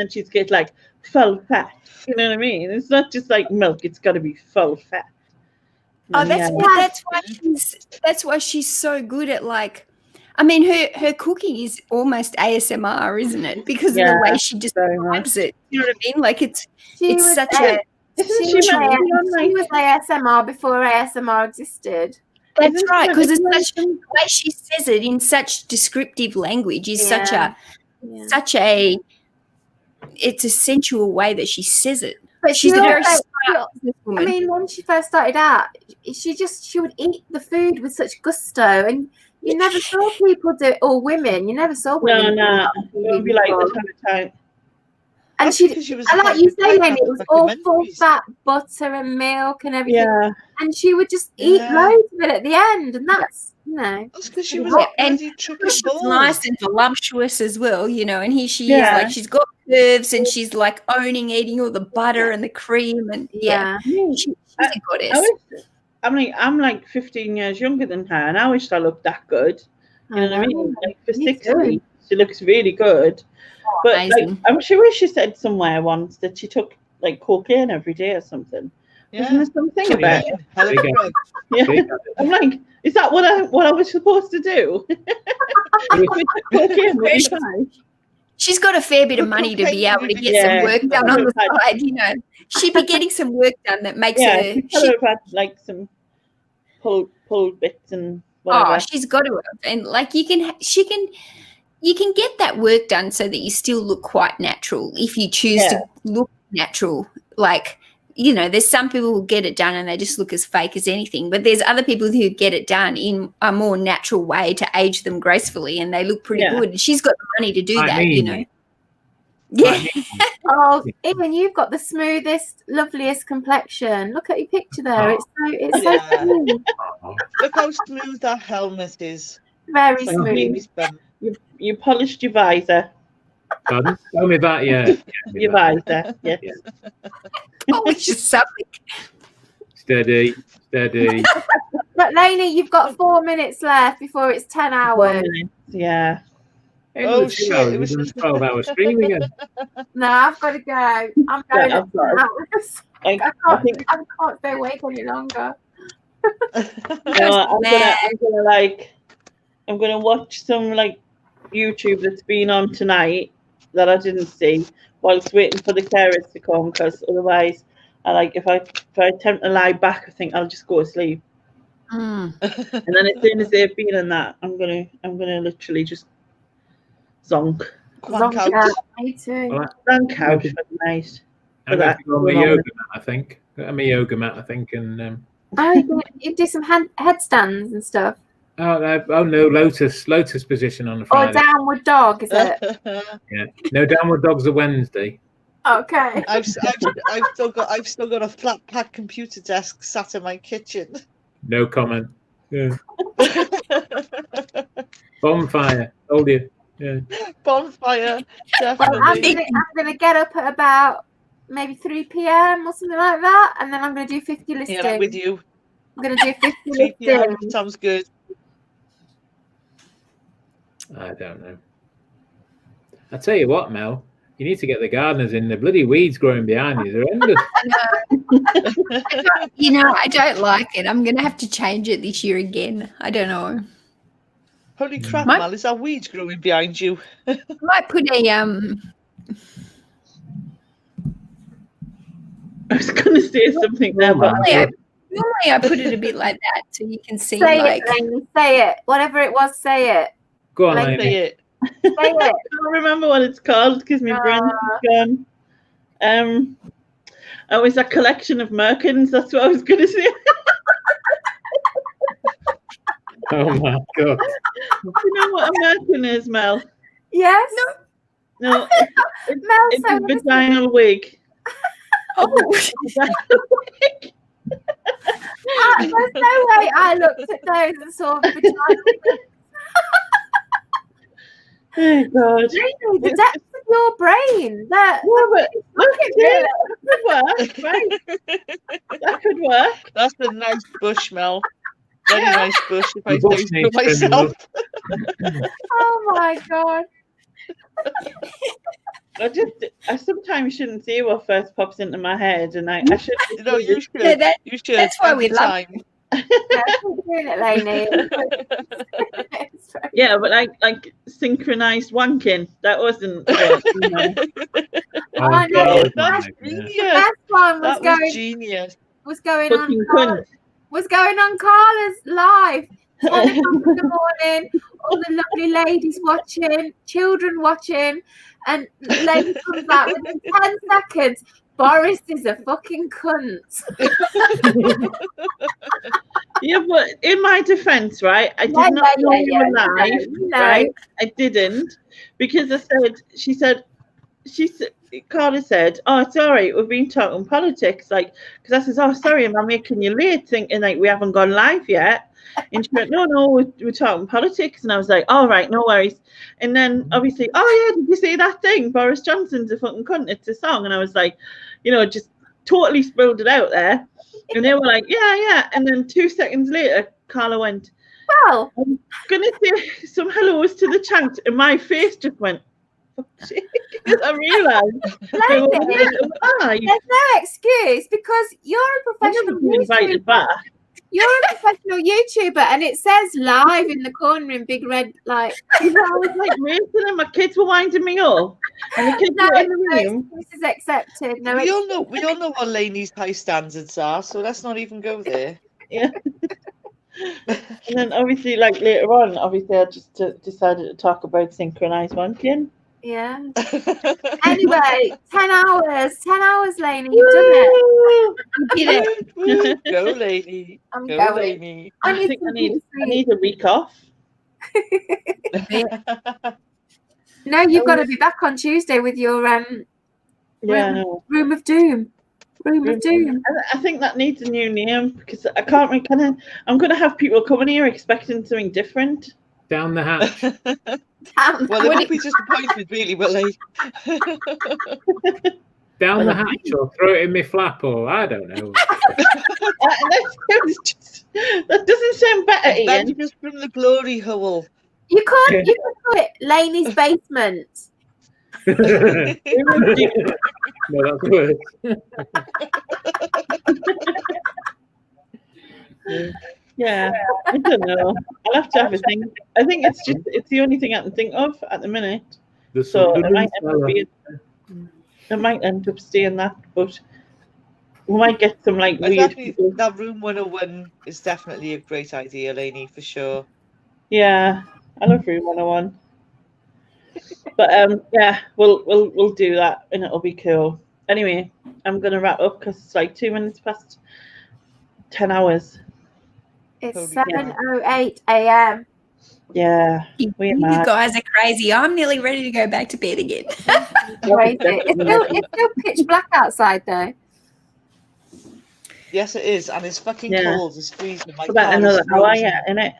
Speaker 1: she's get like full fat. You know what I mean? It's not just like milk; it's got to be full fat.
Speaker 9: Oh, that's why she's so good at like. I mean, her cooking is almost ASMR, isn't it? Because of the way she describes it. You know what I mean? Like it's such a.
Speaker 4: She was ASMR before ASMR existed.
Speaker 9: That's right, because it's such the way she says it in such descriptive language is such a it's a sensual way that she says it.
Speaker 4: But
Speaker 9: she's a very smart
Speaker 4: woman. I mean, when she first started out, she would eat the food with such gusto, and you never saw people do it, or women. You never saw women.
Speaker 1: No, it would be like the time.
Speaker 4: And she like you say, Lenny, it was all full fat butter and milk and everything. Yeah. And she would just eat loads of it at the end, and that's
Speaker 6: That's because she was
Speaker 9: she's nice and voluptuous as well, you know. And here she is, like she's got curves, and she's like owning eating all the butter and the cream, and she's a goddess.
Speaker 1: I'm like 15 years younger than her, and I wish I looked that good. You know what I mean? Like for 60, she looks really good. But like, I'm sure she said somewhere once that she took like cocaine every day or something. Isn't there something about it? I'm like, is that what I was supposed to do?
Speaker 9: She's got a fair bit of money to be able to get some work done on the side, you know. She'd be getting some work done that makes her.
Speaker 1: She could have had like some pulled bits and whatever.
Speaker 9: Oh, she's got to, and like you can get that work done so that you still look quite natural if you choose to look natural. Like, you know, there's some people who get it done and they just look as fake as anything, but there's other people who get it done in a more natural way to age them gracefully, and they look pretty good. And she's got the money to do that, you know. Yeah.
Speaker 4: Oh, Ian, you've got the smoothest, loveliest complexion. Look at your picture there. It's so smooth.
Speaker 6: Look how smooth that helmet is.
Speaker 4: Very smooth.
Speaker 1: You polished your visor.
Speaker 8: Pardon? Tell me that,
Speaker 1: Your visor, yes.
Speaker 9: Oh, it's just something.
Speaker 8: Steady.
Speaker 4: But Lainey, you've got 4 minutes left before it's 10 hours.
Speaker 1: Yeah.
Speaker 6: Oh shit!
Speaker 8: It was 12-hour stream again.
Speaker 4: No, I've got to go. I'm going at 10 hours. I can't stay awake any longer.
Speaker 1: I'm gonna watch some like YouTube that's been on tonight that I didn't see whilst waiting for the carers to come, because otherwise if I attempt to lie back, I think I'll just go to sleep. And then as soon as they've been in that, I'm gonna literally just zonk.
Speaker 4: Zonk out. Me too.
Speaker 1: Zonk out for the night.
Speaker 8: I'm going to go on my yoga mat, I think. I'm a yoga mat, I think, and
Speaker 4: you do some headstands and stuff.
Speaker 8: Oh no, lotus position on the Friday.
Speaker 4: Or downward dog, is it?
Speaker 8: Yeah. No, downward dog's a Wednesday.
Speaker 4: Okay.
Speaker 6: I've still got a flat pack computer desk sat in my kitchen.
Speaker 8: No comment. Yeah. Bonfire. Told you. Yeah.
Speaker 6: Bonfire.
Speaker 4: Well,
Speaker 6: Definitely.
Speaker 4: I'm gonna get up at about maybe 3 p.m. or something like that, and then I'm gonna do 50 listings.
Speaker 6: Yeah, I'm with you.
Speaker 4: I'm gonna do 50
Speaker 6: 3 p.m.
Speaker 4: listings.
Speaker 6: Sounds good.
Speaker 8: I don't know. I tell you what, Mel, you need to get the gardeners in. The bloody weeds growing behind you. They're horrendous.
Speaker 9: I don't like it. I'm going to have to change it this year again. I don't know.
Speaker 6: Holy crap, Mal, is that weeds growing behind you?
Speaker 9: I might put a
Speaker 1: I was going to say something there, but
Speaker 9: normally I put it a bit like that so you can see
Speaker 4: Say
Speaker 9: like
Speaker 4: it, Lainey, say it. Whatever it was, say it.
Speaker 8: Go on,
Speaker 6: Lainey. Say it.
Speaker 4: Say it.
Speaker 1: I can't remember what it's called because my brain's gone. It was a collection of merkins. That's what I was going to say.
Speaker 8: Oh my god!
Speaker 1: Do you know what a merkin is, Mel?
Speaker 4: Yes.
Speaker 1: No.
Speaker 4: Mel,
Speaker 1: It's a vaginal wig.
Speaker 9: Oh.
Speaker 4: There's no way I looked at those and saw vagina.
Speaker 1: Oh God!
Speaker 4: Really, the depth of your brain. That
Speaker 1: look at it. That could work, right? That could work.
Speaker 6: That's a nice bush, Mel. Very nice bush, if I
Speaker 8: bush
Speaker 6: say so myself.
Speaker 4: Oh my God!
Speaker 1: I sometimes shouldn't say what first pops into my head, and I should.
Speaker 6: No, you should.
Speaker 9: Yeah,
Speaker 6: you should.
Speaker 9: that's why we love
Speaker 6: time.
Speaker 4: Doing it, Lainey.
Speaker 1: Yeah, but like synchronized wanking. That wasn't.
Speaker 4: I know.
Speaker 6: That's
Speaker 4: The
Speaker 6: genius.
Speaker 4: best one
Speaker 6: That was genius.
Speaker 4: was going
Speaker 1: Fucking
Speaker 4: on.
Speaker 1: cunt.
Speaker 4: Was going on Carla's live. 10 o'clock in the morning, all the lovely ladies watching, children watching, and lady comes out within 10 seconds. Boris is a fucking cunt.
Speaker 1: Yeah, but in my defense, right, I did not know you were live, right? I didn't, because she said, Carla said, oh, it's all right, we've been talking politics, like, because I says, oh, sorry, am I making you late, thinking, like, we haven't gone live yet, and she went, no, we're talking politics, and I was like, all right, no worries, and then, obviously, oh, yeah, did you see that thing, Boris Johnson's a fucking cunt, it's a song, and I was like, just totally spilled it out there, and they were like, yeah, and then 2 seconds later, Carla went,
Speaker 4: well,
Speaker 1: I'm gonna say some hellos to the chant, and my face just went, I realised.
Speaker 4: There's no excuse because you're a professional YouTuber. You're a professional YouTuber, and it says live in the corner in big red, like.
Speaker 1: I was like racing, and my kids were winding me up, and the kids were in the room.
Speaker 4: This is accepted. No,
Speaker 6: we all know what Lainey's high standards are, so let's not even go there.
Speaker 1: Yeah. And then obviously, like later on, I just decided to talk about synchronized wanking.
Speaker 4: Yeah. Anyway, 10 hours, Lainey. You've done it. You did it.
Speaker 6: Go, Lainey.
Speaker 4: I'm
Speaker 6: Go,
Speaker 4: going.
Speaker 6: Lainey.
Speaker 1: I think I need a week off.
Speaker 4: No, you've got to be back on Tuesday with your Room of Doom. Room of Doom.
Speaker 1: I think that needs a new name because I can't really I'm going to have people coming here expecting something different.
Speaker 8: Down the hatch.
Speaker 6: Well, they won't be disappointed, really, will they?
Speaker 8: Down the hatch, or throw it in my flap, or I don't know.
Speaker 1: That doesn't sound better, Ian.
Speaker 6: That's just from the glory hole.
Speaker 4: You could call it Lainey's basement.
Speaker 8: No, that's worse.
Speaker 1: Yeah, I don't know. I'll have to have a think. I think it's the only thing I can think of at the minute. So it might end up staying that, but we might get some like weird.
Speaker 6: That Room 101 is definitely a great idea, Lainey, for sure.
Speaker 1: Yeah, I love Room 101. But yeah, we'll do that and it'll be cool. Anyway, I'm gonna wrap up because it's like 2 minutes past 10 hours.
Speaker 4: It's 7:08 a.m.
Speaker 1: Yeah,
Speaker 9: you guys are crazy. I'm nearly ready to go back to bed again.
Speaker 4: Crazy. It's still pitch black outside though.
Speaker 6: Yes, it is, and it's fucking cold. It's freezing. My
Speaker 1: It's about
Speaker 6: car
Speaker 1: another
Speaker 6: is
Speaker 1: hour
Speaker 6: frozen.
Speaker 1: yet, isn't it?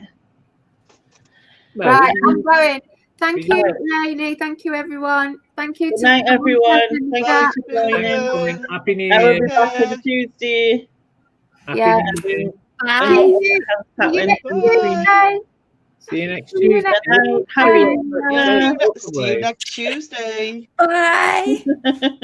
Speaker 4: Right, I'm going. Thank you, Lainey. Thank you, everyone. Thank you.
Speaker 1: Good night, everyone. Thank you for
Speaker 6: Brilliant.
Speaker 1: joining.
Speaker 8: Happy New
Speaker 1: I will
Speaker 8: Year.
Speaker 1: be back on Tuesday.
Speaker 8: Happy
Speaker 4: Yeah.
Speaker 8: New Year.
Speaker 4: Bye.
Speaker 8: See you next
Speaker 4: See you
Speaker 8: Tuesday.
Speaker 4: next
Speaker 1: Happy New Year.
Speaker 6: See you next Tuesday.
Speaker 9: Bye.